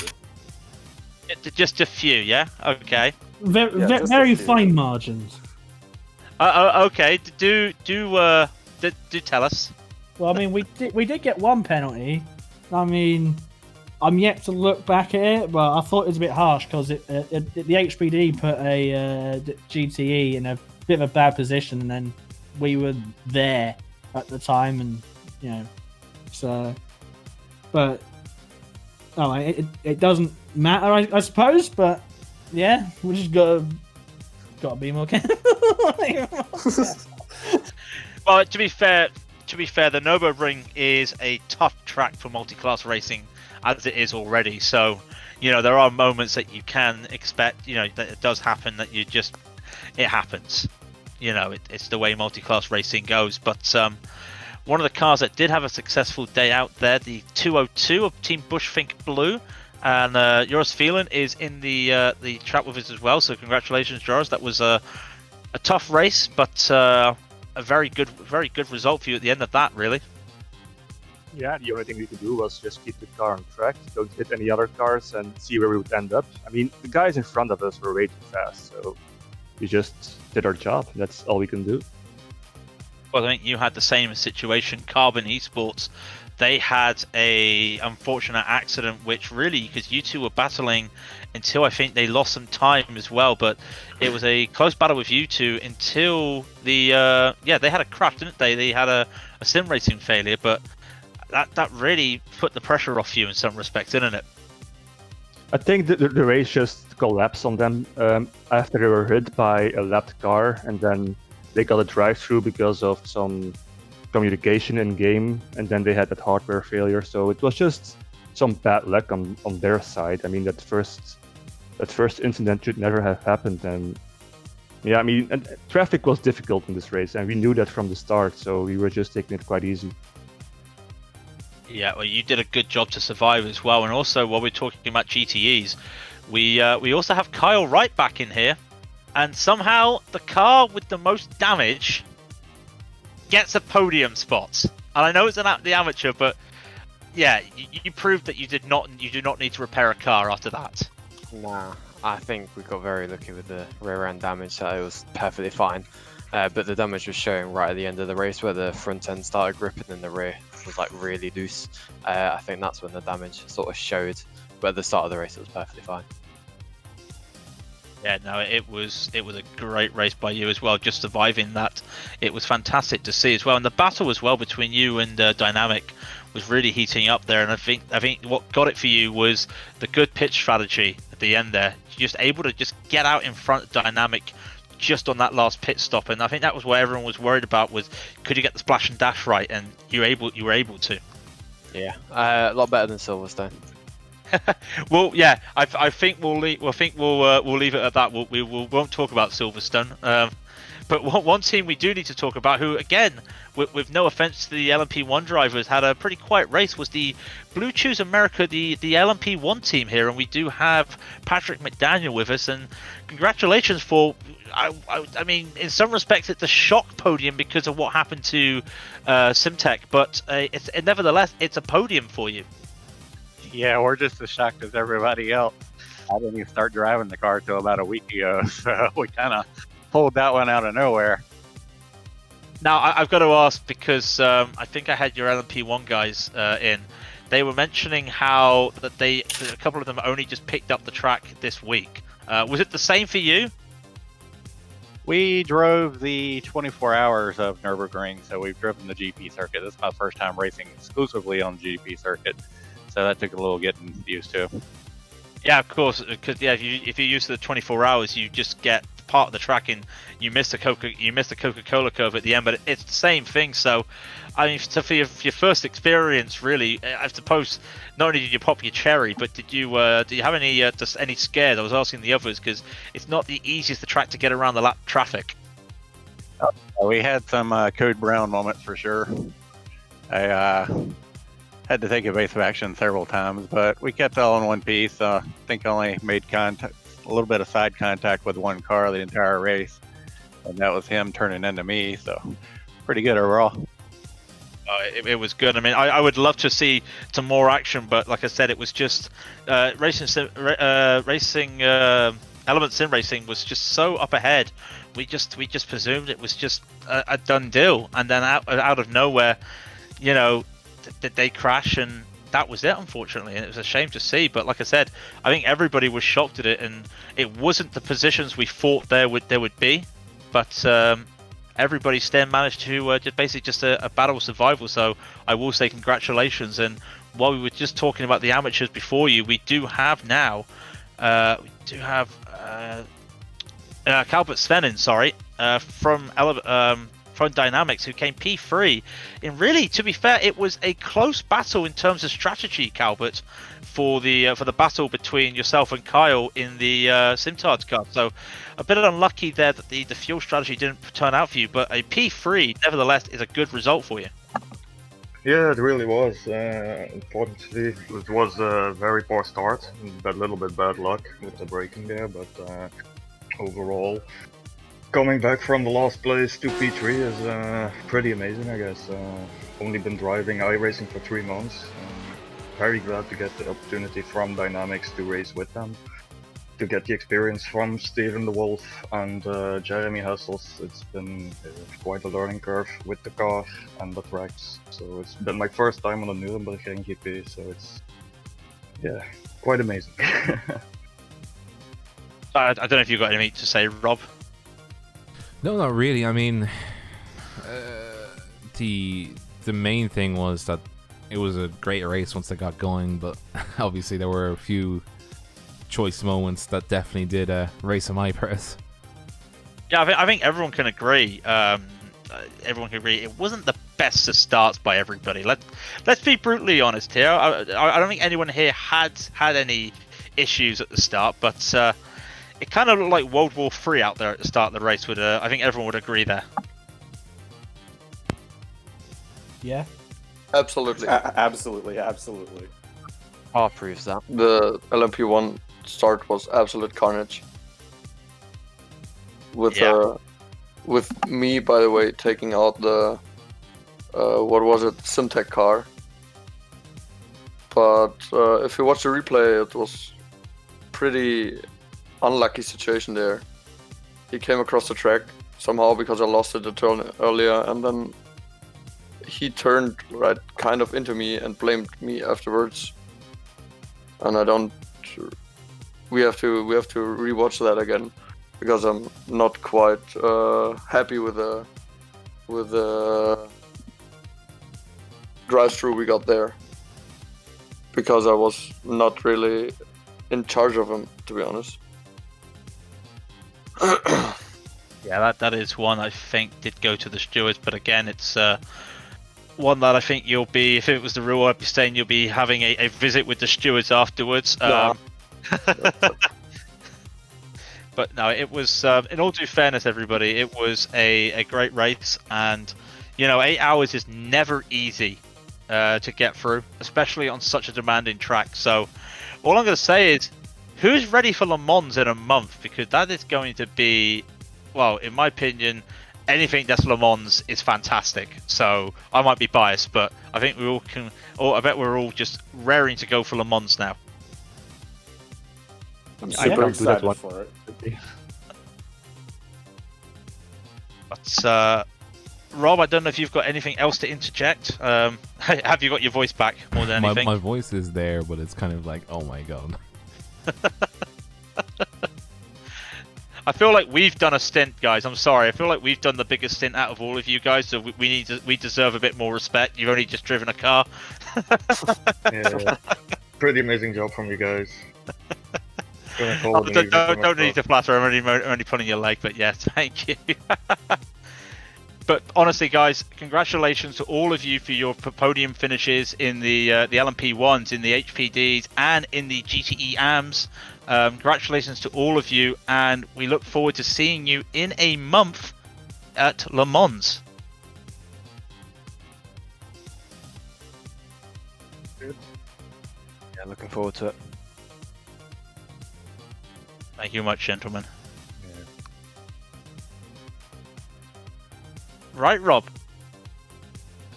Speaker 3: Just a few, yeah? Okay.
Speaker 13: Very fine margins.
Speaker 3: Okay. Do tell us.
Speaker 13: Well, I mean, we did get one penalty. I mean, I'm yet to look back at it, but I thought it was a bit harsh because the HPD put a GTE in a bit of a bad position, and then we were there at the time, and you know, so. But it doesn't matter, I suppose. But yeah, we just gotta be more careful.
Speaker 3: Well, to be fair, the Nurburgring is a tough track for multi-class racing as it is already. So, you know, there are moments that you can expect, you know, that it does happen, that it happens. You know, it's the way multi-class racing goes. But one of the cars that did have a successful day out there, the 202 of Team Bushfink Blue, and Joris Phelan is in the track with us as well. So congratulations, Joris. That was a tough race, but a very good result for you at the end of that, really.
Speaker 14: yeah, the only thing we could do was just keep the car on track, don't hit any other cars, and see where we would end up. I mean, the guys in front of us were way too fast, so we just did our job. That's all we can do.
Speaker 3: Well, I think you had the same situation. Carbon Esports, they had a unfortunate accident, which really, because you two were battling until I think they lost some time as well. But it was a close battle with you two until they had a crash, didn't they? They had a sim racing failure, but that really put the pressure off you in some respects, didn't it?
Speaker 14: I think the race just collapsed on them after they were hit by a lapped car, and then they got a drive-through because of some communication in game, and then they had that hardware failure. So it was just some bad luck on their side. I mean, that first incident should never have happened. And yeah, I mean, and traffic was difficult in this race, and we knew that from the start. So we were just taking it quite easy.
Speaker 3: Yeah, well, you did a good job to survive as well. And also, while we're talking about GTEs, we also have Kyle Wright back in here, and somehow the car with the most damage gets a podium spot. And I know it's the amateur, but yeah, you proved that you do not need to repair a car after that.
Speaker 4: Nah, I think we got very lucky with the rear end damage, so it was perfectly fine. But the damage was showing right at the end of the race where the front end started gripping and the rear was like really loose. I think that's when the damage sort of showed, but at the start of the race it was perfectly fine.
Speaker 3: Yeah, no, it was a great race by you as well, just surviving that. It was fantastic to see as well, and the battle as well between you and Dynamic was really heating up there. And I think what got it for you was the good pitch strategy at the end there. You're just able to just get out in front of Dynamic just on that last pit stop, and I think that was what everyone was worried about, was could you get the splash and dash right, and you were able to. Yeah,
Speaker 4: a lot better than Silverstone.
Speaker 3: Well, yeah, I think we'll leave it at that. We won't talk about Silverstone. But one team we do need to talk about, who again, with no offense to the LMP1 drivers, had a pretty quiet race, was the Blue Choose America, the LMP1 team here, and we do have Patrick McDaniel with us. And congratulations for, I mean, in some respects, it's a shock podium because of what happened to Simtech, but nevertheless, it's a podium for you.
Speaker 15: Yeah, we're just as shocked as everybody else. I didn't even start driving the car till about a week ago, so we kind of pulled that one out of nowhere.
Speaker 3: Now, I've got to ask, because I think I had your LMP1 guys in. They were mentioning how that a couple of them only just picked up the track this week. Was it the same for you?
Speaker 15: We drove the 24 hours of Nurburgring, so we've driven the GP circuit. This is my first time racing exclusively on the GP circuit. So that took a little getting used to.
Speaker 3: Yeah, of course, because if you're used to the 24 hours, you just get part of the track and you miss the Coca-Cola curve at the end. But it's the same thing. So, I mean, for your first experience, really, I suppose not only did you pop your cherry, but did you have any scares? I was asking the others because it's not the easiest track to get around the lap traffic.
Speaker 15: We had some Code Brown moments for sure. I had to take evasive action several times, but we kept all in one piece. I think I only made a little bit of side contact with one car the entire race, and that was him turning into me, so pretty good overall.
Speaker 3: It was good. I mean, I would love to see some more action, but like I said, it was just Element Sim Racing was just so up ahead. We just presumed it was just a done deal, and then out of nowhere, did they crash, and that was it, unfortunately. And it was a shame to see, but like I said, I think everybody was shocked at it, and it wasn't the positions we thought there would be, but everybody still managed to just a battle of survival. So I will say congratulations. And while we were just talking about the amateurs before you, we do have now Calvert Svenin, from Dynamics, who came P3. And really, to be fair, it was a close battle in terms of strategy, Calvert, for the battle between yourself and Kyle in the Simtards car. So a bit unlucky there that the fuel strategy didn't turn out for you, but a P3 nevertheless is a good result for you.
Speaker 16: Yeah, it really was. Unfortunately, it was a very poor start, a little bit bad luck with the braking there, but overall, coming back from the last place to P3 is pretty amazing, I guess. Only been driving iRacing for 3 months. Very glad to get the opportunity from Dynamics to race with them. To get the experience from Steven the Wolf and Jeremy Hustles. It's been quite a learning curve with the car and the tracks. So it's been my first time on a Nurburgring GP, so it's, yeah, quite amazing.
Speaker 3: I don't know if you've got anything to say, Rob.
Speaker 1: No, not really. I mean, the main thing was that it was a great race once they got going, but obviously there were a few choice moments that definitely did race on my purse.
Speaker 3: Yeah, I think everyone can agree. Everyone can agree it wasn't the best of starts by everybody. Let's be brutally honest here. I don't think anyone here had any issues at the start, but it kind of looked like World War III out there at the start of the race. I think everyone would agree there.
Speaker 13: Yeah.
Speaker 7: Absolutely.
Speaker 12: Absolutely.
Speaker 4: R proves that.
Speaker 7: The LMP1 start was absolute carnage. With me, by the way, taking out the what was it, Simtech car. But if you watch the replay, it was pretty unlucky situation there. He came across the track somehow because I lost it a turn earlier, and then he turned right kind of into me and blamed me afterwards. And I don't. We have to rewatch that again because I'm not quite happy with the drive-through we got there, because I was not really in charge of him, to be honest.
Speaker 3: Yeah, that is one I think did go to the stewards, but again, it's one that I think you'll be, if it was the rule, I'd be saying you'll be having a visit with the stewards afterwards.
Speaker 7: Yeah.
Speaker 3: But no, it was, in all due fairness, everybody, it was a great race, and 8 hours is never easy to get through, especially on such a demanding track. So all I'm going to say is, who's ready for Le Mans in a month? Because that is going to be, well, in my opinion, anything that's Le Mans is fantastic. So I might be biased, but I think we all can. I bet we're all just raring to go for Le Mans now.
Speaker 12: I'm super excited for it.
Speaker 3: But Rob, I don't know if you've got anything else to interject. Have you got your voice back more than anything?
Speaker 1: My voice is there, but it's kind of like, oh my god.
Speaker 3: I feel like we've done a stint, guys. I'm sorry. I feel like we've done the biggest stint out of all of you guys, so we deserve a bit more respect. You've only just driven a car.
Speaker 16: Yeah, pretty amazing job from you guys.
Speaker 3: Don't need to flatter. I'm only pulling your leg, but yes, thank you. But honestly, guys, congratulations to all of you for your podium finishes in the LMP1s, in the HPDs, and in the GTE AMs. Congratulations to all of you, and we look forward to seeing you in a month at Le Mans.
Speaker 4: Yeah, looking forward to it.
Speaker 3: Thank you very much, gentlemen.
Speaker 16: Yeah.
Speaker 3: Right, Rob?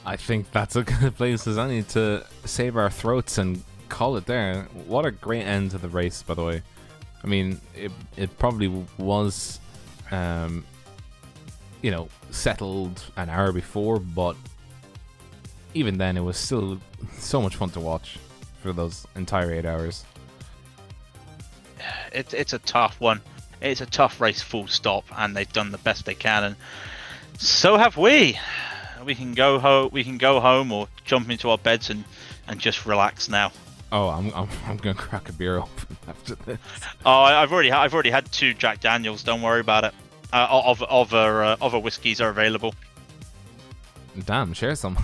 Speaker 1: I think that's a good place as any to save our throats and call it there. What a great end to the race, by the way. I mean, it probably was, settled an hour before, but even then, it was still so much fun to watch for those entire 8 hours.
Speaker 3: It's a tough one. It's a tough race, full stop, and they've done the best they can, and so have we. We can go home or jump into our beds and just relax now.
Speaker 1: Oh, I'm gonna crack a beer open after this.
Speaker 3: Oh, I've already had 2 Jack Daniels. Don't worry about it. Other whiskeys are available.
Speaker 1: Damn, share some.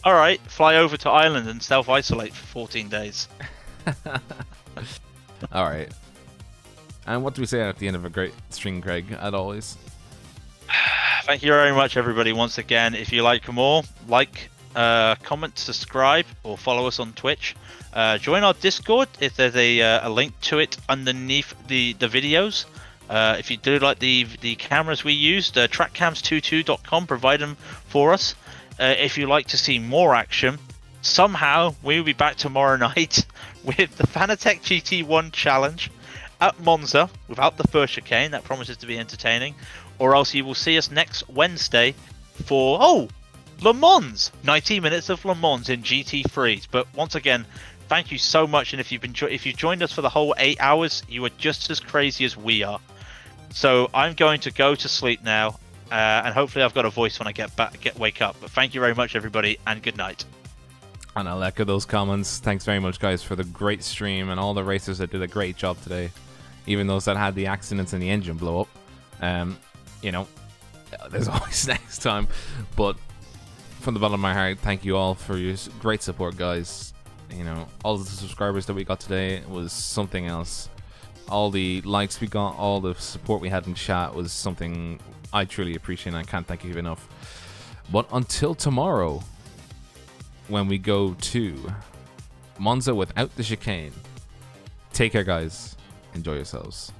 Speaker 3: All right, fly over to Ireland and self-isolate for 14 days.
Speaker 1: All right. And what do we say at the end of a great stream, Craig? As always.
Speaker 3: Thank you very much, everybody. Once again, if you like more, comment, subscribe, or follow us on Twitch. Join our Discord if there's a link to it underneath the videos. If you do like the cameras we used, trackcams22.com provide them for us. If you like to see more action, somehow we will be back tomorrow night with the Fanatec GT1 Challenge at Monza without the first chicane. That promises to be entertaining. Or else you will see us next Wednesday for Le Mans, 90 minutes of Le Mans in GT3s. But once again, thank you so much. And if you've joined us for the whole 8 hours, you are just as crazy as we are. So I'm going to go to sleep now, and hopefully I've got a voice when I wake up. But thank you very much, everybody, and good night.
Speaker 1: And I'll echo those comments. Thanks very much, guys, for the great stream and all the racers that did a great job today. Even those that had the accidents and the engine blow up. There's always next time. But from the bottom of my heart, thank you all for your great support, guys. All the subscribers that we got today was something else. All the likes we got, all the support we had in chat was something I truly appreciate, and I can't thank you enough. But until tomorrow, when we go to Monza without the chicane, take care, guys. Enjoy yourselves.